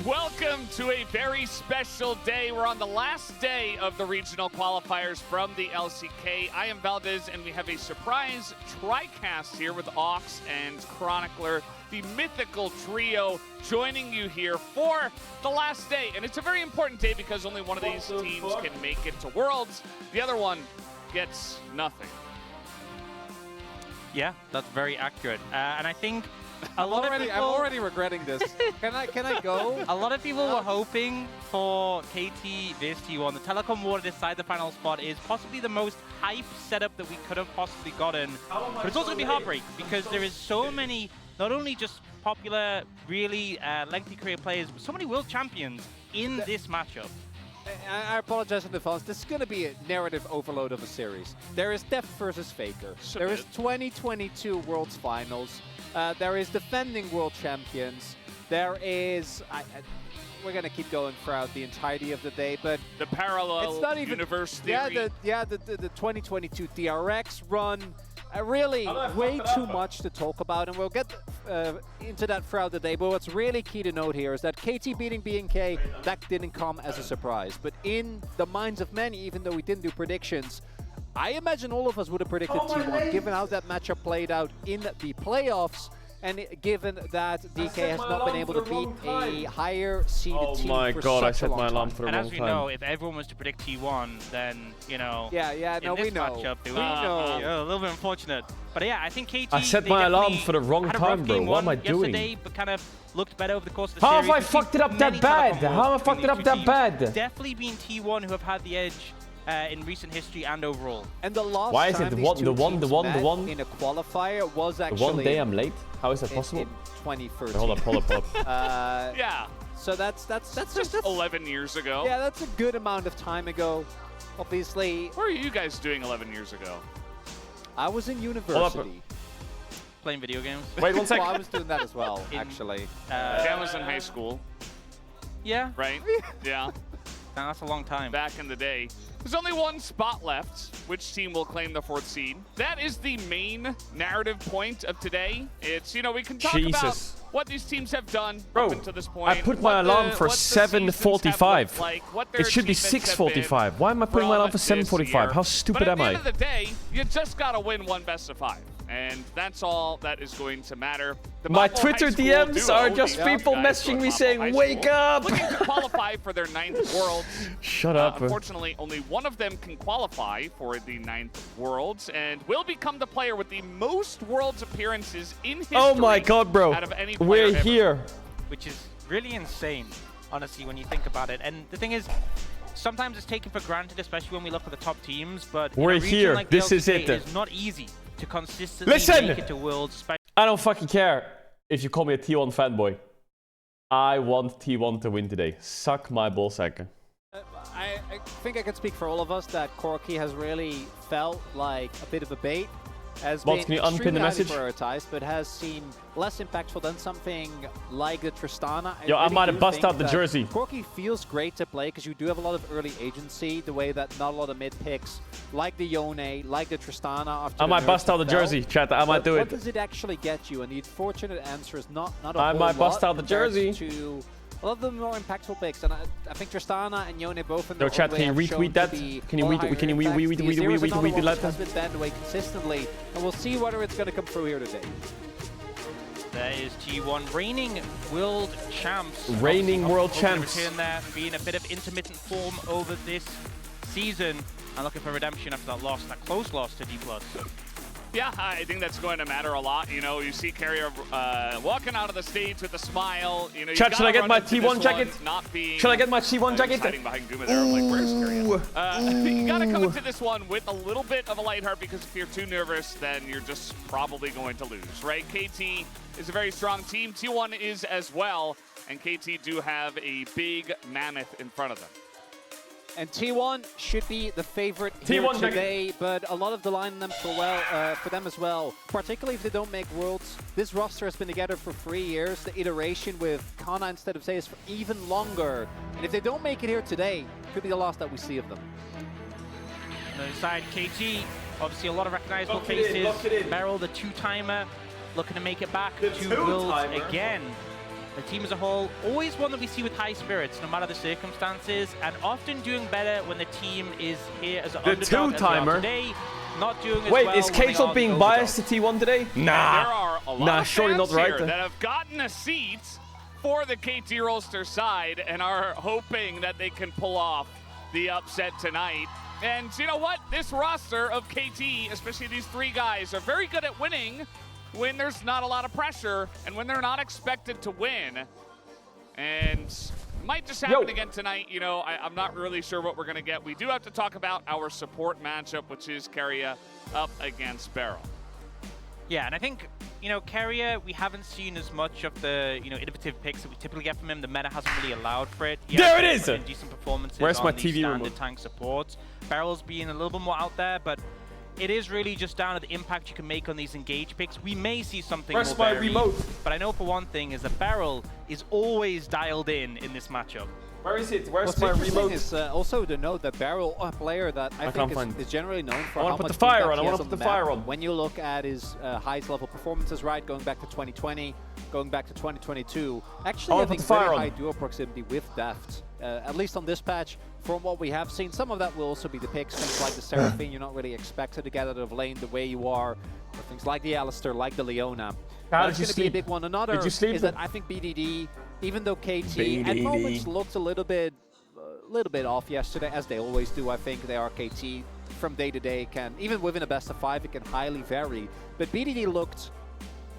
Welcome to a very special day. We're on the last day of the regional qualifiers from the LCK. I am Valdez, and we have a surprise TriCast here with Ox and Chronicler, the mythical trio, joining you here for the last day. And it's a very important day because only one of these teams can make it to Worlds. The other one gets nothing. Yeah, that's very accurate. And I think I'm already regretting this. Can I go? A lot of people were hoping for KT vs T1. The Telecom War to decide the final spot is possibly the most hype setup that we could have possibly gotten. But it's also going to be heartbreak because there is so many, not only just popular, really lengthy career players, but so many world champions in this matchup. I apologize in advance. This is going to be a narrative overload of a series. There is Deft versus Faker. There is 2022 Worlds Finals. There is defending world champions. There is... we're going to keep going throughout the entirety of the day, but... The parallel it's not even, universe theory. The 2022 DRX run. Really, way too much to talk about, and we'll get into that throughout the day. But what's really key to note here is that KT beating BNK, that didn't come as a surprise. But in the minds of many, even though we didn't do predictions, I imagine all of us would have predicted T1, given how that matchup played out in the playoffs, and given that DK has not been able to beat a higher seeded team for such I set a long my alarm time. for the And wrong as we time. know, if everyone was to predict T1, then, you know, Yeah, no, in this we know. matchup, it We was know. a little bit unfortunate. But yeah, I think KT, I set they my alarm definitely for the wrong had a time, rough bro. game What am I yesterday, doing? But kind of looked better over the course of the How series. have I We've seen fucked it up many that bad? Telecom How have I wars fucked it between up these that two bad? teams. Definitely been T1 who have had the edge in recent history and overall. And the last Why is time it the these one- two the one- teams the one- the met one- in a qualifier was The actually one day I'm late? How is that possible? in 2013. Hold up. Yeah, So that's just 11 years ago. yeah, that's a good amount of time ago. Obviously, What were you guys doing 11 years ago? I was in university. Playing video games. Wait one sec. Well, I was doing that as well, In- actually. Dan was in high school, Yeah, right? Yeah, that's a long time. back in the day. There's only one spot left. Which team will claim the 4th seed? That is the main narrative point of today. It's, you know, we can talk about Jesus. what these teams have done Bro, up until this point. I put my alarm for what the seasons have looked 7:45. like, what their It should be achievements have been 6:45. Why am I putting my alarm for from 7:45? this How year. stupid but am I? at the end of the day, you just got to win one best of 5. And that's all that is going to matter. The My Buffalo Twitter High School DMs duo, are just these people guys messaging from me Buffalo saying, High "Wake School, up!" looking to qualify for their 9th Worlds. Shut up. Unfortunately, only one of them can qualify for the 9th Worlds and will become the player with the most Worlds appearances in history. Oh my god, bro. Out of any player We're ever. here. Which is really insane, honestly, when you think about it. And the thing is, sometimes it's taken for granted, especially when we look at the top teams, but We're in a region here. like the This is LCK, it. It is not easy to consistently Listen! make it to Worlds, especially I don't fucking care if you call me a T1 fanboy. I want T1 to win today. Suck my ballsack. I think I can speak for all of us that Corky has really felt like a bit of a bait. Has Bots, been can you unpin extremely the highly message? prioritized, but has seemed less impactful than something like the Tristana. Yo, I really might have do bust think out the that jersey. Corky feels great to play because you do have a lot of early agency, the way that not a lot of mid picks, like the Yone, like the Tristana. After I the might nerfs bust out the fell. jersey, chat. I might But do what it. does it actually get you? And the unfortunate answer is not a I whole might bust lot out the compared jersey. To a lot of the more impactful picks, and I think Tristana and Yone both in their Yo, chat, own way can you have shown retweet to that? be Can you on retweet- higher can you impacts. retweet The Azir is another one that? which has been banned away consistently, and we'll see whether it's going to come through here today. there is T1 reigning world champs. Reigning Obviously, world hoping to champs. return there, being a bit of intermittent form over this season, and looking for redemption after that loss, that close loss to D+. Yeah, I think that's going to matter a lot. You know, you see Carrier walking out of the stage with a smile. You know, Chat, you should I gotta get run my into T1 this jacket? one not being, Should I get my T1 he's jacket? hiding behind Guma there. I'm like, where's Carrier? You got to come into this one with a little bit of a light heart because if you're too nervous, then you're just probably going to lose, right? KT is a very strong team. T1 is as well, and KT do have a big mammoth in front of them. And T1 should be the favorite here T1 today, but a lot of the line them for them as well, particularly if they don't make Worlds. This roster has been together for 3 years. The iteration with Kana instead of Sayas for even longer. And if they don't make it here today, it could be the last that we see of them. On the other side, KT, obviously a lot of recognizable faces. Beryl, the two-timer, looking to make it back to Worlds again. the team as a whole, always one that we see with high spirits, no matter the circumstances, and often doing better when the team is here as an underdog. The two-timer. Today, not doing as Wait, well is Caedrel being biased to T1 today? Nah. There are a lot of surely fans not right. here that have gotten a seat for the KT Rolster side and are hoping that they can pull off the upset tonight. And you know what? This roster of KT, especially these three guys, are very good at winning when there's not a lot of pressure and when they're not expected to win. And might just happen again tonight. You know, I'm not really sure what we're going to get. We do have to talk about our support matchup, which is Keria up against Beryl. Yeah, and I think, you know, Keria, we haven't seen as much of the, you know, innovative picks that we typically get from him. The meta hasn't really allowed for it. There it is! Decent performances Where's on my the TV standard remote? tank supports. Beryl's being a little bit more out there, but it is really just down to the impact you can make on these engage picks. We may see something Where's more my varied, remote? but I know for one thing is that Beryl is always dialed in this matchup. Where is it? Where's What's my interesting remote? is also to note that Beryl, a player that I think is generally known for I how wanna put much the fire impact on, I he wanna has put the the fire map. on. When you look at his highest level performances, right, going back to 2020, going back to 2022, actually I think very high dual proximity with Deft, at least on this patch. From what we have seen, some of that will also be the picks, things like the Seraphine, you're not really expected to get out of lane the way you are, or things like the Alistair, like the Leona. That's going to be a big one. Another is that I think BDD, even though KT at moments looked a little bit off yesterday, as they always do, I think they are KT from day to day, can, even within a best of 5, it can highly vary. But BDD looked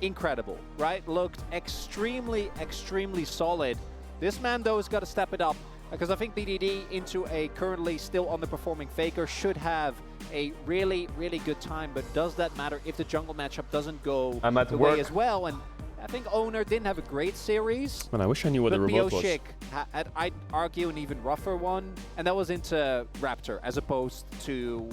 incredible, right? Looked extremely, extremely solid. This man, though, has got to step it up, because I think BDD into a currently still underperforming Faker should have a really, really good time. But does that matter if the jungle matchup doesn't go the way as well? And I think Owner didn't have a great series. Man, I wish I knew what the remote was. Had, I'd argue, an even rougher one, and that was into Raptor, as opposed to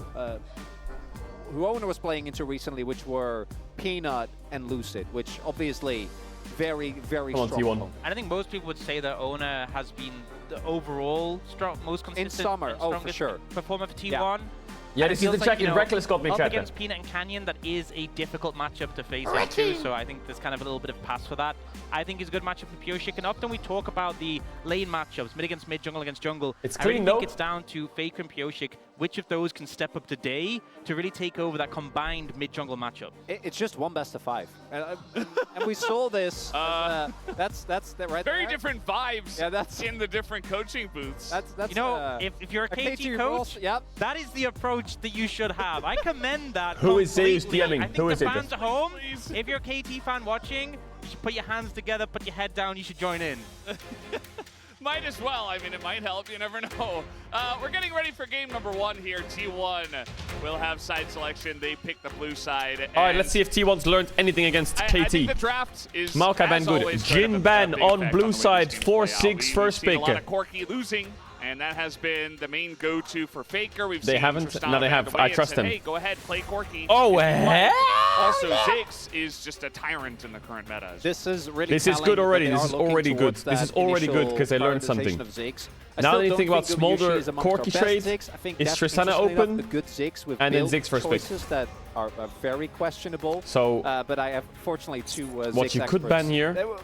who Owner was playing into recently, which were Peanut and Lucid, which obviously very, very strong. T1. I think most people would say that Owner has been the overall most consistent in summer, for sure, performer for T1. Yeah, this is the check in. Reckless got me up checked. against Peanut and Canyon, that is a difficult matchup to face into, so I think there's kind of a little bit of pass for that. I think it's a good matchup for Pyosik, and often we talk about the lane matchups, mid against mid, jungle against jungle. It's I clean, really think it's down to Faker and Pyosik, which of those can step up today to really take over that combined mid-jungle matchup. It's just one best of 5. And we saw this. That's right. Very different vibes that's in the different coaching booths. That's you know, if you're a KT coach, that is the approach that you should have. I commend that. Who is Zeus DMing? I think Who the is it? fans at home, if you're a KT fan watching, you should put your hands together, put your head down, you should join in. Might as well. I mean, it might help. You never know. We're getting ready for game number 1 here. T1 will have side selection. They pick the blue side. All right, let's see if T1's learned anything against KT. I think the draft is Maokai ban good. Jin ban on blue side. 4-6 first pick. A lot of Corki losing, and that has been the main go-to for Faker. They haven't. No, they have. I trust them. Hey, go ahead, play Corki. Oh, hell! Also, Ziggs is just a tyrant in the current meta. This is really. This is good already. This is already good. This is already good because they learned something. Now that you think about Smolder Corki trade, is Tristana open? And then Ziggs first pick. That are very questionable. So, but I have fortunately 2 Ziggs what you could ban here.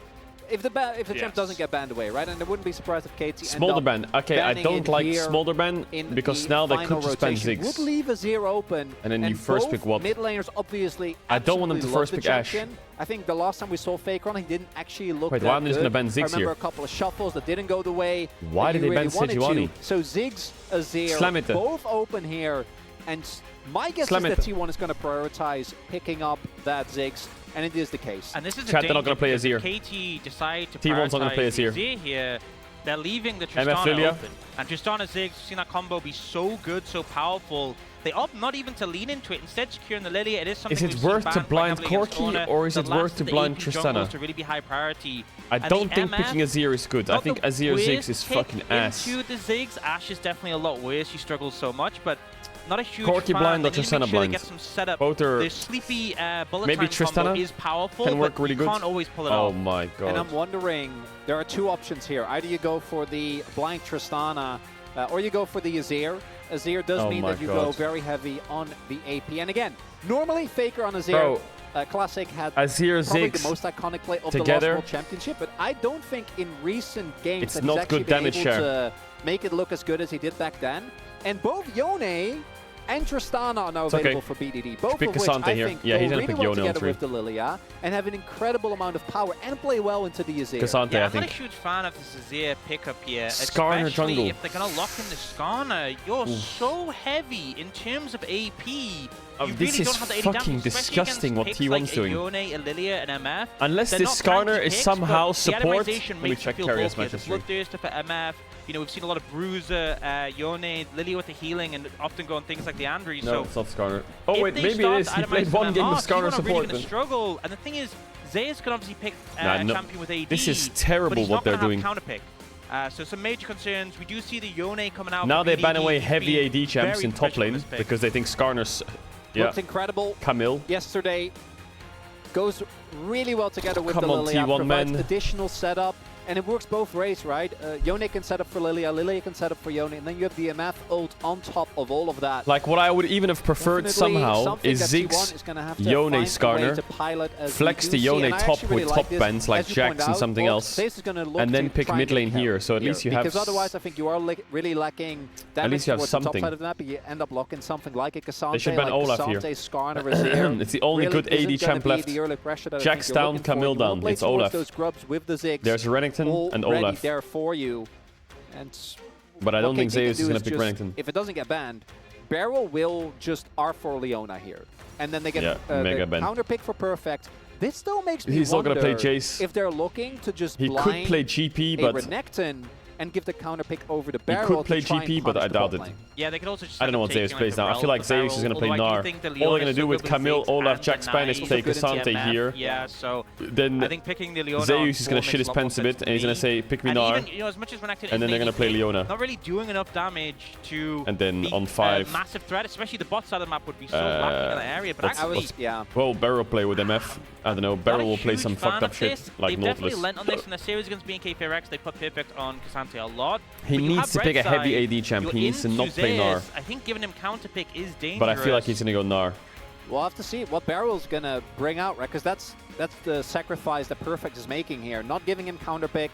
If the champ doesn't get banned away, right? And I wouldn't be surprised if KT Smolder ban. Okay, I don't like Smolder ban because now they could just ban Ziggs. Would leave a 0 open. And then you first pick what? Mid laners obviously. I don't want them to first pick Ashe. I think the last time we saw Faker on, he didn't actually look that good. Wait, why am I just going to ban Ziggs here? I remember a couple of shuffles that didn't go the way. Why did they ban Sejuani? So Ziggs, Azir, both open here. And my guess is that T1 is going to prioritize picking up that Ziggs. And it is the case. And this is Chat, they're not going to play Azir. Azir. KT decide to T1's not going to play Azir. Here. They're leaving the Tristana open. And Tristana Ziggs, we've seen that combo be so good, so powerful. They opt not even to lean into it. Instead, securing the Lilia, it is something. Is it worth to blind Corki or is it worth to blind Tristana? To really be high priority. I don't think picking Azir is good. I think Azir Ziggs is fucking ass. Into the Ziggs, Ashe is definitely a lot worse. She struggles so much, but not a huge Corki fan. blind or Tristana blind? Get some setup. Both are. The sleepy bullet maybe time Tristana combo is powerful, can work really good. Can't always pull it off. Oh my god! And I'm wondering, there are 2 options here. Either you go for the blind Tristana, or you go for the Azir. Azir does mean that you go very heavy on the AP. And again, normally Faker on Azir Classic had Azir, probably Ziggs the most iconic play of together. the Lost World Championship, but I don't think in recent games It's that not he's actually good been damage able share. to make it look as good as he did back then. And both Yone and Tristana are now available for BDD. Both Pick of which Cassante I here. think Yeah, he's go gonna really pick well Yone on together 3. with the Lilia and have an incredible amount of power and play well into the Azir. Cassante, Yeah, I I'm not a think. huge fan of this Azir pickup here. Skarner Especially jungle. if they're going to lock in the Skarner. You're so heavy in terms of AP. You This really is don't have the AD fucking damage, especially disgusting against what picks T1's like doing. Yone, a Lilia, and MF. Unless They're this not Skarner tanky is picks, somehow but support. The Let itemization me makes check you feel Carrier's bulkier. The match history. Bloodthirster for MF. You know, we've seen a lot of Bruiser, Yone, Lilia with the healing, and often go on things like the Andrew. No, So it's not Skarner. Oh, wait, if they maybe it start is. He to played itemize one them game of off, Skarner you're not support. really going to struggle. And the thing is, Zeus can obviously pick champion with AD. This is terrible but he's what not they're gonna doing. have counterpick. So some major concerns. We do see the Yone coming out. Now from they ban BDD. away He's heavy been AD champs very in top professional lane with this pick. because they think Skarner's... Yeah, Looks incredible. Camille. Yesterday goes really well together with Come the on, Lilia, T1 provides man. additional setup, and it works both ways, right? Yone can set up for Lilia, Lilia can set up for Yone, and then you have the MF ult on top of all of that. Like, what I would even have preferred Definitely somehow something is that T1 Ziggs, is gonna have to Yone, find a way Skarner, to pilot as flex we the do see, Yone and I top actually really with like top this, bands like as you Jax point and out. something Well, else, Zayas is gonna look and then to pick try and mid get lane help here, so at least you have... because otherwise I think you are really lacking damage least you have towards the top something. side of the map, but you end up locking something like a Cassante, They should ban like Olaf here. Cassante, Skarner, Azir. It's the only really good AD isn't gonna champ be left. the early pressure that I Jax think you're down, looking for. Camille You wanna down. play It's towards Olaf. those grubs with the Ziggs. There's Renekton and already Olaf. there for you. And But I don't think what KT can Zeus is do going to pick just, Renekton. if it doesn't get banned, Beryl will just R4 Leona here. And then they get mega the ban. counter pick for perfect. This still makes me He's not wonder going to play Jace. if they're looking to just He blind could play GP, a but... Renekton and give the counter pick over the He Beryl could play to try and GP, but punish I the doubt bot it. lane. Yeah, they could also just I don't know what Zeus plays now. I feel like Zeus is going to play Gnar. All they're going to do with Camille, Olaf, Jax Ban is play Cassante here. Yeah, so Then I think picking the Leona Zeus is going on to shit his four makes pants a lot more bit, sense and he's going to say, pick me and Gnar. even, you know, as much as Renekton And then they're going to play Leona. Not really doing enough damage to And then be on 5. a massive threat, especially the bot side of the map would be so lacking in that area. But actually, Well, Beryl play with MF. I don't know. Beryl will play some fucked up shit like They've definitely Nautilus. lent on this in the series against BNK Ferex. They put Perfect on Cassante a lot. He needs to pick a heavy AD champ. He needs to not play Gnar. I think giving him counter pick is dangerous. But I feel like he's going to go Gnar. We'll have to see what Beryl's going to bring out, right? Because that's the sacrifice that Perfect is making here. Not giving him counter pick,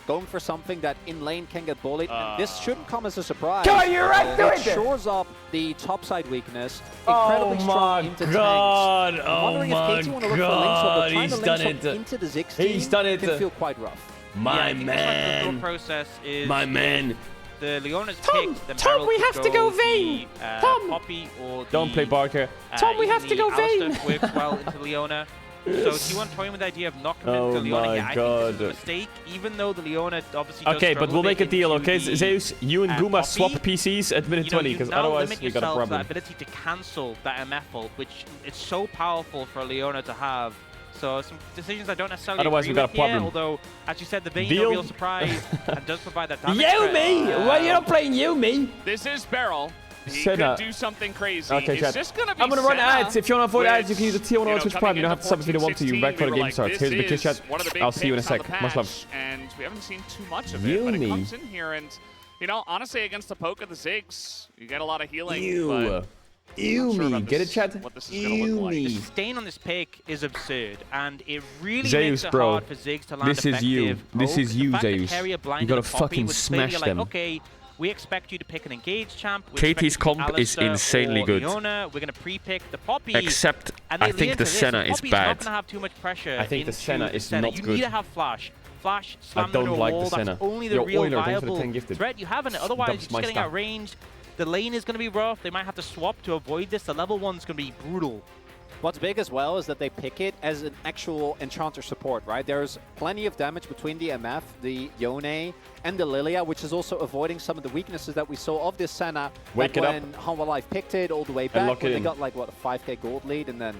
going for something that in lane can get bullied. And this shouldn't come as a surprise. Go, you're right, do it it! shores up the top side weakness. Incredibly strong into God. tanks. I'm Oh wondering my if KT want to look for lane swap, but trying He's to done lane swap it. into the Ziggs He's team done it. can feel quite rough. My the thought man. process is My man. the Leona's Tom, picked, then Tom, Beryl we could have to go the, Vayne. Tom. Poppy or Don't the, play Barker. Tom, we even have to go the Vayne. Alistar works well into Leona. So T1 toying with the idea of knocking Oh into Leona my here. I God. think this is a mistake, even though the Leona obviously does Okay, but struggle we'll make a bit deal, into okay? the, Zeus, you and Guma Poppy. swap PCs at minute 20, because otherwise we got a problem. That ability to cancel that MF ult, which is so powerful for Leona to have. So some decisions I don't necessarily Otherwise, agree we got with a problem. Here, although, as you said, the Vayne Deal? no real surprise and does provide that damage. Yumi! threat. Well, you're not playing Yumi. This is Beryl. He Senna. could do something crazy. Okay, it's chat. just gonna be I'm gonna run Senna, ads. If you want to avoid ads, you which, can use the tier 1 on Twitch Prime. You don't have to sub if you don't want to. You back for the game starts. Here's the big kiss chat. I'll see you in a sec. Much love. And we haven't seen too much of it, but it Yumi. comes in here and, you know, honestly, against the poke of the Ziggs, you get a lot of healing. Ew. But Ew, get it, chat? what this is gonna look like. The stain on this pick is absurd, and it really Zeus, makes it bro. hard for Ziggs to land This is you. effective This poke. is you, The fact that Zeus. Carrier You blinded gotta the Poppy fucking was clearly smash like, them. okay, we expect you to pick an engaged champ. We KT's expect you to pick comp is Alistar insanely or good. Leona. We're gonna pre-pick the Poppy. Except, and they I lean think the into this. Senna is Poppy's bad. not gonna have too much pressure. I think the into Senna is Senna. not You good. need to have flash. Flash, I slam them don't into a like the wall. Senna. That's only the Yo, real Euler, thanks for the viable 10 gifted. threat you have in it. Otherwise, you're Dumps just my getting stuff. outranged. The lane is going to be rough. They might have to swap to avoid this. The level 1's going to be brutal. What's big as well is that they pick it as an actual Enchanter support, right? There's plenty of damage between the MF, the Yone, and the Lilia, which is also avoiding some of the weaknesses that we saw of this Senna. Wake it up. When Hanwha Life picked it all the way And back, lock when it they in. got like, what, a 5k gold lead, and then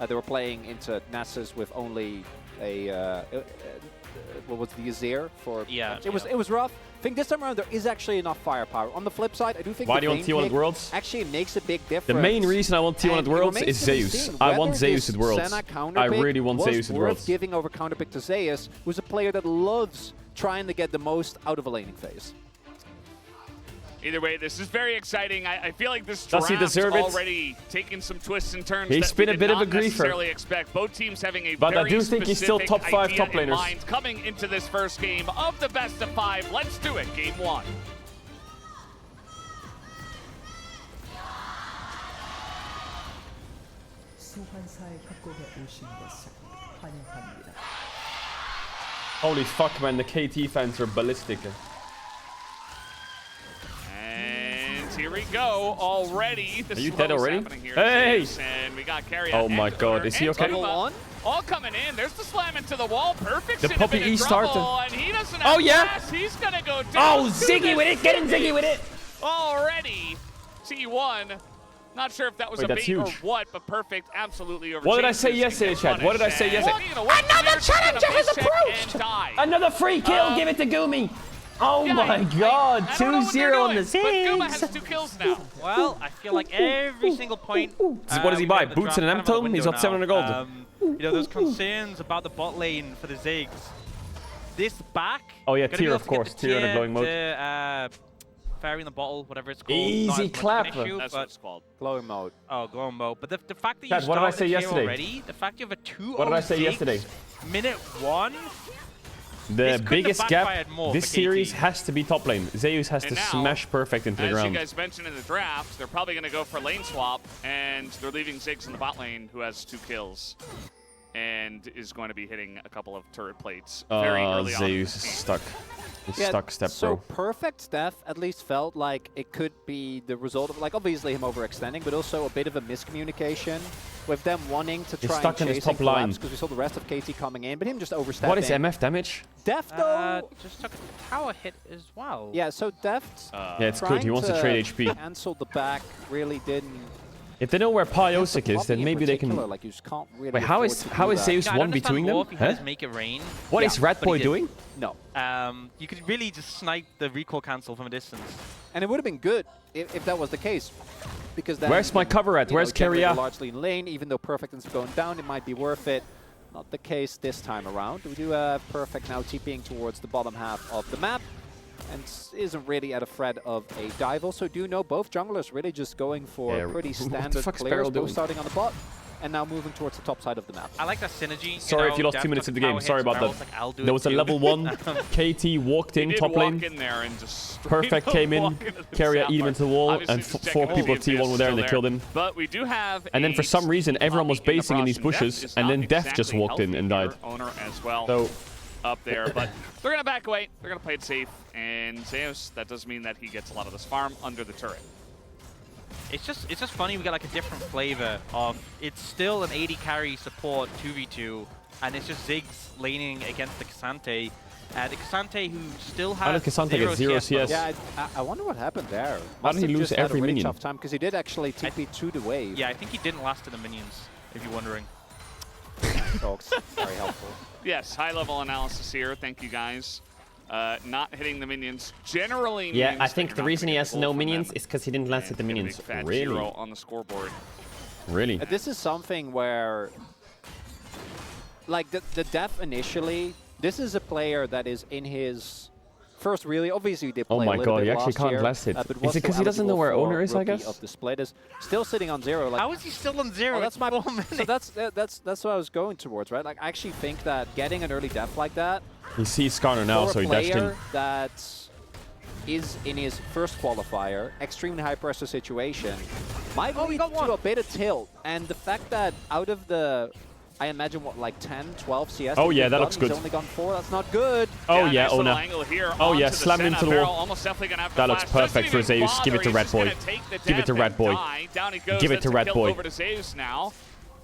they were playing into Nasus with only a, what was the Azir for? Yeah. It was rough. I think this time around there is actually enough firepower. On the flip side, I do think Why the do you want Vayne T1 pick at Worlds? actually makes a big difference. The main reason I want T1 at And it Worlds remains is to be Zeus. seen I whether want Zeus this at Worlds. Senna I counterpick really want was Zeus at worth Worlds. giving over counterpick to Zeus, who's a player that loves trying to get the most out of a laning phase. Either way, this is very exciting. I feel like this draft's already taking some twists and turns He's been a bit of a griefer. Necessarily expect. Both teams having a but very I do think he's still top 5 top laners. Coming into this first game of the best of 5. Let's do it. Game 1. Holy fuck, man, the KT fans are ballistic. And here we go already. Are you dead already? Hey! And we got carry oh my god, is he okay? All coming in. There's the slam into the wall. Perfect. The Poppy E started. And he doesn't have glass. He's gonna go down. Oh, Ziggy with it. Get him, Ziggy with it. Already. T1. Not sure if that was a bait or what, but perfect. Absolutely over. What did I say yesterday, Chad? What did I say yesterday? Another challenger has approached! Another free kill. Give it to Goomy. Oh my god, 2-0 on the Ziggs. But Guma has 2 kills now. Well, I feel like every single point. What does he buy? Boots and an M-tome? He's got 700 gold. You know, there's concerns about the bot lane for the Ziggs. This back. Oh yeah, tier of course. Tier in a glowing mode. Fairy in the bottle, whatever it's called. Easy clap. That's what it's called. Glowing mode. Oh, glowing mode. But the fact that Chad, you what did I started say here yesterday? already, the fact you have a 2-0 What did I say yesterday? Minute 1. The biggest gap more this series has to be top lane. Zeus has to smash perfect into the ground. As you guys mentioned in the draft, they're probably going to go for lane swap, and they're leaving Ziggs in the bot lane, who has 2 kills, and is going to be hitting a couple of turret plates very early on. Zeus is stuck. He's stuck, step so bro. perfect Steph at least felt like it could be the result of, like, obviously him overextending, but also a bit of a miscommunication with them wanting to try and chase top line because we saw the rest of KT coming in, but him just overstepping. What is MF damage? Deft though just took a tower hit as well. Yeah, so Deft yeah, it's good. He wants to trade HP. Canceled the back, really didn't. If they know where Pyosic is, then maybe they can. Like, you just can't really wait, how is Zeus 1v2ing them? Huh? Make it rain. What is Ratboy doing? No. You could really just snipe the recall cancel from a distance. And it would have been good if that was the case. Because then, where's my cover at? Where's Keria? Largely in lane, even though Perfect ends up going down, it might be worth it. Not the case this time around. We do have Perfect now TPing towards the bottom half of the map, and isn't really at a threat of a dive. Also, do know both junglers really just going for pretty standard clears, both starting on the bot, and now moving towards the top side of the map. I like that synergy. Sorry if you lost 2 minutes of the game. Sorry about that. Like, there was a level 1. KT walked in top lane. In there and just Perfect came in. Keria eat him into the wall, and 4 people T1 were there and they killed him. But we do have. And then for some reason, everyone was basing in these bushes, and then Def just walked in and died. Owner as well. So up there, but they're gonna back away. They're gonna play it safe, and Zeus, that does mean that he gets a lot of this farm under the turret. It's just funny we got like a different flavor of it's still an 80 carry support 2v2, and it's just Ziggs laning against the Cassante. The Cassante who still has how did Cassante get 0 CS? Yeah, I wonder what happened there. How did he lose every minion? Tough time because he did actually TP to the wave. Yeah, I think he didn't last to the minions, if you're wondering. Talks very helpful. Yes, high-level analysis here. Thank you, guys. Not hitting the minions generally. Yeah, I think the reason he has no minions is because he didn't last at the minions. Really? On the scoreboard. Really? This is something where, like, the Def initially, this is a player that is in his first really, obviously they play oh my god, he actually can't last it. Is it because he doesn't know where owner is, I guess? Of the split is still sitting on 0. Like, how is he still on 0? Well, that's my so that's what I was going towards, right? Like, I actually think that getting an early Def like that. He sees Skarner now, so he dashed in. That is in his first qualifier, extremely high pressure situation, might lead to a bit of tilt. And the fact that out of the, I imagine, what, like 10, 12 CS? Oh yeah, that looks good. He's only gone 4, that's not good. Oh yeah, nice Ona. Oh yeah, slam into the wall. That looks perfect for Zeus. Give it to Rat Boy. Give it to Rat Boy. Give it to Rat Boy. Over to Zeus now.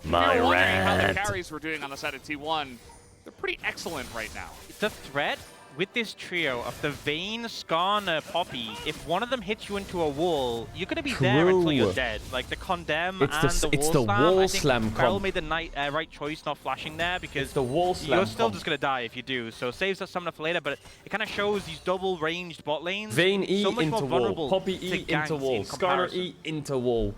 My rat. How the carries were doing on the side of T1. They're pretty excellent right now. The threat with this trio of the Vayne, Skarner, Poppy, if one of them hits you into a wall, you're going to be there until you're dead. Like the Condemn and the wall slam. Karl made the right choice not flashing there because the wall slam you're still just going to die if you do. So saves us summoner for later, but it kind of shows these double ranged bot lanes. Vayne E so much into wall, Poppy E into wall, Skarner E into wall.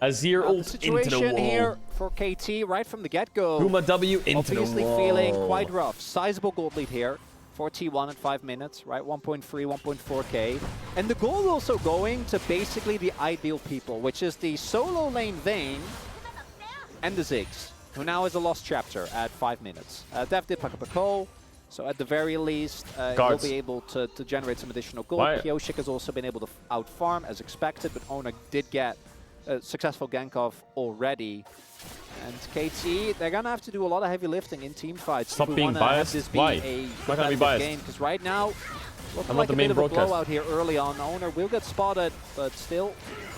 Azir ult into the wall. Here for KT right from the get-go. Guma W into the wall. Obviously feeling quite rough. Sizable gold lead here. for T1 at 5 minutes, right? 1.3, 1.4k. And the goal also going to basically the ideal people, which is the solo lane Vayne and the Ziggs, who now is a lost chapter at 5 minutes. Dev did pick up a call, so at the very least, he'll be able to generate some additional gold. Kyoshik has also been able to out-farm as expected, but Owner did get a successful gank off already. And KT, they're going to have to do a lot of heavy lifting in team fights. Stop being biased. Why? Why can't I be biased? Because right now, I'm not the main broadcast. A blowout here early on. Owner will get spotted, but still,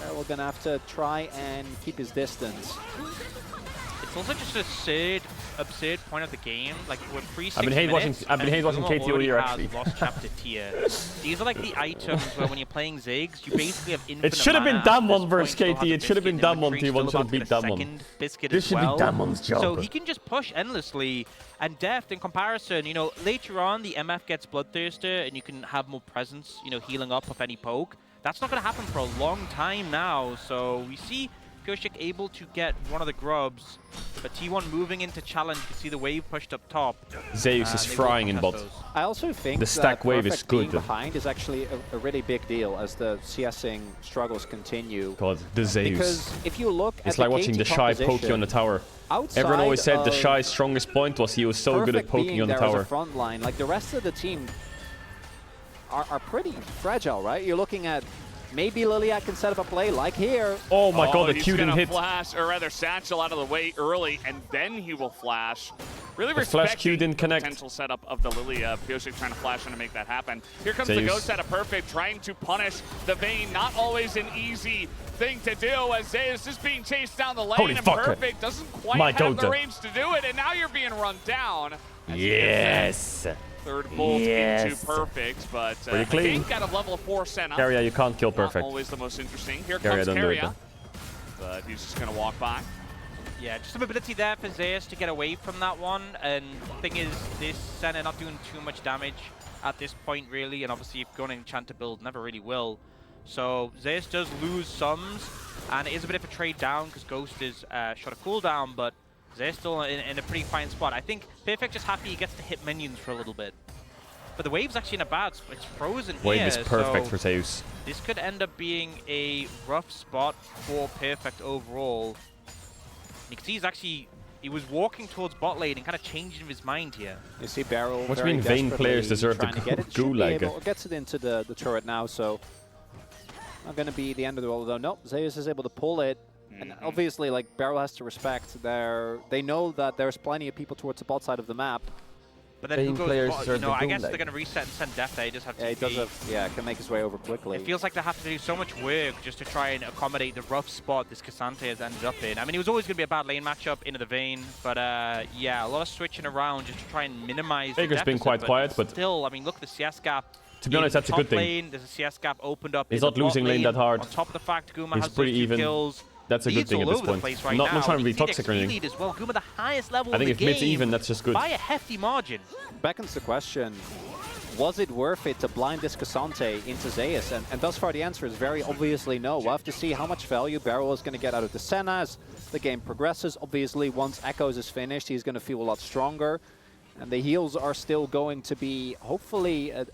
we're going to have to try and keep his distance. It's also just absurd point of the game. Like we're I've been hate watching KT all year actually. Lost chapter tier. These are like the items where when you're playing Ziggs, you basically have infinite. It should have been Damwon versus KT. It should have been Damwon. T1 should have beat Damwon. This should be Damwon's job. So he can just push endlessly. And Deft, in comparison, you know, later on the MF gets Bloodthirster and you can have more presence, you know, healing up off any poke. That's not going to happen for a long time now. So we see Kyoshik able to get one of the grubs, but T1 moving into challenge. You can see the wave pushed up top. Zeus is frying in bot. I also think the stack wave is good. Behind is actually a really big deal as the CSing struggles continue. God, the Zeus. Because if you look at it's like watching the Shy poke you on the tower. Everyone always said the Shy's strongest point was he was so good at poking on the tower. Front line, like the rest of the team are pretty fragile, right? You're looking at maybe Liliac can set up a play like here. Oh my god, the Q didn't hit. Flash, or rather Satchel out of the way early, and then he will flash. Really the flash Q didn't connect. Potential setup of the Lilia. Kyoshik trying to flash in to make that happen. Here comes the Ghost out of Perfect, trying to punish the Vayne. Not always an easy thing to do as Zeus is being chased down the lane, and Perfect doesn't quite have the range to do it, and now you're being run down. Yes. Third bolt into Perfect, but pretty clean. out of level 4 Senna. Keria, you can't kill Perfect. Not always the most interesting. Here comes Keria, but he's just going to walk by. Yeah, just some ability there for Zeus to get away from that one. And the thing is, this Senna not doing too much damage at this point, really. And obviously, if you're going to enchant to build, never really will. So Zeus does lose sums, and it is a bit of a trade down because Ghost is shot a cooldown, but they're still in a pretty fine spot. I think Perfect just happy he gets to hit minions for a little bit. But the wave's actually in a bad spot. It's frozen Wave here. Wave is perfect for Zeus. This could end up being a rough spot for Perfect overall. You can see he was walking towards bot lane and kind of changing his mind here. You see Barrel. What do you mean Vayne players deserve to gulag? Gets it into the turret now, so not going to be the end of the world though. Nope, Zeus is able to pull it. And obviously, like, Barrel has to respect they know that there's plenty of people towards the bot side of the map. But then who goes bot? You know, I guess they're going to reset and send Death. They just have to can make his way over quickly. It feels like they have to do so much work just to try and accommodate the rough spot this Cassante has ended up in. I mean, it was always going to be a bad lane matchup into the Vayne, but yeah, a lot of switching around just to try and minimize Baker's been quite quiet, but still, I mean, look, the CS gap. To be honest, that's a good thing. Lane, there's a CS gap opened up. He's not losing lane that hard. On top of the fact, Guma has pretty even. kills. That's a good thing at this point. Right not trying to be toxic or anything. As well. Guma the highest level I think if mid's even, that's just good. By a hefty margin. Beckons the question, was it worth it to blind this Cassante into Zeus? And thus far the answer is very obviously no. We'll have to see how much value Barrel is going to get out of the Senna as the game progresses. Obviously, once Echoes is finished, he's going to feel a lot stronger. And the heals are still going to be, hopefully, a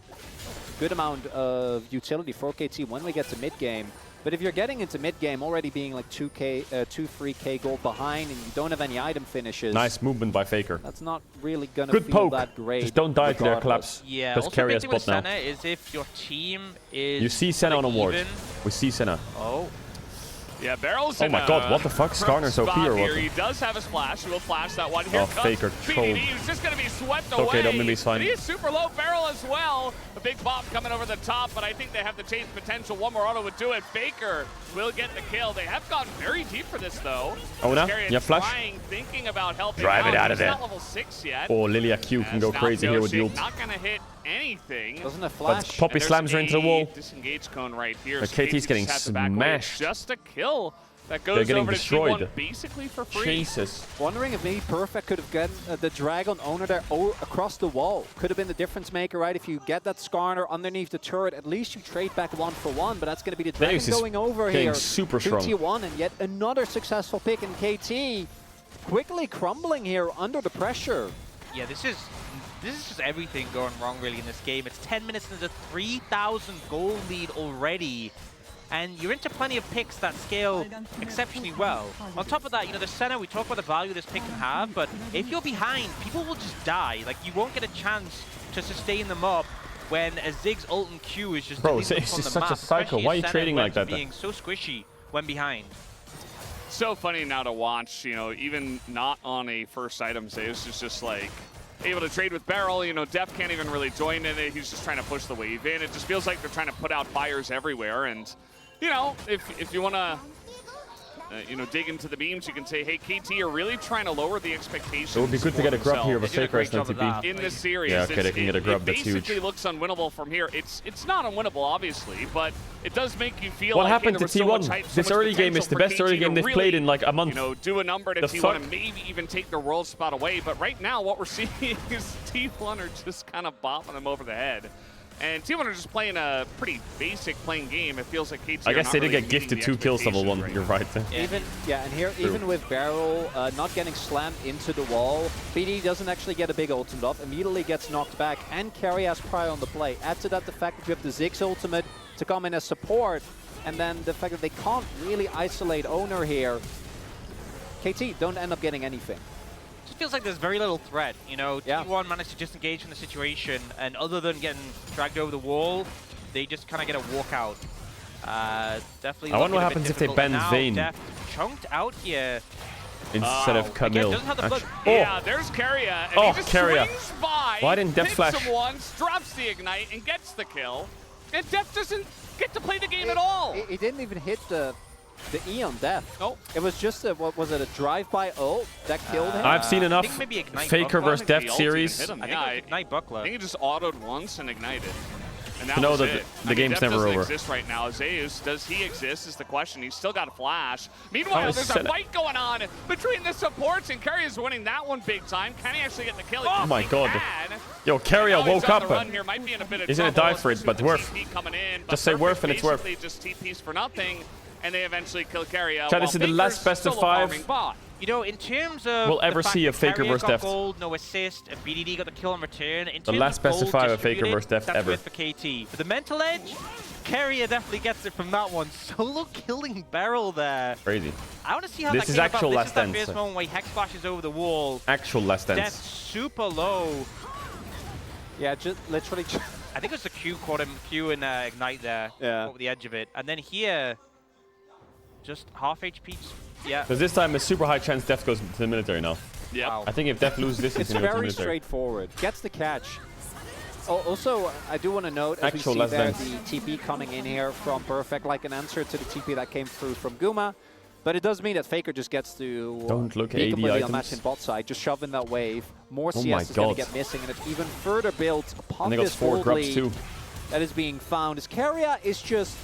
good amount of utility for KT when we get to mid-game. But if you're getting into mid-game already being like 2-3k gold behind and you don't have any item finishes... Nice movement by Faker. That's not really going to feel that great. Just don't die to their collapse. Yeah, just carry a spot now. Senna is if your team is... You see Senna on a ward. We see Senna. Oh. Yeah, Barrel's in my god, what the fuck? Skarner's OP or what? He does have a splash. He will flash that one. Here comes Faker BDD. He's just going to be swept away. Okay, Dominic's fine. But he is super low Barrel as well. A big pop coming over the top, but I think they have the chase potential. One more auto would do it. Faker will get the kill. They have gone very deep for this, though. Oh, no? Yeah, flash. Thinking about helping Drive it out of there. there. Not level 6 yet. Oh, Lilia Q can go crazy here with ult. Not going to hit anything. Doesn't a flash? But Poppy slams her into the wall. Disengage cone right here. But KT's getting smashed. Just a kill. That goes over to T1 basically for free. Jesus. Wondering if maybe Perfect could have gotten the Dragon Owner there across the wall. Could have been the difference maker, right? If you get that Skarner underneath the turret, at least you trade back 1-for-1, but that's going to be the Dragon going over here. Super strong. T1, and yet another successful pick, and KT quickly crumbling here under the pressure. Yeah, this is this is just everything going wrong really in this game. It's 10 minutes into the 3,000 gold lead already. And you're into plenty of picks that scale exceptionally well. On top of that, you know, the center, we talk about the value this pick can have, but if you're behind, people will just die. Like, you won't get a chance to sustain them up when a Ziggs ult and Q is just it's just such a cycle. Why are you trading like that? Being so squishy when behind. So funny now to watch, you know, even not on a first item Zeus is just like able to trade with Barrel. You know, Def can't even really join in it. He's just trying to push the wave in. It just feels like they're trying to put out fires everywhere. And, you know, if you want to, you know, dig into the beams, you can say, hey, KT are really trying to lower the expectations. It would be good to get a grub here with Faker as an TP. In this series, yeah, okay, they can get a grub. That's huge. It basically looks unwinnable from here. It's not unwinnable, obviously, but it does make you feel what like happened to T1? This early game is the best early game they've played in like a month. You know, do a number to T1 and maybe even take their world spot away. But right now, what we're seeing is T1 are just kind of bopping them over the head. And T1 are just playing a pretty basic playing game. It feels like KT I guess they did really get gifted 2 kills level 1. Right. You're right. And here, even with Barrel not getting slammed into the wall, BD doesn't actually get a big ultimate off, immediately gets knocked back, and Carry has prior on the play. Add to that the fact that you have the Ziggs ultimate to come in as support, and then the fact that they can't really isolate Owner here. KT don't end up getting anything. It feels like there's very little threat, you know. T1 managed to disengage from the situation, and other than getting dragged over the wall, they just kind of get a walkout. Definitely. I wonder what happens if they ban Vayne. Def chunked out here instead of Camille. Yeah, there's Keria, and he just swings by. Why didn't Def flash? Hits him once, drops the ignite, and gets the kill. And Def doesn't get to play the game at all. He didn't even hit the E on Def. Nope. It was just a, what was it, a drive-by ult that killed him? I've seen enough Faker versus Def series. I think Ignite Buckler. I think he just autoed once and ignited. And that to know was that it. the game's never over. Exist right now. Zeus, does he exist is the question. He's still got a flash. Meanwhile, there's a fight going on between the supports, and Carry is winning that one big time. Can he actually get the kill? Oh my god. Yo, Carry woke up. He's gonna die for it, but worth. Just say worth and it's worth. Just TPs for nothing, and they eventually kill Carry. This is the last best of 5. You know, in terms of we'll ever see a Faker versus Def. Gold, no assist, a BDD got the kill in return. The last best of 5 of Faker versus Def ever. For KT. For the mental edge, Carrier definitely gets it from that one. Solo killing Barrel there. Crazy. I want to see how this that is actual about. last dance. This is that first moment where Hex flashes over the wall. Actual last dance. Def super low. Yeah, just literally. I think it was the Q caught him, Q and Ignite there. Yeah. Over the edge of it, and then here, just half HP. Yeah. Because this time a super high chance Def goes to the military now. Yeah. Wow. I think if Def loses this, it's very straightforward. Gets the catch. Also, I do want to note, as we see there, the TP coming in here from Perfect, like an answer to the TP that came through from Guma. But it does mean that Faker just gets to be completely unmatched in bot side, just shoving that wave. More CS is going to get missing, and it's even further built upon this gold lead that is being found. As Keria is just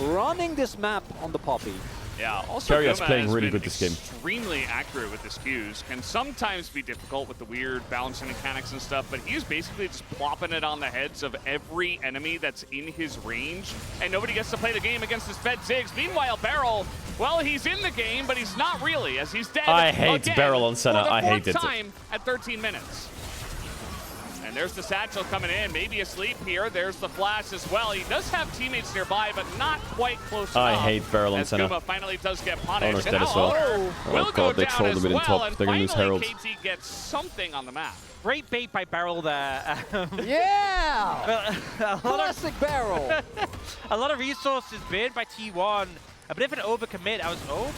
running this map on the Poppy. Yeah, also Keria's playing really good this game. Extremely accurate with his Qs. Can sometimes be difficult with the weird balancing mechanics and stuff, but he's basically just plopping it on the heads of every enemy that's in his range, and nobody gets to play the game against his Fed Ziggs. Meanwhile, Barrel, well, he's in the game, but he's not really, as he's dead. I hate Barrel on Senna. I hate it. Time at 13 minutes. And there's the satchel coming in, maybe asleep here. There's the flash as well. He does have teammates nearby, but not quite close enough. I hate Barrel on Senna. Guma finally does get punished. Owner's dead as well. Oh god, they trolled a bit in top. They're going to lose Herald. KT gets something on the map. Great bait by Barrel there. Yeah! Classic Barrel! A lot of resources burned by T1. A bit of an overcommit.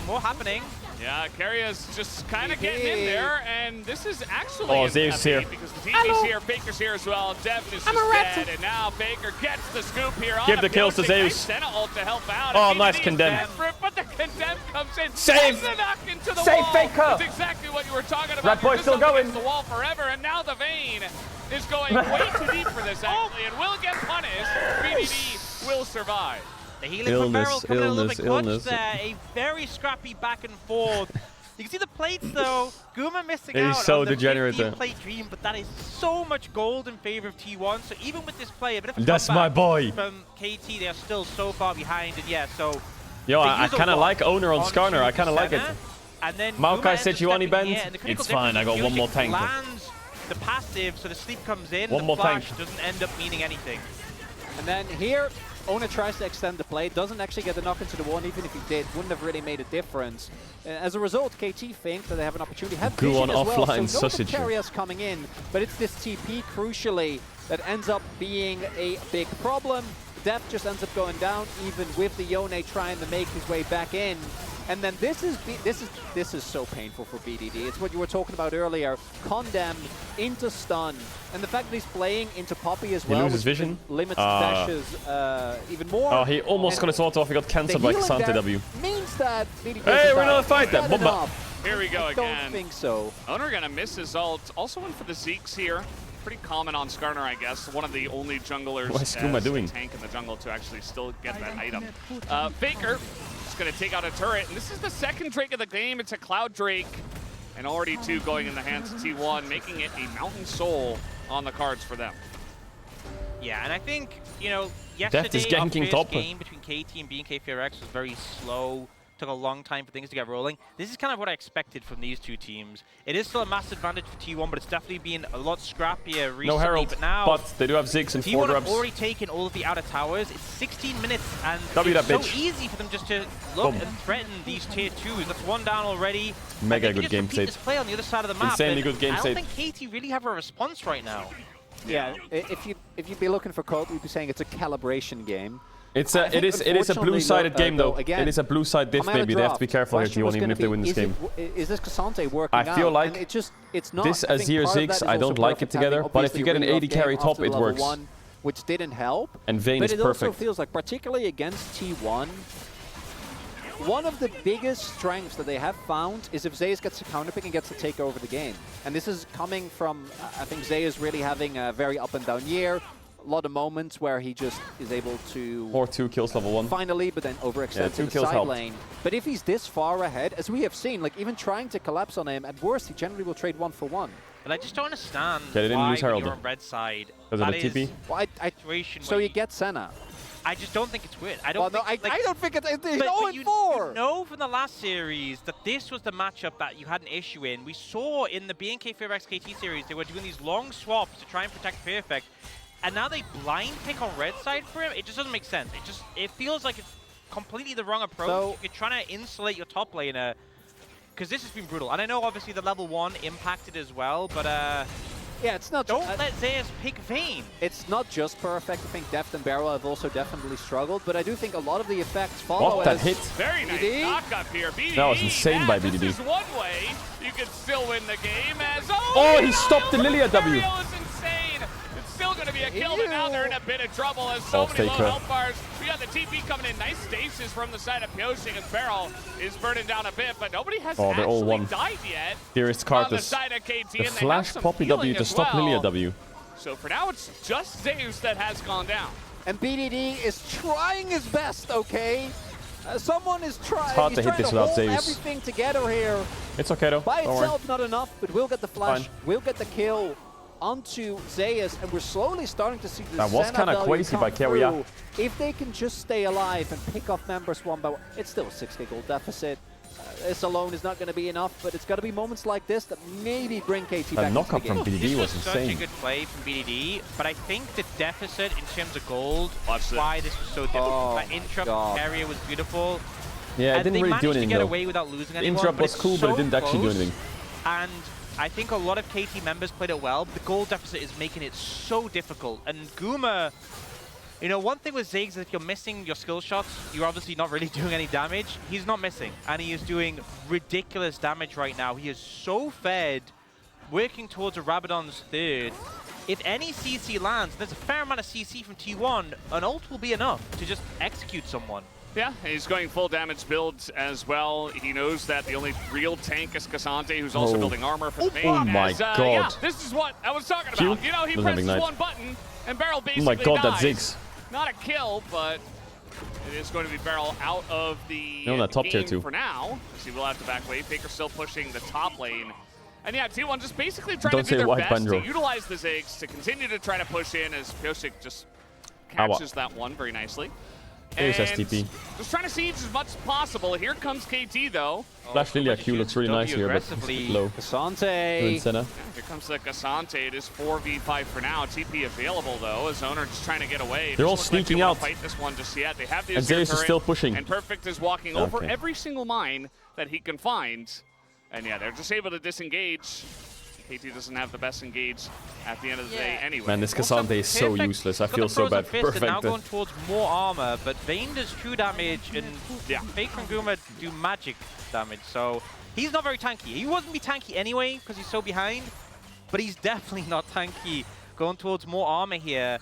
More happening. Yeah, Keria's just kind of getting in there, and this is actually Zeus here. Because the TP's here, Faker's here as well. Def is just dead, and now Faker gets the scoop here. Give the kills to Zeus. Senna ult to help out. Oh, nice condemn. But the condemn comes in. Save! The knock into the Save wall. Faker! That's exactly what you were talking about. Red boy's still going. The wall forever, and now the Vayne is going way too deep for this, actually, and will get punished. BDD will survive. The healing from Barrel coming a little bit clutch there. A very scrappy back and forth. You can see the plates though. Guma missing out so on the degenerate 15 plate dream, but that is so much gold in favor of T1. So even with this play, a bit of a that's my boy. From KT, they are still so far behind, and yeah, so. Yo, I kind of like Owner on Skarner. I kind of like it. And then Maokai said you want bend. It's fine. I got one more tank. Lands the passive, so the sleep comes in, One the more flash tank. doesn't end up meaning anything. And then here, Ona tries to extend the play, doesn't actually get the knock into the one, even if he did, wouldn't have really made a difference. As a result, KT think that they have an opportunity, have Go vision on as well, offline, so no sausage. carriers coming in, but it's this TP, crucially, that ends up being a big problem. Def just ends up going down, even with the Yone trying to make his way back in. And then this is so painful for BDD. It's what you were talking about earlier. Condemned into stun, and the fact that he's playing into Poppy as well, he loses vision. Limits dashes even more. Oh, he almost got his auto off. He got cancelled by Xante W. Means that BDD hey, we're gonna fight that. Bomba. Here we go again. I don't think so. Owner gonna miss his ult. Also went for the Zeeks here. Pretty common on Skarner, I guess. One of the only junglers What is Kuma doing? Tank in the jungle to actually still get that item. Faker is going to take out a turret, and this is the second Drake of the game. It's a Cloud Drake, and already 2 going in the hands of T1, making it a Mountain Soul on the cards for them. Yeah, and I think, you know, yesterday our first game between KT and BNK was very slow. Took a long time for things to get rolling. This is kind of what I expected from these two teams. It is still a massive advantage for T1, but it's definitely been a lot scrappier recently. No Herald, but now they do have Ziggs and 4 T1 have drops. already taken all of the outer towers. It's 16 minutes, and W it's that so bitch. easy for them just to look and threaten these tier 2s. That's 1 down already. Mega good game state. This play on the other side of the map. Insanely good game state. I don't think KT really have a response right now. Yeah, if you'd be looking for code, we'd be saying it's a calibration game. It is a blue-sided game though. Again, it is a blue-side diff maybe. They have to be careful here, T1, even if they win this game. Is this Caedrel working out? I feel like it's not. this Azir Ziggs, I don't like it together, but if you get an AD carry top, it works. Which didn't help. And Vayne is perfect. But it also feels like, particularly against T1, one of the biggest strengths that they have found is if Zeus gets a counterpick and gets to take over the game. And this is coming from, I think Zeus really having a very up and down year. A lot of moments where he just is able to... Or 2 kills level 1. Finally, but then overextends in the side lane. But if he's this far ahead, as we have seen, like even trying to collapse on him, at worst, he generally will trade 1 for 1. But I just don't understand why when you're on red side. Because of the TP? Well, so you get Senna. I just don't think it's weird. I don't think, I don't think it's 0-4. You know from the last series that this was the matchup that you had an issue in. We saw in the BNK Fearx KT series, they were doing these long swaps to try and protect Perfect. And now they blind pick on red side for him. It just doesn't make sense. It feels like it's completely the wrong approach. So, you're trying to insulate your top laner, because this has been brutal. And I know obviously the level 1 impacted as well, but yeah, it's not. Don't let Zeus pick Vayne. It's not just perfect. I think Deft and Barrel have also definitely struggled, but I do think a lot of the effects follow. What, that hit? Very nice knock up here, BDD. That was insane by BDD. This is one way you could still win the game as he stopped the Lilia W. Still going to be a kill, but now they're in a bit of trouble as so many low health bars. We got the TP coming in. Nice stasis from the side of Pyoshik as Barrel is burning down a bit, but nobody has actually died yet. Dearest Karthus. On the side of KT, the flash Poppy W to stop Lilia W. So for now, it's just Zeus that has gone down. And BDD is trying his best, okay? Someone is trying. It's hard to hit this without Zeus. Everything together here. It's okay though. By itself, not enough, but we'll get the flash. We'll get the kill onto Zeus, and we're slowly starting to see the that was kind of crazy by Keria. If they can just stay alive and pick off members one by one, it's still a 6k gold deficit. This alone is not going to be enough, but it's got to be moments like this that maybe bring KT back. The knock-up from BDD was insane. Such a good play from BDD, but I think the deficit in terms of gold, why this was so difficult. That interrupt area was beautiful. Yeah, it didn't really do anything. They managed to get away without losing anyone. The interrupt was cool, but it didn't actually do anything. And I think a lot of KT members played it well, but the goal deficit is making it so difficult. And Guma, you know, one thing with Ziggs is if you're missing your skill shots, you're obviously not really doing any damage. He's not missing, and he is doing ridiculous damage right now. He is so fed, working towards a Rabadon's third. If any CC lands, there's a fair amount of CC from T1, an ult will be enough to just execute someone. Yeah, he's going full damage builds as well. He knows that the only real tank is Caedrel, who's also building armor for the main. Oh my god. Yeah, this is what I was talking about. You know, he presses one button and Barrel basically dies. Oh my god, that's Ziggs. Not a kill, but it is going to be Barrel out of the top game tier 2 for now. So he will have to back away. Faker still pushing the top lane. And yeah, T1 just basically trying to do their best to utilize the Ziggs to continue to try to push in as Pyoshik just catches that one very nicely. There's STP. Just trying to siege as much as possible. Here comes KT though. Flash Lilia Q looks really nice here, but it's a bit low. Cassante. Yeah, here comes the Cassante. It is 4v5 for now. TP available though. Zoner just trying to get away. They're all sneaking out. Fight this one just yet. They have the and Zeus is still pushing. And Perfect is walking over every single mine that he can find. And yeah, they're just able to disengage. KT doesn't have the best engage at the end of the day anyway. Man, this Cassante is so useless. I feel so bad. Perfect. Now going towards more armor, but Vayne does true damage, and Fake and Guma do magic damage. So he's not very tanky. He wouldn't be tanky anyway because he's so behind, but he's definitely not tanky going towards more armor here.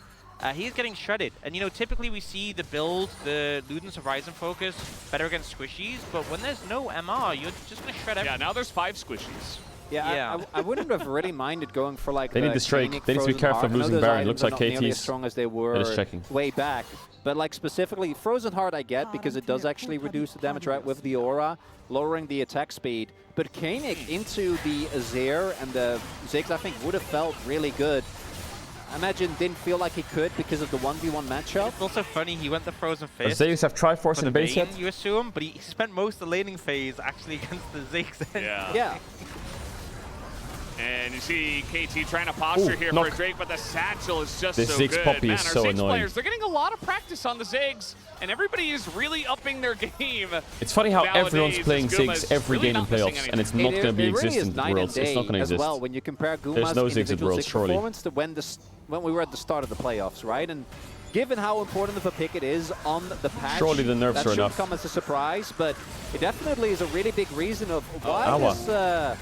He's getting shredded. And you know, typically we see the build, the Luden's Horizon focus, better against squishies, but when there's no MR, you're just going to shred everything. Yeah, now there's 5 squishies. Yeah, I wouldn't have really minded going for like they need the Strike. They need to be careful of losing Baron. Looks like KT's as strong as they were way back. But like specifically, Frozen Heart I get because it does actually reduce the damage right with the aura, lowering the attack speed. But Koenig into the Azir and the Ziggs I think would have felt really good. I imagine didn't feel like he could because of the 1v1 matchup. It's also funny, he went the Frozen Fist. Zeus have Triforce in the base yet? You assume, but he spent most of the laning phase actually against the Ziggs. Yeah. And you see KT trying to posture here for a Drake, but the satchel is just so Ziggs good. Poppy Man, is our so Ziggs annoying. players, they're getting a lot of practice on the Ziggs, and everybody is really upping their game. It's funny how everyone's playing Ziggs every really game in playoffs, and it's not going to be existent in Worlds. It's not going to exist. Well, when you compare There's no Ziggs at Worlds, surely. Performance to when we were at the start of the playoffs, right? And given how important of a pick it is on the patch, surely the nerfs are enough. That should come as a surprise, but it definitely is a really big reason of why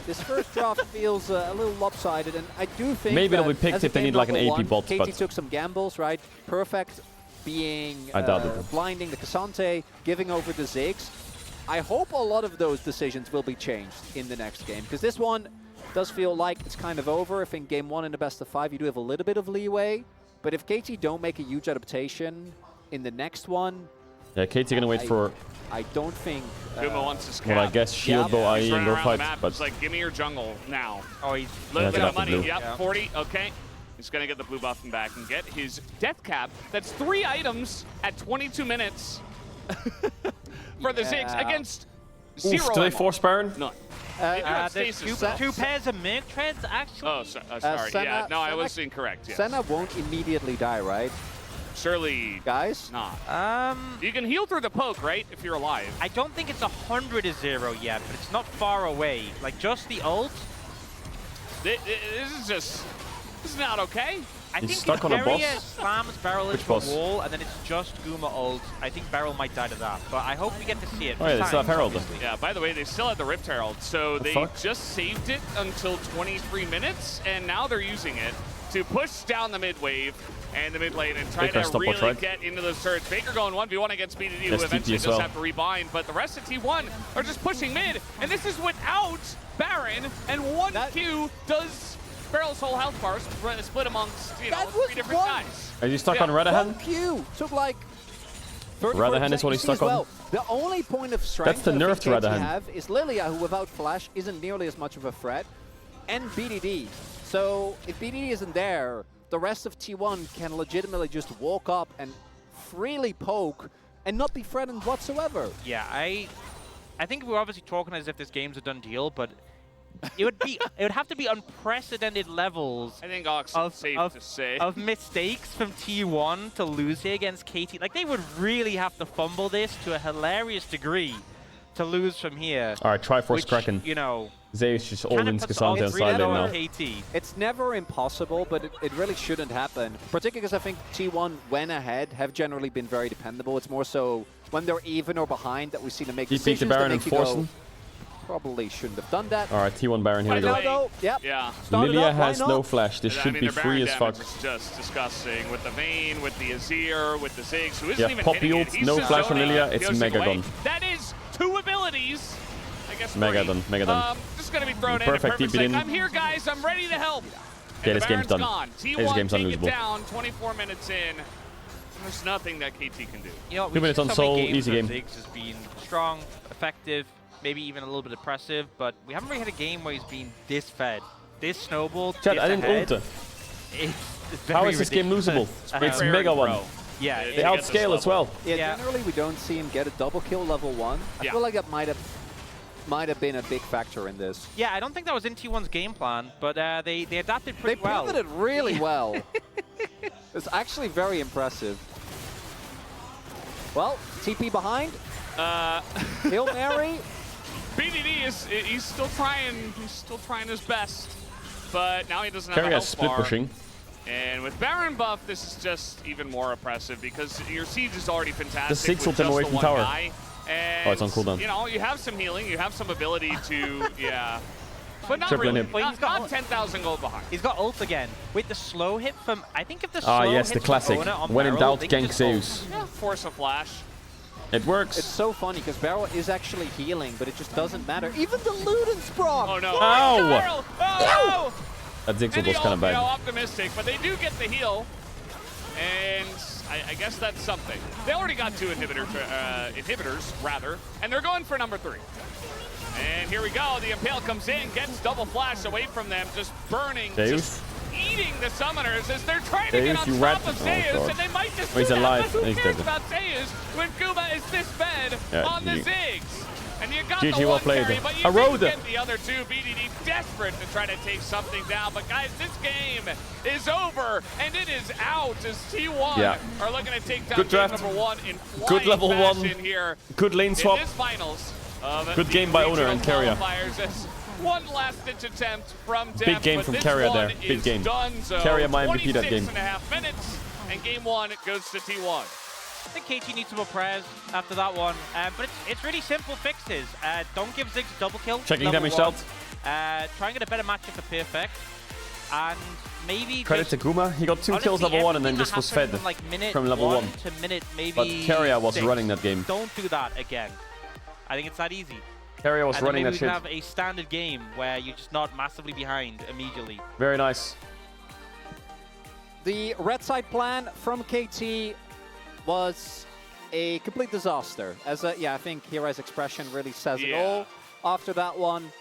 this first draft feels a little lopsided, and I do think maybe it'll be picked if they need like an AP bot. KT took some gambles, right? Perfect being blinding the Cassante, giving over the Ziggs. I hope a lot of those decisions will be changed in the next game, because this one does feel like it's kind of over. If in game 1 in the best of 5 you do have a little bit of leeway, but if KT don't make a huge adaptation in the next one, yeah, KT gonna wait for. I don't think. Guma wants his cap. Well, I guess shield, bow, IE, and go fight. But it's like, give me your jungle now. Oh, he's look at money. Yep, 40. Okay. He's gonna get the blue buff back and get his death cap. That's 3 items at 22 minutes for the Ziggs against 0. Do they force Baron? No. There's 2 pairs of Merc treads, actually. Oh, sorry. Senna, no, I was incorrect. Yes. Senna won't immediately die, right? Surely, guys. Not. You can heal through the poke, right? If you're alive. I don't think it's 100-0 yet, but it's not far away. Like just the ult. This is not okay. I think stuck on a boss. Slams Barrel into a wall, and then it's just Guma ult. I think Barrel might die to that, but I hope we get to see it. Oh yeah, they still have Herald. Yeah, by the way, they still had the Rift Herald, so they just saved it until 23 minutes, and now they're using it to push down the mid wave and the mid lane and try to really get into those turrets. Baker going 1v1 against BDD, who eventually does have to rebind, but the rest of T1 are just pushing mid, and this is without Baron, and 1Q does Barrel's whole health bar split amongst, 3 different guys. Are you stuck on Radahan? 1Q took like Radahan is what he's stuck on. The only point of strength that's the nerf to Radahan have is Lilia, who without Flash isn't nearly as much of a threat, and BDD. So if BDD isn't there, the rest of T1 can legitimately just walk up and freely poke and not be threatened whatsoever. Yeah, I think we're obviously talking as if this game's a done deal, but it would have to be unprecedented levels. I think Ox safe to say of mistakes from T1 to lose here against KT. Like they would really have to fumble this to a hilarious degree to lose from here. All right, Triforce Kraken. You know, Zeus just all in Cassante on side lane now. KT. It's never impossible, but it really shouldn't happen. Particularly because I think T1, when ahead, have generally been very dependable. It's more so when they're even or behind that we see them make decisions the Baron that make and force him. Probably shouldn't have done that. All right, T1 Baron, here we go. Yep. Yeah. Lilia has no flash. This should be free as fuck. Is just disgusting with the Vayne, with the Azir, with the Ziggs, who isn't even Poppy ult, no flash from Lilia. It's Megadon. That is 2 abilities. I guess Megadon. Just gonna be thrown perfect in. TP in. I'm here, guys. I'm ready to help. Okay, this game's done. This game's unlosable. Down. 24 minutes in. There's nothing that KT can do. You know, 2 minutes on Soul, easy game. Ziggs has been strong, effective, maybe even a little bit oppressive, but we haven't really had a game where he's been this fed, this snowballed. Chad, I didn't ult. How is this game losable? It's Mega 1. Yeah, they outscale as well. Yeah, generally we don't see him get a double kill level 1. I feel like that might have been a big factor in this. Yeah, I don't think that was in T1's game plan, but they adapted pretty well. They pivoted really well. It's actually very impressive. Well, TP behind. Hail Mary. BDD he's still trying his best, but now he doesn't have a health split bar. pushing. And with Baron buff, this is just even more oppressive because your siege is already fantastic. The 6 with will just away the from one tower. guy. And, oh, it's on cooldown. You know, you have some healing, you have some ability to, but not really. Not 10,000 gold behind. He's got ult again. With the slow hit from, I think if the slow hit the classic. When in doubt, gank Zeus. Yeah, force a flash. It works. It's so funny because Barrel is actually healing, but it just doesn't matter. Even the Luden's proc! Oh no. Ow! Oh, that Ziggs was kind of bad. Optimistic, but they do get the heal. And I guess that's something. They already got 2 inhibitors, and they're going for number 3. And here we go. The Impale comes in, gets double flash away from them, just burning, just eating the summoners as they're trying to get on top of Zeus, and they might just do that, but who cares about Zeus when Kuma is this bad on the Ziggs? And you got GG, the well one played. carry, but you didn't get the other 2. BDD desperate to try to take something down, but guys, this game is over, and it is out as T1 are looking to take down game number 1 in flying good level 1 here. Good lane swap. In this finals good game by Owner and Carrier. One last ditch attempt from Def, big game from Carrier there. Big game. Carrier might MVP that game. 26.5 minutes, and game 1 goes to T1. I think KT needs some more prayers after that one, but it's really simple fixes. Don't give Ziggs double kill. Checking damage out. Try and get a better matchup for Perfect, and maybe credit to Guma. He got 2 kills level 1 and then just was fed from level 1 to minute maybe. But Carrier was 6. running that game. Don't do that again. I think it's that easy. Carrier was running that shit. shit. Maybe we can have a standard game where you're just not massively behind immediately. Very nice. The red side plan from KT was a complete disaster. As I think Hirai's expression really says it all. After that one,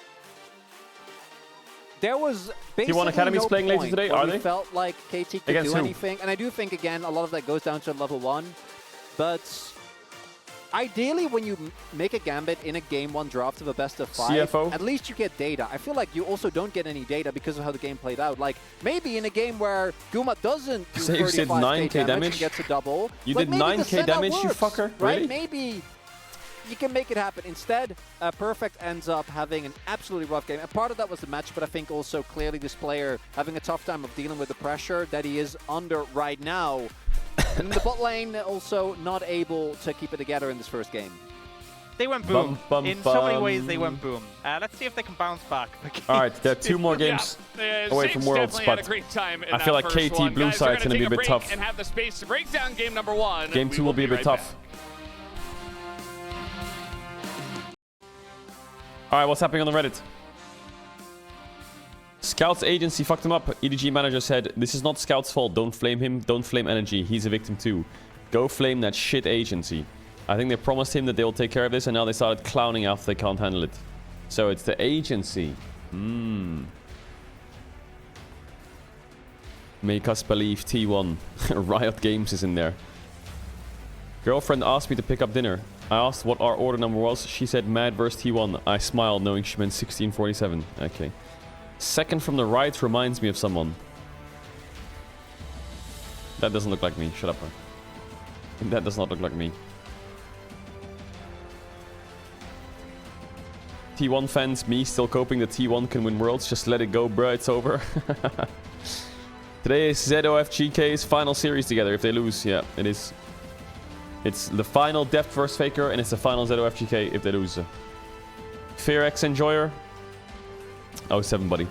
there was basically T1 Academy's playing later today, are they? Felt like KT could do anything, and I do think again a lot of that goes down to level 1. But ideally, when you make a gambit in a game 1 draft of a best of 5, CFO. at least you get data. I feel like you also don't get any data because of how the game played out. Like, maybe in a game where Guma doesn't do 35k damage and gets a double. You did 9k damage, you fucker? Right? Really? Maybe you can make it happen. Instead, Perfect ends up having an absolutely rough game. And part of that was the match, but I think also clearly this player having a tough time of dealing with the pressure that he is under right now. And in the bot lane, also not able to keep it together in this first game. They went boom. In so many ways, they went boom. Let's see if they can bounce back. All right, there are 2 more games away from Worlds, but I feel like KT blue side's going to be a bit tough. And have the space to break down game number 1. Game 2 will be a bit tough. All right, what's happening on the Reddit? Scout's agency fucked him up. EDG manager said, this is not Scout's fault. Don't flame him. Don't flame Energy. He's a victim too. Go flame that shit agency. I think they promised him that they will take care of this, and now they started clowning after they can't handle it. So it's the agency. Make us believe T1. Riot Games is in there. Girlfriend asked me to pick up dinner. I asked what our order number was. She said Mad vs T1. I smiled knowing she meant 1647. Okay. Second from the right reminds me of someone. That doesn't look like me. Shut up, man. That does not look like me. T1 fans, me still coping that T1 can win Worlds. Just let it go, bruh. It's over. Today is ZOFGK's final series together. If they lose, yeah, it is. It's the final Deft vs Faker, and it's the final ZOFGK if they lose. FearX Enjoyer. Oh, 7, buddy.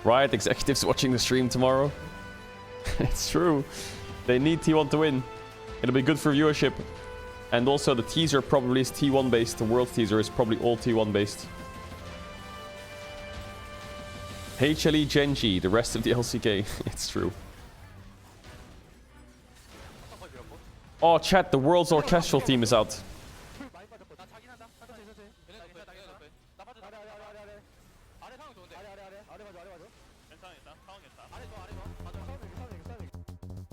Riot executives watching the stream tomorrow. It's true. They need T1 to win. It'll be good for viewership. And also the teaser probably is T1 based. The world teaser is probably all T1 based. HLE Genji, the rest of the LCK. It's true. Oh, chat, the world's orchestral team is out.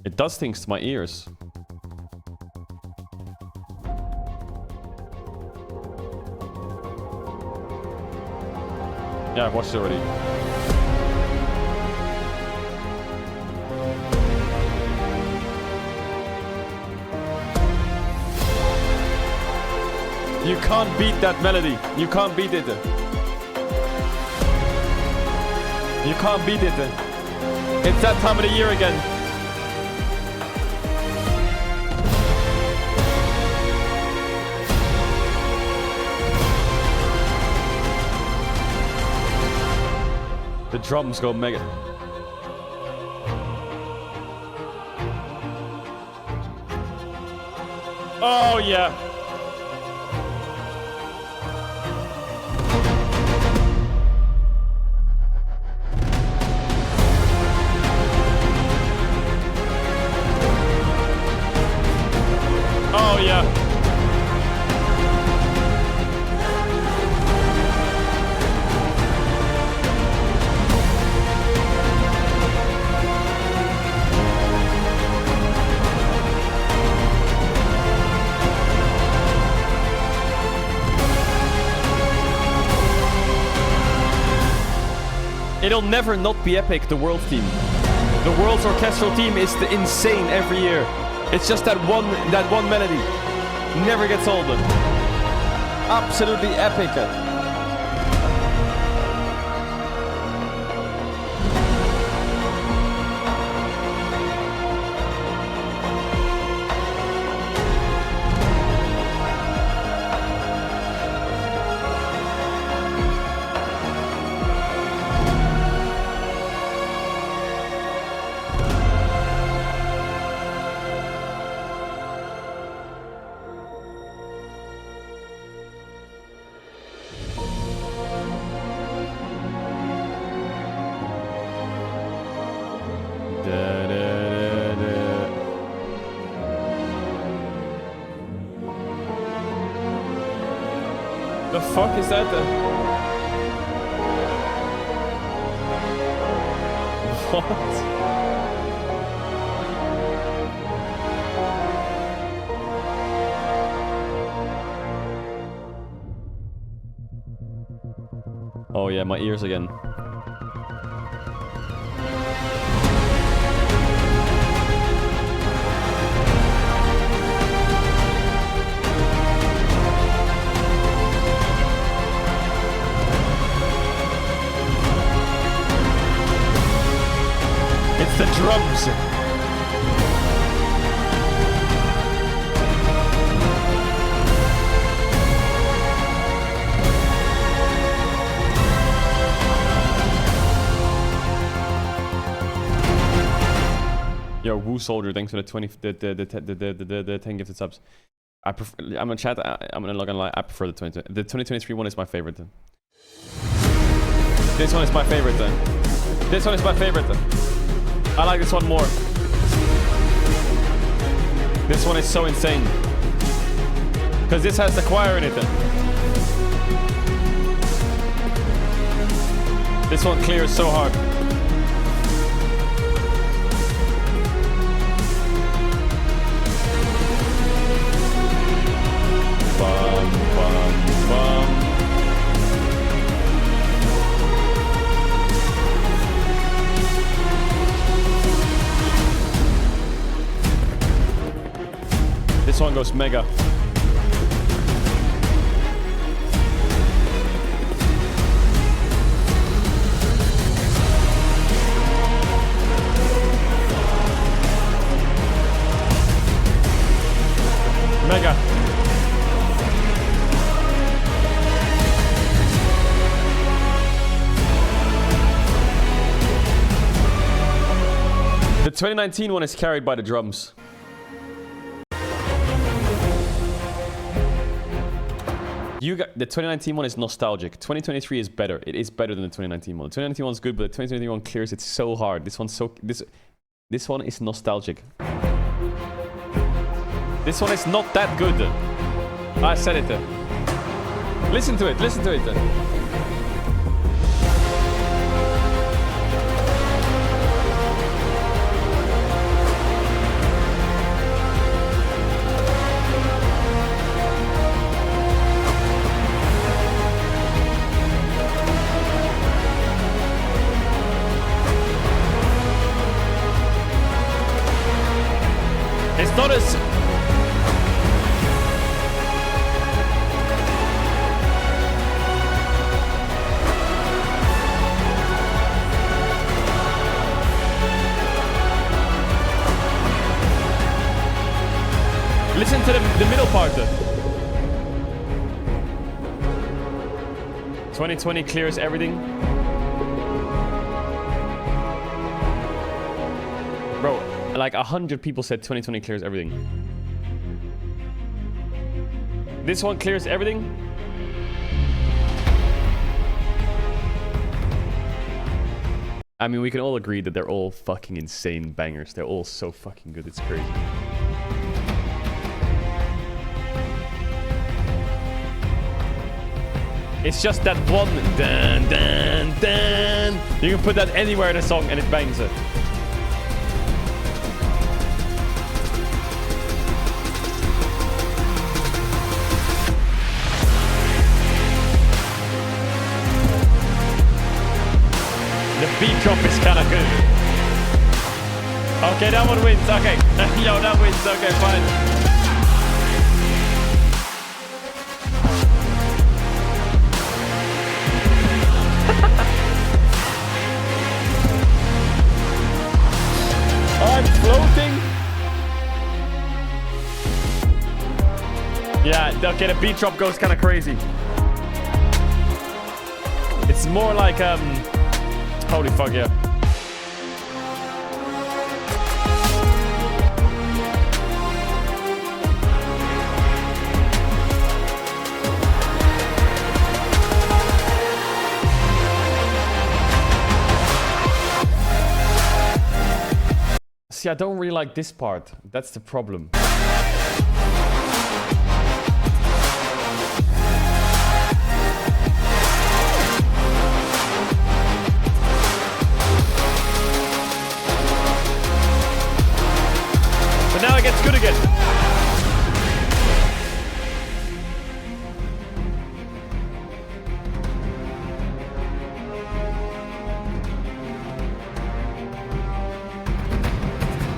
It does things to my ears. Yeah, I watched it already. You can't beat that melody. You can't beat it. You can't beat it. It's that time of the year again. The drums go mega. Oh yeah. Oh yeah. It'll never not be epic, the World team. The World's orchestral team is insane every year. It's just that one melody. Never gets old. Absolutely epic. The fuck is that then? What? Oh yeah, my ears again. It's the drums. Yo, Woo Soldier, thanks for the 10 gifted subs. I'm gonna chat. I'm not gonna lie. I prefer the 2023 one is my favorite. This one is my favorite. This one is my favorite. I like this one more. This one is so insane. Because this has the choir in it. This one clears so hard. Bum, bum, bum. This one goes mega. Mega. The 2019 one is carried by the drums. The 2019 one is nostalgic. 2023 is better. It is better than the 2019 one. The 2019 one is good, but the 2023 one clears it so hard. This one is nostalgic. This one is not that good. I said it. Listen to it. Listen to it. It's not as... Listen to the middle part. 2020 clears everything. Bro, like 100 people said 2020 clears everything. This one clears everything. I mean, we can all agree that they're all fucking insane bangers. They're all so fucking good, it's crazy. It's just that one dun dun dun. You can put that anywhere in a song and it bangs it. The beat drop is kinda good. Okay, that one wins. Okay. Yo, that wins. Okay, fine. I'm floating. Yeah, okay, the beat drop goes kind of crazy. It's more like, holy fuck, yeah. See, I don't really like this part. That's the problem. But now it gets good again.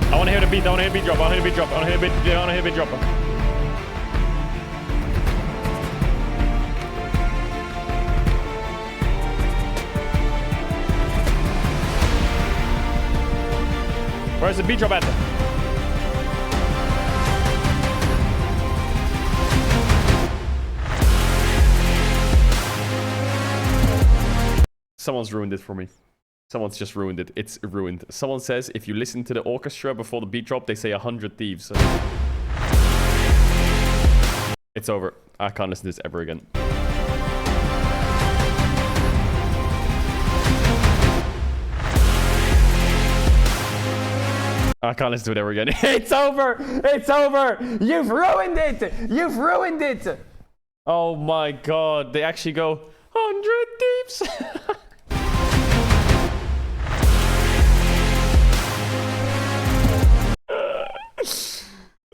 I want to hear the beat. I want to hear the beat drop. I want to hear the beat drop. I want to hear the beat. I want to hear the beat drop. Where's the beat drop at? Someone's ruined it for me. Someone's just ruined it. It's ruined. Someone says if you listen to the orchestra before the beat drop, they say 100 thieves. It's over. I can't listen to this ever again. I can't listen to it ever again. It's over! It's over! You've ruined it! You've ruined it! Oh my god. They actually go, 100 thieves!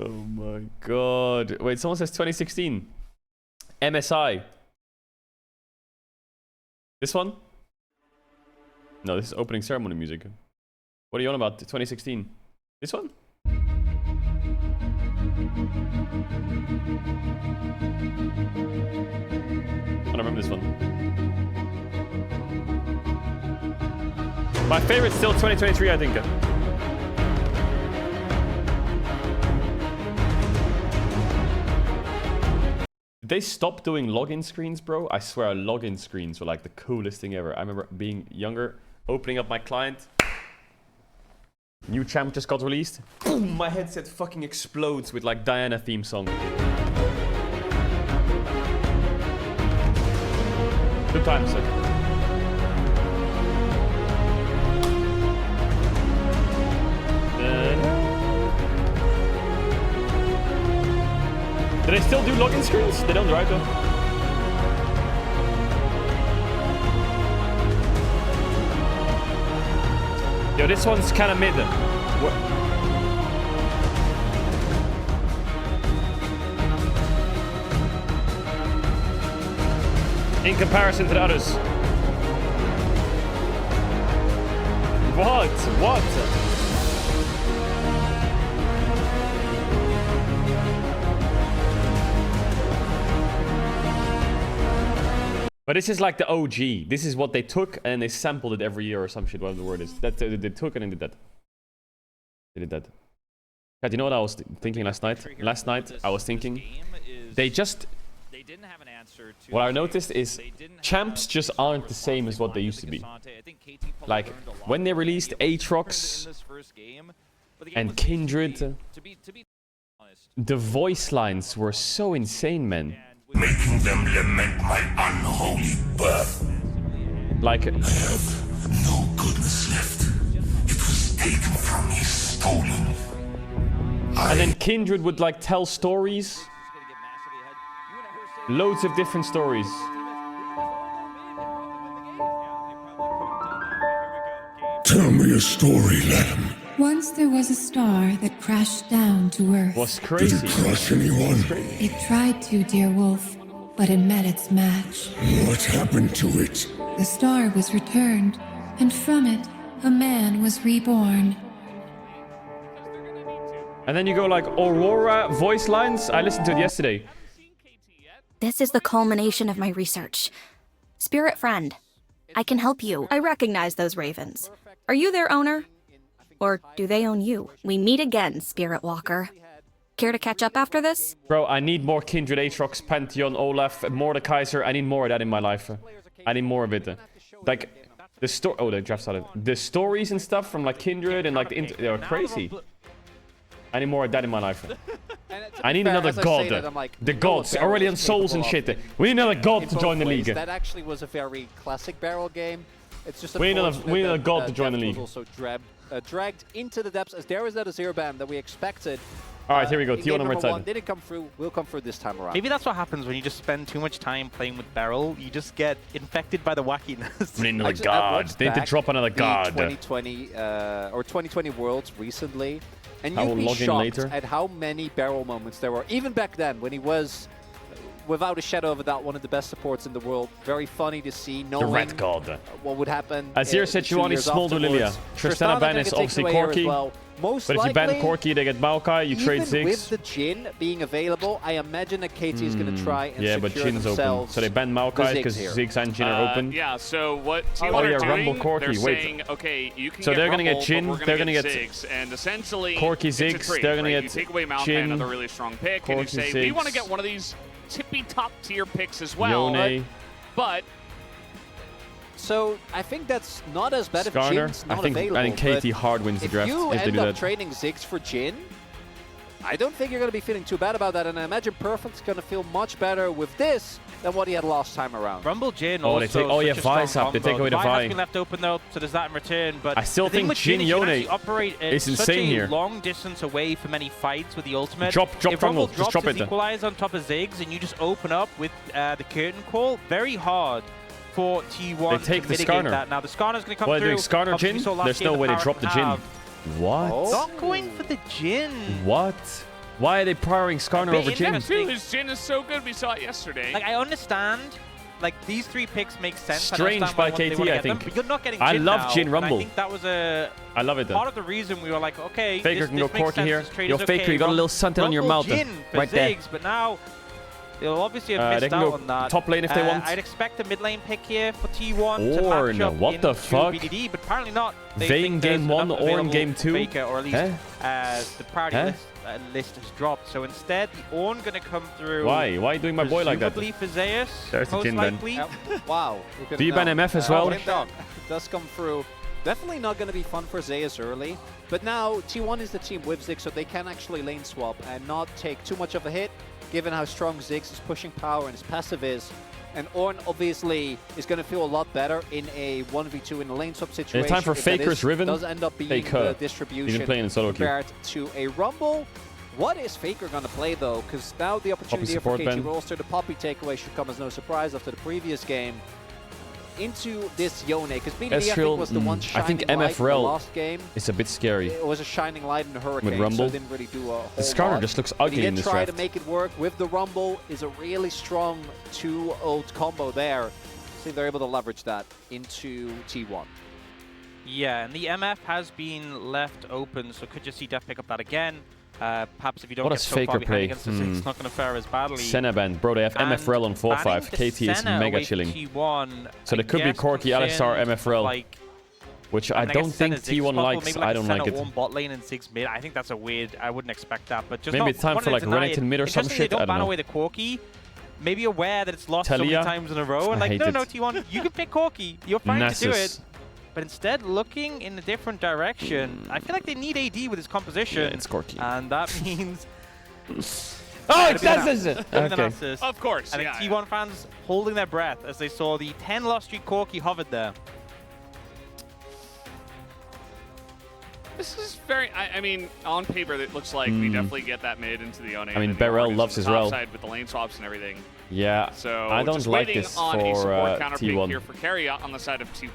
Oh my god. Wait, someone says 2016. MSI. This one? No, this is opening ceremony music. What are you on about? 2016. This one? I don't remember this one. My favorite's still 2023, I think. Did they stop doing login screens, bro? I swear login screens were like the coolest thing ever. I remember being younger, opening up my client. New champ just got released. Boom, my headset fucking explodes with like Diana theme song. Good times, sir. Do they still do login screens? They don't, right? Though. Yo, this one's kind of mid. What? In comparison to the others. What? What? But this is like the OG. This is what they took and they sampled it every year or some shit, whatever the word is. That they took and did that. They did that. God, you know what I was thinking last night? Last night I was thinking they didn't have an answer to what I noticed is champs just aren't the same as what they used to be. Like when they released Aatrox and Kindred, the voice lines were so insane, man. Making them lament my unholy birth. Like I have no goodness left. It was taken from me, stolen. and then Kindred would like tell stories. Loads of different stories. Tell me a story, Lamb. Once there was a star that crashed down to Earth. Was Did crazy. it crush anyone? It tried to, dear wolf, but it met its match. What happened to it? The star was returned, and from it, a man was reborn. And then you go like Aurora voice lines. I listened to it yesterday. This is the culmination of my research. Spirit friend, I can help you. I recognize those ravens. Are you their owner? Or do they own you? We meet again, Spirit Walker. Care to catch up after this? Bro, I need more Kindred, Aatrox, Pantheon, Olaf, Mordekaiser. I need more of that in my life. I need more of it. Like, the story... Oh, the draft started. The stories and stuff from, like, Kindred and, like, they're crazy. I need more of that in my life. I need another god. The gods, Aurelian Souls and shit. We need another god to join the league. That actually was a very classic barrel game. It's just we need another god to join the league. Was also dragged into the depths as there was that a zero ban that we expected. All right, here we go. T1 on red side. Didn't come through. Will come through this time around. Maybe that's what happens when you just spend too much time playing with Beryl. You just get infected by the wackiness. We need another god. They need to drop another god. 2020 or 2020 Worlds recently, and I you'd will be log in shocked later. at how many barrel moments there were. Even back then, when he was, without a shadow of a doubt, one of the best supports in the world. Very funny to see, knowing The red god. what would happen. Azir Sejuani, Smolder, Lilia. Tristana ban is obviously Corki. Well. Most but if you ban Corki, they get Maokai, you trade Ziggs. With the Jhin being available, I imagine that KT is going to try and yeah, but secure Jin's themselves open. So they ban Maokai because Ziggs and Jhin are open. Yeah, so what T1 Oh, yeah, are doing, Rumble Corki. they're Wait. saying, okay, you can So get they're going to Rumble, get Jhin, but we're they're going going to to get Ziggs, and essentially, Corki it's a Ziggs, trade, they're going to right? get You take away Maokai, Jhin, another really strong pick, and you say, Corki we want to Ziggs, get one of these tippy top tier picks as well. Yone. But so I think that's not as bad if Skarner. Jin's not I think available. KT hard wins the draft if you if they end do up that. trading Ziggs for Jhin, I don't think you're going to be feeling too bad about that, and I imagine Perfect's going to feel much better with this than what he had last time around. Rumble Jhin Oh, also they take- oh, yeah, such a strong Vi's up. They combo. take away the Vi Vi. has been left open though, so there's that in return. But I still the thing think with Jhin is you can Yone actually operate is such insane a here. long distance away from any fights with the ultimate. Drop if Rumble Rumble, just drops drop his it. equalize on top of Ziggs and you just open up with the curtain call, very hard for T1 They take to the mitigate Skarner. that. Now the Skarner's going to come What are through. they doing? Skarner Obviously, we Jhin? saw last There's game no way they Power drop the have. Jhin. What? Oh. Not going for the Jhin. What? Why are they powering Skarner over Jhin? interesting. his Jhin is so good, we saw it yesterday. Like, I understand, like, these three picks make sense. Strange understand by why they KT, wanna I get them, think. but you're not getting I Jhin love now, Jhin and Rumble. I think that was a I love it part though. of the reason we were like, okay, Faker this can go makes Corki sense, here. this trade Yo, is Faker, okay. you got a little something on your Rumble mouth Jhin for right there. Ziggs, but now they'll obviously have They missed can out go on that. top lane if they want. I'd expect a mid lane pick here for T1 to Ornn, match up what the into fuck? BDD, but apparently not. They Vayne think there's game 1, enough Ornn available game for 2. Faker, or at least the priority Huh? list has dropped. So instead, the Ornn going to come through. Why? Why are you doing my boy like that? Presumably for Zeus, There's the most Jhin then. likely. Wow. Do you ban MF as well? Does come through. Definitely not going to be fun for Zeus early, but now T1 is the team with Ziggs, so they can actually lane swap and not take too much of a hit, given how strong Ziggs is pushing power and his passive is. And Ornn obviously is going to feel a lot better in a 1v2 in a lane swap situation. It's time for if that Faker's Riven. does end up being Faker. the distribution Even playing in solo queue. compared to a Rumble. What is Faker going to play though? Because now the opportunity here for support KT ban. Rolster, the Poppy takeaway should come as no surprise after the previous game. Into this Yone, because BDD I think was the one shining I think light in the MFRL last game. is a bit scary. It was a shining light in the Hurricane, With Rumble. so it didn't really do a whole The Skarner lot. just looks But he ugly in did this try draft. to make it work with the Rumble. Is a really strong 2-ult combo there. See if they're able to leverage that into T1. Yeah, and the MF has been left open, so could you see Def pick up that again? Perhaps if you don't What get does so far Faker behind play? against the Ziggs, it's not going to fare as badly. Senna band. Bro, they have And MFRL on 4-5. banning the KT is Senna mega away from chilling. T1, So there could be guess Corki, Alistar, concerned, MFRL. Like, Which I I mean, don't guess think Senna's Ziggs T1 possible, likes. maybe I like don't Senna like it. one bot lane and Ziggs mid. I think that's a weird. I wouldn't expect that. But just Maybe not it's time for wanting like to deny Renekton it. mid or some Interestingly, shit. they I don't don't ban know. away the Corki. Maybe aware that it's lost so many Talia? times in a row, and I like, hate no, it. T1, you can pick Corki. You're fine to do it. Nessus. But instead, looking in a different direction, I feel like they need AD with his composition. Yeah, it's Corki. And that means... Oh, it's Nessus! Okay. Of course, I think yeah. T1 fans holding their breath as they saw the 10 lost streak Corki hovered there. This is very, I mean, on paper, it looks like we definitely get that mid into the Yone. I mean, Beryl loves his rel. Side with the lane swaps and everything. Yeah, So I don't just like waiting this on a for support counter pick T1. here for carry on the side of T1.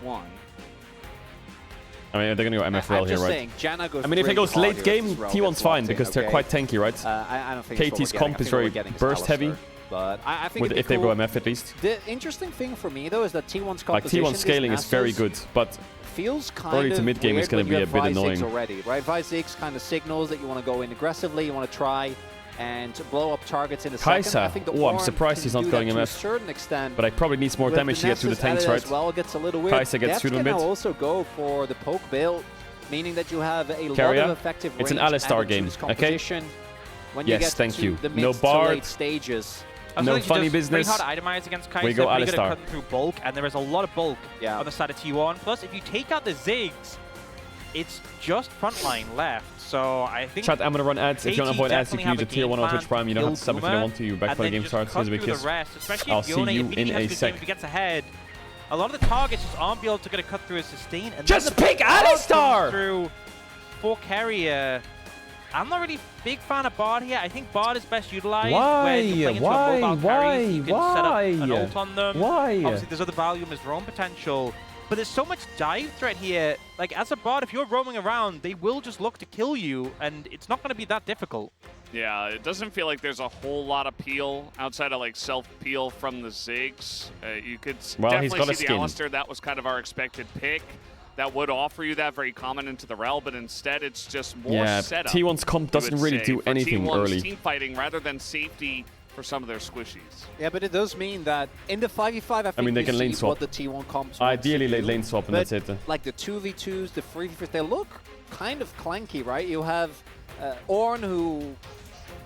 I mean, they're going to go MFRL I'm here, just right? saying, Janna goes I mean, if it really goes hard late here game, if this T1's gets fine locked because in, they're okay? quite tanky, right? I don't think it's what KT's we're comp getting. is I think very what we're getting is burst heavy. Alistar. But I think With, it'd if be they cool. go MF at least. The interesting thing for me, though, is that T1's Like, composition T1 scaling is very good, but feels kind early of to mid game is weird going when to be a you bit have Vi-6 annoying. already, right? Vi-6 kind of signals that you want to go in aggressively, you want to try and blow up targets in a second. Kaisa. I think the Oh, I'm Ornn surprised can he's not do going that to a MF. certain extent. But I probably needs more With damage to get through the Nessus tanks, added right? as well, it gets a little weird. Kaisa gets Devs through the can mid. now also go for the poke build, meaning that you have a Carrier. lot of effective It's an range Alistar added to game, this okay? composition. When you Yes, get thank to you. the No mid to Bard. late stages. No funny business. Pretty hard to itemize against Kaisa. We go Really good at Alistar. cutting through bulk, and there is a lot of bulk Yeah. on the side of T1. Plus, if you take out the Ziggs, it's just frontline left. So I think Chat, I'm going to run ads. If you want to avoid ads, you definitely can use have a tier 1 on game Twitch Prime. You don't plan have to sub if you don't want to. You're back and for the then game just starts. cut Here's a big through kiss. the rest, especially I'll if see Yone you immediately in has a good sec. game, if he gets ahead, a lot of the targets just aren't able to get a cut through a sustain. And Just then the pick Bard comes Alistar! Through for carrier. I'm not really a big fan of Bard here. I think Bard is best utilized when you're playing into a mobile carry. You can set up an ult on them. Obviously, there's other value in his roam potential. But there's so much dive threat here. Like, as a bot, if you're roaming around, they will just look to kill you, and it's not going to be that difficult. Yeah, it doesn't feel like there's a whole lot of peel outside of like self-peel from the Ziggs. You could Well, he's got definitely a see the skin. Alistar. That was kind of our expected pick. That would offer you that very common into the rel, but instead it's just more setup. T1's comp you doesn't would really say, do for anything T1's early. team fighting rather than safety for some of their squishies. Yeah, but it does mean that in the 5v5, I think mean, they you can lane see swap. what the T1 comps want Ideally, to late do. lane swap, and But that's it. like the 2v2s, the 3v3s, they look kind of clanky, right? You have Ornn, who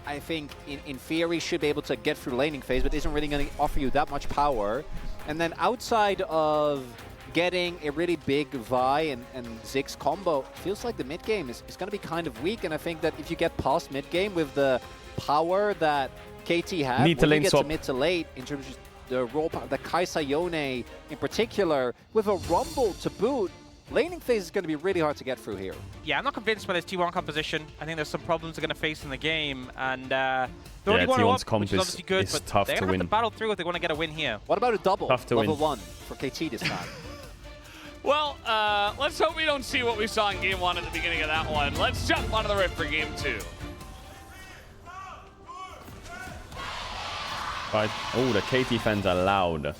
I think in theory should be able to get through the laning phase, but isn't really going to offer you that much power. And then outside of getting a really big Vi and Ziggs combo, feels like the mid game is going to be kind of weak. And I think that if you get past mid game with the power that KT have, Need to when lane you get swap. to mid to late, in terms of the role, the Kaisa Yone in particular, with a Rumble to boot, laning phase is going to be really hard to get through here. Yeah, I'm not convinced by this T1 composition. I think there's some problems they're going to face in the game, and they're only one T1's up, comp which is obviously good, is but tough they're to going to have win. to battle through if they want to get a win here. What about a double Tough to level win. 1 for KT this time? Well, let's hope we don't see what we saw in Game 1 at the beginning of that one. Let's jump onto the rift for Game 2. Right. Oh, the KT fans are loud.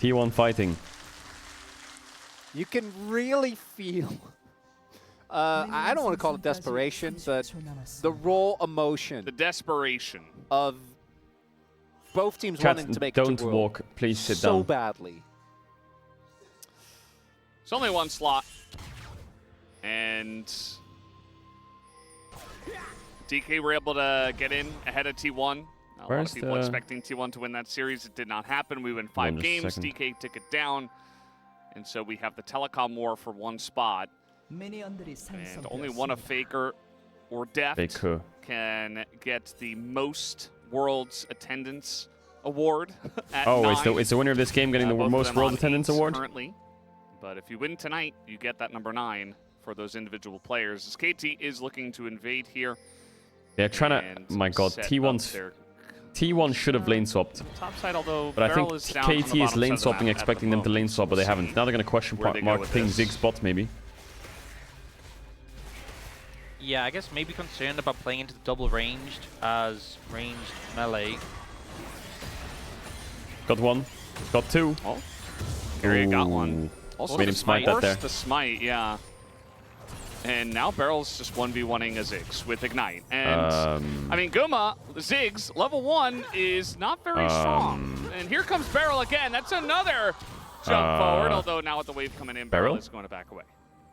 T1 fighting. You can really feel, I don't want to call it desperation, but the raw emotion The desperation. of both teams Chat, wanting to make don't it to world walk. Please sit so down. badly. It's only one slot. And DK were able to get in ahead of T1. A lot Where's of people the- expecting T1 to win that series. It did not happen. We win 5 just a games. second. DK took it down. And so we have the telecom war for one spot. And only one of Faker or Deft Faker. can get the most world's attendance award at Oh, 9. it's the winner of this game getting the Both of most them world on attendance 8s award? currently. But if you win tonight, you get that number 9 for those individual players. As KT is looking to invade here. They're trying and to... My god, set up T1's... their T1 should have lane swapped. top side, although But I Beryl think is down on the KT is bottom lane side of the swapping, map at expecting the them to lane moment. swap, but they We'll haven't. see Now they're going to question where they go mark with ping this. Ziggs bot, maybe. Yeah, I guess maybe concerned about playing into the double ranged as ranged melee. Got one. Got two. Oh, here you got one. Also made him smite that there. The smite, yeah. And now Barrel's just 1v1ing a Ziggs with Ignite. And, I mean, Guma, Ziggs, level 1 is not very strong. And here comes Barrel again. That's another jump forward, although now with the wave coming in, Barrel is going to back away.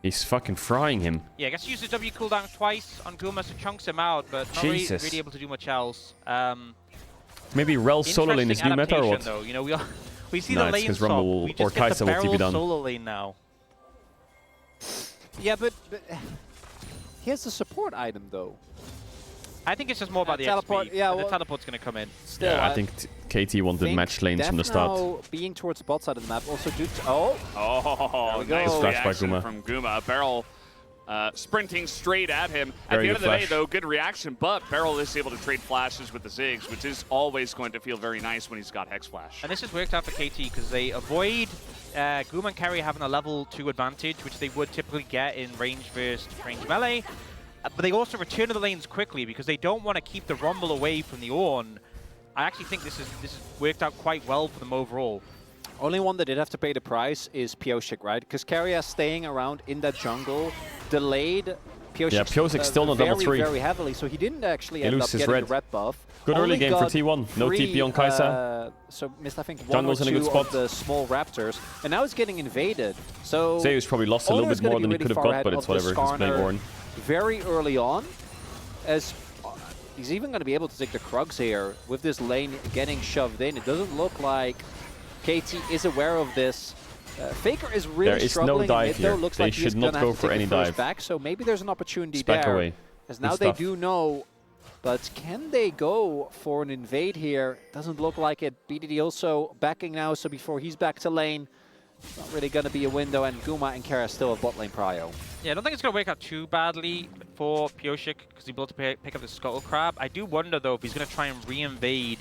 He's fucking frying him. Yeah, I guess he uses W cooldown twice on Guma, so chunks him out, but not really able to do much else. Maybe Rel's solo lane is new meta or what? Though. You know, we see No, the it's lane 'cause swap. Rumble We or just get Kai'Sa the will TP Barrel down. solo lane now. Yeah, but he has the support item though. I think it's just more about the teleport, XP. yeah, The well, teleport's going to come in. Still, Yeah, I think KT wanted match lanes from the start. Now being towards the bot side of the map also due to... Oh, Nice go. reaction Guma. from Guma. Barrel sprinting straight at him. At Very the end of the good day, flash. though, good reaction, but Barrel is able to trade flashes with the Ziggs, which is always going to feel very nice when he's got Hex Flash. And this has worked out for KT because they avoid Guma and Carry having a level 2 advantage, which they would typically get in range versus range melee. But they also return to the lanes quickly because they don't want to keep the Rumble away from the Ornn. I actually think this has worked out quite well for them overall. Only one that did have to pay the price is Pyosik, right? Because Carrier staying around in that jungle delayed Pyosik. Yeah, Pyosik's still not level 3. Very heavily, so he didn't actually end up loses getting red. the red buff. Good Only early game for got T1. No TP on Kai'Sa. So missed, I think, one Jungle's or in a good two spot. of the small raptors, and now it's getting invaded. So Zeus probably lost a little Owner's bit more gonna than be he could have really far got, but ahead it's of the whatever. He's playing Skarner Ornn. very early on, as he's even going to be able to take the Krugs here with this lane getting shoved in. It doesn't look like KT is aware of this. Faker is really There is no struggling. dive in mid, here. though. Looks They like should he's not gonna go have to for take any the first dive. back, so maybe there's an opportunity Just back there. away. As Good now stuff. they do know, but can they go for an invade here? Doesn't look like it. BDD also backing now, so before he's back to lane, it's not really going to be a window, and Guma and Kara still have bot lane prio. Yeah, I don't think it's going to work out too badly for Pyosik because he's able to pick up the Scuttle Crab. I do wonder, though, if he's going to try and re-invade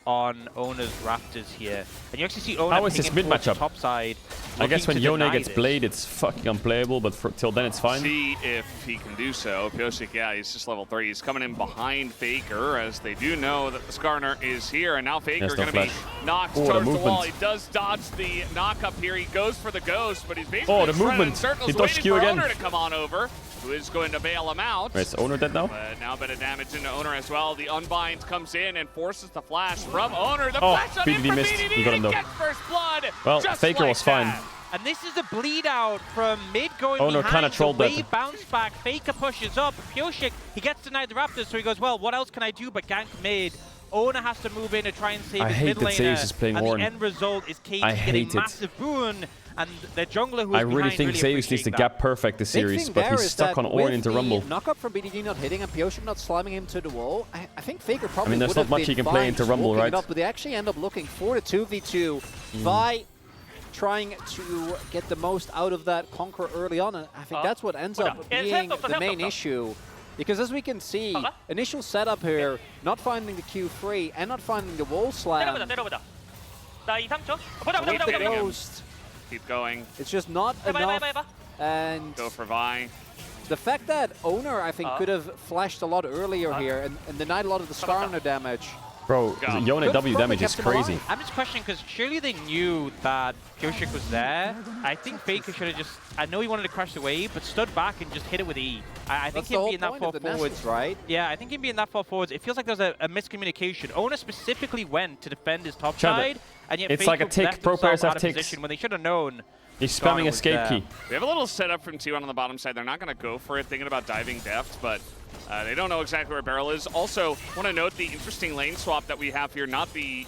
on Owner's Raptors here. And you actually see Owner How is this mid matchup? top side. I guess when Yone gets this. Blade, it's fucking unplayable, but till then it's fine. See if he can do so. Pyosik, yeah, he's just level 3. He's coming in behind Faker, as they do know that the Skarner is here, and now Faker Yes, no going to be flash. knocked Oh, the towards the wall. movement. He does dodge the knock up here. He goes for the ghost, but he's basically Oh, the just running in movement. circles, He dodged waiting Q for again. Owner to come on over, who is going to bail him out. Wait, is Owner dead now? But now a bit of damage into Owner as well. The Unbind comes in and forces the flash from Owner. The Oh, flash on in BDD from missed. BDD. He got him though. Gets first blood. Well, just Faker like was fine. that. And this is the bleed out from mid going Owner behind. kinda trolled the that. wave bounce back. Faker pushes up. Pyosik, he gets denied the Raptors, so he goes, well, what else can I do but gank mid? Owner has to move in to try and save I his hate mid that laner. Zeus is playing and Ornn. the end result is KT I getting hate it. massive boon. And the jungler who's I really behind think really Zeus needs to appreciate gap perfect this Big series, thing but there he's is stuck that on Ornn with into the Rumble. knock-up from BDD not hitting and Pyosik not slamming him to the wall, I think Faker probably there's would not have much been he can fine play into just Rumble, walking it right? up, but they actually end up looking for the 2v2 by trying to get the most out of that Conqueror early on, and I think that's what ends up being the main issue. Because as we can see, initial setup here, not finding the Q3 and not finding the wall slam. With the ghost, Keep going. it's just not enough. And Go for Vi. the fact that Owner, I think, could have flashed a lot earlier here and denied a lot of the Skarner damage. Bro, Yone Could W probably damage is kept him crazy. alive. I'm just questioning because surely they knew that Pyosik was there. I think Faker should have just, I know he wanted to crush the wave, but stood back and just hit it with E. I think That's the him whole being that point far of the forwards, Nessus, right? yeah, I think him being that far forwards, it feels like there's a miscommunication. Owner specifically went to defend his top Chad, side, and yet it's Faker like a tick. left Pro himself players have out of ticks. position when they should have known. He's Skarner spamming was escape there. key. We have a little setup from T1 on the bottom side. They're not going to go for it, thinking about diving depth, but they don't know exactly where Barrel is. Also, want to note the interesting lane swap that we have here. Not the,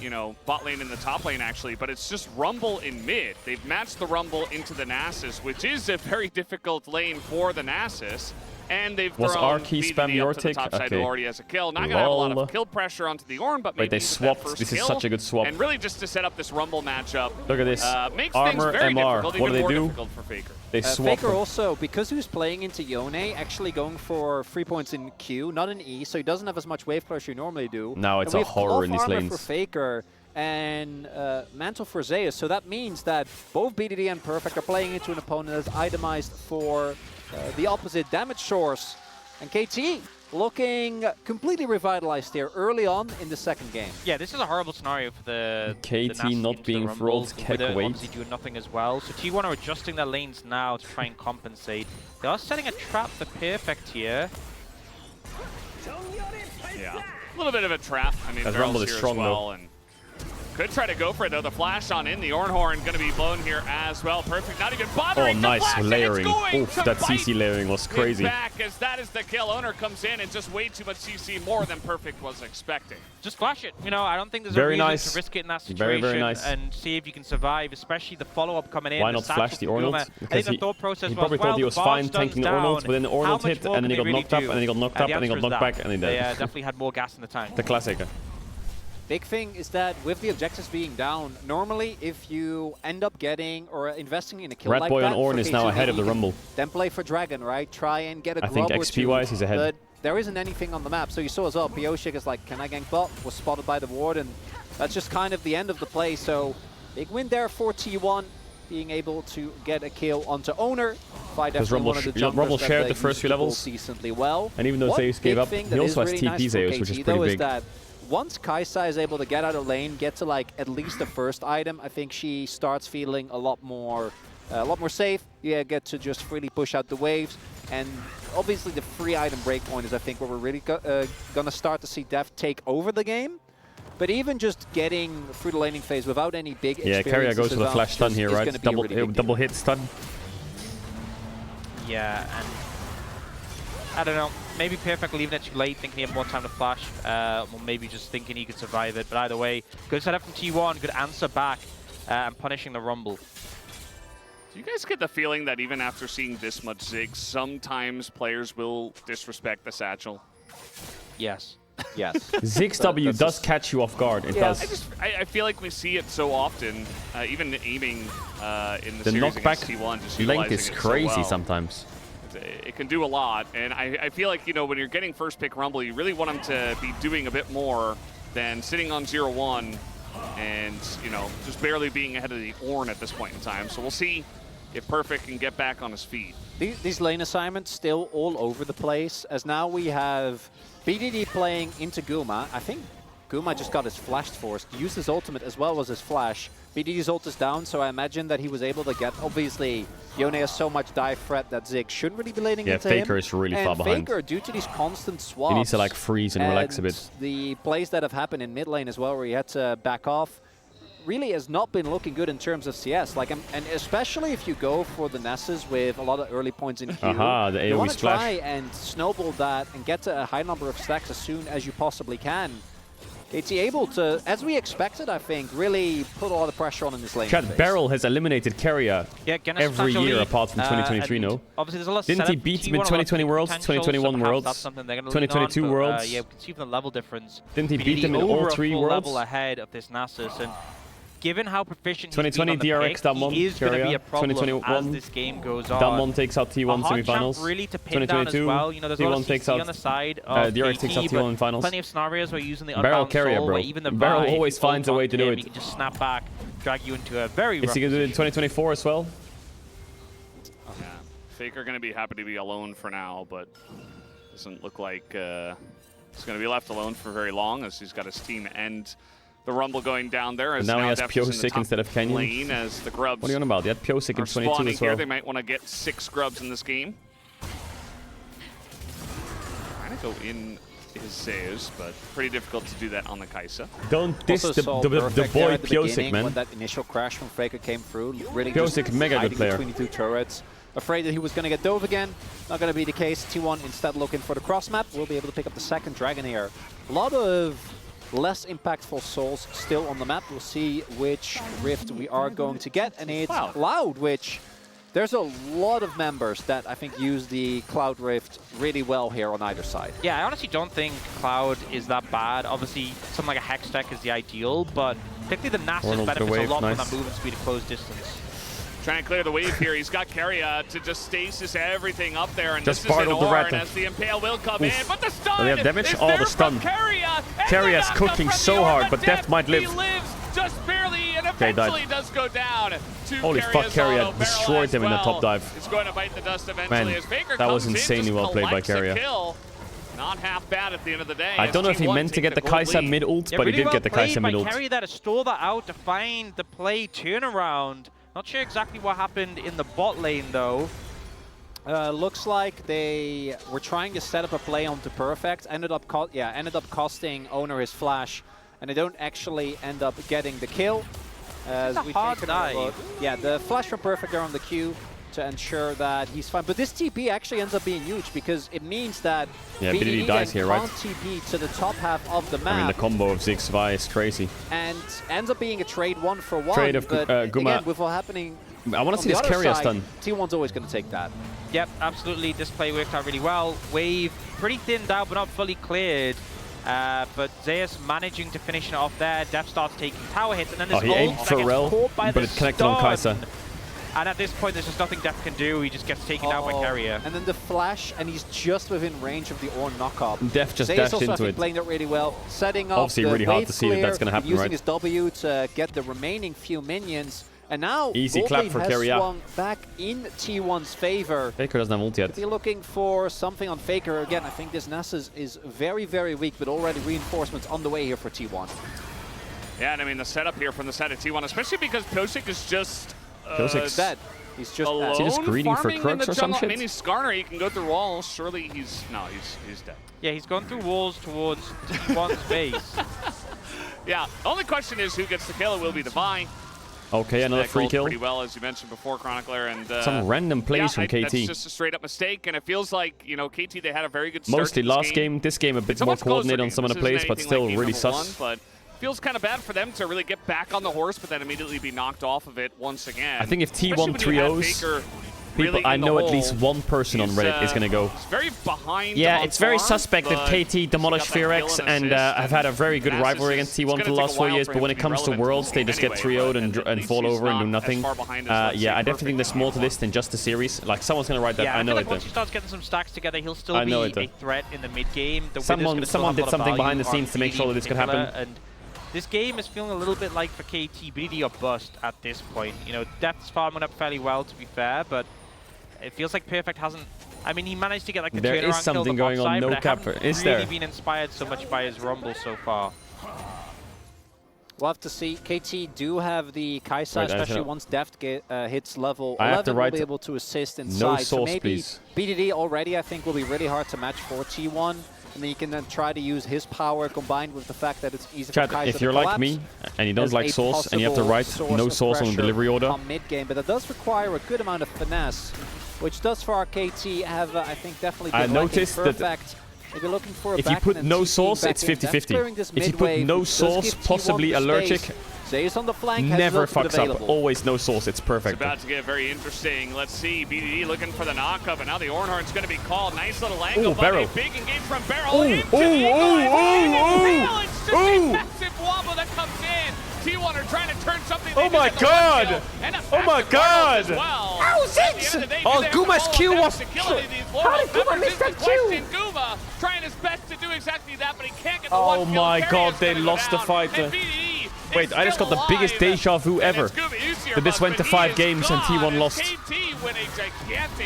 bot lane and the top lane, actually, but it's just Rumble in mid. They've matched the Rumble into the Nasus, which is a very difficult lane for the Nasus. And they've Was thrown Arky BDD spam your up to the tick? top side, who Okay. already has a kill. Not going to have a lot Lol. of kill pressure onto the Ornn, but maybe Wait, they with that swapped. first This is kill, such a good swap. And really just to set up this Rumble matchup. Look at this. Makes Armor, things very MR. difficult, What do even they more do? difficult for Faker. They swap. Faker also, because he was playing into Yone, actually going for 3 points in Q, not in E, so he doesn't have as much wave crush you normally do. Now it's And we a have horror in these armor lanes. for Faker and Mantle for Zeus, so that means that both BDD and Perfect are playing into an opponent that's itemized for the opposite damage source. And KT looking completely revitalized here early on in the second game. Yeah, this is a horrible scenario for the KT the not being rolled Getaway. Getaway. Obviously doing nothing as well. So T1 are adjusting their lanes now to try and compensate. They are setting a trap for Perfect here. Yeah, a little bit of a trap. I mean, That Barrel's Rumble is here strong as well, and could try to go for it though. The flash on in, the Ornhorn going to be blown here as well. Perfect, not even bothering. Oh, nice the flash, layering. Oof, that bite CC layering was crazy. Back as that is the kill. Owner comes in and just way too much CC, more than Perfect was expecting. Just flash it. You know, I don't think there's Very a reason nice. to risk it in that situation. Very, very nice. And see if you can survive, especially the follow-up coming in. Why not flash the Ornult? I think Because the thought process he was, probably well, thought he was the fine bar tanking the stuns Ornult, down, but then the how Ornult much hit, more and then he can got they knocked really up, do? and then he got knocked up, and then he got the knocked answer is back, and he They died. definitely had more gas in the tank. The classic. Big thing is that with the objectives being down, normally if you end up getting or investing in a kill Rat like Boy that on Ornn for is now KT, ahead of the you can Rumble. Then play for Dragon, right? Try and get a I think grub or two, XP-wise he's ahead. But there isn't anything on the map. So you saw as well, Pioshik is like, can I gank bot? Was spotted by the ward, and that's just kind of the end of the play. So big win there for T1, being able to get a kill onto Owner. Because Rumble shared the first few levels decently well. And even though Zeus gave up, he also has TP Zeus, which is pretty big. Is that once Kaisa is able to get out of lane, get to like at least the first item, I think she starts feeling a lot more safe. Yeah, get to just freely push out the waves. And obviously the free item breakpoint is, I think, where we're really gonna start to see Def take over the game. But even just getting through the laning phase without any big experience. Yeah, Carrier goes for the flash stun here, right? Double hit stun. Yeah, and I don't know. Maybe Perfect leaving it too late, thinking he had more time to flash, or maybe just thinking he could survive it. But either way, good setup from T1, good answer back, and punishing the Rumble. Do you guys get the feeling that even after seeing this much Zig, sometimes players will disrespect the satchel? Yes. Yes. Zig's W does catch you off guard. It does. I feel like we see it so often, even aiming in the The series knockback against T1. Just length is utilizing it crazy so well. sometimes. It can do a lot, and I feel like, you know, when you're getting first pick Rumble, you really want him to be doing a bit more than sitting on 0-1 and, you know, just barely being ahead of the Ornn at this point in time. So we'll see if Perfect can get back on his feet. These lane assignments still all over the place, as now we have BDD playing into Guma. I think Guma just got his flash forced, used his ultimate as well as his flash. BDD's ult is down, so I imagine that he was able to get, obviously, Yone has so much dive threat that Zig shouldn't really be laning into him. Yeah, Faker is really far behind. Faker, due to these constant swaps, He needs to like freeze and relax a bit. The plays that have happened in mid lane as well, where he had to back off, really has not been looking good in terms of CS. Like, and especially if you go for the Nesses with a lot of early points in queue, the AoE you want to splash. try and snowball that and get to a high number of stacks as soon as you possibly can. KT able to, as we expected, I think, really put a lot of pressure on in this lane. Chad, Barrel has eliminated Carrier every year apart from 2023, no? Obviously, there's a lot of Didn't he beat him in 2020 Worlds, 2021 Worlds, 2022 Worlds? Yeah, we can see from the level difference. Didn't he beat him in all three full Worlds? level ahead of this Nasus, and given how proficient 2020 he's been on the DRX, pick, Damwon, he is going to be a problem 2021, as this game goes on. Damwon takes out T1 a hard semifinals. champ really to pin down as well. You know, there's a lot of CC on the side of DRX takes out KT, T1 in finals. plenty of scenarios where using the Barrel unbound Carrier, soul, bro. where even the Barrel Vibe always finds a way to do it. He can just snap back, drag you into a very rough Is he going to do it in 2024 as well? Yeah. Faker going to be happy to be alone for now, but doesn't look like he's going to be left alone for very long, as he's got his team and the Rumble going down there. As now he has Def is in the Piosic top instead of Canyon. lane as the Grubs What are you on about? He had Piosic in are 22 spawning as well. here. They might want to get 6 Grubs in this game. Trying to go in his Zeus, but pretty difficult to do that on the Kaisa. Don't diss the boy Piosic, man. When that initial crash from Faker came through, really Piosic, mega good player. Between the 2 turrets. Afraid that he was going to get dove again. Not going to be the case. T1 instead looking for the cross map. We'll be able to pick up the second dragon here. A lot of less impactful souls still on the map. We'll see which rift we are going to get. And it's Cloud, which there's a lot of members that I think use the Cloud Rift really well here on either side. Yeah, I honestly don't think Cloud is that bad. Obviously, something like a Hex deck is the ideal, but particularly the Nasus benefits a lot from that movement speed at close distance. Trying to clear the wave here. He's got Carrier to just stasis everything up there, and just this is an Ornn as the Impale will come in. But the stun they have damage? is Oh, there the stun. Carrier's cooking so hard, but Deft might live. He lives just barely, and eventually does go down. Holy fuck, Carrier destroyed him in the top dive. It's going to bite the dust eventually Man, as Faker that was comes in, insanely just well played by collects a Carrier. kill. Not half bad at the end of the day. I don't know if he meant to get the Kai'Sa mid ult, but he did get the Kai'Sa mid ult. Carry there to stall that out to find the play turnaround. Not sure exactly what happened in the bot lane though. Looks like they were trying to set up a play onto Perfect. Ended up costing Owner his flash, and they don't actually end up getting the kill. It's a hard dive. Yeah, the flash from Perfect are on the queue to ensure that he's fine. But this TP actually ends up being huge because it means that BDD dies here, right? can't TP to the top half of the map. I mean, the combo of Ziggs Vi is crazy. And ends up being a trade 1-for-1. Trade of but Guma. again, with what happening I want to see this carry us done. T1's always going to take that. Yep, absolutely. This play worked out really well. Wave pretty thinned out, but not fully cleared. But Zeus managing to finish it off there. Def starts taking tower hits, and then this he aimed for Rel, but it connected on Kai'Sa. And at this point, there's just nothing Def can do. He just gets taken out by Carrier. And then the flash, and he's just within range of the Ornn knockup. Def just Zeus dashed also, into it. playing it really well, setting up Obviously, the really hard wave to see that that's going to happen, using right? his W to get the remaining few minions. And now easy clap for has Carrier. swung back in T1's favor. Faker doesn't have ult yet. They're looking for something on Faker. Again, I think this Nasus is very, very weak, but already reinforcements on the way here for T1. Yeah, and I mean, the setup here from the side of T1, especially because Pyosik is just dead. He's just alone, dead. Is he just greedy for farming crooks in the or some jungle. shit? I mean, he's Skarner. He can go through walls. Surely he's dead. Yeah, he's gone through walls towards T1's base. Yeah, only question is who gets the kill. It will be the Vi. Okay, another free kill. Pretty well, as you mentioned before, Chronicler. And some random plays from KT. That's just a straight up mistake, and it feels like, you know, KT, they had a very good start. Mostly last game. This game a bit more coordinated on some of the plays, but still really sus. But feels kind of bad for them to really get back on the horse, but then immediately be knocked off of it once again. I think if T1 trios, people, I know at least one person on Reddit is going to go. It's very behind. Yeah, it's very suspect that KT demolished Fearex and have had a very good rivalry against T1 for the last 4 years, but when it comes to Worlds, they just get trioed and fall over and do nothing. Yeah, I definitely think there's more to this than just the series. Like, someone's going to write that. Yeah, I know like it. Once he starts getting some stacks together, he'll still be a threat in the mid game. Someone did something behind the scenes to make sure that this could happen. And this game is feeling a little bit like for KT, BDD or bust at this point. You know, Death's farming up fairly well, to be fair, but it feels like Perfect hasn't. I mean, he managed to get like the turnaround There is something going on, no cap. Is there? Really been inspired so much by his Rumble so far. We'll have to see. KT do have the Kai'Sa, especially once Deft hits level 11, will be able to assist inside. No source, so maybe please. BDD already, I think, will be really hard to match for T1. And then you can then try to use his power combined with the fact that it's easy for Kai'Sa if you're like me and you don't like source and you have to write no source on the delivery order. Mid game, but that does require a good amount of finesse, which does for our KT have, I think, definitely been noticed Perfect. If you're looking for a if you put no source, it's 50-50. If you put no source, possibly allergic, on the flank, never fucks up. Always no source. It's perfect. It's about to get very interesting. Let's see. BDD looking for the knockup, and now the Ornhorn's going to be called. Nice little angle. Barrel. Big engage from Barrel. It's just a massive wobble that comes in. T1 are trying to turn something. Oh my god! Oh my god! Oh, Ziggs! Oh, Guma's Q was... How did Guma miss that Q? Guma trying his best to do exactly that, but he can't get the oh one kill. my god, they lost the fight. Wait, I just got the biggest deja vu ever. That this went to 5 games and T1 lost.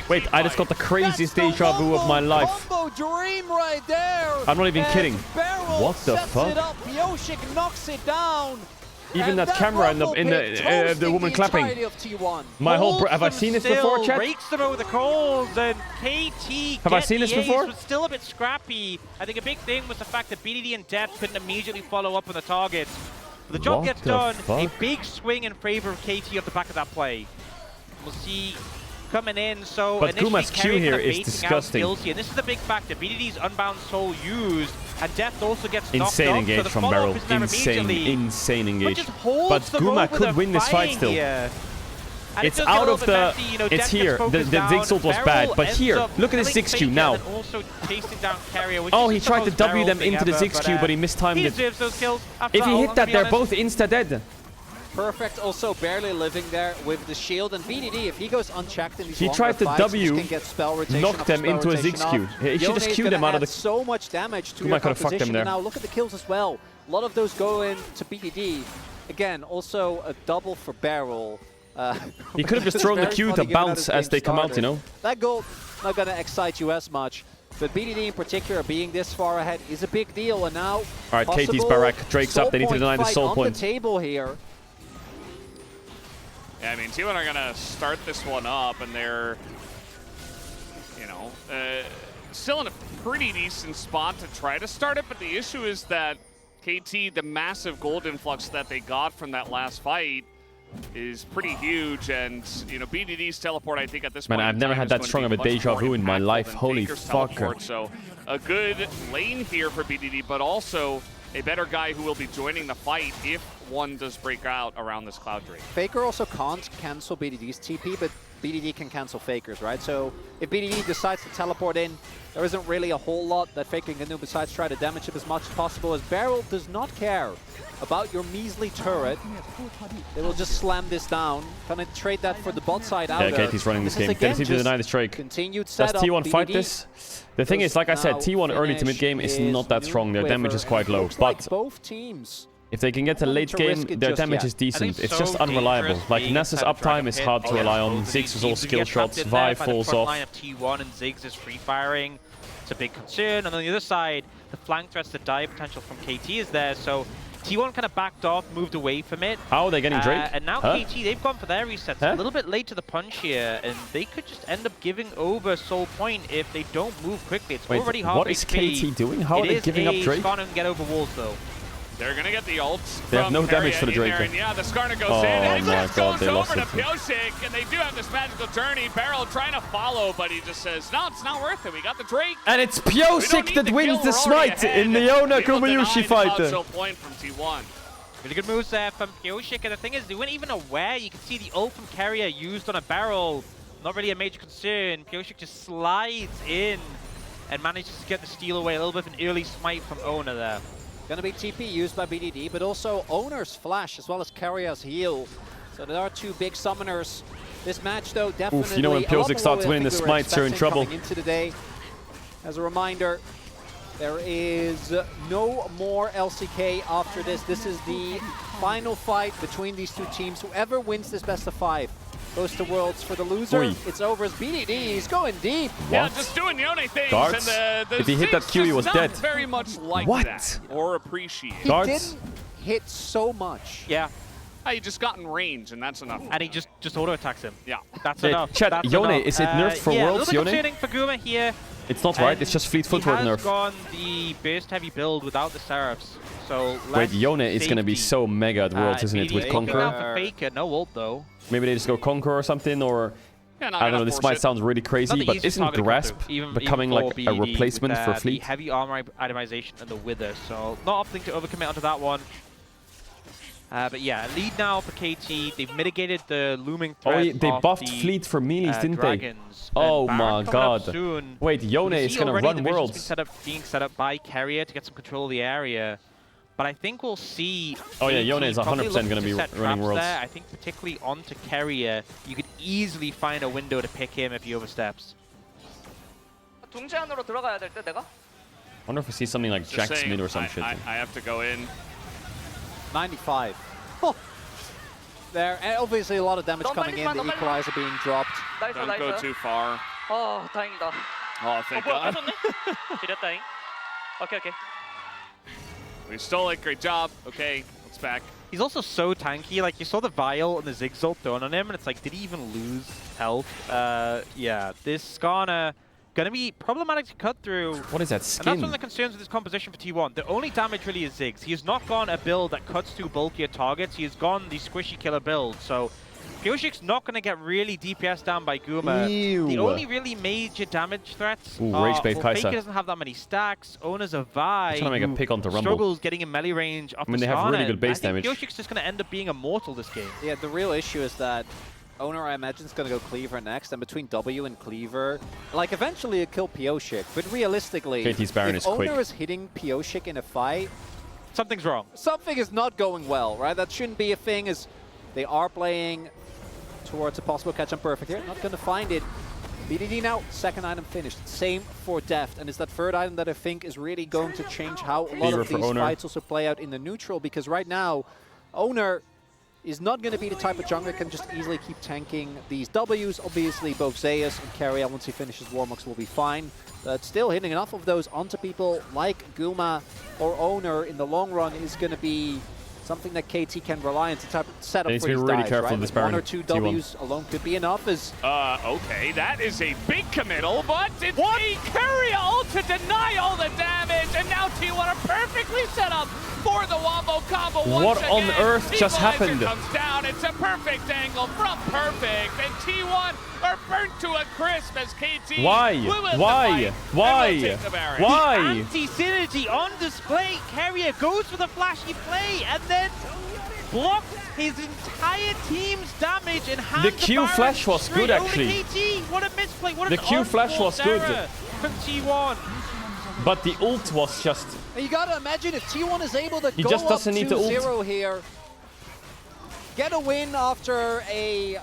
Wait, I just got the craziest deja vu of my life. Dream right there. I'm not even kidding. What the fuck? Pyosik knocks it down. Even that camera in the woman clapping. My whole have I seen this before, chat? Rakes them over the coals, and KT have I seen this before? Was still a bit scrappy. I think a big thing was the fact that BDD and Death couldn't immediately follow up on the targets. The job gets done. A big swing in favor of KT off the back of that play. We'll see coming in. So but Guma's Q here is disgusting. And this is the big factor. BDD's Unbound Soul used, and Death also gets knocked insane off, engage so the from Barrel. Insane engage. But Guma could win this fight still. It's out of the... it's here. The Ziggs ult was bad. But here, look at his Ziggs Q now. Oh, he tried to W them into the Ziggs Q, but he mistimed it. If he hit that, they're both insta-dead. Perfect also barely living there with the shield, and BDD, if he goes unchecked in these he tried to W, knock them into a Ziggs Q. He should just Q them out of the... so much damage to your composition. Now look at the kills as well. A lot of those go in to BDD. Again, also a double for Barrel. He could have just thrown the Q to bounce as they come out, you know? That goal not going to excite you as much. But BDD in particular being this far ahead is a big deal, and now Alright, KT's Barak, Drake's up, they need to deny the soul point. On the table here. Yeah, I mean, T1 are gonna start this one up, and they're, you know, still in a pretty decent spot to try to start it, but the issue is that KT, the massive gold influx that they got from that last fight, is pretty huge, and you know BDD's teleport, I think at this point, I've never had that strong of a deja vu in my life. Holy fuck! So a good lane here for BDD, but also a better guy who will be joining the fight if one does break out around this Cloud Drake. Faker also can't cancel BDD's TP, but BDD can cancel Faker's, right? So if BDD decides to teleport in, there isn't really a whole lot that Faker can do besides try to damage him as much as possible, as Beryl does not care about your measly turret. They will just slam this down. Gonna trade that for the bot side out. Yeah, KT's running this game. They need to deny this Drake. Continued Does setup. T1 fight this? The thing is, like I said, T1 early to mid game is not that strong. Their damage is quite low. But both teams, if they can get to late game, their damage is decent. It's just unreliable. Like Ness's uptime is hard to rely on. Ziggs is all skill shots. Vi falls off. Line of T1 and Ziggs is free firing. It's a big concern. And on the other side, the flank threats, the die potential from KT is there. So T1 kind of backed off, moved away from it. How are they getting Drake? And now KT, they've gone for their resets. A little bit late to the punch here, and they could just end up giving over Soul Point if they don't move quickly. It's already half what is KT doing? How are they giving up Drake? Skarner can get over walls though. They're gonna get the ults. They have no damage for the Drake. And yeah, the Skarner goes in, and my it God, goes they lost over it. to Pyosik, and they do have this magical journey. Beryl trying to follow, but he just says, no, it's not worth it. We got the Drake. And it's Pyosik that wins the smite in the Yona Kumayushi fight. Point from T1. Really good moves there from Pyosik, and the thing is, they weren't even aware. You can see the ult from Carrier used on a barrel. Not really a major concern. Pyosik just slides in and manages to get the steal away. A little bit of an early smite from Owner there. Gonna be TP used by BDD, but also Owner's flash as well as Carrier's heal. So there are two big summoners. This match, though, definitely. Oof, you know when Pyosik starts winning the smites, you're in trouble. Into the day. As a reminder, there is no more LCK after this. This is the final fight between these two teams. Whoever wins this best of 5 goes to Worlds. For the loser, it's over as BDD. He's going deep. What? Yeah, just doing Yone things. Guards? And the if he hit that Q, he was dead. Very much like that or appreciate. He didn't hit so much. Yeah. He just got in range, and that's enough. And he just auto attacks him. Yeah. That's enough. Chat, That's Yone, enough. is it nerfed for yeah, Worlds, a little bit Yone? concerning for Guma here. It's not right, it's just fleet footwork nerf. He has gone the burst heavy build without the Seraphs. So wait, Yone is going to be so mega at Worlds, isn't it, with Conqueror? For Faker, no ult though. Maybe they just go Conqueror or something, or I don't know, this might sound really crazy, but isn't Grasp becoming like a replacement for Fleet? The heavy armor itemization and the Wither, so not opting to overcommit onto that one. But yeah, lead now for KT. They've mitigated the looming threat. They buffed Fleet for melees, didn't dragons. they? Oh my God. Soon. Wait, Yone is going to run Worlds. Being set up by Carrier to get some control of the area. But I think we'll see. Oh yeah, Yone is 100% going to be running Worlds. There. I think particularly onto Carrier, you could easily find a window to pick him if he oversteps. I wonder if we see something like Jack's mid or some shit. I have to go in. 95. Oh. There, and obviously a lot of damage coming in, the equalizer being dropped. Don't go too far. Oh, 다행이다. Oh, thank God. Okay. We stole it, great job. Okay, it's back. He's also so tanky, like you saw the Vial and the Ziggs ult thrown on him, and it's like, did he even lose health? Yeah, this Skarner gonna be problematic to cut through. What is that skin? And that's one of the concerns with this composition for T1. The only damage really is Ziggs. He has not gone a build that cuts through bulkier targets. He has gone the squishy killer build. So Pyoshik's not going to get really DPS down by Guma. Ew. The only really major damage threats Rage Bait Kai'Sa. Faker doesn't have that many stacks. Owner's a Vi trying to make a pick onto Rumble. Struggles getting in melee range off I mean, the they have really Skarner. good base damage. Pyoshik's just going to end up being immortal this game. Yeah, the real issue is that Owner, I imagine, is going to go Cleaver next, and between W and Cleaver, like, eventually it kill Pyosik, but realistically, KT's Baron is if Owner quick. is hitting Pyosik in a fight, something's wrong. Something is not going well, right? That shouldn't be a thing, as they are playing towards a possible catch on perfect here. Not going to find it. BDD now, second item finished. Same for Deft, and it's that third item that I think is really going to change how a lot of these fights also play out in the neutral, because right now, Owner is not going to be the type of jungler that can just easily keep tanking these Ws. Obviously, both Zeus and Caedrel, once he finishes Warmux, will be fine. But still, hitting enough of those onto people like Guma or Owner in the long run is going to be something that KT can rely on to type of setup for needs these to be really dives, careful right? in this One Baron. or two Ws alone could be enough. As Okay, that is a big committal, but it's a Caedrel to deny all the damage, and now T1 are perfectly set up for the wombo combo once What again. on earth just happened? Comes down. It's a perfect angle from Perfect, and T1 are burnt to a crisp as KT. Why? Why? Why? Anti-synergy on display. Carrier goes for the flashy play and then blocks his entire team's damage and hands The Q flash was good, actually. KT. What a misplay. What The an Q flash was good. From T1. But the ult was just... you gotta imagine if T1 is able to He go just up doesn't need to ult. 2-0 here, get a win after a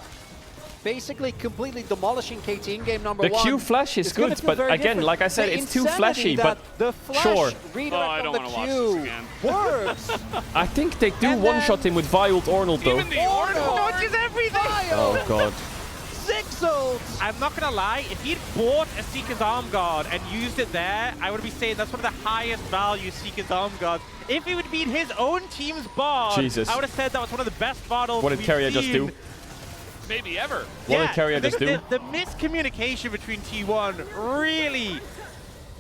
basically completely demolishing KT in game number The 1. Q flash is good, but again, like I said, it's too flashy, but the flash sure. redirect I don't on want the to watch this Q again. works. I think they do And one-shot him with Vi ult Ornald, though. Even the Ornal. Dodges everything. Oh, God. 6 ults. I'm not gonna lie, if he'd bought a Seeker's Arm Guard and used it there, I would be saying that's one of the highest value Seeker's Arm Guards. If it would be his own team's bard, Jesus. I would have said that was one of the best battles What did Carrier just do? Maybe ever. What did Carrier just do? The miscommunication between T1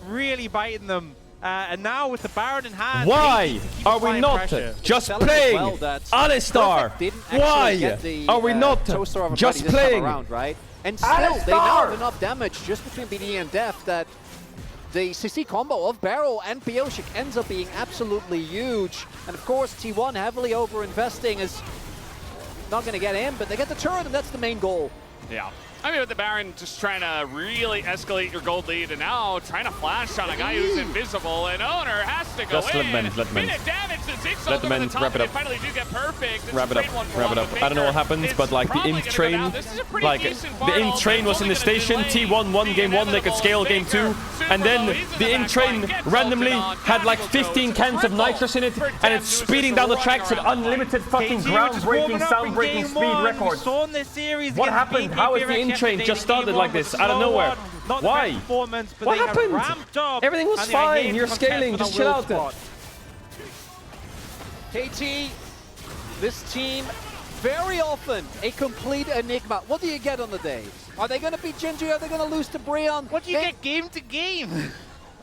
really biting them. And now with the Baron in hand, Why keep are we applying not pressure. just Tell us as playing well that Alistar? Perfect didn't actually Why get the, are we not toaster of a just buddy this time playing? around, right? And still, they now have enough damage just between BD and Def that the CC combo of Barrel and Pioshik ends up being absolutely huge. And of course, T1 heavily over-investing is not going to get in, but they get the turret, and that's the main goal. Yeah. I mean, with the Baron just trying to really escalate your gold lead, and now trying to flash on a guy who's invisible, and Owner has to go Just in. let them end, let them end. Minute damage, the Ziggs Let them over the end, top, wrap it and up. they finally do get Perfect. It's Wrap a it up, great one for wrap it Wombo up. I don't know what Faker. happens, It's but like the probably Imp gonna go train, down. This is a pretty like decent the battle, Imp train but was in the only gonna station, delay T1 won the game 1, they could inevitable. scale game 2, Faker, and super then low. He's in the Imp back train line, gets randomly ulted on. had like Caedrel 15 goes. cans of Triple nitrous in it, for and Def, it's who's just speeding down the running tracks at around the unlimited fucking KT were just warming groundbreaking, up in sound-breaking game speed one. records. We saw in this series What against happened? BP How is the Direct Imp train yesterday. just started Game like one was this, a out of slow nowhere? one. Not the Why? best performance, but What they have happened? ramped up, Everything was and they are fine. getting You're content scaling. for Just that chill world out. spot. KT, this team, very often a complete enigma. What do you get on the day? Are they going to beat Gingy? Are they going to lose to Breon? What do you get game to game?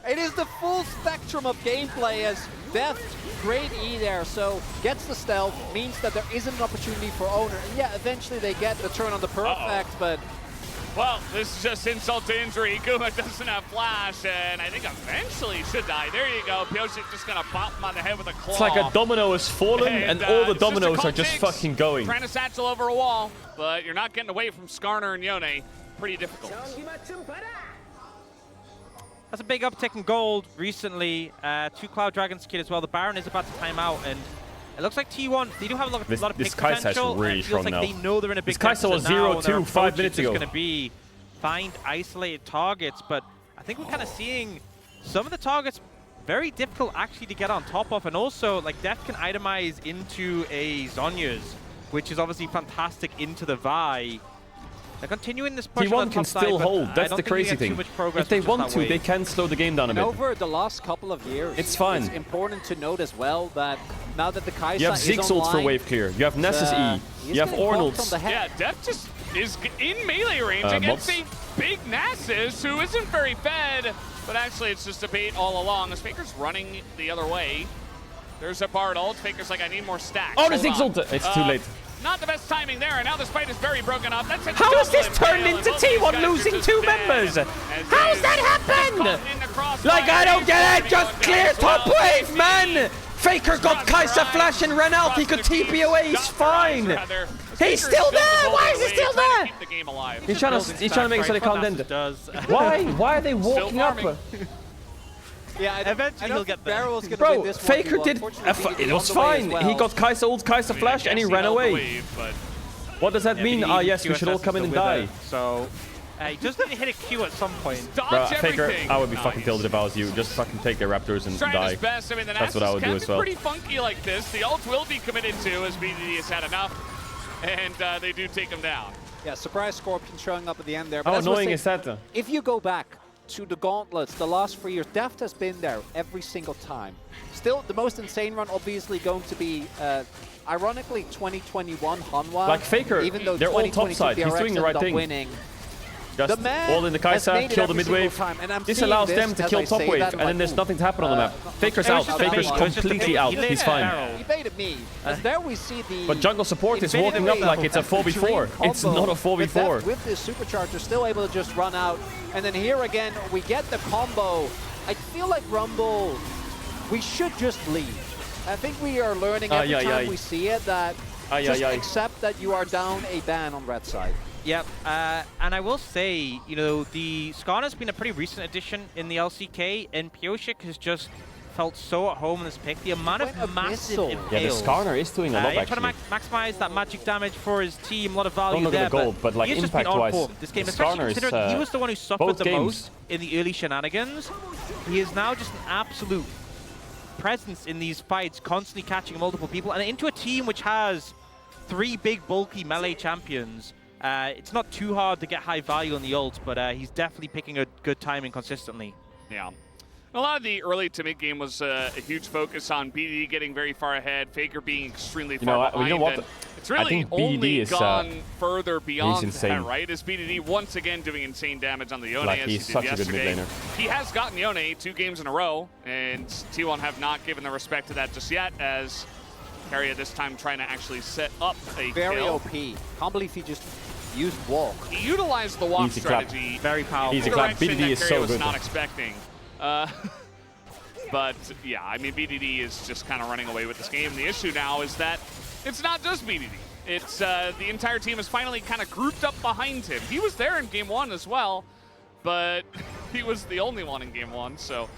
It is the full spectrum of gameplay as Deft, great E there, so gets the stealth, means that there isn't an opportunity for Owner. And yeah, eventually they get the turn on the Perfect, but... Well, this is just insult to injury. Guma doesn't have flash, and I think eventually should die. There you go. Pioshik just gonna pop him on the head with a claw. It's like a domino has fallen, and all the it's just a dominoes call are just Ziggs. fucking going. Trying to satchel over a wall, but you're not getting away from Skarner and Yone. Pretty difficult. That's a big uptick in gold recently. 2 Cloud Dragons kit as well. The Baron is about to time out, and it looks like T1, they do have a lot of This pick Kai'Sa is potential. really and it feels strong like now. they know they're in a big This Kai'Sa was deficit now, and their 0-2 5 approach minutes is just ago. going to be find isolated targets, but I think we're kind of seeing some of the targets very difficult actually to get on top of, and also like Def can itemize into a Zhonya's, which is obviously fantastic into the Vi. They're continuing this push on T1 the can top still side, but hold. I That's don't the think we crazy get too thing. much progress If they with just want that to, wave. they can slow the game down a And bit. over the last couple of years, It's fine. It's important to note as well that now that the Kai'Sa You have is Ziggs ult for online, wave clear. You have Nessus E. he's You have getting bonked on the Ornald's. head. Yeah, Def just is in melee range against Mods. a big Nasus who isn't very fed, but actually it's just a bait all along. As Faker's running the other way. There's a Bard ult. Faker's like, I need more stacks. Oh, the Hold Ziggs on. ult. It's too late. Not the best timing there, and now this fight is very broken up. That's a How has this double turned impale, into and both these T1 guys are losing just 2 dead. members? As How's they that just happened? caught in the crossfire. Like, I don't get it! He's Just going clear down as top well. wave, man! Faker got Kai'Sa flash and ran out. He could TP away. He's fine. He's still there. Why is he still there? Keep the game alive. He's trying to make it so they can't end it. Does. Why? Why are they walking up? farming. Yeah, Eventually he'll get there. Barrel's gonna Bro, win this one. Faker did. It was fine. He got Kai'Sa ult, Kai'Sa flash, and he ran away. What does that mean? Ah, yes, we should all come in and die. So He just need to hit a Q at some point. Dodge Faker, everything. I would be fucking tilted if I was you. Just fucking take the Raptors and Trying die. his best. I mean, the That's what I would do as well. pretty funky like this. The ult will be committed to as BDD has had enough, and they do take him down. Yeah, surprise Scorpion showing up at the end there. But How as I was annoying saying, is that? if you go back to the Gauntlets, the last 3 years, Deft has been there every single time. Still, the most insane run obviously going to be, ironically, 2021 Hanwha. Like Faker, even though they're all topside. He's doing the right thing. Winning. Just all in the Kaisa, kill the mid wave. This allows them to kill top wave, and then there's nothing to happen on the map. Faker's out. Faker's completely out. He's fine. He baited me. As there we see the... But jungle support is walking up like it's a 4v4. It's not a 4v4. With this supercharger, still able to just run out. And then here again, we get the combo. I feel like Rumble, we should just leave. I think we are learning every time we see it that just accept that you are down a ban on red side. Yep, and I will say, you know, the Skarner's been a pretty recent addition in the LCK, and Pioshik has just felt so at home in this pick. The amount of massive impales. Yeah, the Skarner is doing a lot, actually. actually. Trying to maximize that magic damage for his team, a lot of value Don't look there. at the gold, but like impact-wise, this game, the especially Skarner considering is, he was the one who suffered the games. most in the early shenanigans. He is now just an absolute presence in these fights, constantly catching multiple people, and into a team which has 3 big, bulky melee champions. It's not too hard to get high value on the ult, but he's definitely picking a good timing consistently. Yeah. A lot of the early to mid game was a huge focus on BDD getting very far ahead, Faker being extremely far behind. You know what? It's really only gone further beyond that, right? As BDD once again doing insane damage on the Yone as he's he did such yesterday. a good mid laner. He has gotten Yone 2 games in a row, and T1 have not given the respect to that just yet, as Carrier this time trying to actually set up a Very kill. OP. Can't believe he just used walk. He utilized the walk strategy. Very powerful. Easy clap. BDD is so was good. not expecting. But yeah, I mean, BDD is just kind of running away with this game. The issue now is that it's not just BDD. It's the entire team is finally kind of grouped up behind him. He was there in game 1 as well, but he was the only one in game 1. So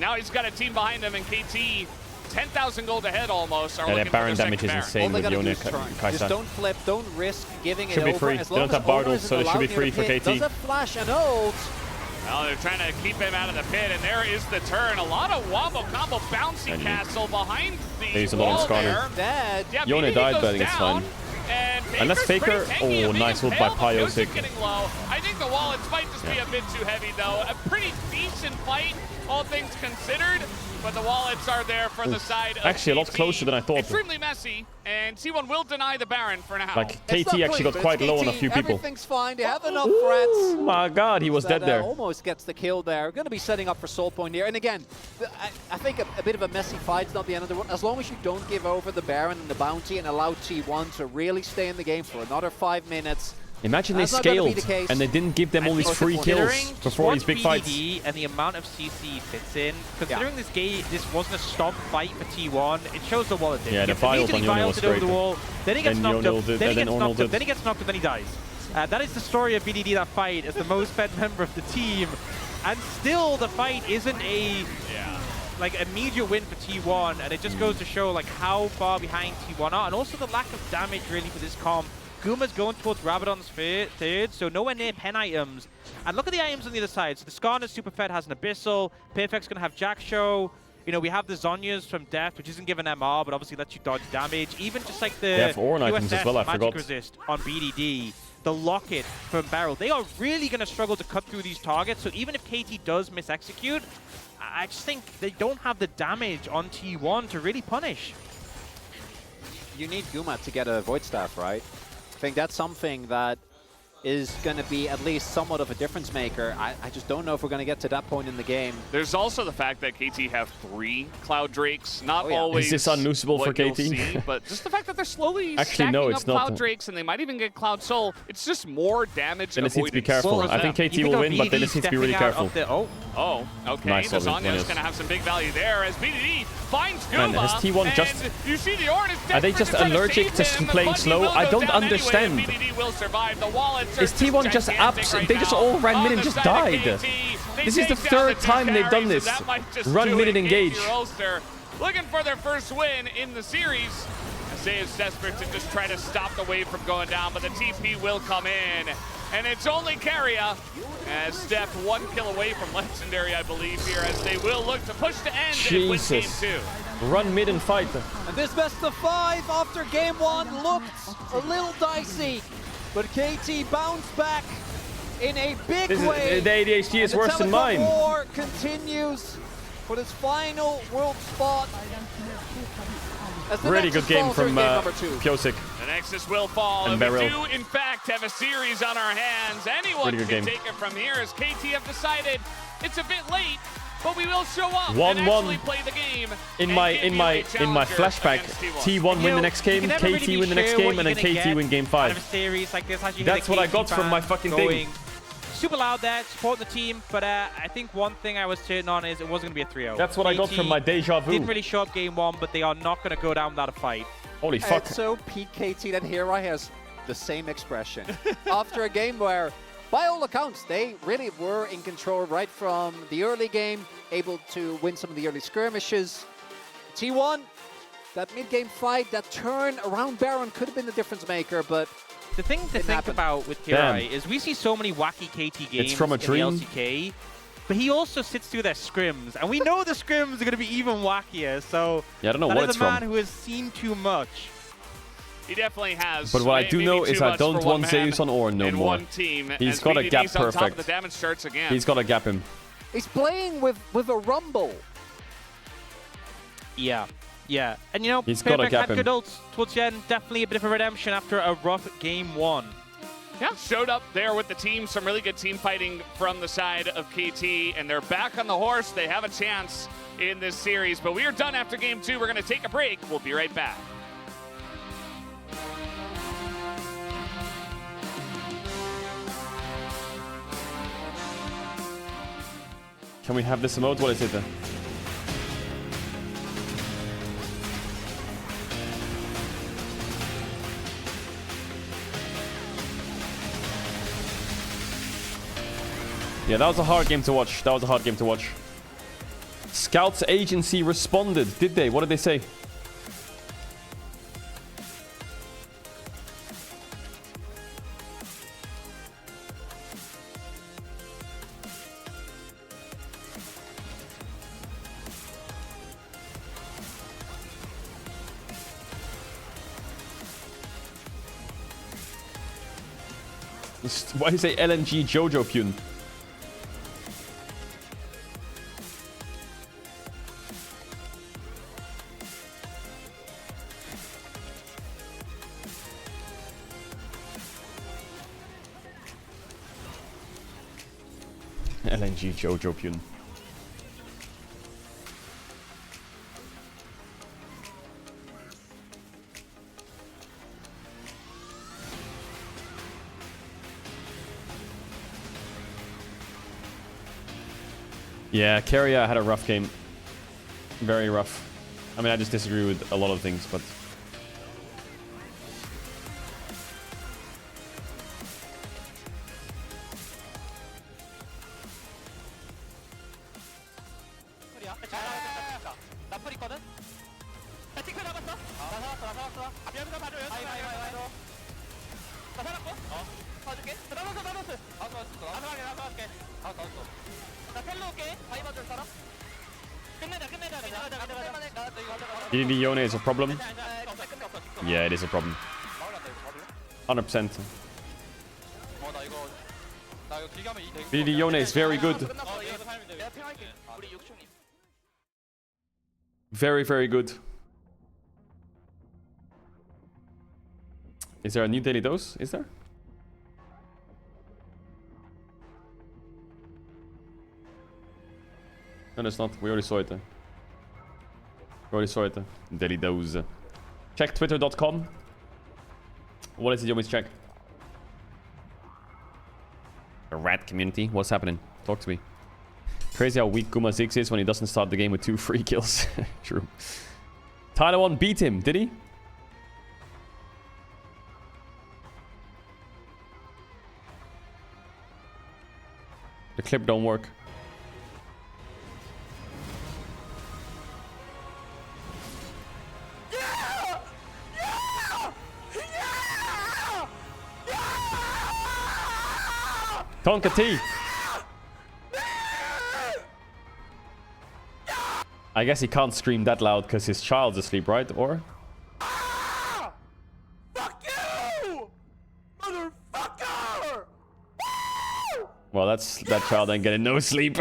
now he's got a team behind him, and KT 10,000 gold ahead almost. Are looking that Baron for their damage second is Baron. insane with Yone Kaisa. Just don't flip, don't risk giving Should it be over. free. As They long don't as have Bartle, Owner so it isn't should be allowed free near the for pit. KT. Does a flash and ult. Well, they're trying to keep him out of the pit, and there is the turn. A lot of wombo combo bouncy castle behind the wall there. Dead. Yeah, Yone BDD died, goes but I think it's down, fine. And Unless Faker's Faker, pretty tanky, nice ult by Pyosik. getting low. I think the wallets might just be a bit too heavy, though. A pretty decent fight, all things considered. But the wallets are there for the side of Actually, a lot KT. closer than I thought. Extremely messy, and T1 will deny the Baron for now. Like, KT actually got quite low on a few people. Everything's fine. They have enough threats. Oh my god, he was dead there. Almost gets the kill there. Going to be setting up for Soul Point here. And again, I think a bit of a messy fight's not the end of the world. As long as you don't give over the Baron and the bounty and allow T1 to really stay in the game for another 5 minutes. Imagine they scaled and they didn't give them all these free kills before these big fights. And the amount of CC fits in, considering this game, this wasn't a stop fight for T1, it shows the wall it did. Yeah, the file on Yone was great. Then he gets knocked up, then he gets knocked up, then he gets gets knocked up, then he dies. That is the story of BDD, that fight, as the most fed member of the team. And still, the fight isn't a like immediate win for T1, and it just goes to show like how far behind T1 are, and also the lack of damage really for this comp. Guma's going towards Rabadon's third, so nowhere near pen items. And look at the items on the other side. So the Skarner super fed has an Abyssal. Perfect's going to have Jack Show. You know, we have the Zhonya's from Death, which isn't given MR, but obviously lets you dodge damage. Even just like the They have Ornn items as well, I Magic forgot. Resist on BDD, the Locket from Barrel. They are really going to struggle to cut through these targets. So even if KT does miss-execute, I just think they don't have the damage on T1 to really punish. You need Guma to get a Void Staff, right? I think that's something that is going to be at least somewhat of a difference maker. I just don't know if we're going to get to that point in the game. There's also the fact that KT have 3 Cloud Drakes. Not always Is this unlosable for KT? See, but just the fact that they're slowly Actually, no, stacking it's up not. Cloud Drakes, and they might even get Cloud Soul. It's just more damage Then it needs to be avoidance. careful. I think KT will win, but then it needs to be really careful. Oh, okay. Nice the of it, Zhonya's yes. going to have some big value there as BDD finds Guma. Man, has T1 and just... you see the Ornn is Are they just allergic to playing slow? I don't understand. BDD will survive. The wallets Is T1 just they just all ran mid and just died. This is the 3rd time they've done this. Run mid and engage. Looking for their first win in the series. Isaiah's desperate to just try to stop the wave from going down, but the TP will come in. And it's only Caria as Steph 1 kill away from Legendary, I believe, here, as they will look to push to end and win game 2. Run mid and fight. And this best of 5 after game 1 looked a little dicey, but KT bounced back in a big way. The ADHD is worse than mine. The war continues for this final world spot. Really good game from Piosik. The Nexus will fall, and we do, in fact, have a series on our hands. Anyone can take it from here, as KT have decided it's a bit late, but we will show up and actually play the game. In my flashback, T1 win the next game, KT win the next game, and then KT win game 5. Series like this, that's what I got from my fucking thing. Super loud there, support the team, but I think one thing I was certain on is it wasn't going to be a 3-0. That's what I got from my deja vu. Didn't really show up game 1, but they are not going to go down without a fight. Holy fuck. It's so peak KT that Hira has the same expression. After a game where, by all accounts, they really were in control right from the early game, able to win some of the early skirmishes. T1, that mid-game fight, that turn around Baron could have been the difference maker, but the thing to think about with Kirai is we see so many wacky KT games from a dream. In the LCK, but he also sits through their scrims, and we know the scrims are going to be even wackier, so yeah, I don't know what it's from. That is a man who has seen too much. He definitely has. But what I do know is I don't want Zeus on Ornn no more. He's got a gap perfect. The damage starts again. He's got to gap him. He's playing with a rumble. Yeah. Yeah, and you know, he's got to gap him. Good ults towards the end, definitely a bit of a redemption after a rough game 1. Yeah, showed up there with the team, some really good team fighting from the side of KT, and they're back on the horse. They have a chance in this series, but we are done after game 2. We're going to take a break. We'll be right back. Can we have this emote? What is it then? Yeah, that was a hard game to watch. That was a hard game to watch. Scouts Agency responded. Did they? What did they say? Why do you say LNG Jojo Pune? LNG Jojo Pune. Yeah, Caria had a rough game. Very rough. I mean, I just disagree with a lot of things, but... DDD Yone is a problem. Yeah, it is a problem. 100%. DDD Yone is very good. Very, very good. Is there a new daily dose? Is there? No, there's not. We already saw it. We already saw it. Daily dose. Check twitter.com. What is it you want me to check? The rat community? What's happening? Talk to me. Crazy how weak Guma 6 is when he doesn't start the game with 2 free kills. True. Tyler 1 beat him, did he? The clip don't work. Tonka T. I guess he can't scream that loud because his child's asleep, right? Or? Fuck you! Motherfucker! Well, that child ain't getting no sleep.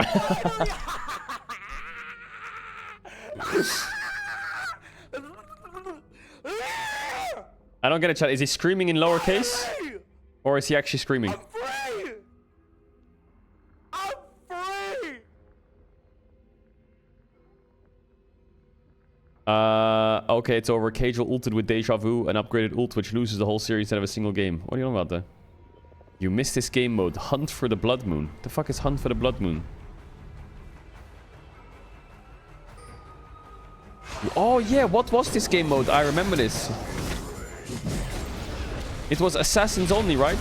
I don't get it, chat. Is he screaming in lowercase? Or is he actually screaming? I'm free! I'm free! Okay, it's over. Caedrel ulted with Deja Vu, an upgraded ult which loses the whole series instead of a single game. What are you on about there? You missed this game mode. Hunt for the Blood Moon. The fuck is Hunt for the Blood Moon? Oh yeah, what was this game mode? I remember this. It was Assassins only, right?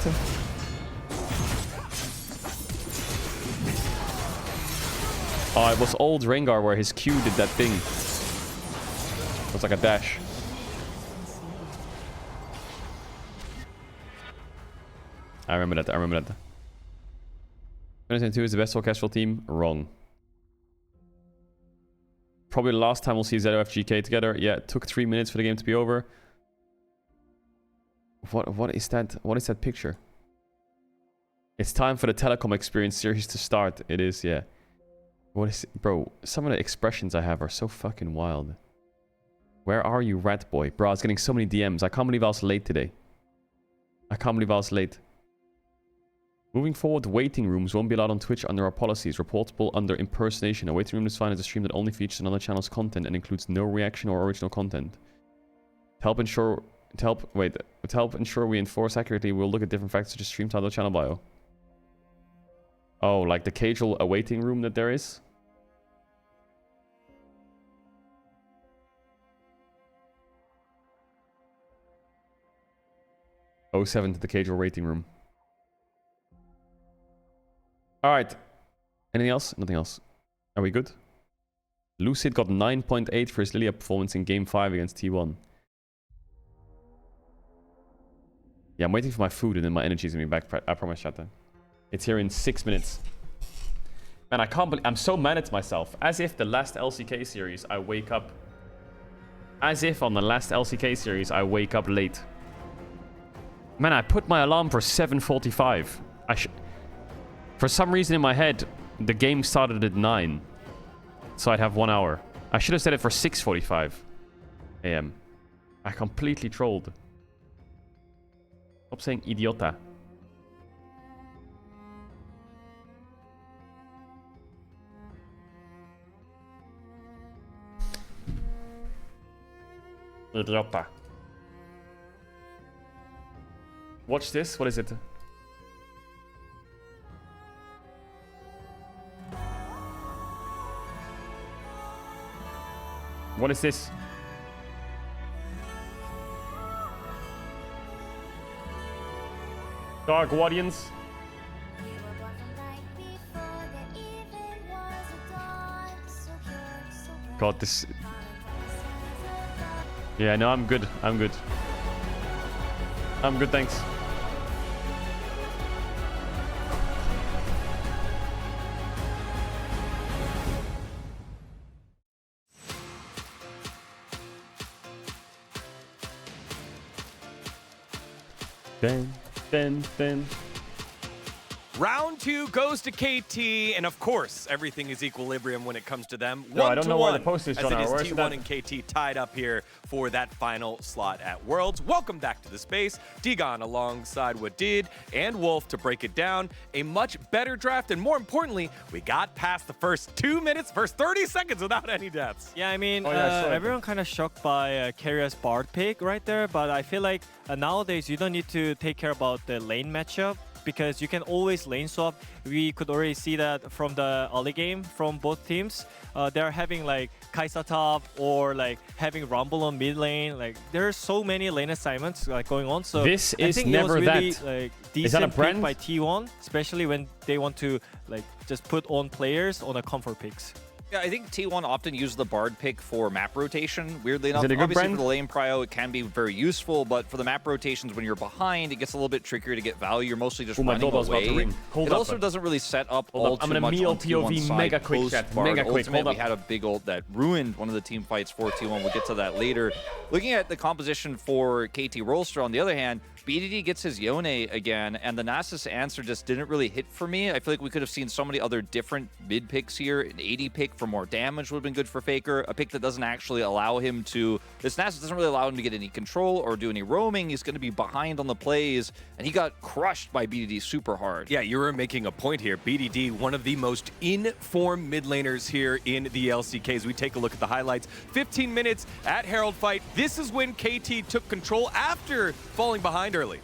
Oh, it was old Rengar where his Q did that thing. It was like a dash. I remember that. 2022 is the best orchestral team. Wrong. Probably the last time we'll see ZOFGK together. Yeah, it took 3 minutes for the game to be over. What is that? What is that picture? It's time for the Telecom Experience series to start. It is, yeah. What is it? Bro, some of the expressions I have are so fucking wild. Where are you, rat boy? Bro, I was getting so many DMs. I can't believe I was late today. Moving forward, waiting rooms won't be allowed on Twitch under our policies. Reportable under impersonation. A waiting room is defined as a stream that only features another channel's content and includes no reaction or original content. To help ensure we enforce accurately, we'll look at different factors such as stream title, channel bio. Oh, like the Caedrel awaiting room that there is? '07 to the Caedrel waiting room. Alright. Anything else? Nothing else. Are we good? Lucid got 9.8 for his Lilia performance in Game 5 against T1. Yeah, I'm waiting for my food and then my energy's gonna be back. I promise, chat. It's here in 6 minutes. Man, I can't believe... I'm so mad at myself. As if the last LCK series, I wake up... As if on the last LCK series, I wake up late. Man, I put my alarm for 7:45. For some reason in my head, the game started at 9. So I'd have 1 hour. I should have set it for 6:45 AM. I completely trolled. Stop saying idiota. Idiota. Watch this. What is it? What is this? Dark Guardians. God, this... Yeah, no, I'm good. I'm good, thanks. Then. Round 2 goes to KT, and of course, everything is equilibrium when it comes to them. No, I don't know where the post is, John. As it is T1 and KT tied up here for that final slot at Worlds. Welcome back to the space. Digon alongside Wadid and Wolf to break it down. A much better draft, and more importantly, we got past the first 2 minutes, first 30 seconds without any deaths. Yeah, I mean, everyone kind of shocked by Carrier's Bard pick right there, but I feel like nowadays you don't need to take care about the lane matchup, because you can always lane swap. We could already see that from the early game from both teams. They're having like Kai'Sa top or like having Rumble on mid lane. Like there are so many lane assignments like going on. So this I is think never it was really, that. Like, decent is that a brand? pick by T1, especially when they want to like just put on players on a comfort picks. Yeah, I think T1 often uses the Bard pick for map rotation. Weirdly enough, it a good obviously brand? for the lane prio, it can be very useful, but for the map rotations, when you're behind, it gets a little bit trickier to get value. You're mostly just running away. It also doesn't really set up all too much on T1's side. mega quick chat. Mega quick. Ultimate, we had a big ult that ruined one of the team fights for T1. We'll get to that later. Looking at the composition for KT Rolster, on the other hand, BDD gets his Yone again, and the Nasus answer just didn't really hit for me. I feel like we could have seen so many other different mid picks here. An 80 pick for more damage would have been good for Faker. A pick that doesn't actually allow him to... This Nasus doesn't really allow him to get any control or do any roaming. He's going to be behind on the plays, and he got crushed by BDD super hard. Yeah, you were making a point here. BDD, one of the most in-form mid laners here in the LCK. As we take a look at the highlights, 15 minutes at Herald Fight. This is when KT took control after falling behind early.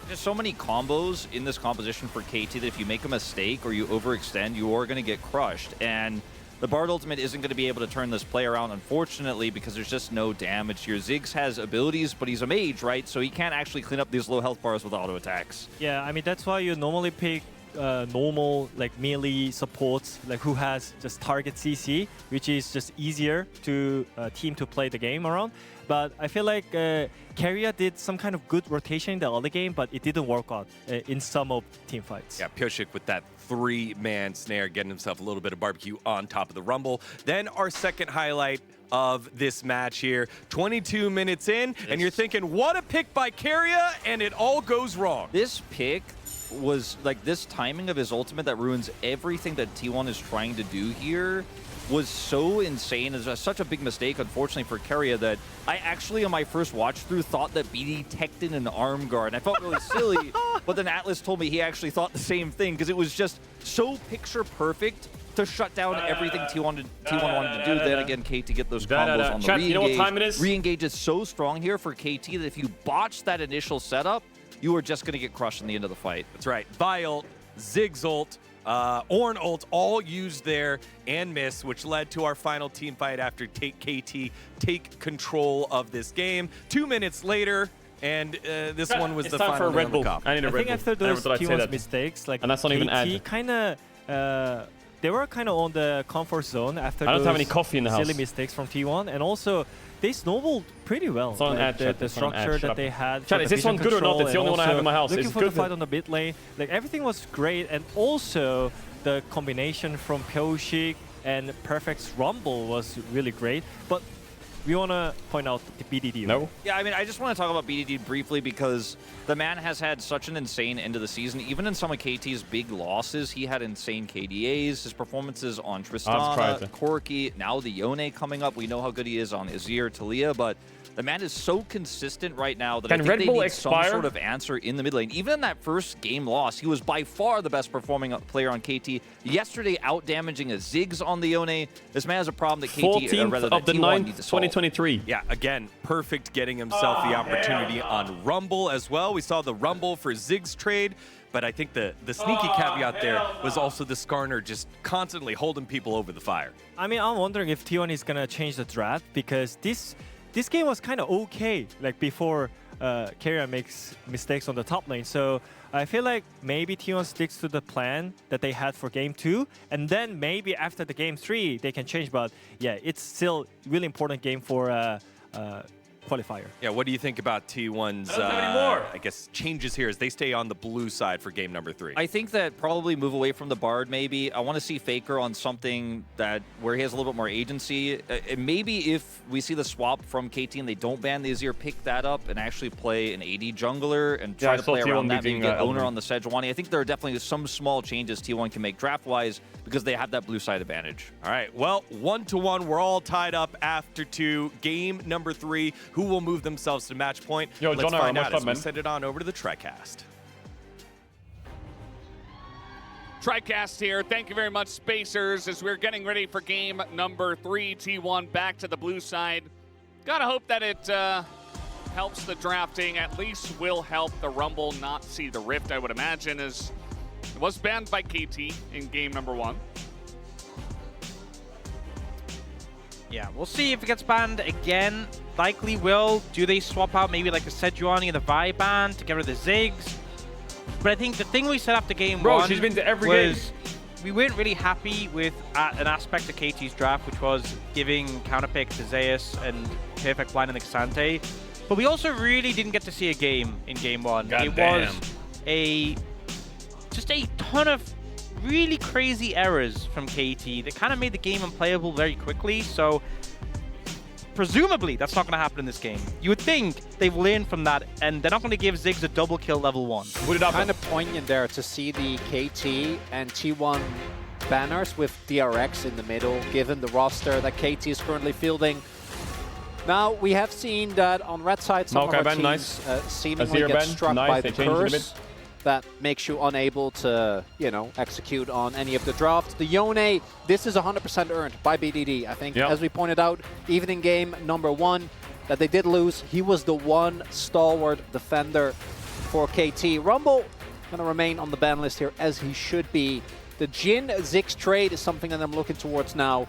There's so many combos in this composition for KT that if you make a mistake or you overextend, you are going to get crushed. And the Bard ultimate isn't going to be able to turn this play around, unfortunately, because there's just no damage here. Ziggs has abilities, but he's a mage, right? So he can't actually clean up these low health bars with auto attacks. Yeah, I mean, that's why you normally pick normal like melee supports, like who has just target CC, which is just easier to team to play the game around. But I feel like Keria did some kind of good rotation in the other game, but it didn't work out in some of team fights. Yeah, Pyosik with that 3-man snare, getting himself a little bit of barbecue on top of the Rumble. Then our second highlight of this match here, 22 minutes in, and you're thinking, what a pick by Keria, and it all goes wrong. This pick was like this timing of his ultimate that ruins everything that T1 is trying to do here was so insane. It's such a big mistake, unfortunately, for Keria that I actually, on my first watch through, thought that BD teched in an arm guard. And I felt really silly, but then Atlas told me he actually thought the same thing because it was just so picture perfect to shut down everything T1 wanted to do. Then again, KT get those combos on the re-engage. You know what time it is? Re-engage is so strong here for KT that if you botch that initial setup, you are just going to get crushed in the end of the fight. That's right. Vi ult, Ziggs ult, Ornn ult, all used there and miss, which led to our final team fight after KT take control of this game. 2 minutes later, and this one was the final for a Red Bull. cup. I need a Red Bull. I think after those T1's mistakes, like and that's not even KT kind of they were kind of on the comfort zone after I don't those have any coffee in the house. silly mistakes from T1, and also they snowballed pretty well. It's on like the structure that they had. Chat, is this one good or not? It's the only one I have in my house. Looking It's for good the fight on the mid lane, like everything was great, and also the combination from Pyosik and Perfect's Rumble was really great. But we want to point out the BDD. No? Right? Yeah, I mean, I just want to talk about BDD briefly because the man has had such an insane end of the season. Even in some of KT's big losses, he had insane KDAs. His performances on Tristana, Corki, now the Yone coming up. We know how good he is on Azir, Talia, but the man is so consistent right now that I think they need some sort of answer in the mid lane. Even in that first game loss, he was by far the best performing player on KT. Yesterday, out-damaging a Ziggs on the Yone. This man has a problem that KT, 14th of the 9th, 2023. Yeah, again, perfect getting himself the opportunity on Rumble as well. We saw the Rumble for Ziggs trade, but I think the sneaky caveat there was also the Skarner just constantly holding people over the fire. I mean, I'm wondering if T1 is going to change the draft because this game was kind of okay, like before Keria makes mistakes on the top lane. So I feel like maybe T1 sticks to the plan that they had for Game 2, and then maybe after the Game 3 they can change. But yeah, it's still a really important game for qualifier. Yeah, what do you think about T1's, I guess, changes here as they stay on the blue side for game number 3? I think that probably move away from the Bard, maybe. I want to see Faker on something where he has a little bit more agency. And maybe if we see the swap from KT and they don't ban the Azir, pick that up and actually play an AD jungler and try to play around that, maybe get owner on the Sejuani. I think there are definitely some small changes T1 can make draft-wise because they have that blue side advantage. All right, well, 1-1. We're all tied up after 2. Game number 3. Who will move themselves to match point? Yo, Let's John, find out as we man. send it on over to the TriCast. TriCast here. Thank you very much, Spacers, as we're getting ready for game number 3. T1 back to the blue side. Gotta hope that it helps the drafting. At least will help the Rumble not see the Rift, I would imagine, as it was banned by KT in game number 1. Yeah, we'll see if it gets banned again. Likely will. Do they swap out maybe like the Sejuani and the Vi ban to get rid of the Ziggs? But I think the thing we set up the game Bro, one she's been to every was game. we weren't really happy with an aspect of KT's draft, which was giving counterpick to Zeus and perfect blind and Xante. But we also really didn't get to see a game in game one. It was just a ton of really crazy errors from KT that kind of made the game unplayable very quickly. So presumably that's not going to happen in this game. You would think they've learned from that and they're not going to give Ziggs a double kill level 1. Kind of poignant there to see the KT and T1 banners with DRX in the middle, given the roster that KT is currently fielding. Now, we have seen that on red side, some of our teams seemingly get struck by the curse that makes you unable to, you know, execute on any of the drafts. The Yone, this is 100% earned by BDD. I think, as we pointed out, even in game number 1 that they did lose, he was the one stalwart defender for KT. Rumble gonna remain on the ban list here, as he should be. The Jhin Ziggs trade is something that I'm looking towards now.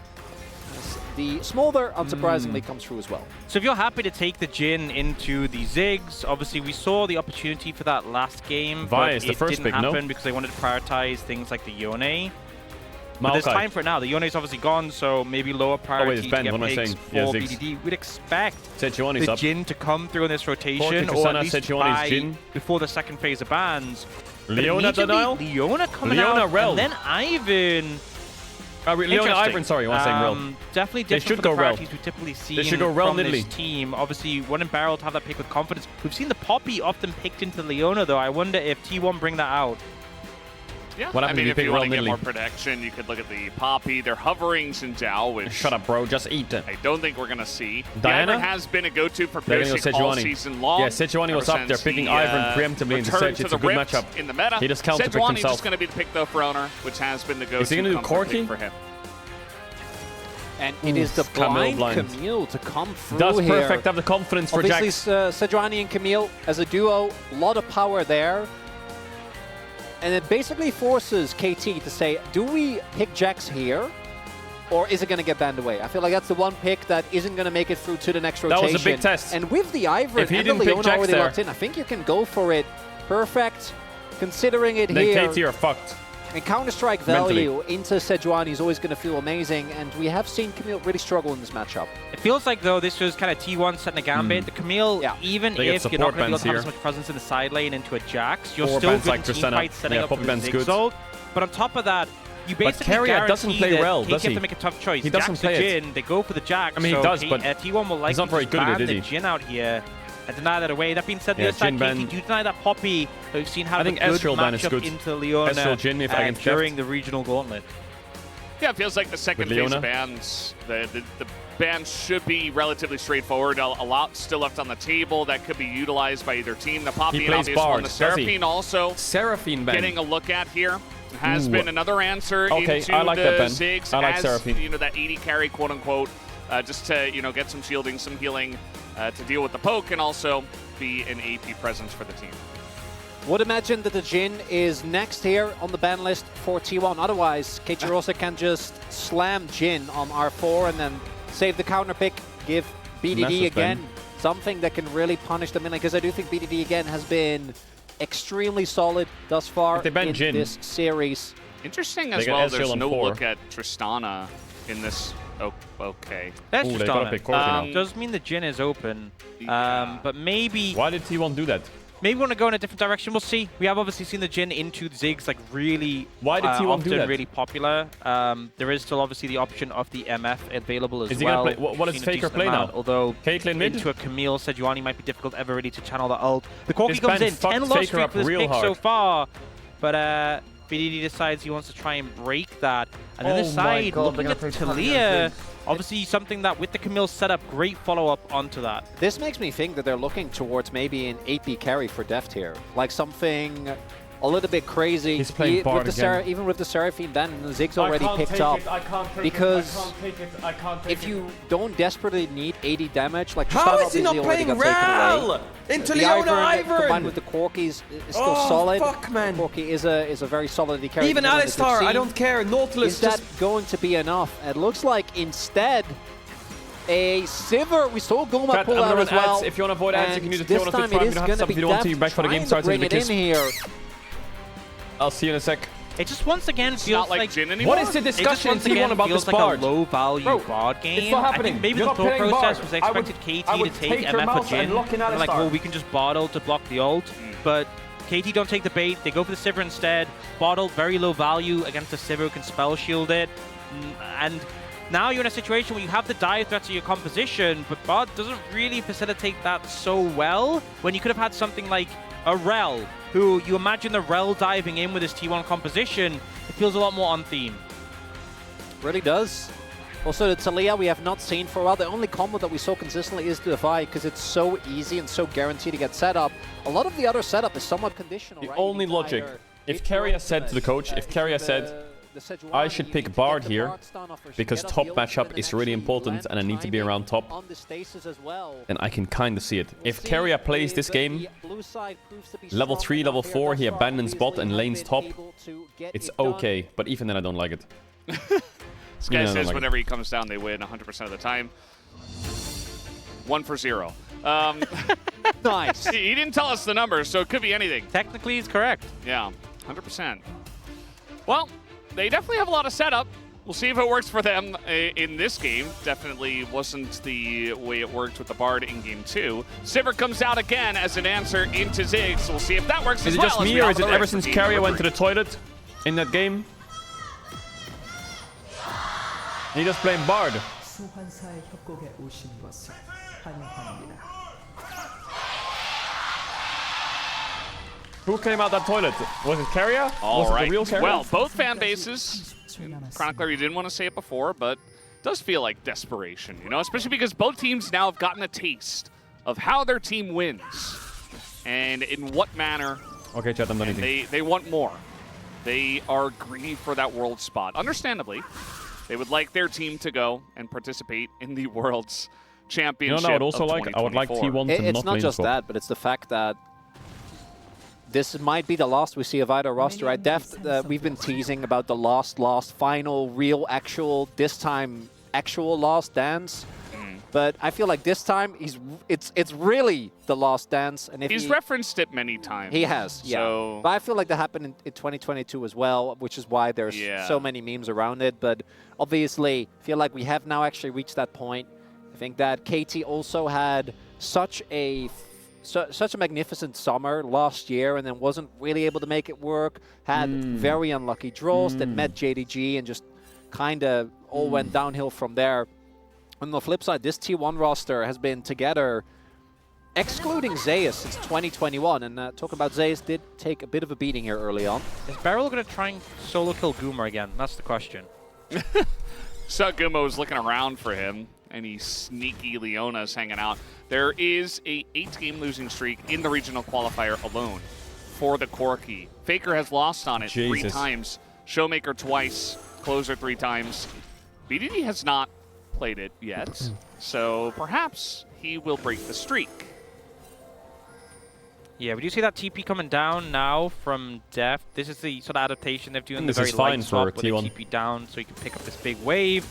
The Smolder, unsurprisingly, comes through as well. So if you're happy to take the Jhin into the Ziggs, obviously we saw the opportunity for that last game, but it didn't happen because they wanted to prioritize things like the Yone. But there's time for it now. The Yone's obviously gone, so maybe lower priority to get picks for BDD. We'd expect the Jhin to come through in this rotation, or at least before the second phase of bans. Leona denial? Leona coming out, and then Ivan. Leona Ivan, sorry, I want to say Rel. Definitely different from the priorities we typically see from this team. Obviously, one in barrel to have that pick with confidence. We've seen the Poppy often picked into Leona, though. I wonder if T1 bring that out. Yeah, I mean, if you want to get more protection, you could look at the Poppy. They're hovering Xin Zhao, which... Shut up, bro. Just eat it. I don't think we're going to see. Diana has been a go-to for Pershing all season long. Yeah, Sejuani was up there picking Ivern preemptively into Sedge. It's a good matchup. In the meta. He just counter-picked himself. Sejuani's just going to be the pick, though, for Owner, which has been the go-to. Is he going to do Corki? For him. And it is the blind Camille to come through Does here. perfect have the confidence for Jax. Obviously, Sejuani and Camille as a duo, a lot of power there. And it basically forces KT to say, do we pick Jax here? Or is it going to get banned away? I feel like that's the one pick that isn't going to make it through to the next rotation. That was a big test. And with the Ivern and the Leona already locked in, I think you can go for it. Perfect. Considering it here. Then KT are fucked. And Counter-Strike value into Sejuani is always going to feel amazing, and we have seen Camille really struggle in this matchup. It feels like, though, this was kind of T1 setting a gambit. The Camille, even if you're not going to be able to have as much presence in the side lane into a Jax, you're still good in teamfights setting up for the Ziggs. But on top of that, you basically doesn't play Rel, does he? have to make a tough choice. He doesn't play Jhin, they go for the Jax. I mean, he does, but T1 will likely ban the Jhin out here and deny that away. That being said, the other side, KT do deny that Poppy that we've seen have a good matchup into Leona during the regional gauntlet. Yeah, it feels like the second phase of bans, the bans should be relatively straightforward. A lot still left on the table that could be utilized by either team. The Poppy and obviously one, the Seraphine also getting a look at here. Has been another answer into the Ziggs. I like Seraphine. You know, that 80 carry, quote unquote, just to, you know, get some shielding, some healing to deal with the poke, and also be an AP presence for the team. Would imagine that the Jhin is next here on the ban list for T1. Otherwise, Caedrel can just slam Jhin on R4 and then save the counter pick, give BDD again something that can really punish them in, because I do think BDD again has been extremely solid thus far in this series. Interesting as well, there's no look at Tristana in this. Oh, okay. That's Tristana. Does mean the Jhin is open, but maybe... Why did T1 do that? Maybe we want to go in a different direction. We'll see. We have obviously seen the Jhin into Ziggs like really really popular. There is still obviously the option of the MF available as well. Is he gonna play? What does Faker play now? Although Caitlyn mid? Into a Camille, Sejuani might be difficult ever really to channel the ult. The Corki comes in. 10 lost streak for this pick so far. But BDD decides he wants to try and break that. And then the side, looking at Talia, obviously something that with the Camille setup, great follow-up onto that. This makes me think that they're looking towards maybe an AP carry for Deft here. Like something a little bit crazy. He's playing Bard again. Even with the Seraphine ban, the Ziggs already picked up. Because if you don't desperately need 80 damage, like how is he not playing Rel? Into Leona Ivern! Combined with the Corkis is still solid. Fuck, man. Corki is a very solid carry. Even Alistar, I don't care. Nautilus is that going to be enough? It looks like instead a Sivir. We saw Goma pull out as well. If you want to avoid ads, you can use the this time it is going to be Deft trying to bring it in here. I'll see you in a sec. It just once again feels not like Jhin anymore. What is the discussion in T1 about this like Bard? a low-value Bard game. It's not happening. I think maybe You're the not thought playing process Bard. was they expected KT to take MF or Jhin. They're like, well, we can just bottle to block the ult, but KT don't take the bait. They go for the Sivir instead. Bottle, very low value against the Sivir who can spell shield it. And now you're in a situation where you have the dive threats of your composition, but Bard doesn't really facilitate that so well when you could have had something like a Rel, who you imagine the Rel diving in with his T1 composition. It feels a lot more on theme. Really does. Also, the Talia we have not seen for a while. The only combo that we saw consistently is the Divide because it's so easy and so guaranteed to get set up. A lot of the other setup is somewhat conditional. The only logic, if Keria said to the coach, if Keria said, I should pick Bard here because top matchup is really important and I need to be around top, and I can kind of see it. If Keria plays this game, level 3, level 4, he abandons bot and lanes top, it's okay, but even then I don't like it. This guy says whenever he comes down, they win 100% of the time. 1 for 0. Nice. He didn't tell us the numbers, so it could be anything. Technically, he's correct. Yeah, 100%. Well, they definitely have a lot of setup. We'll see if it works for them in this game. Definitely wasn't the way it worked with the Bard in Game 2. Sivir comes out again as an answer into Ziggs, so we'll see if that works as well. Is it just me, or is it ever since Keria went to the toilet in that game? He just playing Bard. Who came out that toilet? Was it Keria? All right. The real Keria? Well, both fan bases. Chronicler, you didn't want to say it before, but it does feel like desperation, you know, especially because both teams now have gotten a taste of how their team wins and in what manner. Okay, chat, I'm done eating. They want more. They are greedy for that world spot. Understandably, they would like their team to go and participate in the World's Championship. You know, I would also like. I would like T1 to It's not just that, but it's the fact that this might be the last we see of either roster, right? We've been teasing about the last, final, real, actual, this time, actual last dance. But I feel like this time it's really the last dance. And if he's referenced it many times. He has, yeah. So but I feel like that happened in 2022 as well, which is why there's so many memes around it. But obviously, I feel like we have now actually reached that point. I think that KT also had such a magnificent summer last year and then wasn't really able to make it work. Had very unlucky draws that met JDG and just kind of all went downhill from there. On the flip side, this T1 roster has been together, excluding Zeus, since 2021. And talking about Zeus, did take a bit of a beating here early on. Is Beryl going to try and solo kill Goomer again? That's the question. So Goomer was looking around for him. Any sneaky Leona's hanging out. There is a 8-game losing streak in the regional qualifier alone for the Corki. Faker has lost on it 3 times. Showmaker twice. Closer 3 times. BDD has not played it yet, so perhaps he will break the streak. Yeah, we do see that TP coming down now from Deft. This is the sort of adaptation they're doing. This is fine for T1. TP down so he can pick up this big wave.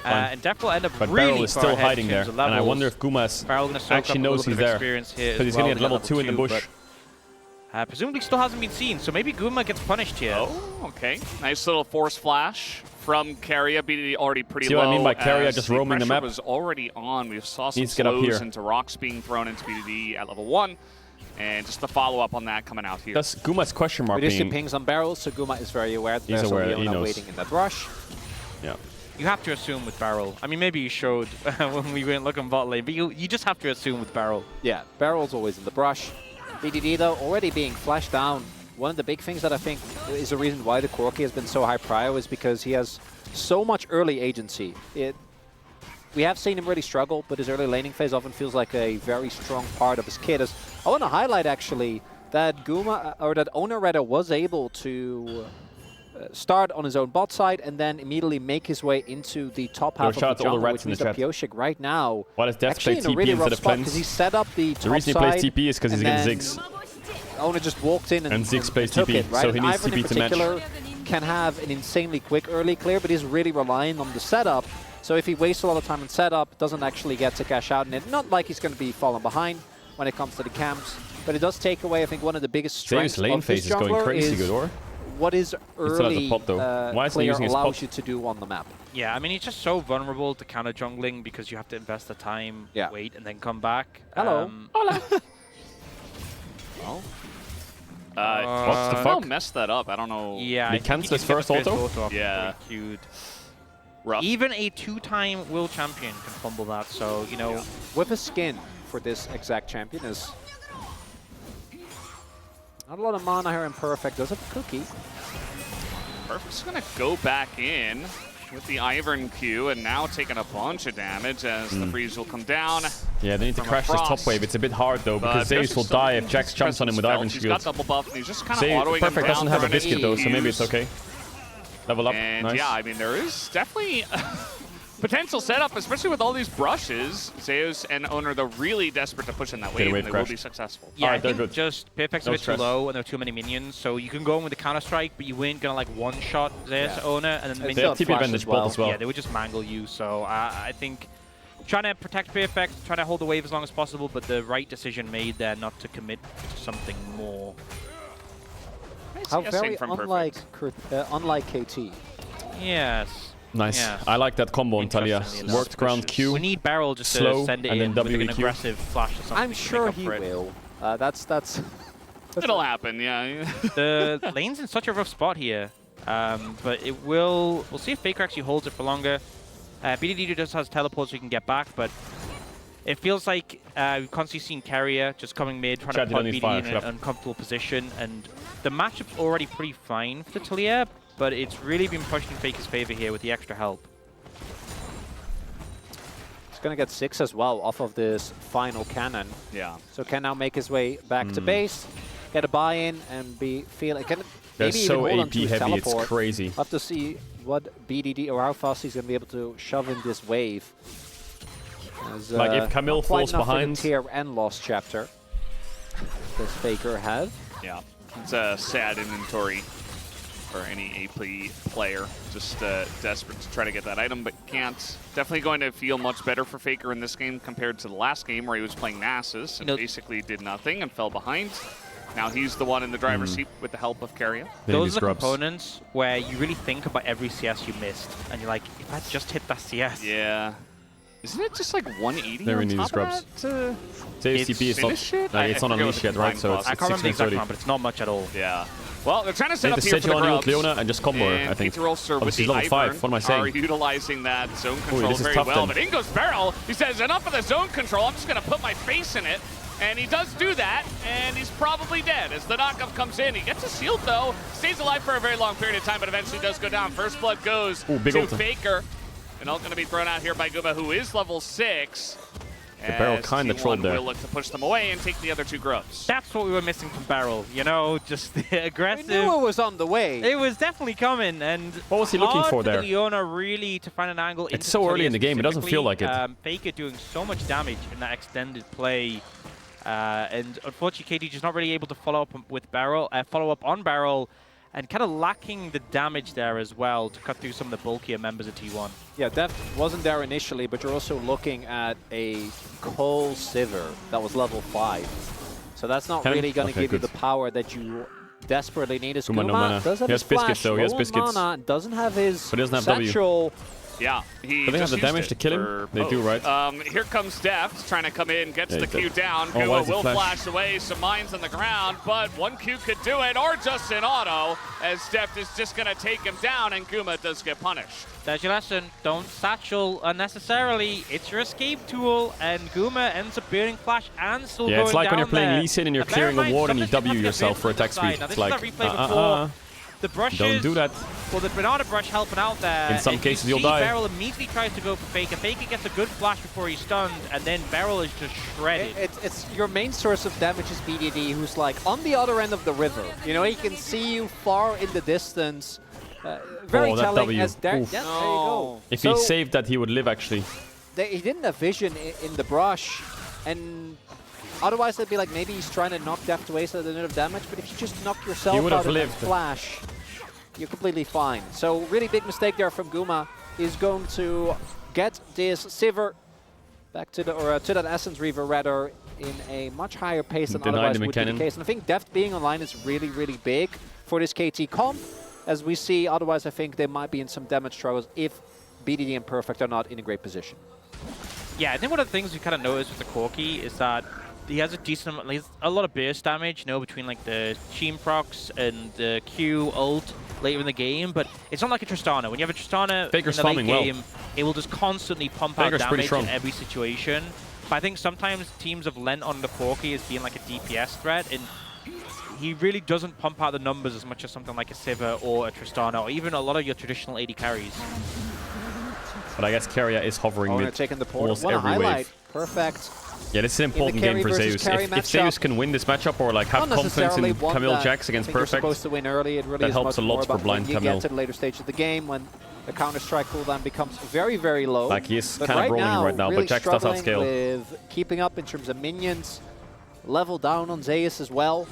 And Deft will end up but really Beryl is still hiding there, and I wonder if Gumas actually knows he's there, because he's going to get level 2 in the bush. Presumably still hasn't been seen, so maybe Guma gets punished here. Oh, okay. Nice little force flash from Keria. BDD already pretty See low. what I mean by Keria just roaming the map? Was already on. We saw some slows into rocks being thrown into BDD at level 1. And just the follow-up on that coming out here. That's Guma's question mark. We do see pings on barrels, so Guma is very aware that there's a Leona waiting in that rush. Yeah. You have to assume with Barrel. I mean, maybe you showed when we went looking bot lane, but you just have to assume with Barrel. Yeah, Barrel's always in the brush. BDD, though, already being flashed down. One of the big things that I think is the reason why the Corki has been so high prio is because he has so much early agency. We have seen him really struggle, but his early laning phase often feels like a very strong part of his kit. I want to highlight, actually, that Guma, or that Oneretta was able to start on his own bot side and then immediately make his way into the top half of the jungle, which means that Pioshik right now actually in a really rough spot because he set up the top side. The reason he plays TP is because he's getting Ziggs. Oner just walked in and Ziggs plays took TP, it, right? so he needs Ivan TP to match. in particular can have an insanely quick early clear, but he's really relying on the setup. So if he wastes a lot of time in setup, doesn't actually get to cash out in it. Not like he's going to be falling behind when it comes to the camps, but it does take away, I think, one of the biggest strengths lane of phase this is going jungler crazy is good, or? what his early pop, Why is he player using his allows pop? you to do on the map. Yeah, I mean, he's just so vulnerable to counter jungling because you have to invest the time, wait, and then come back. Hello. Hola. Well, what the fuck? Messed that up. I don't know. Yeah, he cancels his first auto? Yeah. Cute. Rough. Even a 2-time world champion can fumble that, so, you know. With a skin for this exact champion is not a lot of mana here in Perfect. Does have a cookie. Perfect's going to go back in with the Ivern Q and now taking a bunch of damage as the freeze will come down. Yeah, they need to crash this top wave. It's a bit hard though, because Zeus will die if Jax jumps on him with Ivern He's Shield. got double buff and he's just kind of autoing him Perfect down. doesn't have a biscuit though, so maybe it's okay. Level up, And nice. yeah, I mean, there is definitely potential setup, especially with all these brushes. Zeus and Owner, they're really desperate to push in that wave, and they will be successful. Yeah, I they're think good. just Perfect's a bit too low and there are too many minions, so you can go in with the counter-strike, but you ain't gonna like one-shot Zeus Owner, and then the minions TP advantage bot as well. Yeah, they would just mangle you, so I think trying to protect Perfect, trying to hold the wave as long as possible, but the right decision made there not to commit to something more. How very unlike KT. Yes. Nice. Yeah. I like that combo on Talia. Worked ground Q. We need Barrel just slow, to send it and in then with an WQ. aggressive flash or something. I'm sure he will. That's It'll happen, yeah. The lane's in such a rough spot here, but it will. We'll see if Faker actually holds it for longer. BDD just has teleport so he can get back, but it feels like we've constantly seen Carrier just coming mid, trying to put BDD in an uncomfortable position, and the matchup's already pretty fine for the Talia, but it's really been pushed in Faker's favor here with the extra help. He's going to get 6 as well off of this final cannon. Yeah. So can now make his way back to base, get a buy-in, and be feeling. They're maybe so even hold on AP to his heavy, it's teleport. crazy. Have to see what BDD or how fast he's going to be able to shove in this wave. As, like if Camille not quite falls enough for behind. the tier and lost chapter. Does Faker have? Yeah. It's a sad inventory for any AP player. Just desperate to try to get that item, but can't. Definitely going to feel much better for Faker in this game compared to the last game where he was playing Nasus and basically did nothing and fell behind. Now he's the one in the driver's seat with the help of Carrier. Those are the components where you really think about every CS you missed, and you're like, if I just hit that CS. Yeah. Isn't it just like 180 They on need top scrubs. of that? Zeus TP is not, it's not unleashed yet, right? So it's I can't remember the exact 16:30. one, but it's not much at all. Yeah. Well, they're trying to set They up need to here set for you the on grubs. with Leona and just combo her, I think. Caedrel with Obviously the level 5, Ivern what am I are saying? utilizing that zone control this is very tough well. then. But in goes Barrel. He says, enough of the zone control. I'm just going to put my face in it. And he does do that, and he's probably dead as the knockup comes in. He gets a shield, though. Stays alive for a very long period of time, but eventually does go down. First blood goes to Faker. And all going to be thrown out here by Guma, who is level 6. The Barrel kind of trolled there. Will look to push them away and take the other 2 grubs. That's what we were missing from Barrel, you know, just the aggressive. We knew it was on the way. It was definitely coming, and what was he looking for there? Leona really to find an angle. It's so early in the game, it doesn't feel like it. Faker doing so much damage in that extended play, and unfortunately, KD just not really able to follow up with Barrel, follow up on Barrel, and kind of lacking the damage there as well to cut through some of the bulkier members of T1. Yeah, Deft wasn't there initially, but you're also looking at a Cole Sivir that was level 5. So that's not really going to give you the power that you desperately need. As Guma does have his flash, low on mana, doesn't have his satchel. Yeah, he do they have just the damage used to kill him? They do, right? Here comes Deft, trying to come in, gets the Q down. Oh, Guma will flash away, some mines on the ground, but one Q could do it, or just an auto, as Deft is just going to take him down, and Guma does get punished. There's your lesson. Don't satchel unnecessarily. It's your escape tool, and Guma ends up burning flash and still going down. Yeah, it's like when you're playing there. Lee Sin and you're clearing a ward and you W yourself for attack speed. Now, this It's like, is that replay before. The brushes, don't do that. Well, the banana brush helping out there. In some cases, you'll die. Barrel immediately tries to go for Faker. Faker gets a good flash before he's stunned, and then Barrel is just shredded. It's your main source of damage is BDD, who's like on the other end of the river. You know, he can see you far in the distance. Very telling as there you go. If he saved that, he would live, actually. He didn't have vision in the brush, and otherwise it'd be like maybe he's trying to knock Deft away so that they don't have damage, but if you just knock yourself out of that flash, you're completely fine. So really big mistake there from Guma. Is going to get this Sivir back to the to that Essence Reaver rather in a much higher pace than otherwise would be the case. And I think Deft being online is really, really big for this KT comp, as we see. Otherwise, I think they might be in some damage struggles if BDD and Perfect are not in a great position. Yeah, I think one of the things we kind of noticed with the Corki is that he has a decent amount, he's a lot of burst damage, you know, between like the Sheen procs and the Q ult later in the game, but it's not like a Tristana. When you have a Tristana Faker's in the late well. game, it will just constantly pump Faker's out pretty damage strong in every situation. But I think sometimes teams have lent on the Corki as being like a DPS threat, and he really doesn't pump out the numbers as much as something like a Sivir or a Tristana, or even a lot of your traditional AD carries. But I guess Keria is hovering mid taking the portal. almost What a every highlight. wave. Perfect. Yeah, this is an important game for Zeus. If Zeus can win this matchup or like have confidence in Camille Jax against Perfect, supposed to win early. It really that helps a lot for blind Camille. Camille. You get to the later stage of the game when the Counter-Strike cooldown becomes very, very low. Like he is but kind of rolling right now, really but Jax does outscale. With keeping up in terms of minions, level down on Zeus as well.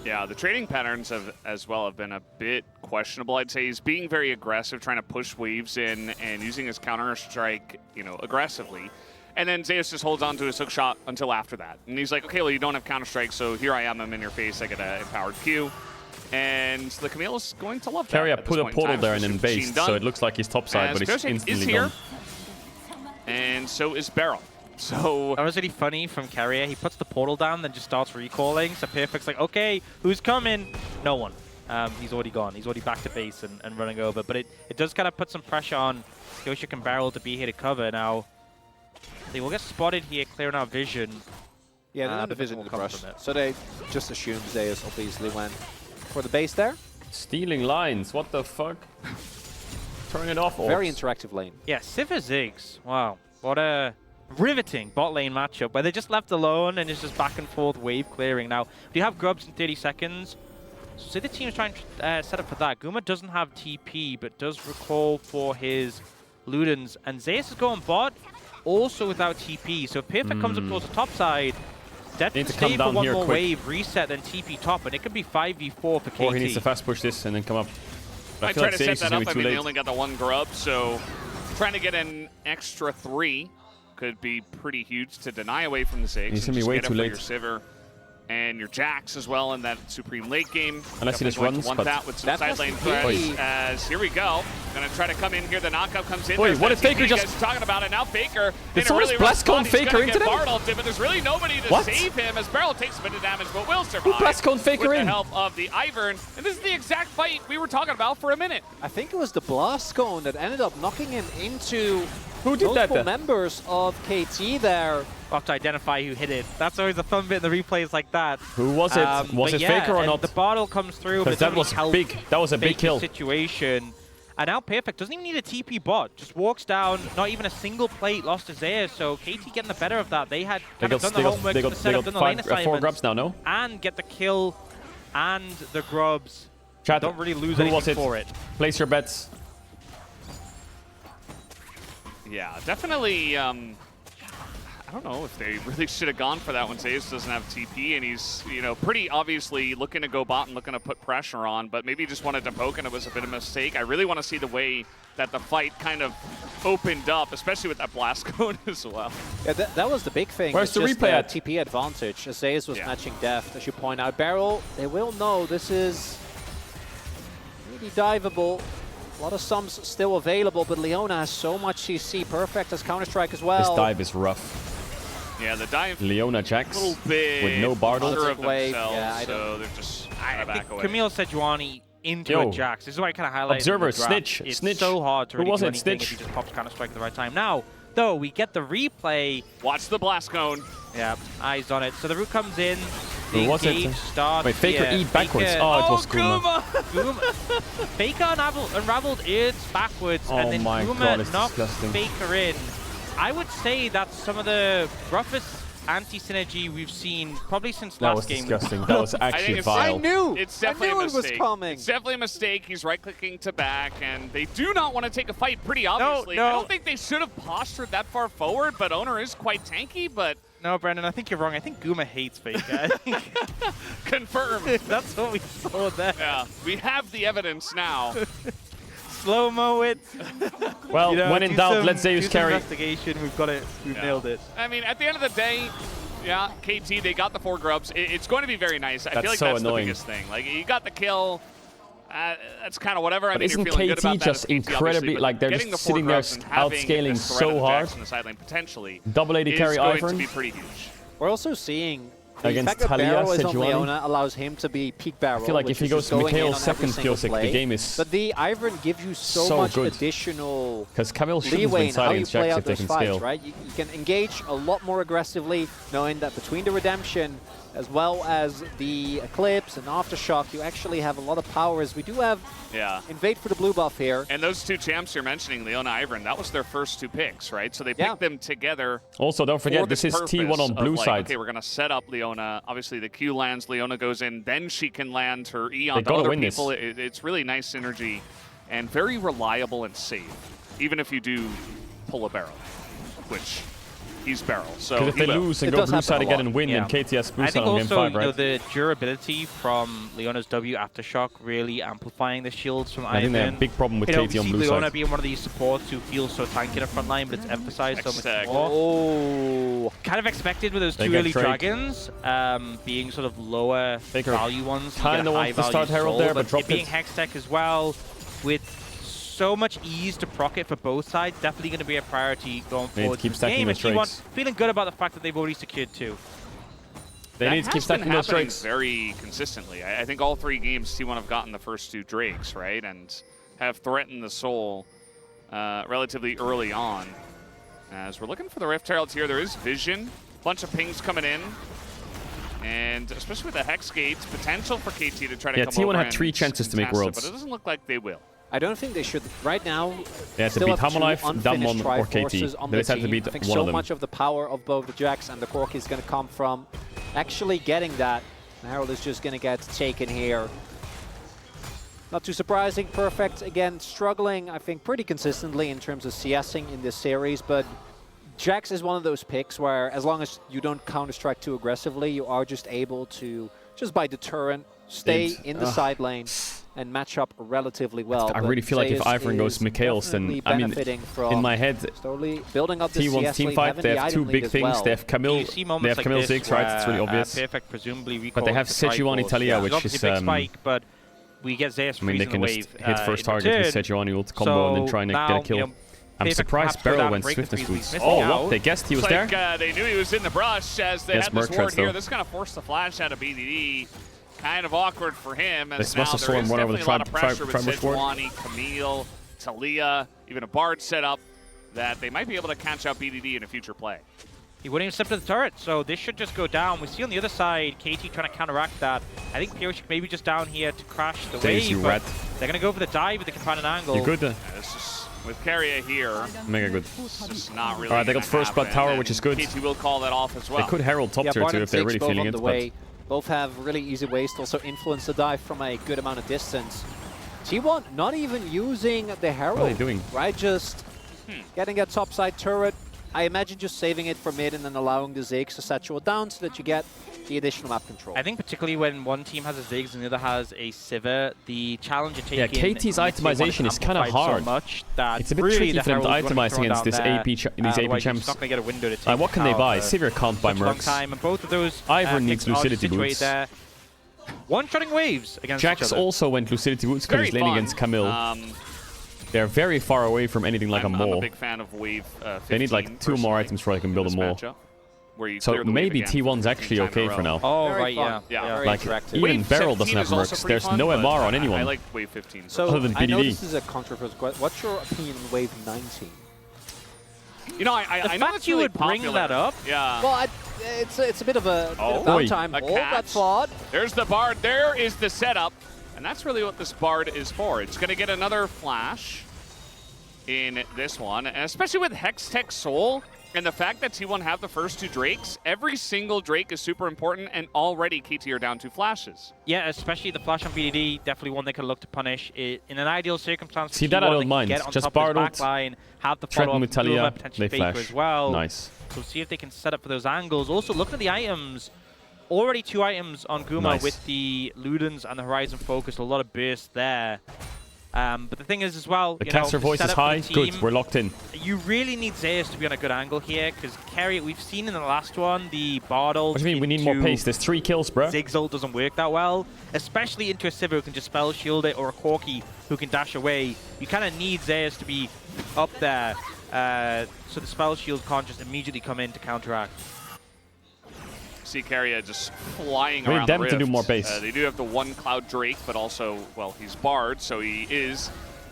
Yeah, the trading patterns as well have been a bit questionable. I'd say he's being very aggressive, trying to push waves in and using his Counter-Strike, aggressively. And then Zeus just holds on to his hook shot until after that. And he's like, okay, well, you don't have Counter-Strike, so here I am, I'm in your face, I get an empowered Q. And the Camille is going to love that. Keria put a portal there and then based, so it looks like he's topside, but he's instantly gone. And so is Beryl. So that was really funny from Keria. He puts the portal down, then just starts recalling. So Perfect's like, okay, who's coming? No one. He's already gone. He's already back to base and running over. But it does kind of put some pressure on Yoshik and Beryl to be here to cover. Now, they will get spotted here, clearing our vision. Yeah, they're not a vision in the brush. So they just assume Zeus obviously went for the base there. Stealing lines, what the fuck? Turn it off. Very interactive lane. Yeah, Sivir Ziggs. Wow, what a riveting bot lane matchup where they're just left alone and it's just back and forth wave clearing. Now, do you have grubs in 30 seconds? So say the team's trying to set up for that. Guma doesn't have TP, but does recall for his Ludens. And Zeus is going bot, also without TP. So if Perfect comes up towards the top side, that can stay for one more wave, reset, then TP top, and it could be 5v4 for KT. Or he needs to fast push this and then come up. I try to set that up. I mean, they only got the one grub, so trying to get an extra 3 could be pretty huge to deny away from the Ziggs. He's going to be way too late. Your Sivir and your Jax as well in that Supreme late game. Unless he just runs, but that with some side lane threats. As here we go, gonna try to come in here. The knockout comes in. Wait, what if Faker just talking about it now? Faker. Did someone Blastcone Faker into them? But there's really nobody to save him as Beryl takes a bit of damage, but will survive. Who Blastcone Faker with in? the help of the Ivern, and this is the exact fight we were talking about for a minute. I think it was the Blastcone that ended up knocking him into Who did multiple that? members of KT there. We'll have to identify who hit it. That's always a fun bit in the replays like that. Who was it? Was it Faker or not? The bottle comes through, but that was big. That was a big kill. Situation. And now Perfect doesn't even need a TP bot. Just walks down, not even a single plate lost to Zeus. So KT getting the better of that. They had kind of done the homework, done the setup, done the lane assignments. 4 grubs now, no? And get the kill and the grubs. Chat, don't really lose anything for it. Place your bets. Yeah, definitely. I don't know if they really should have gone for that when Zeus doesn't have TP, and he's, pretty obviously looking to go bot and looking to put pressure on, but maybe just wanted to poke, and it was a bit of a mistake. I really want to see the way that the fight kind of opened up, especially with that blast cone as well. Yeah, that was the big thing. Where's the replay at? TP advantage. As Zeus was matching depth, as you point out. Beryl, they will know this is really diveable. A lot of sums still available, but Leona has so much CC. Perfect as Counter-Strike as well. This dive is rough. Yeah, the dive. Leona Jax a little bit with no Bartle. Of themselves, so they're just back away. Camille Sejuani into a Jax. This is why I kind of highlighted. Observer, the draft. Snitch. It's Snitch. so hard to really do anything Snitch? if he just pops Counter-Strike at the right time. Now, though, we get the replay. Watch the blast cone. Yeah, eyes on it. So the root comes in. Who was it? Starts. Wait, Faker E backwards. Faker, it was Guma. Faker unraveled it backwards, and then Guma knocked Faker in. I would say that's some of the roughest anti-synergy we've seen probably since last game. That was disgusting. That was actually vile. I knew. It's definitely I knew a mistake. It was coming. It's definitely a mistake. He's right-clicking to back, and they do not want to take a fight pretty obviously. No. I don't think they should have postured that far forward, but Owner is quite tanky, but... No, Brandon, I think you're wrong. I think Guma hates Faker. Confirmed. That's what we saw there. Yeah, we have the evidence now. Slow-mo it. Well, when in doubt, let Zeus carry. Investigation. We've got it. We've nailed it. I mean, at the end of the day, yeah, KT, they got the 4 grubs. It's going to be very nice. I feel like so that's annoying. the biggest thing. Like, you got the kill. that's kind of whatever. I But mean, isn't you're feeling good about KT just that as KT, incredibly, like, they're getting just the sitting there foregrounds and having outscaling this threat so of the hard? Jax in the side lane potentially Double AD carry is going Ivern. to be pretty huge. We're also seeing the Against fact that Talia, Barrow is on Sejuani. Leona allows him to be peak Barrow. I feel like which if he is goes just to going in Mikhail's on every second single skill set, the play. game is But the Ivern gives you so much good. additional Because Camille shouldn't leeway win in how side you against play Jax out if they those can fights, scale. right? You can engage a lot more aggressively, knowing that between the Redemption as well as the Eclipse and Aftershock, you actually have a lot of powers. We do have Invade for the blue buff here. And those two champs you're mentioning, Leona, Ivern, that was their first 2 picks, right? So they picked them together. Also, don't forget, this is T1 on blue like, side. Okay, we're going to set up Leona. Obviously, the Q lands, Leona goes in, then she can land her E on gotta other win people. this. It's really nice synergy and very reliable and safe, even if you do pull a barrel, which he's barrel. So Because if they lose and go blue side again and win, then KTS blue I side think on game also, 5, right? you know, the durability from Leona's W Aftershock really amplifying the shields from Ivern. I think they have a big problem with you know, KT on we see blue Leona side. being one of these supports who feels so tanky in the front line, but it's emphasized so much more. Oh, kind of expected with those They 2 get early Drake. dragons being sort of lower value ones. Kinda wants to start Herald there, but dropped being it. Hextech as well, with so much ease to proc it for both sides, definitely going to be a priority going forward. keep This stacking game, those and T1 Drakes. feeling good about the fact that they've already secured 2. They need to keep stacking those happening Drakes. very consistently. I think all 3 games T1 have gotten the first 2 Drakes, right? And have threatened the Soul relatively early on. As we're looking for the Rift Heralds here, there is Vision. Bunch of pings coming in. And especially with the Hex Gates, potential for KT to try to come over T1 had and 3 chances to make contest it, Worlds. but it doesn't look like they will. I don't think they should. Right now, They have to still beat have 2 Hamalife, unfinished Damwon, or Triforces KT. on They the just have to team. beat I think one so of them. much of the power of both the Jax and the Corki is going to come from actually getting that. And Herald is just going to get taken here. Not too surprising. Perfect, again, struggling, I think, pretty consistently in terms of CSing in this series, but Jax is one of those picks where as long as you don't counter-strike too aggressively, you are just able to, just by deterrent, stay in the side lane and match up relatively well. I really feel like if Ivern goes Mikhail's, then, I mean, in my head, slowly building up the T1's CS team lead, fight, having they the have item 2 lead big as things. well. They have Camille, You see they moments have like Camille this 6, right? It's really where, obvious. Perfect presumably But they have recalls the Sejuani Triforce. Talia, which It's is... obviously a big spike, but we get Zeus I mean, they freezing can the just wave hit first in target with return. Sejuani ult combo and then try and get a kill. I'm surprised Barrow went swiftness boots. Oh, look, they guessed he was It's there. like, they knew he was in the brush as they Yes, had this Merc ward treads, here. though. This is going to force the flash out of BDD. Kind of awkward for him. And This now must have there is run over the definitely a lot of pressure with Tribush ward. Sejuani, Camille, Talia, even a Bard setup that they might be able to catch out BDD in a future play. He wouldn't even step to the turret, so this should just go down. We see on the other side, KT trying to counteract that. I think Pyroshik maybe just down here to crash the Stays, you wave, but rat. they're going to go for the dive if they can find an angle. You're good. This is with Carrier here. Mega good. It's just not really. Alright, they got gonna first blood happen, tower, and which is good. KT will call that off as well. They could Herald top tier too if they're really feeling it. But Both have really easy ways to also influence the dive from a good amount of distance. T1 not even using the Herald. what are they doing? Right, just getting a topside turret. I imagine just saving it for mid and then allowing the Ziggs to saturate down so that you get the additional map control. I think particularly when one team has a Ziggs and the other has a Sivir, the challenge of taking KT's itemization is kind of hard. So much that it's a bit really tricky for them to Herald's itemize running against this down AP these AP otherwise you're champs. not going to get a window to take What can they out buy? for Sivir can't buy such a long Mercs. time, and both of those Ivern needs picks are Lucidity situated boots. there. One-shotting waves against each Jax other. also went Lucidity boots because Very he's laning fun. against Camille. They're very far away from anything like I'm a mole. a big fan of Wave 15. They need like 2 more items before they can build a mole. So maybe T1's actually okay for now. Oh, Very right, fun. yeah. Very Like, interactive. even Wave Beryl doesn't 17 have is also Mercs. pretty There's fun, no but MR on anyone. I like Wave 15. So other than I know BDD. this is a controversial question. What's your opinion on Wave 19? You know, I The know fact it's you really would bring popular. that up? Yeah. Well, it's a bit of a Oi. downtime. A Oh, catch. that's flawed. There's the Bard. There is the setup. And that's really what this Bard is for. It's going to get another flash in this one. And especially with Hextech Soul and the fact that T1 have the first 2 Drakes, every single Drake is super important, and already KT are down 2 flashes. Yeah, especially the flash on BDD, definitely one they could look to punish. In an ideal circumstance, See, that I T1, don't they can mind. get on Just top of this Bard ult, back line, have the threaten follow-up with Talia, Luma, potentially they Faker flash. as well. Nice. So see if they can set up for those angles. Also, looking at the items, already 2 items on Guma Nice. with the Ludens and the Horizon Focus, a lot of burst there. But the thing is as well, The caster voice is high. Good, we're locked in. You really need Zeus to be on a good angle here, because Carry, we've seen in the last one, the Bard ult. What do you mean? We need more pace. There's 3 kills, bro. Ziggs ult doesn't work that well, especially into a Sivir who can just spell shield it, or a Corki who can dash away. You kind of need Zeus to be up there, so the spell shield can't just immediately come in to counteract. See Carrier just flying We need around them the to do rift. more base. They do have the one Cloud Drake, but also, well, he's Bard, so he is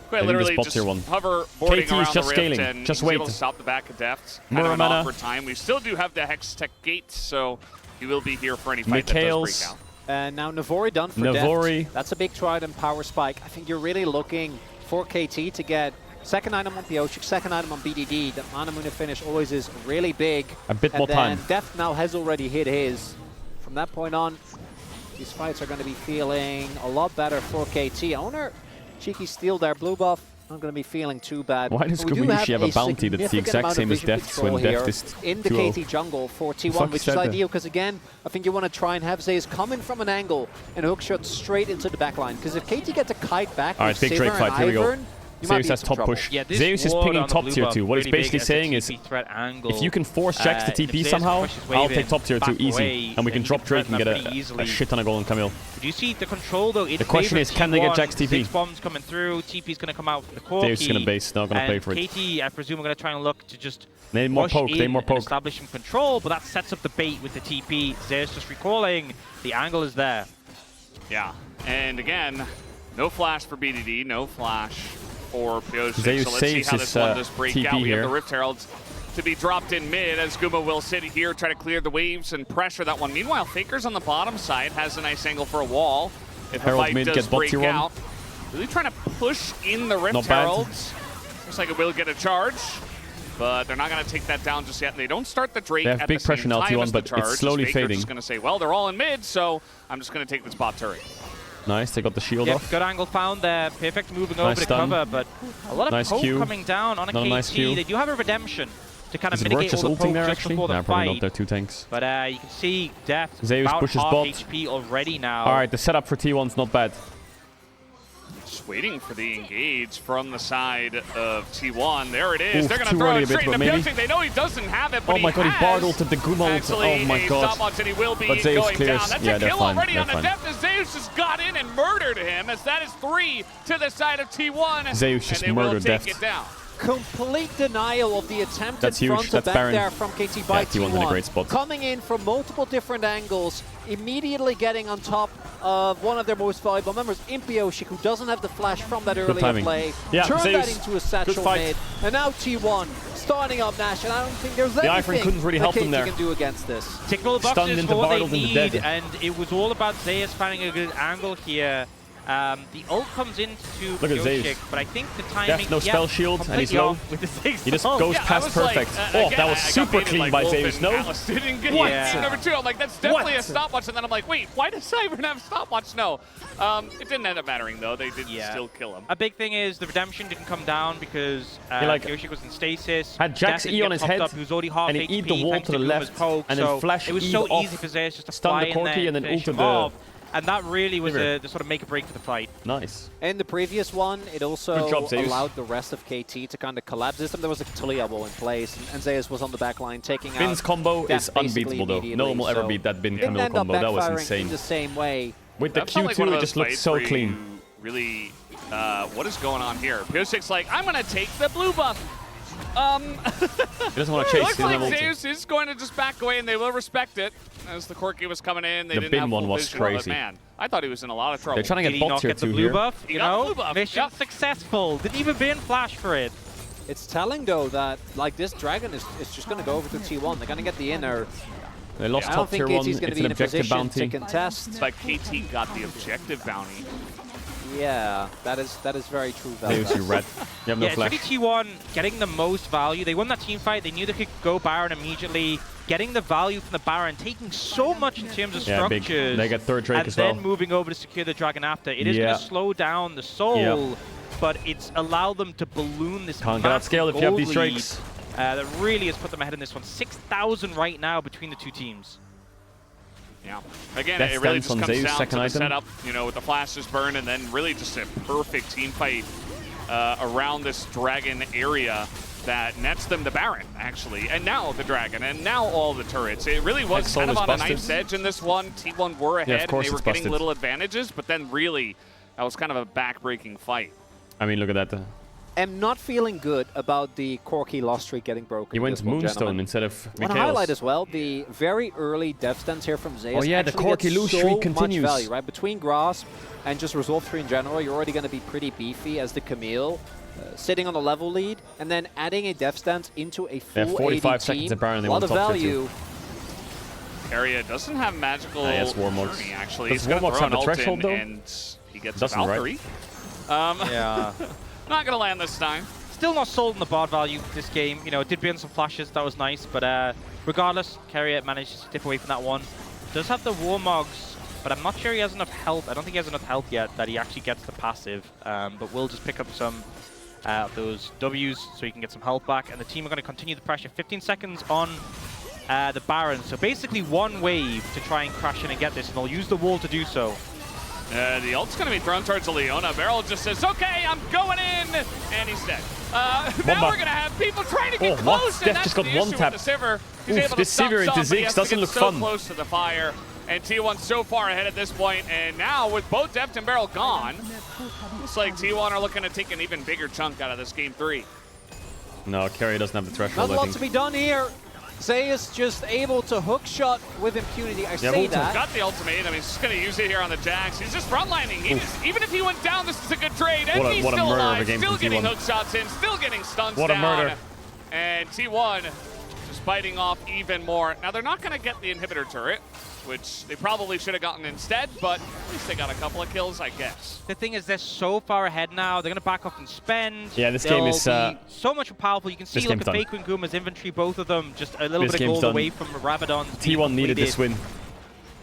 quite I think literally this bot just tier 1. hoverboarding KT around is just the rift, scaling. and Just he's wait. able to stop the back of Deft. Kind of an Muramana. awkward time. We still do have the Hextech Gate, so he will be here for any fight that does break out. And now Navori done for Navori. Deft. That's a big Trident power spike. I think you're really looking for KT to get second item on Pioshik, second item on BDD. The Manamuna finish always is really big. A bit more and then time. Deft now has already hit his. From that point on, these fights are going to be feeling a lot better for KT. Owner, cheeky steal there, blue buff. Not going to be feeling too bad. Why does We do Gumayushi have a bounty that's the significant exact amount of same as vision Deft's control when here Deft is in the 2-0? KT jungle for Fuck T1, which said is that. ideal because again, I think you want to try and have Zeus come in from an angle and hook shot straight into the backline. Because if KT gets a kite back, All right, with big Drake Sivir fight. and Here we go. Ivern, you might Zeus be in has some top trouble. push. Yeah, this Zeus is ward pinging on the top blue tier buff 2. What he's really basically big as a saying is, TP threat angle. if you can force Jax to If TP Zeus somehow, pushes wave I'll in, take top tier 2 back easy. away, And we can you drop Drake and get threaten that pretty a easily. shit ton of gold on Camille. Do you see the control though? The question is, can they get Jax TP? 6 bombs coming through, TP's going to come out for the Corki. Zeus is going to base, not going to play for it. KT, I presume, are going to try and look to just They need more push poke, they need in more and poke. establish some control, but that sets up the bait with the TP. Zeus just recalling, the angle is there. Yeah, and again, no flash for BDD, no flash for Pioshik. Zeus So let's see saves how his, this one does break TP out. We here. have the Rift Heralds to be dropped in mid as Guma will sit here, try to clear the waves and pressure that one. Meanwhile, Faker's on the bottom side, has a nice angle for a wall. If Herald a fight mid, does get bot break tier 1. out, really trying to push in the Rift Not bad. Heralds. Looks like it will get a charge, but they're not going to take that down just yet. And they don't start the Drake They have at big the pressure same now, time T1, as the but it's charge. slowly Faker fading. just going to say, well, they're all in mid, so I'm just going to take this bot turret. Nice, they got the shield Yep, off. good angle found there. Perfect moving over Nice to stun. cover, but a lot of Nice poke Q. coming down on a Not a KT. nice Q. They do have a redemption to kind of Does it work mitigate just all the ulting poke there, just actually? before the Nah, probably fight. not. They're 2 tanks. But you can see Deft Zeus about pushes half bot. HP already now. All right, the setup for T1's not bad. Just waiting for the engage from the side of T1. There it is. Oof, They're going too to throw early it a bit, straight but into maybe. Pioshik. They know he doesn't have it, but Oh my god, he has Bard ulted the Guma ult. actually Oh my a god. stopwatch, and he will be But Zeus going clears. down. That's Yeah, a they're kill fine. already They're on the fine. depth as Zeus just got in and murdered him, as that is 3 to the side of T1. Zeus just and they will murdered take Deft. it down. Complete denial of the attempted That's huge. front That's to back Baron. there from KT by Yeah, T1's in a great spot. Coming in from multiple different angles, immediately getting on top of one of their most valuable members, Pioshik, who doesn't have the flash from that earlier timing. play. Yeah, Turn that Zeus. into a satchel Good fight. mid. And now T1 starting up Nash, and I don't think there's The anything Ivern couldn't really that help them KT there. can do against this. Ticking all the Stunned boxes into for what they Bartle into need, dead. and it was all about Zeus finding a good angle here. The ult comes into Look at Pioshik, Zeus. but I think the timing... Deft, no spell shield, and he's completely low. off with the 6 He just ult. goes Yeah, I past was like, perfect. again, That was I got super baited clean like by Wolf Zeus, and no? Alice didn't get What? team number 2. I'm like, that's definitely What? a stopwatch. And then I'm like, wait, why does Ivern have stopwatch? No. It didn't end up mattering, though. They did still kill him. A big thing is the redemption didn't come down because like, Pioshik was in stasis. had Jax Deft E didn't on get his topped head, up. He was already half and he HP eat the wall thanks to the Guma's left, poke, and then so flash it was E so off, easy for Zeus just to stun fly the in there Corki, and then finish ulted him the off. And that really was Sivir. the sort of make or break for the fight. Nice. In the previous one, it also Good job, Zeus. allowed the rest of KT to kind of collapse this time. There was a Talia bow in place, and Zeus was on the back line taking Bin's out combo Deft is basically unbeatable, though. No one will immediately, ever beat that Bin didn't Camille end up combo. That was backfiring insane. in the same way. With the That felt like one Q2, of it those just looked fights so where you clean. Really, what is going on here? Pioshik's like, I'm going to take the blue buff. He doesn't want to It chase. looks He doesn't like have ulti. Zeus is going to just back away, and they will respect it. As the Corki was coming in, they The didn't bin have one full was vision of it. crazy. Man, I thought he was in a lot of trouble. They're trying to Did get he bot not tier get the 2 blue here. buff? He You got the know, blue buff, mission yep. successful. Didn't even bin flash for it. It's telling, though, that like this dragon is just going to go over to T1. They're going to get the inner. They lost I don't top think tier 1. KT's going It's to be an in a objective position bounty. to contest. But KT got the objective bounty. Yeah, that is very true. Zeus, you red. You have no Yeah, it's really flash. T1 getting the most value. They won that team fight. They knew they could go Baron immediately. Getting the value from the Baron, taking so much in terms of Yeah, big. structures. They get third Drake and as then well. moving over to secure the Dragon after. It is going Yeah. to slow down the soul, but it's allowed them to balloon this Can't get massive scale if you have gold these lead, Drakes. that really has put them ahead in this one. 6,000 right now between the two teams. Yeah. Again, Death it really stance just on comes Zeus, down to second the item. setup, you know, with the flashes burn, and then really just a perfect team fight around this dragon area that nets them the Baron, actually, and now the dragon, and now all the turrets. It really was Exol kind of is on busted. a knife's edge in this one. T1 were ahead, Yeah, of course and they were it's getting busted. little advantages, but then really, that was kind of a back-breaking fight. I mean, look at that. I'm not feeling good about the Corki loss streak getting broken. He went this one, Moonstone gentlemen. instead of I want to highlight as well the very early death stance here from Zeus. Oh yeah, the actually Corki gets lose so streak much continues. value, right? Between Grasp and just Resolve 3 in general, you're already going to be pretty beefy as the Camille, sitting on a level lead, and then adding a death stance into a full 45 AD seconds team. of Baron, they a lot won of top tier value. Area doesn't have magical yes, Warmog's. journey, actually. Does He's gonna Warmog's throw have an the ult threshold, in, though? and he gets a Doesn't, Valkyrie. right? Yeah. Not gonna land this time. Still not sold on the bard value this game. You know, it did burn some flashes, that was nice, but regardless, Carrier managed to step away from that one. Does have the Warmogs, but I'm not sure he has enough health. I don't think he has enough health yet that he actually gets the passive, but we'll just pick up some of those W's so he can get some health back, and the team are going to continue the pressure. 15 seconds on the Baron, so basically one wave to try and crash in and get this, and they'll use the wall to do so. The ult's going to be thrown towards Leona. Beryl just says, okay, I'm going in, and he's dead. Now we're going to have people trying to get close, and that's just the got one issue tap. with the Sivir. He's Oof, able to this stop Sivir into some, but he Ziggs has doesn't to get look so fun. close to the fire, and T1 so far ahead at this point, and now with both Deft and Beryl gone, looks like T1 are looking to take an even bigger chunk out of this game 3. No, Carrier doesn't have the threshold, Not a I lot think. to be done here. Zeus just able to hook shot with impunity. I say that. Got the ultimate. I mean, he's just going to use it here on the Jax. He's just frontlining. Even if he went down, this is a good trade. And he's what a still murder of a alive, game still from getting T1. hook shots in, still getting stuns What a down. murder. And T1 just biting off even more. Now, they're not going to get the inhibitor turret, which they probably should have gotten instead, but at least they got a couple of kills, I guess. The thing is, they're so far ahead now. They're going to back off and spend. Yeah, this game is They'll be so much more powerful. You can see, this look game's at done. Faker and Guma's inventory, both of them just a little This bit of game's gold done. away from Rabadon. T1 needed this win.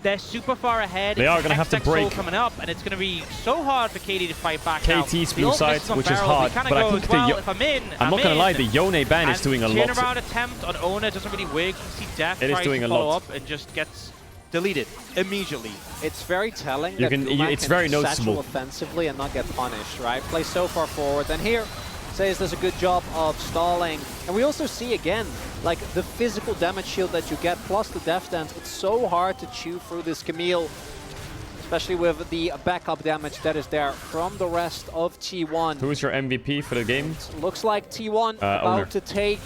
They're super far ahead. They are going to have to XX break. coming up, and it's going to be so hard for KD to fight back now. KT's The blue ult side, misses on which is Beryl. hard, He kinda but I goes, think well, the if I'm in, I'm not going to in. lie, the Yone ban is And doing a lot. turnaround attempt on Ona doesn't really work. You see Death It is tries doing to a follow lot. up and just gets deleted immediately. It's very telling You that can- Guma it's can very satchel noticeable. offensively and not get punished, right? Play so far forward. And here, Zeus does a good job of stalling. And we also see, again, like the physical damage shield that you get, plus the death stance. It's so hard to chew through this Camille, especially with the backup damage that is there from the rest of T1. Who's your MVP for the game? Looks like T1 about Owner. to take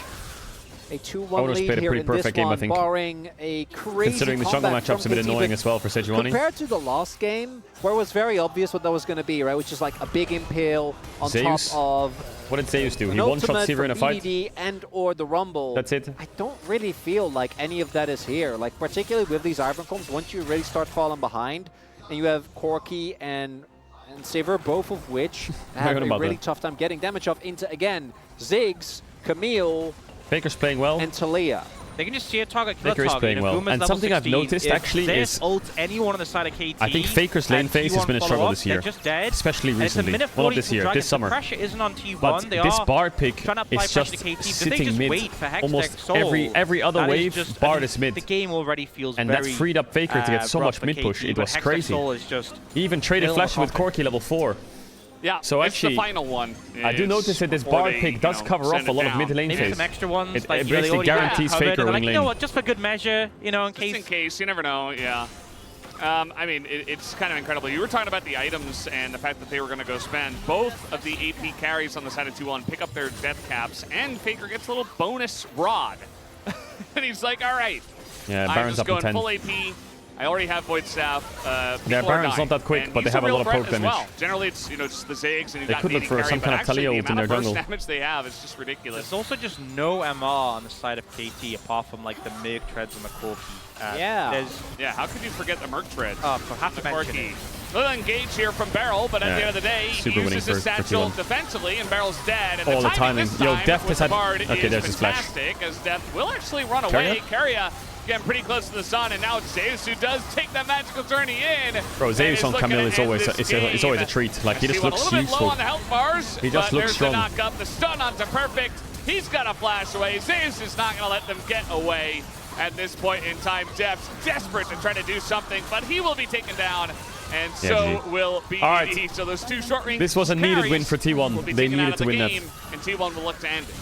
a 2-1 Owner's lead played a here pretty in this perfect game, I one, think. barring a crazy Considering the jungle comeback matchup's a from bit KT, annoying but as well for Sejuani. compared to the last game, where it was very obvious what that was going to be, right? Which is like a big impale on Zeus? top of What did Zeus do? an He one-shot ultimate Sivir in a from fight? BDD and or the Rumble. That's it? I don't really feel like any of that is here. Like, particularly with these Iron Combs, once you really start falling behind, and you have Corki and Sivir, both of which have a about really that. tough time getting damage off into, again, Ziggs, Camille, Faker's playing well. and Talia. They can just see a target, kill a Faker is target. playing You know, well. Guma's And level something I've 16. noticed, If actually, Zeus is- ults anyone on the side of KT, I think Faker's lane and phase has T1 been a follow struggle up, this year. they're just dead. Especially And it's a recently. minute Well, not 40 this from year, Dragon. this summer. The pressure isn't on T1. But They this are Bard pick trying to apply is pressure just to KT. If they sitting just mid. wait for Hextech Almost Soul, every other that is wave, just, Bard I mean, is mid. The game already feels And very that freed up Faker to get so rough much for mid push. KT, It but was Hextech crazy. Soul is just He even traded middle of Flash the with pocket. Corki level 4. Yeah, So it's actually, the final one. I do notice that this before Bard they, pick does cover off send a it lot of down. mid lane Maybe phase. some extra ones. It like, you know, they basically already have guarantees covered. Faker They're like, winning you know lane. what, just for good measure, you know, in Just case. in case, you never know, yeah. I mean, it's kind of incredible. You were talking about the items and the fact that they were going to go spend. Both of the AP carries on the side of 2-1 pick up their death caps, and Faker gets a little bonus rod. And he's like, all right, Yeah, I'm Baron's just up in going 10. full AP. I already have Void Staff. Yeah, people are Baron's dying. not that quick, And but they he's have a real lot of threat poke as damage. well. Generally, it's, you know, just the Ziggs, and you They got could look AD for carry, some but kind of actually, Talia the ult in amount their of burst jungle. damage they have is just ridiculous. There's also just no MR on the side of KT apart from like the Merc treads and the Corki. Yeah, how could you forget the Merc Tread? Oh, have to the mention Corki. it. Little engage here from Beryl, but at Yeah, the end of the day, he super winning uses his for satchel T1. defensively, and Beryl's dead. And All the the timing timing. this Yo, time Death with has the had- Bard okay, is there's his flash. fantastic, as Death will actually run Keria? away. Keria getting pretty close to the sun, and now it's Zeus who does take that magical journey in. Bro, and Zeus is on looking Camille to is end always this it's always a game. treat. Like he just T1 looks a little bit low useful. on the health bars, He just but looks there's strong. the knock up, the stun onto perfect. He's got a flash away. Zeus is not going to let them get away. at this point in time. Deft's desperate to try to do something, but he will be taken down, and so will BDD. All right. So those two short-range This was a needed win for T1. They needed to win that. And T1 will look to end it.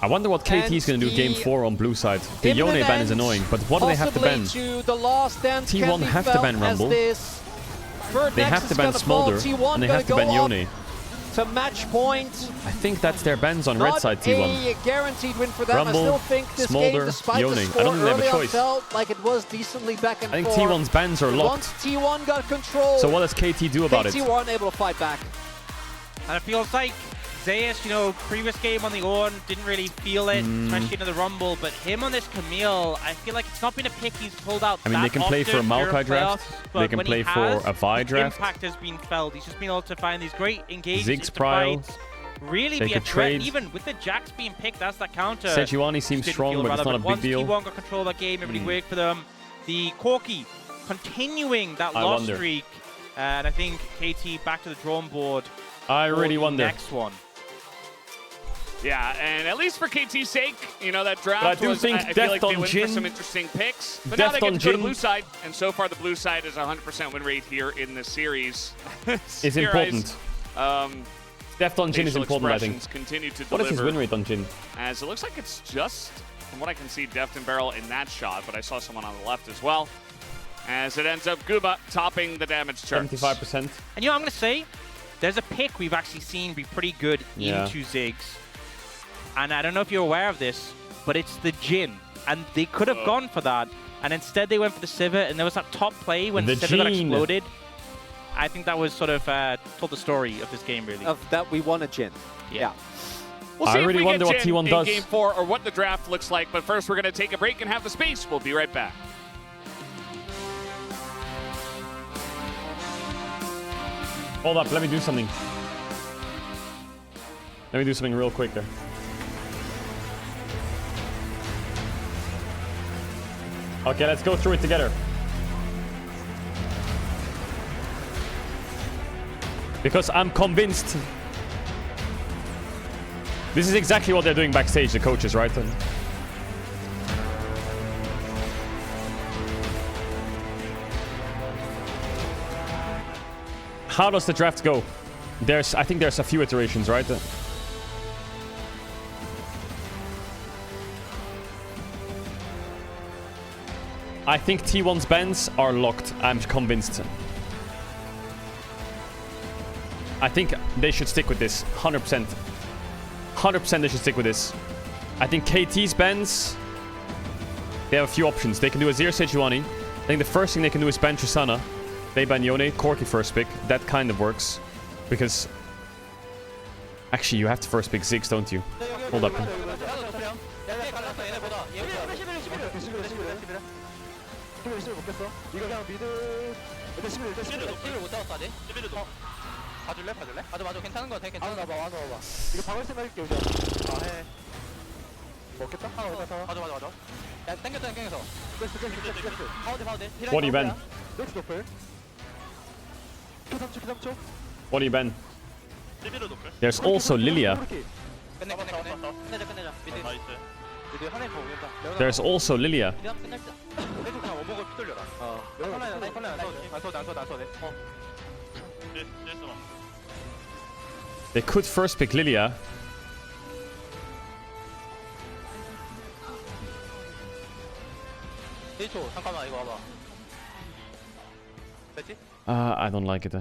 I wonder what KT is going to do game 4 on blue side. The Yone ban is annoying, but what do they have to ban? T1 have to ban Rumble. They have to ban Smolder, and they have to ban Yone. To match point. I think that's their bans on red side T1. A guaranteed win for them. Rumble, I still think this Smolder, game, despite Yone. the score I don't think they have a early on, choice. felt like it was decently back and forth. I think T1's bans are locked. Once T1 got control, so what does KT do about it? KT weren't able to fight back. And it feels like Zeus, you know, previous game on the Ornn, didn't really feel it, especially in the Rumble, but him on this Camille, I feel like it's not been a pick he's pulled out. I mean, they can play for a Maokai draft, they can play for a Vi draft. Impact has been felt. He's just been able to find these great engagements. Ziggs Prio. Really be a threat, even with the Jax being picked, that's that counter. Sejuani seems strong, but it's not a big deal. Once T1 got control of that game, everybody worked for them. The Corki continuing that loss streak, and I think KT back to the drawing board. I really wonder. Next one. Yeah, and at least for KT's sake, you know, that draft I feel like they went for some interesting picks. But now they get to go to blue side, and so far the blue side is 100% win rate here in this series. It's important. Deft on Jhin is important, I think. Continue to what is his win rate on Jhin? As it looks like it's just, from what I can see, Deft and Barrel in that shot, but I saw someone on the left as well. As it ends up Guba topping the damage chart. 75%. And you know, I'm going to say, there's a pick we've actually seen be pretty good into Ziggs. And I don't know if you're aware of this, but it's the Jhin. And they could have gone for that. And instead they went for the Sivir, and there was that top play when the Sivir got exploded. I think that was sort of told the story of this game, really. Of that we won a Jhin. Yeah. We'll see I really wonder what T1 does in Game 4 or what the draft looks like. But first, we're going to take a break and have the space. We'll be right back. Hold up, let me do something. Let me do something real quick there. Okay, let's go through it together. Because I'm convinced. This is exactly what they're doing backstage, the coaches, right? How does the draft go? I think there's a few iterations, right? I think T1's bans are locked. I'm convinced. I think they should stick with this. 100%. 100% they should stick with this. I think KT's bans, they have a few options. They can do a Zero Sejuani. I think the first thing they can do is ban Tristana. They ban Yone, Corki first pick. That kind of works. Because... Actually, you have to first pick Ziggs, don't you? Hold up. 봐줘 괜찮은 거 같아 괜찮은 거 와봐 이거 방울 생각할게 우선 해 먹겠다? 봐줘 야 땡겼다 땡겨서 봐도 돼 What do you ban? 넥스 노플 Q3초 What do you ban? There's also Lilia. 끝내자 미드 하나에 더 올린다 There's also Lilia. 그냥 오버걸 휘둘려라 안 써도 돼 They could first pick Lilia. 잠깐만 이거 와봐 됐지? I don't like it.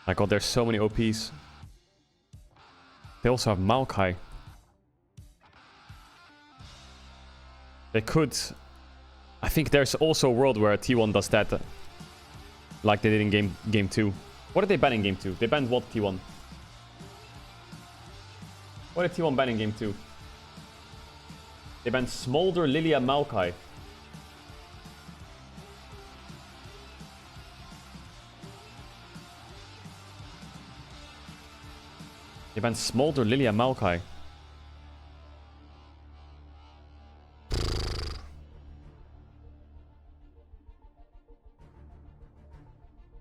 My god, there's so many OPs. They also have Maokai. They could... I think there's also a world where T1 does that. Like they did in game 2. What did they ban in game 2? They banned what, T1? What did T1 ban in game 2? They banned Smolder, Lilia, Maokai. They banned Smolder, Lilia, Maokai.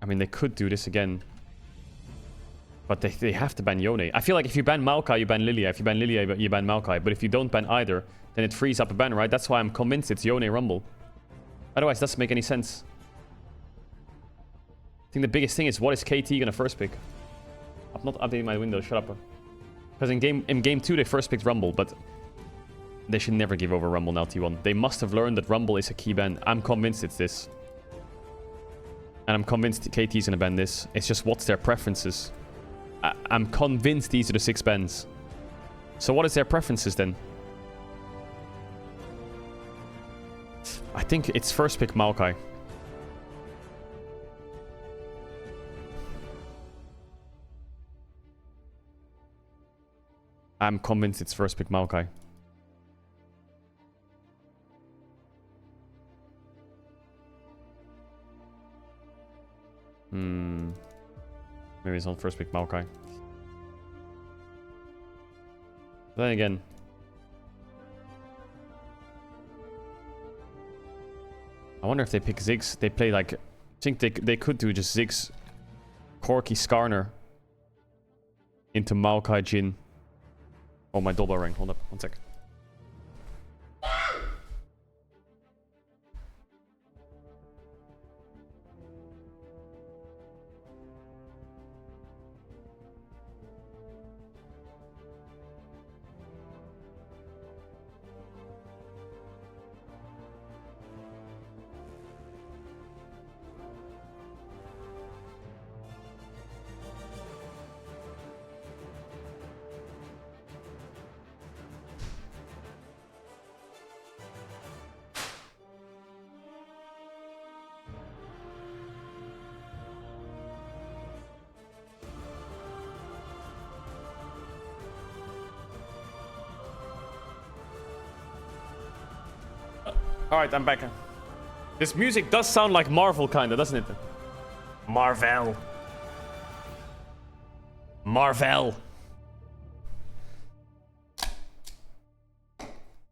I mean, they could do this again. But they have to ban Yone. I feel like if you ban Maokai, you ban Lilia. If you ban Lilia, you ban Maokai. But if you don't ban either, then it frees up a ban, right? That's why I'm convinced it's Yone Rumble. Otherwise, it doesn't make any sense. I think the biggest thing is, what is KT gonna first pick? I'm not updating my window, shut up. Because in game 2, they first picked Rumble, but they should never give over Rumble now, T1. They must have learned that Rumble is a key ban. I'm convinced it's this. And I'm convinced KT's gonna ban this. It's just what's their preferences. I'm convinced these are the 6 bans. So what is their preferences then? I think it's first pick Maokai. I'm convinced it's first pick Maokai. Maybe it's not first pick Maokai. Then again, I wonder if they pick Ziggs. They play like, I think they could do just Ziggs, Corki, Skarner into Maokai, Jhin. Oh, my doorbell rang. Hold up, 1 sec. Alright, I'm back. This music does sound like Marvel, kinda, doesn't it? Marvel. Marvel.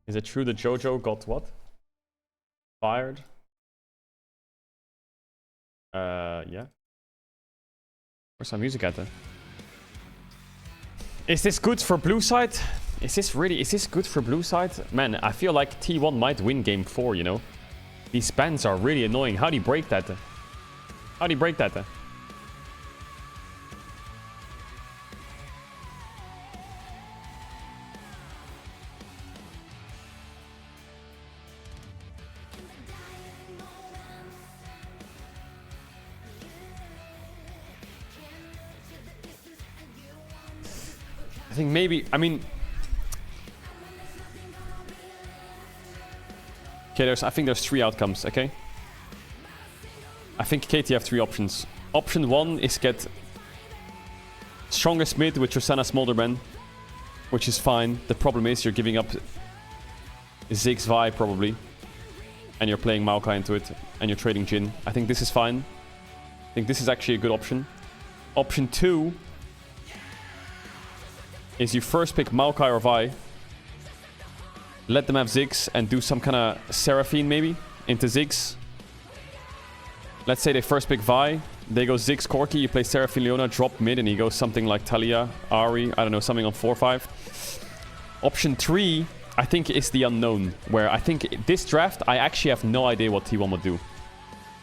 Is it true that Jojo got what? Fired? Yeah. Where's some music at then? Is this good for blue side? Is this good for blue side? Man, I feel like T1 might win game 4, you know? These spans are really annoying. How do you break that? How do you break that? I think maybe, I mean... Okay, I think there's 3 outcomes, okay? I think KT have 3 options. Option 1 is get strongest mid with Tristana Smolderman, which is fine. The problem is you're giving up Ziggs Vi probably, and you're playing Maokai into it, and you're trading Jhin. I think this is fine. I think this is actually a good option. Option 2 is you first pick Maokai or Vi, let them have Ziggs and do some kind of Seraphine maybe into Ziggs. Let's say they first pick Vi, they go Ziggs Corki, you play Seraphine Leona, drop mid, and he goes something like Talia, Ari, I don't know, something on 4-5. Option 3, I think, is the unknown, where I think this draft, I actually have no idea what T1 would do.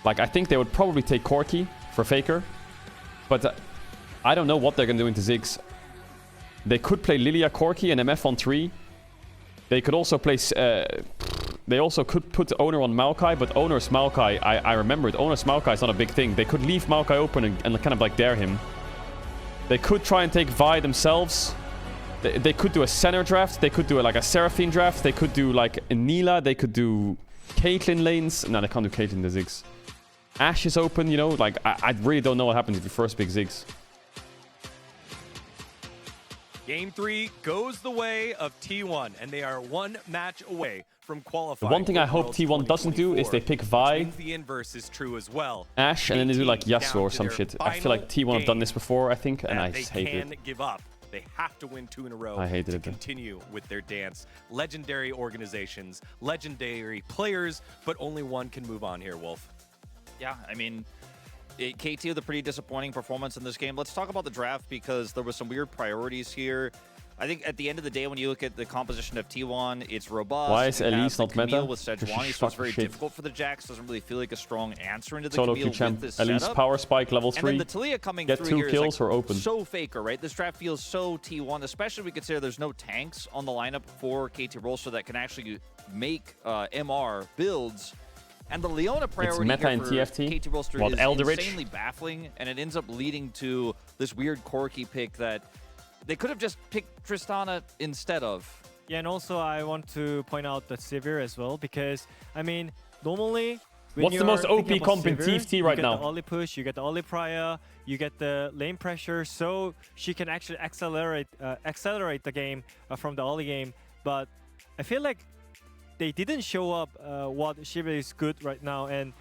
Like, I think they would probably take Corki for Faker, but I don't know what they're going to do into Ziggs. They could play Lilia Corki and MF on 3. They could also play... they also could put Owner on Maokai, but Owner's Maokai, I remembered, Owner's Maokai is not a big thing. They could leave Maokai open and kind of like dare him. They could try and take Vi themselves. They could do a center draft. They could do like a Seraphine draft. They could do like a Neela. They could do Caitlyn lanes. No, they can't do Caitlyn the Ziggs. Ashe is open, you know? Like, I really don't know what happens if you first pick Ziggs. Game 3 goes the way of T1, and they are 1 match away from qualifying. The one thing I hope T1 doesn't do is they pick Vi, the inverse is true as well. Ashe, and then they do like Yasuo or some shit. I feel like T1 have done this before, I think, and I just hate it. They can give up. They have to win 2 in a row I hated to it. continue with their dance. Legendary organizations, legendary players, but only one can move on here, Wolf. Yeah, I mean, KT with a pretty disappointing performance in this game. Let's talk about the draft because there was some weird priorities here. I think at the end of the day, when you look at the composition of T1, it's robust. Why is Elise not meta? With Sejuani, so it's very difficult for the Jax. Doesn't really feel like a strong answer into the Solo Camille champ. with this Elise setup. power spike level 3. And then the Talia coming Get through 2 here kills is or open. So Faker, right? This draft feels so T1, especially if we consider there's no tanks on the lineup for Caedrel, so that can actually make MR builds. And the Leona priority meta here in for TFT. KT Roster What, is Eldritch? insanely baffling, and it ends up leading to this weird Corki pick that they could have just picked Tristana instead of. Yeah, and also I want to point out the Sivir as well, because, I mean, normally... What's the most OP comp in TFT right now? You get the Ollie push, you get the Ollie Prior, you get the lane pressure, so she can actually accelerate the game from the Ollie game. But I feel like they didn't show up what Shiva is good right now, and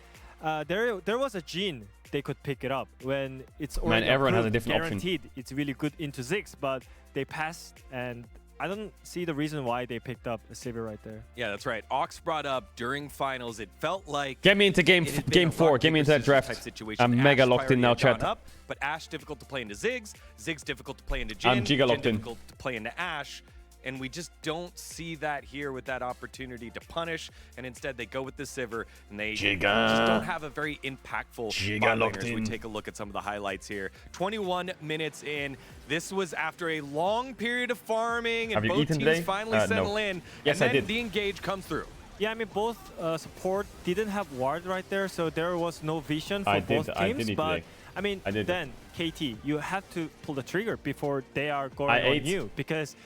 there was a gene they could pick it up when it's already everyone has a different guaranteed option. It's really good into Ziggs, but they passed, and I don't see the reason why they picked up a Sivir right there. Yeah, that's right. Ox brought up during finals, it felt like... Get me into game 4. Get me into that draft. I'm mega locked in now, chat. But Ashe difficult to play into Ziggs. Ziggs difficult to play into Jhin. I'm giga locked in. Difficult to play into Ashe. And we just don't see that here with that opportunity to punish. And instead, they go with the Sivir, and they just don't have a very impactful bot laner as we take a look at some of the highlights here. 21 minutes in. This was after a long period of farming, and both teams finally settle in. Yes, and then I did. the engage comes through. Yeah, I mean, both support didn't have ward right there, so there was no vision for both teams. But I mean, then KT, you have to pull the trigger before they are going on you, because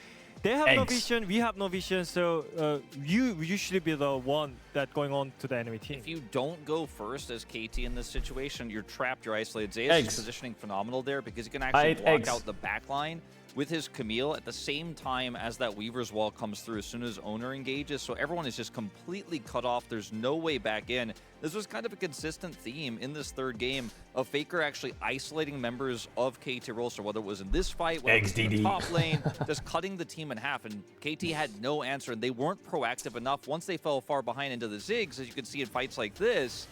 they have no vision, we have no vision, so you usually be the one that going on to the enemy team. If you don't go first as KT in this situation, you're trapped, you're isolated. Zeus is positioning phenomenal there because he can actually block out the backline with his Camille at the same time as that Weaver's Wall comes through as soon as Owner engages. So everyone is just completely cut off. There's no way back in. This was kind of a consistent theme in this third game of Faker actually isolating members of KT Rolster, whether it was in this fight, whether it was in the top lane, just cutting the team in half. And KT had no answer, and they weren't proactive enough. Once they fell far behind into the Ziggs, as you can see in fights like this,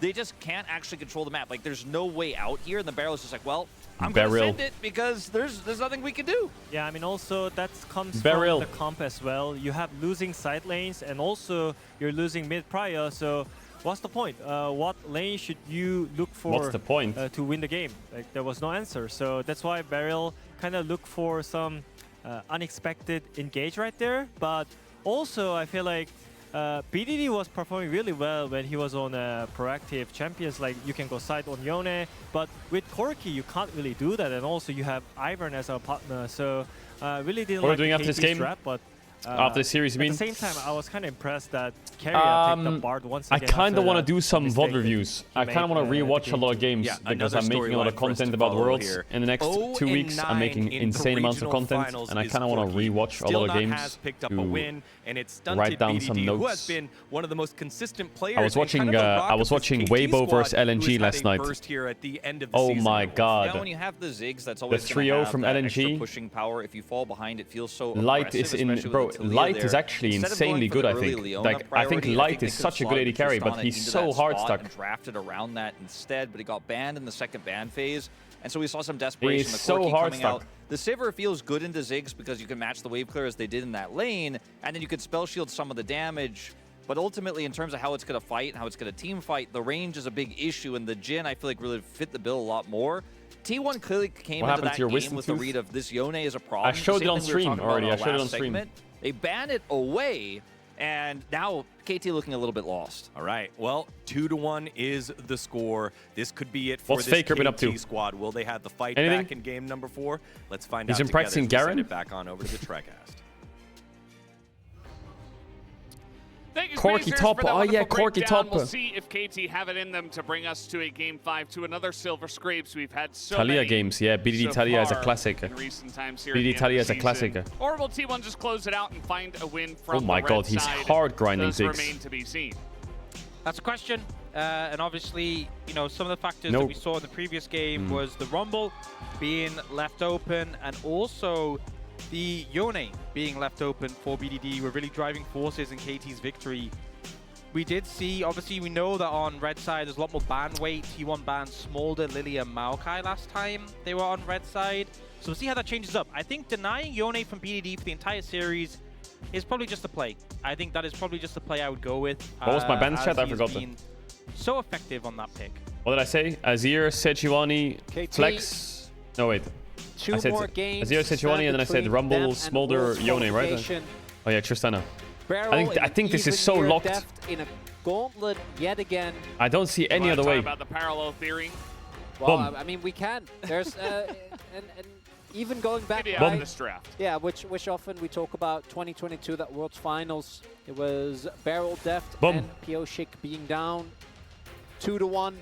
they just can't actually control the map. Like, there's no way out here, and the Barrel is just like, well, I'm going to send it because there's nothing we can do. Yeah, I mean, also that comes from the comp as well. You have losing side lanes, and also you're losing mid prior, so what's the point? What lane should you look for What's the point? To win the game? Like, there was no answer, so that's why Barrel kind of looked for some unexpected engage right there, but also I feel like BDD was performing really well when he was on proactive champions, like you can go side on Yone, but with Corki you can't really do that, and also you have Ivern as a partner, so really didn't like doing after this game? Strat, but after the series, you mean? At the same time, I was kind of impressed that Carrier picked up Bard once again. I kind of want to do some VOD reviews. I kind of want to rewatch a lot of games because I'm making a lot of content about Worlds. In the next 2 weeks, I'm making insane amounts of content, and I kind of want to rewatch a lot of games to write down some notes. I was watching Weibo versus LNG last night. Oh my god. Yeah, when you have the Ziggs, that's always the 3-0 from LNG. Pushing power. If you fall behind, it feels so Light is Light is actually insanely good, I think. Like, I think Light is such a good AD carry, but he's so hard stuck. Drafted around that instead, but he got banned in the second ban phase, and so we saw some desperation. He's so hard stuck. The Sivir feels good into Ziggs because you can match the wave clear as they did in that lane, and then you could spell shield some of the damage. But ultimately, in terms of how it's going to fight and how it's going to team fight, the range is a big issue, and the Jhin, I feel like, really fit the bill a lot more. T1 clearly came into that game with the read of this Yone is a problem. I showed it on stream already. I showed it on stream. They ban it away, and now KT looking a little bit lost. All right, well, 2-1 is the score. This could be it for What's this Faker been up to? KT squad. Will they have the fight Anything? back in game number 4? Let's find He's out been practicing together. Garen? Send it back on over to the TriCast. Thank you, Corki top. Oh yeah, Corki top. We'll see if KT have it in them to bring us to a Game 5, to another Silver Scrapes. We've had so Talia many games, yeah. BDD so Talia is a far classic. in recent times here BDD Talia is a classic. Or will T1 just close it out and find a win from Oh my the god, red he's side? hard grinding Those Ziggs. remain to be seen. That's a question, and obviously, you know, some of the factors that we saw in the previous game was the Rumble being left open, and also the Yone being left open for BDD were really driving forces in KT's victory. We did see, obviously, we know that on red side, there's a lot more ban weight. T1 banned Smolder, Lilia, Maokai last time they were on red side. So we'll see how that changes up. I think denying Yone from BDD for the entire series is probably just a play. I think that is probably just the play I would go with. What was my bans chat? I forgot that. So effective on that pick. What did I say? Azir, Sejuani, Flex. No, wait. Two more games. Azir, Sejuani, and then I said Rumble, Smolder, Yone, right? Oh yeah, Tristana. I think this is so locked. In a gauntlet yet again. I don't see any other way. About the parallel theory. Well, I mean, we can. There's and even going back in this draft. Yeah, which often we talk about 2022, that World's Finals. It was Barrel Deft and Pioshik being down 2-1.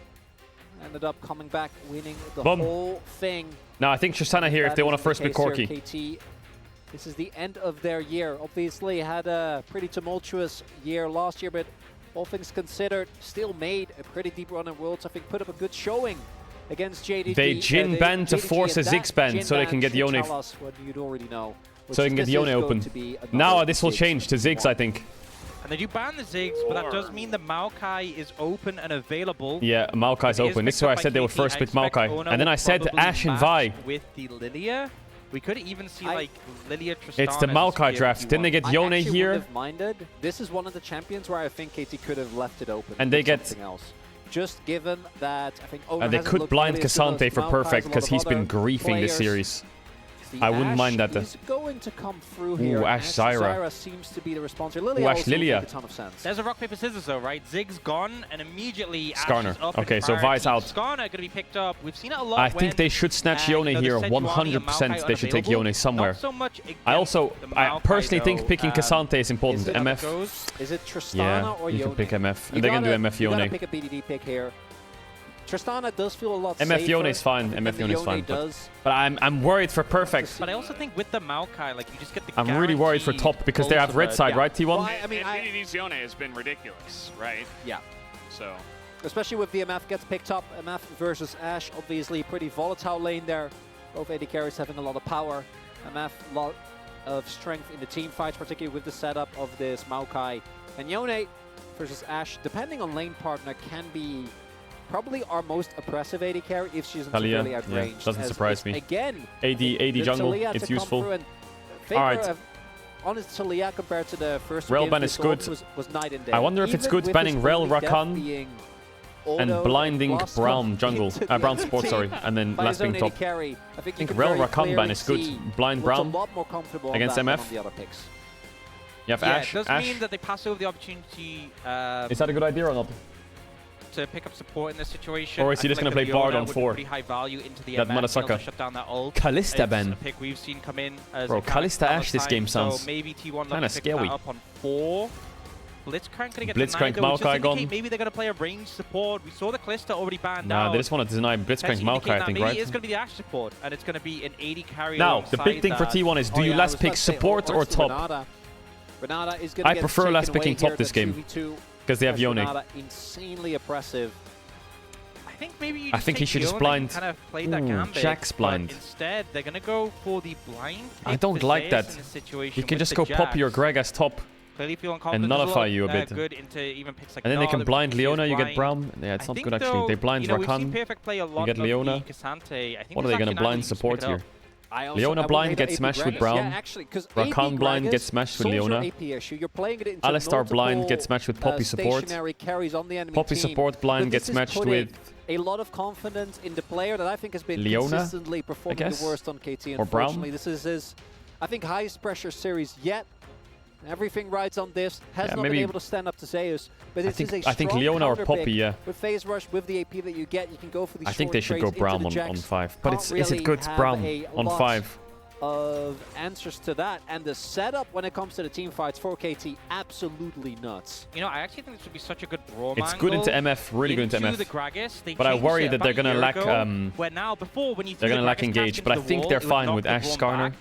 Ended up coming back, winning the whole thing. No, I think Tristana here if they want to first pick Corki. KT. This is the end of their year. Obviously had a pretty tumultuous year last year, but all things considered, still made a pretty deep run in Worlds. I think put up a good showing against JDG. They Jhin ban to force a Ziggs ban so they can get Yone. Tell us what you'd already know. So they can get Yone open. Now this will change to Ziggs, I think. And they do ban the Ziggs, but that does mean the Maokai is open and available. Yeah, Maokai's open. This is why I said they would first pick Maokai. And then I said Ashe and Vi. With the Lilia. We could even see like Lilia Tristana. It's the Maokai draft. Didn't they get Yone here? Have minded. This is one of the champions where I think KT could have left it open. And they get something else. Just given that I think they could blind Cassante for perfect because he's been griefing this series. I wouldn't mind that. He's going to come through here. Ooh, Ashe Zyra. Zyra seems to be the response. Lilia Ashe Lilia. Makes a ton of sense. There's a rock paper scissors though, right? Ziggs gone, and immediately Skarner. Ashe is up. Okay, so Vi's out. Skarner going to be picked up. We've seen it a lot. I think they should snatch Yone here. 100% they should take Yone somewhere. So I personally think picking Cassante is important. MF. Is it Tristana yeah, or you Yone? can pick MF. And they're going to do MF Yone. You gotta pick a BDD pick here. Tristana does feel a lot MF safer. Yone is fine. MF Yone is fine. But I'm worried for perfect. But I also think with the Maokai, like you just get the I'm really worried for top because they have red side, right, T1? Well, I mean, BDD's Yone has been ridiculous, right? Yeah. So. Especially with the MF gets picked up. MF versus Ashe, obviously pretty volatile lane there. Both AD carries having a lot of power. MF, a lot of strength in the team fights, particularly with the setup of this Maokai. And Yone versus Ashe, depending on lane partner, can be probably our most oppressive AD carry if she isn't really outrange. Yeah, doesn't surprise me. Again, AD jungle, it's useful. Alright. Honest Talia compared to the first Rel ban is good. Was night and day. I wonder if it's good banning Rel, Rakan, and blinding Brown jungle. Brown support, sorry. And then last being top. I think Rel Rakan ban is good. Blind Brown against MF. You have Ashe. It does mean that they pass over the opportunity. Is that a good idea or not? To pick up support in this situation. Or is he just going to play Bard on 4? Pretty high value into the that Manasaka. Shut down that ult. Kalista ban. A pick we've seen come in as bro, Kalista Ashe this game sounds so maybe T1 kind of scary. Up on 4. Blitzcrank going to get Blitzcrank Maokai gone. Maybe they're going to play a range support. We saw the Kalista already banned out. Nah, they just want to deny Blitzcrank Maokai, I think, right? Maybe it's going to be the Ashe support, and it's going to be an 80 carry. Now, the big thing for T1 is, do you last pick support or top? I prefer last picking top this game, because they have Yone. Insanely oppressive. I think he should just blind. Kind of play that gambit, Jack's blind. Instead, they're going to go for the blind. I don't like that. You can just go Poppy or Greg as top and nullify you a bit. And then they can blind Leona, you get Braum. Yeah, it's not good actually. They blind Rakan, you get Leona. What are they going to blind support here? Leona blind gets smashed with Braum. Rakan blind gets smashed with Leona. Alistar blind gets smashed with Poppy support. Poppy support blind gets matched with a lot of confidence in the player that I think has been Leona, consistently performing the worst on KT. Unfortunately, this is his, I think, highest pressure series yet. Everything rides on this. Has not been able to stand up to Zeus. But this is a I think Leona or Poppy, yeah. With phase rush, with the AP that you get, you can go for these. I think they should go Braum on 5. But is it good Braum on 5? Of answers to that, and the setup when it comes to the team fights for KT, absolutely nuts. You know, I actually think this would be such a good brawl. It's good into MF, really good into MF. But I worry that they're gonna lack. They're gonna lack engage. But I think they're fine with Ashe Skarner.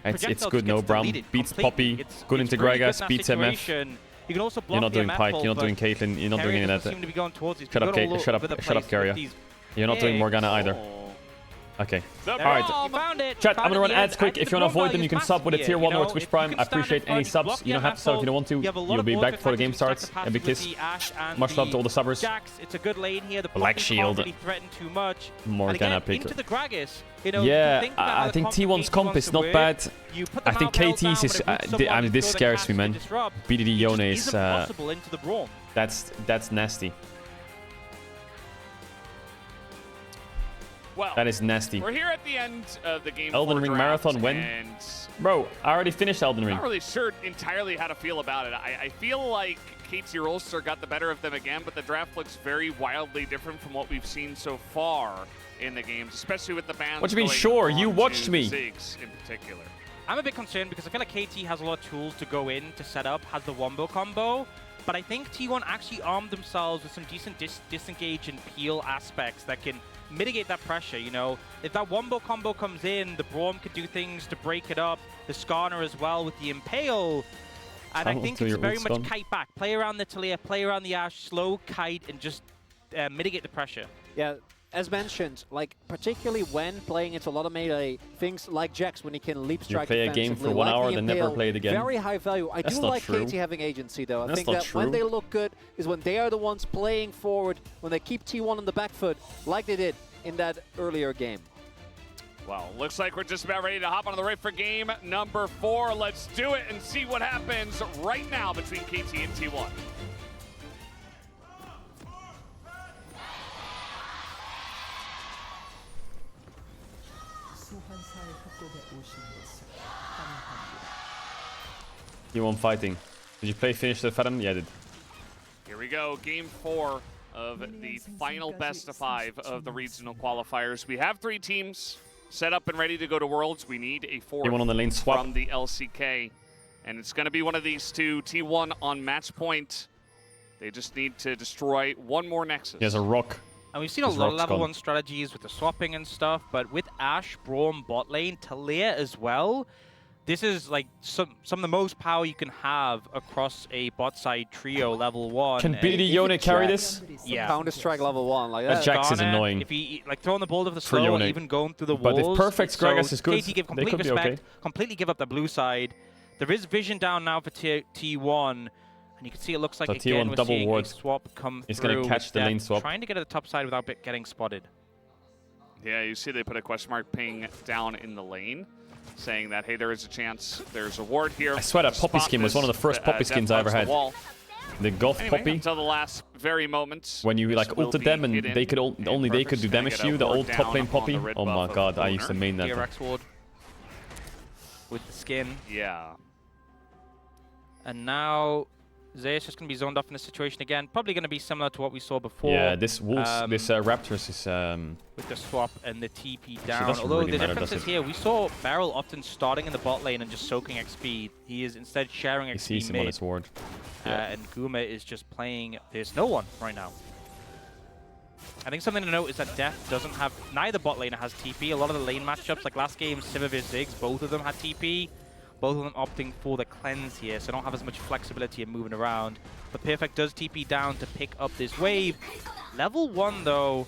It's good. No Braum beats Poppy. Good into Gragas, beats MF. You're not doing Pike. You're not doing Caitlyn. You're not doing any of that. Shut up, Carrier. You're not doing Morgana either. Okay. The Alright. Found it. Chat, I'm Found gonna run it in the ads end. quick. Actually, If the you want to avoid profile them, you is can sub with a massive tier here, 1 or Twitch if you Prime. can I stand in appreciate front, any you subs. block You don't the have to sub if you don't want to. You have a lot You'll of be water back before the attacking game to stack starts. the passive And with because the Ashe and much love to the all the subbers. Jax. It's a good lane here. The Black Poppy Shield. can't really threaten too much. Morgana and again, picker. into the Gragas. You know, Yeah, think about how I the think comp T1's KT comp wants is to not win. bad. You put I them think out well KT's down, is... but if someone I mean, this throw the scares cast me, to man. disrupt, BDD it Yone just is... isn't possible into the Braum. That's nasty. Well, that is nasty. We're here at the end of the game. Elden Ring Marathon when? And Bro, I already finished Elden Ring. I'm not really sure entirely how to feel about it. I feel like Caedrel got the better of them again, but the draft looks very wildly different from what we've seen so far in the games, especially with the bans. What do you mean, sure? You watched me. Ziggs in particular. I'm a bit concerned because I feel like KT has a lot of tools to go in to set up, has the Wombo combo, but I think T1 actually armed themselves with some decent disengage and peel aspects that can mitigate that pressure, you know. If that Wombo combo comes in, the Braum could do things to break it up, the Skarner as well with the Impale, and I think it's very much kite back. Play around the Talia, play around the Ashe, slow kite, and just mitigate the pressure. Yeah. As mentioned, like particularly when playing into a lot of melee, things like Jax when he can leap strike. You play a game for 1 hour, then never play it again. Very high value. I do like KT having agency though. I think that when they look good is when they are the ones playing forward, when they keep T1 on the back foot, like they did in that earlier game. Well, looks like we're just about ready to hop on the right for game number 4. Let's do it and see what happens right now between KT and T1. T1 fighting. Did you play finish the Fathom? Yeah, I did. Here we go, game 4 of the final best of 5 of the regional qualifiers. We have 3 teams set up and ready to go to Worlds. We need a 4th T1 on the lane swap from the LCK. And it's going to be one of these two. T1 on match point. They just need to destroy one more Nexus. He has a rock. And we've seen a lot of level 1 strategies with the swapping and stuff, but with Ashe, Braum, bot lane, Talia as well, this is like some of the most power you can have across a bot side trio level 1. Can BDD Yone carry this? Yeah. Counter-Strike level 1 like that. Jax is annoying. If he like throwing the ball over the slow, even going through the walls. But if perfect Gragas is good, KT give they complete could be respect, okay. completely give up the blue side. There is vision down now for T1. And you can see it looks like So again T1 we're double seeing ward. a swap come He's through. gonna catch the lane swap. Trying to get to the top side without getting spotted. Yeah, you see they put a question mark ping down in the lane, saying that, hey, there is a chance there's a ward here. I swear that Poppy skin was one of the first Poppy skins I ever had. The Goth Anyway, Poppy. until the last very moment. When you like ulted them and they could only they could do damage to you, the old top lane Poppy. Oh my god, I used to main that. DRX ward with the skin. Yeah. And now Zeus just going to be zoned off in this situation again. Probably going to be similar to what we saw before. Yeah, this Wolves, this Raptors is... with the swap and the TP down. doesn't Although really the matter, difference is here, we saw Beryl often starting in the bot lane and just soaking XP. He is instead sharing XP He sees him mid. on his ward. And Guma is just playing There's No One right now. I think something to note is that Death doesn't have... Neither bot laner has TP. A lot of the lane matchups, like last game, Sivir vs Ziggs, both of them had TP. Both of them opting for the cleanse here, so don't have as much flexibility in moving around. But Perfect does TP down to pick up this wave. Level 1, though,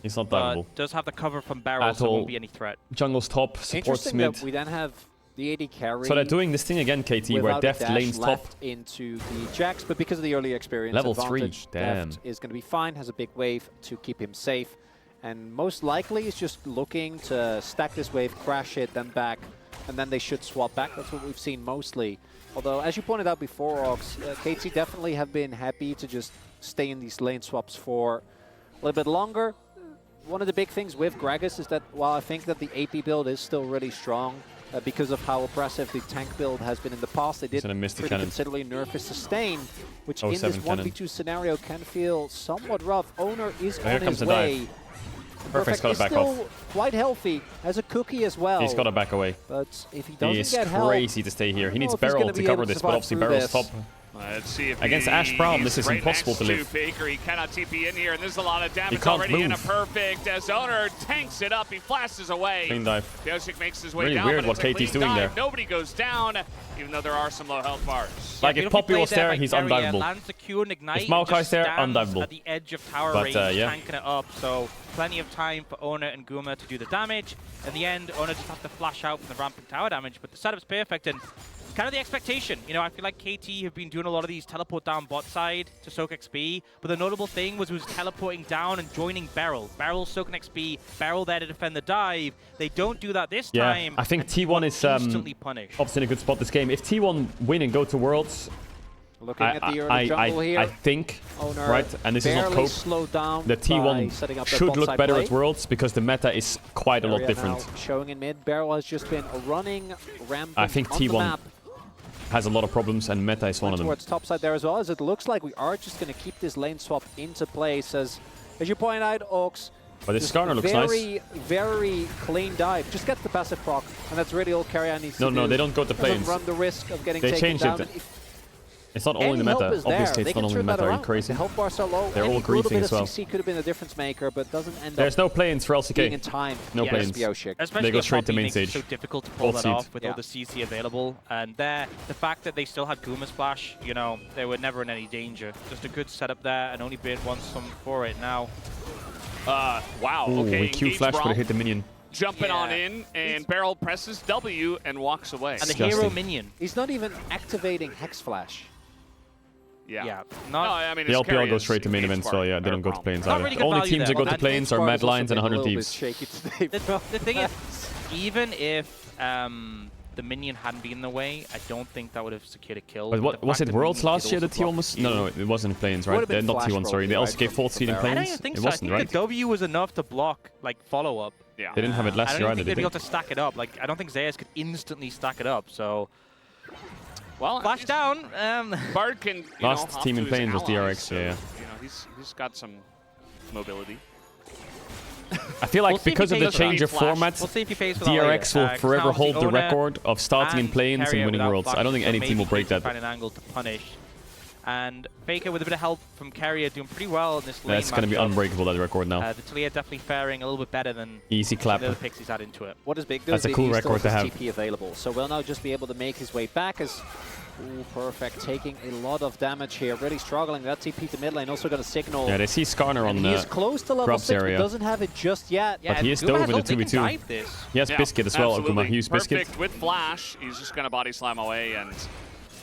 he's not valuable. Does have the cover from Beryl, so won't be any threat. Jungle's top, supports Interesting mid. that we then have the AD carry. So they're doing this thing again, KT, where Deft lanes top. Into the Jax, but because of the early experience Level 3, advantage, damn. Deft is going to be fine, has a big wave to keep him safe. And most likely is just looking to stack this wave, crash it, then back. And then they should swap back. That's what we've seen mostly. Although, as you pointed out before, Ox, KT definitely have been happy to just stay in these lane swaps for a little bit longer. One of the big things with Gragas is that while I think that the AP build is still really strong, because of how oppressive the tank build has been in the past, they did pretty considerably nerf his sustain, which in this 1v2 scenario can feel somewhat rough. Owner is on his way. Perfect's got to back off. Quite healthy, has a cookie as well. He's got to back away. But if he doesn't he is get help, crazy to stay here. He needs Beryl to cover this, but obviously Beryl's top. Let's see if against Ash Brown, this is right impossible to live. Faker. He cannot TP in here, and there's a lot of damage can't already in a move. perfect. As Owner tanks it up, he flashes away. Clean dive. Pyosik makes his way Really down, weird but what it's a KT's clean doing dive. there. Nobody goes down, even though there are some low health bars. Like if Poppy was there, he's undiveable. Lands the Q and Ignite, If Maokai's there, stands undiveable. at the edge of tower But, range, yeah. tanking it up, so plenty of time for Owner and Guma to do the damage. In the end, Owner just have to flash out from the ramping tower damage, but the setup's perfect, and kind of the expectation. You know, I feel like KT have been doing a lot of these teleport down bot side to soak XP, but the notable thing was teleporting down and joining Beryl. Beryl soaking XP, Beryl there to defend the dive. They don't do that this time. I think T1 is instantly punished. obviously in a good spot this game. If T1 win and go to Worlds, Looking at the early jungle here. I think, Owner right, and this is not cope, slowed down the T1 setting up that should bot look side better play. at Worlds because the meta is quite a lot Area different. now showing in mid. Beryl has just been running, ramping I think on the T1 map. has a lot of problems and meta is one of them. Towards top side there as well, as it looks like we are just going to keep this lane swap into place. As you pointed out, Ox. But this Skarner looks very, very clean dive. Just get the passive proc, and that's really all Carrion needs to do. No, they don't go to Doesn't planes. run the risk of getting They taken changed down. it. It's not only the meta. Obviously, it's not only the meta. Are you crazy? The health bars are low. They're all little griefing bit as of well. CC could have been a difference maker, but doesn't end There's up no planes for being LCK. in time. No planes. Especially They go if straight to Poppy main makes it stage. so difficult to pull Both that off seeds. with all the CC available. And there, the fact that they still had Guma Splash, you know, they were never in any danger. Just a good setup there, and only bid wants some for it now. Wow, Ooh, okay. we Q flash, but it hit the minion. Jumping on in, and Beryl presses W and walks away. And the hero minion. He's not even activating Hex Flash. Yeah. No, I mean, The it's LPL Carrion goes straight to main event, so yeah, they don't go to planes either. The only teams that go to planes are Mad Lions and 100 Thieves. The thing is, even if the minion hadn't been in the way, I don't think that would have secured a kill. But what, was it Worlds last year, the T1 was? No, it wasn't planes, right? Not T1, sorry. They also gave full seed in I don't planes. even think It so. I wasn't, think right? the W was enough to block, like, follow-up. Yeah. They didn't have it last I year don't either, think they'd did be they? able to stack it up. Like, I don't think Zayas could instantly stack it up, so... Well, flash down. Bard can, Last team in planes was DRX, so, yeah. You know, he's got some mobility. I feel like because of the change of format, We'll see if he pays for that DRX later. will forever Now hold the Owner record of starting in and planes and Carrier winning without Worlds. I don't think flashes, any so team will maybe break he can that. find an angle to punish. And Faker with a bit of help from Carrier doing pretty well in this lane. That's going to be matchup. unbreakable, that record now. The Talia definitely faring a little bit better than Easy the clap. other picks he's had into it. What is big? That's a cool record to have. TP available, so will now just be able to make his way back as. Ooh, perfect. Taking a lot of damage here. Really struggling. That TP to mid lane. Also going to signal. Yeah, they see Skarner on He is the close to level Grubs 6, area. but doesn't have it just yet. But he is dove in the 2v2. He has Yeah, Biscuit as well, absolutely. Okuma. He used Biscuit. Perfect with Flash. He's just going to body slam away. And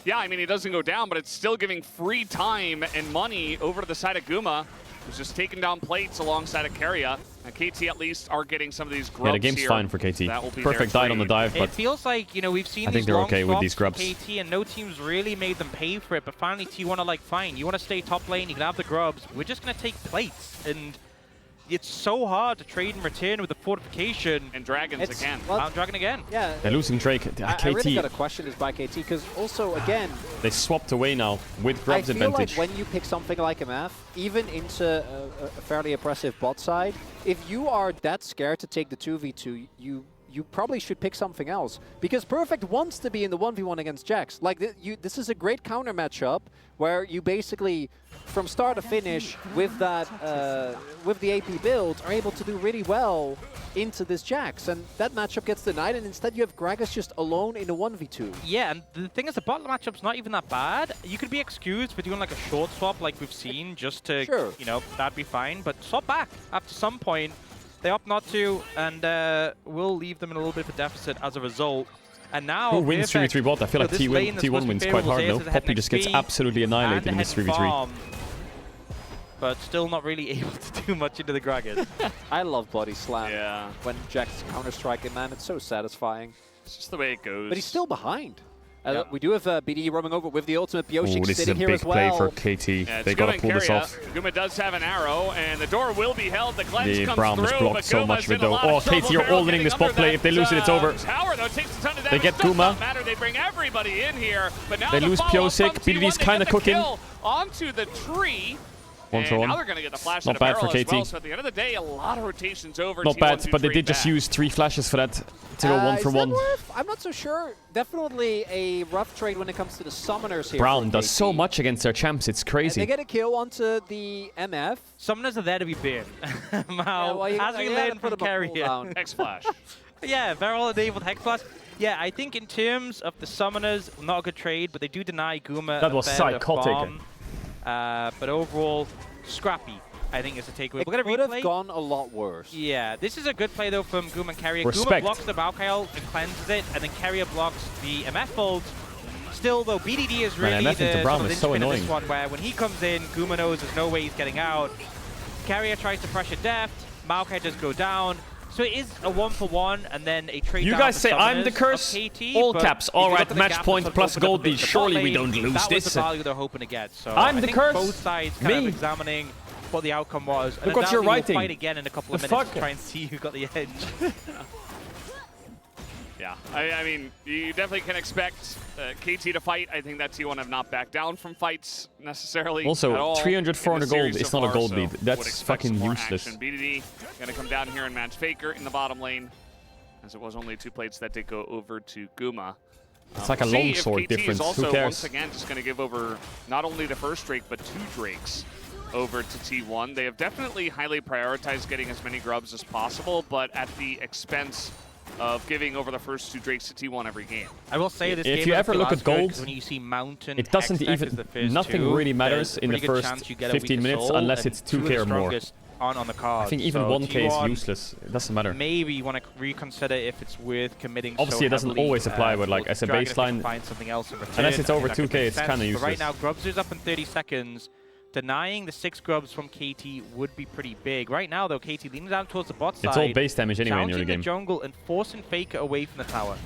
yeah, I mean, he doesn't go down, but it's still giving free time and money over to the side of Guma, who's just taking down plates alongside of Carrier. And KT at least are getting some of these grubs. Yeah, the game's here. fine for KT. That will be Perfect their died on the trade. dive, but It feels like, you know, we've seen I think these they're long okay with swaps these grubs. KT, and no team's really made them pay for it, but finally T1 are like, fine, you want to stay top lane, you can have the grubs, we're just going to take plates. And it's so hard to trade and return with the fortification. And Dragons again. Well, Dragon again. Yeah. they're losing Drake. I really got to KT, question this by KT, because also, again, they swapped away now with I Grub's feel advantage. like when you pick something like a MF, even into a fairly oppressive bot side, if you are that scared to take the 2v2, you probably should pick something else. Because Perfect wants to be in the 1v1 against Jax. Like, this is a great counter matchup where you basically, from start to finish, with that with the AP build, are able to do really well into this Jax. And that matchup gets denied, and instead you have Gragas just alone in a 1v2. Yeah, and the thing is, the bot matchup's not even that bad. You could be excused for doing like a short swap like we've seen, just to, you know, that'd be fine. But swap back after some point. They opt not to, and we'll leave them in a little bit of a deficit as a result. And now, Who wins 3v3 bot? I feel like this lane that's T1 supposed wins to be quite hard, favorable, no? Zayas is ahead Poppy in just gets XP absolutely annihilated in and this ahead in 3v3. farm, but still not really able to do much into the Gragas. I love body slam. Yeah. When Jax counter-striking, man, it's so satisfying. It's just the way it goes. But he's still behind. We do have BD roaming over with the ultimate. Pyosik This is a sitting here big as play well. for KT. Yeah, They gotta pull this off. Guma does have an arrow, and the door will be held. The cleanse The comes Brown through, just but blocked so Guma's much of it in a though. lot Oh, of trouble. KT, you're Beryl all winning getting this under bot play. If they lose it, it's over. Tower, though, takes a ton of damage. They get Does Guma. not matter. They bring everybody in here, but now They the lose follow-up Pyosik. from T1, BDD's they kinda get the cooking. kill onto the tree. And for one. now they're going to get the flash Not out of bad barrel for as KT. well. So at the end of the day, a lot of rotations over. Not T1 bad, to but they trade did just back. use 3 flashes for that to go 1 for 1. I'm not so sure. Definitely a rough trade when it comes to the summoners here. Brown does so much against their champs, it's crazy. And they get a kill onto the MF. Summoners are there to be banned. Well, as we learned from Carrier. X-Flash. Yeah, Varol enabled Hex Flash. Yeah, I think in terms of the summoners, not a good trade, but they do deny Guma. That was psychotic. But overall, scrappy, I think, is the takeaway. It We're could gonna have gone a lot worse. Yeah, this is a good play though from Guma and Carrier. Respect. Guma blocks the Valkyrie and cleanses it, and then Carrier blocks the MF folds. Still though, BDD is really MF into the Brown sort of is so linchpin of annoying. this one, where when he comes in, Guma knows there's no way he's getting out. Carrier tries to pressure depth, Maokai does go down. So it is a 1-for-1 and then a trade You down guys for say I'm the summoners curse? of KT, All but caps. if you All look right, at the match gap point that's plus opened up gold a bit lead. for Surely bot we lane, don't lose that this. was the value they're hoping to get. So I'm I the think curse? both sides kind of examining what the outcome was. And Look what you're undoubtedly writing. We'll fight again in a couple of The minutes fuck? to try and see who got the edge. Yeah, I mean, you definitely can expect KT to fight. I think that T1 have not backed down from fights necessarily. at Also, all 300, in 400 the series gold, it's so not a far, gold so lead. would That's expect fucking some more useless. action. BDD going to come down here and match Faker in the bottom lane, as it was only 2 plates that did go over to Guma. It's like a See long if sword KT difference. Is also, Who cares? once again, just going to give over not only the first Drake, but 2 Drakes over to T1. They have definitely highly prioritized getting as many grubs as possible, but at the expense of giving over the first 2 Drakes to T1 every game. I will say this If game you doesn't ever feel look as at good, gold, 'cause when you see Mountain, it doesn't Hextech even, as the first nothing two, really matters there's a in the pretty good first chance you get a 15 weaker minutes soul, unless and it's two of 2k the or more. strongest aren't on the card. I think even So 1k is T1 useless. It doesn't matter. Maybe you want to reconsider if it's worth committing. Obviously, so it doesn't heavily, always apply, but like as a Dragon, if you can baseline, find something else in return, unless it's I think over that could 2k, make it's sense. kind of But right useless. now, Grubs is up in 30 seconds. Denying the 6 grubs from KT would be pretty big. Right now, though, KT leaning down towards the bot side. It's all base damage anyway in the challenging game. the jungle and forcing Faker away from the tower.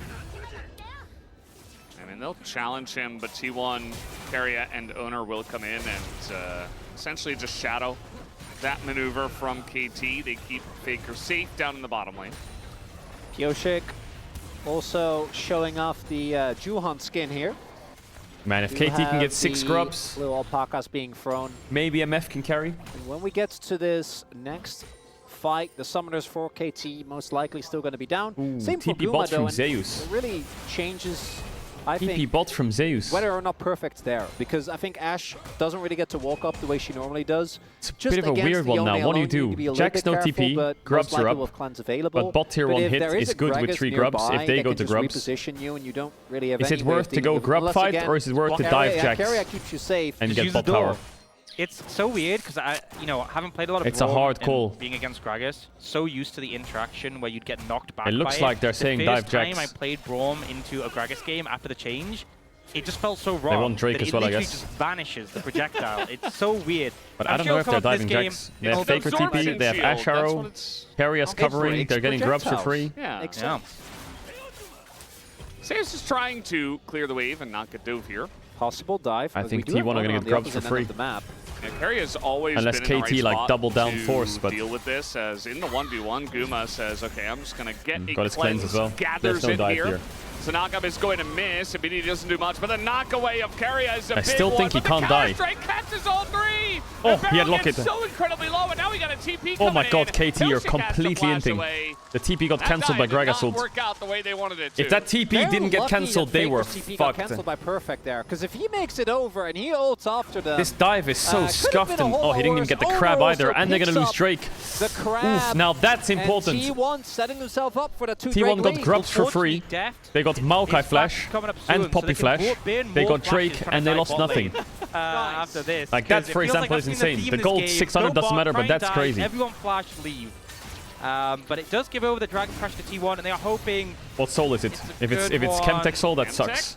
I mean, they'll challenge him, but T1, Carrier, and Owner will come in and essentially just shadow that maneuver from KT. They keep Faker safe down in the bottom lane. Kyoshik also showing off the Juhan skin here. Man, if You KT can get have 6 the grubs, little alpacas being thrown. maybe MF can carry. And when we get to this next fight, the summoners for KT most likely still going to be down. Ooh, Same for TP Guma bot though, from and Zeus. it really changes, I TP think, bot from Zeus. whether or not perfect there, because I think Ashe doesn't really get to walk up the way she normally does. It's a Just bit of a against weird the one now. Yone What do you alone, need to be do? a little Jack's bit no careful, TP, but grubs most are likely up. with cleanse available. But bot tier 1 if hit there is a good with Gragas 3 grubs nearby if they that go can to just grubs. reposition you and you don't really have Is any it way of worth to dealing go with it. grub Unless, fight again, or is it worth to Carrier- dive yeah, Jax Carrier keeps you safe. and Just get use the bot door. power? It's so weird because I haven't played a lot of It's a Braum hard and call. being against Gragas. So used to the interaction where you'd get knocked back. It looks by like they're saying the dive first time Jax. I played Braum into a Gragas game after the change, it just felt so wrong. want Drake that as well, it I literally guess. just vanishes the projectile. It's so weird. But I'm I don't sure know if it'll they're come up diving this Jax. game. They have It'll Faker absorption TP, they have shield, Ashe that's Arrow, what it's- Carrier's It's covering, Drake's they're getting grubs for projectiles. free. Yeah. Makes Yeah. sense. Zeus is trying to clear the wave and not get dove here. Possible dive. I but think we do have T1 are Owner gonna on get the grubs for opposite end free. of the map. Yeah, Carrier has always Unless been in the KT, right like, spot double down to force, but- deal with this, as in the 1v1, Guma says, okay, I'm just going to get a got his cleanse as well. gathers There's no in dive here. here. So Nakam is going to miss. Abini doesn't do much, but the knockaway of Carrier is a I big still one. think he but can't the die. Counter-Strike catches all 3. Oh, The he had barrel lock gets it. so incredibly low, and now we got a TP Oh coming my god, in. KT, you're Kyoshik has to completely flash inting. away. The TP got That cancelled by dive did Gragas not ult. work out the way they wanted it to. If that TP They're didn't get lucky cancelled, that they were Faker's TP got fucked. cancelled by Perfect there, because if he makes it over and he ults after them, This dive is so could've scuffed, been a and whole oh, he didn't even lot get the worse. crab Owner either, also and they're gonna picks lose up Drake. the crab. Oof, now that's important. And T1 setting himself up for the 2 T1 got lead. grubs for free. They got Maokai Flash and Poppy Flash. They got Drake and they lost nothing. After this. Like that, for example, is insane. The gold 600 doesn't matter, but that's crazy. Everyone flash leave. But it does give over the Dragon Crash to T1, and they are hoping. What soul is it? If it's good Chemtech soul, that Chemtech? sucks.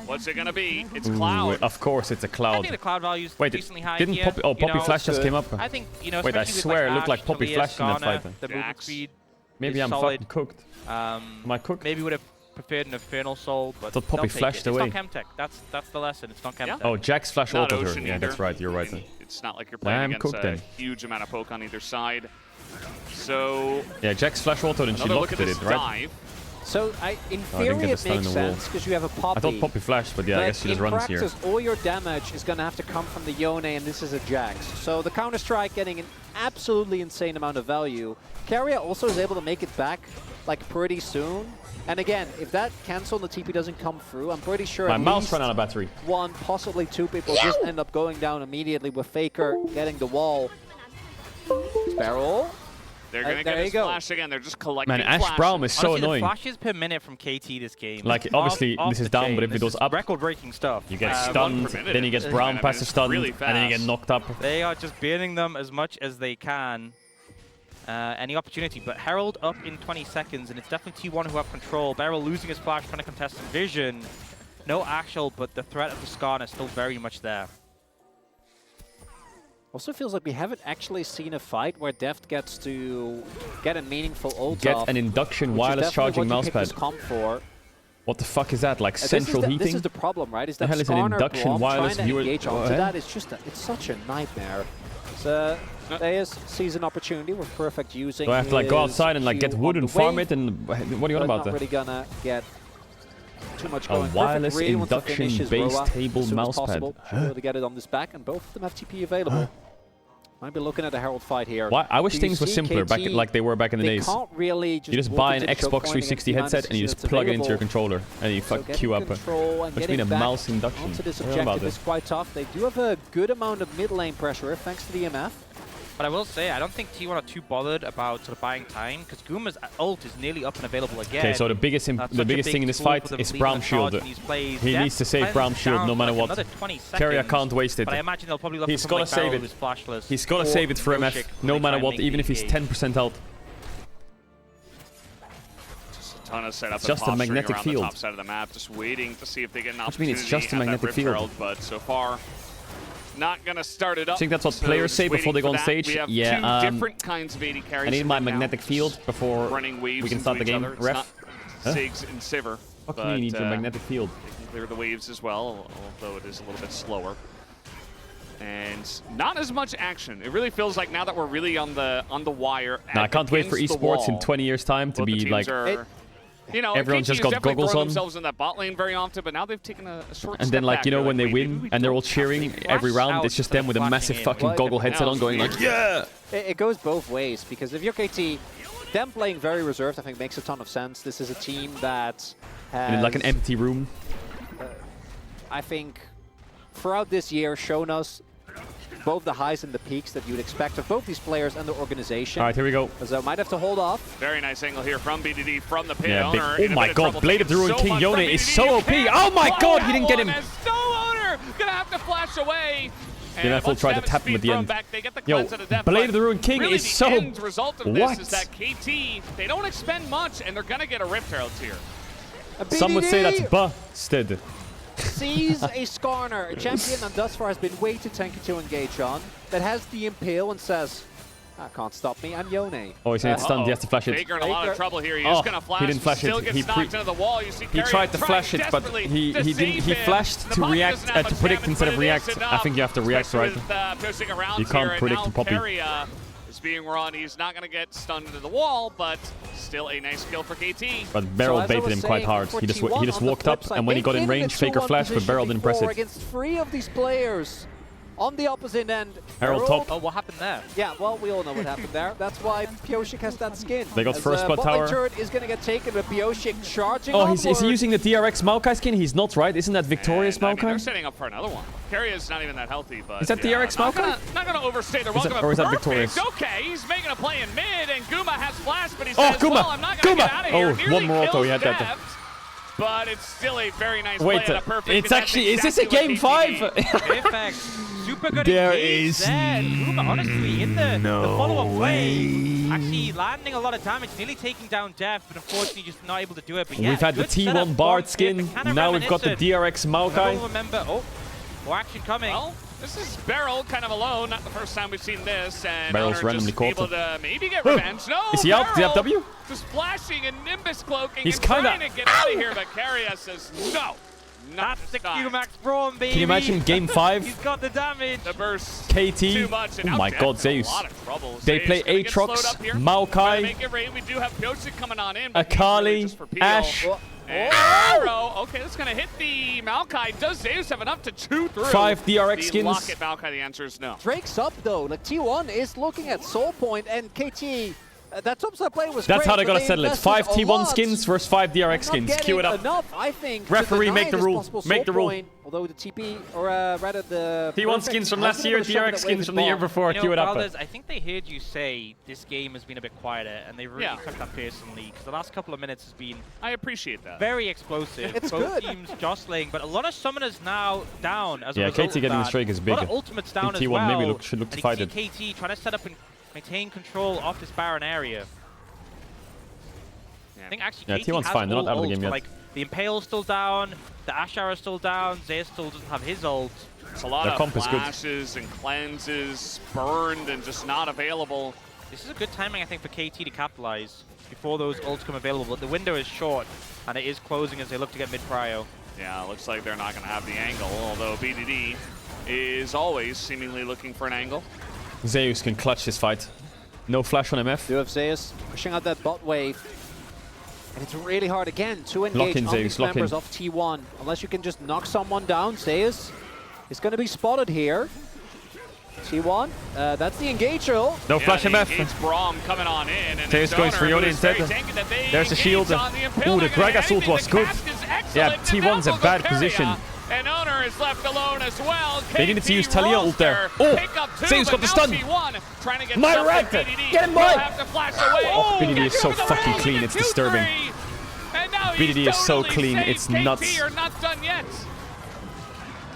What's it going to be? It's Ooh, Cloud. of course, it's a I Cloud. think the Cloud value is Wait, decently high didn't here. Poppy? Oh, Poppy Flash just came up. I think, Wait, I especially with, swear it looked like Ashe, Poppy Talia, Flash in that Skarner, fight. The movement Jax. speed. Maybe is I'm solid. fucking cooked. Am I cooked? Maybe would have preferred an Infernal Soul, but Thought Poppy they'll take flashed it. away. It's not Chemtech. That's the lesson. It's not Chemtech. Oh, Jax Flash Not autoed her. Ocean Yeah, either. that's right. You're right. I mean, it's not like you're I'm playing against cooked a then. huge amount of poke on either side. So Yeah, Jax Flash autoed and she another look locked at it, this right? dive. So in theory it makes sense because you have a Poppy. I thought Poppy flashed, but yeah, I guess she just runs here. In practice, all your damage is going to have to come from the Yone, and this is a Jax. So the Counter-Strike getting an absolutely insane amount of value. Keria also is able to make it back like pretty soon. And again, if that cancel on the TP doesn't come through, I'm pretty sure my mouse ran out of battery. One, possibly two people just end up going down immediately with Faker getting the wall. Sparrow. They're going to get his flash again. They're just collecting Man, Ash flashes. Brown is so Honestly, annoying. The flashes per minute from KT this game. Like, obviously, this is down, but if it goes up, record-breaking stuff. You get stunned, then you get Brown passive stunned, and then you get knocked up. They are just baiting them as much as they can. Any opportunity, but Herald up in 20 seconds, and it's definitely T1 who have control. Beryl losing his flash, trying to contest some vision. No actual, but the threat of the Skarn is still very much there. Also feels like we haven't actually seen a fight where Deft gets to get a meaningful ult Get off, an induction wireless charging mousepad. For. What the fuck is that? Like central heating? This is the problem, right? Is that the hell is an induction wireless trying to viewer? engage onto that is just it's such a nightmare. So Deus sees an opportunity with Perfect using. Do I have to like go outside and like get wood and farm it? And what do you want about that? Not really gonna get too much going. A wireless really induction base table mousepad. Should to get it on this back, and both of them have TP available. Might be looking at a Herald fight here. Why? I wish things were simpler, back like they were back in the days. Can't really you just buy an Xbox 360 headset and you just plug it into your controller and you fuck queue up. Which means a mouse induction. Onto this objective is quite tough. They do have a good amount of mid lane pressure thanks to the EMF. But I will say, I don't think T1 are too bothered about sort of buying time, because Guma's ult is nearly up and available again. Okay, so the biggest thing in this fight is Braum Shield. He needs to save Braum Shield no matter what. Keria can't waste it. But I imagine they'll probably look he's for got to something save like it. Flashless. He's got to save it for MF no matter what, even if he's 10% health. Just a ton of setup. It's just a magnetic field. The top side of the map, just waiting to see if they get an Which opportunity. means it's just a magnetic field. But so far, not gonna start it up. I think that's what players say before they go on stage. We have yeah, two different kinds of AD carries. I need my magnetic field before we can start the game. Ref? Sigs and Sivir. What do you need your magnetic field? They can clear the waves as well, although it is a little bit slower. And not as much action. It really feels like now that we're really on the wire. No, I can't wait for esports in 20 years' time to be like. You know, everyone just got goggles on. Themselves in that bot lane very often, but now they've taken a short and then, like, you know, when they win and they're all cheering every round, it's just them with a massive fucking goggle headset on going like, yeah! It goes both ways, because if you're KT, them playing very reserved, I think makes a ton of sense. This is a team that has... in like an empty room. I think throughout this year shown us both the highs and the peaks that you would expect of both these players and the organization. All right, here we go. So might have to hold off. Very nice angle here from BDD, from the pit owner. Oh my god, Blade of the Ruined King Yone is so OP. Oh my god, he didn't get him. Stone owner gonna have to flash away. Then Full tried to tap him at the end. Yo, Blade of the Ruined King is so... The end result of this is that KT, they don't expend much, and they're gonna get a Rift Herald here. Some would say that's busted. Sees a Skarner, a champion that thus far has been way too tanky to engage on, that has the Impale and says, "That can't stop me, I'm Yone." Oh, he's getting stunned, he has to flash it. Faker in a lot of trouble here, he's gonna flash, he didn't flash still it. gets knocked into the wall. You see he tried to flash it, but he didn't. He flashed to react, to predict instead of react. I think you have to react, right? You can't predict the Poppy. Being run, he's not going to get stunned into the wall, but still a nice kill for KT. But Beryl baited him quite hard. He just walked up, and when he got in range, Faker flashed, but Beryl didn't press it. Against 3 of these players on the opposite end. Herald top. Oh, what happened there? Yeah, well, we all know what happened there. That's why Pioshik has that skin. They got first spot tower. Turret is going to get taken, but Pioshik charging. Oh, is he using the DRX Maokai skin? He's not, right? Isn't that Victorious Maokai? They're setting up for another one. Keria's not even that healthy, but... Is that DRX Maokai? Not going to overstay their welcome. Or is that Victorious? Okay, he's making a play in mid, and Guma has flash, but he says, Guma! well, I'm not going to get out of here. Oh, one more auto, he had that. But it's still a very nice play and a perfect... It's actually... Is this a game 5? In fact, super good there is Guma, honestly, in the follow-up play, actually landing a lot of damage, nearly taking down Jeff, but unfortunately just not able to do it. But yeah, we've had the T1 Bard skin, now we've got the DRX Maokai. Remember, more action coming. Well, this is Beryl kind of alone. Not the first time we've seen this. And Beryl's randomly caught able to maybe get revenge. No, is he out? Beryl The FW? just flashing and Nimbus cloaking He's and trying kinda... to get out of here, but Keria says no. That's the Q-Max Braum, baby. Can you imagine game 5? He's got the damage. The burst. KT. Too much. And Oh my god, Zeus. They play Aatrox, Maokai, We do have Pyosik coming on in. Akali, Ashe. And Arrow. Okay, that's going to hit the Maokai. Does Zeus have enough to chew through? 5 DRX the skins. Locket Maokai, the answer is no. Drake's up though. Like T1 is looking at Soul Point and KT. That topside play was That's great, how they but gotta settle it. 5 invested a T1 lot. skins versus 5 DRX Not skins. getting Queue it up. Enough, I think, Referee, to make the deny this rule. possible Make the Soul rule. Point, although the TP, or rather the T1 skins from last year, DRX skins from the year before. You know, Queue it up. Valdez, I think they heard you say this game has been a bit quieter, and they really took that personally, because the last couple of minutes has been I appreciate that. very explosive. It's Both good. teams jostling, but a lot of summoners now down as a Yeah, result KT of getting the that. streak is A big. lot of ultimates down as T1 well. maybe should look to and fight you it. can see KT trying to set up and maintain control of this Baron area. I think actually Yeah, KT T1's has fine. They're not all out of the ults, game but yet. like the Impale's still down, the Ashe Arrow's still down, Zeus still doesn't have his ult. It's a lot Their of comp is good. flashes and cleanses, burned and just not available. This is a good timing, I think, for KT to capitalize before those ults come available. But the window is short, and it is closing as they look to get mid-prio. Yeah, looks like they're not going to have the angle, although BDD is always seemingly looking for an angle. Zeus can clutch this fight. No flash on MF. Do have Zeus pushing out that bot wave. And it's really hard again to Lock engage in, on Zeus, these lock members in. of T1. Unless you can just knock someone down, Zeus is going to be spotted here. T1, that's the engage ult. No flash MF. It's Braum coming on in. And Zeus goes for Yone instead. There's the shield. Ooh, the Gragas ult was good. Yeah, T1's a bad position. And Owner is left alone as well. They needed to use Talia ult there. Oh, Zeus got the stun. Trying to get My right. Get him, boy. Oh, BDD is so fucking clean, it's disturbing. BDD is so clean, it's nuts. Are not done yet.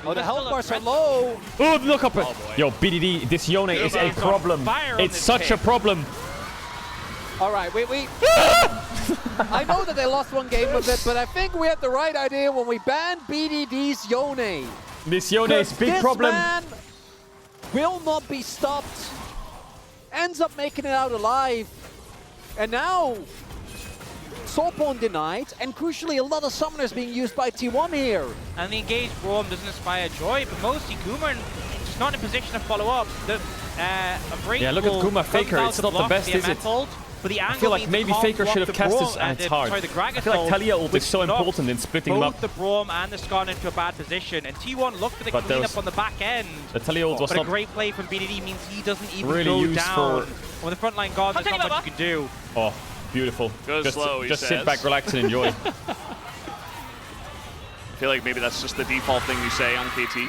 Oh, the health bars are low. Oh, look up. Yo, BDD, this Yone is a problem. It's such a problem. All right, we I know that they lost one game of it, but I think we had the right idea when we banned BDD's Yone. This Yone is a big problem. Man will not be stopped. Ends up making it out alive. And now, Soulpone denied, and crucially, a lot of summoners being used by T1 here. And the engaged Braum doesn't inspire joy, but mostly Kuma just not in a position to follow up. Yeah, look at Kuma Faker, it's not the best, is it? But the I feel like maybe Faker should have cast this, and it's hard. I feel like Talia ult is so important in splitting them up. Both the Braum and the Skarn into a bad position, and T1 looked for the cleanup on the back end. The Talia ult was but not a great play from BDD means he doesn't even really go used down. for... On the frontline guard, there's not much you can do. Oh, beautiful. Go slow, just sit back, relax, and enjoy. I feel like maybe that's just the default thing you say on KT.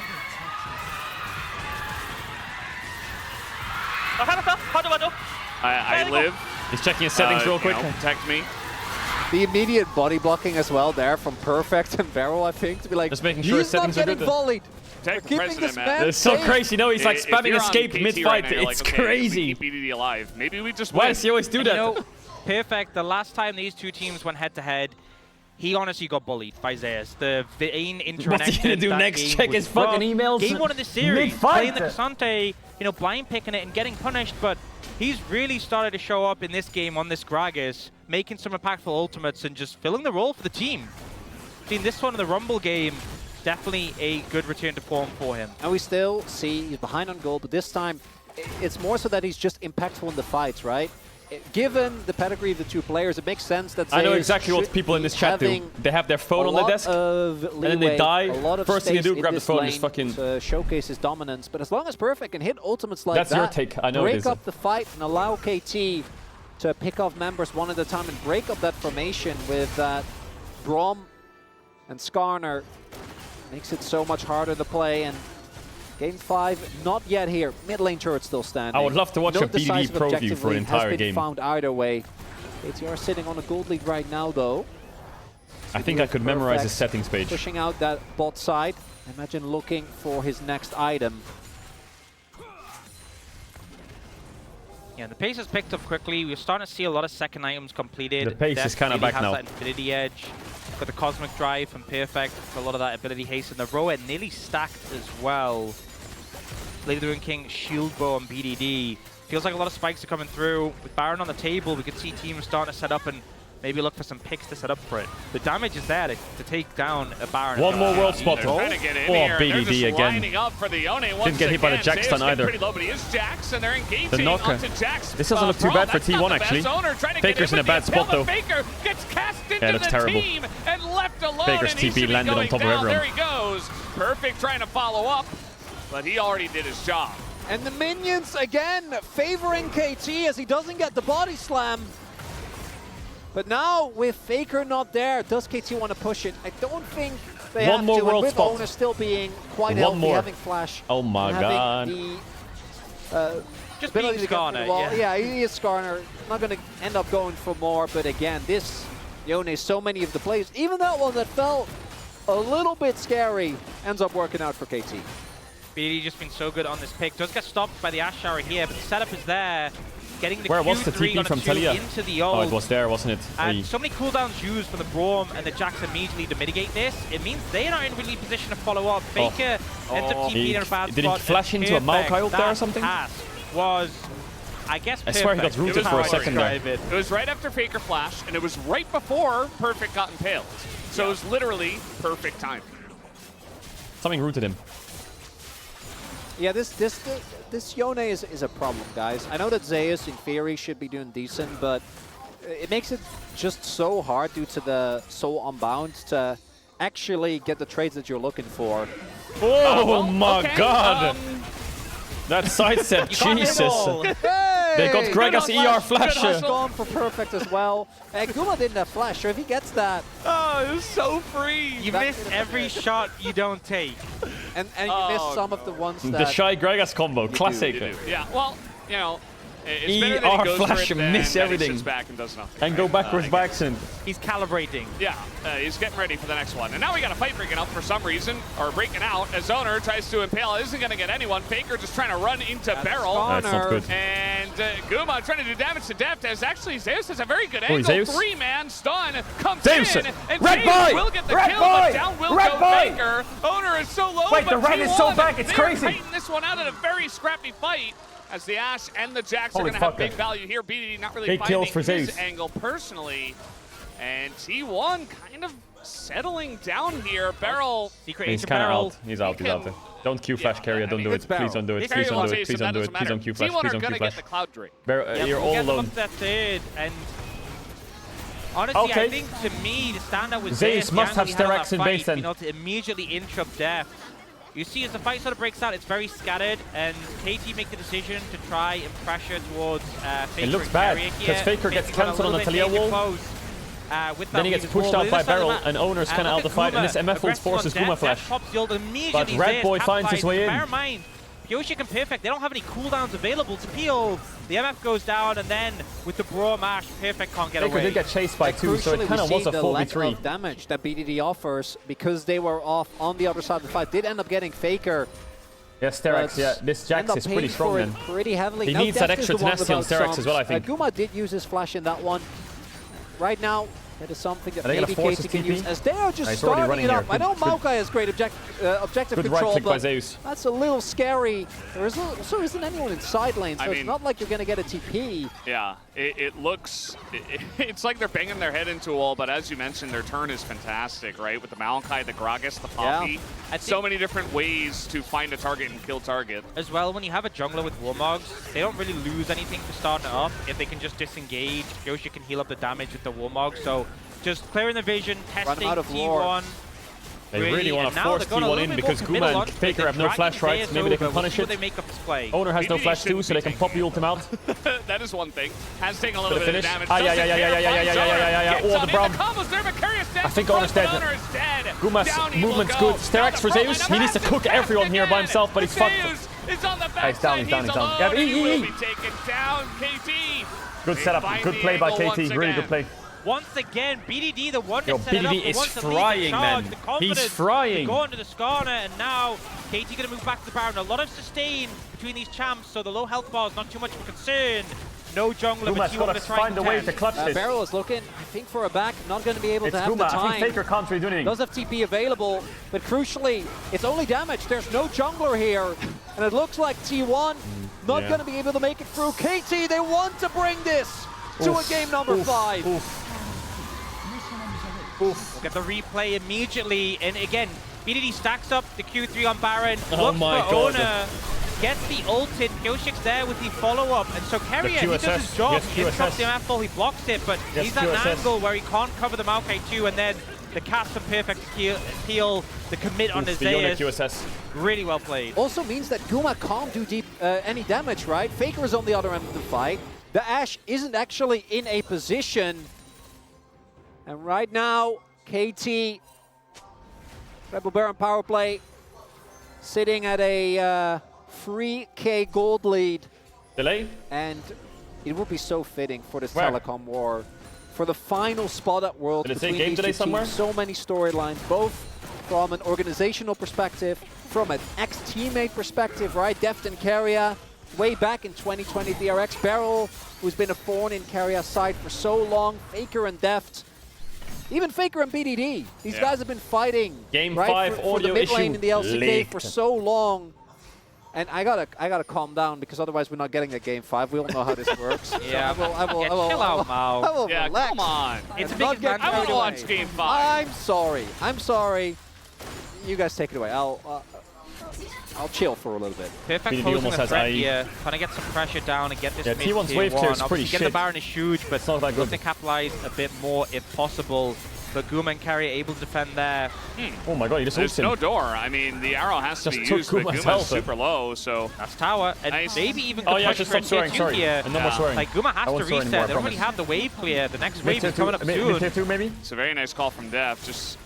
I live. He's checking his settings real quick. Protect me. The immediate body blocking as well there from Perfect and Vero, I think, to be like, just making sure his settings are good. He's not getting volleyed. Protect the keeping president, this man. It's so crazy. No, he's like spamming escape mid-fight. Right now, it's like, crazy. Keep BDD alive. Maybe we just Why win. does he always do that? You know, Perfect, the last time these two teams went head-to-head, he honestly got bullied by Zeus. The Vayne interconnected. What's he gonna do next? Check his fucking emails? Game 1 of the series, Mid-fight. playing the Cassante, you know, blind picking it and getting punished, but he's really started to show up in this game on this Gragas, making some impactful ultimates and just filling the role for the team. In this one in the Rumble game, definitely a good return to form for him. And we still see he's behind on gold, but this time it's more so that he's just impactful in the fights, right? Given the pedigree of the two players, it makes sense that I know exactly what people in this chat do. They have their phone on the desk, and then they die. First thing they do, grab the phone and just fucking... showcase his dominance. But as long as Perfect can hit ultimates like That's that, your take. I know it is. break up the fight and allow KT to pick off members one at a time and break up that formation with Braum and Skarner, makes it so much harder to play. And Game 5, not yet here. Mid lane turret still standing. I would love to watch a BDD pro view for an entire game. Found either way. KTR sitting on a gold lead right now, though. I think I could memorize his settings page. Pushing out that bot side. Imagine looking for his next item. Yeah, the pace has picked up quickly. We're starting to see a lot of second items completed. The pace is kind of back now. That Infinity Edge. Got the Cosmic Drive from Perfect for a lot of that ability haste. And the Roa nearly stacked as well. Lady Ruin King, Shield Bow on BDD. Feels like a lot of spikes are coming through. With Baron on the table, we could see teams starting to set up and maybe look for some picks to set up for it. The damage is there to take down a Baron. One more world spot. Oh, BDD again. Up for the Yone Didn't get hit by the Jax stun either. Pretty low, but he is Jax, and they're engaging The knocker. onto Jax. This doesn't look too bad for T1 actually. Faker's in a bad spot though. Faker gets cast into Yeah, looks the terrible. team and left alone. Faker's and he TP should be landed on going top of down. everyone. There he goes. Perfect trying to follow up, but he already did his job. And the minions again favoring KT as he doesn't get the body slam. But now with Faker not there, does KT want to push it? I don't think they have more to. world And with spot. Owner still being quite One healthy, more. having flash. Oh my and god. having the, just ability being to get through the Skarner, wall. yeah. He is Skarner. Not going to end up going for more, but again, this Yone, so many of the plays, even that one that felt a little bit scary, ends up working out for KT. BDD just been so good on this pick. Does get stopped by the Ash Shower here, but the setup is there. Getting the Where was the Q3 TP on a from 2 Talia? into the ult. Oh, it was there, wasn't it? And so many cooldowns used from the Braum and the Jax immediately to mitigate this. It means they're not in really position to follow up. Faker ends up TPing in a bad spot. Did he flash into a Maokai ult there or something? That pass was, I guess, I swear he got rooted for a second there. It was right after Faker flash, and it was right before Perfect got impaled. So it was literally perfect time. Something rooted him. Yeah, this Yone is a problem, guys. I know that Zeus, in theory, should be doing decent, but it makes it just so hard due to the Soul Unbound to actually get the trades that you're looking for. Oh my god! That sidestep, Jesus! They got Gregas ER flash. Gone for Perfect as well. Guma didn't have flash, so if he gets that... Oh, it was so free! You miss every shot you don't take. And you miss some of the ones that... The Shy Gregas combo, classic. You do. Yeah, well, you know, it's better that he goes flash for it miss than everything. He sits back and does nothing. And go backwards by accident. He's calibrating. Yeah, he's getting ready for the next one. And now we got a fight breaking up for some reason, or breaking out, as Owner tries to impale. Isn't going to get anyone. Faker just trying to run into Barrel. That's not good. And Guma trying to do damage to Deft, as actually Zeus has a very good angle. Zeus. 3-man stun comes Zeus. in, and Red Zeus boy. will get the Red kill, boy. but down will Red go boy. Faker. Owner is so low, Wait, but the red is so back, it's they're crazy. fighting this one out in a very scrappy fight. As the Ash and the Jax are Holy going to have fucker. big value here. BDD not really Big kills finding for his Zeus. angle personally. And T1 kind of settling down here. Barrel. He's kind of out. He's out. He's out. Don't Q flash carrier. Don't do it. Please don't do it. Please don't do it. Please don't do it. Please don't Q flash. Please don't Q flash. The cloud drain. You're all alone. That third, and honestly, I think to me the standout was Zeus must have Sterak's in base then. You know, to immediately interrupt Deft. You see, as the fight sort of breaks out, it's very scattered, and KT make the decision to try and pressure towards Faker. It looks bad, because Faker gets cancelled on the Talia wall. Then he gets pushed out by Barrel, and Owner's kind of out the fight, and this MF ult forces Guma flash. But Red Boy finds his way in. Bear in mind, Yoshik and Perfect, they don't have any cooldowns available to peel. The MF goes down, and then with the Braum Ash, Perfect can't get away. Faker did get chased by two, so it kind of was a 4v3. The damage that BDD offers, because they were off on the other side of the fight, did end up getting Faker. Yeah, Sterak's, yeah, this Jax is pretty strong then. Pretty heavily. He needs that extra tenacity on Sterak's as well, I think. Guma did use his flash in that one. Right now, that is something that maybe KT can use, as they are just starting it up. I know Maokai has great objective control, right but Zeus. that's a little scary. There also isn't anyone in side lane, so it's not like you're going to get a TP. Yeah, it looks, it's like they're banging their head into a wall, but as you mentioned, their turn is fantastic, right? With the Maokai, the Gragas, the Poppy. Yeah. So many different ways to find a target and kill target. As well, when you have a jungler with Warmogs, they don't really lose anything for starting it up if they can just disengage. Yoshi can heal up the damage with the Warmog, so just clearing the vision, testing T1. They really want to force T1 in because Guma and Faker have no flash rights. Maybe they can punish it. Owner has no flash too, so they can pop the ult him out. That is one thing. Has taken a little bit of damage. Yeah. Oh, the Braum. I think Owner's dead. Guma's movement's good. Sterak's for Zeus. He needs to cook everyone here by himself, but he's fucked. He's on the back. He's down. Yeah, he will be taken down. KT. Good setup. Good play by KT. Really good play. Once again, BDD, the one Yo, to set it up, BDD is wants to frying, man. He's frying. Go into the Skarner, and now KT going to move back to the Baron. A lot of sustain between these champs, so the low health bar is not too much of a concern. No jungler, but got to find a way to clutch this. Barrel is looking, I think, for a back. Not going to be able to have Guma. the time. I think Faker can't really do anything. Does have TP available, but crucially, it's only damage. There's no jungler here, and it looks like T1 not going to be able to make it through. KT, they want to bring this to a game number 5. We'll get the replay immediately. And again, BDD stacks up the Q3 on Baron. Oh looks my for God. Owner. Gets the ulted. Pioshik's there with the follow-up. And so Carrier, he does his QSS. job. Yes, He interrupts QSS. the Apple, he blocks it, but Yes, he's at an QSS. angle where he can't cover the Maokai 2, and then the cast and perfect heal, the commit on the The Yone Zeus. QSS. Really well played. Also means that Guma can't do any damage, right? Faker is on the other end of the fight. The Ashe isn't actually in a position. And right now, KT, Rebel Baron power play, sitting at a 3K gold lead. Delay? And it would be so fitting for this Where? telecom war. For the final spot at Worlds Did it say between game these delay two somewhere? teams. So many storylines, both from an organizational perspective, from an ex-teammate perspective, right? Deft and Carrier, way back in 2020, DRX. Beryl, who's been a thorn in Carrier's side for so long. Faker and Deft. Even Faker and BDD. These guys have been fighting Game right, 5 for the audio mid lane issue in the LCK leaked. for so long. And I gotta calm down because otherwise we're not getting a game 5. We all know how this works. Yeah, So I will chill out, Mao. I will Yeah, relax. come on. It's a And big not get advantage. I want to carried watch away. game 5. I'm sorry. You guys take it away. I'll chill for a little bit. Perfect BDD posing almost the has threat IE. here, trying to get some pressure down and get this Yeah, mid T1's tier wave clear one. is pretty Obviously, getting shit. the Baron is huge, but It's not that good. looking to capitalize a bit more if possible. But Guma and Carrier able to defend there. Oh my god, you just There's ulted him. no door. I mean, the arrow has to Just be took used, but Guma's Guma's health. super low, so... That's tower, and Nice. maybe even Oh could yeah, push just for a stop tier swearing, 2 sorry. here. And no more swearing. Like, Guma has I won't to swear reset. anymore, I They already promise. have the wave clear. The next Mid wave tier is coming up mid soon. tier 2 maybe? It's a very nice call from Def, just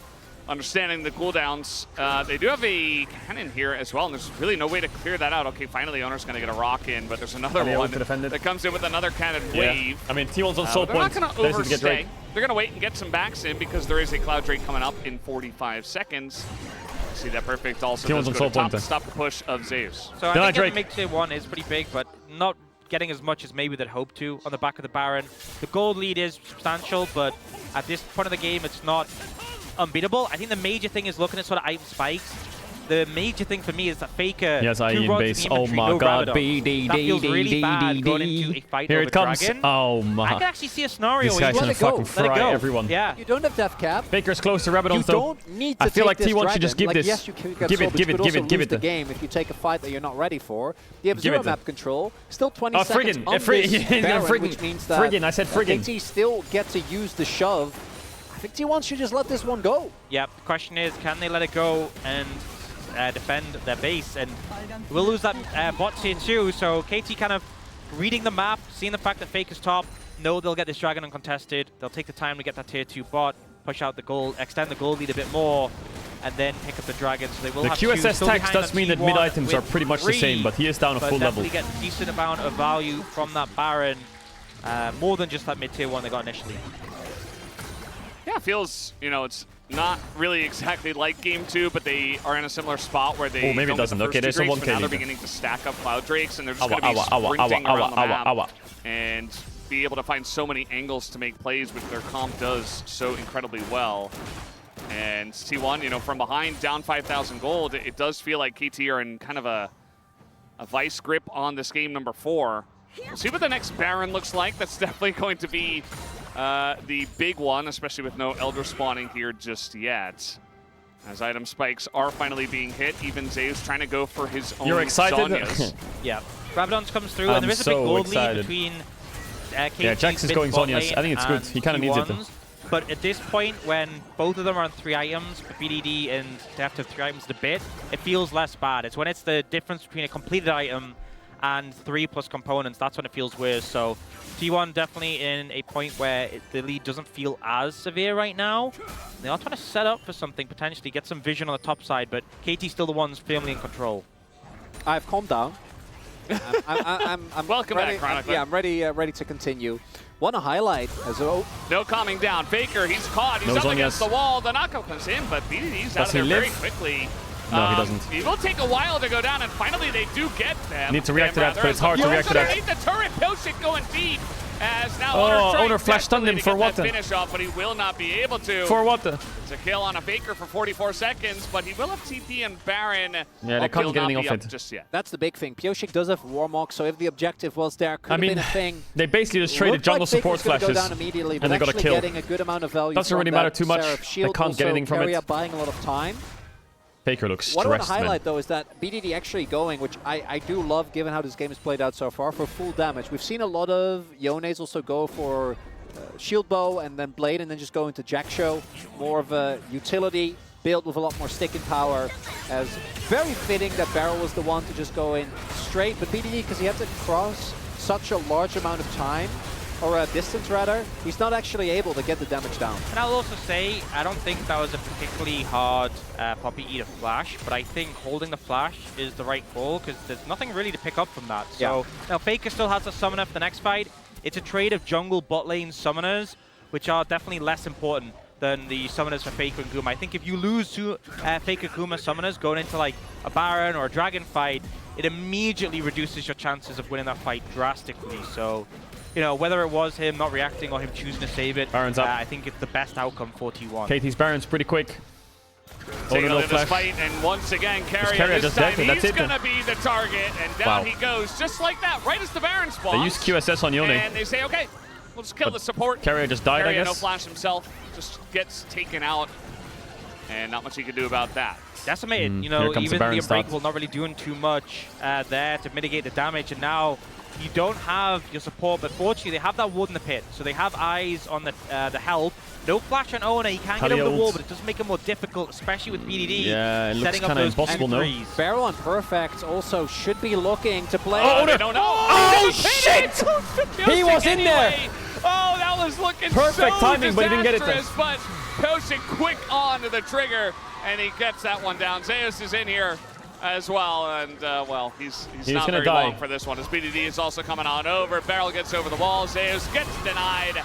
understanding the cooldowns. They do have a cannon here as well, and there's really no way to clear that out. Okay, finally Owner's going to get a rock in, but there's another Are they able one to defend it? that comes in with another cannon Yeah. wave. I mean, T1's on soul They're not point. going to They just need to get overstay. Drake. They're going to wait and get some backs in because there is a Cloud Drake coming up in 45 seconds. See that perfect also T1's does on go soul to top point to then. stop the push of Zeus. So I Then I think Drake. getting mid tier 1 is pretty big, but not getting as much as maybe they'd hoped to on the back of the Baron. The gold lead is substantial, but at this point of the game, it's not unbeatable. I think the major thing is looking at sort of item spikes. The major thing for me is that Faker. Yes, I 2 in runs base. in the Oh inventory, my no god. Graviton. That feels really bad going into a fight Here over it comes. Dragon. Oh I my. can actually see a scenario This where guy's you gonna let it go. fucking let it fry go. everyone. Yeah. You don't have Death Cap. Faker's close to Rabadon, You so don't need to I feel take like this T1 should dragon. just give like, this. Yes, you can get Give soul, it, but give you it, could give also it, give lose it. the game if you take a fight that you're not ready for. You have Give zero it. map control. Still 20 Oh, seconds friggin', on friggin', this yeah, Baron, friggin', which means that friggin', I said friggin'. KT still get to use the shove. I think T1 should just let this one go. Yep, the question is, can they let it go and defend their base? And we'll lose that bot tier 2, so KT kind of reading the map, seeing the fact that Faker's top, know they'll get this Dragon uncontested, they'll take the time to get that tier 2 bot, push out the gold, extend the gold lead a bit more, and then pick up the Dragon, so they will The have two QSS still tax behind does on mean that T1 mid items are with pretty much the 3, same, but he is down a but full level. definitely get a decent amount of value from that Baron, more than just that mid tier 1 they got initially. Yeah, it feels, you know, it's not really exactly like Game 2, but they are in a similar spot where they Oh, maybe it don't get doesn't. the Okay, first there's a 1K two Drakes, but now they're lead. beginning to stack up Cloud Drakes, and they're just Awa, going to be awa, awa, sprinting awa, around the awa, map awa. and be able to find so many angles to make plays, which their comp does so incredibly well. And T1, you know, from behind, down 5,000 gold, it does feel like KT are in kind of a vice grip on this game number 4. We'll see what the next Baron looks like. That's definitely going to be the big one, especially with no Elder spawning here just yet. As item spikes are finally being hit, even Zeus trying to go for his own You're excited? Zhonya's. Yeah, Rabadon comes through, I'm and there is a big so gold excited. lead between KT's Yeah, Jax is mid going bot Zhonya's. lane I think it's good. and He kinda needs it, though. T1's. But at this point, when both of them are on 3 items, but BDD and Deft have 3 items a bit, it feels less bad. It's when it's the difference between a completed item and 3+ components, that's when it feels worse. So T1 definitely in a point where the lead doesn't feel as severe right now. They are trying to set up for something, potentially get some vision on the top side, but KT's still the ones firmly in control. I've calmed down. I'm Welcome ready, back, Chronicler. Yeah, I'm ready to continue. Want to highlight as well. No calming down. Faker, he's caught. He's No up against Zhonya's. the wall. The knockout comes in, but BDD's out Does of there he very live? quickly. No, he doesn't. It will take a while to go down, and finally they do get them. Need to react to them that, but it's hard to react to that. Underneath the turret, Pioshik going deep. As now Owner flash stunned him for what? Finish off, but he will not be able to. For what? It's a kill on a Faker for 44 seconds, but he will have TP and Baron. Yeah, they can't get anything off it. Just yet. That's the big thing. Pioshik does have Warmog, so if the objective was there, could have been a thing. They basically just traded jungle support flashes, go down immediately, and they got a kill. Getting a good amount of value. Doesn't really matter too much. They can't get anything from it. Buying a lot of time. Faker looks stressed, What I want to highlight, though, is that BDD actually going, which I do love given how this game has played out so far, for full damage. We've seen a lot of Yones also go for shield bow and then blade and then just go into Jack Show. More of a utility build with a lot more sticking power. As very fitting that Barrel was the one to just go in straight, but BDD, because he had to cross such a large amount of time, or a distance rather, he's not actually able to get the damage down. And I'll also say, I don't think that was a particularly hard Poppy eat a flash, but I think holding the flash is the right call, because there's nothing really to pick up from that. So now Faker still has a summoner for the next fight. It's a trade of jungle bot lane summoners, which are definitely less important than the summoners for Faker and Guma. I think if you lose two Faker Guma summoners going into like a Baron or a Dragon fight, it immediately reduces your chances of winning that fight drastically. So, you know, whether it was him not reacting or him choosing to save it, Baron's up. I think it's the best outcome for T1. KT's Baron's pretty quick. Taking a look at this fight, and once again, Carrier this time, he's going to be the target, and down he goes, just like that, right as the Baron spawns. They use QSS on Yone. And they say, okay, we'll just kill the support. Carrier just died, Carrier, I guess. no flash himself, just gets taken out, and not much he can do about that. Decimated, you know, even the Unbreakable not really doing too much there to mitigate the damage, and now you don't have your support, but fortunately they have that ward in the pit, so they have eyes on the help. No flash on Owner, he can't get over the wall, but it does make it more difficult, especially with BDD. Yeah, it looks kind of impossible, no? Barrel on Perfect also should be looking to play. Oh, they don't know. Oh, shit! He was in there! Oh, that was looking perfect so timing, but he didn't get it there. But Pioshik quick on to the trigger, and he gets that one down. Zeus is in here as well, and well, he's not very long for this one. As BDD is also coming on over. Barrel gets over the wall. Zeus gets denied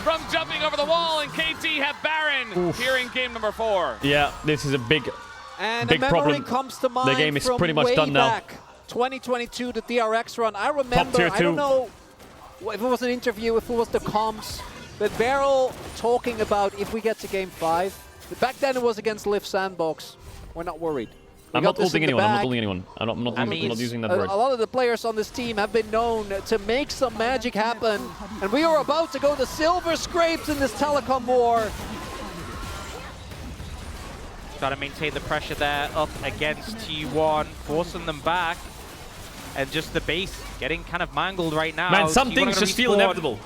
from jumping over the wall, and KT have Baron here in game number 4. Yeah, this is a big problem. Comes to mind the game is pretty much way done back, now. 2022, the DRX run. I remember, I don't know if it was an interview, if it was the comms, but Barrel talking about if we get to game 5. Back then it was against Liv Sandbox. We're not worried. I'm not ulting anyone. I'm not ulting anyone. I'm not using that word. A lot of the players on this team have been known to make some magic happen, and we are about to go to silver scrapes in this telecom war. Trying to maintain the pressure there up against T1, forcing them back, and just the base getting kind of mangled right now. Man, some things just feel inevitable.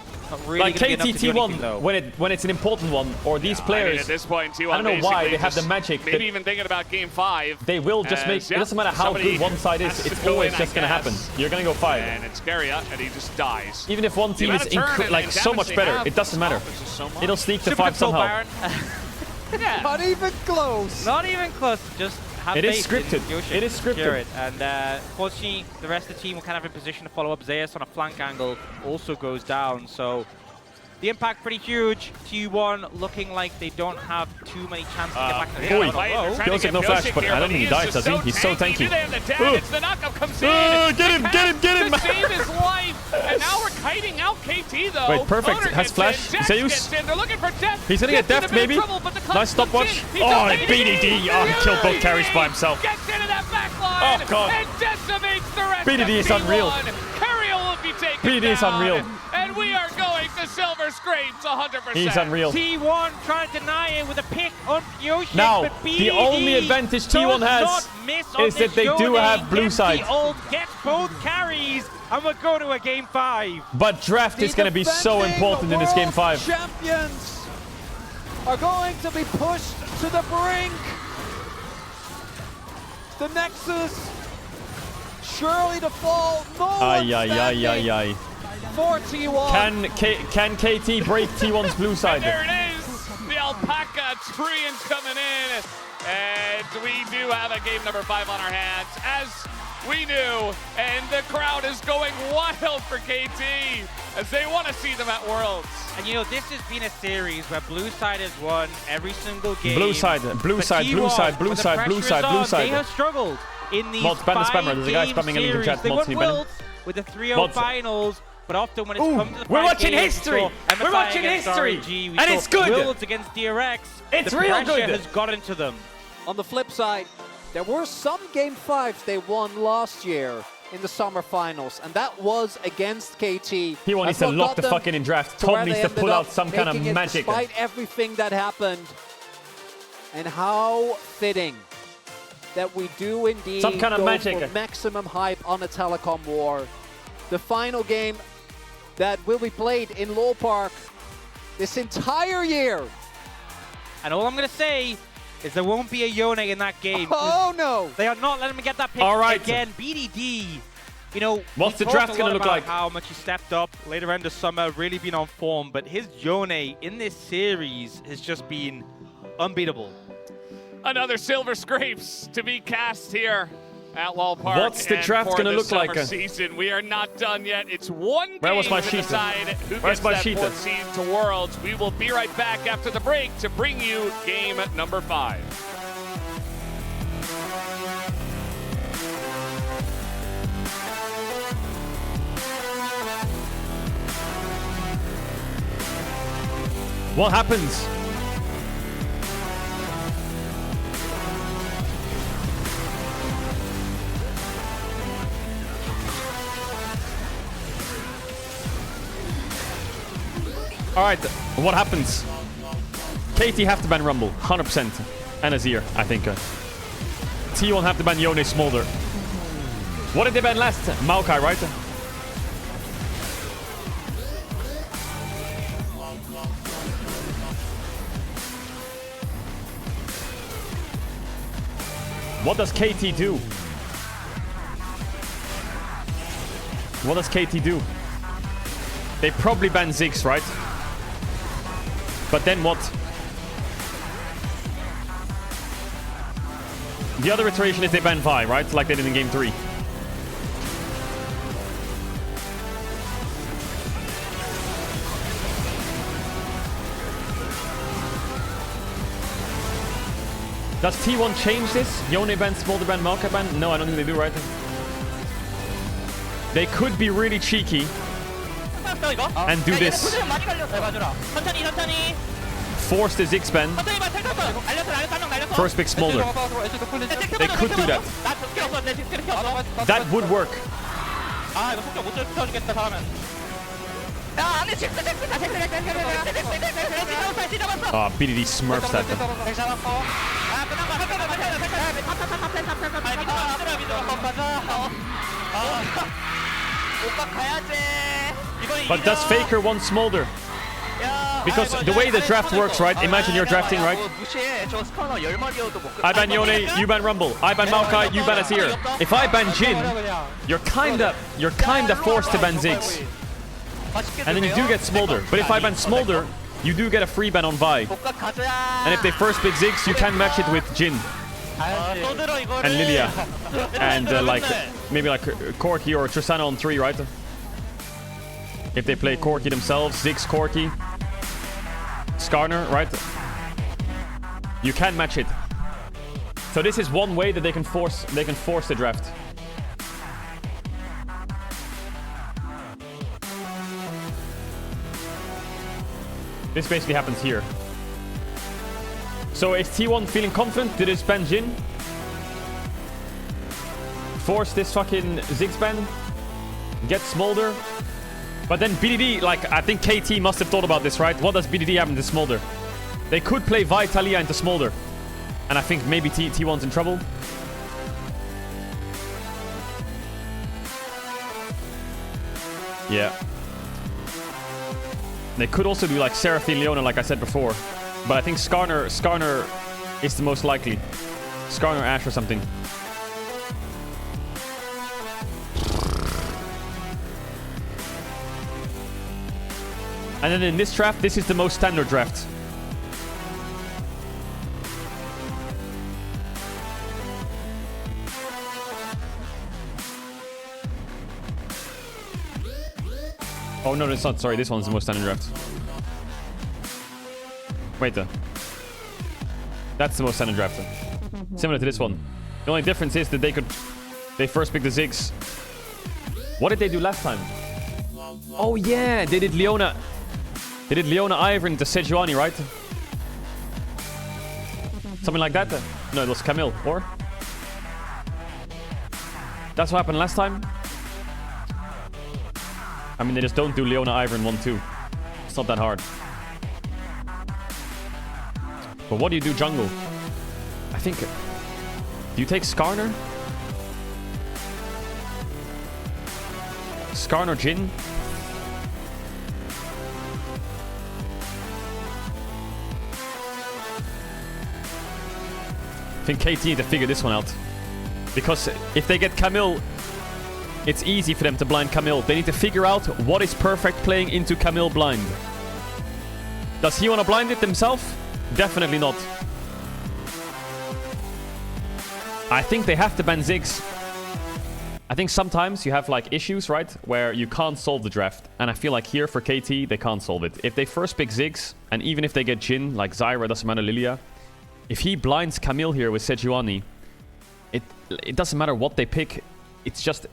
Really like KT T1, when it's an important one, or these players. I mean, at this point, T1 I don't know why they have the magic. Maybe even thinking about game 5. They will just make. It doesn't matter how good one side is. It's always just going to happen. You're going to go 5. And it's Carrier, and he just dies. Even if one team is like so much better, it doesn't matter. It'll sneak to 5 somehow. Yeah. Not even close. Not even close. Just have it is scripted. It is scripted. And fortunately, the rest of the team were kind of in position to follow up. Zeus on a flank angle also goes down. So the impact pretty huge. T1 looking like they don't have too many chances to get back to the game. Feels like no flash, but I don't think he dies, does he? He's so tanky. It's the knockup comes in. Get him! To save his life. And now we're kiting out KT though. Wait, perfect. Has flash. Zeus. They're looking for death. He's gonna get death, maybe. Nice stopwatch. Oh, BDD. Oh, he killed both carries by himself. Gets into that backline. Oh god. And decimates the rest BDD is unreal. Carrier will be taken BDD is unreal. And we are going to silver scrapes 100%. He's unreal. T1 trying to deny it with a pick on Pioshik. Now, the only advantage T1 has is that they do have blue side. Gets both carries, and we'll go to a game 5. But draft is going to be so important in this game 5. Champions are going to be pushed to the brink. The Nexus surely to fall. Ay. For T1. Can KT break T1's blue side? And there it is. The Alpaca Treants coming in. And we do have a game number 5 on our hands, as we knew. And the crowd is going wild for KT as they want to see them at Worlds. And you know, this has been a series where blue side has won every single game. Blue side. They have struggled in these 5 There's a guy spamming a link in chat. They won Worlds with the 3-0 finals, But often when it's come to the we're fight watching games, history. We're watching history, and it's good. Worlds against DRX. It's the real pressure good. has gotten to them. On the flip side, there were some Game 5s they won last year in the summer finals, and that was against KT. He needs to lock the fucking in draft. Tom needs to pull out some kind of magic. Despite everything that happened, and how fitting that we do indeed some kind of go magic for maximum hype on a telecom war. The final game that will be played in Lowell Park this entire year. And all I'm going to say is there won't be a Yone in that game. Oh, no. They are not letting me get that pick again. BDD, you know, what's the draft going to look like? How much he stepped up later in the summer, really been on form. But his Yone in this series has just been unbeatable. Another Silver Scrapes to be cast here at Lowell Park. What's the draft going to look like? Season. We are not done yet. It's one Where was game my to sheet? decide who Where's gets my that sheet? fourth seed to Worlds. We will be right back after the break to bring you game number 5. What happens? All right, what happens? KT have to ban Rumble, 100%. And Azir, I think. T1 have to ban Yone Smolder. What did they ban last? Maokai, right? What does KT do? What does KT do? They probably ban Ziggs, right? But then what? The other iteration is they ban Vi, right? Like they did in game 3. Does T1 change this? Yone ban, Smolder ban, Maokai ban? No, I don't think they do, right? They could be really cheeky and do this. Force the Ziggs ban. First pick Smolder. They could do that. That would work. Oh, BDD smurfs that. But does Faker want Smolder? Because the way the draft works, right? Imagine you're drafting, right? I ban Yone, you ban Rumble. I ban Maokai, you ban Azir. If I ban Jin, you're kinda forced to ban Ziggs. And then you do get Smolder. But if I ban Smolder, you do get a free ban on Vi. And if they first pick Ziggs, you can match it with Jin. And Lilia. And like, maybe like Corki or Tristana on 3, right? If they play Corki themselves, Ziggs, Corki, Skarner, right? You can match it. So this is one way that they can force the draft. This basically happens here. So is T1 feeling confident to this ban Jin? Force this fucking Ziggs ban? Get Smolder? But then BDD, like, I think KT must have thought about this, right? What does BDD have in the Smolder? They could play Vi Talia into Smolder. And I think maybe T1's in trouble. Yeah. They could also do like Seraphine Leona, like I said before. But I think Skarner is the most likely. Skarner Ash or something. And then in this draft, this is the most standard draft. Oh no, it's not. Sorry, this one's the most standard draft. Wait though. That's the most standard draft. Similar to this one. The only difference is that they first pick the Ziggs. What did they do last time? Oh yeah, they did Leona. They did Leona Ivern to Sejuani, right? Something like that. No, it was Camille, or? That's what happened last time. I mean, they just don't do Leona Ivern 1-2. It's not that hard. But what do you do jungle? I think... Do you take Skarner? Skarner Jhin? I think KT need to figure this one out. Because if they get Camille, it's easy for them to blind Camille. They need to figure out what is perfect playing into Camille blind. Does he want to blind it himself? Definitely not. I think they have to ban Ziggs. I think sometimes you have like issues, right? Where you can't solve the draft. And I feel like here for KT, they can't solve it. If they first pick Ziggs, and even if they get Jhin, like Zyra, doesn't matter, Lilia. If he blinds Camille here with Sejuani, it doesn't matter what they pick. It's just...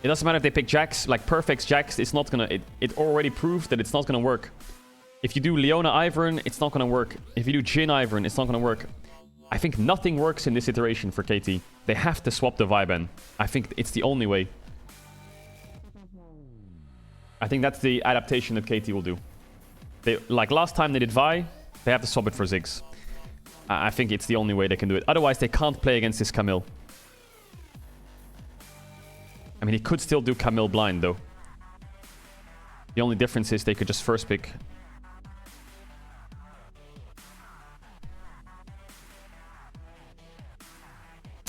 It doesn't matter if they pick Jax, like perfect Jax, it's not gonna... It already proved that it's not gonna work. If you do Leona Ivern, it's not gonna work. If you do Jhin Ivern, it's not gonna work. I think nothing works in this iteration for KT. They have to swap the Vibhan. I think it's the only way. I think that's the adaptation that KT will do. They, like last time they did Vi, they have to swap it for Ziggs. I think it's the only way they can do it. Otherwise, they can't play against this Camille. I mean, he could still do Camille blind, though. The only difference is they could just first pick...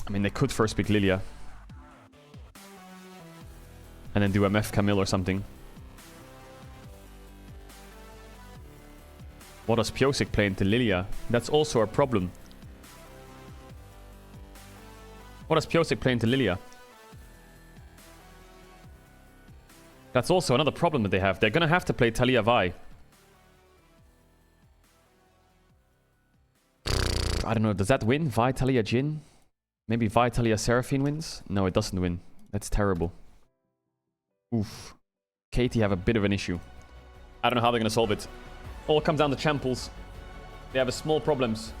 I mean, they could first pick Lilia. And then do MF Camille or something. What does Pyosik play into Lilia? That's also a problem. What does Pyosik play into Lilia? That's also another problem that they have. They're gonna have to play Talia Vi. I don't know, does that win? Vi, Talia, Jhin? Maybe Vi, Talia, Seraphine wins? No, it doesn't win. That's terrible. Oof. KT have a bit of an issue. I don't know how they're gonna solve it. All comes down to Champles. They have a small problems.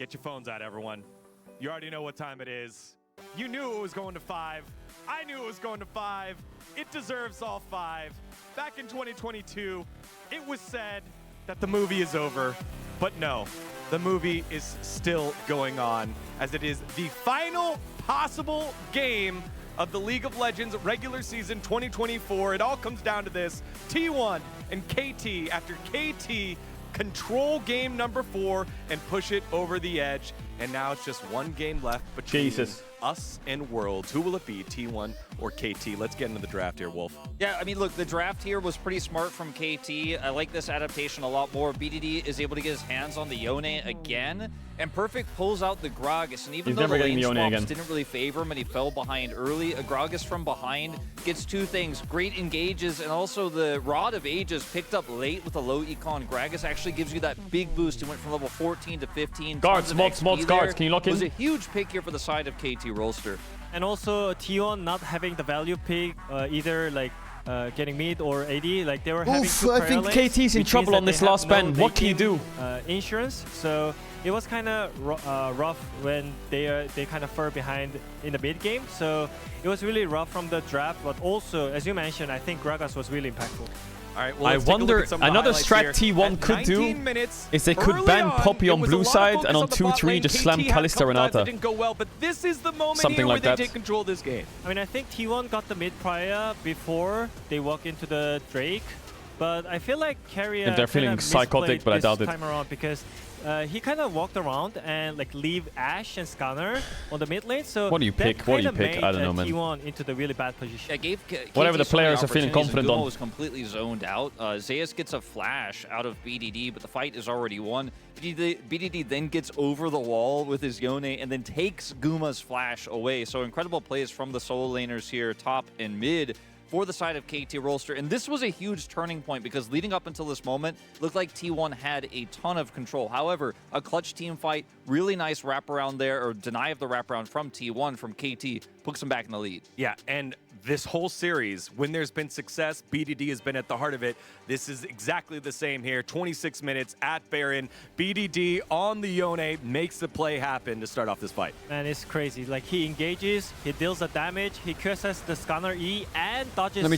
Get your phones out, everyone. You already know what time it is. You knew it was going to 5. I knew it was going to 5. It deserves all 5. Back in 2022, it was said that the movie is over, but no, the movie is still going on, as it is the final possible game of the League of Legends regular season 2024. It all comes down to this. T1 and KT, after KT control game number 4 and push it over the edge, and now it's just one game left between us and Worlds. Who will it be, T1 or KT? Let's get into the draft here, Wolf. Yeah, I mean, look, the draft here was pretty smart from KT. I like this adaptation a lot more. BDD is able to get his hands on the Yone again, and Perfect pulls out the Gragas, and even though the lane swaps didn't really favor him and he fell behind early, a Gragas from behind gets 2 things: great engages, and also the Rod of Ages picked up late with a low econ. Gragas actually gives you that big boost. He went from level 14 to 15. Guards, mods, guards. Can you lock in? It was a huge pick here for the side of KT Rolster. And also T1 not having the value pick, either like getting mid or AD, like they were having I think KT's in trouble on this last ban. What can you do? Insurance, so it was kind of rough when they kind of fell behind in the mid game. So it was really rough from the draft, but also, as you mentioned, I think Gragas was really impactful. All right, well, I wonder, another strat T1 could do is they could ban Poppy on blue side, and on 2-3 just slam Kalista Renata. Didn't go well, but this is the moment Something here like where that. they take control of this game. I mean, I think T1 got the mid prior before they walk into the Drake, But I feel like Carrier if they're feeling psychotic, but I doubt it. Time around because he kind of walked around and like leave Ashe and Scanner on the mid lane. So what do you pick? What do you pick? I don't know, man. T1 into the really bad position. Yeah, gave whatever the players are feeling confident on. Was completely zoned out. Zeus gets a flash out of BDD, but the fight is already won. BDD then gets over the wall with his Yone and then takes Guma's flash away. So incredible plays from the solo laners here, top and mid, for the side of KT Rolster. And this was a huge turning point because leading up until this moment, looked like T1 had a ton of control. However, a clutch team fight, really nice wraparound there, or deny of the wraparound from T1, from KT, puts them back in the lead. Yeah, and this whole series, when there's been success, BDD has been at the heart of it. This is exactly the same here. 26 minutes at Baron. BDD on the Yone makes the play happen to start off this fight. Man, it's crazy. Like, he engages, he deals the damage, he curses the Scanner E, and dodges Let me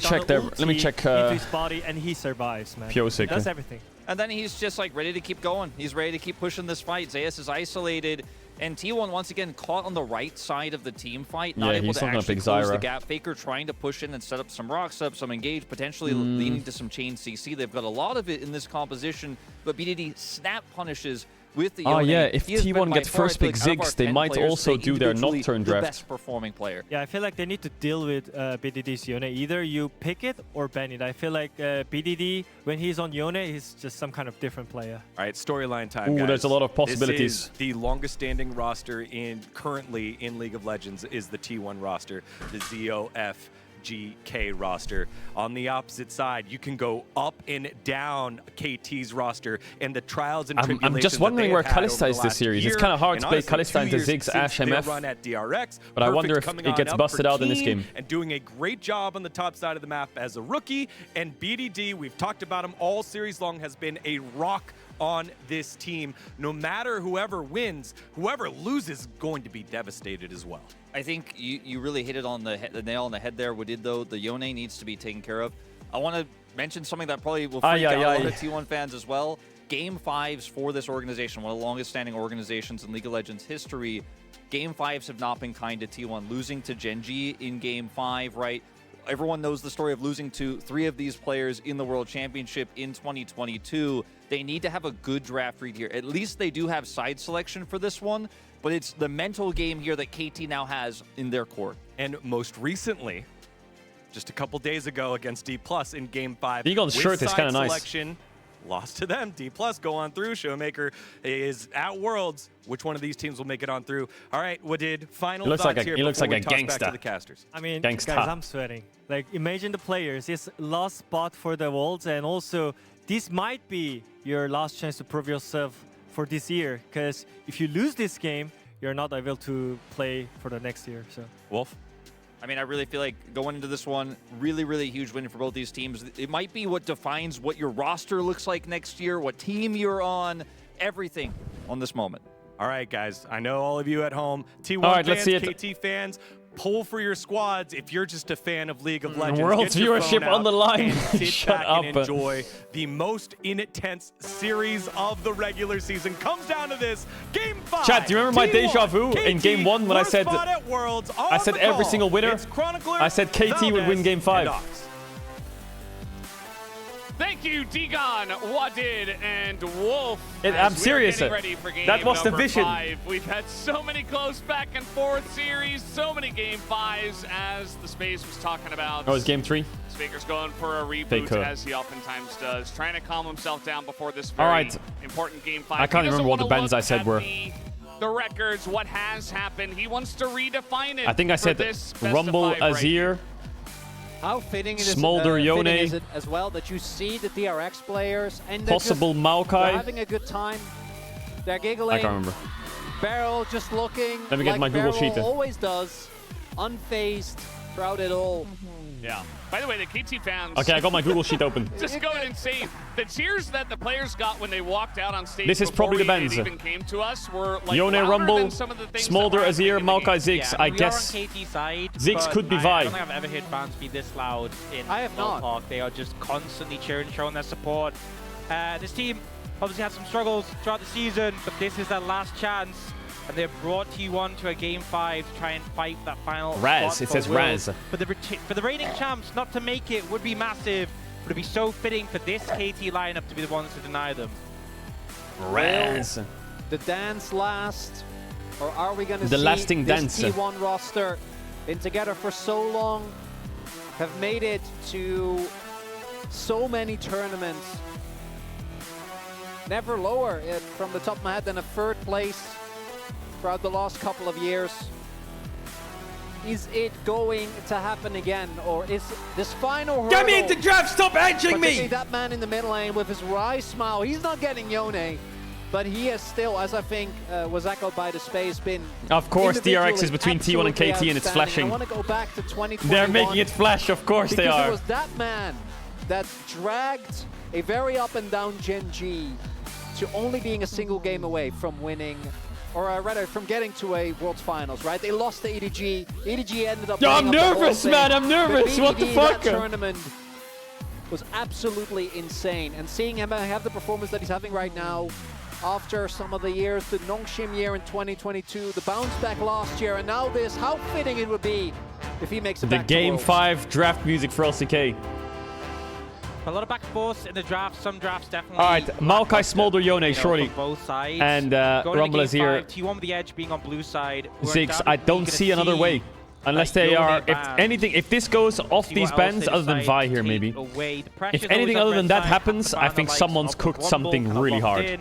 check into his body, and he survives, man. He does everything. And then he's just like ready to keep going. He's ready to keep pushing this fight. Zeus is isolated. And T1 once again caught on the right side of the team fight, not able to actually close the gap. Faker trying to push in and set up some rocks up, some engage, potentially leading to some chain CC. They've got a lot of it in this composition, but BDD snap punishes with the Yone. Oh yeah, if T1 gets first pick Ziggs, they might also do their Nocturne draft. The best performing player. Yeah, I feel like they need to deal with BDD's Yone. Either you pick it or ban it. I feel like BDD, when he's on Yone, he's just some kind of different player. All right, storyline time, guys. There's a lot of possibilities. This is the longest standing roster currently in League of Legends is the T1 roster, the ZOFGK roster. On the opposite side, you can go up and down KT's roster and the trials and tribulations. I'm just wondering where Kalista is this series. It's kind of hard to play Kalista into Ziggs, Ashe, MF. But I wonder if it gets busted out in this game. And doing a great job on the top side of the map as a rookie. And BDD, we've talked about him all series long, has been a rock on this team. No matter whoever wins, whoever loses is going to be devastated as well. I think you really hit it on the nail on the head there. We did, though. The Yone needs to be taken care of. I want to mention something that probably will freak out a lot of T1 fans as well. Game 5s for this organization, one of the longest standing organizations in League of Legends history. Game 5s have not been kind to T1. Losing to Genji in Game 5, right? Everyone knows the story of losing to 3 of these players in the World Championship in 2022. They need to have a good draft read here. At least they do have side selection for this one, but it's the mental game here that KT now has in their court. And most recently, just a couple days ago against D+ in Game 5. Egon's shirt is kind of nice. Selection, lost to them. D+ go on through. Showmaker is at Worlds. Which one of these teams will make it on through? All right, Wadid, final thoughts here. He looks like a gangster. Back to the casters. I mean, guys, I'm sweating. Like, imagine the players. It's last spot for the Worlds, and also this might be your last chance to prove yourself for this year. Because if you lose this game, you're not able to play for the next year. So, Wolf. I mean, I really feel like going into this one, really, really huge win for both these teams. It might be what defines what your roster looks like next year, what team you're on, everything on this moment. All right, guys. I know all of you at home, T1 fans, KT fans, pull for your squads if you're just a fan of League of Legends. World's viewership on the line. Sit back and enjoy the most intense series of the regular season. Comes down to this, Game 5. Chat, do you remember my deja vu in Game 1 when I said every single winner? I said KT would win Game 5. Thank you, Digon, Wadid, and Wolf. I'm serious. That was the vision. 5. We've had so many close back and forth series, so many Game 5s, as the space was talking about. Oh, it's Game 3? Faker's going for a reboot, as he oftentimes does, trying to calm himself down before this very important Game 5. I can't remember what the bans I said were. The records, what has happened. He wants to redefine it. I think I said Rumble, Azir. How fitting is Smolder, Yone, is it as well that you see the DRX players and possible Maokai. They're having a good time. They're giggling. I can't remember. Barrel just looking. Let me get my Google Barrel sheet. Always does, unfazed throughout it all. Yeah. By the way, the KT fans. Okay, I got my Google sheet open. Just going insane. The cheers that the players got when they walked out on stage. This is probably the bans. Even came to us were like Yone, Rumble, Smolder, Azir, Maokai, Ziggs. Yeah, I guess we are on KT side, Ziggs could be Vi. I don't think I've ever heard fans be this loud in Park. They are just constantly cheering, showing their support. This team obviously had some struggles throughout the season, but this is their last chance. And they've brought T1 to a Game 5 to try and fight that final Raz, it says Raz. For the reigning champs, not to make it would be massive. Would it be so fitting for this KT lineup to be the ones to deny them? Raz. The dance last, or are we going to The see lasting this dance. T1 roster been together for so long, have made it to so many tournaments, never lower from the top of my head than a 3rd place throughout the last couple of years. Is it going to happen again, or is this final hurdle... Get me into draft, stop edging me! That man in the mid lane with his wry smile, he's not getting Yone, but he has still, as I think was echoed by the space, been... Of course, DRX is between T1 and KT and it's flashing. I want to go back to 2021. They're making it flash, of course they are. Because it was that man that dragged a very up and down Gen G to only being a single game away from winning, or rather from getting to a World Finals, right? They lost to EDG. EDG ended up... Yo, I'm nervous, man, I'm nervous. What the fuck? That tournament was absolutely insane. And seeing him have the performance that he's having right now, after some of the years, the Nongshim year in 2022, the bounce back last year, and now this, how fitting it would be if he makes it back to Game Worlds. 5 draft music for LCK. A lot of back and forth in the draft. Some drafts definitely... All right, Maokai, Smolder, Yone, surely. Both sides. And Rumble is here. T1 with the edge being on blue side. Ziggs, I don't see another way. Unless they are, if this goes off these bans, other than Vi here maybe. If anything other than that happens, I think someone's cooked something really hard.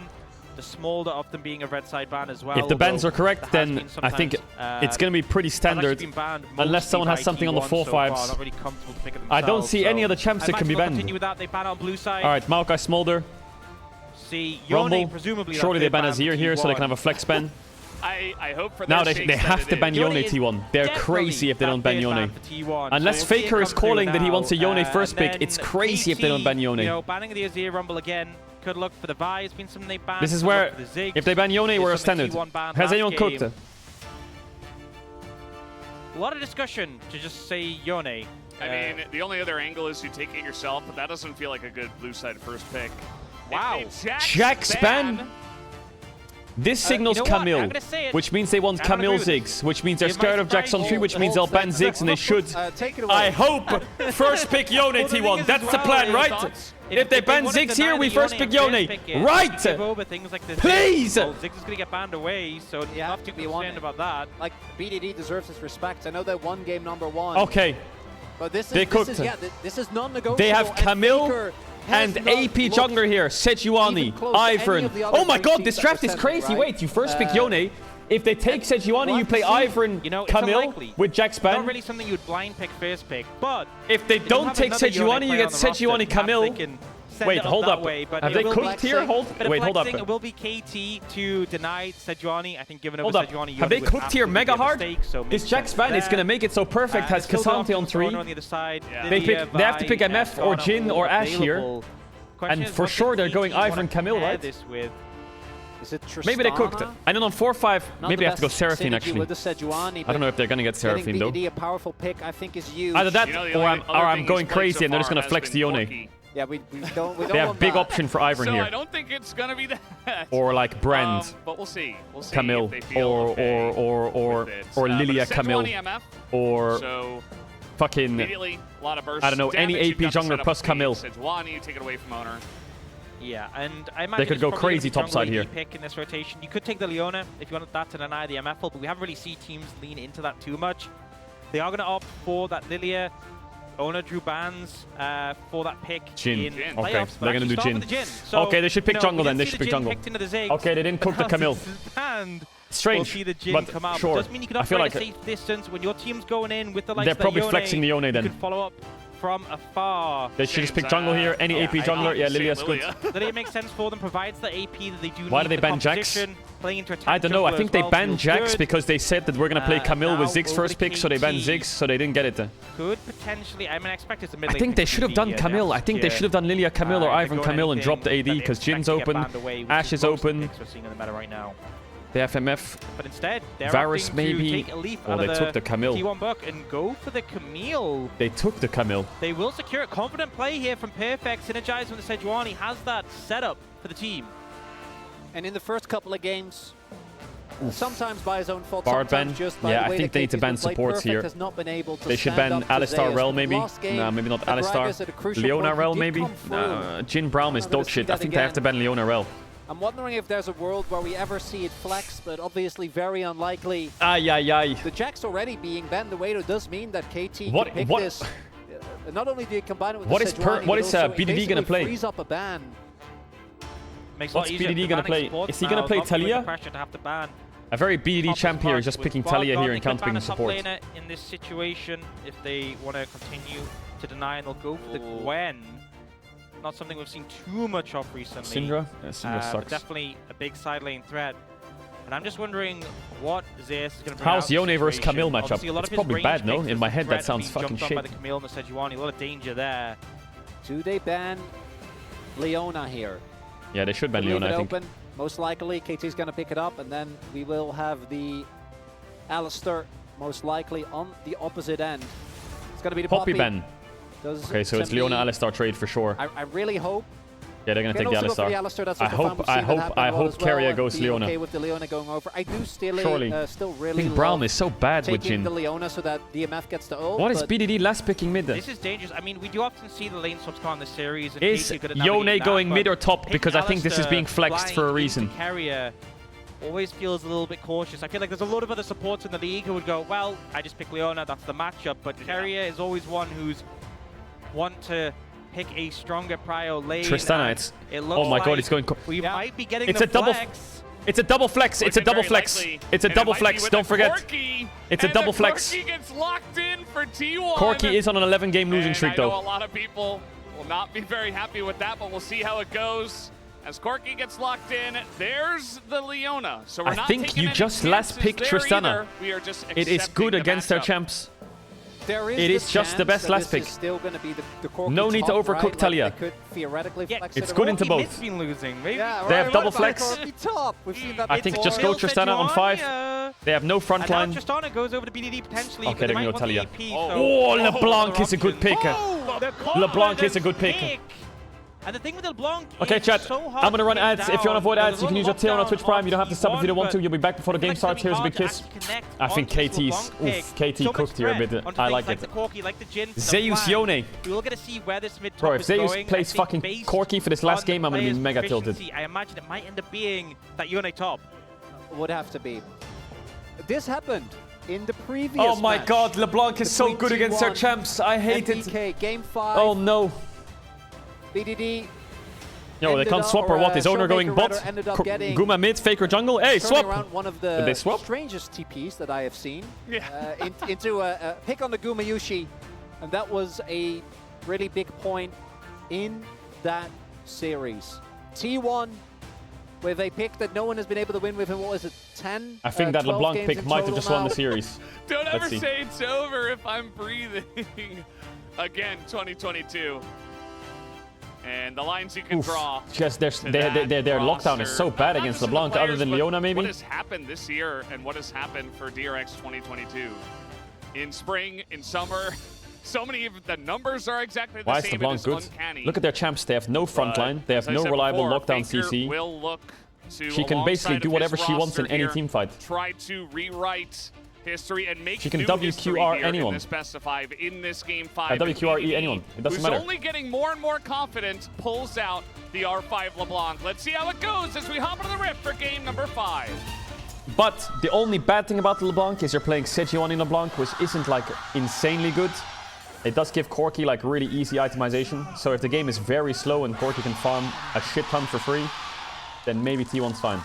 The Smolder often being a red side ban as well. If the bans are correct, then I think it's going to be pretty standard. Unless someone has something on the 4-5s. I don't see any other champs that can be banned. They ban on blue side. All right, Maokai, Smolder. See, Rumble. presumably Surely they ban Azir here so they can have a flex ban. I hope for Now they have to ban Yone T1. They're crazy if they don't ban Yone. Unless Faker is calling that he wants a Yone first pick, it's crazy if they don't ban Yone. You know, banning the Azir Rumble again. Good luck for the Vi. It's been something they banned. This is where, if they ban Yone, we're a standard. Has anyone cooked? A lot of discussion to just say Yone. I mean, the only other angle is you take it yourself, but that doesn't feel like a good blue side first pick. Wow. Jack's ban? This signals Camille, which means they want Camille Ziggs, which means they're scared of Jack's on 3, which means they'll ban Ziggs, and they should. I hope first pick Yone T1. That's the plan, right? If they ban Ziggs here, we first pick Yone. Right! Please! Ziggs is going to get banned away, so you have to be concerned about that. Like, BDD deserves his respect. I know they won game number 1. Okay. But this is, they cooked. This is non-negotiable. They have Camille and AP jungler here, Sejuani, Ivern. Oh my god, this draft is crazy. Wait, you first pick Yone. If they take Sejuani, you play Ivern, Camille with Jack's ban. Not really something you'd blind pick first pick, but if they don't take Sejuani, you get Sejuani, Camille. Wait, hold up. Have they cooked here? Wait, hold up. It will be KT to deny Sejuani. I think given over Hold up. Sejuani, Have they cooked here mega hard? This Jack's ban is going to make it so perfect. Has Cassante on 3. They have to pick MF or Jhin or Ashe here. And for sure they're going Ivern, Camille, right? Maybe they cooked. And then on 4-5, maybe I have to go Seraphine actually. I don't know if they're going to get Seraphine though. A powerful pick, I think, is huge. Either that or I'm going crazy and they're just going to flex the Yone. Yeah, we don't They have big option for Ivern here. I don't think it's going to be that. Or like Brand. But we'll see. We'll see Camille. Or Lilia Camille. Or fucking, a lot of burst I don't know, any AP jungler plus Camille. Sejuani, take it away from owner. Yeah, and I imagine they could go crazy topside here. Pick in this rotation. You could take the Leona if you wanted that to deny the MFL, but we haven't really seen teams lean into that too much. They are going to opt for that Lilia. Owner drew bans for that pick. Jhin. In okay, playoffs, they're going to do Jhin. So, okay, they should pick jungle then. They should pick jungle. Okay, they didn't cook the Camille. Strange, we'll see the Jhin but come out. sure. Doesn't mean you can I feel like a safe distance when your team's going in with the likes they're probably Yone, flexing the Yone then. You could follow up from afar. They should just pick jungle here. Any AP jungler. Yeah, Lilia's good. Lilia makes sense for them, provides the AP that they do need. Why do they ban Jax? I don't know. I think they banned Jax because they said that we're going to play Camille with Ziggs first pick, so they banned Ziggs, so they didn't get it. Could potentially. I mean, I expect it's a mid I think they should have done Camille. I think they should have done Lilia Camille or Ivern Camille and dropped the AD because Jin's open, Ashe is open. They have MF. But instead, they're Varus maybe. Take a leaf oh, they took the Camille. T1 Buck and go for the Camille. They took the Camille. They will secure a confident play here from Perfect. Synergize when the Sejuani has that setup for the team. And in the first couple of games, Sometimes by his own fault, Bard sometimes ban? just by Yeah, the I way think that they need to KT's ban been played. supports Perfect here. has not been able to They should stand ban up to Alistar Zeus. Rel maybe. Last game, Nah, maybe not the Gragas Alistar. at a crucial Leona point, Rel he did maybe? come through. Nah, Jin Braum is We're gonna dog see shit. I that think they have to again. ban Leona Rel. I'm wondering if there's a world where we ever see it flex, but obviously very unlikely. Ay, ay, ay. The Jack's already being banned the way it does mean that KT What- can pick what- this. Not only do you combine it with What the is Sejuani, what but is also it BDD gonna basically play? frees up a ban. Makes What's it a lot easier BDD for gonna banning play? supports Is he gonna now, play not feeling the Talia? pressure to have to ban. A very BDD Top champ here, Spark just with picking Spark Talia gone. here They and could counter ban picking a top support. laner in this situation if they want to continue to deny, and they'll go for the Gwen. Not something we've seen too much of recently. Syndra? Yeah, Syndra but sucks. definitely a big side lane threat. And I'm just wondering what Zeus is going to bring How's out in Yone this versus situation. Camille matchup? Obviously, a lot It's of his probably range bad, no? makes In us my the head, that threat of sounds being fucking jumped on shit. by the Camille and the Sejuani. A lot of danger there. Do they ban Leona here? Yeah, they should ban Leave Leona, it I think. open. Most likely, KT's going to pick it up, and then we will have the Alistar most likely on the opposite end. It's going to be the Poppy Poppy. ban. Does Okay, so to it's Leona me- Alistar trade for sure. I really hope. Yeah, they're gonna Can take the also go for the Alistar. Alistar. That's I what the fan hope, will I see that hope, happen I well hope as well, Keria and goes be Leona. Okay with the Leona going over. I do still Surely. still I really think Braum love is so bad with taking Jin. the Leona so that DMF gets the ult. What is but BDD last picking mid? This is dangerous. I mean, we do often see the lane swaps come on the series. And Is KT good at Yone navigating going that, mid but or top? picking Because I think this is Alistar being flexed for a flying reason. into Carrier always feels a little bit cautious. I feel like there's a lot of other supports in the league who would go, well, I just pick Leona, that's the matchup. But Carrier is always one who's want to pick a stronger prio lane. Tristanites. It looks Oh my like god, it's going. we might be getting It's the a double. flex. It's a double flex. It's a double flex. It's a double flex. Don't forget. It's a double flex. Corki gets locked in for T1. Corki is on an 11-game losing streak I know though. a lot of people will not be very happy with that, but we'll see how it goes. As Corki gets locked in, there's the Leona. So we're I not think taking you any just last chances picked there Tristana. either. We are just It is accepting good the against their matchup. champs. there is It the is just the chance best that last this is pick. still going to be the Corki No need to top, overcook right? Like, Talia. they could theoretically flex It's it good around. into both. Corki mid's been losing. Maybe. Yeah, They have right, double what about flex. Corki top? We've seen that I think before. just go Still Tristana on 5. Sejuani, They have no front and now line. Tristana goes over to BDD potentially. Okay, but they're they gonna might go want the Talia. AP, Oh, so LeBlanc other is a good options. pick. Oh, the LeBlanc is a good confidence pick. And the thing with LeBlanc Okay, is chat. so hard I'm gonna run to pin ads. If you want to down. avoid ads, There's you can a use your tail on lockdown Twitch Prime. You don't have to sub if you don't want to. but You'll be back before the game it's starts. Here's a big hard to kiss. actually connect I think onto this KT's. LeBlanc Oof, pick. KT So much cooked here a threat bit. onto I things like like it. the Corki, like the Jin, the Zeus flank. Yone. We will get to see where this mid top Bro, if is Zeus going. plays I think fucking based Corki for this last on game, I'm gonna be players' mega tilted. efficiency, I imagine it might end up being that Yone top. Would have to be. This happened in the previous Oh my match god, LeBlanc is so between good against their T1 champs. I hate and it. DK. Game 5. Oh no. BDD. Yo, they ended can't up- swap or what? Is owner Showmaker going bot? rather ended up getting- Guma mid, Faker jungle. Hey, turning swap! around one of Did they the swap? strangest TPs that I have seen Yeah. into a pick on the Gumayushi, and that was a really big point in that series. T1 with a pick that no one has been able to win with him. What was it, 10? I think that 12 LeBlanc games pick in might have total just won now? the series. Don't Let's ever see. say it's over if I'm breathing. Again, 2022. And the lines you can draw. Just their to their lockdown is roster. so bad Not against just in the LeBlanc, other players, than but Leona maybe. What has happened this year and what has happened for DRX 2022? In spring, in summer, so many of the numbers are exactly the Why is same. LeBlanc It good? is uncanny. Look at their champs. They have no front line. They have As I no said reliable before, lockdown Faker CC. will look to, She can basically alongside do of whatever his she wants in roster any here, team fight. Try to rewrite history and make She can new WQR history here anyone. in this best of 5 in this game 5. WQRE BDD, anyone. It doesn't who's matter. only getting more and more confident, pulls out the R5 LeBlanc. Let's see how it goes as we hop into the rift for game number 5. But the only bad thing about LeBlanc is you're playing Sejuani LeBlanc, which isn't like insanely good. It does give Corki like really easy itemization. So if the game is very slow and Corki can farm a shit ton for free, then maybe T1's fine.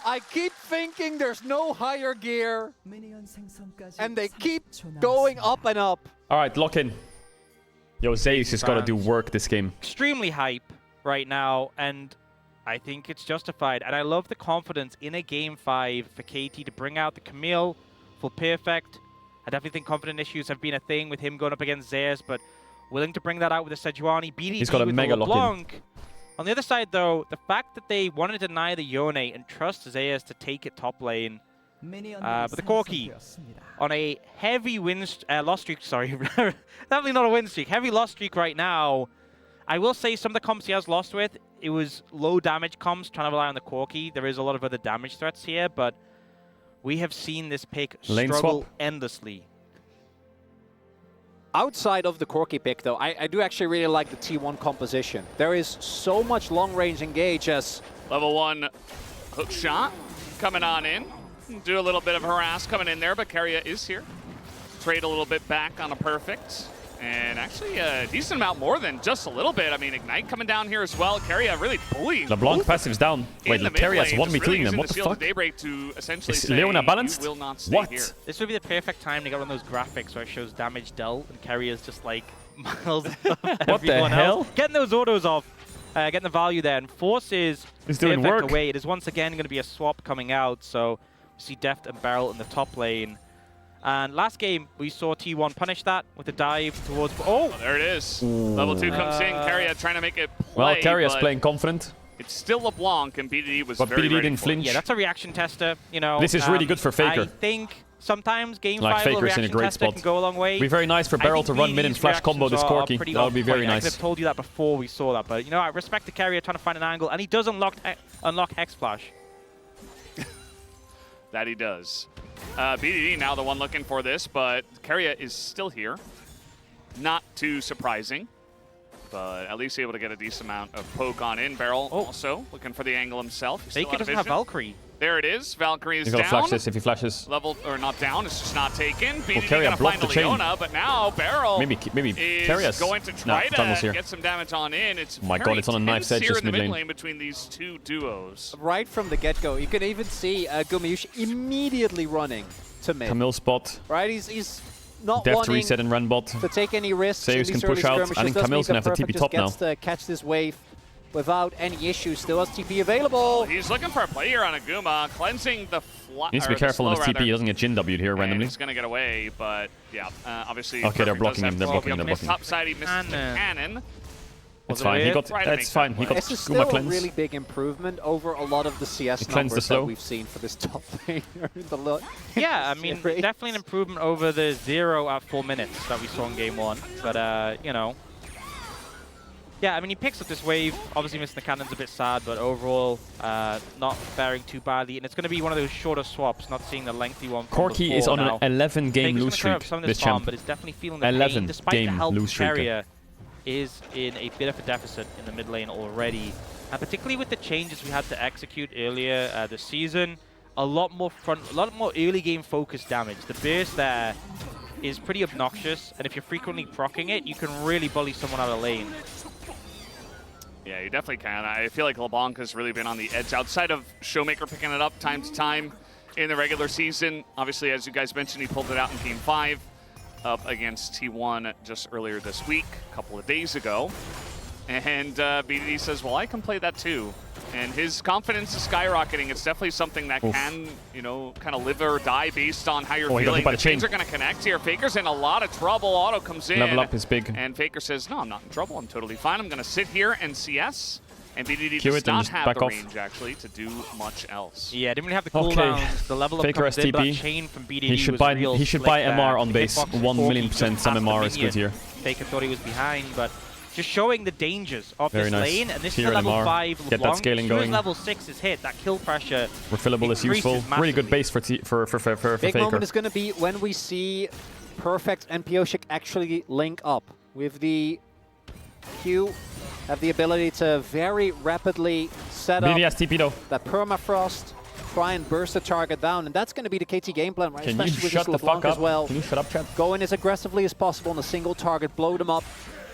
I keep thinking there's no higher gear, and they keep going up and up. All right, lock in. Yo, Zeus has got to do work this game. Extremely hype right now, and I think it's justified. And I love the confidence in a game 5 for KT to bring out the Camille for perfect. I definitely think confident issues have been a thing with him going up against Zeus, but willing to bring that out with the Sejuani. BDD He's got a with mega the lock-in. LeBlanc. On the other side, though, the fact that they wanted to deny the Yone and trust Zeus to take it top lane. But the Corki on a heavy loss streak, sorry. Definitely not a win streak. Heavy loss streak right now. I will say some of the comps he has lost with, it was low damage comps, trying to rely on the Corki. There is a lot of other damage threats here, but we have seen this pick struggle endlessly. Outside of the Corki pick, though, I do actually really like the T1 composition. There is so much long-range engage as... Level 1 hook shot coming on in. Do a little bit of harass coming in there, but Keria is here. Trade a little bit back on a perfect. And actually a decent amount more than just a little bit. I mean, Ignite coming down here as well. Keria really bullying. LeBlanc passive's down. Wait, Keria's 1v2ing them. What the fuck? To essentially is Leona balanced? Will not stay what? Here. This would be the perfect time to get one of those graphics where it shows damage dealt and Keria's just like miles above what the hell? Else. Getting those autos off, getting the value there, and forces He's doing work away. It is once again going to be a swap coming out, so we see Deft and Beryl in the top lane. And last game, we saw T1 punish that with a dive towards... Oh! There it is. Level 2 comes in. Keria trying to make it play. Well, Keria's playing confident. It's still LeBlanc, and BDD was but very BDD ready didn't flinch. Yeah, that's a reaction tester, you know. This is really good for Faker. I think sometimes game like 5 Faker's reaction in a great tester spot. can go a long way. It'd be very nice for Beryl to run mid and flash combo this Corki. That would be very nice. I could have told you that before we saw that, but you know, I respect the Keria trying to find an angle, and he does unlock Hex Flash. That he does. BDD now the one looking for this, but Keria is still here. Not too surprising, but at least able to get a decent amount of poke on in. Beryl also looking for the angle himself. Faker doesn't have Valkyrie. There it is. Valkyrie is down. He's gonna flash this if he flashes. Level, or not down, it's just not taken. BDD Keria gonna blocked find the chain. Leona, but now Beryl maybe is Keria's going to try to here. get some damage on in. It's oh my god, it's on a knife's edge here just in the mid lane between these two duos. Right from the get-go, you can even see Gumayushi immediately running to mid. Camille spot. Right, he's not Deft wanting reset and run bot. to take any risks. Zeus can push out. I think Camille's gonna have to TP top now. Just to catch this wave without any issues. Still has TP available. He's looking for a play here on Aguma, cleansing the flat. He needs to be careful on his TP. He doesn't get Jin W'd here randomly. He's gonna get away, but yeah, obviously. Okay, they're blocking him. They're blocking him. Top side, he misses the cannon. It's fine. He got. It's fine. He got This is Guma still cleanse. a really big improvement over a lot of the CS numbers that we've seen for this top laner. Yeah, I mean, definitely an improvement over the 0 at 4 minutes that we saw in game 1. But, you know. Yeah, I mean, he picks up this wave. Obviously, missing the cannon's a bit sad, but overall, not faring too badly. And it's going to be one of those shorter swaps, not seeing the lengthy one. Corki is on an 11-game lose streak. This champ, but it's definitely feeling the pain, despite the help Keria is in a bit of a deficit in the mid lane already. And particularly with the changes we had to execute earlier this season, a lot more early game focused damage. The burst there is pretty obnoxious, and if you're frequently proccing it, you can really bully someone out of lane. Yeah, you definitely can. I feel like LeBlanc has really been on the edge outside of Showmaker picking it up time to time in the regular season. Obviously, as you guys mentioned, he pulled it out in Game 5 up against T1 just earlier this week, a couple of days ago. And BDD says, well, I can play that too. And his confidence is skyrocketing. It's definitely something that can, you know, kind of live or die based on how you're feeling. The chains are going to connect here. Faker's in a lot of trouble. Auto comes in. Level up is big. And Faker says, no, I'm not in trouble. I'm totally fine. I'm going to sit here and CS. And BDD does not have the range, actually, to do much else. Yeah, didn't really have the cooldowns. The level Faker of STP. Chain from BDD He should buy MR on base. 1,000,000% some MR is good here. Faker thought he was behind, but just showing the dangers of Very this nice. lane. And this Here is a level MR. 5 Get LeBlanc. that scaling As soon as going. level 6 is hit, that kill pressure Refillable is useful. massively. Really good base for Big Faker. moment is going to be when we see Perfect and Pioshik actually link up with the Q. Have the ability to very rapidly set up TP though. that permafrost, try and burst the target down, and that's going to be the KT game plan, right? Can you Especially shut with the this LeBlanc fuck as up? well. Can you shut up, chat? Go in as aggressively as possible on a single target, blow them up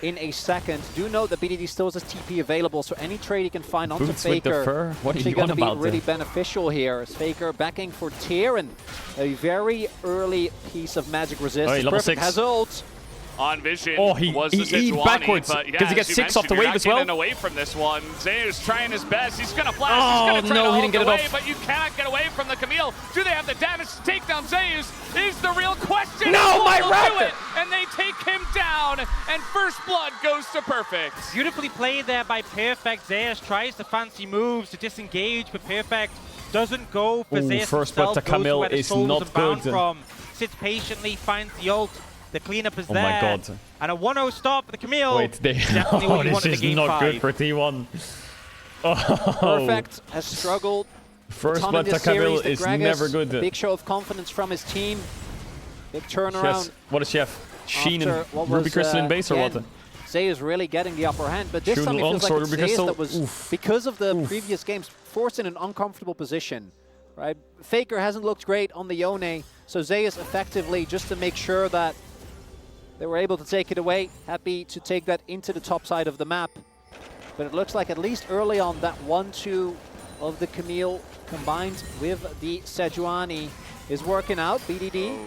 in a second. Do note that BDD still has TP available, so any trade he can find onto Boots with the Faker fur? What are is you going on to be about really there? beneficial here. As Faker backing for tier and a very early piece of magic resist. Oh, Perfect level 6. has ult. On Vision he was the Sejuani, backwards but yeah, because he gets 6 off the wave as well. Getting away from this one. Zeus trying his best. He's gonna flash. Oh, he's gonna try no, to he didn't get it away, off. but you cannot get away from the Camille. Do they have the damage to take down Zeus? Is the real question. No, my Raptor! And they take him down, and first blood goes to Perfect. Beautifully played there by Perfect. Zeus tries the fancy moves to disengage, but Perfect doesn't go for Zeus first himself, blood to goes Camille where the is souls not are bound good. From. Sits patiently, finds the ult, The cleanup is Oh there. my god. And a 1-0 stop for the Camille. Wait, they... Definitely what you this wanted is in game not 5. good for T1. Oh. Perfect has struggled. First a ton blood in to this series. Caedrel is Gragas, never good. Big show of confidence from his team. Big turnaround. Chef. What is Chef? Sheen and After what Ruby was, Crystal in base or what? Zay is really getting the upper hand, but this Shooting time it feels like longsword, it's Ruby Zay Crystal. that was, Oof. because of the previous games, forced in an uncomfortable position. Right? Faker hasn't looked great on the Yone, so Zay is effectively, just to make sure that they were able to take it away, happy to take that into the top side of the map. But it looks like at least early on, that 1-2 of the Camille combined with the Sejuani is working out. BDD.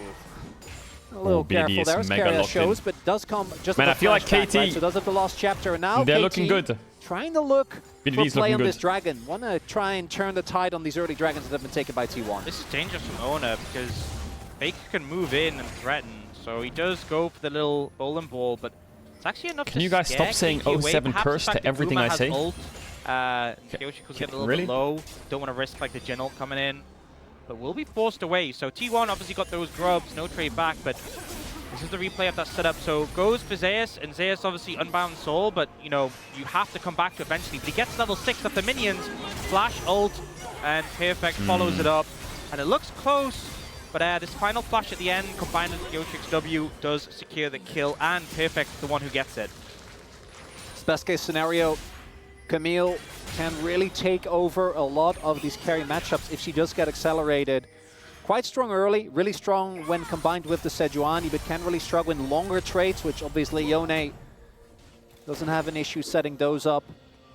A little careful BDD there, is as mega Carrier locked shows, in. but does come just Man, with I feel a like flashback, KT right? So does have the lost chapter, and now they're KT looking good. trying to look BDD's for play looking on good. this dragon. Want to try and turn the tide on these early dragons that have been taken by T1. This is dangerous from Owner because Faker can move in and threaten. So he does go for the little bowling ball, but it's actually enough Can to you guys scare stop saying KT away. 07 Perhaps curse the fact to that everything Guma I has say? Ult, Yoshiko's getting a little Really? bit low. Don't want to risk like the Gen ult coming in. But will be forced away. So T1 obviously got those grubs, no trade back, but this is the replay of that setup. So goes for Zeus, and Zeus obviously unbound soul, but you know, you have to come back to eventually. But he gets level 6 of the minions, flash ult, and Perfect follows it up. And it looks close, but this final flash at the end, combined with Yoshik's W, does secure the kill, and Perfect the one who gets it. Best case scenario, Camille can really take over a lot of these carry matchups if she does get accelerated. Quite strong early, really strong when combined with the Sejuani, but can really struggle in longer trades, which obviously Yone doesn't have an issue setting those up.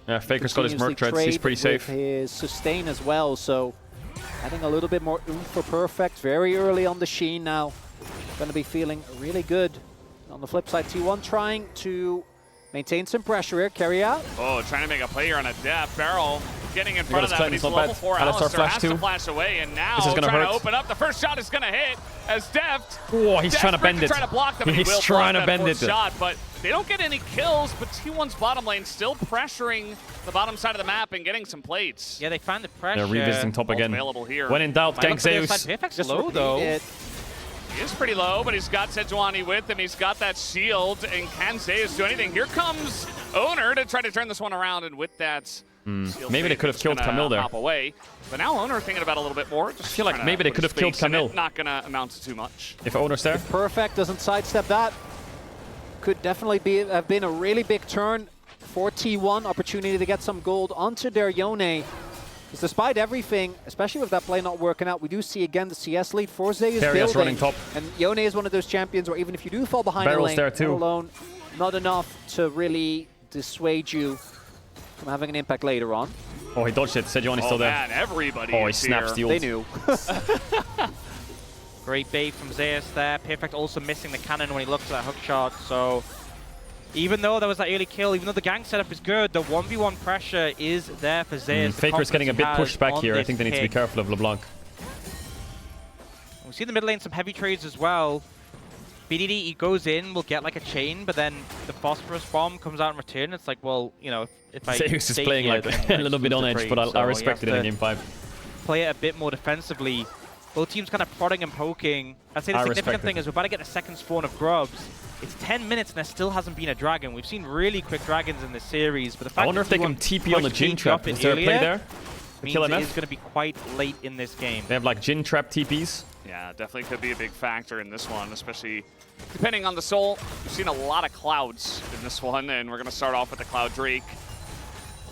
Yeah, Faker's got his Merc treads, he's pretty safe. His sustain as well, so adding a little bit more oomph for Perfect very early on the Sheen now. Going to be feeling really good. On the flip side, T1 trying to maintain some pressure here, carry out. Oh, trying to make a play here on a Def. Barrel getting in front of that, but he's not level bad. 4. Alistar Alistar has too. to flash away, and now This is gonna trying hurt. to open up. The first shot is going to hit as Deft. Oh, he's trying to bend it. Trying to block them, and he He's will trying block to that bend fourth it. shot, but they don't get any kills, but T1's bottom lane still pressuring the bottom side of the map and getting some plates. Yeah, they find the pressure. They're revisiting top again. Available here. When in doubt, gank Zeus. Perfect's low though. He is pretty low, but he's got Sejuani with him. He's got that shield, and can Zeus do anything? Here comes Owner to try to turn this one around, and with that, Maybe they could have killed Camille there. Hop away. But now Owner thinking about it a little bit more. Just I feel like maybe they could have killed Camille. Not going to amount to too much. If Owner's there. Perfect doesn't sidestep that. Could definitely have been a really big turn for T1. Opportunity to get some gold onto their Yone. Because despite everything, especially with that play not working out, we do see again the CS lead for Zay is Carrier's building. running top. And Yone is one of those champions where even if you do fall behind Barrel's the lane, there too. let alone not enough to really dissuade you from having an impact later on. Oh, he dodged it. Sejuani's still there. Man, everybody Oh, he is snaps the here. ult. They knew. Great bait from Zeus there. Perfect also missing the cannon when he looks at that hook shot. So even though there was that early kill, even though the gank setup is good, the 1v1 pressure is there for Zeus. The Faker's getting a bit confidence he pushed back has here. I on think they need to be this careful of LeBlanc. We see in the mid lane some heavy trades as well. BDD, he goes in, will get like a chain, but then the phosphorus bomb comes out in return. It's like, well, you know, if I Zeus is stay playing here, like then a little bit on lose the edge, trade. but I So respect you it in have game to 5. play it a bit more defensively. Both teams kind of prodding and poking. I'd say the I significant respect thing it. is we're about to get a second spawn of grubs. It's 10 minutes and there still hasn't been a dragon. We've seen really quick dragons in this series, but the fact I wonder that if they can T1 TP on the pushed Jin KT trap. up in Is there a play earlier there? means Kill it MF? is going to be quite late in this game. They have like Jin trap TPs. Yeah, definitely could be a big factor in this one, especially depending on the soul. We've seen a lot of clouds in this one, and we're going to start off with the Cloud Drake.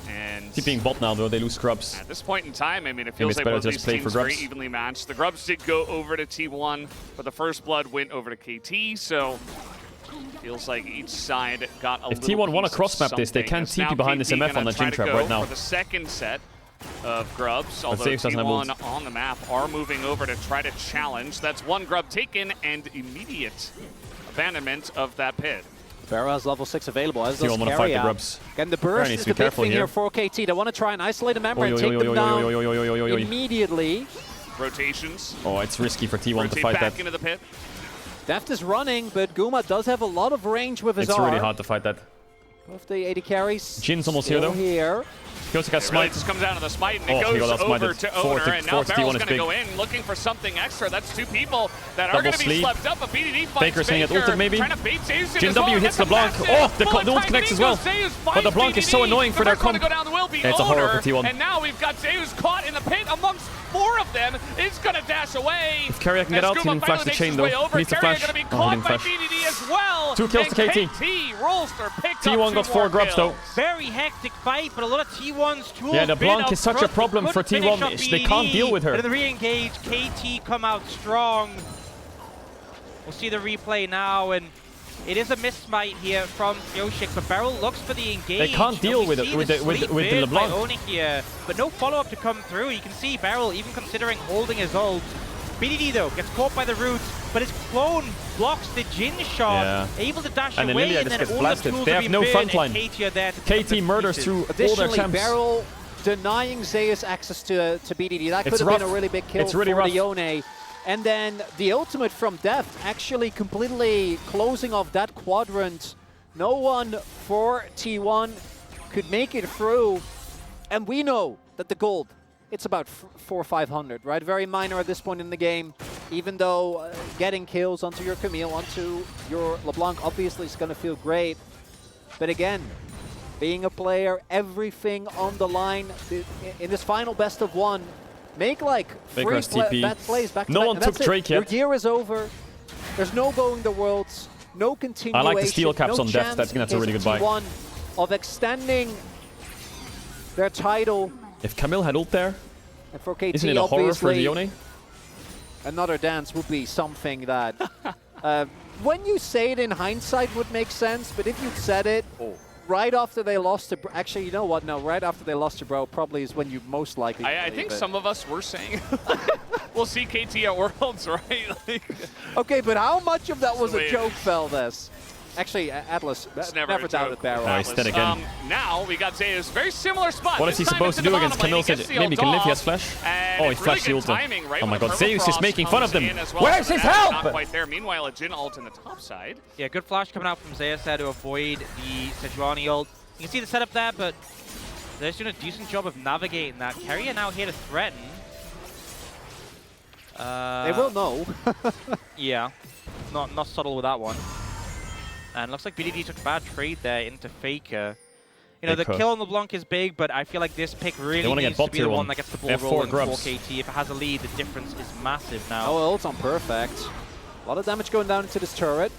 And TPing bot now, though. They lose scrubs. at this point in time, I mean, it Maybe feels it's like better both to these just play teams for very grubs. evenly matched. The grubs did go over to T1, but the first blood went over to KT, so feels like each side got a If little T1 want to piece of cross-map this, they something. can As now TP behind this KT MF on gonna the try Jin to trap go right now. for the second set of grubs, although Zeus doesn't have T1 ult. on the map are moving over to try to challenge. That's one grub taken and immediate abandonment of that pit. Barrow has level 6 available, as T1 does want to fight the Carry Out. grubs. And the Barrow burst needs is to the be big careful thing here. here for KT. They want to try and isolate a member Oi, and oi, take oi, them oi, down oi, oi, oi, oi, oi, oi. immediately. Rotations. Oh, it's risky for T1 to Rotate fight back that. into the pit. Deft is running, but Guma does have a lot of range with his It's R. really hard to fight that. Both the AD carries. Jin's almost here, still though. Here. Goes to get smite. Just comes down to the smite, and it he goes got over smited. to Four Owner, to- and now four to Barrel's T1 is going to go big. in, looking for something extra. That's two people that are Double going to be sleep. slept up, but BDD finds Baker's saying it Baker, ulted maybe. trying to bait Zeus in Jin as W well. hits That's a LeBlanc. massive The ult connects as well. Zeus But finds LeBlanc is so BDD. annoying for The their first one to comp. go down will be It's a horror Owner, for T1. and now we've got Zeus caught in the pit amongst four of them. Is going to dash away. If Carrier can get out, he didn't flash the chain though. He needs to flash. Going to be Oh, he caught didn't by flash. BDD as well. 2 kills to And KT. KT Rolster picked T1 up got 2 4 more grubs though. kills. Very hectic fight, but a lot of T1's tools. Yeah, the been Blanc up is such a front, problem but for couldn't finish T1. off They can't BDD. deal with her. But in the re-engage, KT come out strong. We'll see the replay now, and it is a miss-smite here from Yoshik, but Beryl looks for the engage. They can't deal with it with the LeBlanc. Owning here, but no follow-up to come through. You can see Beryl even considering holding his ult. BDD though gets caught by the roots, but his clone blocks the Jin shot, able to dash And then away, Lilia and just then gets all blasted. the tools They have have been no burned, front line. and KT are there to pick up KT the murders pieces. through all their Additionally, champs. Beryl denying Zeus access to BDD. That could It's have rough. been a really big kill It's really for rough. the Yone. And then the ultimate from Deft actually completely closing off that quadrant. No one for T1 could make it through. And we know that the gold, it's about 400 or 500, right? Very minor at this point in the game. Even though getting kills onto your Camille, onto your LeBlanc obviously is going to feel great. But again, being a player, everything on the line in this final best of one. Make like Baker has three TP. bad plays back to No back, one and took that's it. Drake Your yet. year is over. There's no going the worlds, no continuation. I like the steel caps no on Deft. chance That's in a really case good of buy. T1 of extending their title. If Camille had ult there, And for KT, isn't it a horror for obviously, Leone? another dance would be something that, when you say it in hindsight, would make sense. But if you'd said it right after they lost to, actually, you know what? No, right after they lost to Bro, probably is when you most likely. I think some of us were saying we'll see KT at Worlds, right? Like, okay, but how much of that was a Sweet. joke, Feldes? Actually, Atlas It's never never a doubted joke. Barrel. Oh, he's dead again. Now we got Zeus, very similar spot. What is he This time supposed to it's in do the against bottom lane. Camille? He gets the Maybe he ult can live, he off, has flash. and Oh, he it's flashed really the good ult. timing, right Oh my when god, the Zeus is Permafrost making fun of comes them. in as well. Where's So his that's help? Not quite there. Meanwhile, a Jin ult in the top side. Yeah, good flash coming out from Zeus there to avoid the Sejuani ult. You can see the setup there, but they're doing a decent job of navigating that. Carrier now here to threaten. They will know. Yeah, not subtle with that one. And looks like BDD took a bad trade there into Faker. You know, the Faker. kill on LeBlanc is big, but I feel like this pick really wanna get needs to bot be the tier one one. that gets the They ball have 4 rolling for grubs. KT. If it has a lead, the difference is massive now. Oh, ult's on perfect. A lot of damage going down into this turret.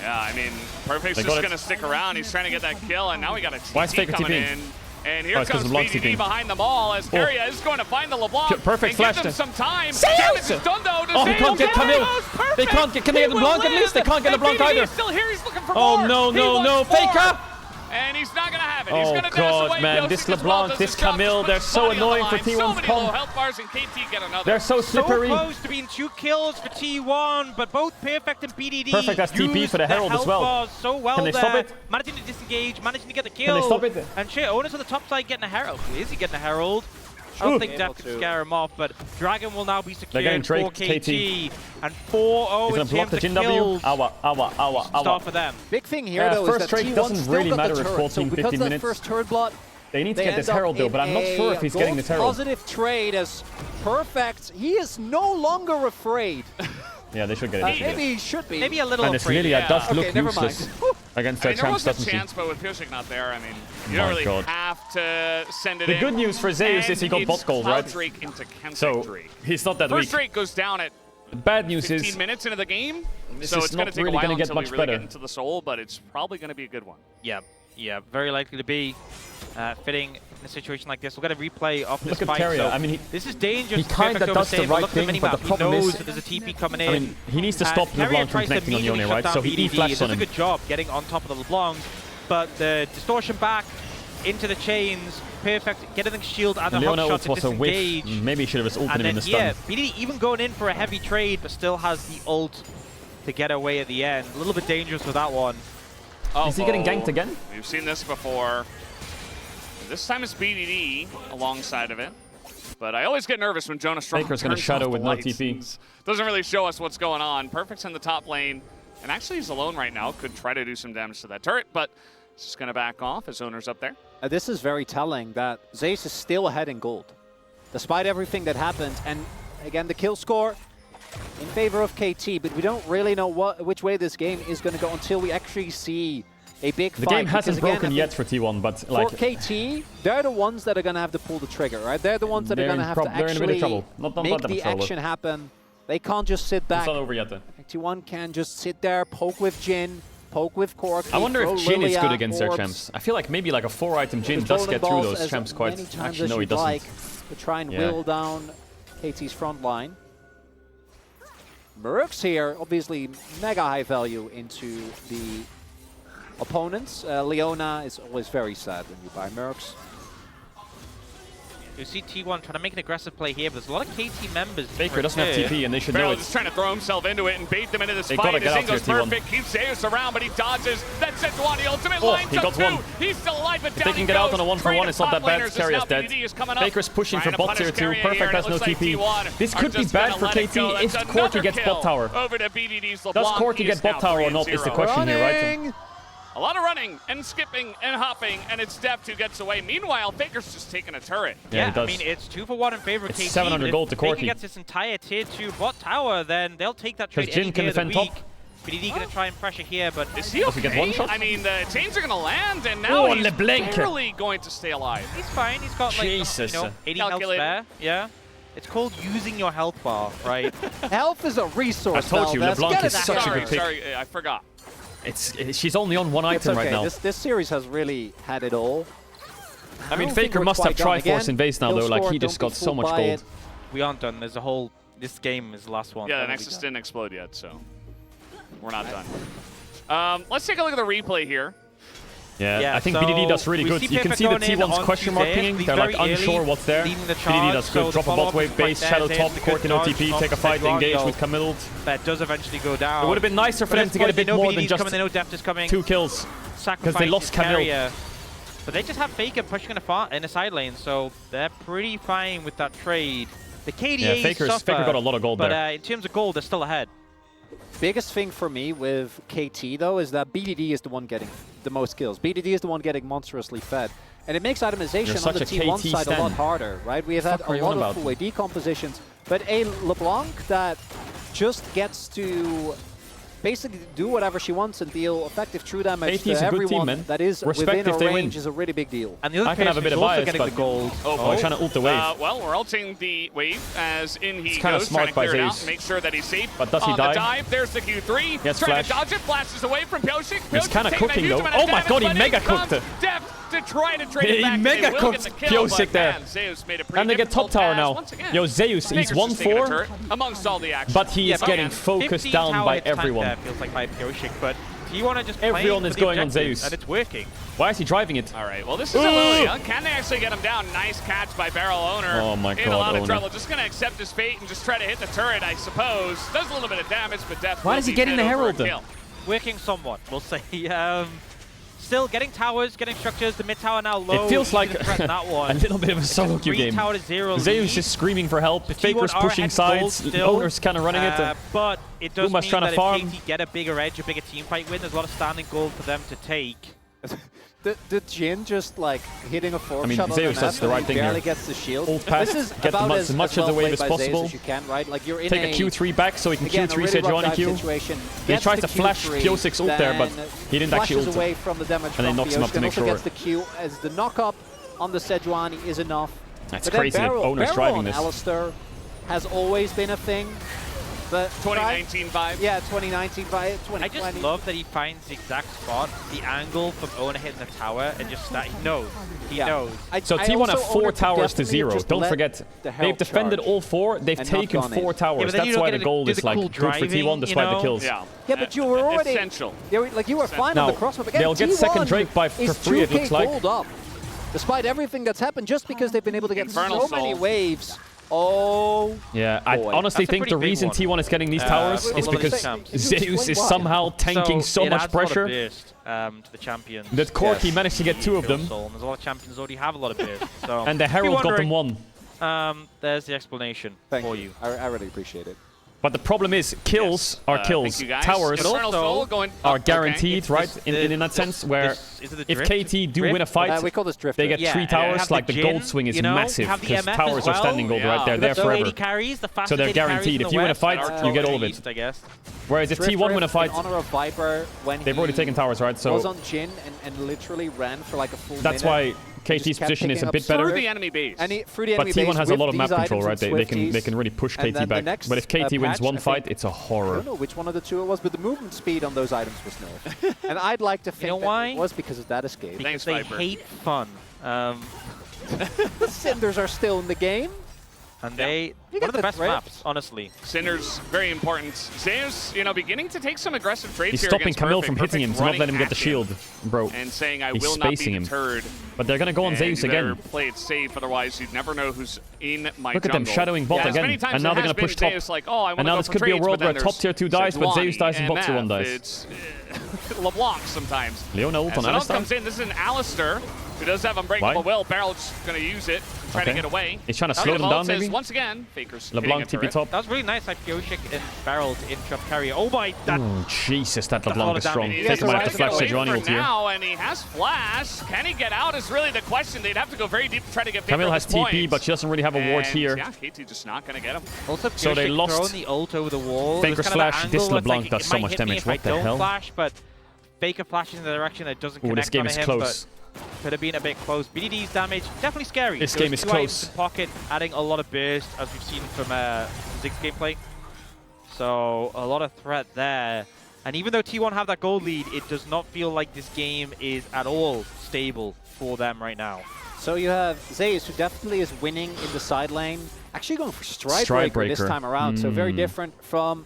Yeah, I mean, Perfect's They just got it. going to stick around. He's trying to get that kill, and now we got a Why is TP Faker coming TPing? in. And here Oh, it's 'cause comes LeBlanc's BDD TPing. behind them all as Carrier is going to find the LeBlanc. Perfect and flashed give them it. some time. Zeus! Damage is done, though. Oh, he can't get Camille. Perfect. They can't get. Can they get He LeBlanc will at least? They live. can't get And LeBlanc BDD either. is still here. He's looking for Oh more. no, He no, wants no, more. Faker! And he's not going to have it. He's Oh going to dash god, away. man, Yoshi this as well LeBlanc, does this his job. Camille, Just they're puts so body on the annoying for line. So T1's many low comp. health bars, and KT get another. They're so slippery. So close to being 2 kills for T1, but both Perfect and BDD Perfect has TP used for the Herald as health well. bars so well Can they there. stop it? Managing to disengage, managing to get the kill. Can they stop it? And shit, Onus on the top side getting a Herald. Is he getting a Herald? I don't think Able Deft can to. scare him off, but Dragon will now be secured getting for Drake, KT. KT. And 4-0 He's in gonna block terms the of Jin W. kills. Awa. Start for them. Big thing here, Yeah, though, first is that trade T1 doesn't still really got matter the at turret. 14, so because 15 that minutes. first turret block, They need to they get this end up Herald though, in but I'm not sure if he's a getting this Herald. positive trade as Perfect. He is no longer afraid. Yeah, they should get it. Maybe he should be. Maybe a little And this afraid. Lilia does Okay, look never mind. useless against I their mean, there champs, was a doesn't he? chance, but with Pyosik not there, I mean, you My don't really God. have to send it The in. good news for Zeus is he got And bot gold, Cloud right? Drake into Kenta So Drake. he's not that First weak. Drake goes down at The bad news 15 is minutes into the game, this so is it's going to not take really a while gonna get until we much really better. get into the soul, but it's probably going to be a good one. Yeah, very likely to be fitting in a situation like this. We'll get a replay of this Look at fight. Carrier. So I mean, this is dangerous. he kinda Perfect does the oversave, but right look at thing, but the minimap. problem He knows is- that there's a TP coming in. I mean, he needs to stop Carrier LeBlanc from tries to connecting on immediately Yone, shut right? down So he BDD. E-flashed on Does a him. good job getting on top of the LeBlancs, but the distortion back into the chains, Perfect getting the shield and the Leona hook shot ult to was a whiff. disengage. Maybe he should have just ulted And him in then, the yeah, stun. BDD even going in for a heavy trade, but still has the ult to get away at the end. A little bit dangerous with that one. Is he getting ganked again? We've seen this before. This time it's BDD alongside of it. But I always get nervous when Jonas Strong Baker's gonna turns shadow off with the no lights. TP. Doesn't really show us what's going on. Perfect's in the top lane. And actually he's alone right now. Could try to do some damage to that turret. But Just going to back off. His owner's up there. This is very telling that Zeus is still ahead in gold, despite everything that happened. And again, the kill score in favor of KT, but we don't really know which way this game is going to go until we actually see a big fight. The game hasn't broken yet for T1, but like... For KT, they're the ones that are going to have to pull the trigger, right? They're the ones that are going to have to actually make the action happen. They can't just sit back. It's not over yet, though. T1 can just sit there, poke with Jin, poke with Corki. I wonder if Jin is good against their champs. I feel like maybe like a 4-item Jin does get through those champs quite... Actually, no, he doesn't. Like, to try and whittle down KT's front line. Mercs here, obviously mega high value into the opponents. Leona is always very sad when you buy Mercs. You see T1 trying to make an aggressive play here, but there's a lot of KT members. Faker doesn't have TP, and they should know it. Just trying to throw himself into it and bait them into this They fight. gotta get His out here, perfect, keeps Zeus around, but he dodges. That Sejuani, the ultimate lines he up got two. one. He's still alive, but If they can get out on a 1-for-1, it's not that bad. Carrier's dead. Faker's pushing for bot tier 2. Perfect has no TP. This could be bad for KT if Corki gets bot tower. Over to BDD's LeBlanc. Does Corki get bot tower or not is the question here, right? A lot of running and skipping and hopping, and it's Deft who gets away. Meanwhile, Faker's just taking a turret. Yeah, I mean, it's 2-for-1 in favor of KT. 700 gold to Corki. If Faker gets this entire tier 2 bot tower, then they'll take that trade Jin can defend top. BDD gonna try and pressure here, but is he okay? Get one shot? I mean, the chains are gonna land, and now he's barely going to stay alive. He's fine. He's got like 80 health spare. Yeah. It's called using your health bar, right? Health is a resource. I told you, LeBlanc is such a good pick. Sorry, I forgot. She's only on one item right now. This series has really had it all. I mean, Faker must have Triforce in base now, though. Like, he just got so much gold. We aren't done. There's a whole... This game is the last one. Yeah, the Nexus didn't explode yet, so we're not done. Let's take a look at the replay here. Yeah, I think BDD does really good. You can see the T1's question mark pinging. They're like unsure what's there. BDD does good. Drop a bot wave base, shadow top, Corki no TP, take a fight, engage with Camille. That does eventually go down. It would have been nicer for them to get a bit more than just Deft is coming. 2 kills. Because they lost Camille. But they just have Faker pushing in the side lane, so they're pretty fine with that trade. The KDAs Faker got a lot of gold there. But in terms of gold, they're still ahead. Biggest thing for me with KT, though, is that BDD is the one getting the most kills. BDD is the one getting monstrously fed. And it makes itemization on the T1 side a lot harder, right? We have had a lot of full AD compositions, but a LeBlanc that just gets to basically do whatever she wants and deal effective true damage to everyone that is within her range is a really big deal. And the other can have a bit of bias, getting the gold. I'm trying to ult the wave. Well, we're ulting the wave as in he it's kind of smart by Zeus. Make sure that he's safe. But does he die? The dive, there's the Q3. Yes, trying flash. to dodge it, flashes away from Pyosik. He's kind of cooking though. Oh my god, he mega cooked it. To try to trade it back. He mega cooked Pyosik there. And they get top tower now. Yo, Zeus, he's 1-4. Amongst all the action. But he is getting focused down by everyone. Feels like by Pyosik, but T1 just everyone is going on Zeus. And it's working. Why is he driving it? All right, well, this is a Lilia. Can they actually get him down? Nice catch by Barrel Owner. Oh my god, in a lot of Owner. trouble. Just going to accept his fate and just try to hit the turret, I suppose. Does a little bit of damage, but definitely. Why is he getting the Herald then? Working somewhat, we'll say. Still getting towers, getting structures. The mid tower now low. It feels like that one. a little bit of a solo queue game. Zeus is screaming for help. Faker's pushing sides. Owner's kind of running it. But it does Uma's mean trying that to farm. if KT get a bigger edge, a bigger team fight win, there's a lot of standing gold for them to take. The Jin just like hitting a form shot Zeus does the right thing barely here. Gets the shield. Ult pass, this is get as much of the wave as possible. As you can, right? Like you're in take a Q3 back so he can again, Q3 Sejuani Q. He tries to flash Pyosik's ult there, but he didn't actually ult away from the damage and then knocks him up to make sure. Gets the Q as the knock up on the Sejuani is enough. That's crazy that Owner's driving this. Alistair has always been a thing. But 2019 vibe. Yeah, 2019 vibe. I just love that he finds the exact spot, the angle from Owner hitting the tower, and just that he knows. He knows. So T1 have 4 towers to 0. Don't forget, they've defended all 4. They've taken 4 towers. That's why the gold is like good for T1 despite the kills. Yeah, but you were already essential. You were fine on the crossmap. Again, they'll get second Drake by for free. It looks like. Up, despite everything that's happened, just because they've been able to get so many waves. Oh, yeah, I honestly think the reason T1 is getting these towers is because Zeus is somehow tanking so much pressure. To the champions. That Corki managed to get 2 of them. There's a lot of champions already have a lot of burst. So and the Herald got them 1. There's the explanation for you. I really appreciate it. But the problem is, kills are kills. Towers are guaranteed, right? In that sense, where if KT do win a fight, we call this drift. they get 3 towers. Like the gold swing is massive because towers are standing gold right there. They're forever. So they're guaranteed. If you win a fight, you get all of it. Whereas if T1 win a fight, they've already taken towers, right? So was on Jin and literally ran for like a full that's why KT's position is a bit better. Through the enemy base. But T1 has a lot of map control, right? They can really push KT back. But if KT wins one fight, it's a horror. I don't know which one of the two it was, but the movement speed on those items was nerfed. And I'd like to think that it was because of that escape. Because they hate fun. The Cinders are still in the game. And they one of the best maps, honestly. Cinder's very important. Zeus, beginning to take some aggressive trades He's here. stopping Camille from hitting him to not let him get the shield, bro. And saying, I He's will not be spacing deterred. But they're going to go on Zeus again. Play it safe, otherwise you'd never know who's in my Look at them shadowing bot again. And now they're going to push top. Like, oh, and now this could be a world where top tier 2 dies, but Zeus dies and bot tier 1 dies. It's LeBlanc sometimes. Leona ult on Alistar Alistar. comes in. This is an Alistar who does have Unbreakable Will. Barrel's going to use it, trying to get away. He's trying to slow them down, maybe? Once again, Faker's LeBlanc TP top. That was really nice, like Yoshik and Barrel to interrupt carry. Oh my, that... Jesus, that LeBlanc is strong. Faker might have to flash Sejuani ult here. Now, and he has flash. Can he get out is really the question. They'd have to go very deep to try to get Faker. Camille has TP, but she doesn't really have a ward here. Yeah, KT just not going to get him. Also, so they lost. Throwing the ult over the wall. Faker's flash. This LeBlanc does so much damage. What the hell? Flash, but Faker flashes in the direction that doesn't connect. This game is close. Could have been a bit close. BDD's damage, definitely scary. This game is close. In pocket, adding a lot of burst, as we've seen from Zig's gameplay. So, a lot of threat there. And even though T1 have that gold lead, it does not feel like this game is at all stable for them right now. So you have Zeus, who definitely is winning in the side lane. Actually going for Stride Breaker this time around. So very different from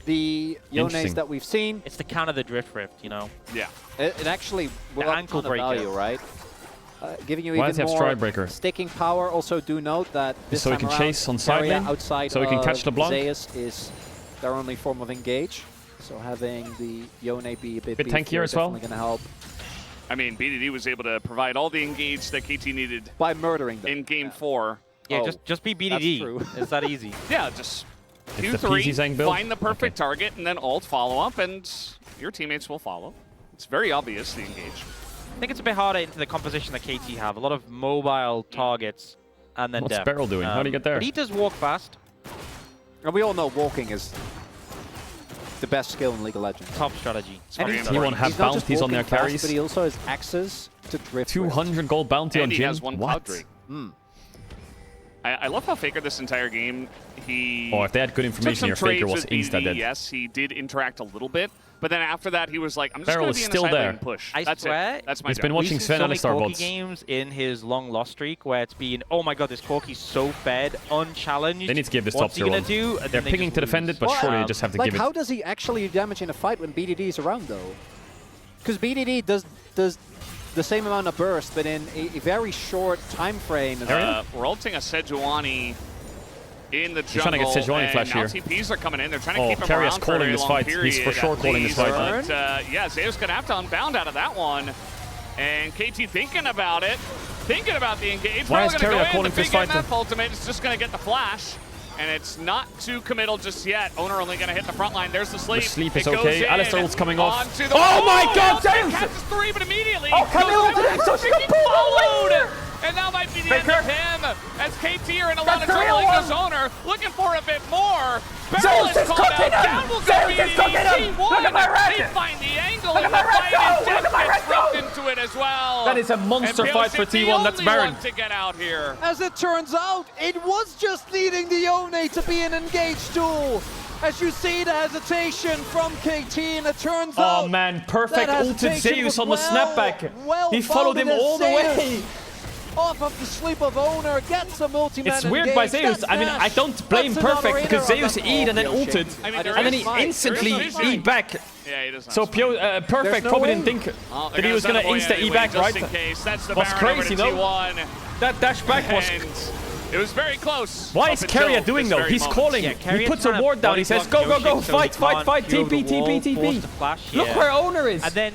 the Yones that we've seen. It's the counter the Drift Rift, Yeah. It actually will have a ton of value, right? Giving you Why even more Stride Breaker? sticking power. Also, do note that this so time he can around, chase on side lane, outside so he can catch LeBlanc. Zeus is their only form of engage. So having the Yone be a bit tankier as well. Definitely going to help. I mean, BDD was able to provide all the engage that KT needed by murdering them in Game 4. Yeah, just be BDD. That's true. It's that easy. Yeah, just Q3, find the perfect target, and then ult follow up, and your teammates will follow. It's very obvious, the engage. I think it's a bit harder into the composition that KT have. A lot of mobile targets, and then What's Beryl doing? How do you get there? But he does walk fast. And we all know walking is the best skill in League of Legends. Top strategy. And T1 have bounties on their carries. But he also has access to drift. 200 gold bounty on Jin. He has one Cloud Drake. Hmm. I love how Faker this entire game, if they had good information here, Faker was insta-dead. Yes, he did interact a little bit, but then after that, he was like, I'm just Beryl going to be is in still a side there. lane push. I That's swear, it. That's my He's job. been watching Sven Alistar VODs. Games in his long loss streak where it's been, oh my god, this Corki's so fed, unchallenged. They need to give this What's top tier he one. do? They're picking to defend it, but surely they just have to give it. How does he actually damage in a fight when BDD is around, though? Because BDD does the same amount of burst, but in a very short time frame. We're ulting a Sejuani in the jungle. He's trying to get Sejuani flash now here. TPs are coming in. They're trying to keep him around for a calling this long fight. period. He's for sure calling this fight. But yeah, Zeus going to have to unbound out of that one. And KT thinking about it. Thinking about the engage. Why is Carrier calling for this fight? Ultimate is just going to get the flash. And it's not too committal just yet. Owner only going to hit the front line. There's the sleep. The sleep is okay. Alistar ult's coming off. Oh my god, Zeus! Catches 3, but immediately. Oh, Camille did such a good followed. And that might be the end of him, as KT are in a lot of trouble. Goes Owner, looking for a bit more. Zeus is cooking him! Zeus is cooking him! Look at my red! They find the angle, Look at my red go! Look at my red go! Into it as well. That is a monster fight for T1. That's Baron. To get out here. As it turns out, it was just needing the Yone to be an engaged duel. As you see the hesitation from KT, and it turns out. Oh man, perfect ulted Zeus on the snapback. He followed him all the way. Off of the sleep of Owner, gets a multi-man. It's weird by Zeus. I mean, I don't blame Perfect because Zeus E'd and then ulted, and then he instantly E'd back. Yeah, he doesn't. So Perfect probably didn't think that he was going to insta E back, right? Was crazy, no? That dash back was. It was very close. Why is Carrier doing though? He's calling. He puts a ward down. He says, go, go, go, fight, fight, fight, TP, TP, TP. Look where Owner is. And then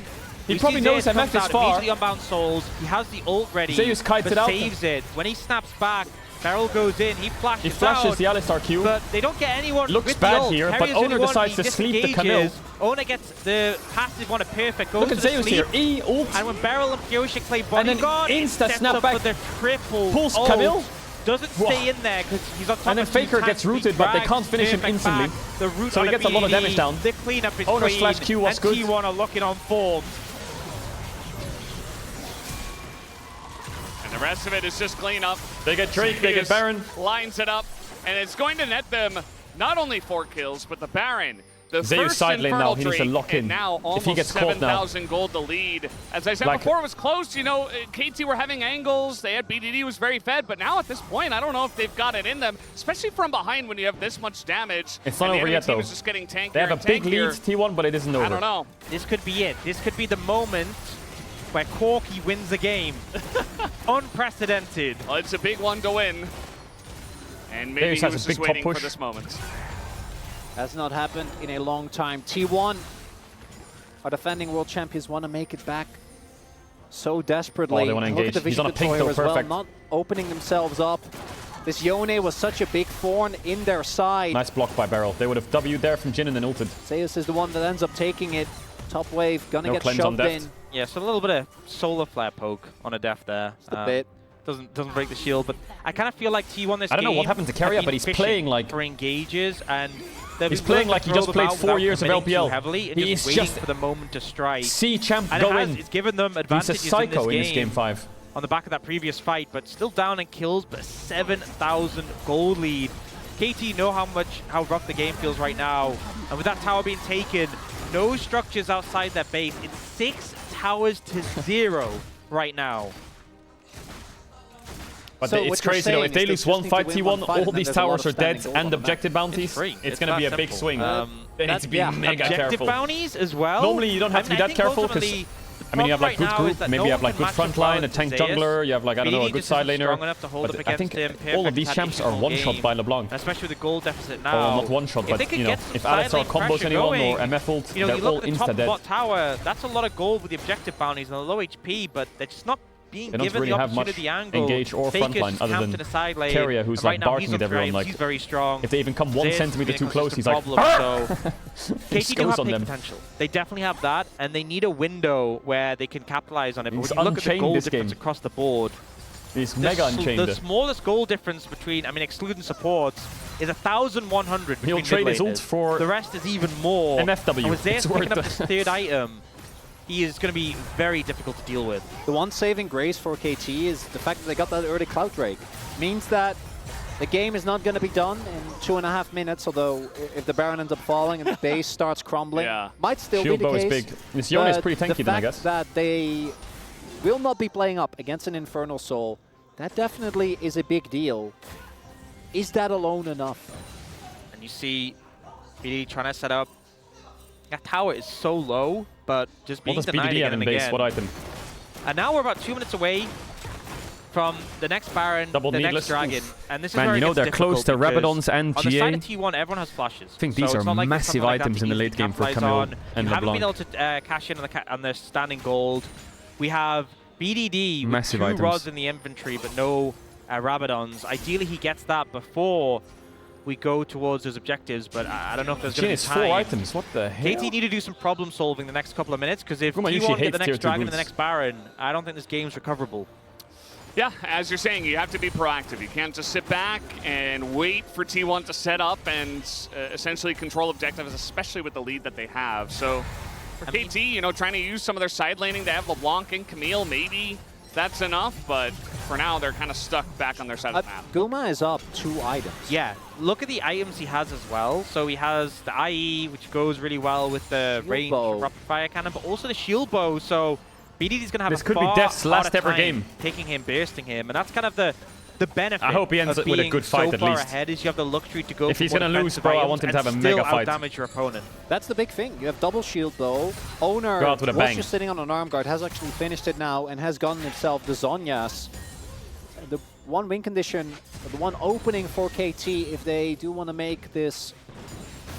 he probably knows MF is far. Immediately unbound souls. He has the ult ready. Zeus kites it out. Saves it. When he snaps back, Beryl goes in, he flashes He flashes out, the Alistar Q. but they don't get anyone. Looks with bad the ult. here, but Carrier's Owner only one, decides he to sleep the Camille. disengages. Owner gets the passive one, a perfect. Goes Look at to the Zeus sleep. here. E ult. And when Beryl and Kyoshi play And then bodyguard, insta sets snap up back. for the triple Pulls ult. Camille. Doesn't stay in there because he's on top And then of two Faker tanks, gets three rooted, but they frags, can't finish him perfect instantly. back. The root So on he gets a lot of BDD. damage down. The cleanup is Owner clean, slash Q was and good. T1 are looking on form. And the rest of it is just cleanup. They get Drake, they get Baron. Lines it up, and it's going to net them not only 4 kills, but the Baron. The Zeus first side lane Infernal now, he needs to Drake, lock in. and now If he almost gets caught now. 7,000 gold to lead. As I said Like- before, it was close. You know, KT were having angles. They had BDD was very fed, but now at this point, I don't know if they've got it in them, especially from behind when you have this much damage. It's not and the over enemy yet, team though. is just getting tankier They have a and big tankier. lead, T1, but it isn't over. I don't know. This could be it. This could be the moment where Corky wins the game. Unprecedented. Well, it's a big one to win. And maybe Zeus he has was a big just top waiting for push. this moment. Has not happened in a long time. T1, our defending world champions, want to make it back so desperately. Oh, they want to Look at engage. the He's vision on a pink tutorial though, as well, perfect. not opening themselves up. This Yone was such a big thorn in their side. Nice block by Beryl. They would have W'd there from Jin and then ulted. Zeus is the one that ends up taking it. Top wave, gonna No get cleanse on shoved deft. in. Yeah, so a little bit of solar flare poke on a def there. Just a bit. Doesn't break the shield, but I kind of feel like T1 this game. I don't know what happened to Carrier, have but been he's fishing playing like- for engages, and they've He's been playing willing like to he throw just them played out 4 without years of committing too LPL. heavily and He just is waiting just for the moment to strike. See champ And go it has, in. it's given them He's a advantages psycho in in this game 5. on the back of that previous fight, but still down in kills, but a 7,000 gold lead. KT know how rough the game feels right now, and with that tower being taken, no structures outside their base. It's 6 towers to 0 right now. But So it's what you're crazy though, saying if they is lose just one need to fight win T1, one fight, all and then these there's a lot towers of are dead standing gold and on the objective bounties. It's free. It's gonna be a that big simple. swing. They need to be yeah, mega Objective careful. bounties as well. Normally you don't have to be I that think careful because ultimately, I mean you have like good problem right now is group, that maybe no you have one like good can front match line, a up tank with Zeus. jungler, you have like I don't know a BDD good just side isn't laner. strong enough to hold up But I against think him. all of Perfect these champs are tactical one shot game. by LeBlanc. Especially with the goal deficit now. Well, not one shot, If they but could you know, get some if side Alistar lane combos pressure anyone going, or MF ult, you know, they're you all look at the top insta dead. bot tower, that's a lot of gold with the objective bounties and the low HP, but they're just not being They don't given really the have much opportunity angle. engage or Faker's frontline just other camped than in the side lane. Carrier, who's And right like now, barking he's at on everyone. frames, Like he's very strong. if they even come 1 Zeus centimeter being too a close, he's consistent like, problem, so he KT do goes have on big them. potential. They definitely have that, and they need a window where they can capitalize on it. But He's when you look at the unchained goal this difference game. across the board, He's mega unchained. the smallest goal difference between, I mean, excluding supports, is 1,100 between He'll trade his mid ult laners. for The rest is even more. MFW. And with Zeus It's worth picking up it. this third item, he is going to be very difficult to deal with. The one saving grace for KT is the fact that they got that early Cloud Drake. Means that the game is not going to be done in 2.5 minutes, although if the Baron ends up falling and the base starts crumbling, might still Shield be the bow is case. big. This Yone is But pretty tanky the then, I fact guess. that they will not be playing up against an Infernal Soul, that definitely is a big deal. Is that alone enough? And you see BDD trying to set up. That tower is so low, but just What being does denied BDD again have in and base? again. What item? And now we're about 2 minutes away from the next Baron, Double the needless. next Dragon. And this is Man, where you it know gets they're close to difficult Rabadons and on the GA. side of T1, everyone has flashes. I think these So are it's not like there's massive something like that items to in the easily late game for capitalize Camille on. and You haven't been LeBlanc. able to cash in on the standing gold. We have BDD Massive with 2 items. rods in the inventory, but no Rabadons. Ideally, he gets that before we go towards those objectives, but I don't know if there's going to be It's time. 4 items. What the hell? KT need to do some problem solving the next couple of minutes, because if Guma T1 usually get the hates tier next 2 Dragon and the boots. next Baron, I don't think this game's recoverable. Yeah, as you're saying, you have to be proactive. You can't just sit back and wait for T1 to set up and essentially control objectives, especially with the lead that they have. So for KT, you know, trying to use some of their side laning, they have LeBlanc and Camille, maybe that's enough, but for now, they're kind of stuck back on their side of the map. Guma is up 2 items. Yeah, look at the items he has as well. So he has the IE, which goes really well with the Shield range bow. rapid fire cannon, but also the shield bow. So BDD's going to have This a could be far Death's last harder ever time game. picking him, bursting him, and that's kind of the benefit. I hope he ends of it with a being good fight so at far least. ahead is you have the luxury to go. If for he's more gonna lose, defensive bro, I items want him to and have a still mega fight. outdamage your opponent. That's the big thing. You have double shield though. Owner Go out with a was bang. just sitting on an arm guard, has actually finished it now, and has gotten himself the Zhonya's. The one win condition, the one opening for KT, if they do want to make this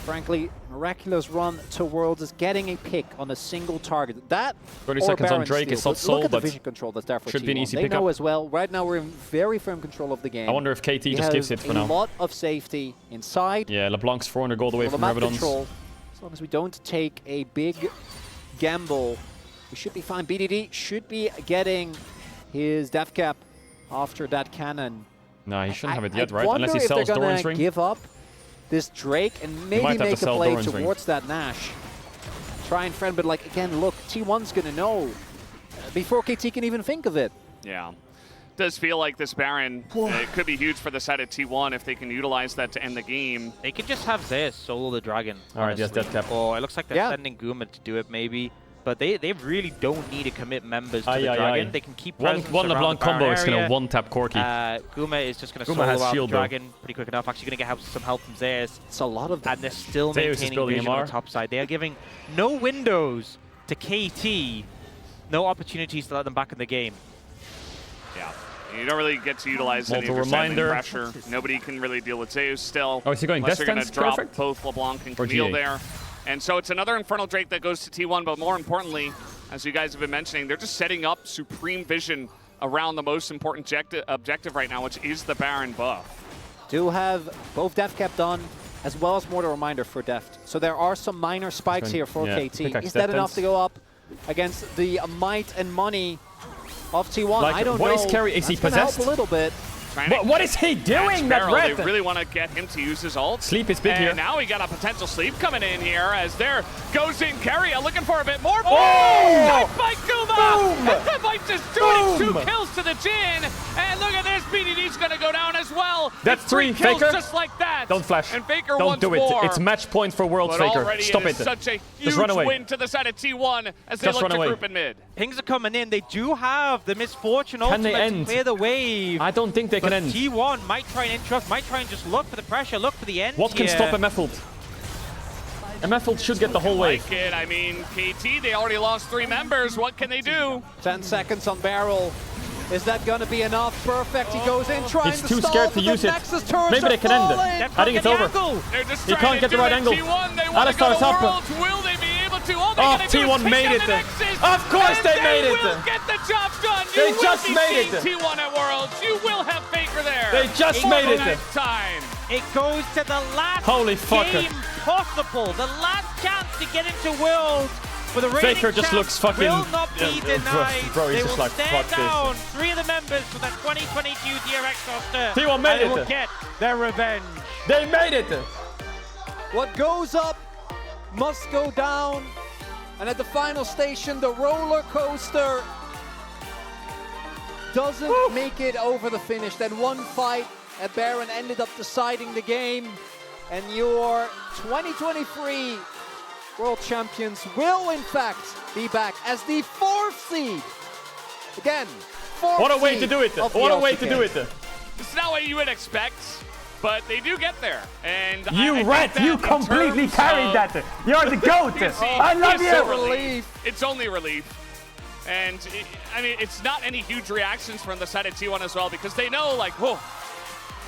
frankly, Miraculous run to Worlds is getting a pick on a single target. That 30 or seconds on Baron Drake steal. is not Look sold, at the but vision control that's there for should T1. be an easy They pickup. know as well. Right now we're in very firm control of the game. I wonder if KT just gives it for a now. lot of safety inside. Yeah, LeBlanc's 400 gold away Well, from the map Rabadon's. control, as long as we don't take a big gamble, we should be fine. BDD should be getting his death cap after that cannon. No, he shouldn't have it yet, I right? wonder Unless he if sells they're Doran's gonna ring. give up this Drake and might maybe have to make a sell play Doran's ring. towards that Nash. Try and friend, but like again, look, T1's gonna know before KT can even think of it. Yeah. Does feel like this Baron it could be huge for the side of T1 if they can utilize that to end the game. They could just have Zeus solo the dragon. All right, yes, honestly. death cap. Or it looks like they're sending Guma to do it maybe. But they really don't need to commit members to the dragon. They can keep one LeBlanc combo is going to one-tap Corki. Guma is just going to Guma solo has out the shield, dragon pretty quick enough. Actually going to get some help from Zeus. It's a lot of them. And they're still Zeus is maintaining building vision on MR. the top side. They are giving no windows to KT. No opportunities to let them back in the game. Yeah. You don't really get to utilize any of your reminder. Pressure. Nobody can really deal with Zeus still. Oh, is he going unless Death you're going to Stance? drop Perfect. both LeBlanc and Or Camille GA. there. And so it's another Infernal Drake that goes to T1, but more importantly, as you guys have been mentioning, they're just setting up supreme vision around the most important objective right now, which is the Baron buff. Do have both Death Cap done, as well as Mortal Reminder for Deft. So there are some minor spikes here for KT. Is that enough to go up against the might and money of T1? Like, I don't what know. is Carry? Is he That's gonna help possessed? a little bit. What is he doing? That Sparrow, red. they really want to get him to use his ult. Sleep is big and here. Now we got a potential sleep coming in here as there goes in Keria looking for a bit more. Oh! Nice by Guma! Boom! And that might just do it. 2 Boom! kills to the Jin. And look at this, BDD's going to go down as well. That's It's 3, kills Faker. just like that. Don't flash. And Faker Don't wants do it. more. It's match point for Worlds, But Faker. already Stop it it. is such a Just huge run away. win to the side of T1 as they Just look run to away. group in mid. Pings are coming in. They do have the Misfortune Can they ultimate to end? clear the wave. I don't think they But can end. T1 might try and interrupt, might try and just look for the pressure, look for the end What can here. stop Emethald? Emethald should get the whole wave. Like it. I mean, KT, they already lost 3 members. What can they do? 10 seconds on Barrel. Is that going to be enough? Perfect. He goes in trying He's to too stall, scared to but the use it. Nexus turrets Maybe are they can end it. falling. I think it's over. They're just He trying can't to get the do right it. angle. T1, they want to Alistar's go to up. Worlds. Will they be able to? All they Oh, gotta do is T1 take made down it. the Nexus, Of course and they made it. will get the job done. They You just will be made seeing it. T1 at Worlds. You will have Faker there. They just made it. Time. It goes to the last Holy fuck. game possible, the last chance to get into Worlds. For the reigning Faker just champ looks fucking- will not be denied. Bro, he's they just will like, stand fuck this. down 3 of the members for the 2022 DRX roster. T1 made and they it. will get their revenge. They made it. What goes up must go down. And at the final station, the roller coaster doesn't make it over the finish. Then one fight at Baron ended up deciding the game. And your 2023 World Champions will, in fact, be back as the 4th seed. Again, 4th What a way to seed do it. of the What a way to LCK. do it. It's not what you would expect, but they do get there. And You I rat, think that you in completely terms carried of- that. You're the GOAT. You see, I love it's a you. relief. It's only relief. And, I mean, it's not any huge reactions from the side of T1 as well because they know, like, whoa,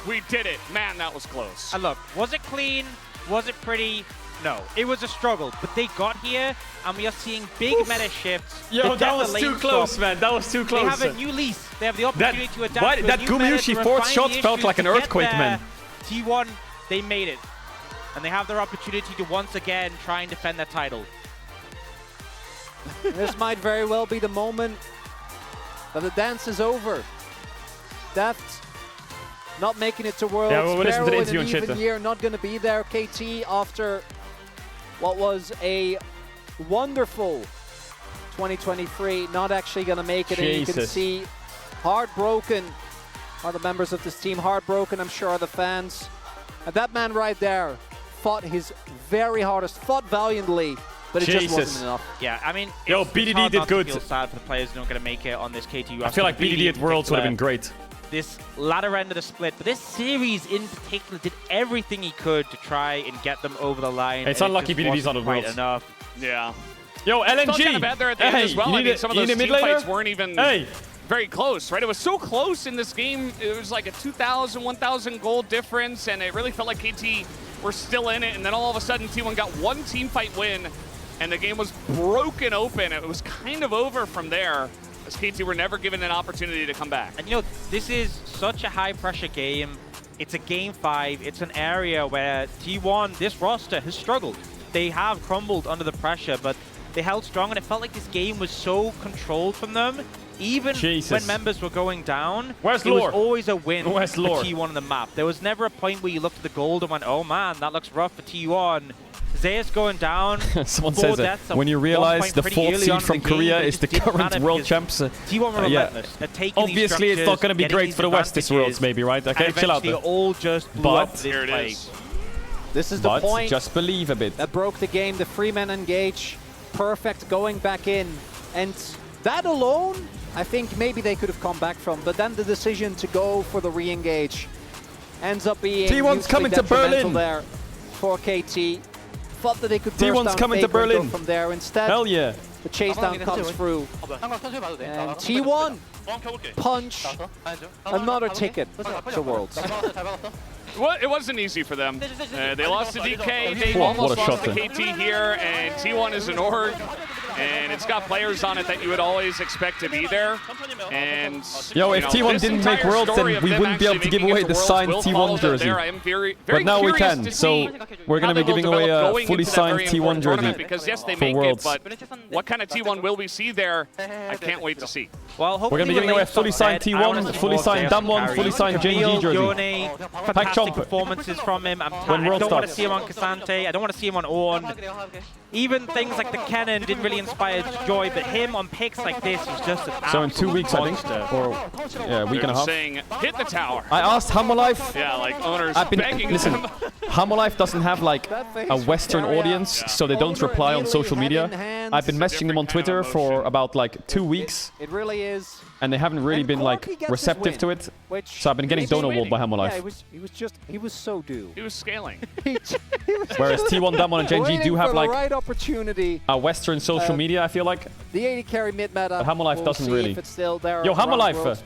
we did it. Man, that was close. And look, was it clean? Was it pretty? No, it was a struggle, but they got here, and we are seeing big meta shifts. Yo, The that was lane too close, swap. man. That was too close. They have a new lease. They have the opportunity to adapt why- to a that new meta, Gumyushi to fourth refine shot the felt issues, like an to get earthquake, there. man. T1, they made it. And they have their opportunity to once again try and defend their title. This might very well be the moment that the dance is over. Deft not making it to Worlds. Yeah, we'll listen to the Sparrow interview in and an shit. even year, not going to be there. KT after what was a wonderful 2023, not actually going to make it. And you can Jesus. see heartbroken are the members of this team. Heartbroken, I'm sure, are the fans. And that man right there fought his very hardest, fought valiantly, but it just Jesus. wasn't enough. Yeah, I mean, Yo, it's BDD hard did not to good. feel sad for the players who aren't going to make it on this KT. I feel like BDD at Worlds would have been great. This latter end of the split, but this series in particular did everything he could to try and get them over the line. It's and it unlucky just BDD's wasn't on the quite Worlds. enough. Yeah. Yo, LNG. Still kind of bad there at the end Hey, as well. you I need mean, a- some of you those need a team mid laner? fights weren't even very close, right? It was so close in this game. It was like a 2,000, 1,000 gold difference, and it really felt like KT were still in it, and then all of a sudden T1 got one team fight win, and the game was broken open. It was kind of over from there, as KT were never given an opportunity to come back. And you know, this is such a high-pressure game. It's a game 5. It's an area where T1, this roster, has struggled. They have crumbled under the pressure, but they held strong, and it felt like this game was so controlled from them. Even when members were going down, it was always a win for T1 on the map. There was never a point where you looked at the gold and went, oh man, that looks rough for T1. Zeus going down. Someone says it. When you realize the 4th seed from Korea is the current world champs. T1 were relentless. They're taking obviously, it's not going to be great for the West this Worlds, maybe, right? Okay, chill out. All just blew up here it is. This is the point. Just believe a bit. That broke the game. The 3-man engage. Perfect going back in. And that alone, I think maybe they could have come back from. But then the decision to go for the re-engage ends up being T1's coming to Berlin there for KT. Thought that they could T1's coming to Berlin from there. Instead, hell yeah. The chase down comes through. And T1 punch another ticket to Worlds. Well, it wasn't easy for them. They lost to DK. They almost lost to KT here, and T1 is an org, and it's got players on it that you would always expect to be there. And yo, if T1 didn't make Worlds, then we wouldn't be able to give away the signed T1 jersey. But now we can, so we're going to be giving away a fully signed T1 jersey because yes, they make it, but what kind of T1 will we see there? I can't wait to see. Well, we're going to be giving away a fully signed T1, fully signed Damwon, fully signed JNG jersey. Fantastic performances from him. I don't want to see him on Cassante. I don't want to see him on Ornn. Even things like the cannon didn't really inspire joy, but him on picks like this is just an so in 2 weeks, monster. I think, or yeah, a week and a half. Saying, hit the tower. I asked Hammerlife. Yeah, like owners begging them. Hammerlife doesn't have like a Western audience, so they don't reply on social media. I've been messaging them on Twitter for about like 2 weeks. It really is. And they haven't really been like receptive to it. So I've been getting donor walled by Hammerlife. Yeah, he was so due. He was scaling. Whereas T1, Damwon, and JNG do have like right opportunity. A Western social media, I feel like. The 80 carry mid meta. But Hammerlife doesn't really. If it's still there. Yo, Hammerlife,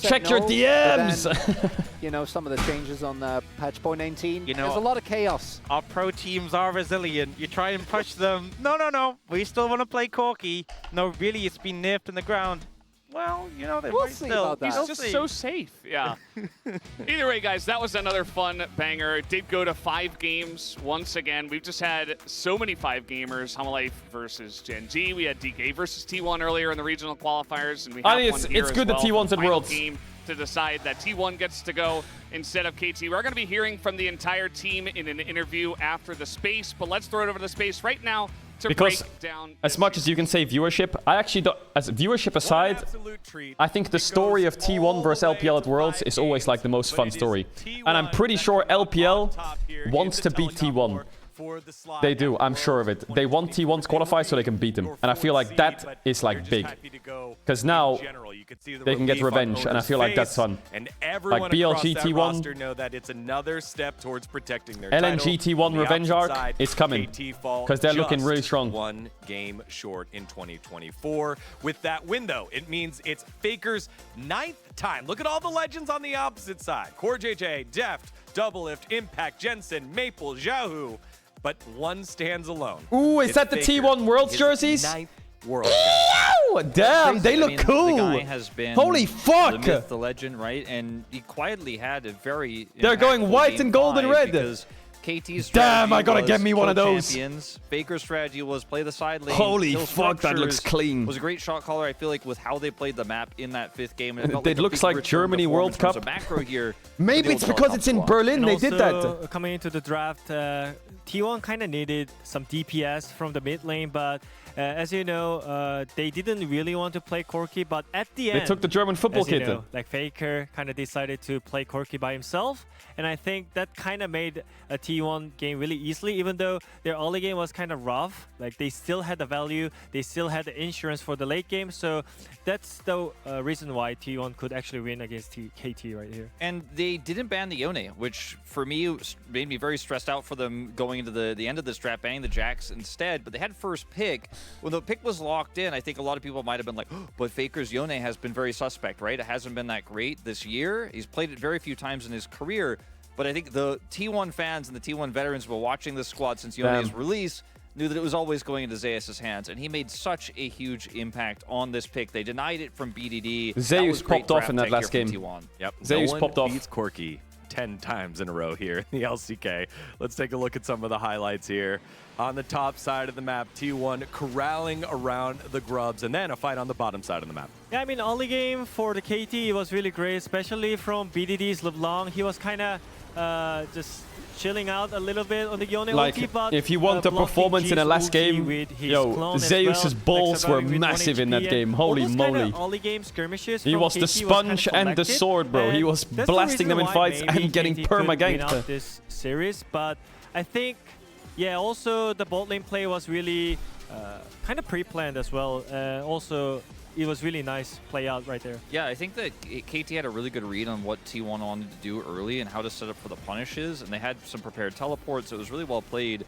check your DMs. Then, you know, some of the changes on patch point 19. You know, there's a lot of chaos. Our pro teams are resilient. You try and push them. No. We still want to play Corki. No, really, it's been nerfed in the ground. Well, you know, they might still. He's just so safe. Yeah. Either way, guys, that was another fun banger. It did go to 5 games once again. We've just had so many 5 gamers. Hammerlife versus Gen G. We had DK versus T1 earlier in the regional qualifiers, and we have one here it's good as that well. T1's at Worlds. Game to decide that T1 gets to go instead of KT. We're going to be hearing from the entire team in an interview after the space, but let's throw it over to the space right now. Because as much as you can say viewership, I actually don't, as viewership aside, I think the story of T1 versus LPL at Worlds is always like the most fun story. And I'm pretty sure LPL wants to beat T1. They do, I'm sure of it. They want T1 to qualify so they can beat them. And I feel like that is like big. Because now they can get revenge, and I feel like that's fun. Like BLG T1, know that it's another step towards protecting their LNG T1 revenge arc is coming. Because they're looking really strong. 1 game short in 2024. With that win, though, it means it's Faker's 9th time. Look at all the legends on the opposite side. Core JJ, Deft, Doublelift, Impact, Jensen, Maple, Xiaohu. But one stands alone. Ooh, is that the T1 Worlds jerseys? 9th World Ew, damn, they look cool. The guy has been holy fuck. The myth, the legend, right? And he quietly had a very They're going white and gold and red. Because KT's damn, I gotta get me one of those. Champions. Faker's strategy was play the side lane. Holy fuck, that looks clean. Was a great shot caller. I feel like with how they played the map in that 5th game, it looks like Germany World Cup. Macro here. Maybe it's because it's in Berlin. They did that. Coming into the draft, T1 kind of needed some DPS from the mid lane, but as you know, they didn't really want to play Corki, but at the end, they took the German football kit. Know, like Faker kind of decided to play Corki by himself, and I think that kind of made a T1 game really easily, even though their early game was kind of rough. Like they still had the value, they still had the insurance for the late game, so that's the reason why T1 could actually win against KT right here. And they didn't ban the Yone, which for me made me very stressed out for them going into the end of this draft, banning the Jax instead, but they had first pick. When the pick was locked in, I think a lot of people might have been like, oh, but Faker's Yone has been very suspect, right? It hasn't been that great this year. He's played it very few times in his career. But I think the T1 fans and the T1 veterans who were watching this squad since Yone's release knew that it was always going into Zeus' hands, and he made such a huge impact on this pick. They denied it from BDD. Zeus popped off in that last game. Yep. Zeus popped off. Beats Corki 10 times in a row here in the LCK. Let's take a look at some of the highlights here. On the top side of the map, T1 corralling around the grubs, and then a fight on the bottom side of the map. Yeah, I mean, early game for the KT was really great, especially from BDD's LeBlanc. He was kind of just chilling out a little bit on the Yone ulti, but if you want the performance in the last game, yo, Zeus's balls were massive in that game. Holy moly. Early game skirmishes he was the sponge and the sword, bro. He was blasting them in fights and getting perma-ganked. This series, but I think, yeah, also the bot lane play was really kind of pre-planned as well. Also, it was really nice play out right there. Yeah, I think that KT had a really good read on what T1 wanted to do early and how to set up for the punishes, and they had some prepared teleports, so it was really well played.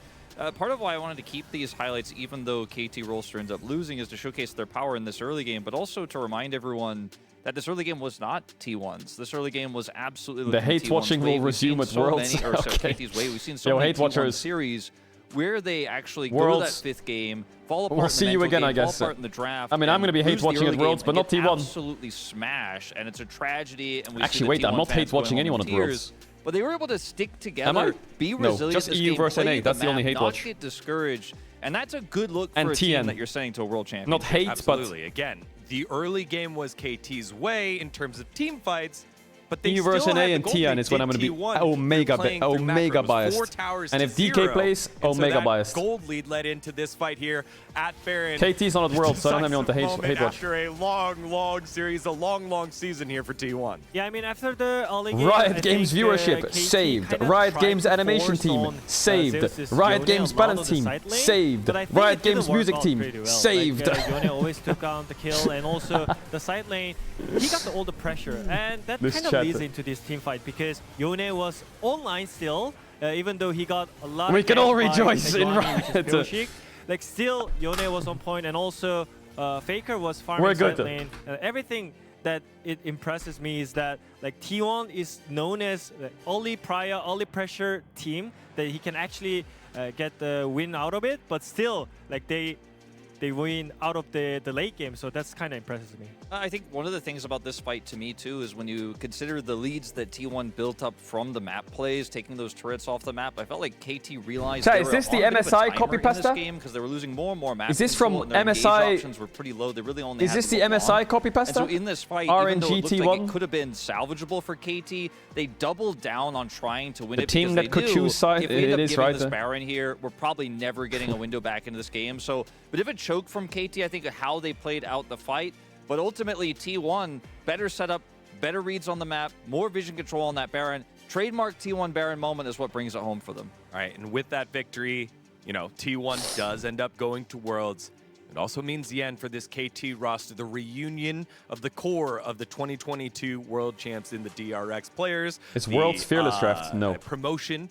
Part of why I wanted to keep these highlights, even though KT Rolster ends up losing, is to showcase their power in this early game, but also to remind everyone that this early game was not T1's. This early game was absolutely the hate watching will resume at Worlds. Okay. KT's way. We've seen so many hate T1 watchers series where they actually Worlds. go to that fifth game, fall apart we'll in the see you again, game, I guess. fall apart in the draft. I mean, I'm going to be hate watching at Worlds, but not T1. Absolutely smash, and it's a tragedy. And we actually, wait, I'm not hate watching anyone at Worlds. But they were able to stick together, be resilient. No, just EU versus NA. That's the only hate watch. Not get discouraged, and that's a good look for a team that you're sending to a world championship. Not hate, absolutely. Again, the early game was KT's way in terms of team fights. But they EU versus NA and Tian is when I'm going to be Omega biased. And if DK plays, Omega biased. Gold lead led into this fight here at Baron. KT's not at World, so I don't have anyone to hate watch. After a long series, a long season here for T1. Yeah, I mean, after the early game, Riot Games viewership saved. Riot Games animation team saved. Riot Games balance team saved. Riot Games music team saved. Yone always took on the kill, and also the side lane, he got all the pressure, and that kind of leads into this team fight because Yone was online still, even though he got a lot. We can all rejoice in Riot. Like still, Yone was on point, and also Faker was farming side lane. Everything that it impresses me is that like T1 is known as the early pressure team, that he can actually get the win out of it, but still like they win out of the late game, so that's kind of impresses me. I think one of the things about this fight to me too is when you consider the leads that T1 built up from the map plays, taking those turrets off the map. I felt like KT realized is this the MSI copy pasta? Because they were losing more and more map. Is this from MSI? Options were pretty low. They really only is this the MSI copy pasta? And so in this fight, even though it looked like it could have been salvageable for KT, they doubled down on trying to win it. The team that could choose side, if we end up giving right. This Baron here, we're probably never getting a window back into this game. So, but if it choked from KT, I think how they played out the fight. But ultimately, T1, better setup, better reads on the map, more vision control on that Baron. Trademark T1 Baron moment is what brings it home for them. All right, and with that victory, you know, T1 does end up going to Worlds. It also means the end for this KT roster, the reunion of the core of the 2022 World Champs in the DRX players. It's World's Fearless Draft, no. Promotion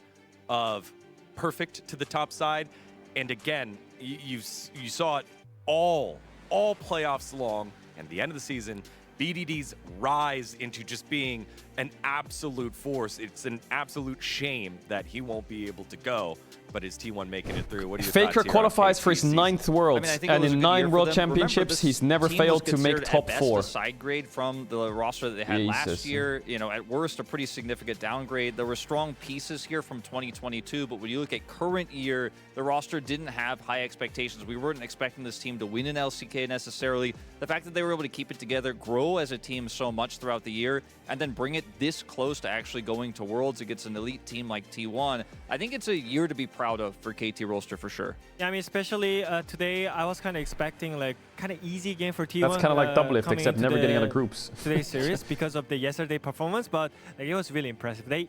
of Perfect to the top side. And again, you saw it all playoffs long. And the end of the season, BDD's rise into just being an absolute force. It's an absolute shame that he won't be able to go. But is T1 making it through? What do you Faker qualifies for his 9th Worlds, and in 9 World Championships, he's never failed to make top 4. A side grade from the roster that they had last year. You know, at worst, a pretty significant downgrade. There were strong pieces here from 2022, but when you look at current year, the roster didn't have high expectations. We weren't expecting this team to win an LCK necessarily. The fact that they were able to keep it together, grow as a team so much throughout the year, and then bring it this close to actually going to Worlds against an elite team like T1, I think it's a year to be proud of for KT Rolster for sure. Yeah, I mean, especially today, I was kind of expecting like kind of easy game for T1. That's kind of like Doublelift, except never getting out of groups. Today's series because of the yesterday performance, but like, it was really impressive. They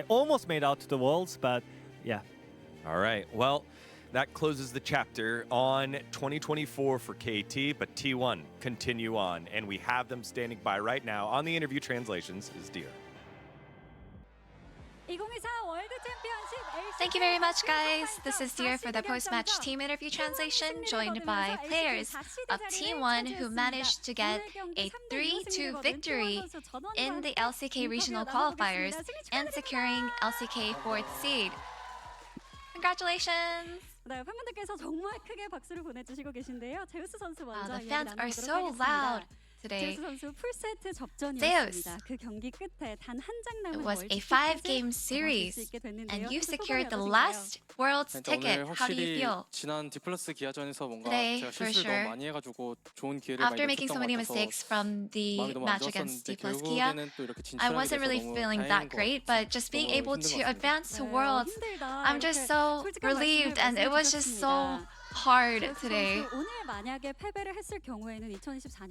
almost made out to the Worlds, but yeah. All right, well, that closes the chapter on 2024 for KT, but T1 continue on, and we have them standing by right now. On the interview translations is Deer. Thank you very much, guys. This is Dear for the post-match team interview translation, joined by players of Team 1 who managed to get a 3-2 victory in the LCK regional qualifiers and securing LCK 4th seed. Congratulations! The fans are so loud today. Zeus, it was a 5-game series, and you secured the last Worlds ticket. How do you feel? Today, for sure. After making so many mistakes from the match against D plus Kia, I wasn't really feeling that great, but just being able to advance to Worlds, I'm just so relieved, and it was just so hard today.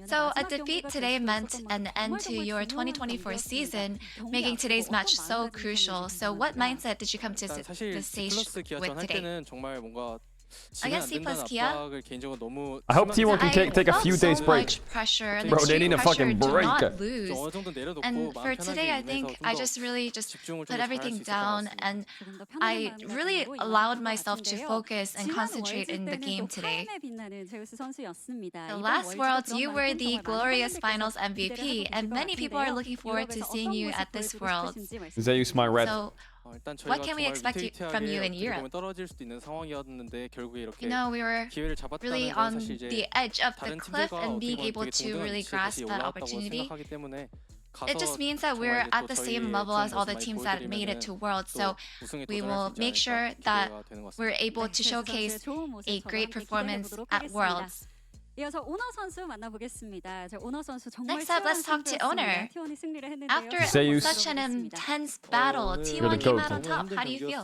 So a defeat today meant an end to your 2024 season, making today's match so crucial. So what mindset did you come to the stage with today? Against C plus Kia? I hope T1 can take a few days break. Pressure, Bro, they need a fucking break. And for today, I think I just really put everything down, and I really allowed myself to focus and concentrate in the game today. The last Worlds, you were the glorious finals MVP, and many people are looking forward to seeing you at this Worlds. Zeus, my red. So, what can we expect from you in Europe? You know, we were really on the edge of the cliff, and being able to really grasp that opportunity. It just means that we're at the same level as all the teams that made it to Worlds, so we will make sure that we're able to showcase a great performance at Worlds. Next up, let's talk to Owner. After such an intense battle, T1 came out on top. How do you feel?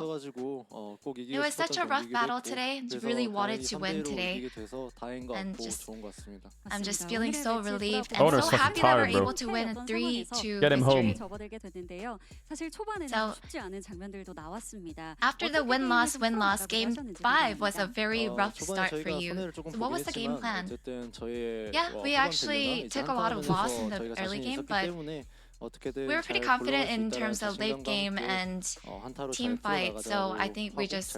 It was such a rough battle today. Really wanted to win today. And I'm just feeling so relieved and so happy that we're able to win 3-2. Get him home. So, after the win-loss, Game 5 was a very rough start for you. So what was the game plan? Yeah, we actually took a lot of loss in the early game, but we were pretty confident in terms of late game and team fight, so I think we just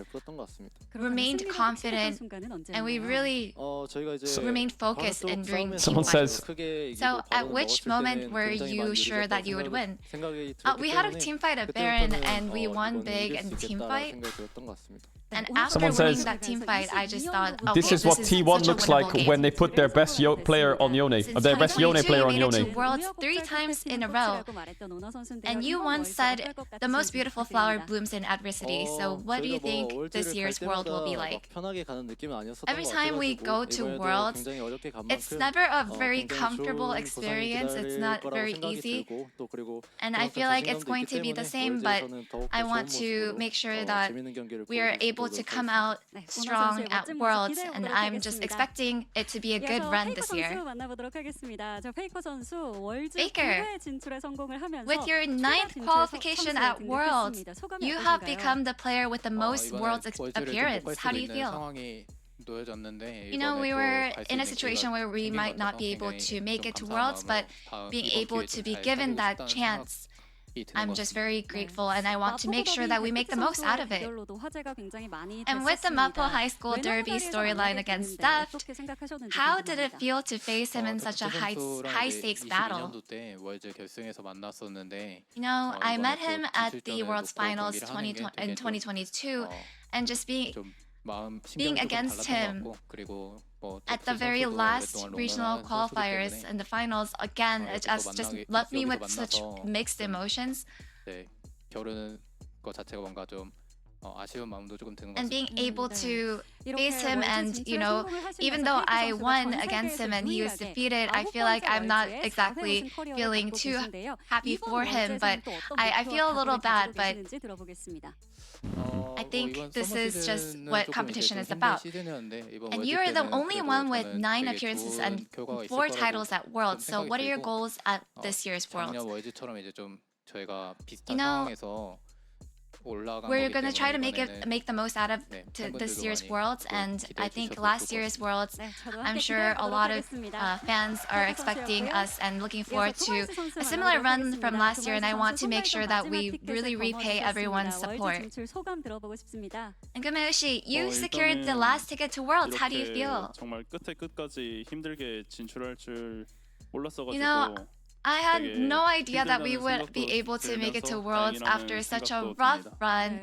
remained confident and we really remained focused in doing Someone says. So at which moment were you sure that you would win? We had a team fight at Baron and we won big in team fight. And after winning that team fight, I just thought, okay, this is what T1 looks like when they put their best player on Yone. Their best Yone player on Yone. You made it to Worlds 3 times in a row. And you once said, the most beautiful flower blooms in adversity. So what do you think this year's World will be like? Every time we go to Worlds, it's never a very comfortable experience. It's not very easy. And I feel like it's going to be the same, but I want to make sure that we are able to come out strong at Worlds, and I'm just expecting it to be a good run this year. Faker, with your 9th qualification at Worlds, you have become the player with the most Worlds appearance. How do you feel? You know, we were in a situation where we might not be able to make it to Worlds, but being able to be given that chance, I'm just very grateful, and I want to make sure that we make the most out of it. And with the Mapo High School Derby storyline against Theft, how did it feel to face him in such a high-stakes battle? You know, I met him at the World's Finals in 2022, and just being against him at the very last regional qualifiers and the finals, again, it just left me with such mixed emotions. And being able to face him, and you know, even though I won against him and he was defeated, I feel like I'm not exactly feeling too happy for him, but I feel a little bad, but I think this is just what competition is about. And you are the only one with 9 appearances and 4 titles at Worlds, so what are your goals at this year's Worlds? You know, we're gonna try to make the most out of this year's Worlds, and I think last year's Worlds, I'm sure a lot of fans are expecting us and looking forward to a similar run from last year, and I want to make sure that we really repay everyone's support. And Gumayushi, you secured the last ticket to Worlds. How do you feel? 정말 끝에 끝까지 힘들게 진출할 줄 몰랐어가지고. You know, I had no idea that we would be able to make it to Worlds after such a rough run.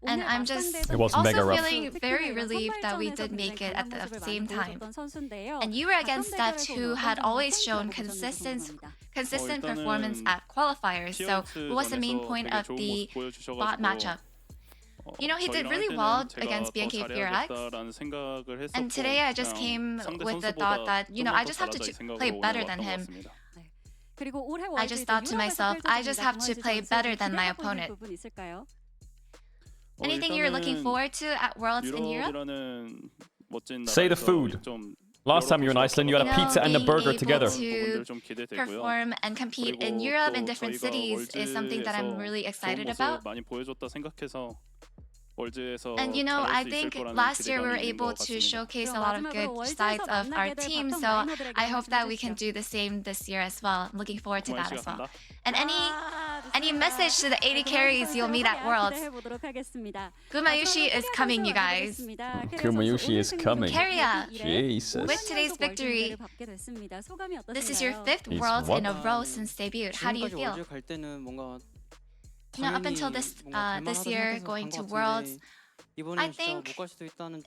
And I'm just also feeling very relieved that we did make it at the same time. And you were against Steph, who had always shown consistent performance at qualifiers. So what was the main point of the bot matchup? You know, he did really well against BNK Fear-X. And today I just came with the thought that, you know, I just have to play better than him. I just thought to myself, I just have to play better than my opponent. Anything you're looking forward to at Worlds in Europe? Say the food. Last time you were in Iceland, you had a pizza and a burger together. To perform and compete in Europe in different cities is something that I'm really excited about. And you know, I think last year we were able to showcase a lot of good sides of our team, so I hope that we can do the same this year as well. I'm looking forward to that as well. And any message to the 80 carries you'll meet at Worlds? Gumayushi is coming, you guys. Gumayushi is coming. Keria, Jesus. with today's victory, this is your 5th Worlds in a row since debut. How do you feel? You know, up until this year, going to Worlds, I think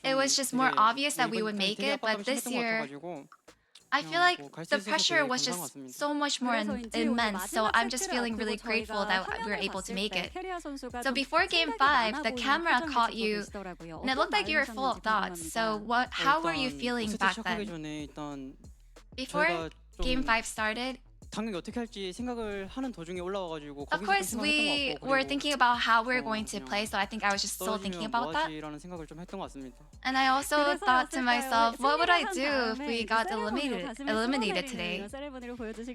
it was just more obvious that we would make it, but this year, I feel like the pressure was just so much more immense, so I'm just feeling really grateful that we were able to make it. So before Game 5, the camera caught you, and it looked like you were full of thoughts. So how were you feeling back then? Before Game 5 started, of course, we were thinking about how we were going to play, so I think I was just still thinking about that. And I also thought to myself, what would I do if we got eliminated today?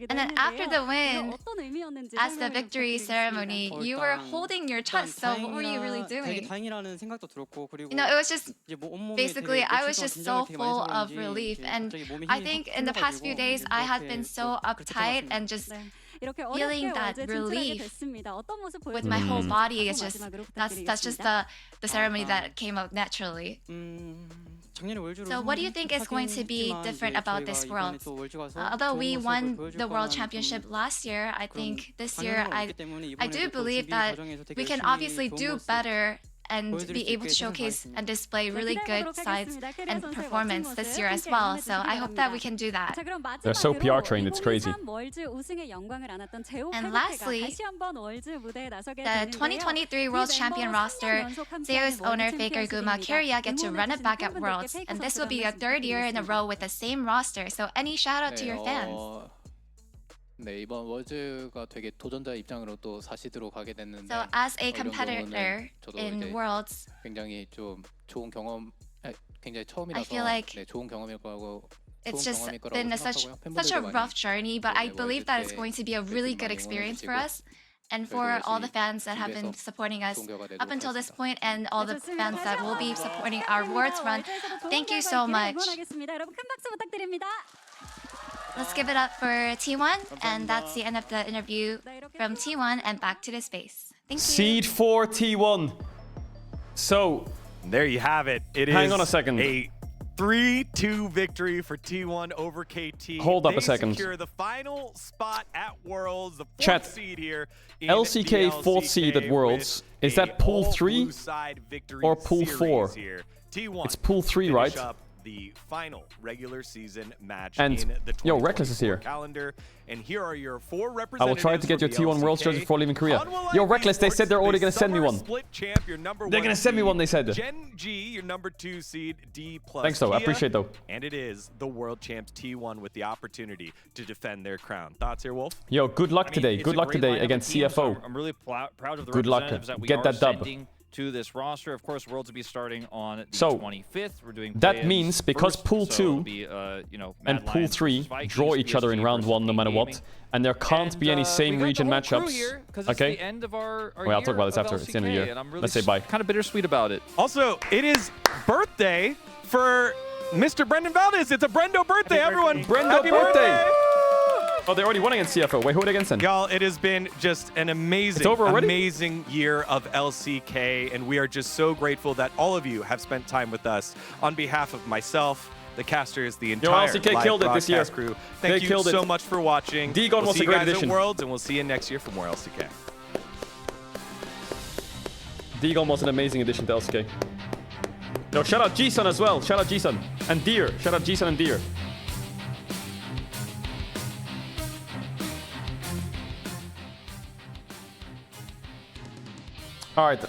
And then after the win, as the victory ceremony, you were holding your chest, so what were you really doing? You know, it was just, basically, I was just so full of relief. And I think in the past few days, I had been so uptight and just feeling that relief with my whole body. Is just that's just the ceremony that came out naturally. So what do you think is going to be different about this World? Although we won the World Championship last year, I think this year I do believe that we can obviously do better and be able to showcase and display really good sides and performance this year as well. So I hope that we can do that. They're so PR trained, it's crazy. And lastly, the 2023 World Champion roster, Zeus owner Faker Guma Keria get to run it back at Worlds. And this will be a 3rd year in a row with the same roster. So any shout out to your fans? 네, 이번 월즈가 되게 도전자 입장으로 또 사시드로 가게 됐는데 So as a competitor in Worlds, 굉장히 좀 좋은 경험, 굉장히 처음이라서 I feel like 네, 좋은 경험일 거고 it's just been such a rough journey, but I believe that it's going to be a really good experience for us and for all the fans that have been supporting us up until this point, and all the fans that will be supporting our Worlds run. Thank you so much. Let's give it up for T1, and that's the end of the interview from T1, and back to the space. Thank you. Seed 4 T1. So, there you have it. Hang on a second. A 3-2 victory for T1 over KT. Hold up a second. They secure the final spot at Worlds, the 4th Chat. seed here. LCK 4th seed at Worlds. Is that Pool 3 or Pool 4? T1 it's Pool 3, right? The final regular season match And in the yo, Reckless is here. calendar. And here are your 4 I representatives. will try to get your T1 World jersey before leaving Korea. Yo, Reckless, they said they're already going to send me one. They're going to send me one, they said. Gen G, your number 2 seed, D+. Thanks, though. I appreciate, though. And it is the World Champs T1 with the opportunity to defend their crown. Thoughts here, Wolf? Yo, good luck today. Good luck today against CFO. I'm really proud of the Good luck. representatives that we Get are that dub. sending to this roster. Of course, Worlds will be starting on the So, 25th. We're doing that means because first, Pool so 2 it'll be, you know, Mad and Pool Lions 3 versus Vikings, draw each other in PSG round versus 1 no matter Gaming. what, and there can't be any same region matchups. It's Okay? the end of our Wait, I'll talk about this of after. It's the end of the LCK, year. and I'm really Let's say bye. kind of bittersweet about it. Also, it is birthday for Mr. Brendan Valdez. It's a Brendo birthday, everyone. Brendo Happy birthday! Oh, they already won against CFO. Wait, who are they against then? Y'all, it has been just an amazing, amazing year of LCK, and we are just so grateful that all of you have spent time with us. On behalf of myself, the casters, the entire LCK live killed it this year. broadcast crew, thank you so much for watching. D-Gon we'll was see a you great guys addition. at Worlds, and we'll see you next year for more LCK. D-Gon was an amazing addition to LCK. Yo, shout out G-Sun as well. Shout out G-Sun. And Deer. Shout out G-Sun and Deer. Alright.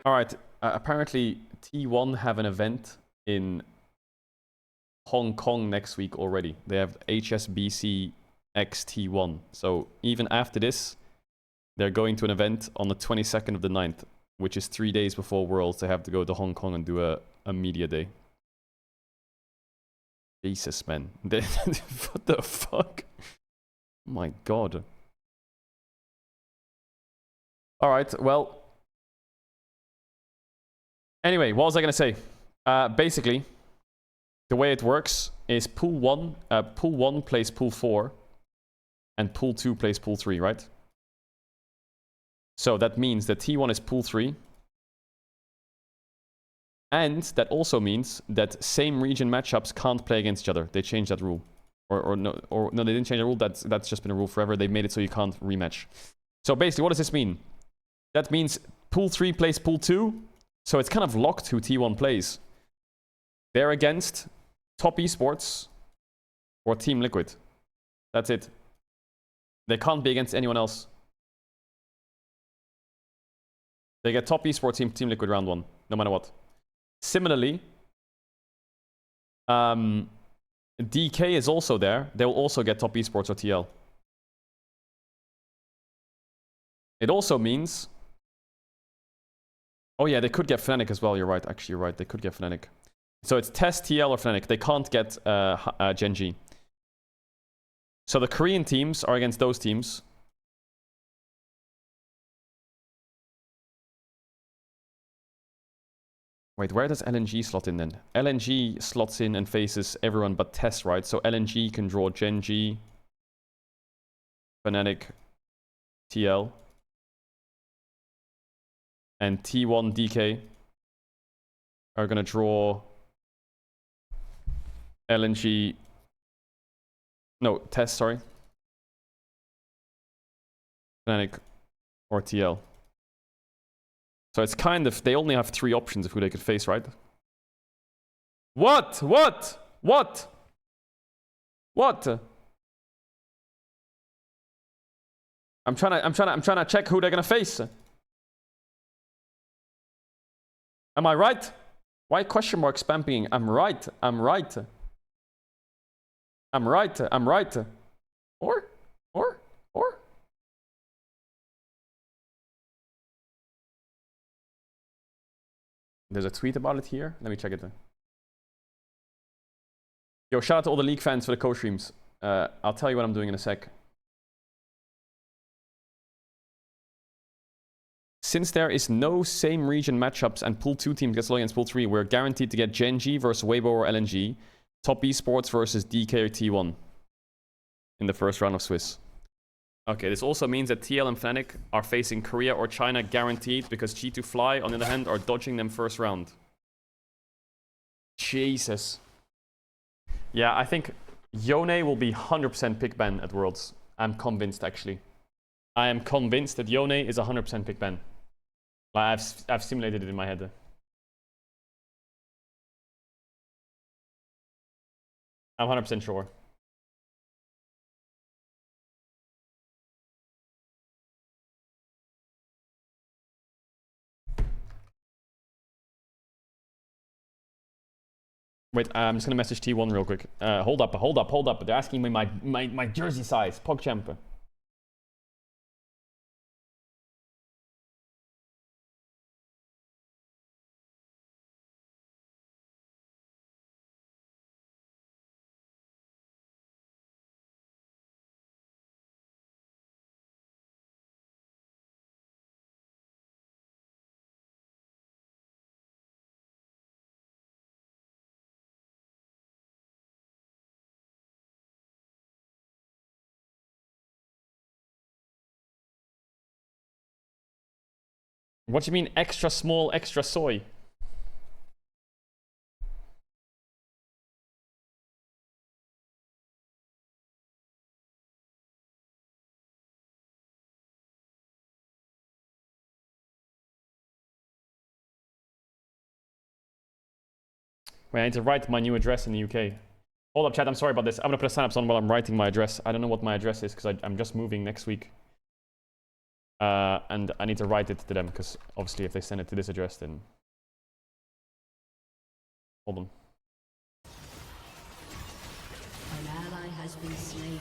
Alright. Apparently, T1 have an event in Hong Kong next week already. They have HSBC X T1. So even after this, they're going to an event on the 22nd of the 9th, which is 3 days before Worlds. They have to go to Hong Kong and do a media day. Jesus, man. What the fuck? My god. Alright, well. Anyway, what was I going to say? Basically, the way it works is Pool 1 plays Pool 4, and Pool 2 plays Pool 3, right? So that means that T1 is Pool 3. And that also means that same region matchups can't play against each other. They changed that rule. Or no, they didn't change the rule. That's just been a rule forever. They made it so you can't rematch. So basically, what does this mean? That means Pool 3 plays Pool 2. So it's kind of locked who T1 plays. They're against Top Esports or Team Liquid. That's it. They can't be against anyone else. They get Top Esports Team Liquid round 1, no matter what. Similarly, DK is also there. They will also get Top Esports or TL. It also means... Oh yeah, they could get Fnatic as well. You're right. Actually, you're right. They could get Fnatic. So it's Test, TL, or Fnatic. They can't get Genji. So the Korean teams are against those teams. Wait, where does LNG slot in then? LNG slots in and faces everyone but Test, right? So LNG can draw Genji, Fnatic, TL. And T1 DK are going to draw LNG. No, Test, sorry. Fnatic or TL. So it's kind of, they only have 3 options of who they could face, right? What? I'm trying to check who they're going to face. Am I right? Why question mark spamming? I'm right. Or? There's a tweet about it here. Let me check it. Yo, shout out to all the League fans for the co-streams. I'll tell you what I'm doing in a sec. Since there is no same region matchups and Pool 2 teams gets low against Pool 3, we're guaranteed to get Genji versus Weibo or LNG, Top Esports versus DK or T1 in the first round of Swiss. Okay, this also means that TL and Fnatic are facing Korea or China guaranteed because G2 Fly, on the other hand, are dodging them first round. Jesus. Yeah, I think Yone will be 100% pick ban at Worlds. I'm convinced, actually. I am convinced that Yone is 100% pick ban. I've simulated it in my head. I'm 100% sure. Wait, I'm just gonna message T1 real quick. Hold up. They're asking me my jersey size, PogChamp. What do you mean extra small, extra soy? Wait, I need to write my new address in the UK. Hold up, chat. I'm sorry about this. I'm gonna put a sign-ups on while I'm writing my address. I don't know what my address is because I'm just moving next week. And I need to write it to them because obviously if they send it to this address, then... Hold on. An ally has been slain.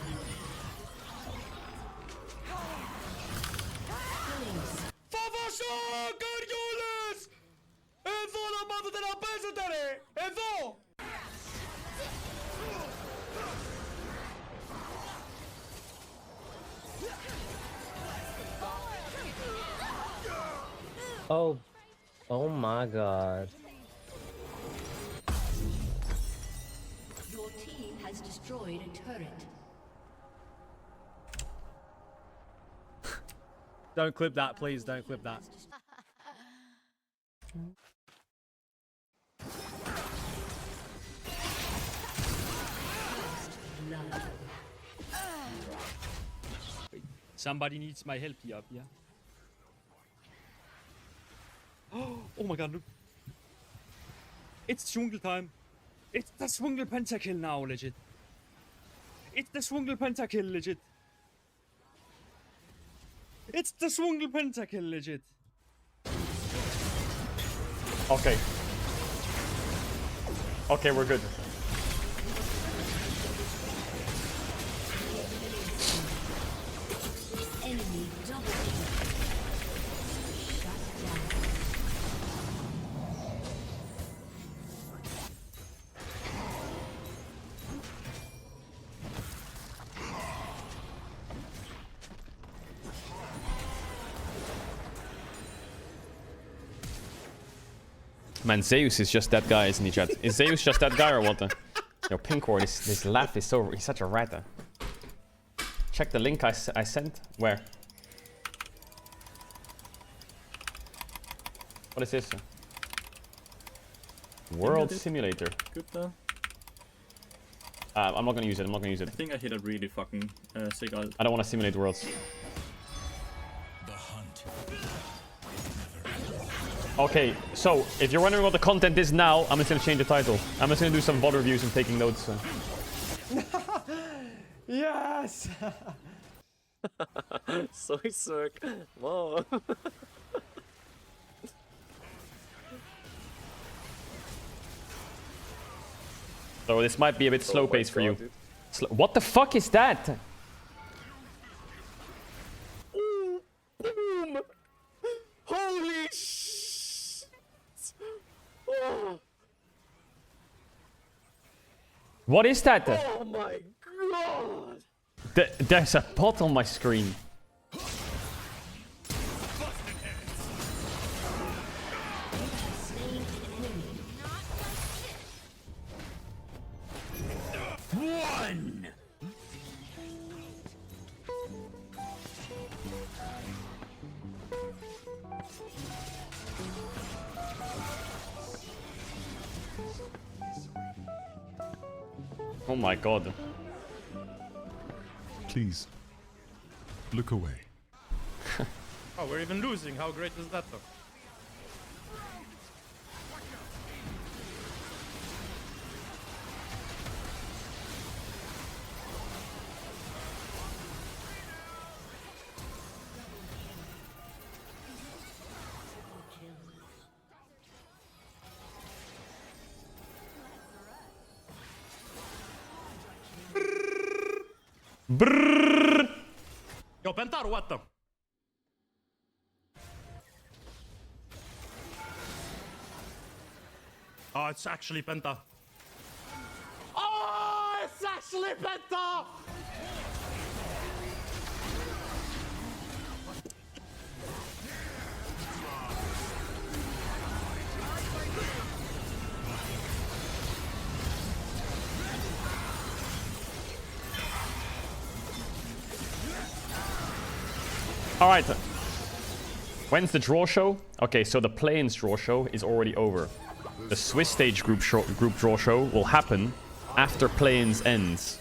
Oh. Oh my god. Your team has destroyed a turret. Don't clip that, please. Don't clip that. Somebody needs my help here. Yeah. Oh my god, look. It's jungle time. It's the Swingle pentakill now, legit. It's the Swingle pentakill, legit. It's the Swingle pentakill, legit. Okay. Okay, we're good. Enemy double kill. Shut down. Man, Zeus is just that guy, isn't he, chat? Is Zeus just that guy or what? Yo, Pinkor, this laugh is so... He's such a rat. Check the link I sent. Where? What is this? World Simulator. I'm not gonna use it. I'm not gonna use it. I think I hit a really fucking sick ult. I don't want to simulate worlds. The hunt. Okay, so if you're wondering what the content is now, I'm just gonna change the title. I'm just gonna do some VOD reviews and taking notes. Yes! So sick. Whoa. So this might be a bit slow paced for you. What the fuck is that? Boom! Holy sh! Oh. What is that? Oh my god! There's a pot on my screen. One! Oh my god. Please, look away. Oh, we're even losing. How great is that, though? Brrrr. Yo, Pentar, what the? Oh, it's actually Penta. Oh, it's actually Penta! All right. When's the draw show? Okay, so the play-ins draw show is already over. The Swiss stage group draw show will happen after play-ins ends.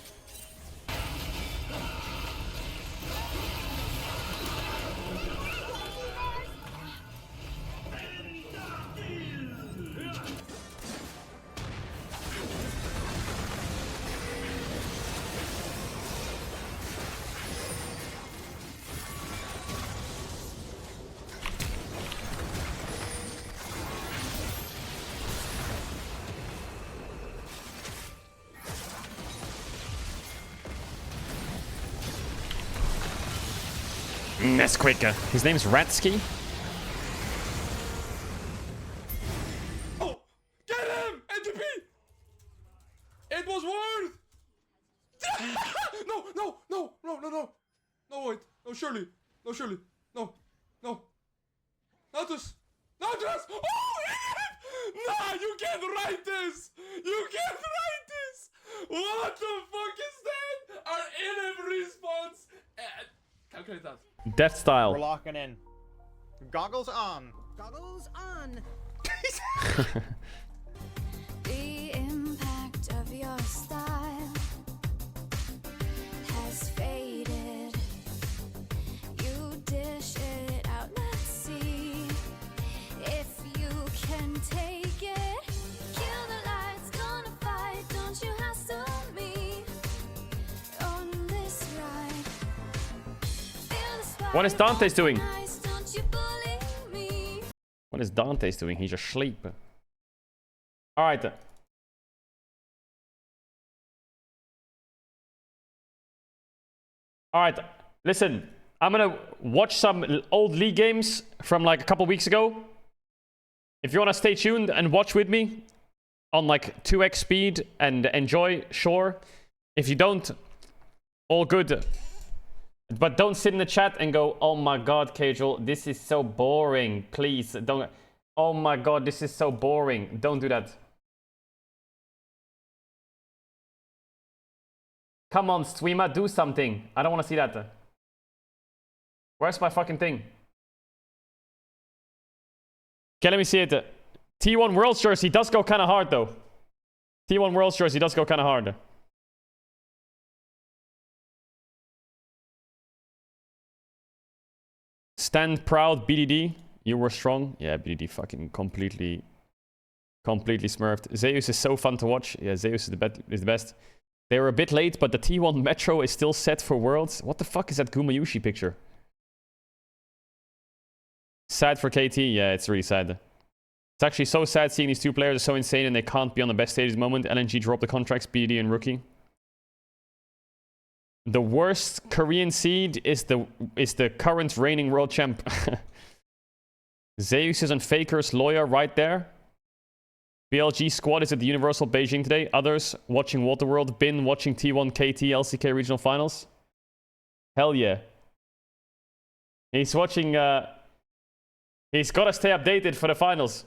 That's quick. His name's Ratsky. Oh, get him! NGP! It was worth! No, no, no, no, no, no. No, wait. No, Shirley. No, Shirley. No, no. Not this. Not this! Oh, nah, you can't write this! You can't write this! What the fuck is that? Our in-app response. Calculate that. Death style. We're locking in. Goggles on. Goggles on. The impact of your style has faded. You dish it out. Let's see if you can take it. Kill the lights, gonna fight. Don't you hassle me on this ride. What is Dante's doing? What is Dante's doing? He's asleep. Alright. Alright, listen. I'm gonna watch some old League games from like a couple weeks ago. If you wanna stay tuned and watch with me on like 2x speed and enjoy, sure. If you don't, all good. But don't sit in the chat and go, oh my god, Caedrel, this is so boring. Please, don't. Oh my god, this is so boring. Don't do that. Come on, streamer, do something. I don't want to see that. Where's my fucking thing? Okay, let me see it. T1 Worlds jersey does go kind of hard, though. T1 Worlds jersey does go kind of hard. Stand proud, BDD. You were strong. Yeah, BDD fucking completely smurfed. Zeus is so fun to watch. Yeah, Zeus is the best. They were a bit late, but the T1 Metro is still set for Worlds. What the fuck is that Gumayushi picture? Sad for KT? Yeah, it's really sad. It's actually so sad seeing these two players are so insane and they can't be on the best stage at the moment. LNG dropped the contracts, BDD and Rookie. The worst Korean seed is the current reigning world champ. Zeus is on Faker's lawyer right there. BLG squad is at the Universal Beijing today. Others watching Waterworld. Bin watching T1 KT LCK regional finals. Hell yeah. He's watching. He's got to stay updated for the finals.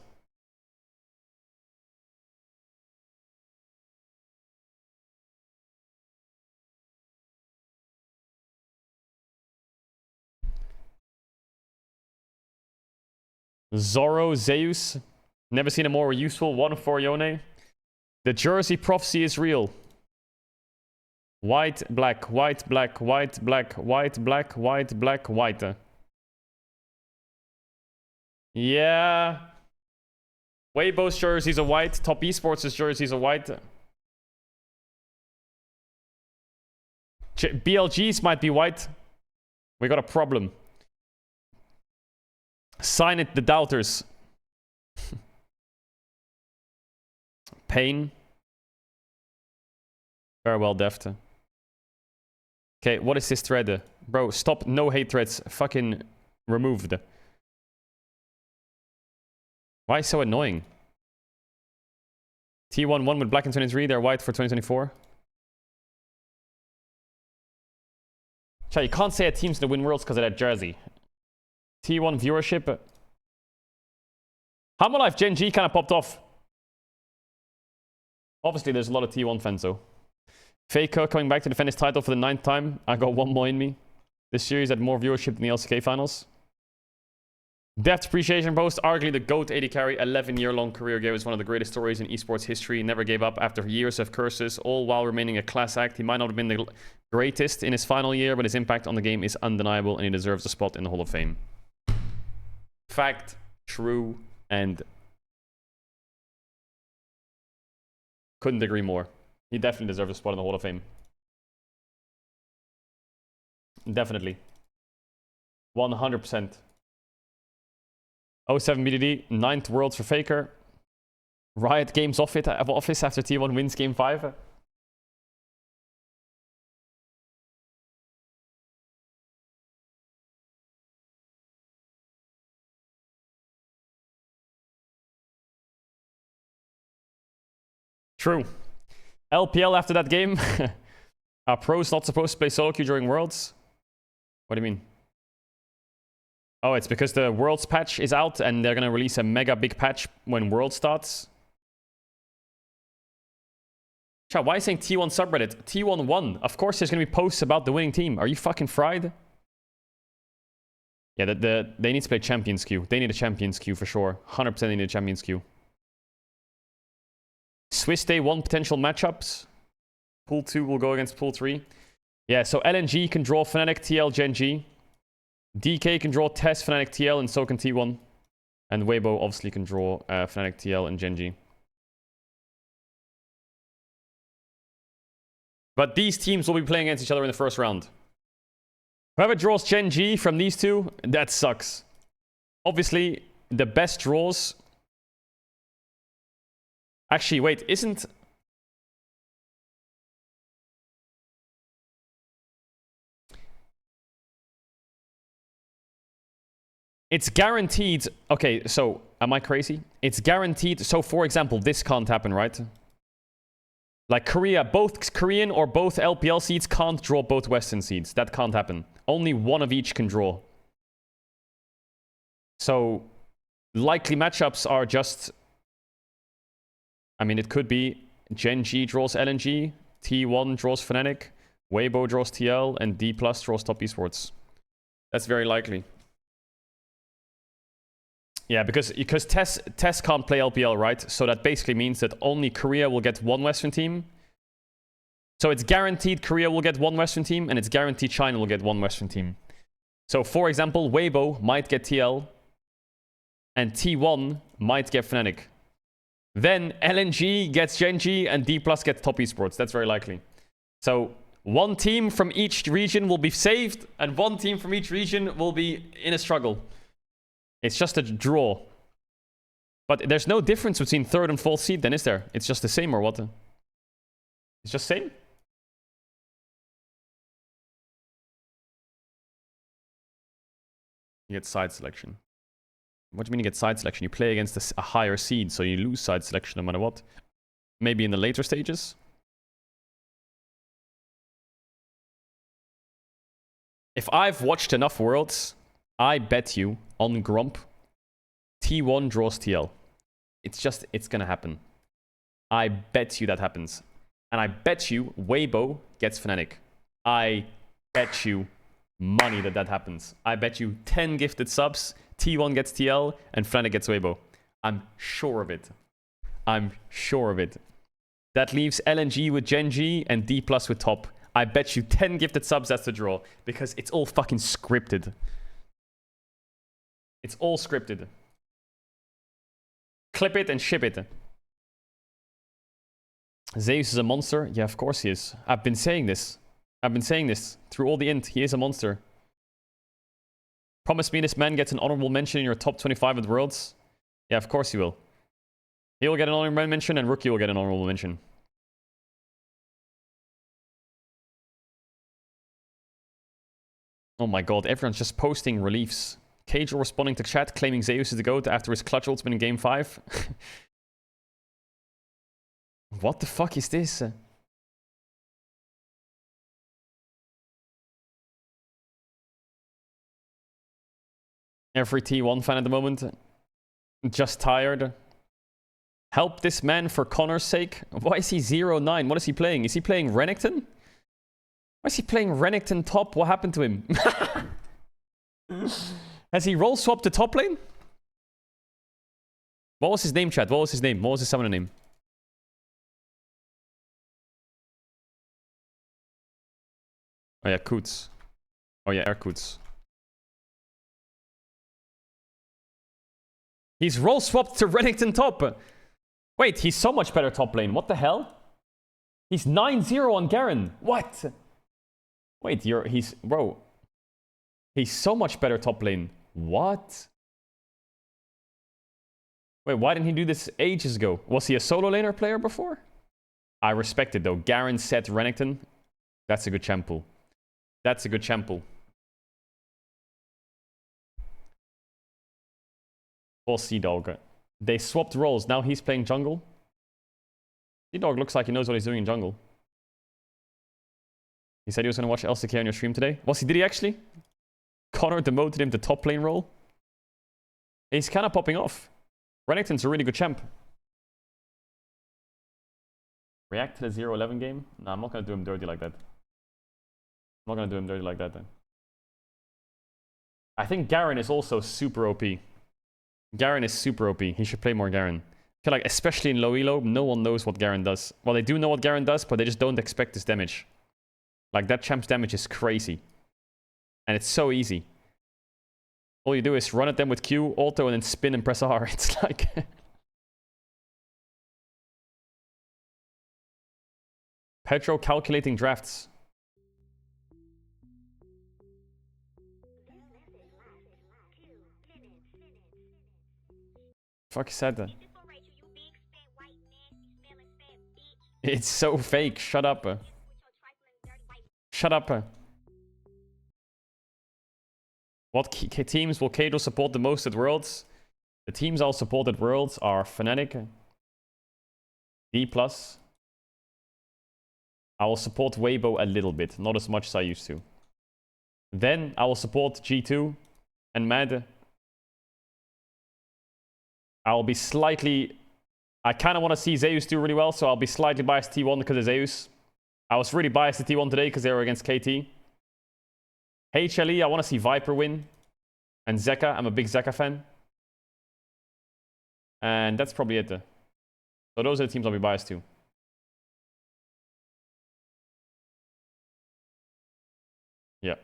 Zoro, Zeus. Never seen a more useful one for Yone. The jersey prophecy is real. White, black, white, black, white, black, white, black, white, black, white. Yeah. Weibo's jerseys are white. Top Esports' jerseys are white. BLG's might be white. We got a problem. Sign it, the doubters. Pain. Farewell, Deft. Okay, what is this thread? Bro, stop no hate threads. Fucking removed. Why so annoying? T1-1 with black in 23, they're white for 2024. Chat, you can't say a team's gonna win Worlds because of that jersey. T1 viewership. Hammerlife Gen G kind of popped off. Obviously, there's a lot of T1 fans, though. Faker coming back to defend his title for the 9th time. I got one more in me. This series had more viewership than the LCK finals. Depth appreciation post. Arguably the GOAT AD carry. 11-year-long career gave us one of the greatest stories in esports history. Never gave up after years of curses, all while remaining a class act. He might not have been the greatest in his final year, but his impact on the game is undeniable, and he deserves a spot in the Hall of Fame. Fact, true, and couldn't agree more. He definitely deserves a spot in the Hall of Fame. Definitely. 100%. 07 BDD, 9th Worlds for Faker. Riot Games office after T1 wins Game 5. True. LPL after that game. Are pros not supposed to play solo queue during Worlds? What do you mean? Oh, it's because the Worlds patch is out and they're going to release a mega big patch when Worlds starts. Chat, why are you saying T1 subreddit? T1 won. Of course there's going to be posts about the winning team. Are you fucking fried? Yeah, they need to play Champions queue. They need a Champions queue for sure. 100% they need a Champions queue. Swiss Day 1 potential matchups. Pool 2 will go against Pool 3. Yeah, so LNG can draw Fnatic, TL, Gen G. DK can draw Tess, Fnatic, TL, and so can T1. And Weibo obviously can draw Fnatic, TL, and Gen G. But these teams will be playing against each other in the first round. Whoever draws Gen G from these two, that sucks. Obviously, the best draws... Actually, wait, isn't... It's guaranteed... Okay, so, am I crazy? It's guaranteed... So, for example, this can't happen, right? Like Korea, both Korean or both LPL seeds can't draw both Western seeds. That can't happen. Only one of each can draw. So, likely matchups are just... I mean, it could be Gen G draws LNG, T1 draws Fnatic, Weibo draws TL, and D+ draws Top Esports. That's very likely. Yeah, because Tess can't play LPL, right? So that basically means that only Korea will get one Western team. So it's guaranteed Korea will get one Western team, and it's guaranteed China will get one Western team. So for example, Weibo might get TL, and T1 might get Fnatic. Then LNG gets Gen G, and D+ gets Top Esports. That's very likely. So one team from each region will be saved, and one team from each region will be in a struggle. It's just a draw. But there's no difference between 3rd and 4th seed then, is there? It's just the same or what? It's just same? You get side selection. What do you mean you get side selection? You play against a higher seed, so you lose side selection no matter what. Maybe in the later stages? If I've watched enough Worlds, I bet you on Grump, T1 draws TL. It's gonna happen. I bet you that happens. And I bet you Weibo gets Fnatic. I bet you money that happens. I bet you 10 gifted subs, T1 gets TL, and Fnatic gets Weibo. I'm sure of it. I'm sure of it. That leaves LNG with Gen G and D+ with Top. I bet you 10 gifted subs that's the draw. Because it's all fucking scripted. It's all scripted. Clip it and ship it. Zeus is a monster. Yeah, of course he is. I've been saying this. Through all the int. He is a monster. Promise me this man gets an honorable mention in your top 25 of the Worlds. Yeah, of course he will. He will get an honorable mention and Rookie will get an honorable mention. Oh my god, everyone's just posting reliefs. Caedrel responding to chat, claiming Zeus is the GOAT after his clutch ultimate in Game 5. What the fuck is this? Every T1 fan at the moment. Just tired. Help this man for Connor's sake. Why is he 0-9? What is he playing? Is he playing Renekton? Why is he playing Renekton top? What happened to him? Has he role swapped the top lane? What was his name, chat? What was his name? What was his summoner name? Oh yeah, Coots. Oh yeah, Air Coots. He's role swapped to Renekton top. Wait, he's so much better top lane. What the hell? He's 9-0 on Garen. What? Wait, bro. He's so much better top lane. What? Wait, why didn't he do this ages ago? Was he a solo laner player before? I respect it though. Garen, Sett, Renekton. That's a good champ pool. That's a good champ pool. Or Seadog. They swapped roles. Now he's playing jungle. Seadog looks like he knows what he's doing in jungle. He said he was going to watch LCK on your stream today. Did he actually? Connor demoted him to top lane role. He's kind of popping off. Renekton's a really good champ. React to the 0-11 game? No, I'm not going to do him dirty like that. I'm not going to do him dirty like that then. I think Garen is also super OP. Garen is super OP. He should play more Garen. I feel like, especially in low elo, no one knows what Garen does. Well, they do know what Garen does, but they just don't expect his damage. Like, that champ's damage is crazy. And it's so easy. All you do is run at them with Q, auto, and then spin and press R. It's like... Petro calculating drafts. Fuck said that. It's so fake. Shut up. Shut up. What teams will Caedrel support the most at Worlds? The teams I'll support at Worlds are Fnatic, D+. I will support Weibo a little bit, not as much as I used to. Then I will support G2 and Mad. I'll be slightly... I kind of want to see Zeus do really well, so I'll be slightly biased to T1 because of Zeus. I was really biased to T1 today because they were against KT. HLE, I want to see Viper win. And Zeka, I'm a big Zeka fan. And that's probably it. So those are the teams I'll be biased to. Yeah.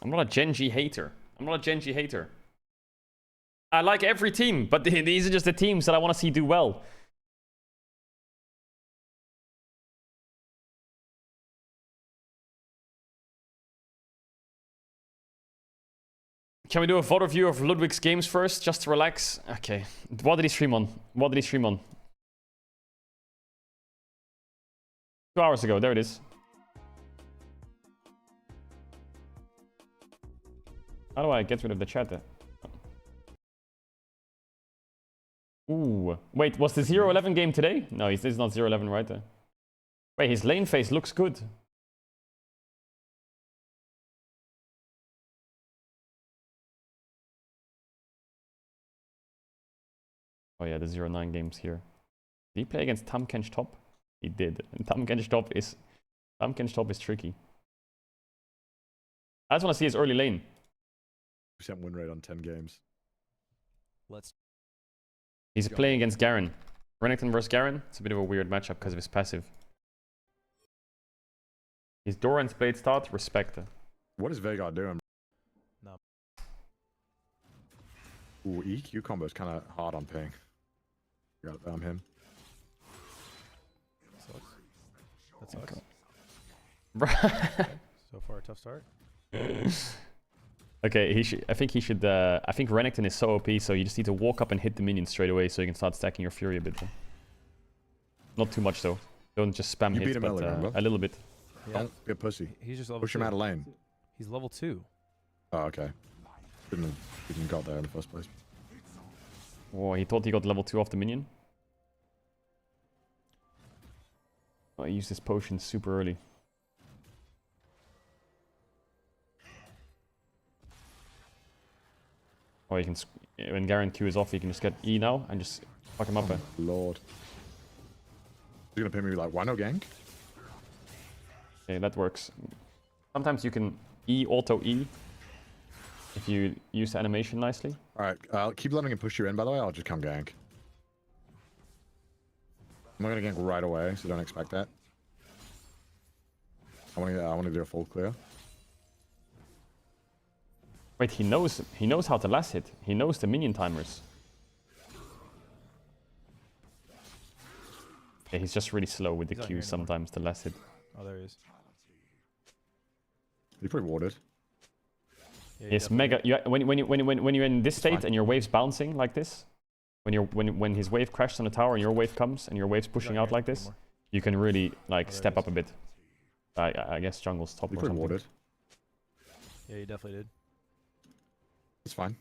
I'm not a Genji hater. I'm not a Genji hater. I like every team, but these are just the teams that I want to see do well. Can we do a VOD review of Ludwig's games first, just to relax? Okay. What did he stream on? What did he stream on? 2 hours ago. There it is. How do I get rid of the chat? Ooh. Wait, was the 0-11 game today? No, this is not 0-11 right there. Wait, his lane phase looks good. Oh yeah, the 0-9 games here. Did he play against Tamkench top? He did. And Tamkench top is tricky. I just want to see his early lane. % win rate on 10 games. He's playing against Garen. Renekton versus Garen. It's a bit of a weird matchup because of his passive. His Doran's blade start, respect. What is Veigar doing? No. Ooh, EQ combo is kind of hard on ping. I'm him. That sucks. Okay. So far, a tough start. Okay, I think Renekton is so OP, so you just need to walk up and hit the minions straight away so you can start stacking your Fury a bit. Not too much though. Don't just spam hits, but a little bit. Yeah. Don't be a pussy. He's just level Push 2. him out of lane. He's level 2. Oh, okay. Shouldn't have even got there in the first place. Oh, he thought he got level 2 off the minion. Oh, he used his potion super early. Or you can, when Garen Q is off, you can just get E now and just fuck him up. Oh, Lord. He's gonna pay me like, why no gank? Okay, that works. Sometimes you can auto E if you use the animation nicely. Alright, keep letting him push you in, by the way. I'll just come gank. I'm not gonna gank right away, so don't expect that. I want to do a full clear. Wait, he knows how to last hit. He knows the minion timers. Yeah, he's just really slow with the Qs sometimes, the last hit. Oh, there he is. You're pretty warded. Yeah, yes, mega. When you're in this state and your wave's bouncing like this, when his wave crashes on the tower and your wave comes and your wave's pushing out like this, you can really like step up a bit. I guess jungle's top or something. Warded. Yeah, you definitely did. It's fine.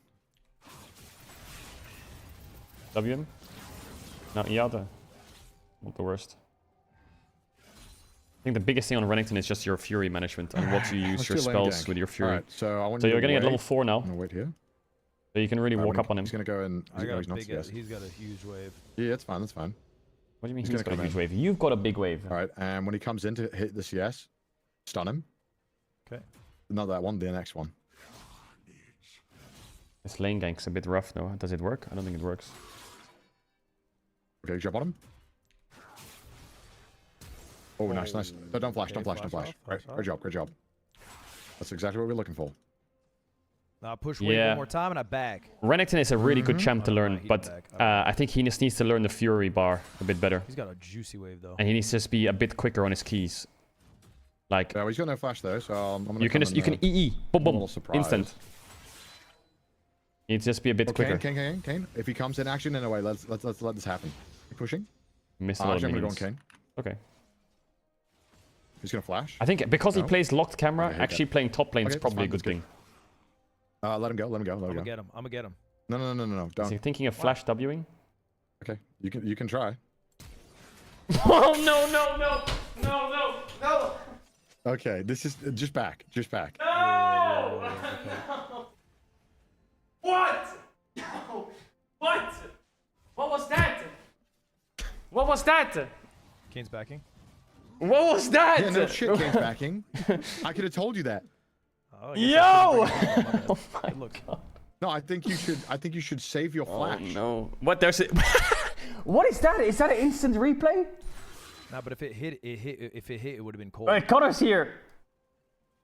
W him? No, Iada. Not the worst. I think the biggest thing on Renekton is just your Fury management and what you use your spells with your Fury. Right, so you're getting at level 4 now. I'm gonna wait here. So you can really walk up on him. He's gonna go in. He's got a huge wave. Yeah, that's fine. That's fine. What do you mean he's got a huge wave? You've got a big wave. All right, and when he comes in to hit the CS, stun him. Okay. Not that one, the next one. This lane gank's a bit rough though. Does it work? I don't think it works. Okay, jump on him. Oh, nice, nice. No, don't flash, don't flash, don't flash. Great job, great job. That's exactly what we're looking for. Now push wave one more time and I back. Renekton is a really good champ to learn, but I think he just needs to learn the Fury bar a bit better. He's got a juicy wave though. And he needs to just be a bit quicker on his keys. Like yeah, well, he's got no flash though, so I'm gonna you can EE, boom, boom, instant. He needs to just be a bit quicker. Kane. If he comes in action in a way, let's let this happen. Keep pushing. Missed a lot of I'm gonna go minions. on Kane. Okay. He's gonna flash. I think because he plays locked camera, actually playing top lane is probably a good thing. Let him go. Let him go. I'm gonna get him. I'm gonna get him. No. Don't. Is he thinking of flash Wing? Okay, you can try. Oh no! Okay, this is just back. No! What? No! What? What was that? What was that? Kane's backing. What was that? Yeah, no shit, Kane's backing. I could have told you that. Oh, yo! Oh my God. No, I think you should save your flash. Oh no! What? There's a... What is that? Is that an instant replay? Nah, but if it hit, it would have been cold. Alright, Connor's here.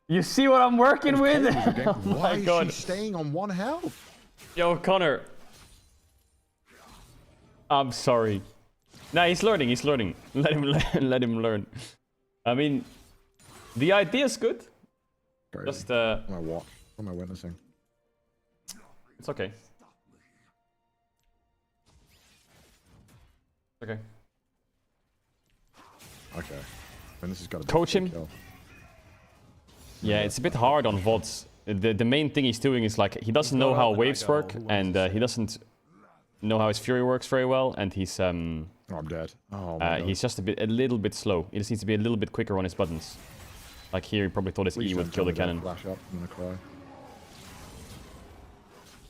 You see what I'm working with? Why is she staying on 1 health? Yo, Connor. I'm sorry. Nah, he's learning. Let him learn. I mean, the idea is good. Crazy. Just my watch. What am I witnessing? It's okay. Okay. Okay. And this has got to coach him. Yeah, it's a bit hard on VODs. The main thing he's doing is like he doesn't know how waves work, and he doesn't know how his Fury works very well, and he's Oh, I'm dead. Oh my God. he's just a little bit slow. He just needs to be a little bit quicker on his buttons. Like here, he probably thought his E would kill the cannon. Flash up. I'm gonna cry.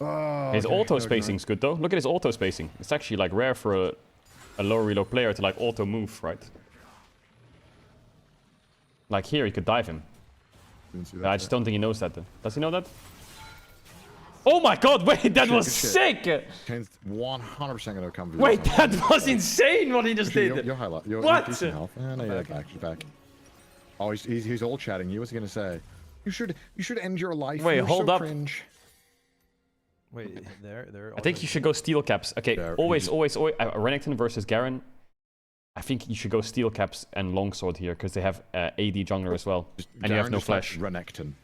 Oh, his auto spacing's good though. Look at his auto spacing. It's actually like rare for a low reload player to like auto move, right? Like here, he could dive him. I just don't think he knows that. Does he know that? Oh my God! Wait, that was sick. Kane's 100% gonna come. Wait, that was insane what he just did. You're highlight. You're decent health. No, you're back. You're back. Oh, he's all chatting. You. What's he gonna say? You should end your life. Wait, hold up. Cringe. Wait, there. I think you should go steel caps. Okay, always. Renekton versus Garen. I think you should go steel caps and longsword here because they have AD jungler as well, and you have no flash. Renekton.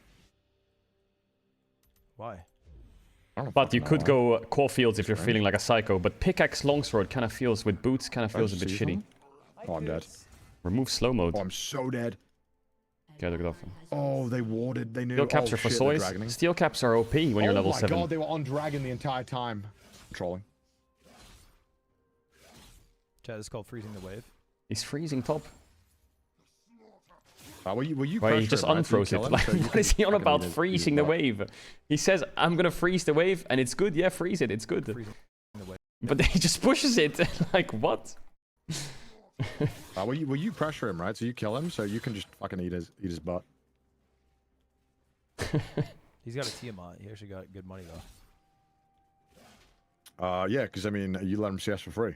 Why? But you could go core fields if you're feeling like a psycho. But pickaxe longsword kind of feels with boots kind of feels a bit shitty. Oh, I'm dead. Remove slow mode. Oh, I'm so dead. Okay, look it off. Oh, they warded. They knew. Steel caps are for soys. Steel caps are OP when you're level 7. Oh my God, they were on dragon the entire time. I'm trolling. Chat, it's called freezing the wave. He's freezing top. Were you Why he just unfroze it? Like, what is he on about freezing the wave? He says, I'm gonna freeze the wave, and it's good. Yeah, freeze it. It's good. But then he just pushes it. Like, what? Will you pressure him, right? So you kill him, so you can just fucking eat his butt. He's got a Tiamat. He actually got good money though. Yeah, because I mean, you let him CS for free.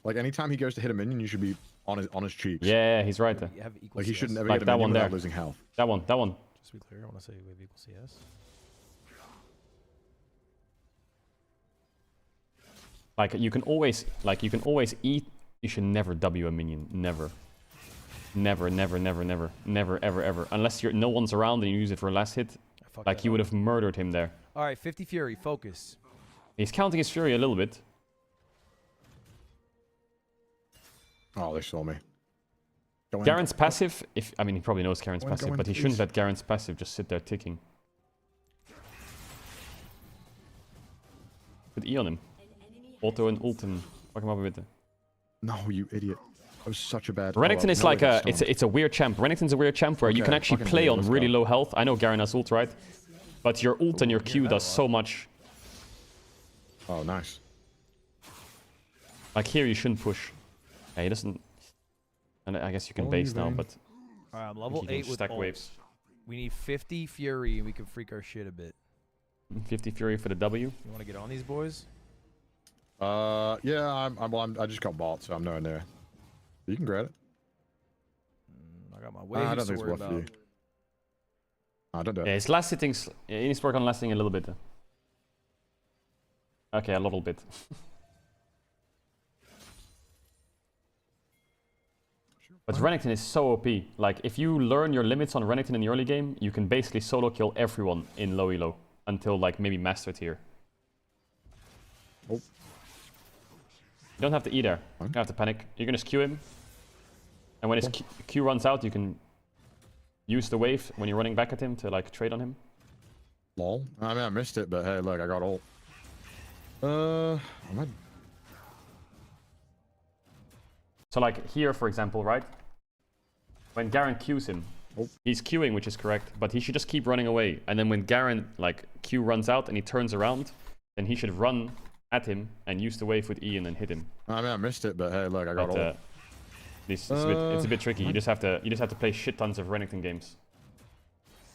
Like anytime he goes to hit a minion, you should be on his cheeks. Yeah, he's right there. Like he should never like get a that minion one without there. losing health. That one. Just to be clear, I want to say we have equal CS. Like you can always eat. You should never W a minion. Never. Never, ever. Unless no one's around and you use it for a last hit. Like you would have murdered him there. All right, 50 Fury, focus. He's counting his Fury a little bit. Oh, they saw me. Garen's passive, I mean, he probably knows Garen's passive, but he shouldn't let Garen's passive just sit there ticking. Put E on him. Auto and ult and fuck him up a bit. No, you idiot. That was such a bad... Renekton is like it's a weird champ. Renekton's a weird champ where you can actually play on really low health. I know Garen has ult, right? But your ult and your Q does so much. Oh, nice. Like here, you shouldn't push. Yeah, he doesn't... And I guess you can base now, but... Alright, I'm level 8 with stack ults. waves. We need 50 Fury and we can freak our shit a bit. 50 Fury for the W. You want to get on these boys? Yeah, I just got bought, so I'm nowhere near. You can grab it. I got my waves I don't think to it's worry worth for you. about. I don't do it. Yeah, his last sittings... Yeah, he needs to work on last sitting a little bit. Okay, a little bit. But Renekton is so OP. Like, if you learn your limits on Renekton in the early game, you can basically solo kill everyone in low elo. Until, like, maybe Master Tier. Oh. You don't have to E there. You don't have to panic. You can just Q him. And when his Q runs out, you can use the wave when you're running back at him to, like, trade on him. Lol. I mean, I missed it, but hey, look, I got ult. So like here, for example, right? When Garen Qs him, he's Qing, which is correct, but he should just keep running away. And then when Garen, like, Q runs out and he turns around, then he should run at him and use the wave with E and then hit him. I mean, I missed it, but hey, look, I got ult. It's a bit tricky. You just have to play shit tons of Renekton games.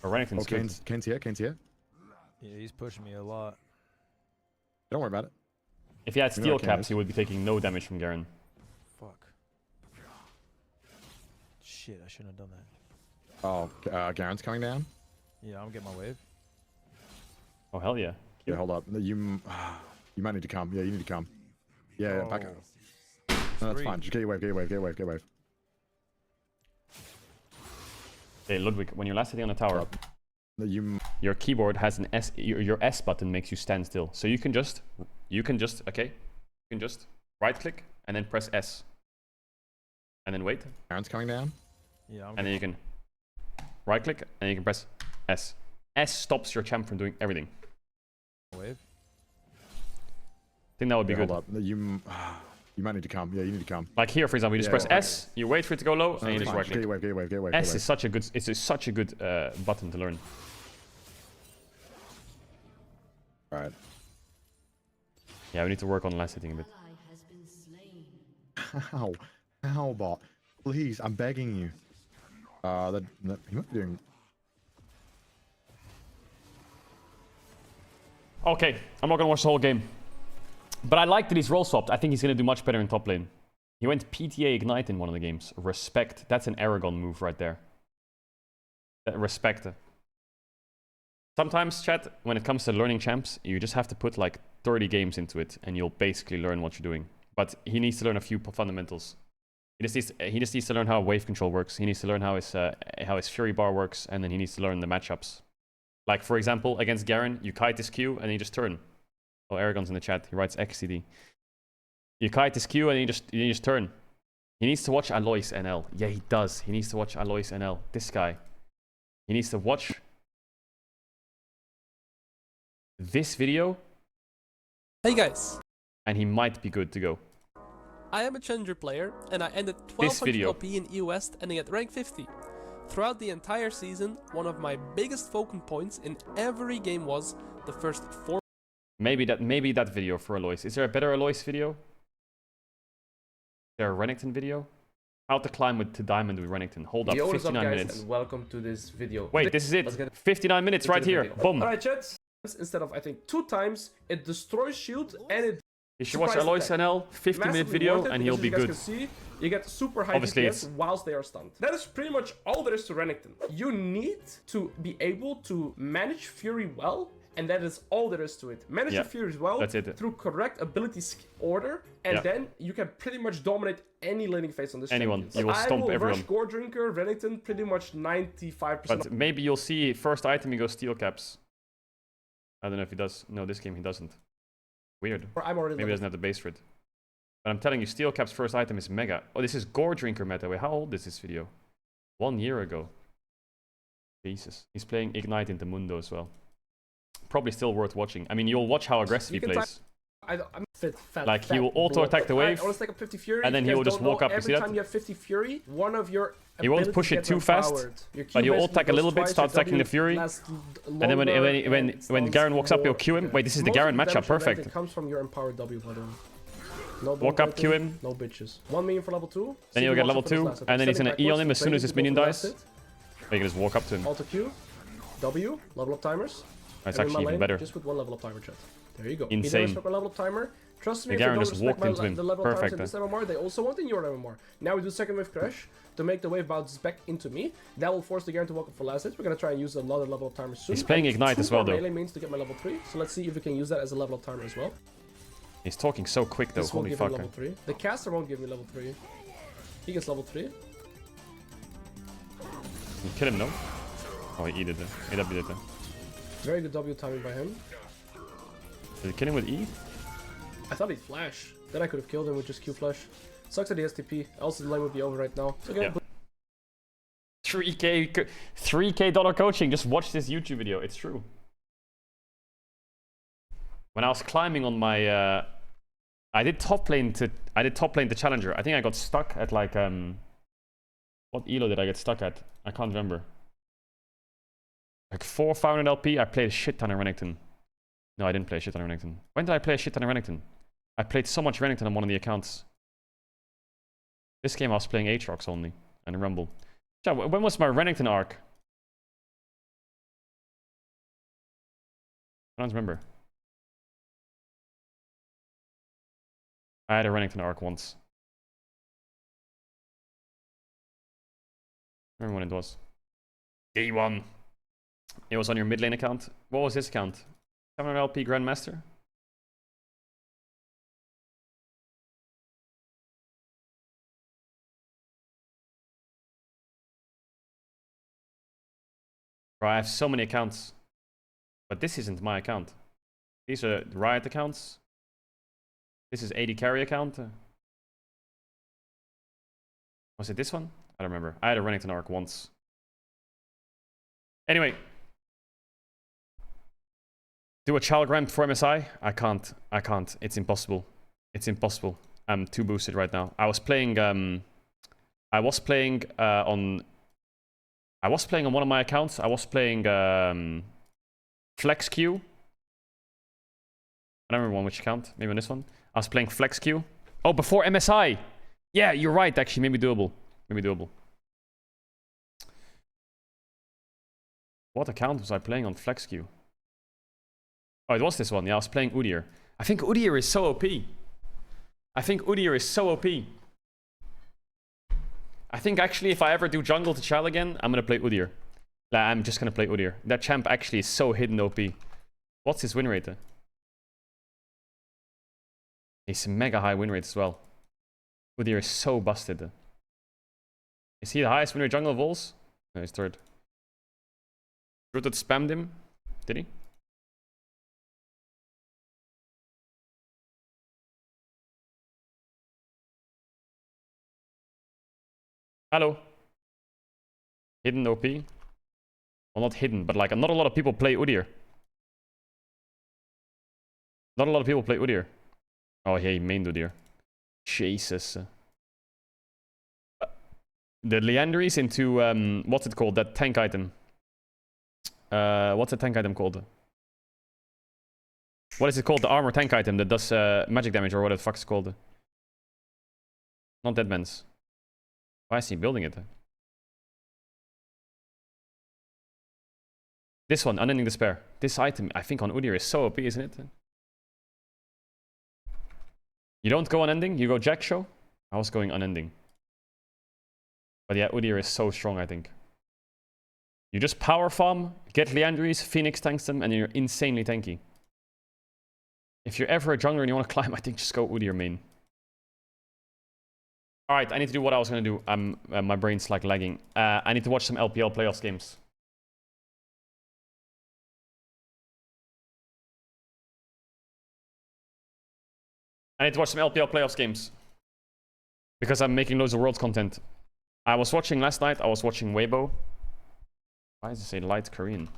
Or Renekton's good. Kane's here. Yeah, he's pushing me a lot. Don't worry about it. If he had steel caps, he would be taking no damage from Garen. Fuck. Shit, I shouldn't have done that. Oh, Garen's coming down? Yeah, I'm getting my wave. Oh, hell yeah. Yeah, hold up. You might need to come. Yeah, you need to come. Yeah, back up. No, that's fine. Just get your wave. Hey, Ludwig, when you're last hitting on the tower, your keyboard has an S. Your S button makes you stand still. So you can just right click and then press S. And then wait. Garen's coming down? Yeah, and then you can right click and you can press S. S stops your champ from doing everything. Wave. I think that would be good. Hold up. You might need to come. Yeah, you need to come. Like here, for example, you just press S, you wait for it to go low, and you just right click. Get your wave. S is such a good, such a good button to learn. Alright. Yeah, we need to work on last hitting a bit. How bot? Please, I'm begging you. He might be doing... Okay, I'm not gonna watch the whole game. But I like that he's role swapped. I think he's gonna do much better in top lane. He went PTA Ignite in one of the games. Respect. That's an Aragon move right there. Respect. Sometimes, chat, when it comes to learning champs, you just have to put like 30 games into it and you'll basically learn what you're doing. But he needs to learn a few fundamentals. He just needs to learn how wave control works. He needs to learn how his Fury bar works, and then he needs to learn the matchups. Like, for example, against Garen, you kite his Q and then you just turn. Oh, Aragon's in the chat. He writes XCD. You kite his Q and you just turn. He needs to watch Alois NL. Yeah, he does. He needs to watch Alois NL. This guy. He needs to watch this video. Hey guys. And he might be good to go. I am a Challenger player, and I ended 1200 LP in EU West, ending at rank 50. Throughout the entire season, one of my biggest focal points in every game was the first 4. Maybe that video for Alois. Is there a better Alois video? Is there a Renekton video? How to climb to diamond with Renekton. Hold up, Yo, what's up, 59 guys, minutes. and welcome to this video. Wait, this is it. 59 minutes right here. Boom. Alright, chat. Instead of, I think, 2 times, it destroys shield and it... You should watch Aloy's NL, 50-minute video, and he'll be good. As you guys can see, you get super high Obviously, DPS whilst they are stunned. That is pretty much all there is to Renekton. You need to be able to manage Fury well, and that is all there is to it. Manage your Fury well through correct ability order, and then you can pretty much dominate any laning phase on this champion. You will stomp everyone. Rush Gore Drinker, Renekton, pretty much 95%. But maybe you'll see first item he goes steel caps. I don't know if he does. No, this game he doesn't. Weird. Maybe he doesn't have the base for it. But I'm telling you, steel caps first item is mega. Oh, this is Gore Drinker meta. Wait, how old is this video? 1 year ago. Jesus. He's playing Ignite into Mundo as well. Probably still worth watching. I mean, you'll watch how aggressive he plays. I'm fat, like, he will auto-attack the wave, like a 50 Fury, and then he will just walk up. You see that? Every time you have 50 Fury, one of your he won't push it too fast, but he'll attack a little bit, start stacking the Fury, and then when Garen walks up, he'll Q him. Wait, this is the Garen matchup, perfect. It comes from your empowered W, by the way. No walk up, Q him. No bitches. 1 minion for level 2. Then he'll get level 2, and then he's gonna E on him as soon as his minion dies. You can just walk up to him. Auto Q, W, level up timers. That's actually even better. Just with 1 level up timer, chat. There you go. Insane. You don't level up timer. Trust me, the if Garen you just don't walked into him. the level timers in Perfect. this MMR, they also want in your MMR. Now we do second wave crash to make the wave bounce back into me. That will force the Garen to walk up for last hit. We're gonna try and use another level up timer soon. He's playing Ignite as well, though. Melee means to get my level 3. So let's see if we can use that as a level up timer as well. He's talking so quick though. Holy fuck. Level 3. The caster won't give me level 3. He gets level 3. You kill him, no? Oh, he did it. AW did it. Very good W timing by him. Did he kill him with E? I thought he'd flash. Then I could have killed him with just Q flash. Sucks that he has TP. Else the lane would be over right now. It's okay. Yeah. 3K dollar coaching. Just watch this YouTube video. It's true. When I was climbing on my, I did top lane to challenger. I think I got stuck at like what elo did I get stuck at? I can't remember. Like 4,500 LP. I played a shit ton of Renekton. No, I didn't play a shit ton of Renekton. When did I play a shit ton of Renekton? I played so much Renekton on one of the accounts. This game I was playing Aatrox only and Rumble. Yeah, when was my Renekton arc? I don't remember. I had a Renekton arc once. I remember when it was. Day 1. It was on your mid lane account. What was his account? 700 LP Grandmaster? Bro, I have so many accounts. But this isn't my account. These are Riot accounts. This is 80 carry account. Was it this one? I don't remember. I had a Renekton arc once. Anyway. Do a child ramp for MSI? I can't. It's impossible. It's impossible. I'm too boosted right now. I was playing on one of my accounts. I was playing Flex Q. I don't remember on which account. Maybe on this one. I was playing Flex Q. Oh, before MSI. Yeah, you're right, actually. Maybe doable. Maybe doable. What account was I playing on Flex Q? Oh, it was this one. Yeah, I was playing Udyr. I think Udyr is so OP. I think actually if I ever do jungle to Chal again, I'm gonna play Udyr. Like, I'm just gonna play Udyr. That champ actually is so hidden OP. What's his win rate? He's mega high win rate as well. Udyr is so busted. Is he the highest win rate jungle of alls? No, he's third. Rooted spammed him. Did he? Hello. Hidden OP. Well, not hidden, but like not a lot of people play Udyr. Not a lot of people play Udyr. Oh, yeah, he mained Udyr. Jesus. The Leanderies into, what's it called? That tank item. What's the tank item called? What is it called? The armor tank item that does magic damage or what the fuck is called? Not Deadman's. Why is he building it? This one, Unending Despair. This item, I think on Udyr is so OP, isn't it? You don't go Unending, you go Jack Show? I was going Unending. But yeah, Udyr is so strong, I think. You just power farm, get Liandry's, Phoenix tanks them, and you're insanely tanky. If you're ever a jungler and you want to climb, I think just go Udyr main. Alright, I need to do what I was going to do. My brain's like lagging. I need to watch some LPL playoffs games. I need to watch some LPL playoffs games. Because I'm making loads of Worlds content. I was watching last night, I was watching Weibo. Why does it say Light Korean?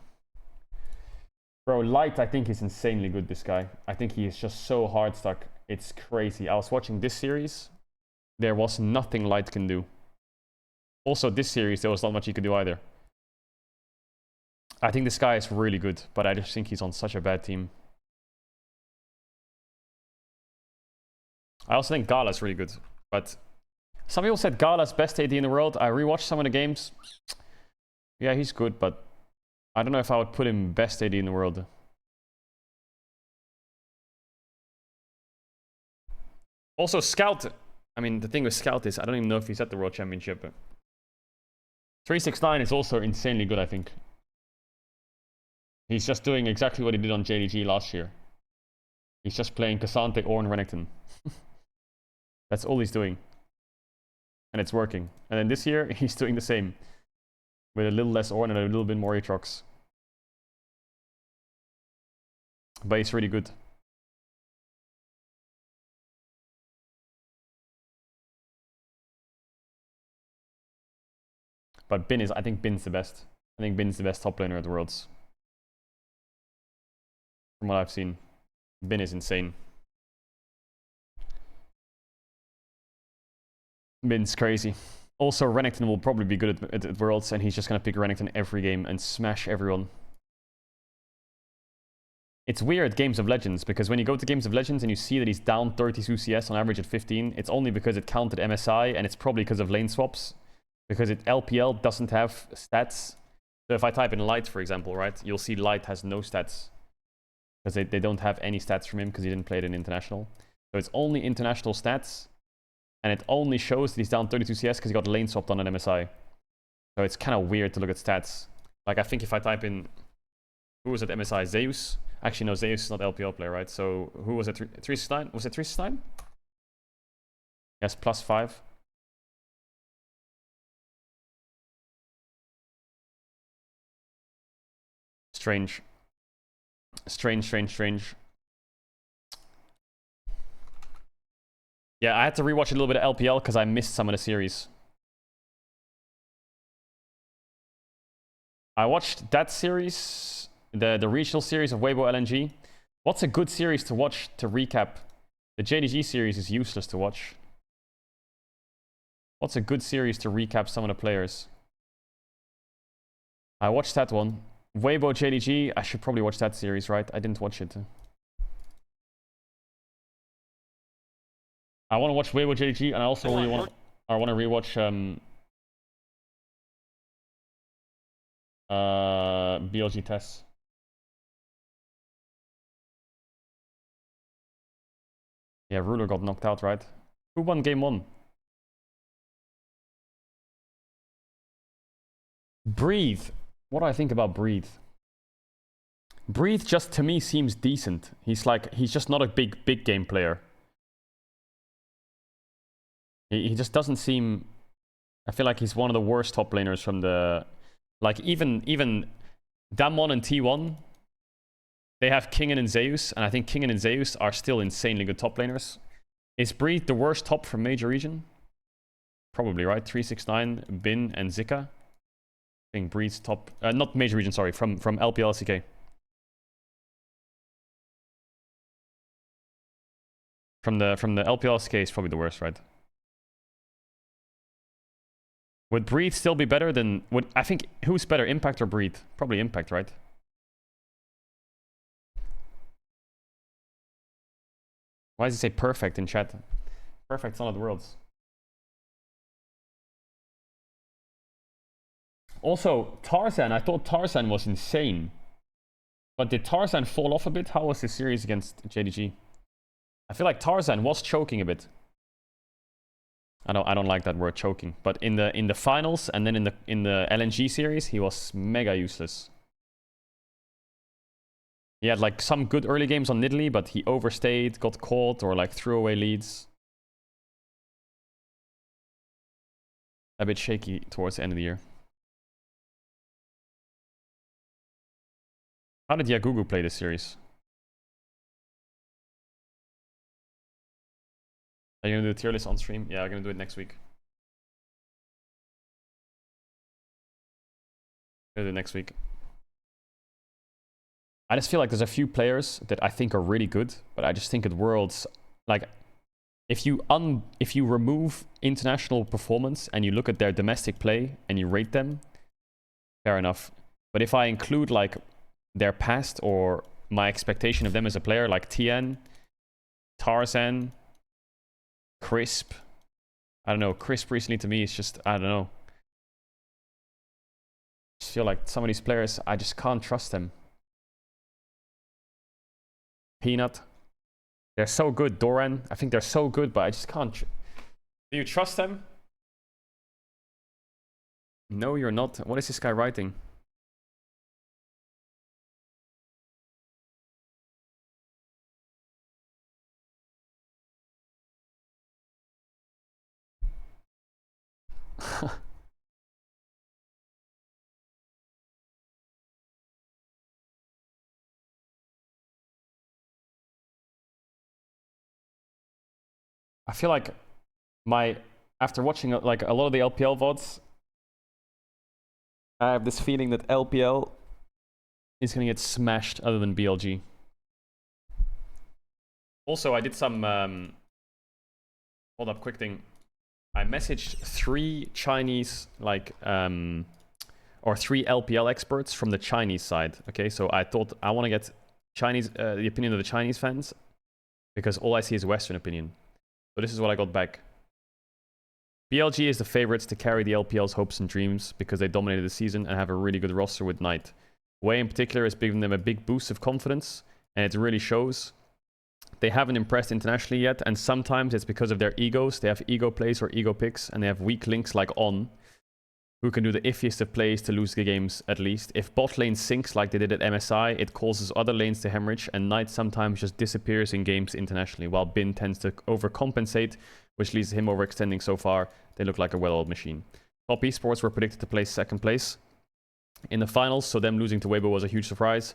Bro, Light I think is insanely good, this guy. I think he is just so hard stuck. It's crazy. I was watching this series. There was nothing Light can do. Also, this series, there was not much he could do either. I think this guy is really good, but I just think he's on such a bad team. I also think Gala's really good, but some people said Gala's best AD in the world. I rewatched some of the games. Yeah, he's good, but I don't know if I would put him best AD in the world. Also, Scout. I mean, the thing with Scout is I don't even know if he's at the World Championship. 369 is also insanely good, I think. He's just doing exactly what he did on JDG last year. He's just playing Cassante, Ornn, Renekton. That's all he's doing. And it's working. And then this year, he's doing the same. With a little less Ornn and a little bit more Aatrox. But he's really good. But Bin is, I think Bin's the best. I think Bin's the best top laner at the Worlds. From what I've seen. Bin is insane. Bin's crazy. Also, Renekton will probably be good at Worlds, and he's just gonna pick Renekton every game and smash everyone. It's weird, Games of Legends, because when you go to Games of Legends and you see that he's down 32 CS on average at 15, it's only because it counted MSI, and it's probably because of lane swaps. Because LPL doesn't have stats. So if I type in Light, for example, right, you'll see Light has no stats. Because they don't have any stats from him because he didn't play it in International. So it's only international stats. And it only shows that he's down 32 CS because he got lane swapped on an MSI. So it's kind of weird to look at stats. Like, I think if I type in... Who was at MSI? Zeus? Actually, no, Zeus is not LPL player, right? So who was at 369? Was it 369? Yes, +5. Strange. Strange. Yeah, I had to rewatch a little bit of LPL because I missed some of the series. I watched that series, the regional series of Weibo LNG. What's a good series to watch to recap? The JDG series is useless to watch. What's a good series to recap some of the players? I watched that one. Weibo JDG, I should probably watch that series, right? I didn't watch it. I want to watch Weibo JDG, and I also really want to rewatch BLG Tess. Yeah, Ruler got knocked out, right? Who won game 1? Breathe. What do I think about Breathe? Breathe just to me seems decent. He's just not a big game player. He just doesn't seem... I feel like he's one of the worst top laners from the... Like, even Damwon and T1, they have Kingen and Zeus, and I think Kingen and Zeus are still insanely good top laners. Is Breed the worst top from Major Region? Probably, right? 369, Bin, and Zika. I think Breed's top... not Major Region, sorry, from LPL LCK. From the LPL LCK is probably the worst, right? Would Breathe still be better than... I think, who's better, Impact or Breathe? Probably Impact, right? Why does it say perfect in chat? Perfect's not at the Worlds. Also, Tarzan, I thought Tarzan was insane. But did Tarzan fall off a bit? How was his series against JDG? I feel like Tarzan was choking a bit. I don't like that word, choking. But in the finals and then in the LNG series, he was mega useless. He had like some good early games on Nidalee, but he overstayed, got caught, or like threw away leads. A bit shaky towards the end of the year. How did Yagugu play this series? Are you gonna do the tier list on stream? Yeah, I'm gonna do it next week. I'm gonna do it next week. I just feel like there's a few players that I think are really good, but I just think at Worlds, like, if you remove international performance and you look at their domestic play and you rate them, fair enough. But if I include like their past or my expectation of them as a player, like Tien, Tarzan, Crisp. I don't know, Crisp recently to me is just, I don't know. I just feel like some of these players, I just can't trust them. Peanut. They're so good. Doran, I think they're so good, but I just can't. Do you trust them? No, you're not. What is this guy writing? I feel like after watching like a lot of the LPL VODs, I have this feeling that LPL is gonna get smashed other than BLG. Also, I did some hold up, quick thing. I messaged 3 Chinese like or 3 LPL experts from the Chinese side. Okay, so I thought I want to get Chinese the opinion of the Chinese fans because all I see is Western opinion. So this is what I got back. BLG is the favorites to carry the LPL's hopes and dreams because they dominated the season and have a really good roster with Knight. Wei in particular has given them a big boost of confidence, and it really shows. They haven't impressed internationally yet, and sometimes it's because of their egos. They have ego plays or ego picks, and they have weak links like On, who can do the iffiest of plays to lose the games at least. If bot lane sinks like they did at MSI, it causes other lanes to hemorrhage, and Knight sometimes just disappears in games internationally, while Bin tends to overcompensate, which leads to him overextending so far. They look like a well-oiled machine. Top Esports were predicted to place 2nd place in the finals, so them losing to Weibo was a huge surprise.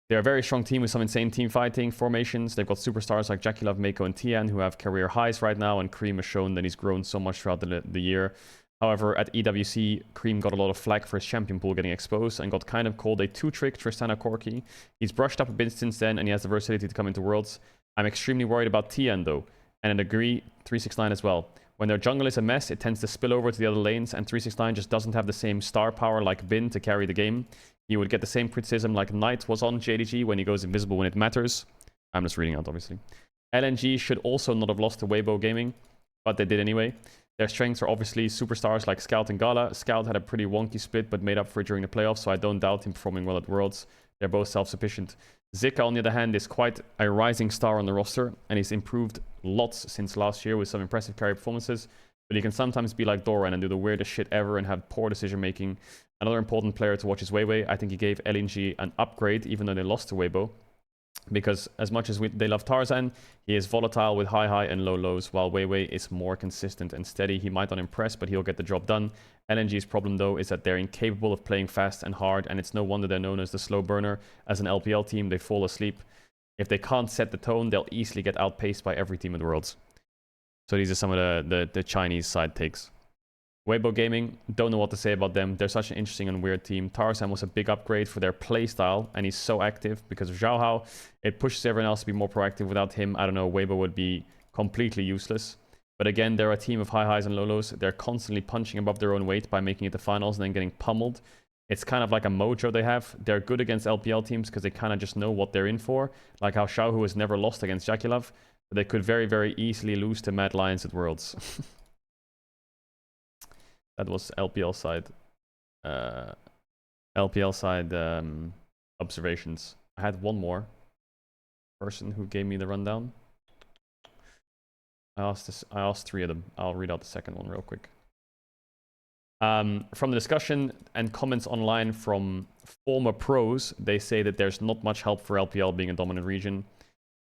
They're a very strong team with some insane team fighting formations. They've got superstars like JackieLove, Mako, and Tian, who have career highs right now, and Cream has shown that he's grown so much throughout the year. However, at EWC, Cream got a lot of flack for his champion pool getting exposed and got kind of called a 2-trick Tristana Corki. He's brushed up a bit since then, and he has the versatility to come into Worlds. I'm extremely worried about Tian, though, and I'd agree 369 as well. When their jungle is a mess, it tends to spill over to the other lanes, and 369 just doesn't have the same star power like Bin to carry the game. He would get the same criticism like Knight was on JDG when he goes invisible when it matters. I'm just reading out, obviously. LNG should also not have lost to Weibo Gaming, but they did anyway. Their strengths are obviously superstars like Scout and Gala. Scout had a pretty wonky split, but made up for it during the playoffs, so I don't doubt him performing well at Worlds. They're both self-sufficient. Zika, on the other hand, is quite a rising star on the roster, and he's improved lots since last year with some impressive carry performances, but he can sometimes be like Doran and do the weirdest shit ever and have poor decision-making. Another important player to watch is Weiwei. I think he gave LNG an upgrade, even though they lost to Weibo. Because as much as they love Tarzan, he is volatile with high and low lows, while Weiwei is more consistent and steady. He might not impress, but he'll get the job done. LNG's problem, though, is that they're incapable of playing fast and hard, and it's no wonder they're known as the slow burner. As an LPL team, they fall asleep. If they can't set the tone, they'll easily get outpaced by every team in the world. So these are some of the Chinese side takes. Weibo Gaming, don't know what to say about them. They're such an interesting and weird team. Tarzan was a big upgrade for their playstyle, and he's so active because of Zhao Hao. It pushes everyone else to be more proactive. Without him, I don't know, Weibo would be completely useless. But again, they're a team of high highs and low lows. They're constantly punching above their own weight by making it to finals and then getting pummeled. It's kind of like a mojo they have. They're good against LPL teams because they kind of just know what they're in for. Like how Xiaohu has never lost against JackieLove. But they could very, very easily lose to Mad Lions at Worlds. That was LPL side. LPL side observations. I had one more person who gave me the rundown. I asked 3 of them. I'll read out the second one real quick. From the discussion and comments online from former pros, they say that there's not much help for LPL being a dominant region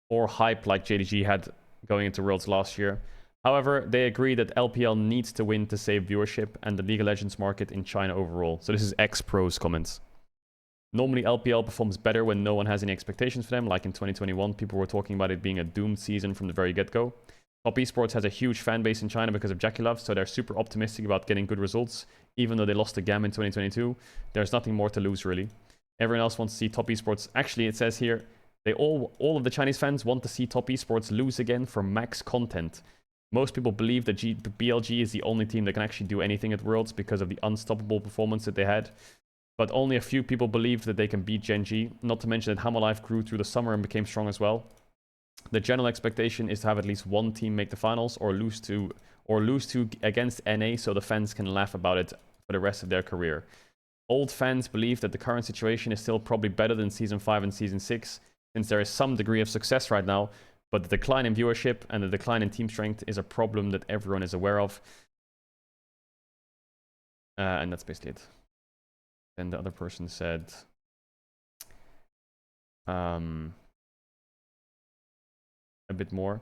or hype like JDG had going into Worlds last year. However, they agree that LPL needs to win to save viewership and the League of Legends market in China overall. So this is ex-pros comments. Normally LPL performs better when no one has any expectations for them, like in 2021 people were talking about it being a doomed season from the very get-go. Top Esports has a huge fan base in China because of Jackie Love, so they're super optimistic about getting good results. Even though they lost the GAM in 2022, there's nothing more to lose really. Everyone else wants to see Top Esports. Actually, it says here, they all of the Chinese fans want to see Top Esports lose again for max content. Most people believe that BLG is the only team that can actually do anything at Worlds because of the unstoppable performance that they had. But only a few people believe that they can beat Gen G, not to mention that Hammerlife grew through the summer and became strong as well. The general expectation is to have at least one team make the finals or lose to against NA so the fans can laugh about it for the rest of their career. Old fans believe that the current situation is still probably better than Season 5 and Season 6, since there is some degree of success right now, but the decline in viewership and the decline in team strength is a problem that everyone is aware of. And that's basically it. And the other person said... a bit more.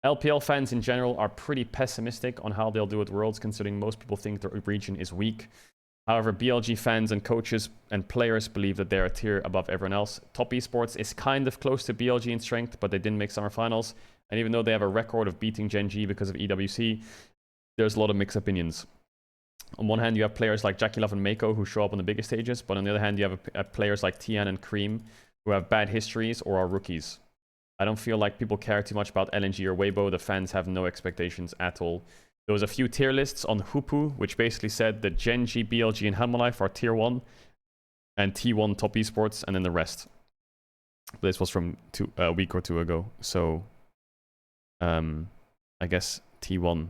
LPL fans in general are pretty pessimistic on how they'll do at Worlds, considering most people think the region is weak. However, BLG fans and coaches and players believe that they're a tier above everyone else. Top Esports is kind of close to BLG in strength, but they didn't make summer finals. And even though they have a record of beating Gen G because of EWC, there's a lot of mixed opinions. On one hand, you have players like Jackie Love and Mako who show up on the biggest stages, but on the other hand, you have players like Tian and Cream who have bad histories or are rookies. I don't feel like people care too much about LNG or Weibo. The fans have no expectations at all. There was a few tier lists on Hupu, which basically said that Gen G, BLG, and Hammerlife are tier 1, and T1 Top Esports, and then the rest. But this was from a week or 2 ago, so I guess T1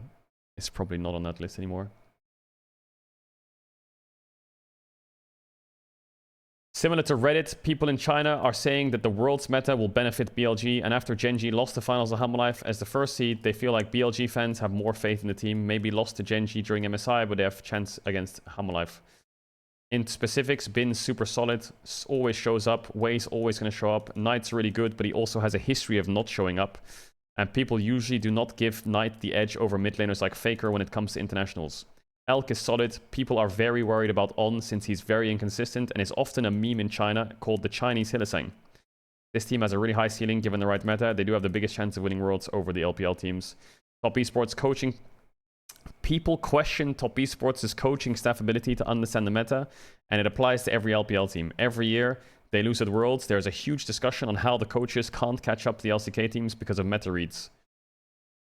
is probably not on that list anymore. Similar to Reddit, people in China are saying that the World's meta will benefit BLG, and after Gen G lost the finals of Hammerlife as the first seed, they feel like BLG fans have more faith in the team, maybe lost to Gen G during MSI, but they have a chance against Hammerlife. In specifics, Bin's super solid, always shows up, Wei's always going to show up, Knight's really good, but he also has a history of not showing up, and people usually do not give Knight the edge over mid laners like Faker when it comes to internationals. Elk is solid. People are very worried about On since he's very inconsistent and is often a meme in China called the Chinese Hylissang. This team has a really high ceiling given the right meta. They do have the biggest chance of winning Worlds over the LPL teams. Top Esports coaching. People question Top Esports' coaching staff ability to understand the meta, and it applies to every LPL team. Every year they lose at Worlds, there's a huge discussion on how the coaches can't catch up to the LCK teams because of meta reads.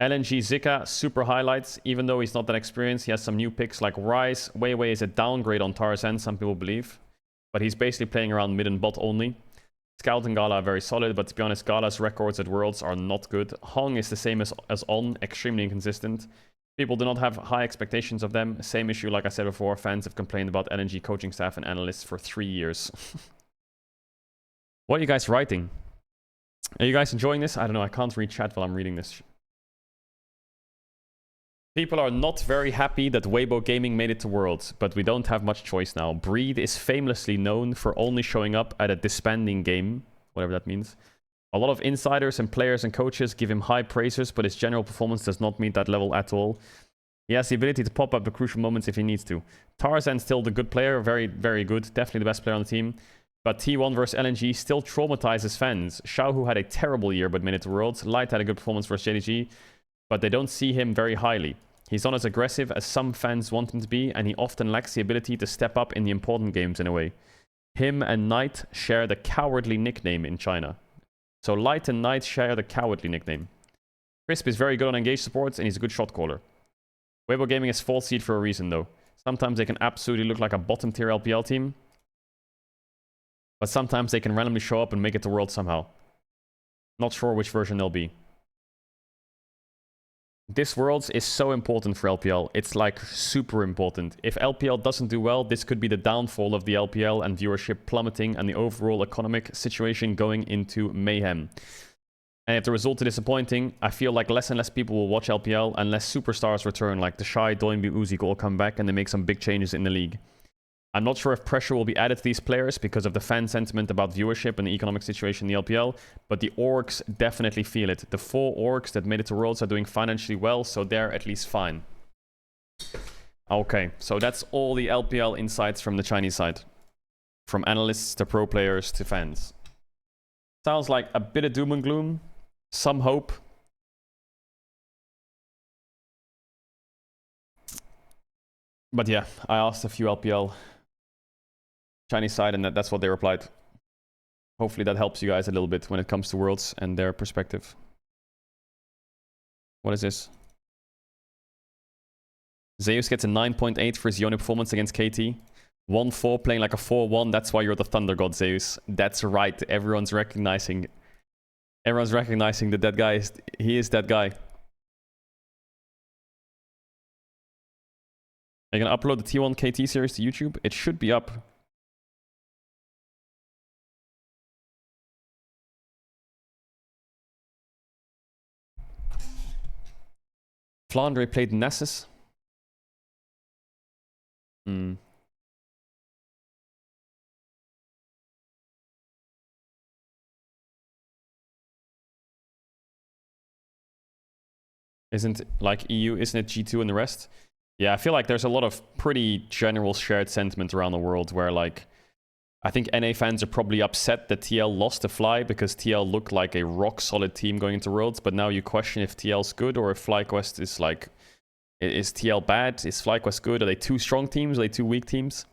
LNG Zika, super highlights. Even though he's not that experienced, he has some new picks like Rise. Weiwei is a downgrade on Tarzan, some people believe. But he's basically playing around mid and bot only. Scout and Gala are very solid, but to be honest, Gala's records at Worlds are not good. Hong is the same as On, extremely inconsistent. People do not have high expectations of them. Same issue, like I said before, fans have complained about LNG coaching staff and analysts for 3 years. What are you guys writing? Are you guys enjoying this? I don't know, I can't read chat while I'm reading this. People are not very happy that Weibo Gaming made it to Worlds, but we don't have much choice now. Breed is famously known for only showing up at a disbanding game, whatever that means. A lot of insiders and players and coaches give him high praises, but his general performance does not meet that level at all. He has the ability to pop up at crucial moments if he needs to. Tarzan's still the good player, very, very good, definitely the best player on the team. But T1 versus LNG still traumatizes fans. Xiaohu had a terrible year but made it to Worlds. Light had a good performance versus JDG. But they don't see him very highly. He's not as aggressive as some fans want him to be, and he often lacks the ability to step up in the important games in a way. Him and Knight share the cowardly nickname in China. So Light and Knight share the cowardly nickname. Crisp is very good on engaged supports, and he's a good shot caller. Weibo Gaming is 4th seed for a reason, though. Sometimes they can absolutely look like a bottom tier LPL team, but sometimes they can randomly show up and make it to Worlds somehow. Not sure which version they'll be. This Worlds is so important for LPL. It's like super important. If LPL doesn't do well, this could be the downfall of the LPL and viewership plummeting and the overall economic situation going into mayhem. And if the result is disappointing, I feel like less and less people will watch LPL unless superstars return, like the Shy, Doinby, Uzi all come back and they make some big changes in the league. I'm not sure if pressure will be added to these players because of the fan sentiment about viewership and the economic situation in the LPL, but the orgs definitely feel it. The 4 orgs that made it to Worlds are doing financially well, so they're at least fine. Okay, so that's all the LPL insights from the Chinese side. From analysts to pro players to fans. Sounds like a bit of doom and gloom, some hope. But yeah, I asked a few LPL Chinese side, and that's what they replied. Hopefully that helps you guys a little bit when it comes to Worlds and their perspective. What is this? Zeus gets a 9.8 for his Yone performance against KT. 1-4 playing like a 4-1. That's why you're the Thunder God, Zeus. That's right. Everyone's recognizing that that guy is that guy. Are you gonna upload the T1 KT series to YouTube? It should be up. Flandre played Nessus. Isn't like EU, isn't it G2 and the rest? Yeah, I feel like there's a lot of pretty general shared sentiment around the world where, like, I think NA fans are probably upset that TL lost to Fly because TL looked like a rock-solid team going into Worlds, but now you question if TL's good or if FlyQuest is like... Is TL bad? Is FlyQuest good? Are they 2 strong teams? Are they 2 weak teams?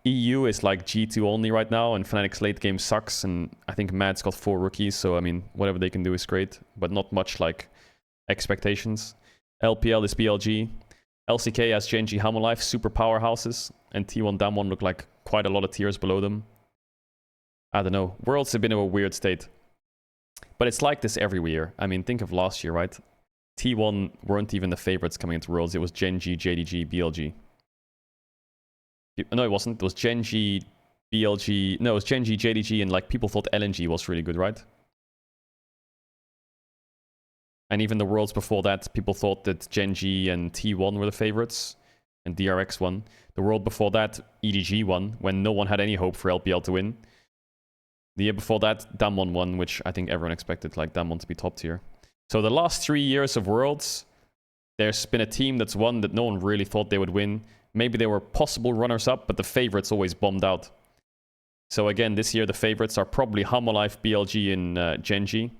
EU is like G2 only right now, and Fnatic's late game sucks, and I think Mad's got 4 rookies, so I mean, whatever they can do is great, but not much like expectations. LPL is BLG. LCK has Genji, Hammerlife, super powerhouses, and T1 Damwon look like quite a lot of tiers below them. I don't know. Worlds have been in a weird state. But it's like this every year. I mean, think of last year, right? T1 weren't even the favorites coming into Worlds. It was Genji, JDG, BLG. No, it wasn't. It was Genji, BLG. No, it was Genji, JDG, and like people thought LNG was really good, right? And even the Worlds before that, people thought that Genji and T1 were the favorites, and DRX won. The World before that, EDG won, when no one had any hope for LPL to win. The year before that, Damwon won, which I think everyone expected, like, Damwon to be top tier. So the last 3 years of Worlds, there's been a team that's won that no one really thought they would win. Maybe they were possible runners-up, but the favorites always bombed out. So again, this year the favorites are probably Hammerlife, BLG, and Genji.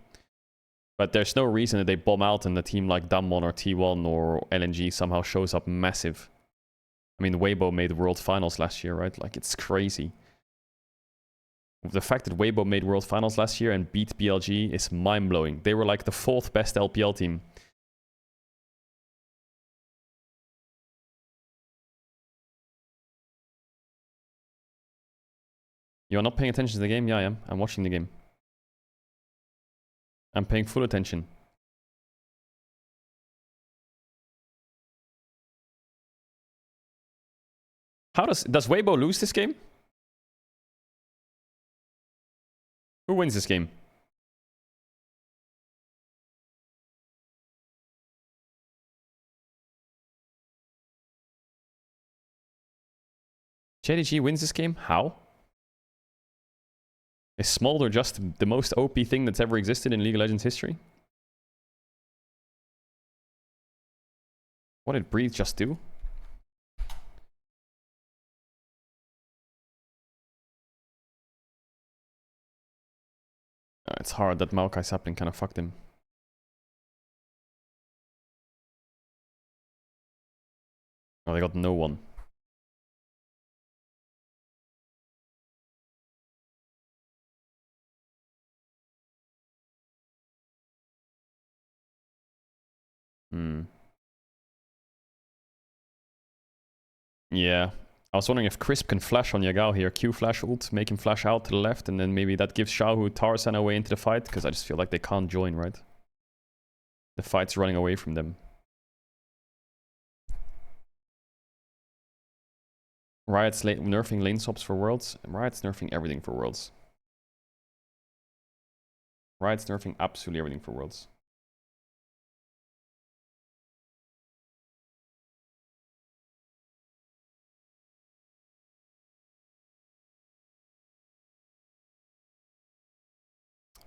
But there's no reason that they bomb out and a team like Damwon or T1 or LNG somehow shows up massive. I mean, Weibo made World Finals last year, right? Like, it's crazy. The fact that Weibo made World Finals last year and beat BLG is mind-blowing. They were like the 4th best LPL team. You're not paying attention to the game? Yeah, I am. I'm watching the game. I'm paying full attention. How does Weibo lose this game? Who wins this game? JDG wins this game? How? Is Smolder just the most OP thing that's ever existed in League of Legends history? What did Breathe just do? It's hard that Maokai Sapling kind of fucked him. Oh, they got no one. Yeah. I was wondering if Crisp can flash on Yagao here. Q flash ult, make him flash out to the left, and then maybe that gives Xiaohu Tarzan away into the fight, because I just feel like they can't join, right? The fight's running away from them. Riot's nerfing lane swaps for Worlds. Riot's nerfing everything for Worlds. Riot's nerfing absolutely everything for Worlds.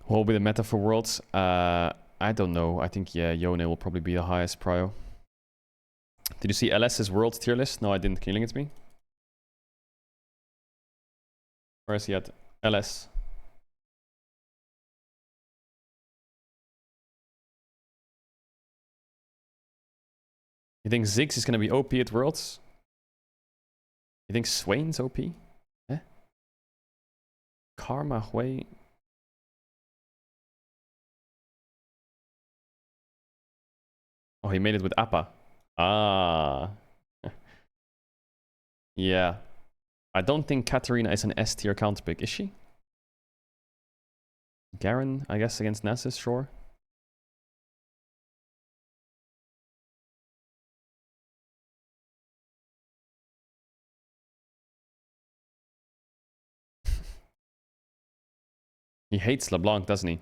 What will be the meta for Worlds? I don't know. I think, yeah, Yone will probably be the highest prio. Did you see LS's Worlds tier list? No, I didn't. Can you link it to me? Where is he at? LS. You think Ziggs is going to be OP at Worlds? You think Swain's OP? Eh? Karma, Hui. Oh, he made it with Appa. Ah. Yeah. I don't think Katarina is an S tier counter pick, is she? Garen, I guess, against Nasus, sure. He hates LeBlanc, doesn't he?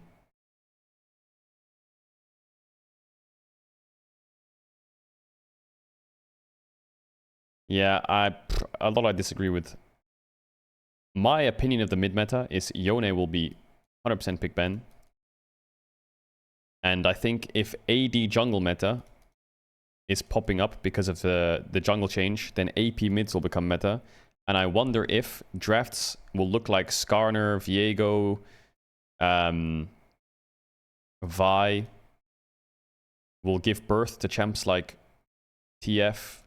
Yeah, a lot I disagree with. My opinion of the mid meta is Yone will be 100% pick Ben. And I think if AD jungle meta is popping up because of the jungle change, then AP mids will become meta. And I wonder if drafts will look like Skarner, Viego, Vi will give birth to champs like TF,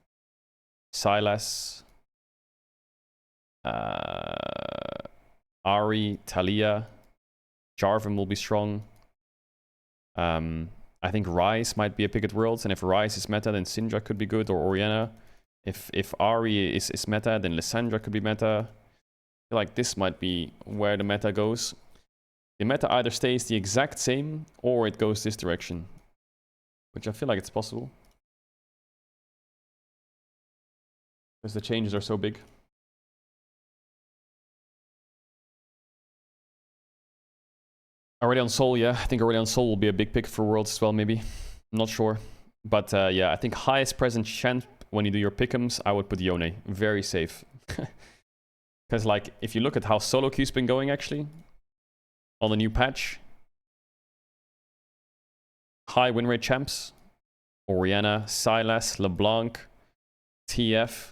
Sylas, Ari, Talia, Jarvan will be strong. I think Ryze might be a pick at Worlds, and if Ryze is meta, then Syndra could be good, or Orianna. If Ari is meta, then Lissandra could be meta. I feel like this might be where the meta goes. The meta either stays the exact same, or it goes this direction. Which I feel like it's possible. Because the changes are so big. Aurelion Sol, yeah. I think Aurelion Sol will be a big pick for Worlds as well, maybe. I'm not sure. But yeah, I think highest present champ when you do your pick'ems, I would put Yone. Very safe. Because like, if you look at how solo queue's been going actually, on the new patch, high win rate champs, Orianna, Sylas, LeBlanc, TF.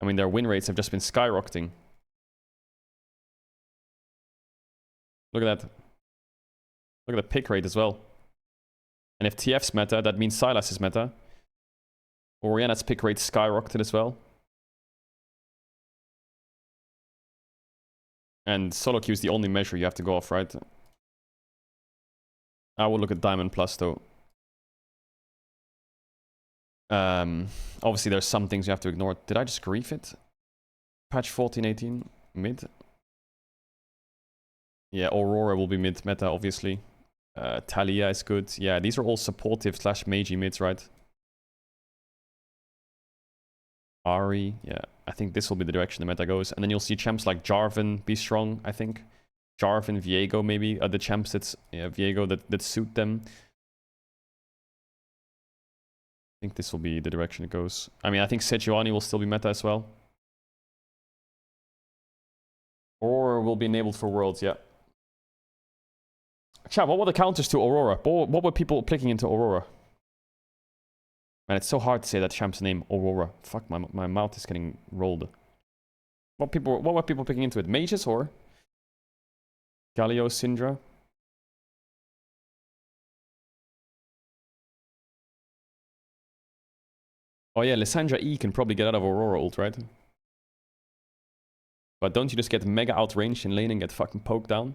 I mean, their win rates have just been skyrocketing. Look at that. Look at the pick rate as well. And if TF's meta, that means Sylas is meta. Orianna's pick rate skyrocketed as well. And solo queue is the only measure you have to go off, right? I will look at Diamond Plus though. Obviously there's some things you have to ignore. Did I just grief it? Patch 1418 mid. Yeah, Aurora will be mid meta obviously. Talia is good. Yeah, these are all supportive slash magey mids, right? Ari, yeah. I think this will be the direction the meta goes. And then you'll see champs like Jarvan be strong, I think. Jarvan, Viego maybe are the champs that's, yeah, Viego that suit them. I think this will be the direction it goes. I mean, I think Sejuani will still be meta as well. Or will be enabled for Worlds, yeah. Chat, what were the counters to Aurora? What were people clicking into Aurora? Man, it's so hard to say that champ's name, Aurora. Fuck, my mouth is getting rolled. What were people picking into it? Mages or? Galio, Syndra? Oh yeah, Lissandra E can probably get out of Aurora ult, right? But don't you just get mega outranged in lane and get fucking poked down?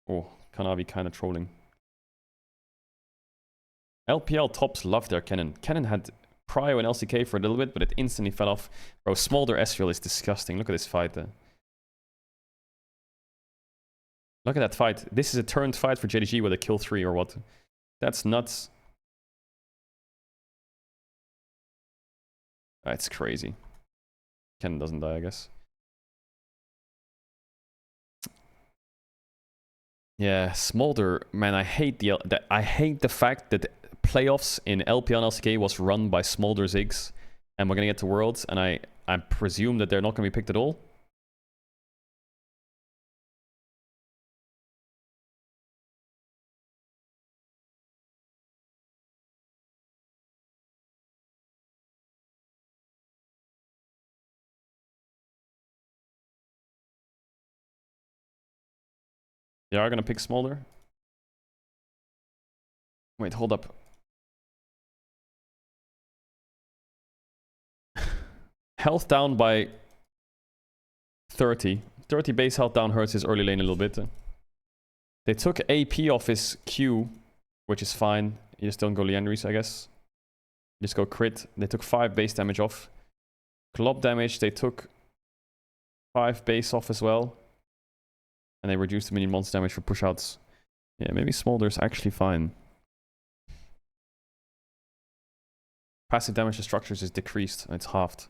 Oh, Kanavi kind of trolling. LPL tops love their cannon. Cannon had Cryo and LCK for a little bit, but it instantly fell off. Bro, Smolder Ezreal is disgusting. Look at this fight there. Look at that fight. This is a turned fight for JDG with a kill 3 or what? That's nuts. That's crazy. Ken doesn't die, I guess. Yeah, Smolder, man, I hate the fact that playoffs in LPL and LCK was run by Smolder Ziggs, and we're gonna get to Worlds, and I presume that they're not gonna be picked at all. They are gonna pick Smolder. Wait, hold up. Health down by 30. 30 base health down hurts his early lane a little bit. They took AP off his Q, which is fine. You just don't go Liandry's, I guess. You just go crit. They took 5 base damage off. Club damage, they took 5 base off as well. And they reduced the minion monster damage for pushouts. Yeah, maybe Smolder's actually fine. Passive damage to structures is decreased. It's halved.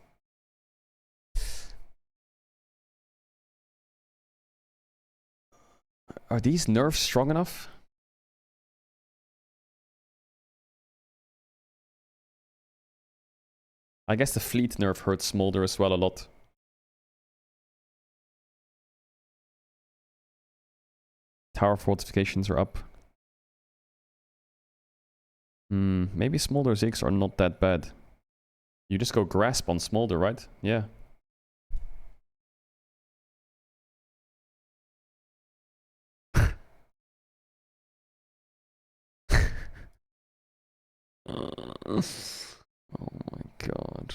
Are these nerfs strong enough? I guess the fleet nerf hurts Smolder as well a lot. Tower fortifications are up. Maybe Smolder Ziggs are not that bad. You just go Grasp on Smolder, right? Yeah. Oh my god.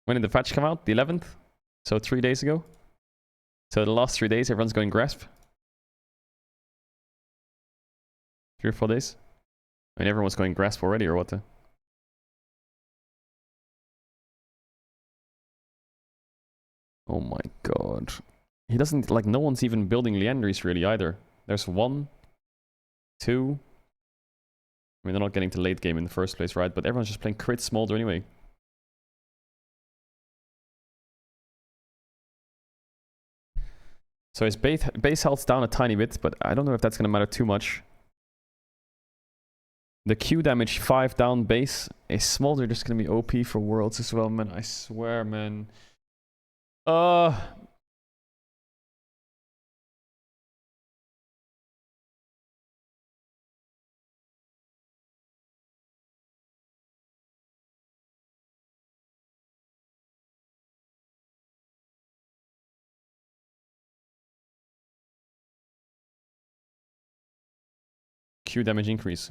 When did the patch come out? The 11th? So 3 days ago? So the last 3 days everyone's going Grasp? 3 or 4 days? I mean, everyone's going Grasp already, or what? Oh my god. He doesn't, like, no one's even building Liandry's really either. There's 1, 2. I mean, they're not getting to late game in the first place, right? But everyone's just playing crit Smolder anyway. So his base health's down a tiny bit, but I don't know if that's going to matter too much. The Q damage 5 down base. Is Smolder just going to be OP for Worlds as well, man? I swear, man. Q damage increase.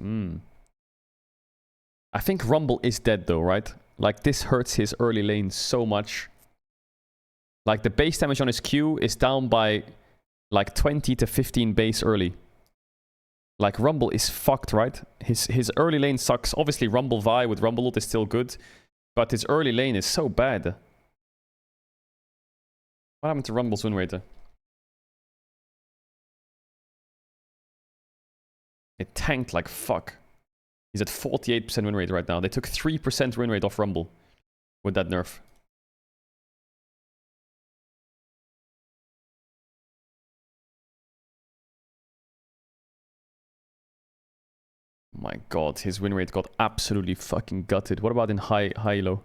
I think Rumble is dead though, right? Like, this hurts his early lane so much. Like, the base damage on his Q is down by like 20 to 15 base early. Like, Rumble is fucked, right? His early lane sucks. Obviously, Rumble Vi with Rumble ult is still good, but his early lane is so bad. What happened to Rumble's win rate? It tanked like fuck. He's at 48% win rate right now. They took 3% win rate off Rumble with that nerf. My god, his win rate got absolutely fucking gutted. What about in high-low?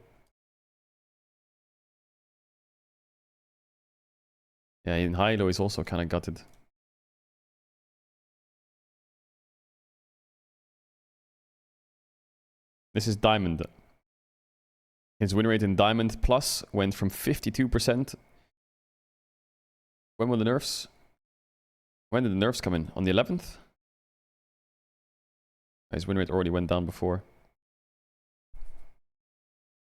Yeah, in high-low he's also kind of gutted. This is Diamond. His win rate in Diamond Plus went from 52%. When were the nerfs? When did the nerfs come in? On the 11th? His win rate already went down before.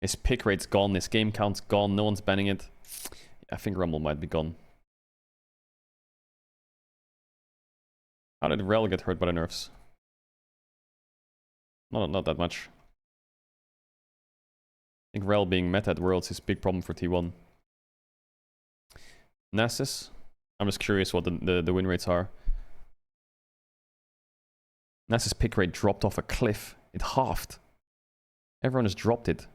His pick rate's gone. His game count's gone. No one's banning it. I think Rumble might be gone. How did Rel get hurt by the nerfs? Not that much. I think Rel being meta at Worlds is a big problem for T1. Nasus, I'm just curious what the win rates are. Nasus' pick rate dropped off a cliff. It halved. Everyone has dropped it.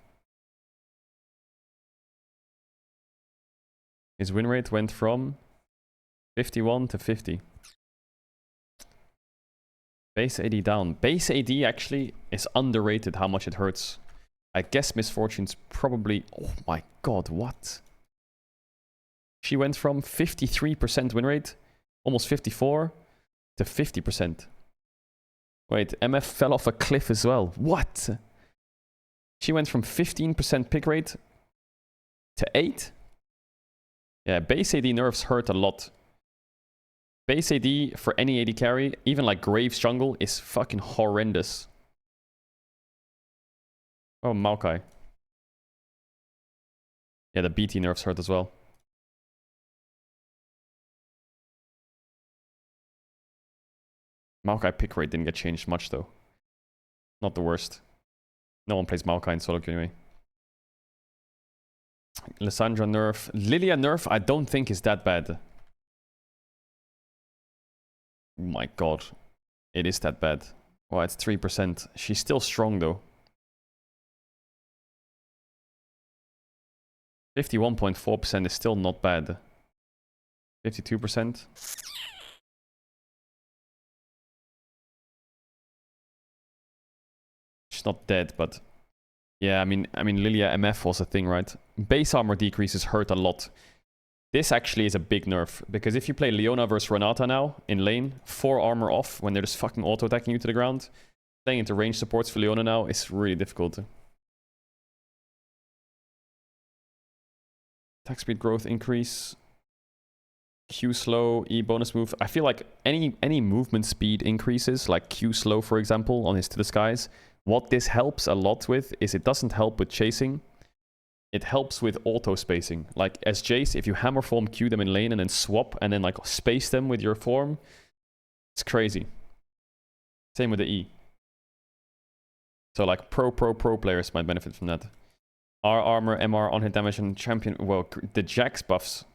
His win rate went from 51 to 50. Base AD down. Base AD actually is underrated how much it hurts. I guess Misfortune's probably... Oh my god, what? She went from 53% win rate, almost 54, to 50%. Wait, MF fell off a cliff as well. What? She went from 15% pick rate to 8? Yeah, base AD nerfs hurt a lot. Base AD for any AD carry, even like Graves jungle, is fucking horrendous. Oh, Maokai. Yeah, the BT nerfs hurt as well. Maokai pick rate didn't get changed much though. Not the worst. No one plays Maokai in solo queue anyway. Lissandra nerf. Lilia nerf I don't think is that bad. Oh my god. It is that bad. Well, it's 3%. She's still strong though. 51.4% is still not bad. 52%. She's not dead, but yeah, I mean Lilia MF was a thing, right? Base armor decreases hurt a lot. This actually is a big nerf, because if you play Leona versus Renata now in lane, 4 armor off when they're just fucking auto-attacking you to the ground, playing into range supports for Leona now is really difficult. Attack speed growth increase. Q slow, E bonus move. I feel like any movement speed increases, like Q slow for example, on his To the Skies. What this helps a lot with is it doesn't help with chasing. It helps with auto spacing. Like as Jace, if you hammer form Q them in lane and then swap and then like space them with your form, it's crazy. Same with the E. So like pro players might benefit from that. R armor, MR, on hit damage, and champion. Well, the Jax buffs.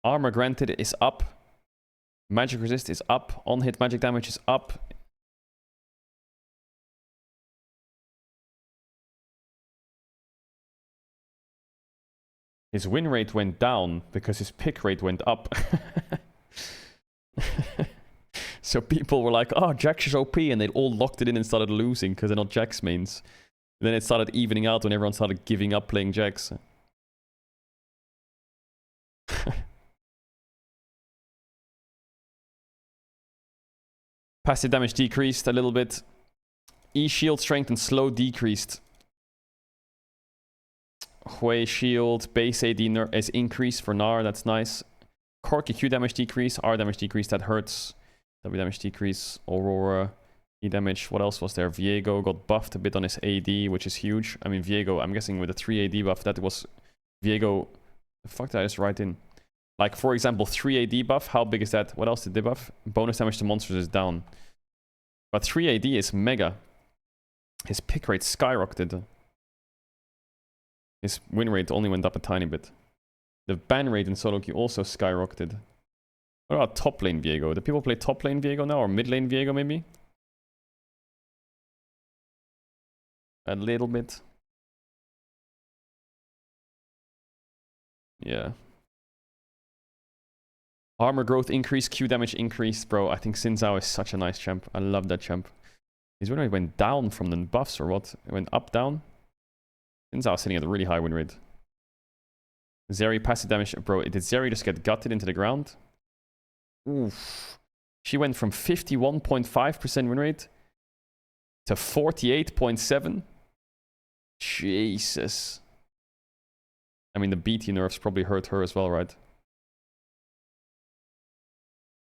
Armor granted is up. Magic resist is up. On hit magic damage is up. His win rate went down because his pick rate went up. So people were like, oh, Jax is OP, and they all locked it in and started losing because they're not Jax mains. And then it started evening out when everyone started giving up playing Jax. Passive damage decreased a little bit. E shield strength and slow decreased. Hui shield, base AD is increased for Gnar, that's nice. Corki Q damage decrease, R damage decrease, that hurts. W damage decrease, Aurora, E damage, what else was there? Viego got buffed a bit on his AD, which is huge. I mean, Viego, I'm guessing with the 3 AD buff, that was Viego. The fuck did I just write in? Like, for example, 3 AD buff, how big is that? What else did they buff? Bonus damage to monsters is down. But 3 AD is mega. His pick rate skyrocketed. His win rate only went up a tiny bit. The ban rate in solo queue also skyrocketed. What about top lane Viego? Do people play top lane Viego now, or mid lane Viego maybe? A little bit. Yeah. Armor growth increased, Q damage increased, bro. I think Xin Zhao is such a nice champ. I love that champ. His win rate went down from the buffs or what? It went up, down? Xin Zhao sitting at a really high win rate. Zeri passive damage. Bro, did Zeri just get gutted into the ground? Oof. She went from 51.5% win rate to 48.7%. Jesus. I mean, the BT nerfs probably hurt her as well, right?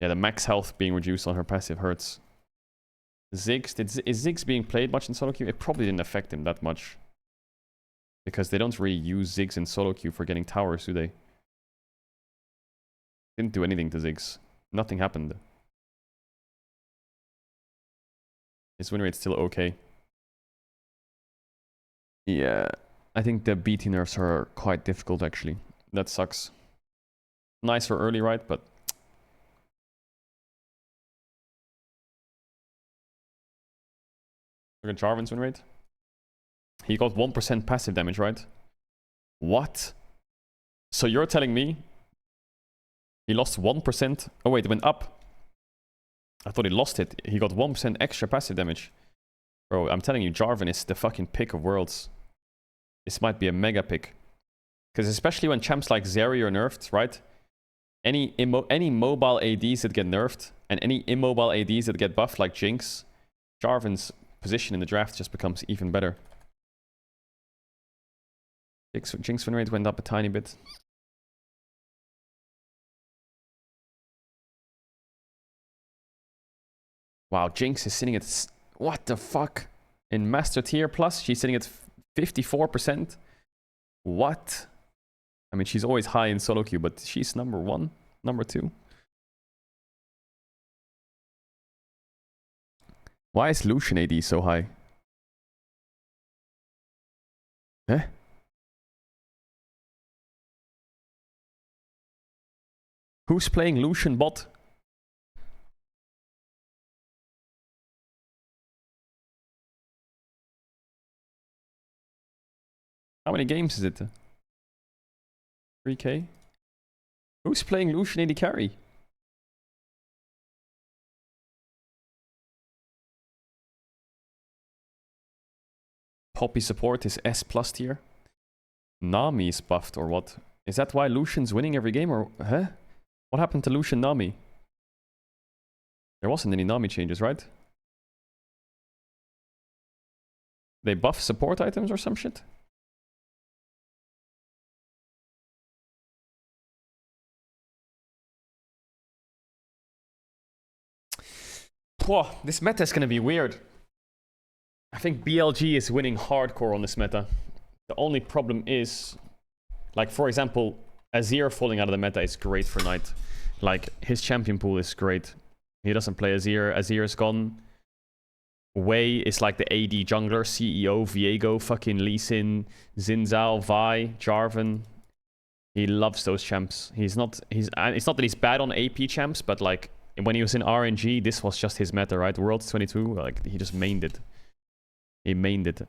Yeah, the max health being reduced on her passive hurts. Ziggs, is Ziggs being played much in solo queue? It probably didn't affect him that much. Because they don't really use Ziggs in solo queue for getting towers, do they? Didn't do anything to Ziggs. Nothing happened. His win rate's still okay. Yeah, I think the BT nerfs are quite difficult actually. That sucks. Nice for early, right? But look at Jarvan's win rate. He got 1% passive damage, right? What? So you're telling me he lost 1%? Oh wait, it went up. I thought he lost it. He got 1% extra passive damage. Bro, I'm telling you, Jarvan is the fucking pick of worlds. This might be a mega pick. Because especially when champs like Zeri are nerfed, right? Any mobile ADs that get nerfed and any immobile ADs that get buffed like Jinx, Jarvan's position in the draft just becomes even better. Jinx win rate went up a tiny bit. Wow, Jinx is sitting at... What the fuck? In Master Tier Plus, she's sitting at 54%. What? I mean, she's always high in solo queue, but she's number 1, number 2. Why is Lucian AD so high? Huh? Who's playing Lucian bot? How many games is it? 3K? Who's playing Lucian AD carry? Poppy support is S+ tier. Nami is buffed or what? Is that why Lucian's winning every game or... Huh? What happened to Lucian Nami? There wasn't any Nami changes, right? They buff support items or some shit? Whoa, this meta is gonna be weird. I think BLG is winning hardcore on this meta. The only problem is, like for example, Azir falling out of the meta is great for Knight. Like his champion pool is great. He doesn't play Azir. Azir is gone. Wei is like the AD jungler, CEO, Viego, fucking Lee Sin, Xin Zhao, Vi, Jarvan. He loves those champs. It's not that he's bad on AP champs, but like when he was in RNG, this was just his meta, right? Worlds 22, like he just mained it. He mained it.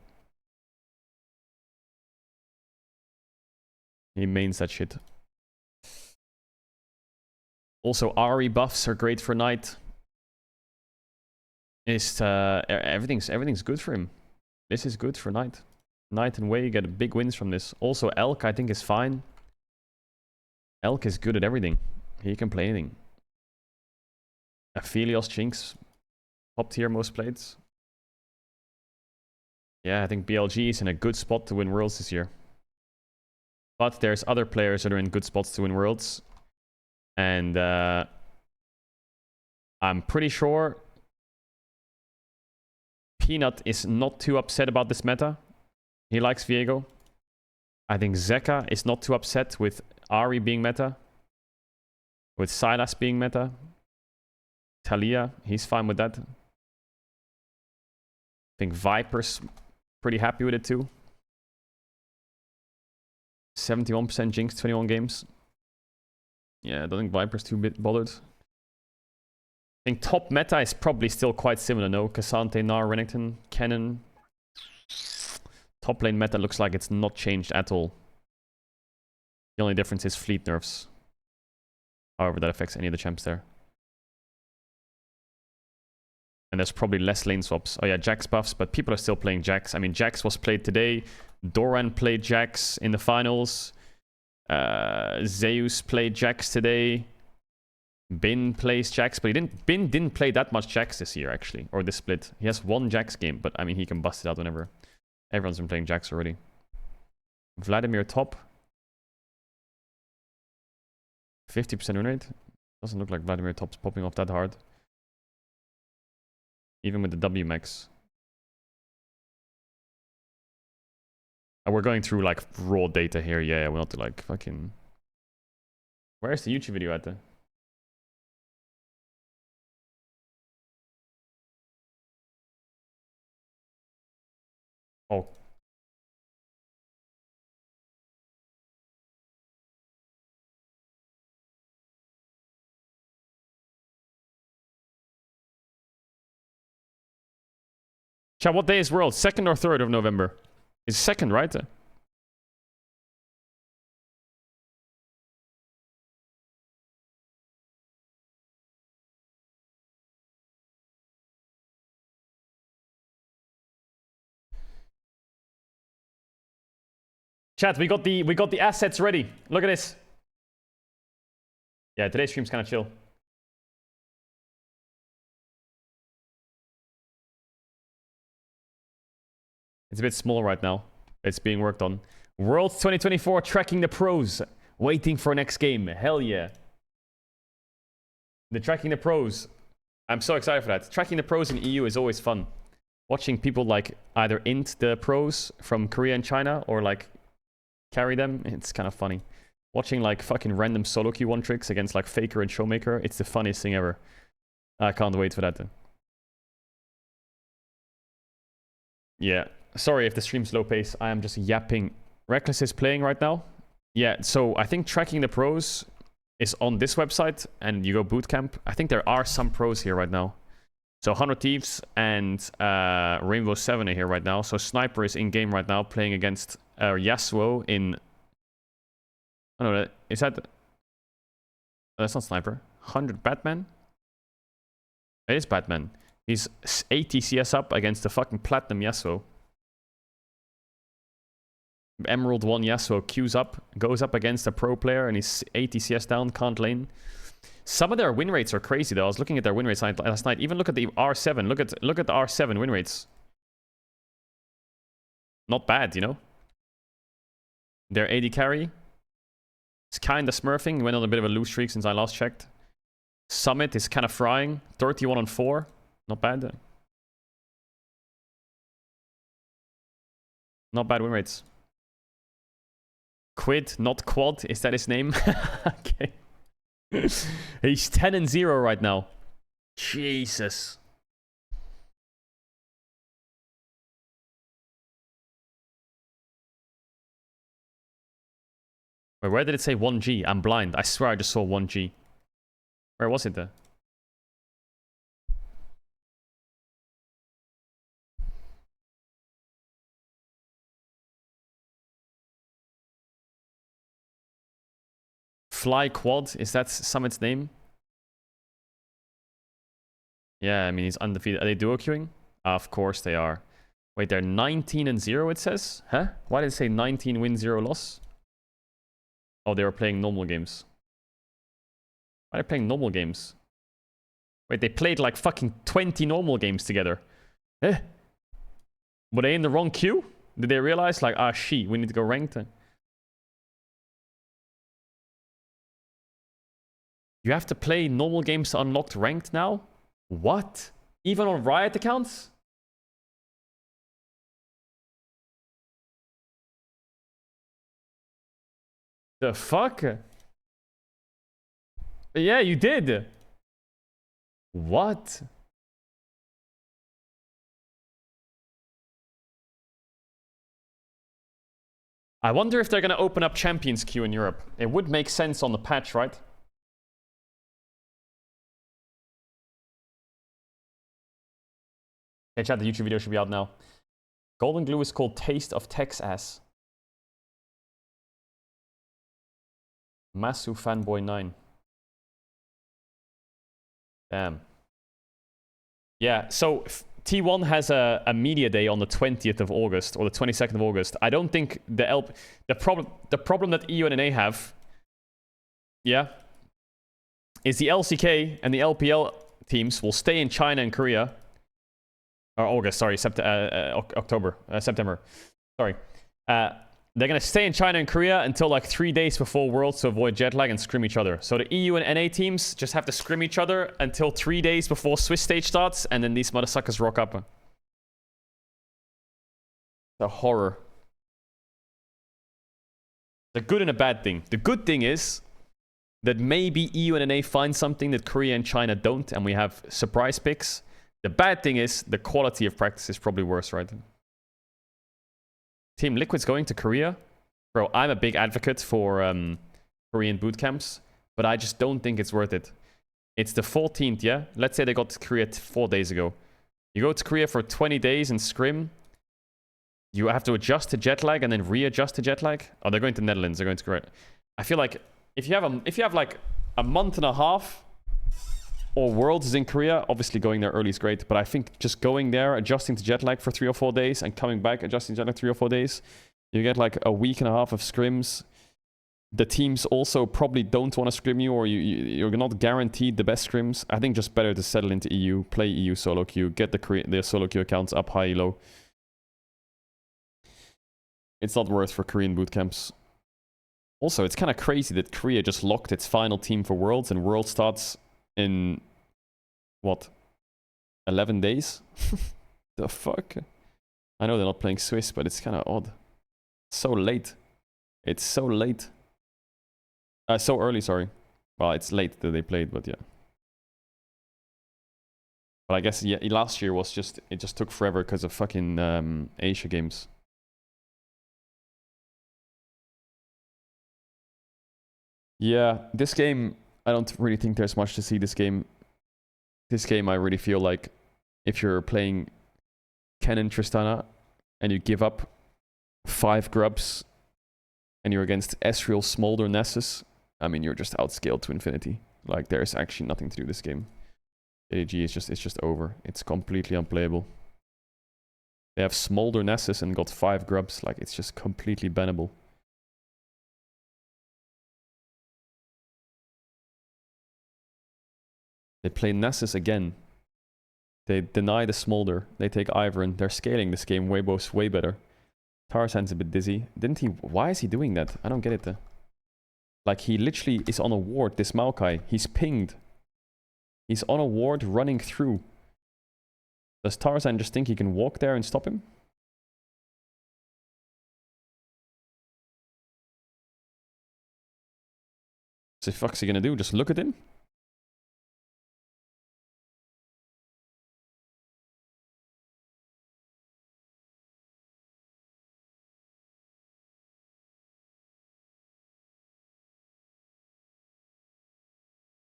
He mains that shit. Also, Ahri buffs are great for Knight. Everything's good for him. This is good for Knight. Knight and Wei get big wins from this. Also, Elk I think is fine. Elk is good at everything. He can play anything. Aphelios, Jinx, top tier most played. Yeah, I think BLG is in a good spot to win Worlds this year. But there's other players that are in good spots to win Worlds. And I'm pretty sure Peanut is not too upset about this meta. He likes Viego. I think Zeka is not too upset with Ahri being meta. With Sylas being meta. Talia, he's fine with that. I think Viper's pretty happy with it too. 71% Jinx, 21 games. Yeah, I don't think Viper's too bothered. I think top meta is probably still quite similar, no? Cassante, Gnar, Renekton, Kennen. Top lane meta looks like it's not changed at all. The only difference is fleet nerfs. However, that affects any of the champs there. And there's probably less lane swaps. Oh yeah, Jax buffs, but people are still playing Jax. I mean, Jax was played today. Doran played Jax in the finals. Zeus played Jax today. Bin plays Jax, but Bin didn't play that much Jax this year, actually. Or this split. He has one Jax game, but I mean, he can bust it out whenever. Everyone's been playing Jax already. Vladimir top. 50% win rate. Doesn't look like Vladimir top's popping off that hard. Even with the W max. And we're going through like raw data here. Yeah, we're not like fucking... Where's the YouTube video at? Oh. Chat, what day is World? 2nd or 3rd of November? It's 2nd, right? Chat, we got the assets ready. Look at this. Yeah, today's stream's kind of chill. It's a bit small right now. It's being worked on. Worlds 2024 tracking the pros. Waiting for next game. Hell yeah. The tracking the pros. I'm so excited for that. Tracking the pros in EU is always fun. Watching people like either int the pros from Korea and China or like carry them, it's kind of funny. Watching like fucking random solo Q1 tricks against like Faker and Showmaker, it's the funniest thing ever. I can't wait for that then. Yeah, sorry if the stream's slow pace, I am just yapping. Reckless is playing right now. Yeah, so I think tracking the pros is on this website and you go bootcamp. I think there are some pros here right now. So 100 Thieves and Rainbow 7 are here right now. So Sniper is in game right now playing against Yasuo in... I don't know, is that... that's not Sniper. 100 Batman? It is Batman. He's 80 CS up against the fucking Platinum Yasuo. Emerald 1 Yasuo queues up, goes up against a pro player and he's 80 CS down, can't lane. Some of their win rates are crazy though. I was looking at their win rates last night. Even look at the R7. Look at the R7 win rates. Not bad, you know. Their AD carry. It's kind of smurfing. Went on a bit of a loose streak since I last checked. Summit is kind of frying. 31-4. Not bad. Not bad win rates. Quid, not Quad. Is that his name? Okay. He's 10-0 right now. Jesus. Wait, where did it say 1G? I'm blind. I swear I just saw 1G. Where was it there? Fly Quad, is that Summit's name? Yeah, I mean, he's undefeated. Are they duo queuing? Of course they are. Wait, they're 19-0, it says? Huh? Why did it say 19 win, 0 loss? Oh, they were playing normal games. Why are they playing normal games? Wait, they played like fucking 20 normal games together. Eh? Were they in the wrong queue? Did they realize, like, ah, shit, we need to go ranked? You have to play normal games to unlock ranked now? What? Even on Riot accounts? The fuck? Yeah, you did. What? I wonder if they're gonna open up Champions queue in Europe. It would make sense on the patch, right? Hey chat, the YouTube video should be out now. Golden Glue is called Taste of Texas. Masu Fanboy 9. Damn. Yeah, so T1 has a media day on the 20th of August or the 22nd of August. I don't think the problem that EU and NA have, yeah, is the LCK and the LPL teams will stay in China and Korea. Or August, sorry, September. Sorry. They're going to stay in China and Korea until like 3 days before Worlds to avoid jet lag and scrim each other. So the EU and NA teams just have to scrim each other until 3 days before Swiss stage starts, and then these motherfuckers rock up. The horror. The good and a bad thing. The good thing is that maybe EU and NA find something that Korea and China don't, and we have surprise picks. The bad thing is the quality of practice is probably worse, right? Team Liquid's going to Korea. Bro, I'm a big advocate for Korean boot camps, but I just don't think it's worth it. It's the 14th, yeah? Let's say they got to Korea 4 days ago. You go to Korea for 20 days and scrim. You have to adjust to jet lag and then readjust to jet lag. Oh, they're going to Netherlands. They're going to Korea. I feel like if you have like a month and a half, or Worlds is in Korea, obviously going there early is great. But I think just going there, adjusting to jet lag for 3 or 4 days, and coming back, adjusting to jet lag 3 or 4 days, you get like a week and a half of scrims. The teams also probably don't want to scrim you, or you're not guaranteed the best scrims. I think just better to settle into EU, play EU solo queue, get the solo queue accounts up high, low. It's not worth for Korean boot camps. Also, it's kind of crazy that Korea just locked its final team for Worlds, and Worlds starts in, what, 11 days? The fuck? I know they're not playing Swiss, but it's kind of odd. So late. It's so late. So early, sorry. Well, it's late that they played, but yeah. But I guess yeah, last year was just, it just took forever because of fucking Asia games. Yeah, this game, I don't really think there's much to see this game. This game, I really feel like if you're playing Kennen Tristana and you give up 5 grubs and you're against Ezreal, Smolder, Nessus, I mean, you're just outscaled to infinity. Like, there's actually nothing to do this game. AG is just, it's just over. It's completely unplayable. They have Smolder, Nessus and got 5 grubs. Like, it's just completely bannable. They play Nessus again. They deny the Smolder. They take Ivern. They're scaling this game way better. Tarzan's a bit dizzy. Didn't he? Why is he doing that? I don't get it. Like, he literally is on a ward, this Maokai. He's pinged. He's on a ward running through. Does Tarzan just think he can walk there and stop him? What the fuck's he gonna do? Just look at him?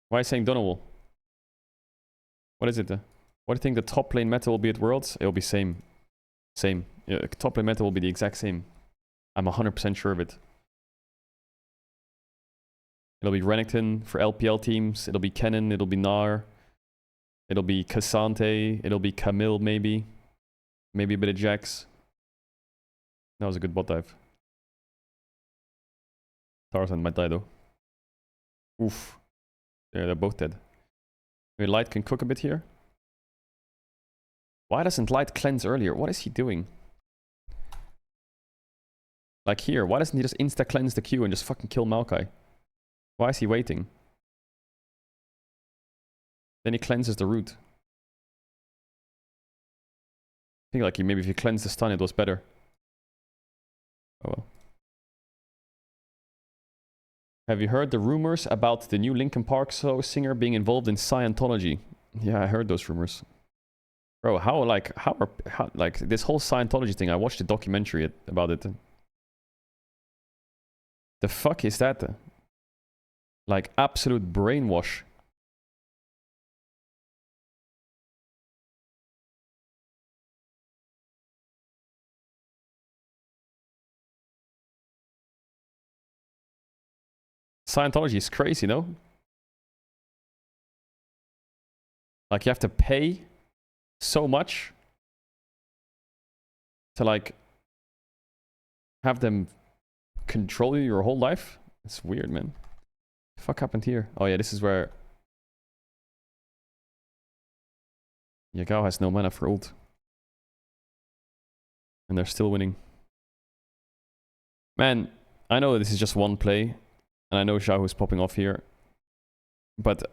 Why are you saying Donowall? What is it? What do you think the top lane meta will be at Worlds? It'll be same. Same. Yeah, top lane meta will be the exact same. I'm 100% sure of it. It'll be Renekton for LPL teams. It'll be Kennen. It'll be Gnar. It'll be Cassante. It'll be Camille, maybe. Maybe a bit of Jax. That was a good bot dive. Tarzan might die though. Oof. Yeah, they're both dead. Maybe Light can cook a bit here. Why doesn't Light cleanse earlier? What is he doing? Like here, why doesn't he just insta-cleanse the Q and just fucking kill Maokai? Why is he waiting? Then he cleanses the root. I think like maybe if you cleanse the stun it was better. Oh well. Have you heard the rumors about the new Linkin Park singer being involved in Scientology? Yeah, I heard those rumors. Bro, how like this whole Scientology thing, I watched a documentary about it. The fuck is that? Like absolute brainwash. Scientology is crazy, no? Like you have to pay so much to like have them control you your whole life. It's weird, man. What the fuck happened here? Oh yeah, this is where Yagao has no mana for ult. And they're still winning. Man, I know this is just one play. And I know Xiaohu is popping off here. But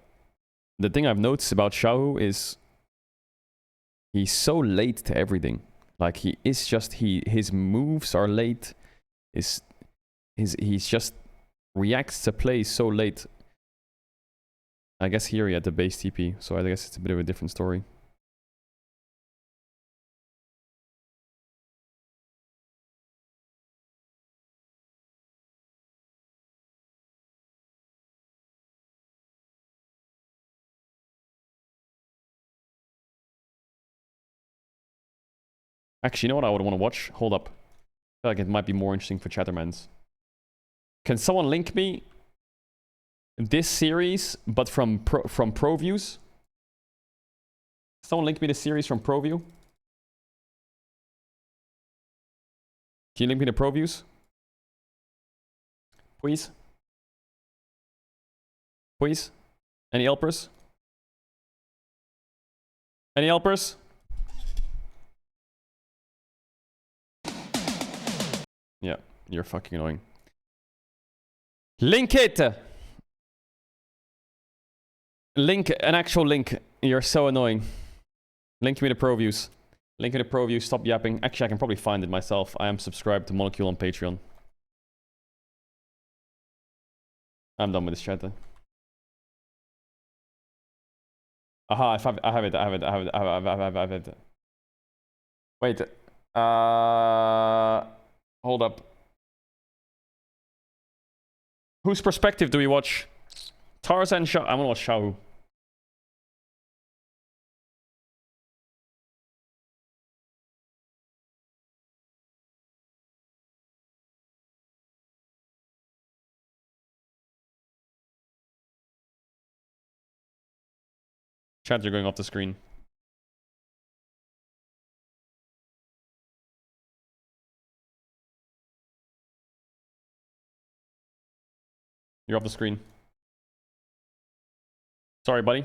the thing I've noticed about Xiaohu is he's so late to everything. Like he is just, his moves are late. He's just reacts to plays so late. I guess here he had the base TP, so I guess it's a bit of a different story. Actually, you know what I would want to watch? Hold up. I feel like it might be more interesting for Chattermans. Can someone link me this series, but from Pro Views? Someone link me the series from Pro View? Can you link me the Pro Views? Please? Please? Any helpers? Any helpers? Yeah, you're fucking annoying. Link it! Link, an actual link. You're so annoying. Link me the Pro Views. Link me the Pro Views, stop yapping. Actually, I can probably find it myself. I am subscribed to Molecule on Patreon. I'm done with this chat then. Aha, I have it. Wait. Hold up. Whose perspective do we watch? Tarzan Shao. I want to watch Shao. Chat, you're going off the screen. You're off the screen. Sorry, buddy.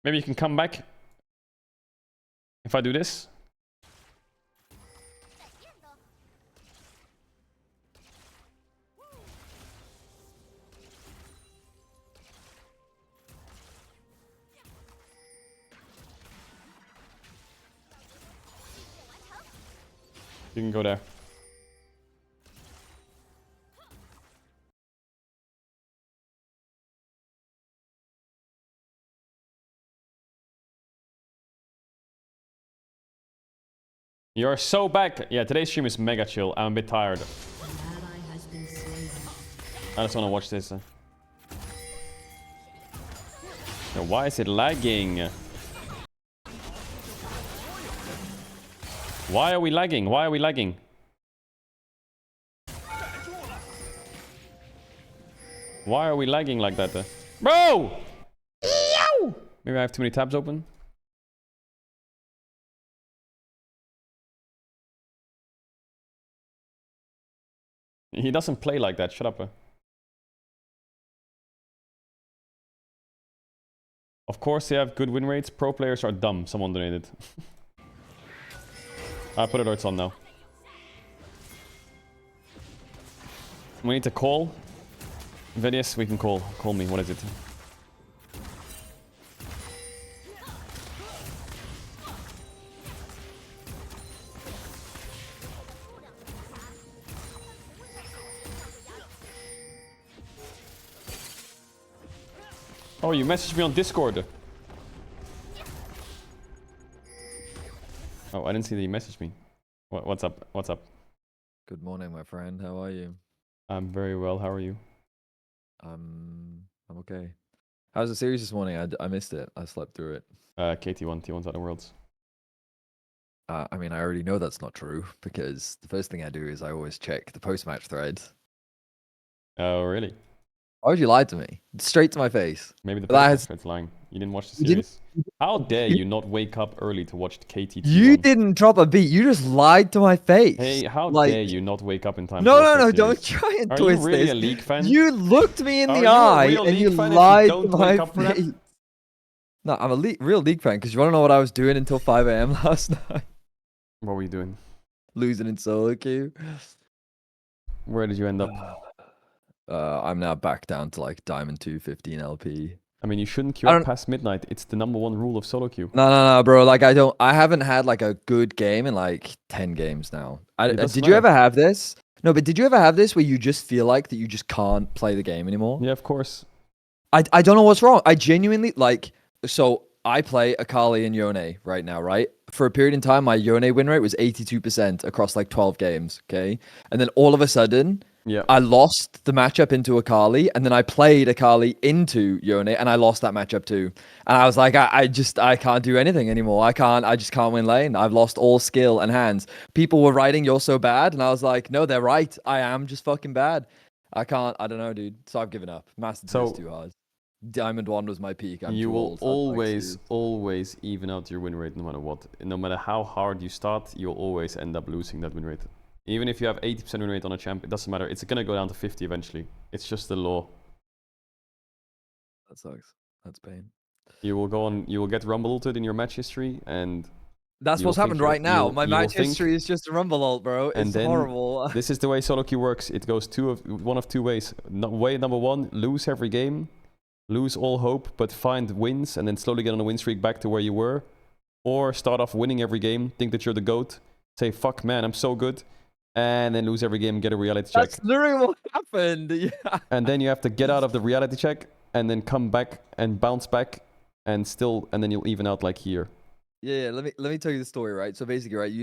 Maybe you can come back if I do this. You can go there. You're so back. Yeah, today's stream is mega chill. I'm a bit tired. I just want to watch this. Yeah, why is it lagging? Why are we lagging? Why are we lagging? Why are we lagging like that? Bro! Maybe I have too many tabs open? He doesn't play like that. Shut up. Of course they have good win rates. Pro players are dumb. Someone donated. I put alerts on now. We need to call. Vedius, we can call. Call me. What is it? Oh, you messaged me on Discord. Oh, I didn't see that you messaged me. What's up? What's up? Good morning, my friend. How are you? I'm very well. How are you? I'm okay. How's the series this morning? I missed it. I slept through it. KT1, T1's out of Worlds. I mean, I already know that's not true because the first thing I do is I always check the post-match threads. Oh, really? Why would you lie to me? Straight to my face. Maybe the post-match thread's lying. You didn't watch the series. How dare you not wake up early to watch KT? You didn't drop a beat. You just lied to my face. Hey, how dare you not wake up in time? No, don't try and twist this. Are you really a League fan? You looked me in the eye and you lied to my face. No, I'm a real League fan because you want to know what I was doing until 5 AM last night? What were you doing? Losing in solo queue. Where did you end up? I'm now back down to like Diamond 2, 15 LP. I mean, you shouldn't queue up past midnight. It's the #1 rule of solo queue. No, bro. Like, I haven't had like a good game in like 10 games now. Did you ever have this? No, but did you ever have this where you just feel like that you just can't play the game anymore? Yeah, of course. I don't know what's wrong. I genuinely, like, so I play Akali and Yone right now, right? For a period in time, my Yone win rate was 82% across like 12 games, okay? And then all of a sudden, Yeah. I lost the matchup into Akali, and then I played Akali into Yone, and I lost that matchup too. And I was like, I can't do anything anymore. I just can't win lane. I've lost all skill and hands. People were writing, "You're so bad," and I was like, no, they're right. I am just fucking bad. I don't know, dude. So I've given up. Master 2 is too hard. Diamond 1 was my peak. You will always even out your win rate no matter what. No matter how hard you start, you'll always end up losing that win rate. Even if you have 80% win rate on a champ, it doesn't matter. It's going to go down to 50 eventually. It's just the law. That sucks. That's pain. You will get rumble ulted in your match history, and that's what's happened right now. My match history is just a rumble ult, bro. It's horrible. This is the way solo queue works. It goes one of two ways. Way number one, lose every game, lose all hope, but find wins, and then slowly get on a win streak back to where you were. Or start off winning every game, think that you're the GOAT, say, fuck man, I'm so good, and then lose every game, get a reality check. That's literally what happened. Yeah. And then you have to get out of the reality check and then come back and bounce back and then you'll even out like here. Yeah, let me tell you the story, right? So basically, right,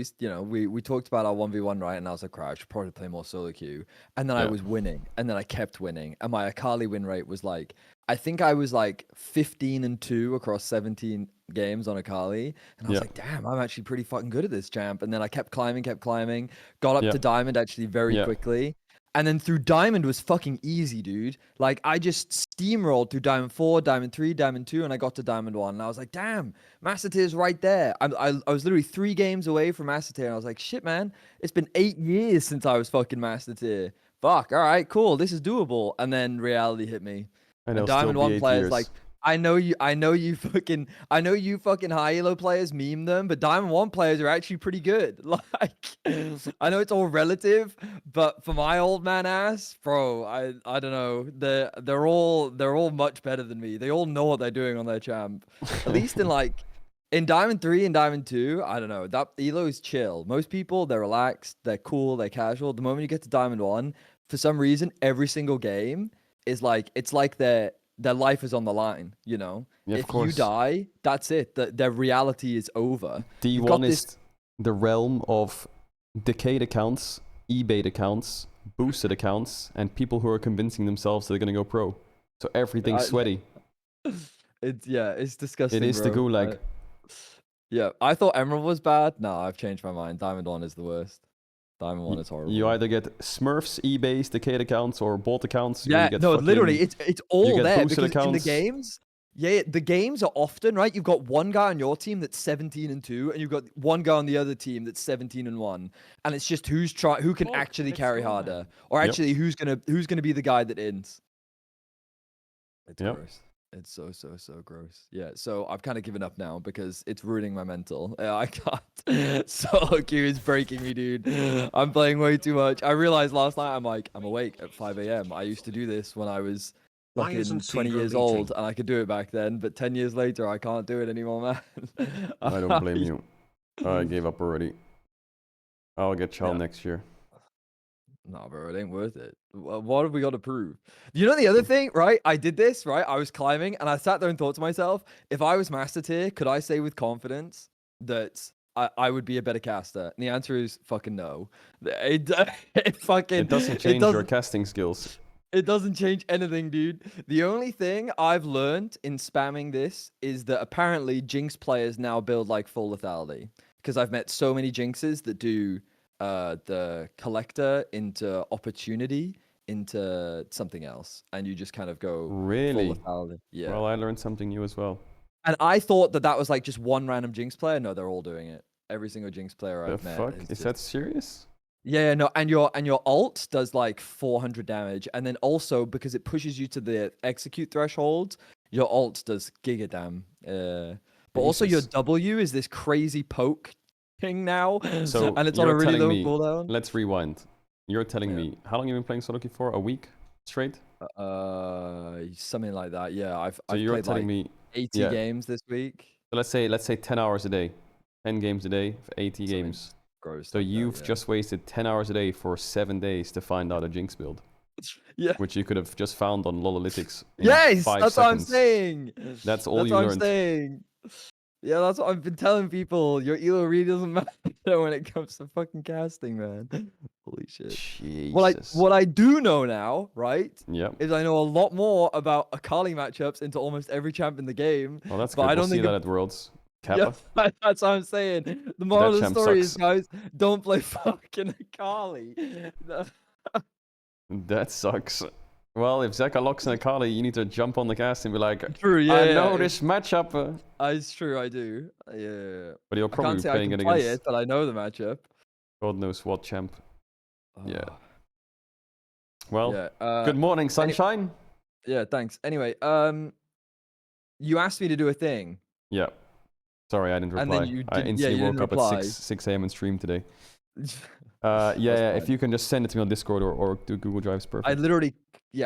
we talked about our 1v1, right? And I was like, crap, I should probably play more solo queue. And then I was winning, and then I kept winning. And my Akali win rate was like, I think I was like 15-2 across 17 games on Akali. And I was like, damn, I'm actually pretty fucking good at this champ. And then I kept climbing, got up to Diamond actually very quickly. And then through Diamond was fucking easy, dude. Like, I just steamrolled through Diamond 4, Diamond 3, Diamond 2, and I got to Diamond 1. And I was like, damn, Master Tier's right there. I was literally 3 games away from Master Tier. And I was like, shit, man. It's been 8 years since I was fucking Master Tier. Fuck, all right, cool. This is doable. And then reality hit me. And Diamond 1 players, like, I know you fucking high elo players meme them, but Diamond 1 players are actually pretty good. Like, I know it's all relative, but for my old man ass, bro, I don't know. They're all much better than me. They all know what they're doing on their champ. At least in Diamond 3 and Diamond 2, I don't know. That elo is chill. Most people, they're relaxed, they're cool, they're casual. The moment you get to Diamond 1, for some reason, every single game is like, it's like their life is on the line, you know? Yeah, if you die, that's it. Their reality is over. D1 is the realm of decayed accounts, e-bait accounts, boosted accounts, and people who are convincing themselves they're going to go pro. So everything's sweaty. It's disgusting. It is the gulag. Yeah, I thought Emerald was bad. No, I've changed my mind. Diamond 1 is the worst. Diamond 1 is horrible. You either get Smurfs, eBay's, decayed accounts, or bot accounts. Yeah, no, literally, it's all there because accounts. In the games, the games are often, right? You've got one guy on your team that's 17-2, and you've got one guy on the other team that's 17-1, and it's just who can actually carry harder, or actually who's gonna be the guy that ends. It's gross. It's so gross. Yeah, so I've kind of given up now because it's ruining my mental. I can't. Solo queue is breaking me, dude. I'm playing way too much. I realized last night, I'm awake at 5 a.m. I used to do this when I was fucking 20 years old, and I could do it back then. But 10 years later, I can't do it anymore, man. I don't blame you. I gave up already. I'll get Chal next year. No, bro, it ain't worth it. What have we got to prove? You know the other thing, right? I did this, right? I was climbing, and I sat there and thought to myself, if I was Master Tier, could I say with confidence that I would be a better caster? And the answer is fucking no. It doesn't change your casting skills. It doesn't change anything, dude. The only thing I've learned in spamming this is that apparently Jinx players now build like full lethality. Because I've met so many Jinxes that do the collector into opportunity into something else, and you just kind of go really. Yeah. Well, I learned something new as well. And I thought that was like just one random Jinx player. No, they're all doing it. Every single Jinx player I've met. Fuck? Is that serious? Yeah, no, and your ult does like 400 damage, and then also because it pushes you to the execute threshold, your ult does giga dam. But also your W is this crazy poke thing now, so and it's on a really low cooldown. Let's rewind. You're telling me how long have you been playing solo queue for? A week straight? Something like that. Yeah, I've you're played telling like me 80 games this week. So let's say 10 hours a day, 10 games a day, 80 games. Gross. So you've just wasted 10 hours a day for 7 days to find out a Jinx build. Yeah. Which you could have just found on Lolalytics. Yes, 5 that's seconds. what I'm saying. That's all you learned. I'm saying. Yeah, that's what I've been telling people. Your elo really doesn't matter when it comes to fucking casting, man. Holy shit. Jesus. What I do know now, right? Yep. Is I know a lot more about Akali matchups into almost every champ in the game. Well, that's but good. I don't We'll see think that at Worlds. Kappa. Yeah, that's what I'm saying. The moral of the champ story sucks. is, guys, don't play fucking Akali. That sucks. Well, if Zeka locks in Akali, you need to jump on the cast and be like, True, yeah, I know this matchup. It's true, I do. Yeah. But you'll I probably can't be say I playing can it play against it, but I know the matchup. God knows what champ. Yeah. Well, Yeah, good morning, sunshine. Yeah, thanks. Anyway, you asked me to do a thing. Yeah. Sorry, I didn't reply. And then you I didn't, instantly you woke didn't up reply. at 6 a.m. and streamed today. Yeah, if you can just send it to me on Discord or do Google Drive's perfect. I literally,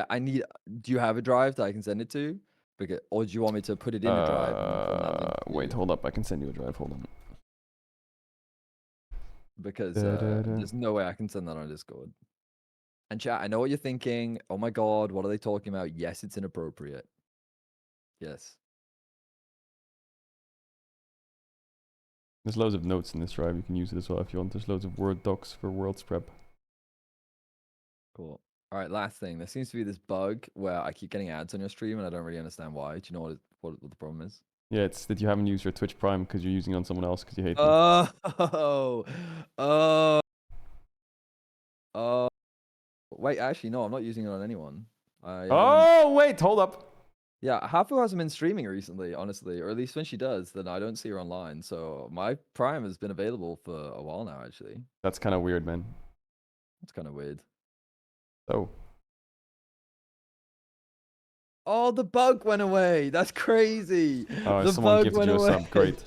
I need. Do you have a drive that I can send it to? Because, or do you want me to put it in a drive? And then send that link to Wait, you? hold up. I can send you a drive. Hold on. Because there's no way I can send that on Discord. And chat, I know what you're thinking. Oh my god, what are they talking about? Yes, it's inappropriate. Yes. There's loads of notes in this drive. You can use it as well if you want. There's loads of Word docs for Worlds prep. Cool. All right, last thing. There seems to be this bug where I keep getting ads on your stream, and I don't really understand why. Do you know what the problem is? Yeah, it's that you haven't used your Twitch Prime because you're using it on someone else because you hate Oh. Wait, actually, no, I'm not using it on anyone. Oh, wait, hold up. Yeah, Hafu hasn't been streaming recently, honestly, or at least when she does, then I don't see her online. So my Prime has been available for a while now, actually. That's kind of weird, man. That's kind of weird. Oh, the bug went away. That's crazy. Oh, the someone bug gifted went you a away. sub. Great.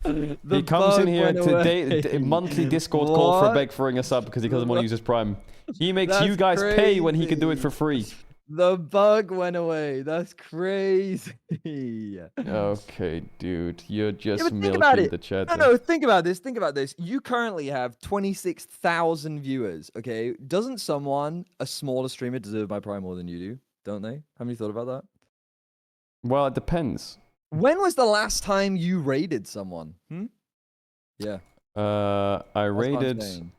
The He comes in bug here went today, away. monthly Discord call for What? Beg for a sub because he doesn't want to use his Prime. He makes That's you guys pay when he can do it crazy. for free. The bug went away. That's crazy. Okay, dude, you're just But think about milking it. the chat. No, think about this. Think about this. You currently have 26,000 viewers. Okay, doesn't someone, a smaller streamer, deserve my Prime more than you do? Don't they? Haven't you thought about that? Well, it depends. When was the last time you raided someone? Yeah. I raided. saying.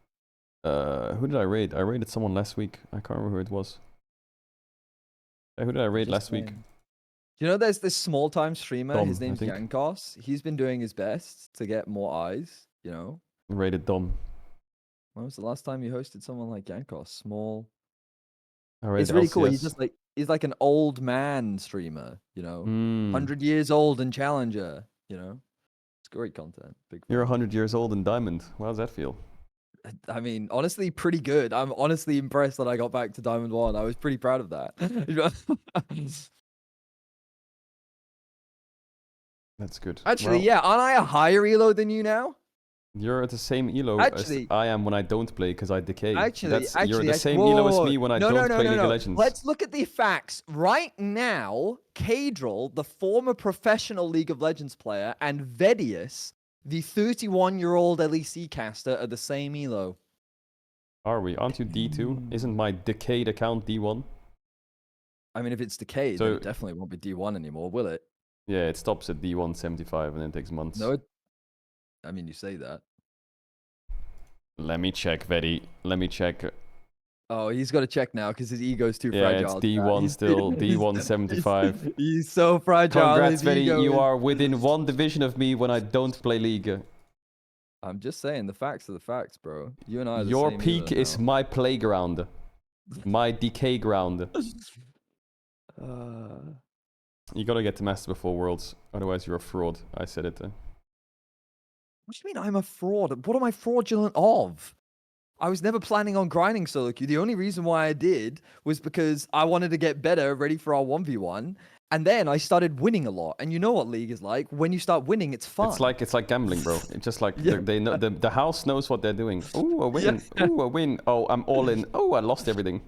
Who did I raid? I raided someone last week. I can't remember who it was. Who did I raid last week? You know, there's this small-time streamer. Dom, His I name's think. Yankos. He's been doing his best to get more eyes. You know. Raided Dom. When was the last time you hosted someone like Yankos? Small. I raided It's really cool. LCS. He's like an old man streamer. You know, 100 years old and challenger. You know, it's great content. Big. You're 100 years old in Diamond. How does that feel? I mean, honestly, pretty good. I'm honestly impressed that I got back to Diamond 1. I was pretty proud of that. That's good. Actually, Well, yeah, aren't I a higher elo than you now? You're at the same elo Actually- as I am when I don't play because I decay. Actually, You're the same whoa, elo whoa, as whoa. me when I No, don't no, play no, League no. of Legends. Let's look at the facts. Right now, Caedrel, the former professional League of Legends player, and Vedius, the 31-year-old LEC caster, are the same elo. Are we? Aren't you D2? Isn't my decayed account D1? I mean, if it's decayed, So- then it definitely won't be D1 anymore, will it? Yeah, it stops at D175 and then takes months. No, I mean, you say that. Let me check, Vedi. Let me check. Oh, he's got to check now because his ego's too Yeah, fragile. it's D1 He's- still, he's- D175. He's so fragile. Congrats, his Vedi. ego You is- are within one division of me when I don't play League. I'm just saying, the facts are the facts, bro. You and I are the Your same peak elo is now. my playground. My decay ground. You gotta get to Master before Worlds, otherwise you're a fraud. I said it. What do you mean I'm a fraud? What am I fraudulent of? I was never planning on grinding solo queue. The only reason why I did was because I wanted to get better, ready for our 1v1. And then I started winning a lot. And you know what League is like. When you start winning, it's fun. It's like gambling, bro. It's just like Yeah. they know the house knows what they're doing. Ooh, a win. Yeah. Ooh, a win. Oh, I'm all in. Oh, I lost everything.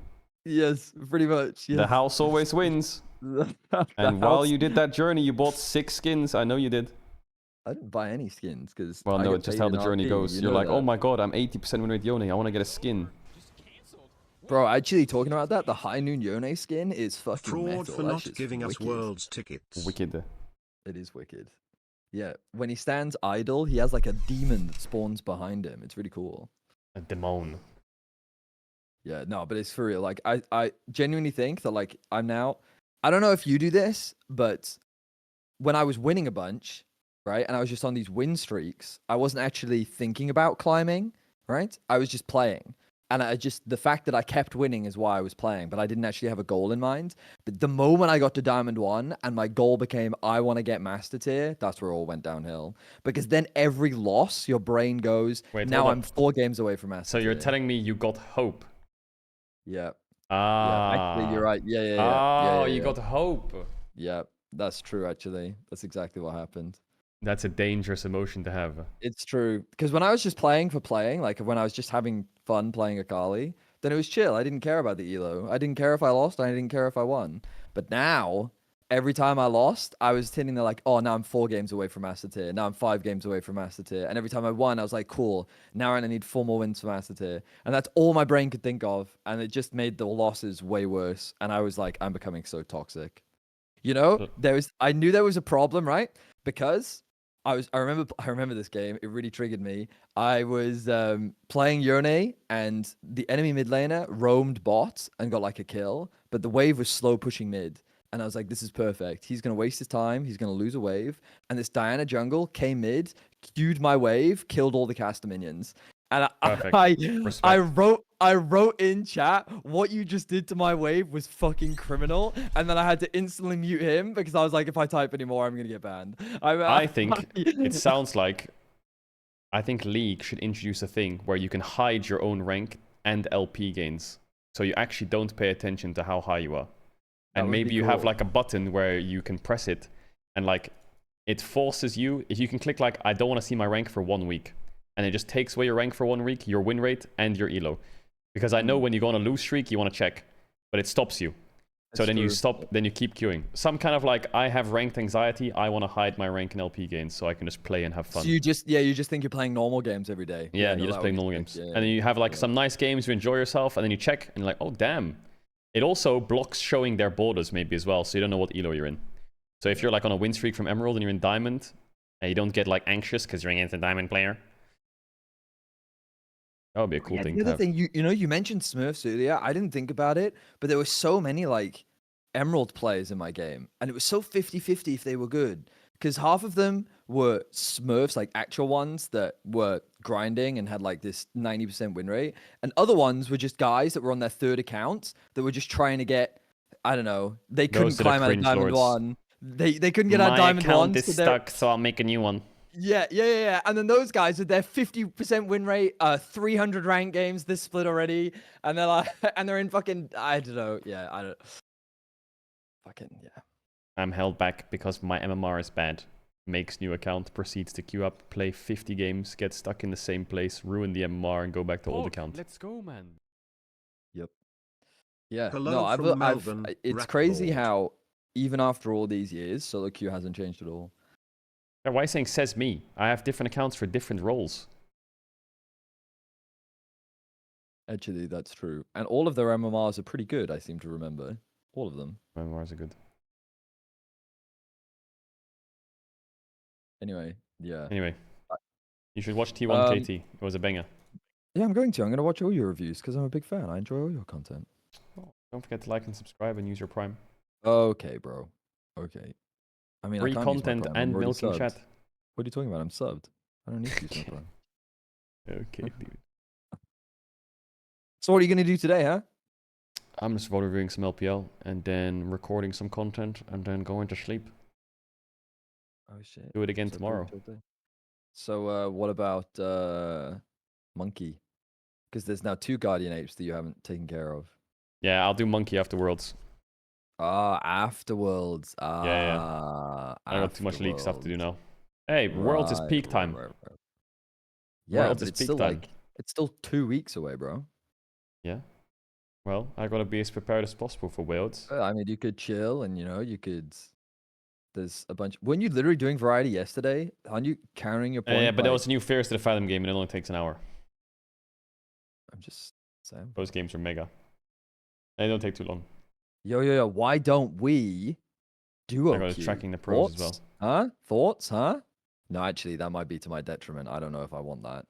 Yes, pretty much. Yes. The house always wins. And while you did that journey, you bought 6 skins. I know you did. I didn't buy any skins because. Well, no, it's just how the journey goes. You're like, oh my god, I'm 80% win rate Yone. I want to get a skin. Bro, actually talking about that, the High Noon Yone skin is fucking Fraud metal. for That not shit's giving us wicked. Worlds tickets. Wicked. It is wicked. Yeah, when he stands idle, he has like a demon that spawns behind him. It's really cool. A demon. Yeah, no, but it's for real. Like, I genuinely think that, like, I'm now... I don't know if you do this, but when I was winning a bunch, right, and I was just on these win streaks, I wasn't actually thinking about climbing, right? I was just playing. And the fact that I kept winning is why I was playing, but I didn't actually have a goal in mind. But the moment I got to Diamond 1 and my goal became, I want to get Master Tier, that's where it all went downhill. Because then every loss, your brain goes, Wait, now I'm 4 games away from Master Tier. So you're telling me you got hope? Yeah. Ah. Yeah, actually, you're right. Yeah. You got hope. Yeah, that's true, actually. That's exactly what happened. That's a dangerous emotion to have. It's true. Because when I was just playing for playing, like when I was just having fun playing Akali, then it was chill. I didn't care about the elo. I didn't care if I lost. I didn't care if I won. But now, every time I lost, I was sitting there like, oh, now I'm 4 games away from Master Tier. Now I'm 5 games away from Master Tier. And every time I won, I was like, cool. Now I need 4 more wins for Master Tier. And that's all my brain could think of. And it just made the losses way worse. And I was like, I'm becoming so toxic. You know, I knew there was a problem, right? Because I remember this game. It really triggered me. I was playing Yone, and the enemy mid laner roamed bot and got like a kill, but the wave was slow pushing mid. And I was like, this is perfect. He's going to waste his time. He's going to lose a wave. And this Diana jungle came mid, queued my wave, killed all the caster minions. And I wrote in chat, what you just did to my wave was fucking criminal. And then I had to instantly mute him because I was like, if I type anymore, I'm going to get banned. I think it sounds like, I think League should introduce a thing where you can hide your own rank and LP gains. So you actually don't pay attention to how high you are. And maybe you have like a button where you can press it and like it forces you, if you can click like, I don't want to see my rank for 1 week. And it just takes away your rank for 1 week, your win rate, and your elo. Because I know when you go on a lose streak, you want to check, but it stops you. So then you stop, then you keep queuing. Some kind of like, I have ranked anxiety, I want to hide my rank and LP gains so I can just play and have fun. So you just think you're playing normal games every day. Yeah, you just play normal games. And then you have like some nice games, you enjoy yourself, and then you check, and you're like, oh damn. It also blocks showing their borders maybe as well, so you don't know what elo you're in. So if you're like on a win streak from Emerald and you're in Diamond, and you don't get like anxious because you're against a Diamond player. That would be a cool thing to have. The other thing, you mentioned Smurfs earlier. I didn't think about it, but there were so many like Emerald players in my game, and it was so 50-50 if they were good. Because half of them were Smurfs, like actual ones that were grinding and had like this 90% win rate, and other ones were just guys that were on their 3rd account that were just trying to get, I don't know, they couldn't climb out of Diamond 1. They couldn't get out of Diamond 1. My account is stuck, so I'll make a new one. Yeah. And then those guys with their 50% win rate, 300 rank games this split already, and they're like, and they're in fucking, I don't know. Yeah, I don't. Fucking yeah. I'm held back because my MMR is bad. Makes new account, proceeds to queue up, play 50 games, get stuck in the same place, ruin the MMR, and go back to old account. Let's go, man. Yep. Yeah. Hello from Melbourne, it's crazy how even after all these years, solo queue hasn't changed at all. Yeah, why are you saying says me? I have different accounts for different roles. Actually, that's true. And all of their MMRs are pretty good, I seem to remember. All of them. MMRs are good. Anyway, yeah. Anyway, you should watch T1 KT. It was a banger. Yeah, I'm going to. I'm going to watch all your reviews because I'm a big fan. I enjoy all your content. Oh, don't forget to like and subscribe and use your Prime. Okay, bro. Okay. I mean, free content and milking chat. What are you talking about? I'm subbed. I don't need to use my Prime. Okay, dude. So what are you going to do today, huh? I'm just VOD reviewing some LPL and then recording some content and then going to sleep. Oh shit. Do it again tomorrow. So what about Monkey? Because there's now 2 Guardian Apes that you haven't taken care of. Yeah, I'll do Monkey after Worlds. Afterwards. Yeah. I got too much league stuff to do now. Hey, Worlds is peak time. Right. Yeah, Worlds but is it's peak still time. it's still 2 weeks away, bro. Yeah. Well, I gotta be as prepared as possible for Worlds. I mean, you could chill, and you could. There's a bunch. Weren't you literally doing variety yesterday? Aren't you countering your point? Yeah, but there was a new Fierce to the Fathom game, and it only takes an hour. I'm just saying. Those games are mega. They don't take too long. Yo. Why don't we duo? I got tracking the pros as well. Huh? Thoughts? Huh? No, actually, that might be to my detriment. I don't know if I want that.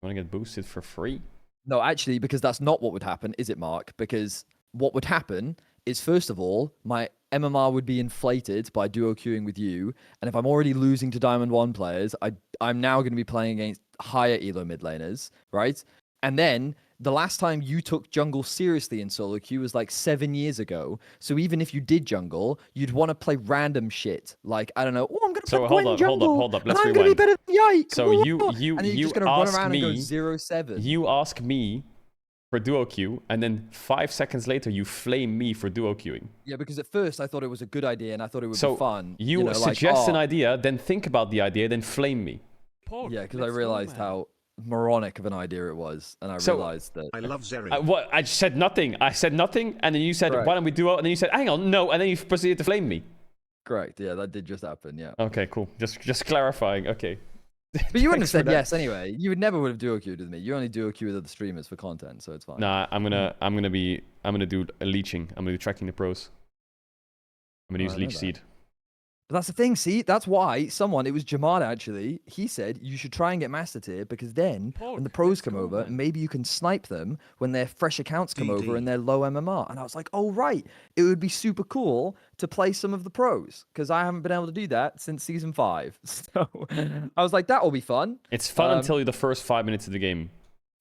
You want to get boosted for free? No, actually, because that's not what would happen, is it, Mark? Because what would happen is, first of all, my MMR would be inflated by duo queuing with you, and if I'm already losing to Diamond 1 players, I'm now going to be playing against higher elo mid laners, right? And then the last time you took jungle seriously in solo queue was like 7 years ago. So even if you did jungle, you'd want to play random shit. Like, I don't know, oh, I'm going to play Gwen jungle. Hold up. Let's I'm rewind. going to be better than Yike. So and you then you're just going to run around me, and go 0-7. You ask me for duo queue, and then 5 seconds later you flame me for duo queuing. Yeah, because at first I thought it was a good idea and I thought it would be fun. You know, suggest an idea, then think about the idea, then flame me. Yeah, because I realized how moronic of an idea it was, and I realized that I love Zeri. What? I said nothing. I said nothing, and then you said, Correct. "Why don't we duo?" And then you said, "Hang on, no," and then you proceeded to flame me. Correct. Yeah, that did just happen. Yeah. Okay, cool. Just clarifying. Okay. But you wouldn't have said yes anyway. You would never would have duo queued with me. You only duo queue with other streamers for content, so it's fine. Nah, I'm gonna do leeching. I'm gonna do tracking the pros. I'm gonna use leech seed. But that's the thing, see? That's why it was Jamad actually, he said you should try and get Master Tier, because then when the pros come over, maybe you can snipe them when their fresh accounts come over and they're low MMR. And I was like, oh, right. It would be super cool to play some of the pros, because I haven't been able to do that since Season 5. So I was like, that will be fun. It's fun until the first 5 minutes of the game.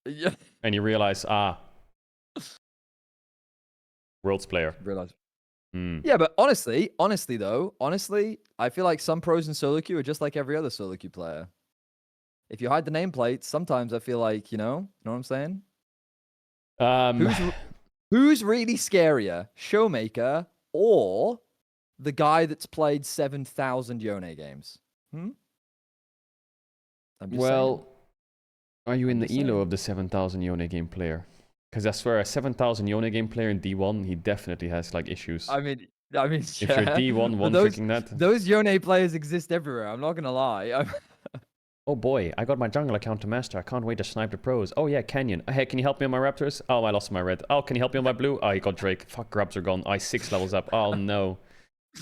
Yeah. And you realize, Worlds player. Yeah, but honestly, I feel like some pros in solo queue are just like every other solo queue player. If you hide the nameplates, sometimes I feel like, you know what I'm saying? Who's really scarier, Showmaker or the guy that's played 7,000 Yone games? Well, are you in the elo of the 7,000 Yone game player? Because I swear, a 7,000 Yone game player in D1, he definitely has like issues. I mean, if you're D1 one-tricking that. Those Yone players exist everywhere. I'm not gonna lie. Oh boy, I got my jungle account to master. I can't wait to snipe the pros. Oh yeah, Canyon. Hey, can you help me on my Raptors? Oh, I lost my red. Oh, can you help me on my blue? Oh, he got Drake. Fuck, grubs are gone. I 6 levels up. Oh no.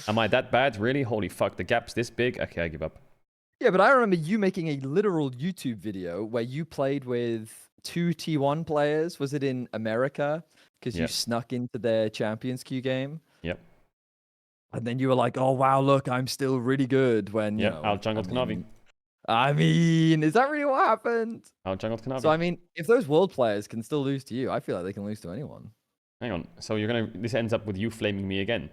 Am I that bad? Really? Holy fuck, the gap's this big? Okay, I give up. Yeah, but I remember you making a literal YouTube video where you played with 2 T1 players. Was it in America? Because you snuck into their Champions Queue game. Yep. And then you were like, oh wow, look, I'm still really good when, you know. Out jungled Kanavi. I mean, is that really what happened? Out jungled Kanavi. So, I mean, if those world players can still lose to you, I feel like they can lose to anyone. Hang on. So this ends up with you flaming me again.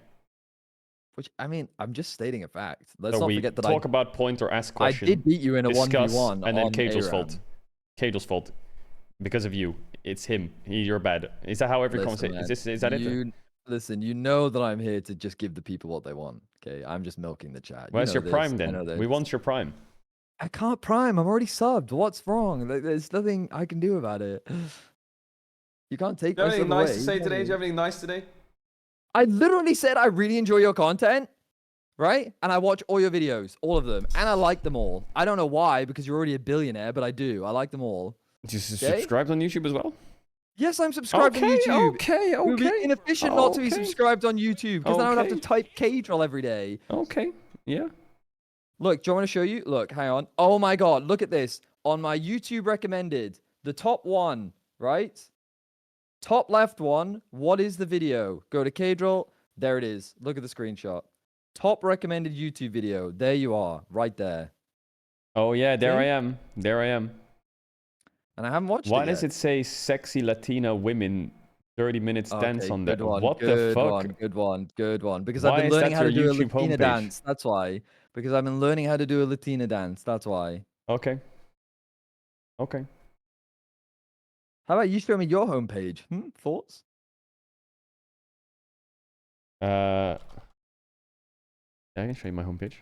Which, I mean, I'm just stating a fact. Let's so not we forget that talk about point or ask question. I did beat you in a 1v1 and then on Caedrel's ARAM. fault. Caedrel's fault. Because of you. It's him. You're bad. Is that how every conversation... Is that it? Listen, you know that I'm here to just give the people what they want. Okay, I'm just milking the chat. Where's your prime then? We want your prime. I can't prime. I'm already subbed. What's wrong? There's nothing I can do about it. You can't take my sub away. Do you have anything nice to say today? Do you have anything nice today? I literally said I really enjoy your content, right? And I watch all your videos, all of them, and I like them all. I don't know why, because you're already a billionaire, but I do. I like them all. You subscribed on YouTube as well? Yes, I'm subscribed on YouTube. Okay. It would be inefficient not to be subscribed on YouTube, because then I would have to type Caedrel every day. Okay, yeah. Look, do you want me to show you? Look, hang on. Oh my god, look at this. On my YouTube recommended, the top one, right? Top left one, what is the video? Go to Caedrel. There it is. Look at the screenshot. Top recommended YouTube video. There you are, right there. Oh yeah, there I am. There I am. And I haven't watched it Why yet. does it say sexy Latina women 30 minutes dance on there? What good the fuck? One, good one. Because Why I've been is learning that how to do your a YouTube Latina homepage? dance. That's why. Because I've been learning how to do a Latina dance. That's why. Okay. Okay. How about you show me your homepage? Thoughts? Yeah, I can show you my homepage.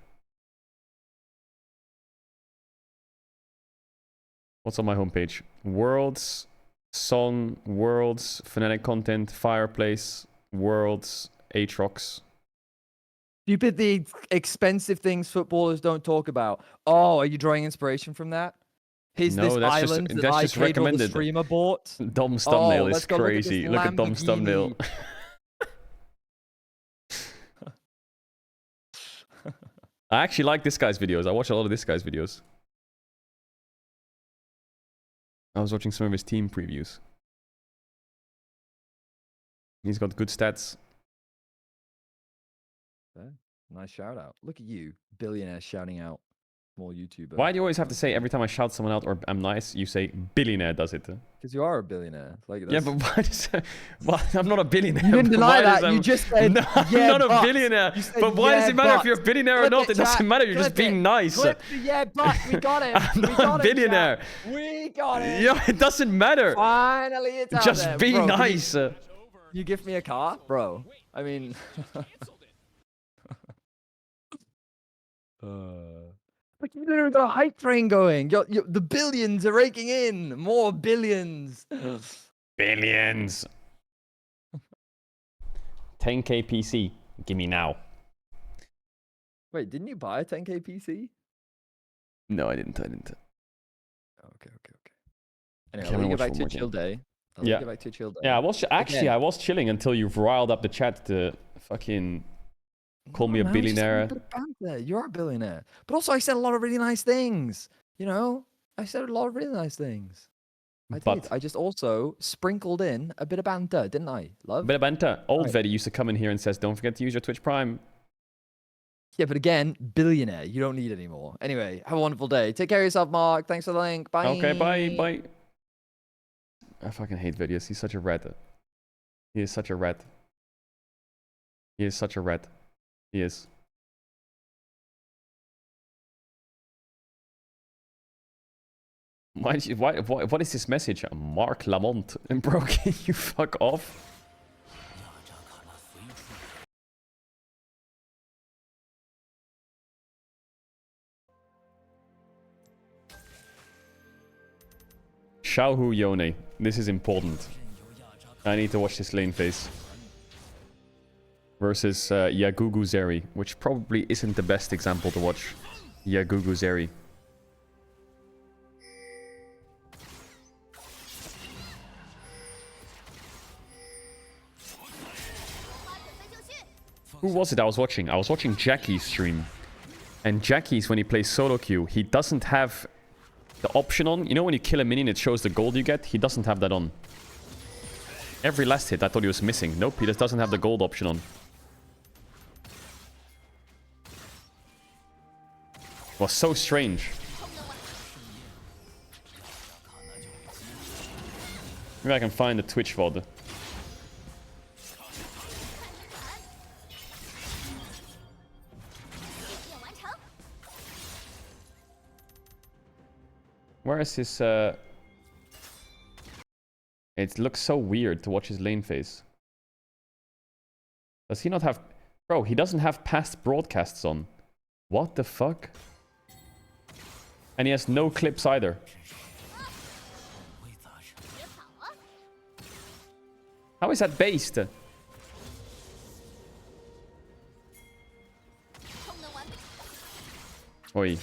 What's on my homepage? Worlds, song, worlds, Fnatic content, fireplace, worlds, Aatrox. Stupid the expensive things footballers don't talk about. Oh, are you drawing inspiration from that? Here's No, this that's island just, that that's I just Caedrel the recommended. streamer bought. Dom's thumbnail is let's go crazy. Look at Dom's thumbnail. I actually like this guy's videos. I watch a lot of this guy's videos. I was watching some of his team previews. He's got good stats. Yeah, nice shout out. Look at you, billionaire shouting out small YouTuber. Why do you always have to say every time I shout someone out or I'm nice, you say billionaire does it? Because you are a billionaire. Like yeah, but why does well, I'm not a billionaire. You didn't deny that. You just said, no, yeah, I'm not a billionaire. But why does it matter if you're a billionaire or not? It doesn't matter. You're just being nice. Yeah, but we got it. I'm not a billionaire. We got it. Yeah, it doesn't matter. Finally, it's out just there. be Bro, nice. You give me a car, bro. I mean. But you literally got a hype train going. The billions are raking in. More billions. Billions. 10k PC. Give me now. Wait, didn't you buy a 10k PC? No, I didn't. Okay. Anyway, I'll get back to a chill day. Get back to a chill day. Yeah, I was chilling until you've riled up the chat to fucking call me a billionaire. You're a billionaire. But also, I said a lot of really nice things. You know, I said a lot of really nice things. I did. I just also sprinkled in a bit of banter, didn't I? Love? A bit of banter. Old Vedi used to come in here and says, don't forget to use your Twitch Prime. Yeah, but again, billionaire. You don't need any more. Anyway, have a wonderful day. Take care of yourself, Mark. Thanks for the link. Bye. Okay, bye. I fucking hate Vedius. He's such a rat. He is such a rat. He is. What is this message? Mark Lamont. And bro, can you fuck off? Xiaohu Yone. This is important. I need to watch this lane phase. Versus Yagugu Zeri, which probably isn't the best example to watch. Yagugu Zeri. Who was it I was watching? I was watching Jackie's stream. And Jackie's, when he plays solo queue, he doesn't have the option on. You know when you kill a minion, it shows the gold you get? He doesn't have that on. Every last hit, I thought he was missing. Nope, he just doesn't have the gold option on. It was so strange. Maybe I can find the Twitch VOD. Where is his, It looks so weird to watch his lane phase. Does he not have... Bro, he doesn't have past broadcasts on. What the fuck? And he has no clips either. How is that based? Oi.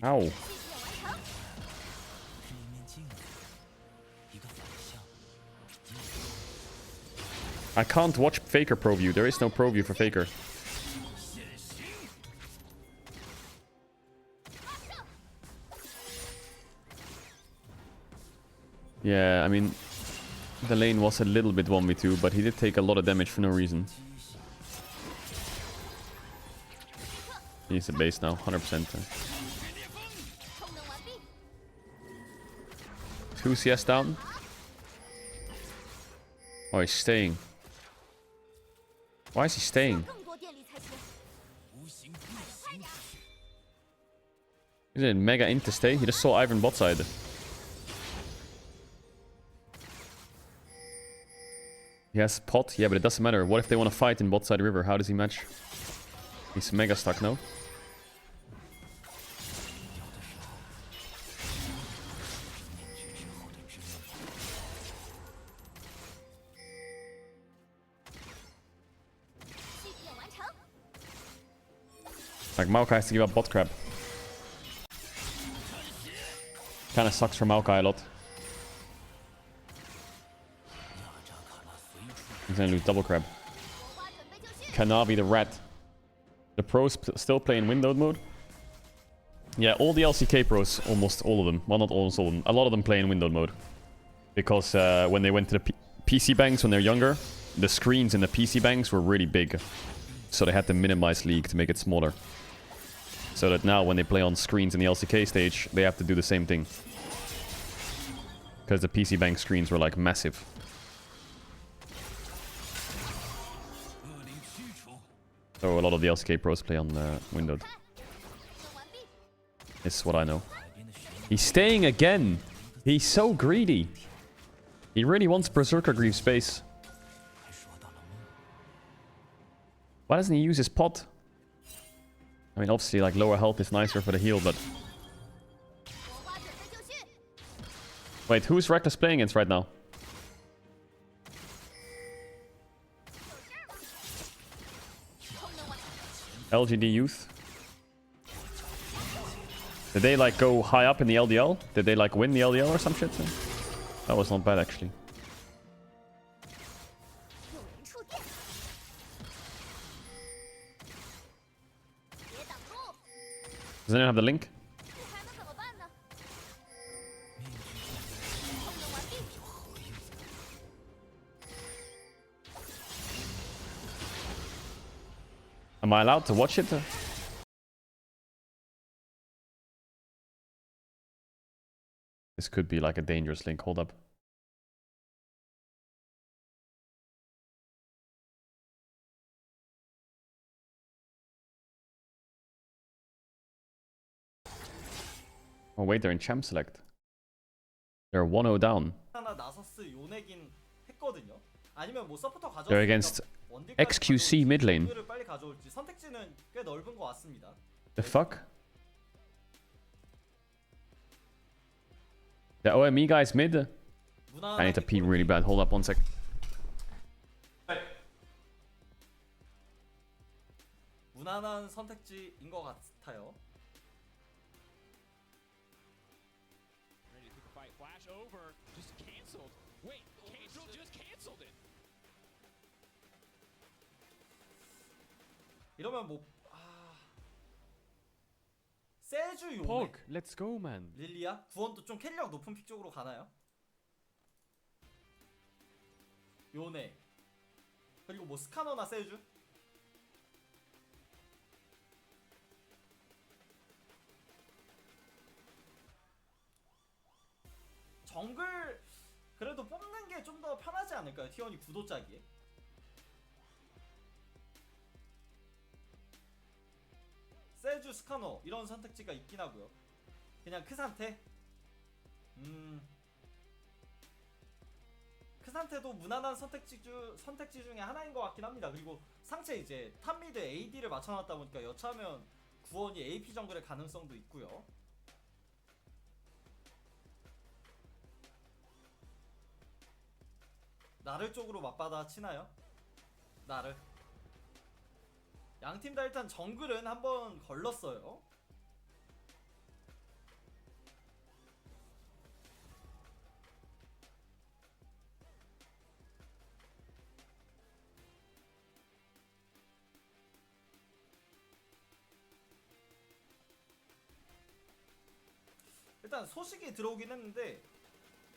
Ow. I can't watch Faker Pro View. There is no Pro View for Faker. Yeah, I mean, the lane was a little bit 1v2, but he did take a lot of damage for no reason. He's a base now, 100%. 2 CS down. Oh, he's staying. Why is he staying? Is it mega int to stay? He just saw Ivan bot side. He has pot? Yeah, but it doesn't matter. What if they want to fight in bot side river? How does he match? He's mega stuck now. Like, Maokai has to give up bot crab. Kinda sucks for Maokai a lot. He's gonna lose double crab. Kanavi the rat. The pros still play in windowed mode. Yeah, all the LCK pros, almost all of them. Well, not almost all of them. A lot of them play in windowed mode. Because when they went to the PC banks when they're younger, the screens in the PC banks were really big. So they had to minimize League to make it smaller. So that now when they play on screens in the LCK stage, they have to do the same thing. Because the PC bank screens were like massive. So a lot of the LCK pros play on windowed. It's what I know. He's staying again. He's so greedy. He really wants Berserker Greave space. Why doesn't he use his pot? I mean, obviously, like, lower health is nicer for the heal, but... Wait, who's Reckless playing against right now? LGD Youth. Did they, like, go high up in the LDL? Did they, like, win the LDL or some shit? That was not bad, actually. Does anyone have the link? Am I allowed to watch it? This could be like a dangerous link. Hold up. Oh wait, they're in champ select. They're 1-0 down. They're against XQC mid lane. The fuck? The OME guy's mid? I need to pee really bad. Hold up one sec. 무난한 선택지인 것 같아요. Flash over, just canceled. Wait, Caedrel just canceled it. 이러면 뭐 세주 요네. Pog, let's go, man. 릴리아 구원도 좀 캐리력 높은 픽 쪽으로 가나요? 요네. 그리고 뭐 스카너나 세주? 정글 그래도 뽑는 게 좀 더 편하지 않을까요? T1이 구도짜기에. 세주, 스카너 이런 선택지가 있긴 하고요. 그냥 크산테. 크산테도 무난한 선택지 중에 하나인 것 같긴 합니다. 그리고 상체 이제 탑미드 AD를 맞춰놨다 보니까 여차하면 구원이 AP 정글의 가능성도 있고요. 나를 쪽으로 맞받아 치나요? 나를. 양팀 다 일단 정글은 한번 걸렀어요. 일단 소식이 들어오긴 했는데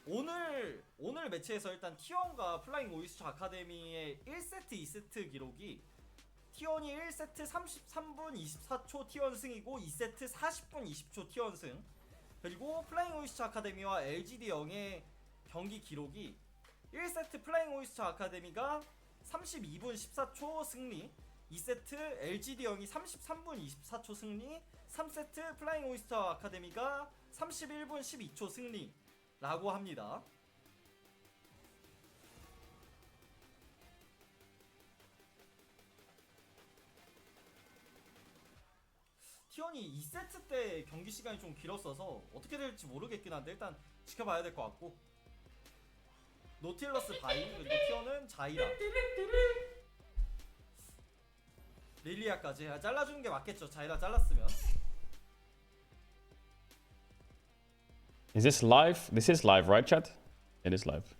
오늘 매치에서 일단 T1과 플라잉 오이스처 아카데미의 1세트 2세트 기록이 T1이 1세트 33분 24초 T1 승이고 2세트 40분 20초 T1 승, 그리고 플라잉 오이스처 아카데미와 LGD 영의 경기 기록이 1세트 플라잉 오이스처 아카데미가 32분 14초 승리, 2세트 LGD 영이 33분 24초 승리, 3세트 플라잉 오이스처 아카데미가 31분 12초 승리 라고 합니다. T1이 2세트 때 경기 시간이 좀 길었어서 어떻게 될지 모르겠긴 한데 일단 지켜봐야 될 것 같고, 노틸러스 바이, 그리고 T1은 자이라, 릴리아까지 잘라주는 게 맞겠죠. 자이라 잘랐으면. Is this live? This is live, right, chat? It is live.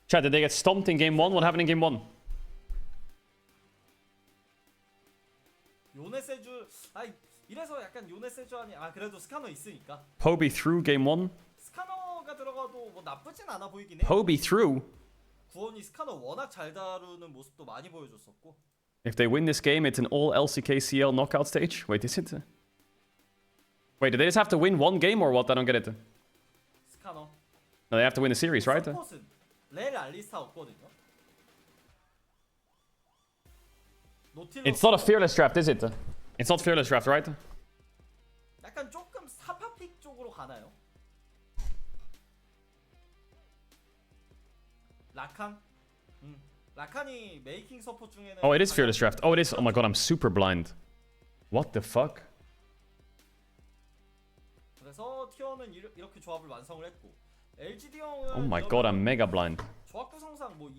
Chat, did they get stomped in game 1? What happened in game 1? 요네 세주 이래서 약간 요네 세주안이 그래도 스카너 있으니까. Poby through game 1. 스카너가 들어가도 뭐 나쁘진 않아 보이긴 해. Poby through. 구원이 스카너 워낙 잘 다루는 모습도 많이 보여줬었고. If they win this game, it's an all LCK-CL knockout stage. Wait, is it? Wait, do they just have to win one game or what? I don't get it. 스카너. No, they have to win the series, right? 서폿은 렐 알리스타 없거든요. It's not a fearless draft, is it? It's not fearless draft, right? 약간 조금 사파픽 쪽으로 가나요? 라칸? 라칸이 메이킹 서포트 중에는 Oh, it is fearless draft. Oh, it is. Oh my god, I'm super blind. What the fuck? 그래서 티어는 이렇게 조합을 완성을 했고 LGD 형은 Oh my god, I'm mega blind. 조합 구성상 뭐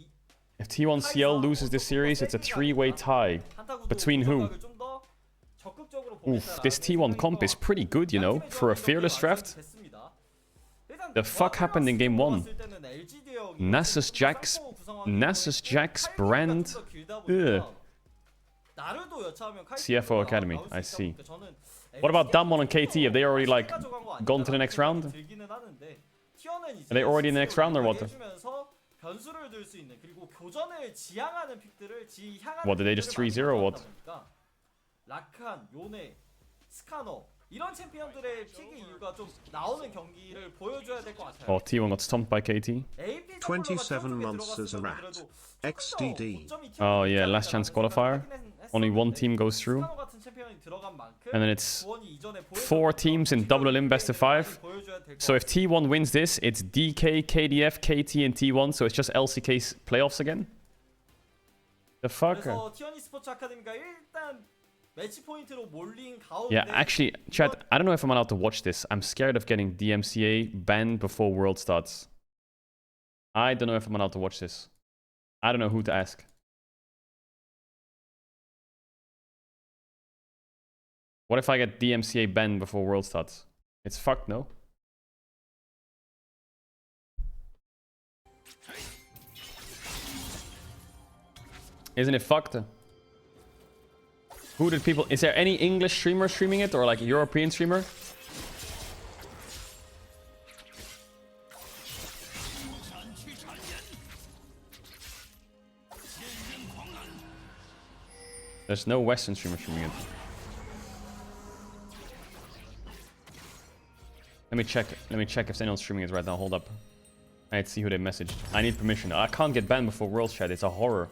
If T1 CL loses this series, it's a 3-way tie. Between who? Oof, this T1 comp is pretty good, you know, for a fearless draft. The fuck happened in game 1? Nasus Jax, Brand. Ugh. CFO Academy, I see. What about Damwon and KT? Have they already, like, gone to the next round? Are they already in the next round or what? 변수를 들 수 있는 그리고 교전을 지향하는 픽들을 What, did they just 3-0 or what? 라칸, 요네, 스카너 이런 챔피언들의 픽의 이유가 좀 나오는 경기를 보여줘야 될 것 같아요. Oh, T1 got stumped by KT. 27 months as a rat. XDD. Oh yeah, last chance qualifier. Only one team goes through. And then it's 4 teams in double elim best of 5. So if T1 wins this, it's DK, KDF, KT, and T1. So it's just LCK's playoffs again? The fuck? Yeah, actually, chat, I don't know if I'm allowed to watch this. I'm scared of getting DMCA banned before World starts. I don't know if I'm allowed to watch this. I don't know who to ask. What if I get DMCA banned before World starts? It's fucked, no? Isn't it fucked? Who did people... Is there any English streamer streaming it or like a European streamer? There's no Western streamer streaming it. Let me check if anyone's streaming it right now. Hold up. I need to see who they messaged. I need permission. I can't get banned before World Chat. It's a horror.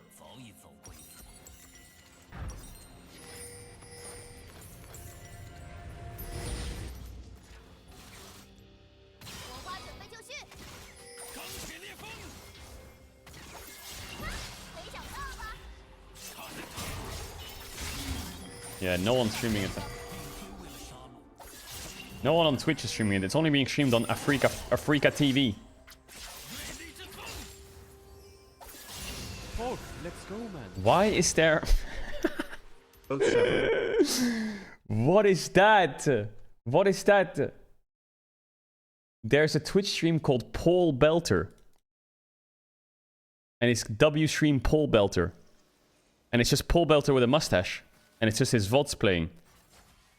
Yeah, no one's streaming it. No one on Twitch is streaming it. It's only being streamed on Africa TV. Oh, let's go, man. Why is there... What is that? What is that? There's a Twitch stream called Paul Belter. And it's W stream Paul Belter. And it's just Paul Belter with a mustache. And it's just his VODs playing.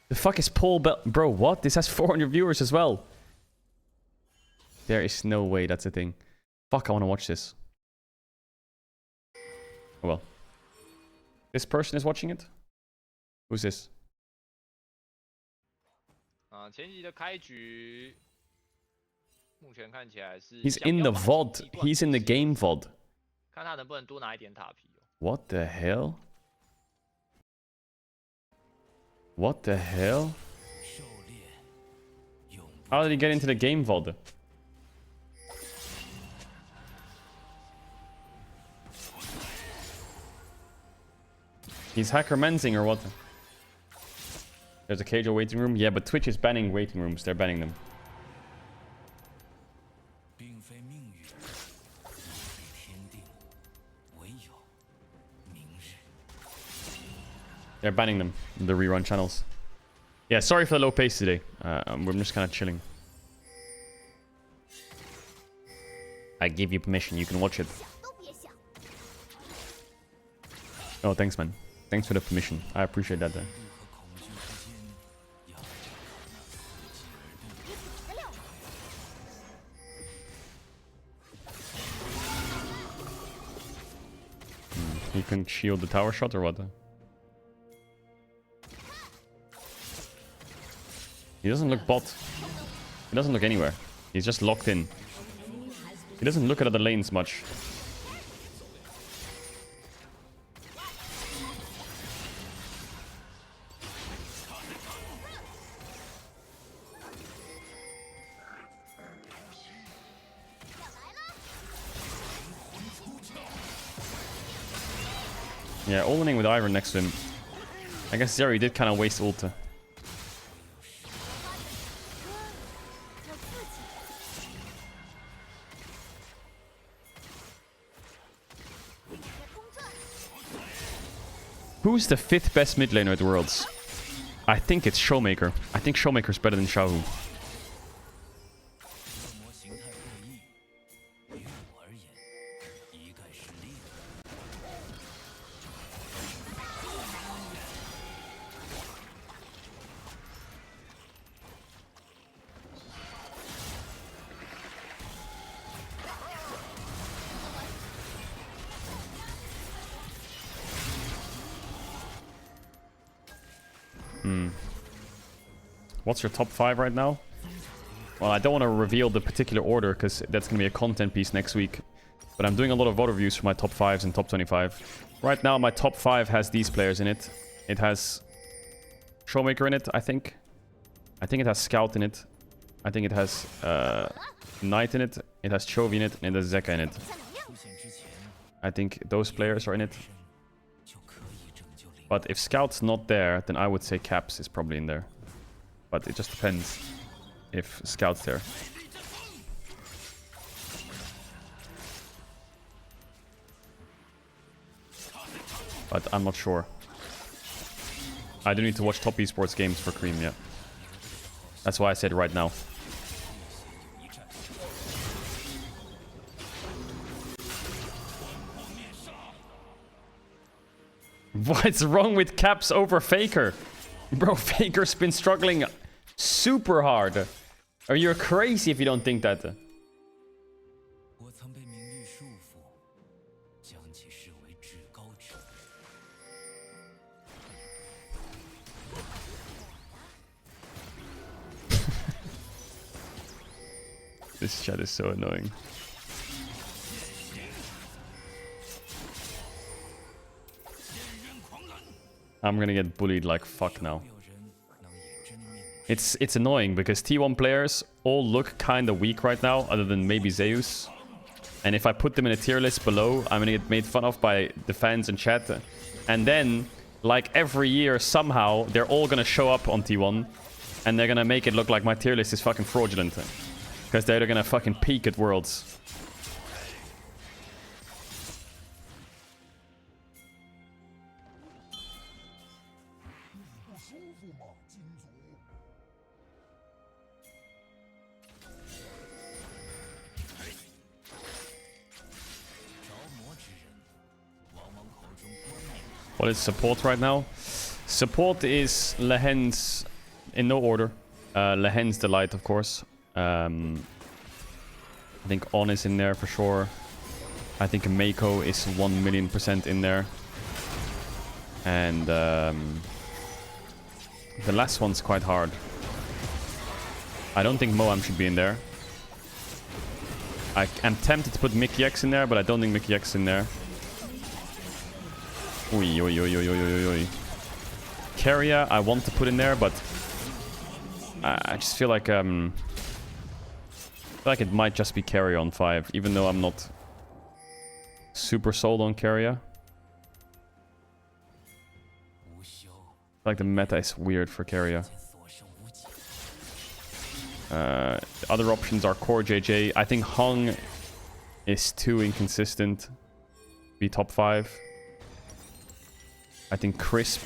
The fuck is Paul Bro, what? This has 400 viewers as well. There is no way that's a thing. Fuck, I want to watch this. Oh well. This person is watching it? Who's this? He's in the VOD. He's in the game VOD. What the hell? What the hell? How did he get into the game VOD? He's hacker mensing or what? There's a Caedrel waiting room? Yeah, but Twitch is banning waiting rooms. They're banning them. They're banning them, the rerun channels. Yeah, sorry for the low pace today. We're just kind of chilling. I give you permission, you can watch it. Oh, thanks, man. Thanks for the permission. I appreciate that. He can shield the tower shot or what? He doesn't look bot. He doesn't look anywhere. He's just locked in. He doesn't look at other lanes much. Yeah, all-in with Iron next to him. I guess Zeri did kind of waste ult. Who's the 5th best mid laner at Worlds? I think it's Showmaker. I think Showmaker's better than Xiaohu. What's your top 5 right now? Well, I don't want to reveal the particular order because that's going to be a content piece next week. But I'm doing a lot of VOD reviews for my top 5s and top 25. Right now, my top 5 has these players in it. It has Showmaker in it, I think. I think it has Scout in it. I think it has Knight in it. It has Chovy in it. And it has Zeka in it. I think those players are in it. But if Scout's not there, then I would say Caps is probably in there. But it just depends if Scout's there. But I'm not sure. I do need to watch top esports games for Cream, yeah. That's why I said right now. What's wrong with Caps over Faker? Bro, Faker's been struggling super hard. Are you crazy if you don't think that? This chat is so annoying. I'm gonna get bullied like fuck now. It's annoying because T1 players all look kinda weak right now, other than maybe Zeus. And if I put them in a tier list below, I'm gonna get made fun of by the fans and chat. And then, like every year, somehow, they're all gonna show up on T1. And they're gonna make it look like my tier list is fucking fraudulent. Because they're gonna fucking peak at Worlds. What is support right now? Support is Lehen's, in no order. Lehen's Delight, of course. I think On is in there for sure. I think Mako is 1,000,000% in there. And the last one's quite hard. I don't think Moam should be in there. I am tempted to put Mickey X in there, but I don't think Mickey X is in there. Oi, oi, oi, oi, oi, oi, oi. Keria, I want to put in there, but I just feel like it might just be Keria on 5, even though I'm not super sold on Keria. Like the meta is weird for Keria. Other options are Core JJ. I think Hung is too inconsistent. Be top 5. I think Crisp.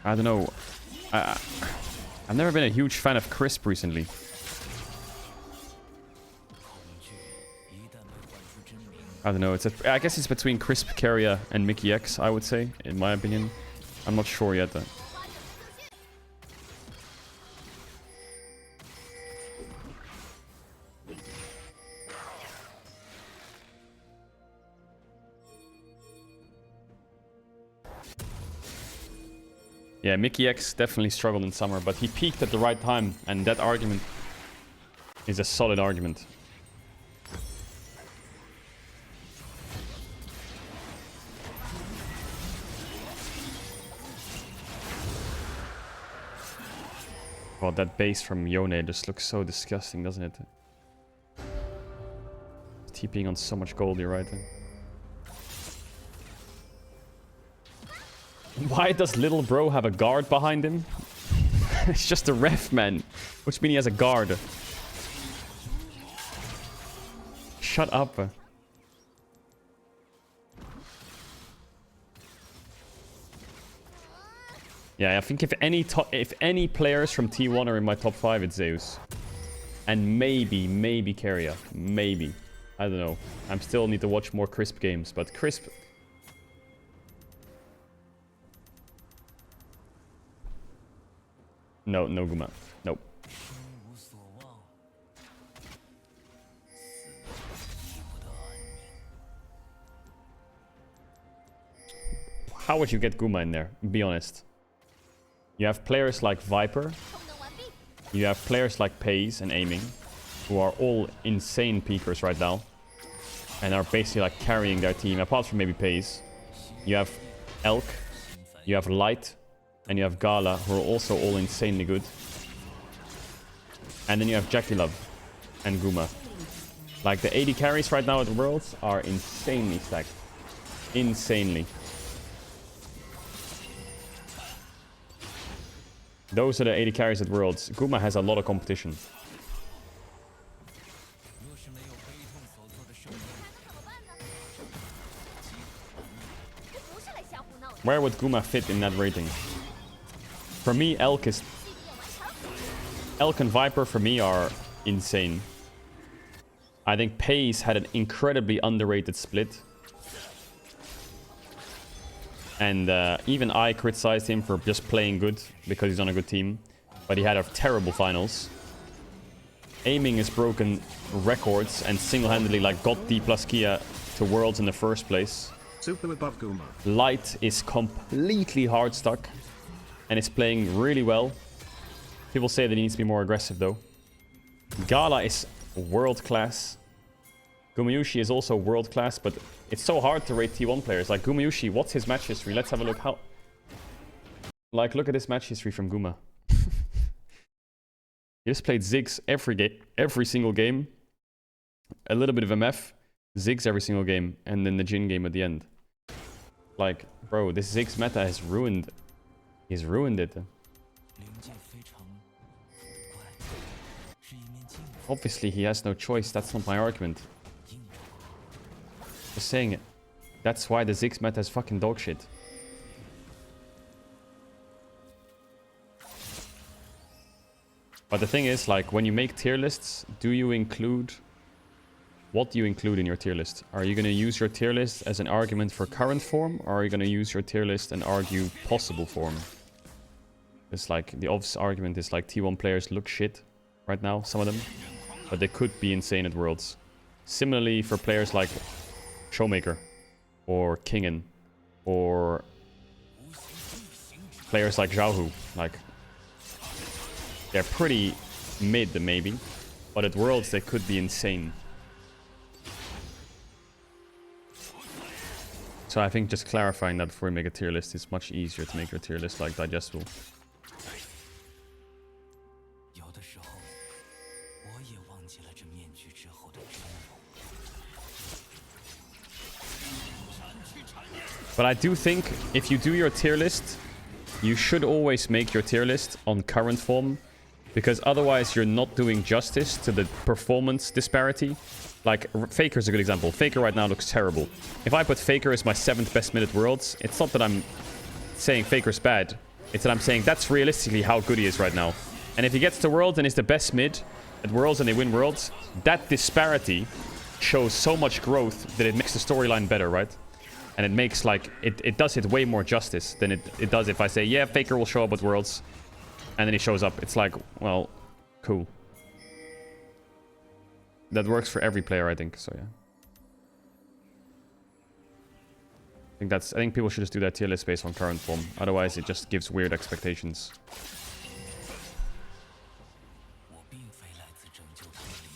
I don't know. I've never been a huge fan of Crisp recently. I don't know. I guess it's between Crisp, Keria, and Mickey X, I would say, in my opinion. I'm not sure yet, though. Yeah, Mickey X definitely struggled in summer, but he peaked at the right time, and that argument is a solid argument. Well, that base from Yone just looks so disgusting, doesn't it? TPing on so much gold, you're right. Why does little bro have a guard behind him? It's just a ref, man. Which means he has a guard. Shut up. Yeah, I think if any players from T1 are in my top 5, it's Zeus. And maybe Keria. Maybe. I don't know. I still need to watch more Crisp games, but Crisp... No, no Guma. Nope. How would you get Guma in there? Be honest. You have players like Viper. You have players like Pace and Aiming, who are all insane peakers right now. And are basically like carrying their team, apart from maybe Pace. You have Elk. You have Light. And you have Gala, who are also all insanely good. And then you have Jackie Love and Guma. Like, the 80 carries right now at Worlds are insanely stacked. Insanely. Those are the 80 carries at Worlds. Guma has a lot of competition. Where would Guma fit in that rating? For me, Elk and Viper for me are insane. I think Pace had an incredibly underrated split. And even I criticized him for just playing good because he's on a good team. But he had a terrible finals. Aiming has broken records and single-handedly like got D plus Kia to Worlds in the first place. Super above Guma. Light is completely hard stuck. And is playing really well. People say that he needs to be more aggressive though. Gala is world class. Gumayushi is also world class, but it's so hard to rate T1 players. Like Gumayushi, what's his match history? Let's have a look. How? Like, look at this match history from Guma. He just played Ziggs every single game. A little bit of MF, Ziggs every single game, and then the Jhin game at the end. Like, bro, this Ziggs meta has ruined. He's ruined it. Obviously, he has no choice. That's not my argument. Just saying it. That's why the Ziggs meta is fucking dog shit. But the thing is, like, when you make tier lists, do you include... What do you include in your tier list? Are you going to use your tier list as an argument for current form? Or are you going to use your tier list and argue possible form? It's like, the obvious argument is like T1 players look shit right now, some of them. But they could be insane at Worlds. Similarly for players like Showmaker or Kingen or players like Xiaohu. Like, they're pretty mid maybe, but at Worlds they could be insane. So I think just clarifying that before you make a tier list is much easier to make your tier list like digestible. But I do think if you do your tier list, you should always make your tier list on current form, because otherwise you're not doing justice to the performance disparity. Like, Faker's a good example. Faker right now looks terrible. If I put Faker as my 7th best mid at Worlds, it's not that I'm saying Faker's bad. It's that I'm saying that's realistically how good he is right now. And if he gets to Worlds and is the best mid at Worlds and they win Worlds, that disparity shows so much growth that it makes the storyline better, right? And it makes, like, it does it way more justice than it does if I say, yeah, Faker will show up at Worlds. And then he shows up. It's like, well, cool. That works for every player, I think. So, yeah. I I think people should just do that tier list based on current form. Otherwise, it just gives weird expectations.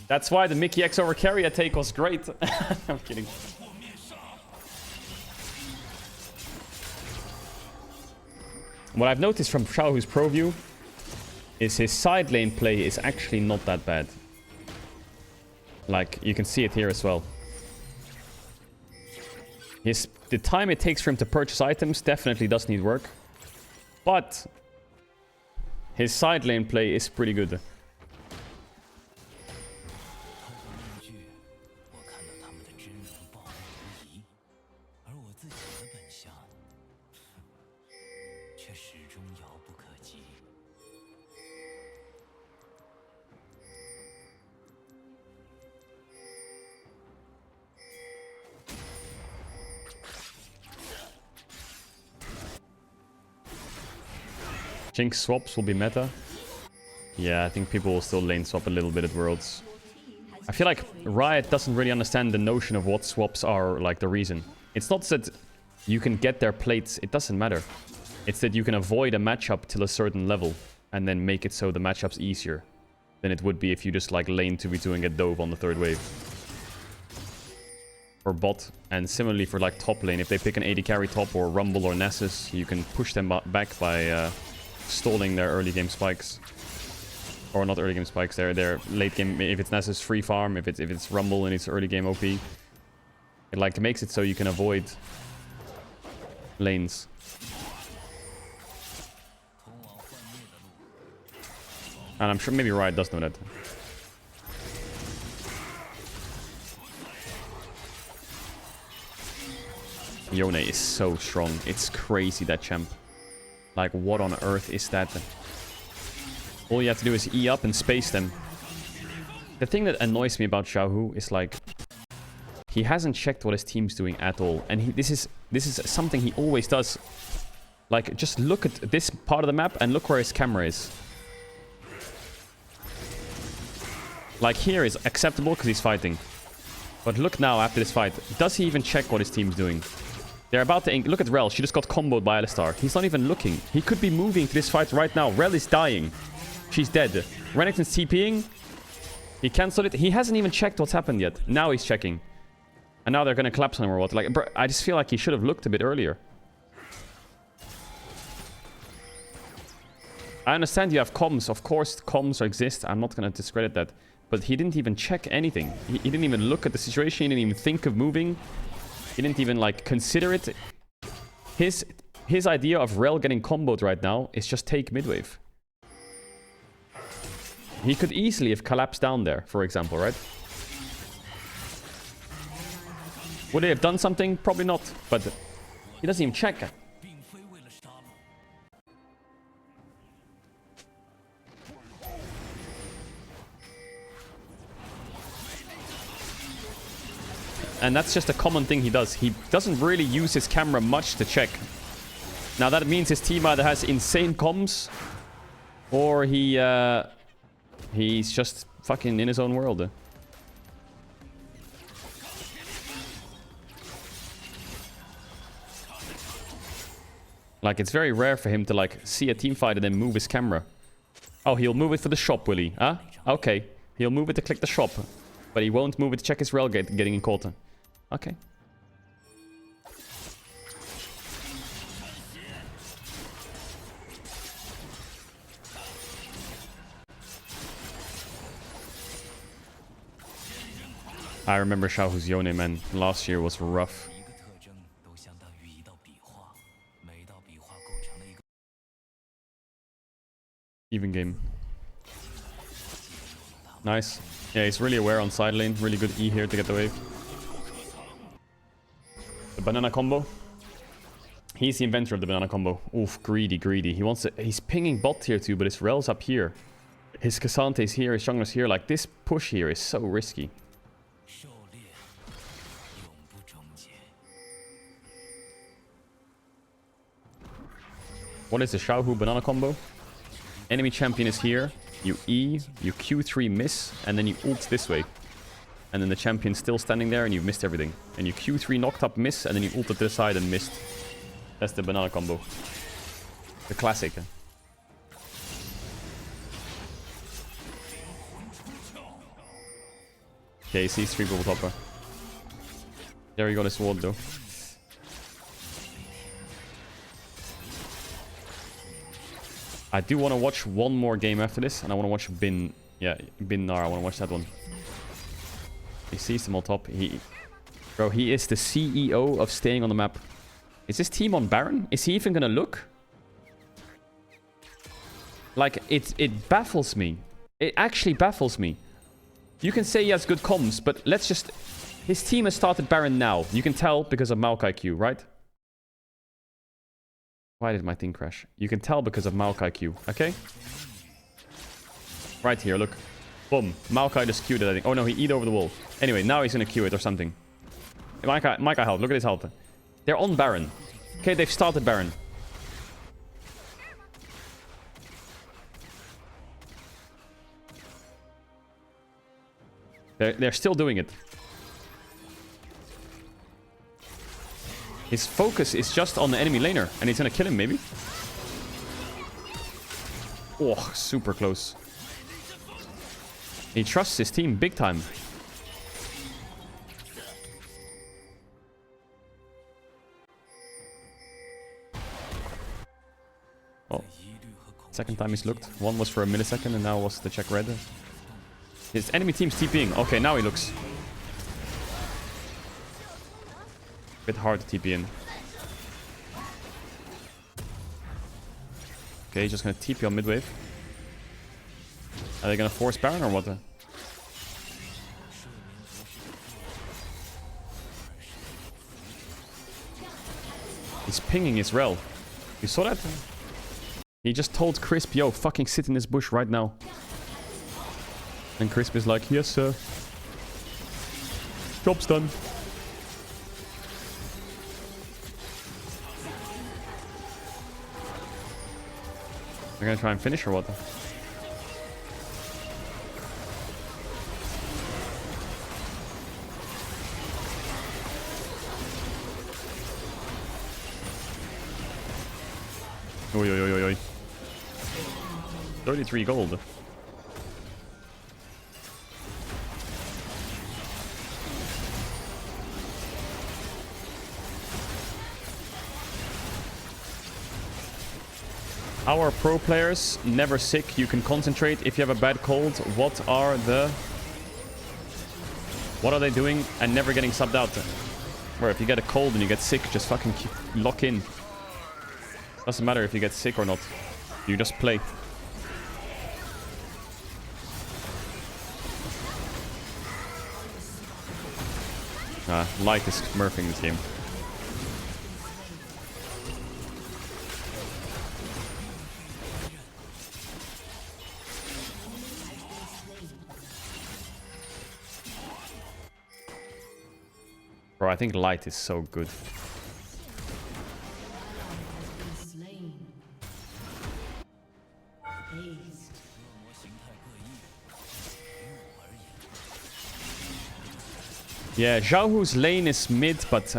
That's why the Mickey X over Carrier take was great. I'm kidding. What I've noticed from Xiaohu's pro view is his side lane play is actually not that bad. Like, you can see it here as well. The time it takes for him to purchase items definitely does need work. But his side lane play is pretty good. Jinx swaps will be meta. Yeah, I think people will still lane swap a little bit at Worlds. I feel like Riot doesn't really understand the notion of what swaps are, like, the reason. It's not that you can get their plates, it doesn't matter. It's that you can avoid a matchup till a certain level and then make it so the matchup's easier than it would be if you just, like, lane 2v2 and get dove on the third wave. Or bot, and similarly for, like, top lane, if they pick an AD carry top or Rumble or Nessus, you can push them back by stalling their early game spikes. Or not early game spikes, their late game, if it's Nessus free farm, if it's Rumble and it's early game OP. It like makes it so you can avoid lanes. And I'm sure maybe Riot does know that. Yone is so strong. It's crazy, that champ. Like, what on earth is that? All you have to do is E up and space them. The thing that annoys me about Xiaohu is, like, he hasn't checked what his team's doing at all. And this is something he always does. Like, just look at this part of the map and look where his camera is. Like, here is acceptable because he's fighting. But look now after this fight. Does he even check what his team's doing? They're about to... Look at Rel. She just got comboed by Alistar. He's not even looking. He could be moving to this fight right now. Rel is dying. She's dead. Renekton's TPing. He cancelled it. He hasn't even checked what's happened yet. Now he's checking. And now they're going to collapse on him or what. Like, bro, I just feel like he should have looked a bit earlier. I understand you have comms. Of course, comms exist. I'm not going to discredit that. But he didn't even check anything. He didn't even look at the situation. He didn't even think of moving. He didn't even, like, consider it. His idea of Rel getting comboed right now is just take midwave. He could easily have collapsed down there, for example, right? Would they have done something? Probably not. But he doesn't even check. And that's just a common thing he does. He doesn't really use his camera much to check. Now that means his team either has insane comms or he's just fucking in his own world. Like, it's very rare for him to, like, see a team fight and then move his camera. Oh, he'll move it for the shop, will he? Huh? Okay. He'll move it to click the shop. But he won't move it to check his rail gate getting in quarter. Okay. I remember Xiaohu's Yone, man. Last year was rough. Even game. Nice. Yeah, he's really aware on side lane. Really good E here to get the wave. The banana combo. He's the inventor of the banana combo. Oof, greedy, greedy. He wants to... He's pinging bot here too, but his Rel's up here. His Cassante's here, his jungler's here. Like, this push here is so risky. What is the Xiaohu banana combo? Enemy champion is here. You E, you Q3 miss, and then you ult this way. and then the champion's still standing there, and you've missed everything. And you Q3 knocked up, miss, and then you ulted to the side and missed. That's the banana combo. The classic. Okay, he sees 3 bubble topper. There he got his ward though. I do want to watch one more game after this, and I want to watch Bin. Yeah, Bin Nar. I want to watch that one. He sees them on top. Bro, he is the CEO of staying on the map. Is this team on Baron? Is he even gonna look? Like, it baffles me. It actually baffles me. You can say he has good comms, but let's just... His team has started Baron now. You can tell because of Maokai Q, right? Why did my thing crash? You can tell because of Maokai Q, okay? Right here, look. Boom. Maokai just Q'd it, I think. Oh no, he E'd over the wall. Anyway, now he's gonna Q it or something. Maokai health, look at his health. They're on Baron. Okay, they've started Baron. They're still doing it. His focus is just on the enemy laner, and he's gonna kill him, maybe? Oh, super close. He trusts his team big time. Oh. Second time he's looked. One was for a millisecond, and now was the check red. His enemy team's TPing. Okay, now he looks. Bit hard to TP in. Okay, he's just gonna TP on mid-wave. Are they gonna force Baron or what? He's pinging his rel. You saw that? He just told Crisp, yo, fucking sit in this bush right now. And Crisp is like, yes, sir. Job's done. They're gonna try and finish or what? Oi, oi, oi, oi, oi. 33 gold. Our pro players, never sick, you can concentrate. If you have a bad cold, what are they doing and never getting subbed out? Or if you get a cold and you get sick, just fucking lock in. Doesn't matter if you get sick or not. You just play. Light is smurfing this game. Bro, I think Light is so good. Yeah, Xiaohu's lane is mid, but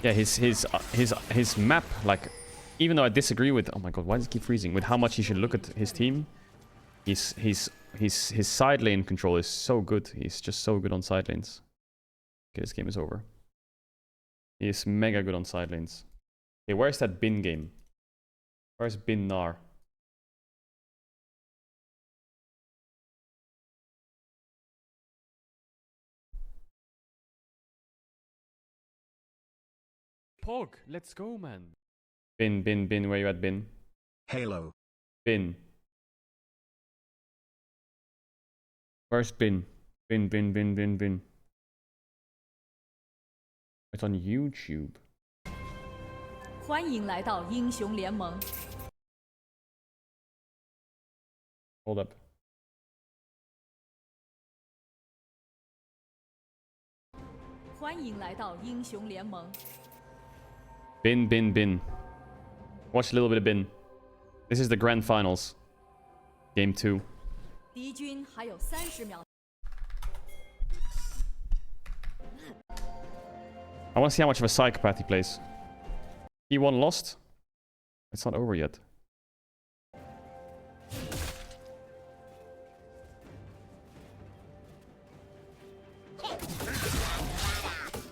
yeah, his map, like, even though I disagree with, oh my god, why does it keep freezing? With how much he should look at his team, his side lane control is so good. He's just so good on side lanes. Okay, this game is over. He is mega good on side lanes. Okay, where's that Bin game? Where's Bin Nar? Pog, let's go, man. Bin, where you at, Bin? Halo. Bin. Where's Bin? Bin. It's on YouTube. 欢迎来到英雄联盟。 Hold up. Bin. Watch a little bit of Bin. This is the grand finals. Game 2. 敌军还有30秒。I want to see how much of a psychopath he plays. E1 lost. It's not over yet.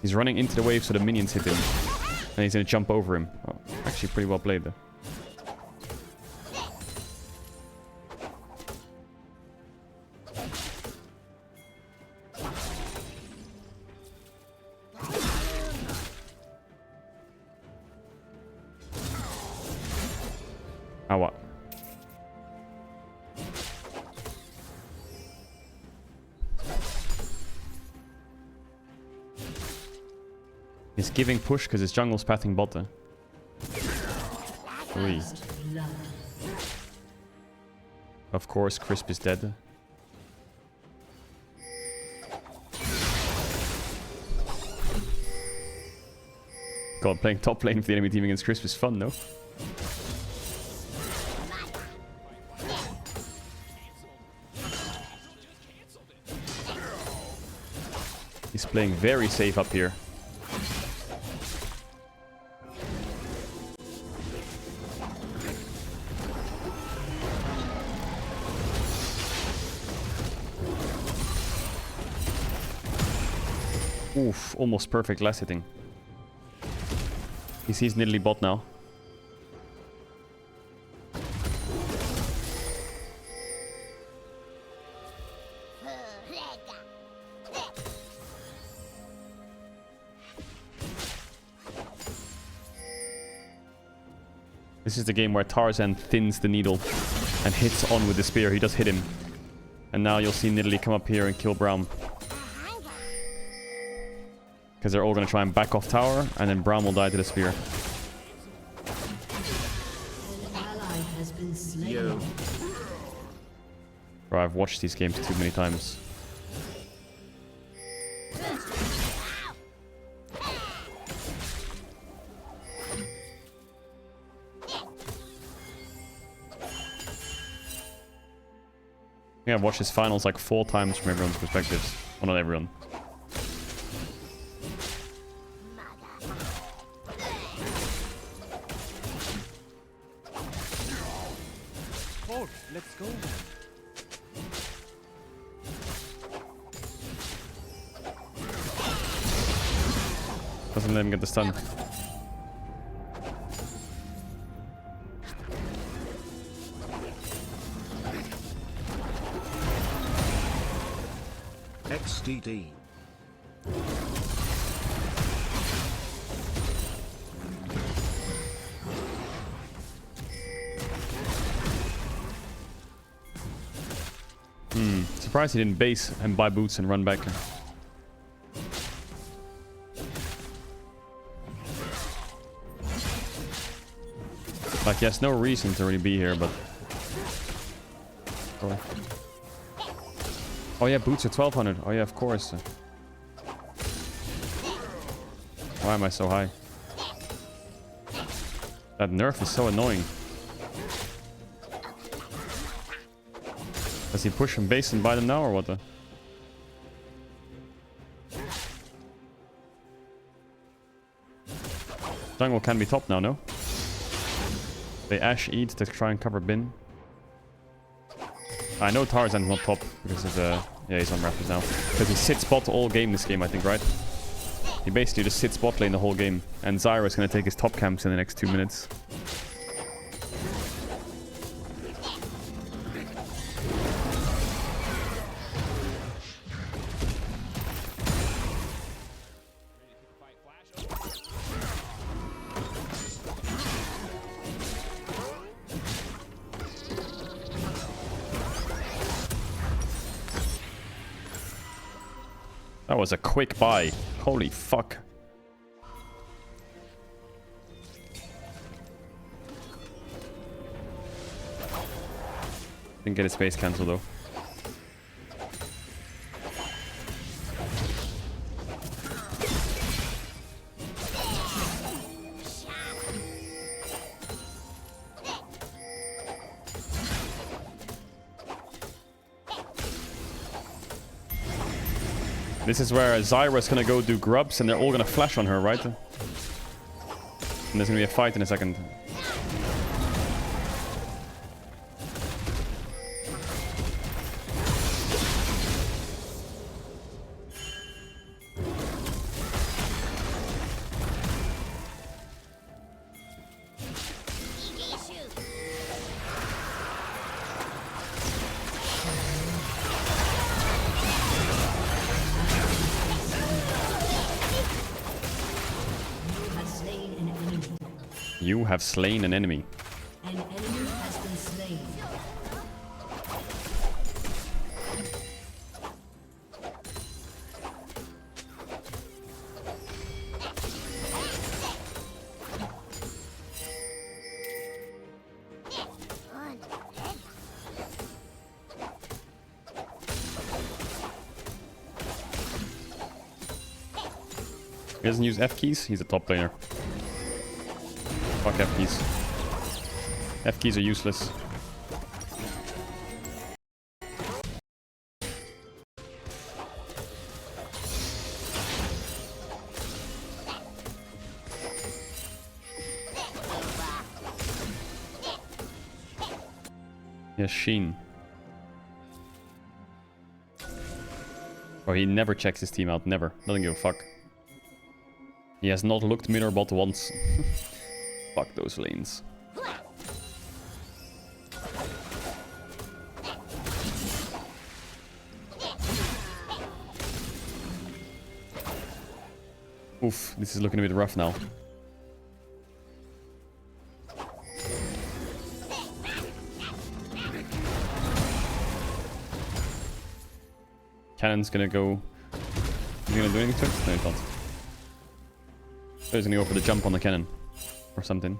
He's running into the wave so the minions hit him. And he's gonna jump over him. Oh, actually pretty well played though. Ah, what? He's giving push because his jungle's pathing bot. Three. Of course, Crisp is dead. God, playing top lane for the enemy team against Crisp is fun, no? He's playing very safe up here. Oof, almost perfect last hitting. He sees Nidalee bot now. This is the game where Tarzan thins the needle and hits on with the spear. He does hit him. And now you'll see Nidalee come up here and kill Braum. Because they're all going to try and back off tower, and then Braum will die to the spear. Bro, I've watched these games too many times. I think I've watched his finals like 4 times from everyone's perspectives. Well, not everyone. Let's go. Doesn't let him get the stun. XDD. Surprised he didn't base and buy boots and run back. Like, he has no reason to really be here, but... Oh yeah, boots are 1200. Oh yeah, of course. Why am I so high? That nerf is so annoying. Does he push from base and buy them now, or what the? Jungle can be top now, no? They Ashe eat to try and cover Bin. I know Tarzan's not top because of the... Yeah, he's on Raptors now. Because he sits bot all game this game, I think, right? He basically just sits bot lane the whole game. And Zyra's gonna take his top camps in the next 2 minutes. That was a quick buy. Holy fuck. Didn't get his space cancel though. This is where Zyra's gonna go do grubs and they're all gonna flash on her, right? And there's gonna be a fight in a second. You have slain an enemy. An enemy has been slain. He doesn't use F keys, he's a top player. Fuck F keys. F keys are useless. Yes, Sheen. Oh, he never checks his team out. Never. Doesn't give a fuck. He has not looked mid or bot once. Fuck those lanes. Oof, this is looking a bit rough now. Cannon's gonna go... Is he gonna do anything to it? No, he's not. So he's gonna go for the jump on the cannon. Or something.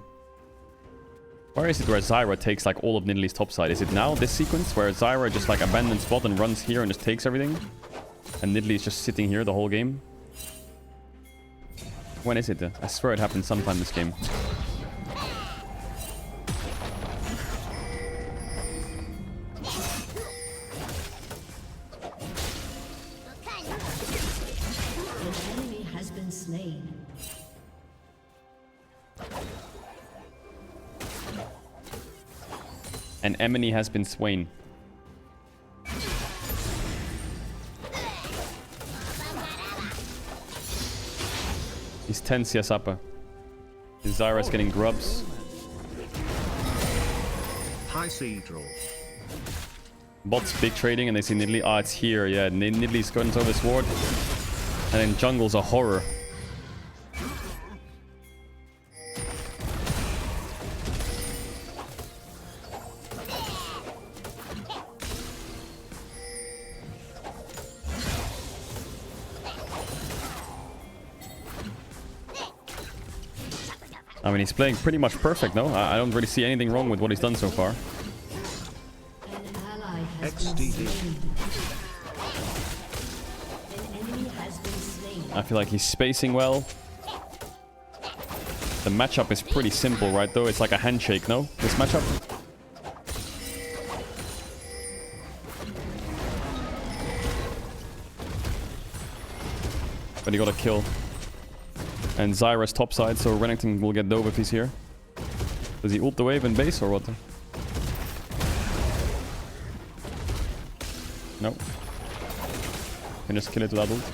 Where is it where Zyra takes like all of Nidalee's topside? Is it now, this sequence, where Zyra just like abandons bot and runs here and just takes everything? And Nidalee is just sitting here the whole game? When is it? I swear it happened sometime this game. An enemy has been slain. An enemy has been slain. He's 10 CS upper. His Zyra's getting grubs. Hi, Caedrel. Bot's big trading and they see Nidalee. Ah, it's here. Yeah, Nidalee's going over this ward. And then jungle's a horror. I mean, he's playing pretty much perfect, no? I don't really see anything wrong with what he's done so far. XDD. I feel like he's spacing well. The matchup is pretty simple, right, though? It's like a handshake, no? This matchup? But he got a kill. And Zyra's topside, so Renekton will get dove if he's here. Does he ult the wave in base or what? No. Can just kill it without ult.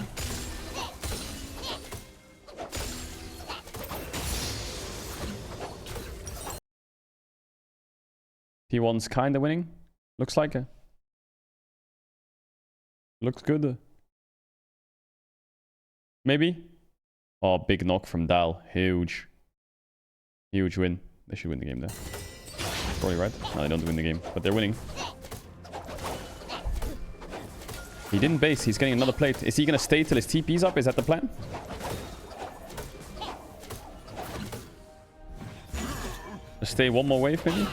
T1's kinda winning. Looks like it. Looks good. Maybe? Oh, big knock from Dal. Huge. Huge win. They should win the game there. Probably right. No, they don't win the game, but they're winning. He didn't base. He's getting another plate. Is he going to stay till his TP's up? Is that the plan? Just stay one more wave, maybe?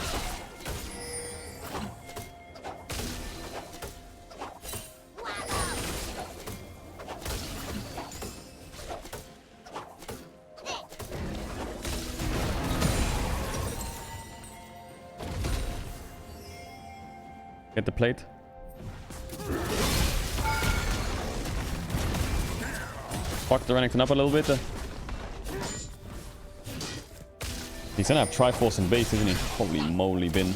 Get the plate. Fuck the Renekton up a little bit. He's gonna have Triforce and base, isn't he? Holy moly, Bin.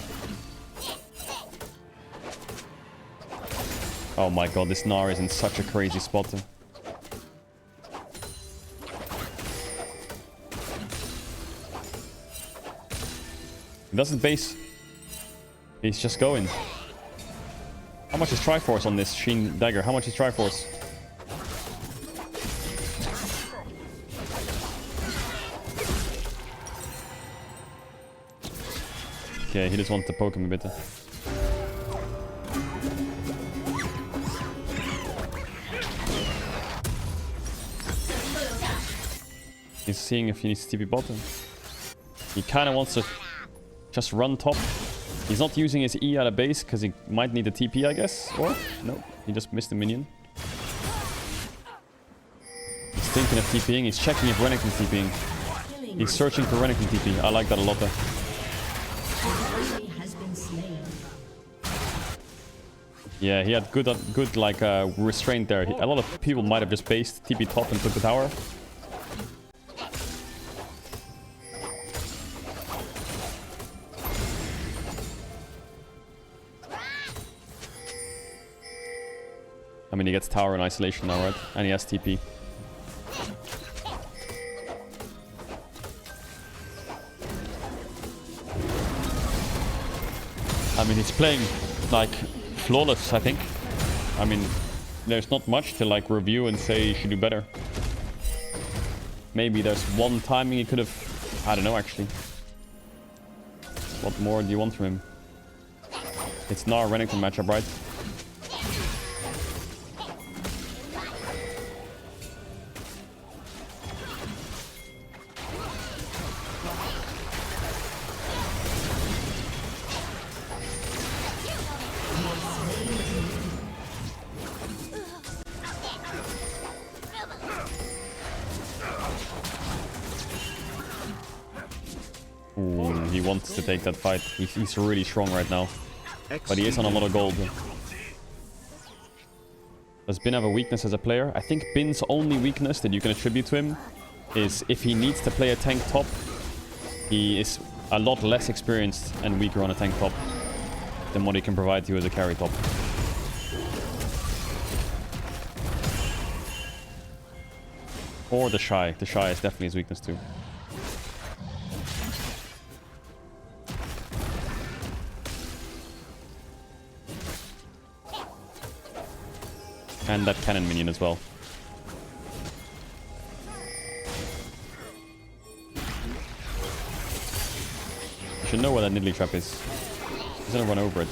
Oh my god, this Gnar is in such a crazy spot. He doesn't base. He's just going. How much is Triforce on this Sheen Dagger? How much is Triforce? Okay, he just wants to poke him a bit. He's seeing if he needs TP bottom. He kind of wants to just run top. He's not using his E at a base because he might need a TP, I guess. Or no, he just missed a minion. He's thinking of TPing. He's checking if Renekton's TPing. He's searching for Renekton TP. I like that a lot. Yeah, he had good like restraint there. A lot of people might have just based TP top and took the tower. I mean, he gets tower in isolation now, right? And he has TP. I mean, he's playing like flawless, I think. I mean, there's not much to like review and say he should do better. Maybe there's one timing he could have... I don't know, actually. What more do you want from him? It's Gnar Renekton matchup, right? He wants to take that fight. He's really strong right now. But he is on a lot of gold. Does Bin have a weakness as a player? I think Bin's only weakness that you can attribute to him is if he needs to play a tank top, he is a lot less experienced and weaker on a tank top than what he can provide to you as a carry top. Or the Shy. The Shy is definitely his weakness too. And that cannon minion as well. You should know where that Nidalee trap is. He's gonna run over it.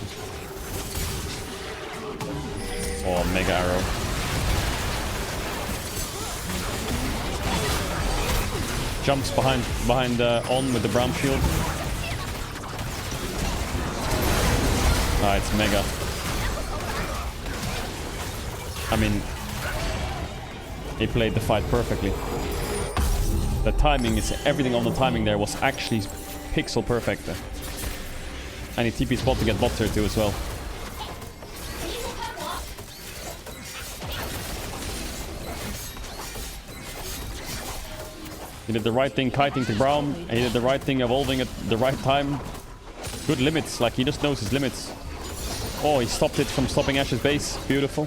Oh, mega arrow. Jumps behind on with the brown shield. Ah, it's mega. I mean, he played the fight perfectly. The timing is everything on the timing there was actually pixel perfect. And he TP spot to get bot tier 2 as well. He did the right thing kiting to Braum, and he did the right thing evolving at the right time. Good limits, like he just knows his limits. Oh, he stopped it from stopping Ash's base. Beautiful.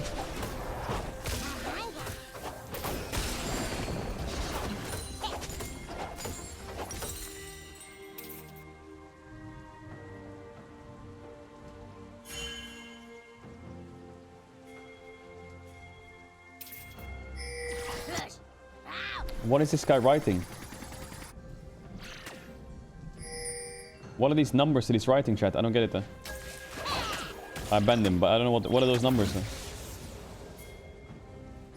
What is this guy writing? What are these numbers that he's writing, chat? I don't get it though. I banned him, but I don't know what are those numbers though.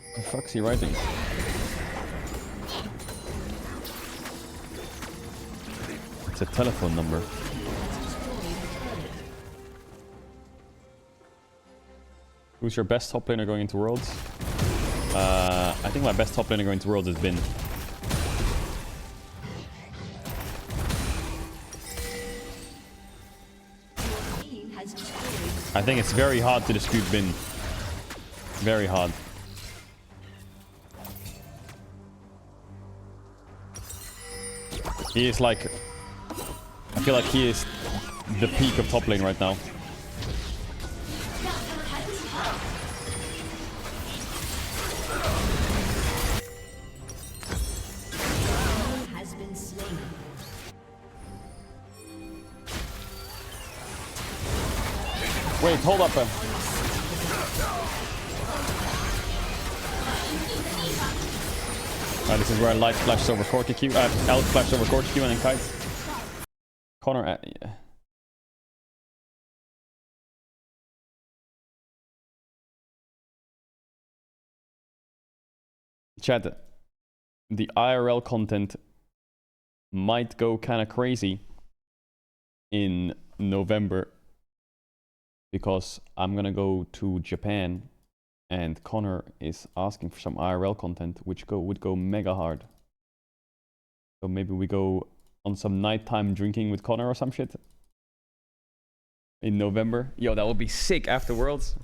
What the fuck's he writing? It's a telephone number. Who's your best top laner going into Worlds? I think my best top laner going to Worlds has been. I think it's very hard to dispute Bin. Very hard. He is like... I feel like he is the peak of top lane right now. Has been slain. Wait, hold up. This is where Light flashes over Corky Q. Elk flashes over Corky Q and then kites. Connor, yeah. Chat, the IRL content might go kind of crazy in November because I'm gonna go to Japan and Connor is asking for some IRL content which would go mega hard. So maybe we go on some nighttime drinking with Connor or some shit in November. Yo, that would be sick after Worlds.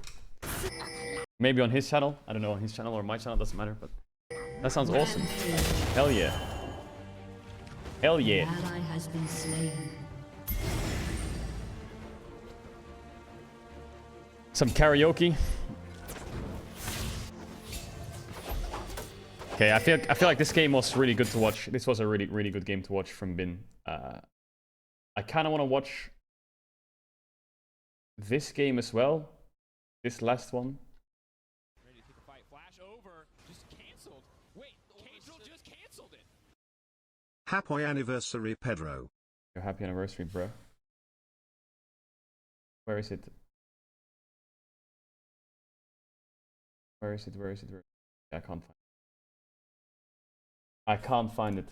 Maybe on his channel. I don't know, on his channel or my channel, doesn't matter, but that sounds awesome. Hell yeah. Hell yeah. Ally has been slain. Some karaoke. Okay, I feel like this game was really good to watch. This was a really good game to watch from Bin. I kind of want to watch this game as well. This last one. Ready to take a fight. Flash over. Just canceled. Wait, Caedrel just canceled it. Happy anniversary, Pedro. Your happy anniversary, bro. Where is it? Where is it? Where is it? I can't find it. I can't find it.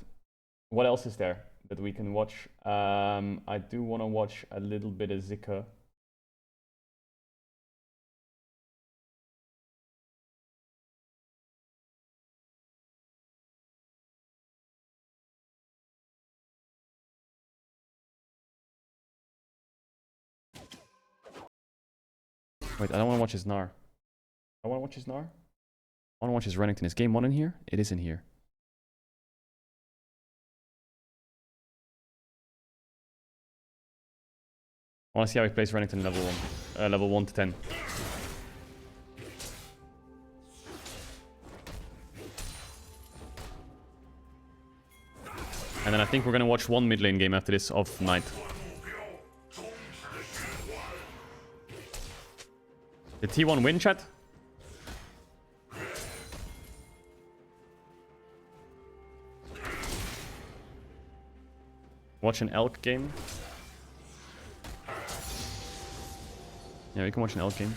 What else is there that we can watch? I do want to watch a little bit of Zika. Wait, I don't want to watch his Gnar. I want to watch his Gnar. I want to watch his Renekton. Is game 1 in here? It is in here. I want to see how he plays Renekton level 1 to 10. And then I think we're going to watch one mid lane game after this of Knight. Did T1 win, chat? Watch an Elk game. Yeah, we can watch an Elk game.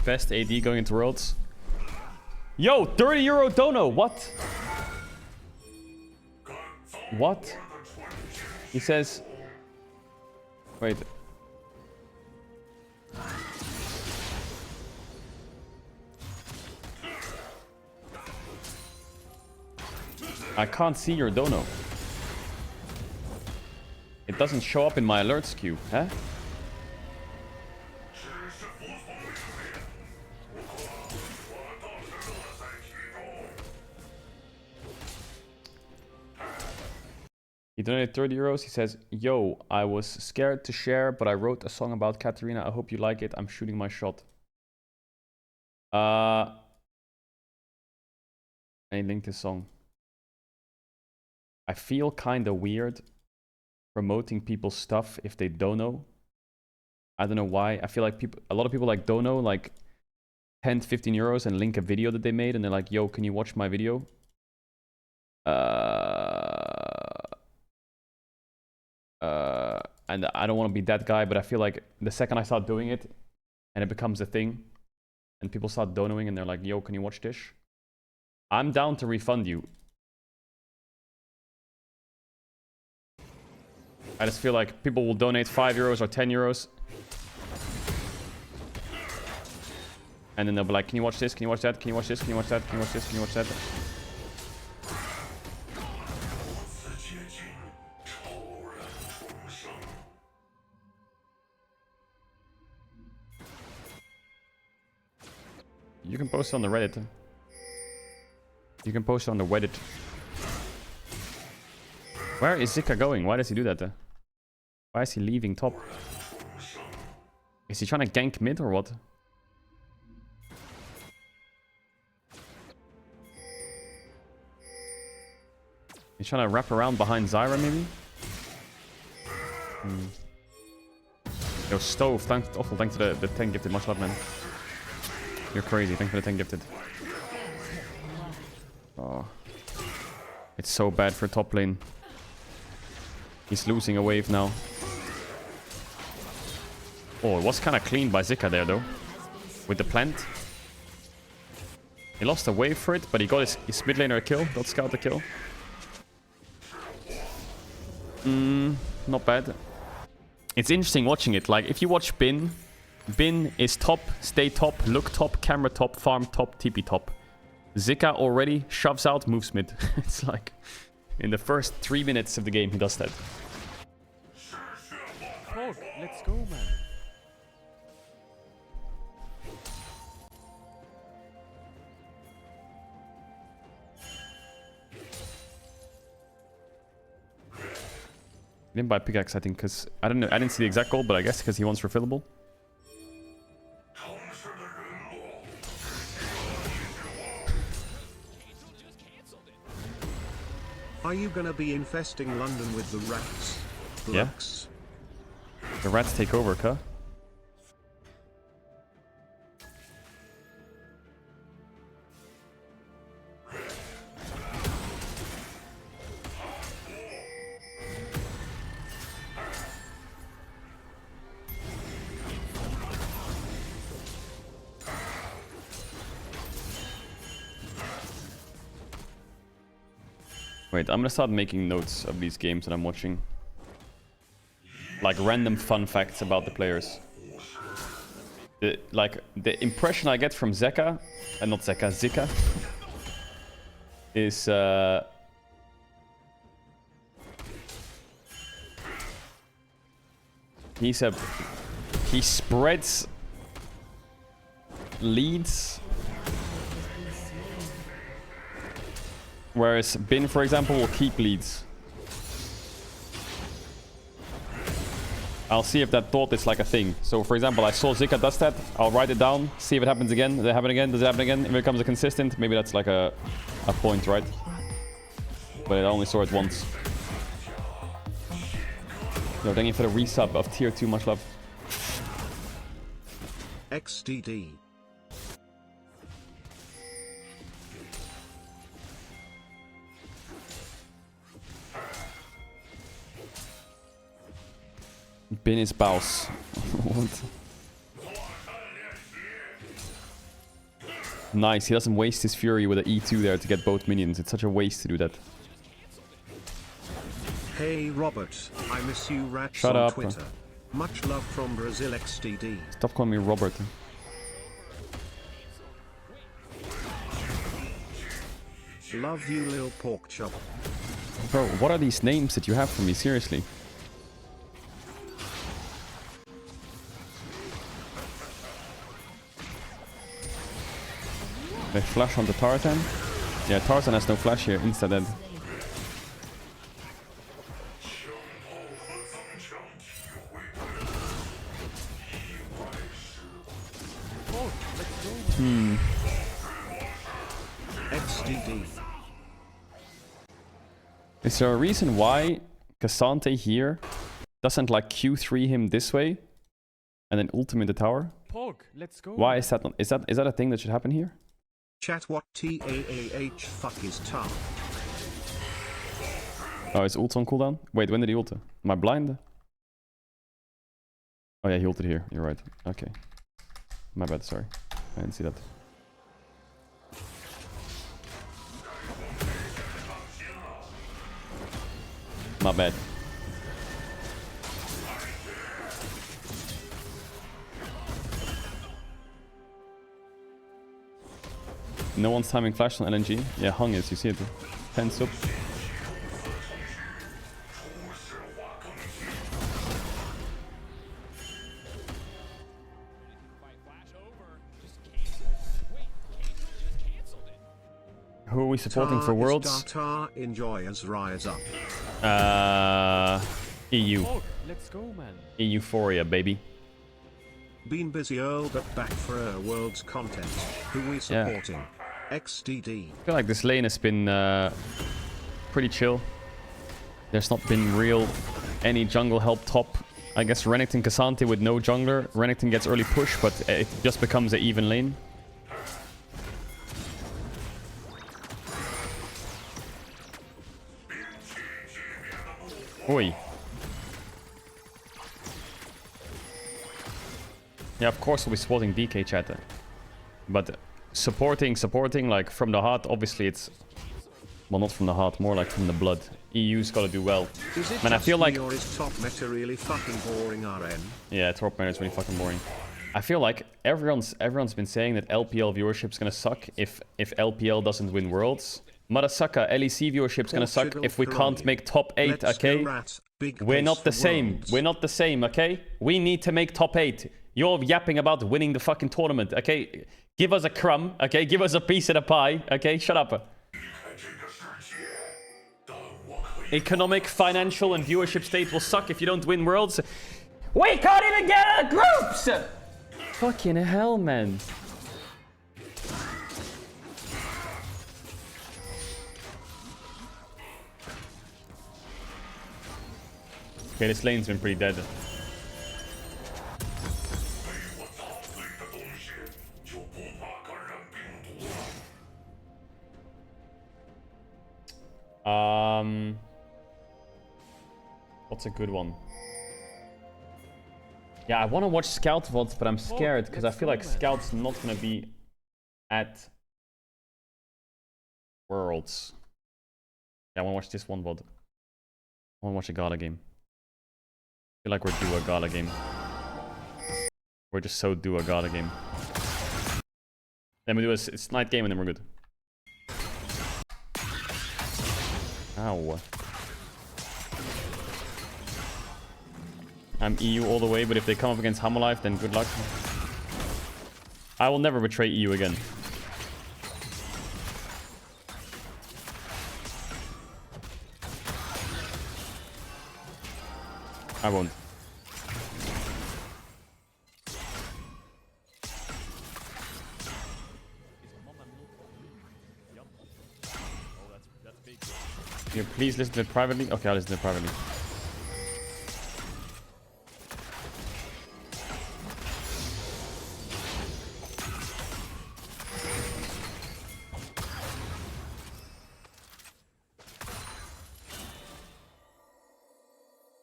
Best AD going into Worlds. Yo, 30 euro dono, what? What? He says... Wait. I can't see your dono. It doesn't show up in my alerts queue, huh? He donated 30 euros. He says, yo, I was scared to share, but I wrote a song about Katarina. I hope you like it. I'm shooting my shot. I linked this song. I feel kind of weird promoting people's stuff if they don't know. I don't know why. I feel like a lot of people like don't know, like 10, 15 euros and link a video that they made and they're like, yo, can you watch my video? And I don't want to be that guy, but I feel like the second I start doing it and it becomes a thing and people start donoing and they're like, yo, can you watch this? I'm down to refund you. I just feel like people will donate 5 euros or 10 euros. And then they'll be like, can you watch this? Can you watch that? Can you watch this? Can you watch that? Can you watch this? Can you watch this? Can you watch that? You can post it on the Reddit. You can post it on the Reddit. Where is Zika going? Why does he do that? Why is he leaving top? Is he trying to gank mid or what? He's trying to wrap around behind Zyra, maybe? Yo, Stove, thanks to the 10 gifted. Much love, man. You're crazy. Thanks for the 10 gifted. Oh. It's so bad for top lane. He's losing a wave now. Oh, it was kind of clean by Zika there, though. With the plant. He lost a wave for it, but he got his mid laner a kill. Got Scout a kill. Not bad. It's interesting watching it. Like, if you watch Bin is top, stay top, look top, camera top, farm top, TP top. Zika already shoves out, moves mid. It's like, in the first 3 minutes of the game, he does that. Frog, let's go, man. He didn't buy pickaxe, I think, because I don't know. I didn't see the exact goal, but I guess because he wants refillable. Are you gonna be infesting London with the rats? Lux? Yeah. The rats take over, cuh. Wait, I'm gonna start making notes of these games that I'm watching. Like random fun facts about the players. The impression I get from Zeka, not Zeka, Zika, is he spreads leads. Whereas Bin, for example, will keep leads. I'll see if that thought is like a thing. So, for example, I saw Zika does that. I'll write it down, see if it happens again. Does it happen again? Does it happen again? If it becomes a consistent, maybe that's like a point, right? But I only saw it once. No, thank you for the resub of tier 2. Much love. XDD. Bin is boss. What? Nice, he doesn't waste his fury with an E2 there to get both minions. It's such a waste to do that. Hey Robert, I miss you rats Shut on up. Twitter. Much love from Brazil XDD. Stop calling me Robert. Love you, lil pork chop. Bro, what are these names that you have for me? Seriously. They flash on the Tarzan. Yeah, Tarzan has no flash here. Insta dead. XDD. Is there a reason why Cassante here doesn't like Q3 him this way and then ult him in the tower? Pog, let's go. Why is that not? Is that a thing that should happen here? Chat what TAAH fuck is tar. Oh, is ult on cooldown? Wait, when did he ult? Am I blind? Oh yeah, he ulted here. You're right. Okay. My bad, sorry. I didn't see that. My bad. No one's timing flash on LNG. Yeah, Hung is, you see it. 10 sub. are we supporting for Worlds? Enjoyers rise up. EU. Oh, let's go, man. Euphoria, baby. Been busy Earl, but back for Worlds content. Who we supporting? XDD. I feel like this lane has been pretty chill. There's not been any jungle help top. I guess Renekton Cassante with no jungler. Renekton gets early push, but it just becomes an even lane. Oi. Yeah, of course we'll be supporting DK chat. But supporting like from the heart, obviously it's... Well, not from the heart, more like from the blood. EU's gotta do well. Man, I feel like... Or is top meta really fucking boring, RN? Yeah, top meta is really fucking boring. I feel like everyone's been saying that LPL viewership's gonna suck if LPL doesn't win Worlds. Marasaka, LEC viewership's gonna suck if we can't make top 8, okay? We're not the same. We're not the same, okay? We need to make top 8. You're yapping about winning the fucking tournament, okay? Give us a crumb, okay? Give us a piece of the pie, okay? Shut up. Economic, financial, and viewership state will suck if you don't win Worlds. We can't even get out of groups! Fucking hell, man. Okay, this lane's been pretty dead. What's a good one? Yeah, I want to watch Scout VODs, but I'm scared because I feel like Scout's not going to be at Worlds. Yeah, I want to watch this one VOD. I want to watch a Gala game. I feel like we're due a Gala game. We're just so due a Gala game. Then we do it's night game and then we're good. Ow. I'm EU all the way, but if they come up against Hammerlife, then good luck. I will never betray EU again. I won't. Can you please listen to it privately? Okay, I'll listen to it privately.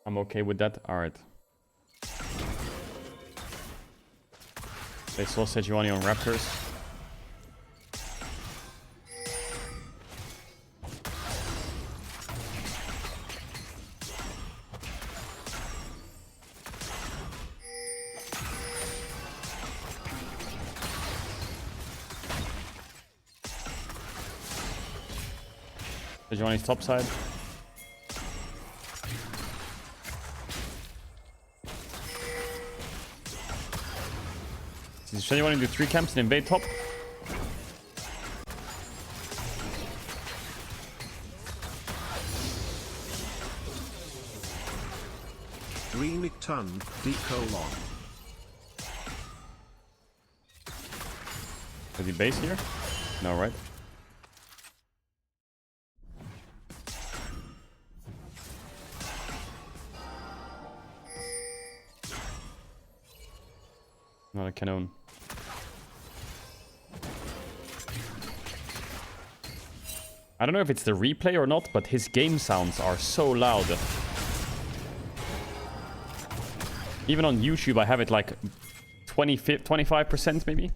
I'm okay with that. Alright. They saw Sejuani on Raptors. Sejuani's top side. Does Sejuani do 3 camps and invade top? Remix ton, decolon. Does he base here? No, right? Not a cannon. I don't know if it's the replay or not, but his game sounds are so loud. Even on YouTube, I have it like 25% maybe.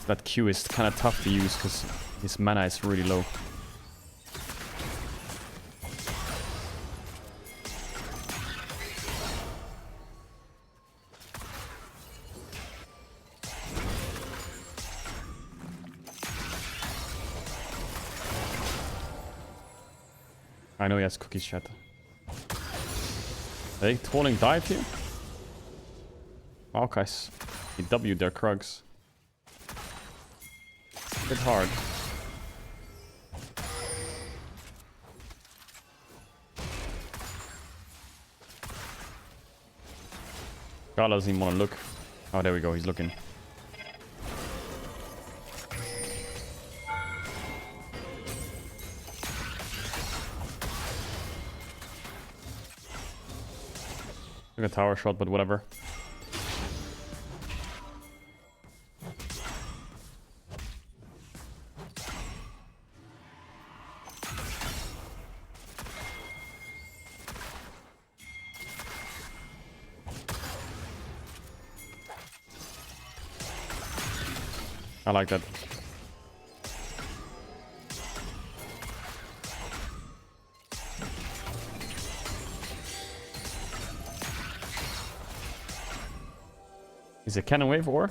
That Q is kind of tough to use because his mana is really low. I know he has cookies, chat. They trolling dive here? Wow, guys. He W'd their Krugs. Bit hard. God doesn't even want to look. Oh, there we go. He's looking. Took a tower shot, but whatever. I like that. Is it cannon wave or?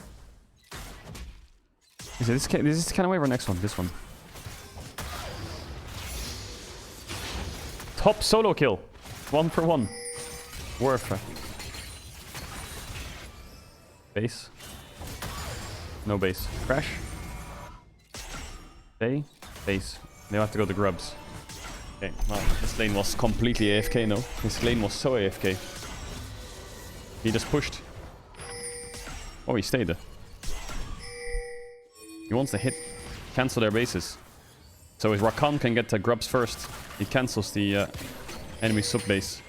Is it this cannon wave or next one? This one. Top solo kill. 1 for 1. Worth it. Base. No base. Crash. Stay. Base. They have to go to grubs. Okay, well, this lane was completely AFK, no? This lane was so AFK. He just pushed. Oh, he stayed. He wants to hit, cancel their bases. So his Rakan can get to grubs first. He cancels the enemy sub base.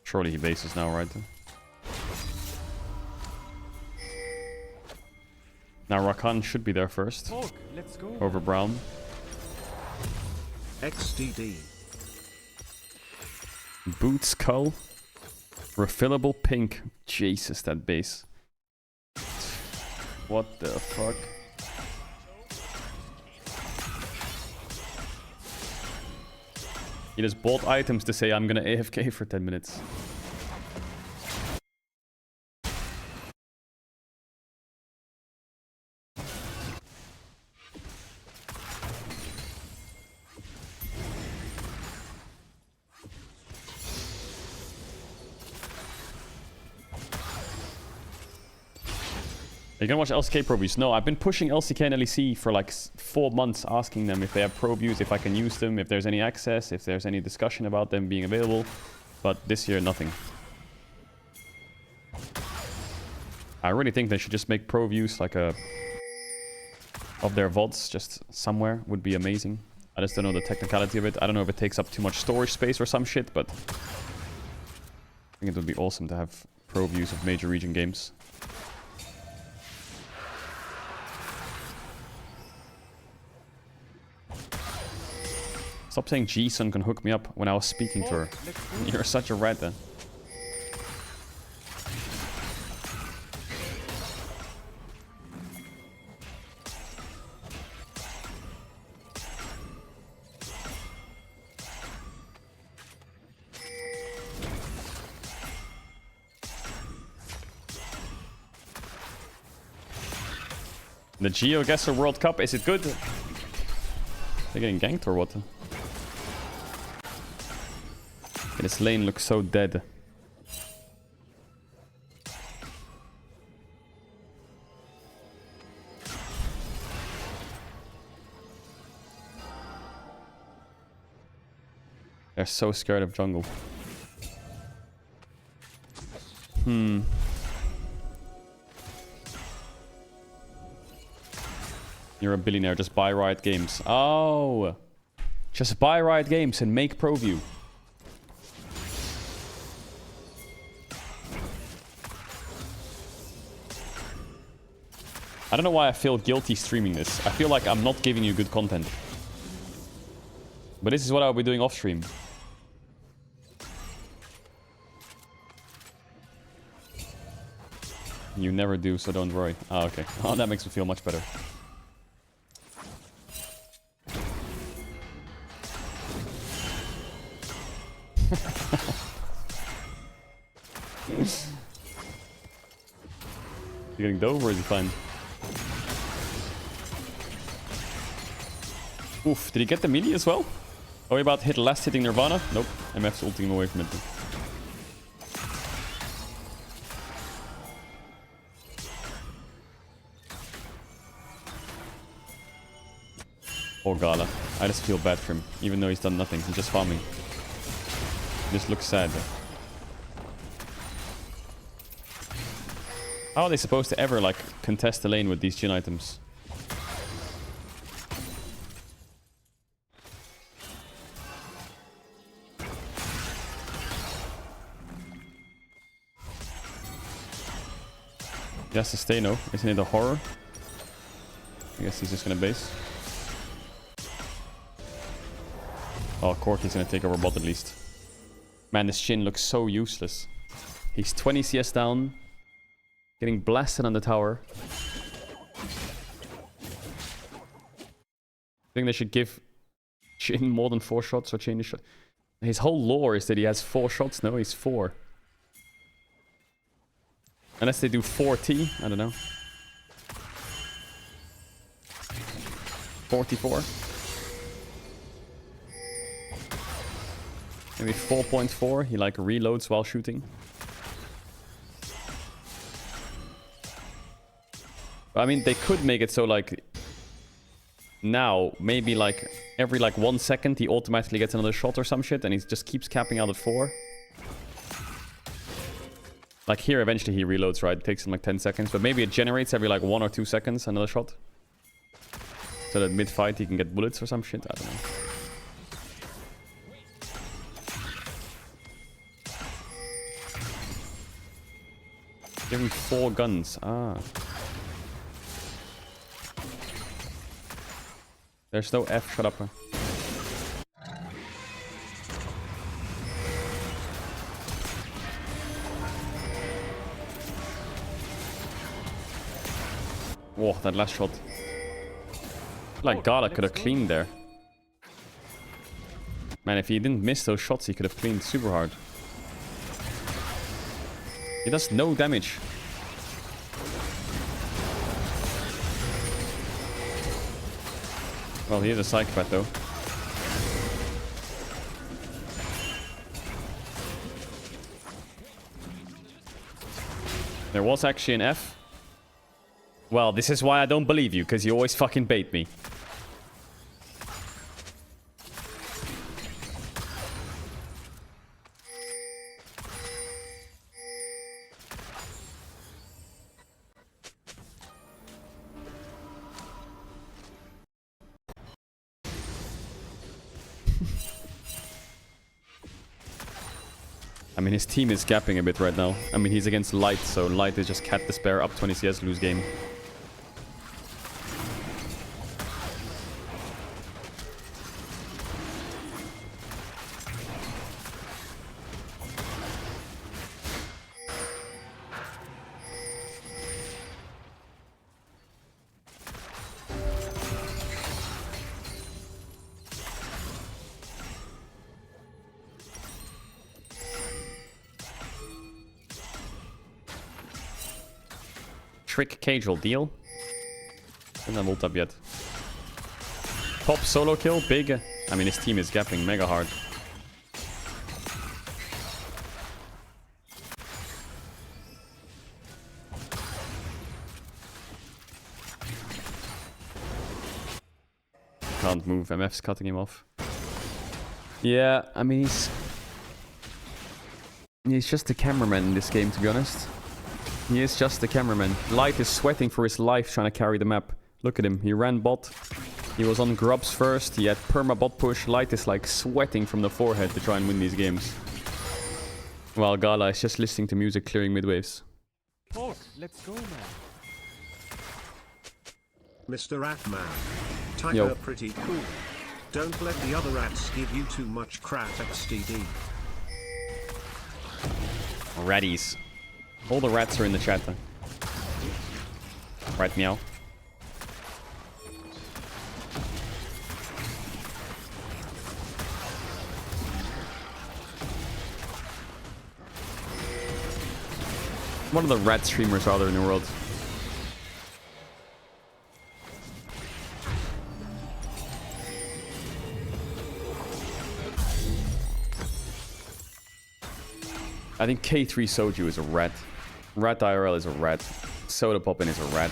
Surely he bases now, right? Now Rakan should be there first. Let's go. Over Brown. XDD. Boot skull. Refillable pink. Jesus, that base. What the fuck? He just bought items to say I'm gonna AFK for 10 minutes. Are you gonna watch LCK Pro Views? No, I've been pushing LCK and LEC for like 4 months, asking them if they have Pro Views, if I can use them, if there's any access, if there's any discussion about them being available. But this year, nothing. I really think they should just make Pro Views like a... of their VODs, just somewhere, would be amazing. I just don't know the technicality of it. I don't know if it takes up too much storage space or some shit, but... I think it would be awesome to have Pro Views of major region games. Stop saying G-Sun can hook me up when I was speaking to her. You're such a rat then. The GeoGuessr World Cup, is it good? They're getting ganked or what? This lane looks so dead. They're so scared of jungle. You're a billionaire, just buy Riot Games. Oh! Just buy Riot Games and make ProView. I don't know why I feel guilty streaming this. I feel like I'm not giving you good content. But this is what I'll be doing off stream. You never do, so don't worry. Ah, okay. Oh, that makes me feel much better. You getting dove or is he fine? Oof, did he get the melee as well? Oh, about hit last hitting Nirvana? Nope. MF's ulting him away from it. Poor Gala. I just feel bad for him, even though he's done nothing. He's just farming. This looks sad. How are they supposed to ever, like, contest the lane with these Jhin items? He has to stay, no? Isn't it a horror? I guess he's just gonna base. Oh, Corki's gonna take over bot at least. Man, this Jhin looks so useless. He's 20 CS down. Getting blasted on the tower. I think they should give Jhin more than 4 shots or change his shot. His whole lore is that he has 4 shots. No, he's 4. Unless they do 4T, I don't know. 44. Maybe 4.4. He like reloads while shooting. I mean, they could make it so like now maybe like every like 1 second he automatically gets another shot or some shit, and he just keeps capping out at 4. Like here, eventually he reloads, right? It takes him like 10 seconds, but maybe it generates every like 1 or 2 seconds another shot. So that mid-fight he can get bullets or some shit. I don't know. Give him 4 guns. Ah. There's no F. Shut up. Huh? Whoa, that last shot. Like Gala could have cleaned there. Man, if he didn't miss those shots, he could have cleaned super hard. He does no damage. Well, he is a psychopath though. There was actually an F. Well, this is why I don't believe you, because you always fucking bait me. I mean, his team is gapping a bit right now. I mean, he's against Light, so Light is just cat despair, up 20 CS, lose game. Trick Caedrel deal. And then ult up yet. Top solo kill, big. I mean, his team is gapping mega hard. Can't move, MF's cutting him off. Yeah, I mean, he's just a cameraman in this game, to be honest. He is just the cameraman. Light is sweating for his life trying to carry the map. Look at him. He ran bot. He was on grubs first. He had perma bot push. Light is like sweating from the forehead to try and win these games. While Gala is just listening to music clearing mid waves. Talk. Let's go, man. Mr. Ratman. Tiger pretty cool. Don't let the other rats give you too much crap XDD. Ratties. All the rats are in the chat then. Right, meow. What are the rat streamers are there in the world? I think K3 Soju is a rat. Rat IRL is a rat. Soda Poppin is a rat.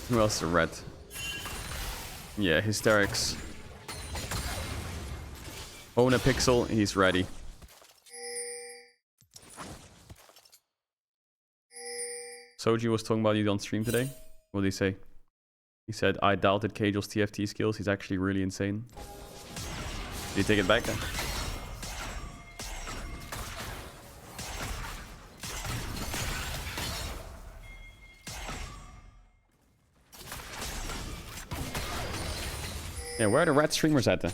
Who else is a rat? Yeah, Hysterics. Own a Pixel, he's ready. Soji was talking about you on stream today. What did he say? He said, I doubted Caedrel's TFT skills. He's actually really insane. Did you take it back then? Yeah, where are the rat streamers at then?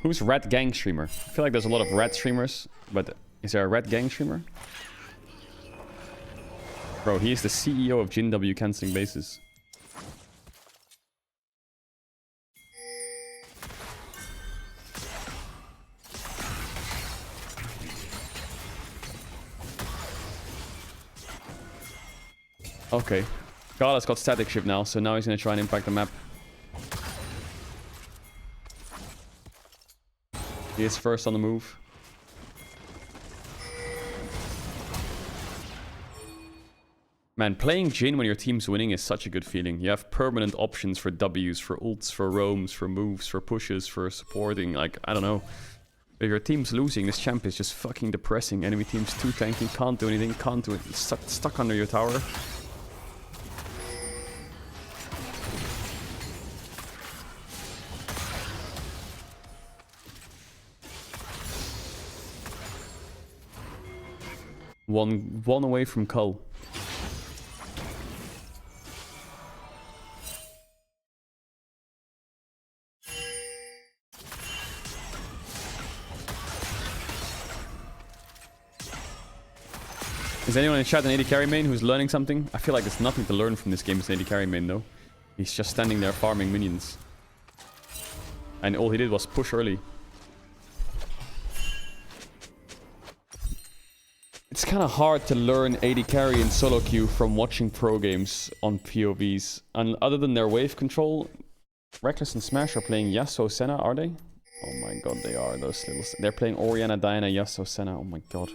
Who's rat gang streamer? I feel like there's a lot of rat streamers, but is there a rat gang streamer? Bro, he is the CEO of Jin W cancelling bases. Okay. Gala's got static shift now, so now he's gonna try and impact the map. He is first on the move. Man, playing Jhin when your team's winning is such a good feeling. You have permanent options for Ws, for ults, for roams, for moves, for pushes, for supporting. Like, I don't know. If your team's losing, this champ is just fucking depressing. Enemy team's too tanky, can't do anything, can't do it. Stuck under your tower. One away from Cull. Is anyone in chat an AD carry main who's learning something? I feel like there's nothing to learn from this game as an AD carry main, though. He's just standing there farming minions. And all he did was push early. It's kind of hard to learn AD carry in solo queue from watching pro games on POVs. And other than their wave control, Reckless and Smash are playing Yasuo Senna, are they? Oh my god, they are. Those little... They're playing Orianna, Diana, Yasuo Senna. Oh my god.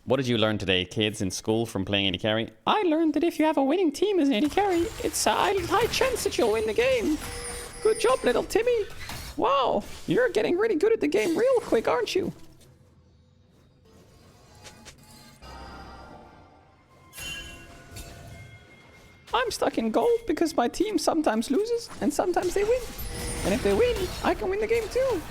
What did you learn today, kids, in school from playing AD carry? I learned that if you have a winning team as an AD carry, it's a high chance that you'll win the game. Good job, little Timmy. Wow, you're getting really good at the game real quick, aren't you? I'm stuck in gold because my team sometimes loses and sometimes they win. And if they win, I can win the game too.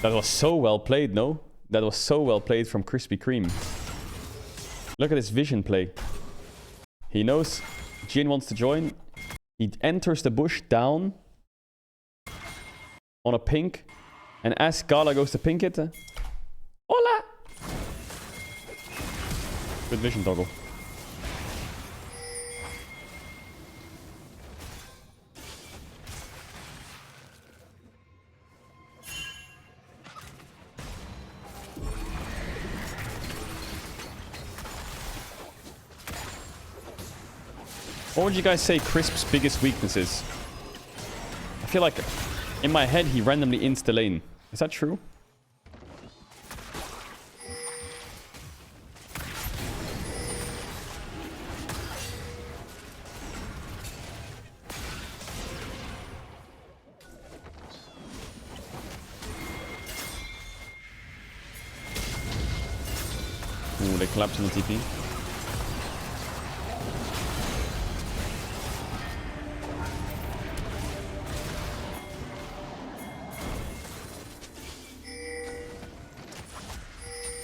That was so well played, no? That was so well played from Krispy Kreme. Look at his vision play. He knows Jhin wants to join. He enters the bush down on a pink. And as Gala goes to pink it... Hola! Good vision toggle. What would you guys say Crisp's biggest weakness is? I feel like in my head he randomly insta lane. Is that true? Ooh, they collapsed on the TP.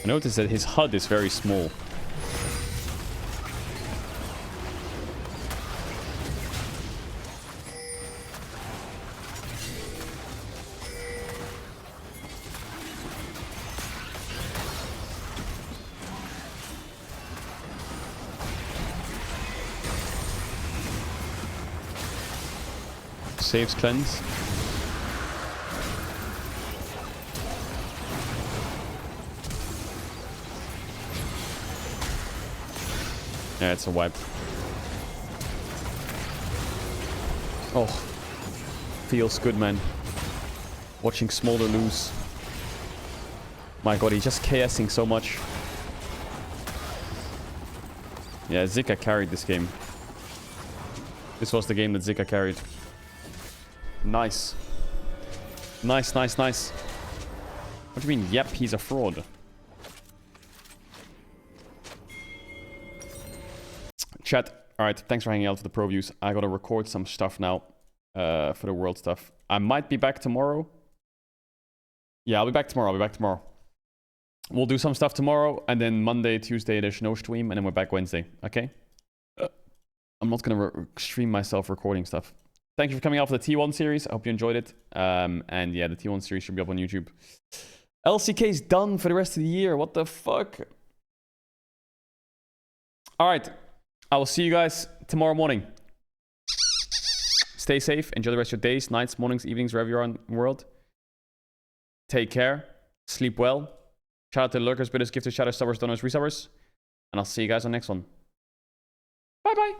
I noticed that his HUD is very small. Saves cleanse. Yeah, it's a wipe. Oh. Feels good, man. Watching Smolder lose. My god, he's just KSing so much. Yeah, Zika carried this game. This was the game that Zika carried. Nice. Nice, nice, nice. What do you mean, yep, he's a fraud? Chat, alright, thanks for hanging out for the pro views. I gotta record some stuff now for the world stuff. I might be back tomorrow. Yeah, I'll be back tomorrow. We'll do some stuff tomorrow, and then Monday, Tuesday, there's no stream, and then we're back Wednesday, okay? I'm not gonna stream myself recording stuff. Thank you for coming out for the T1 series. I hope you enjoyed it. And yeah, the T1 series should be up on YouTube. LCK's done for the rest of the year. What the fuck? Alright. I will see you guys tomorrow morning. Stay safe. Enjoy the rest of your days, nights, mornings, evenings, wherever you are in the world. Take care. Sleep well. Shout out to the lurkers, bidders, gifters, shadows, subbers, donors, resubbers. And I'll see you guys on the next one. Bye-bye.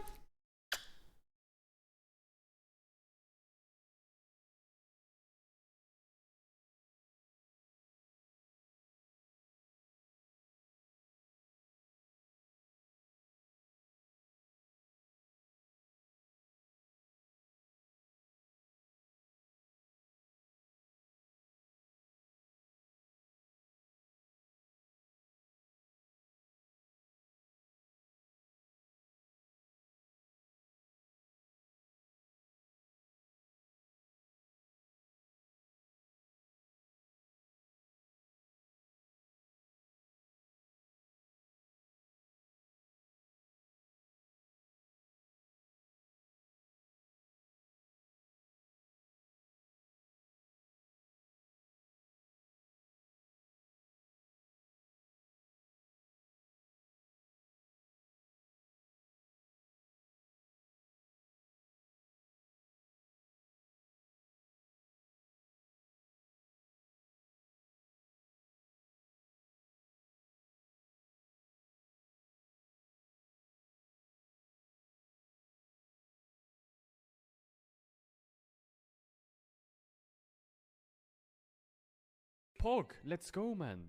Pog, let's go, man.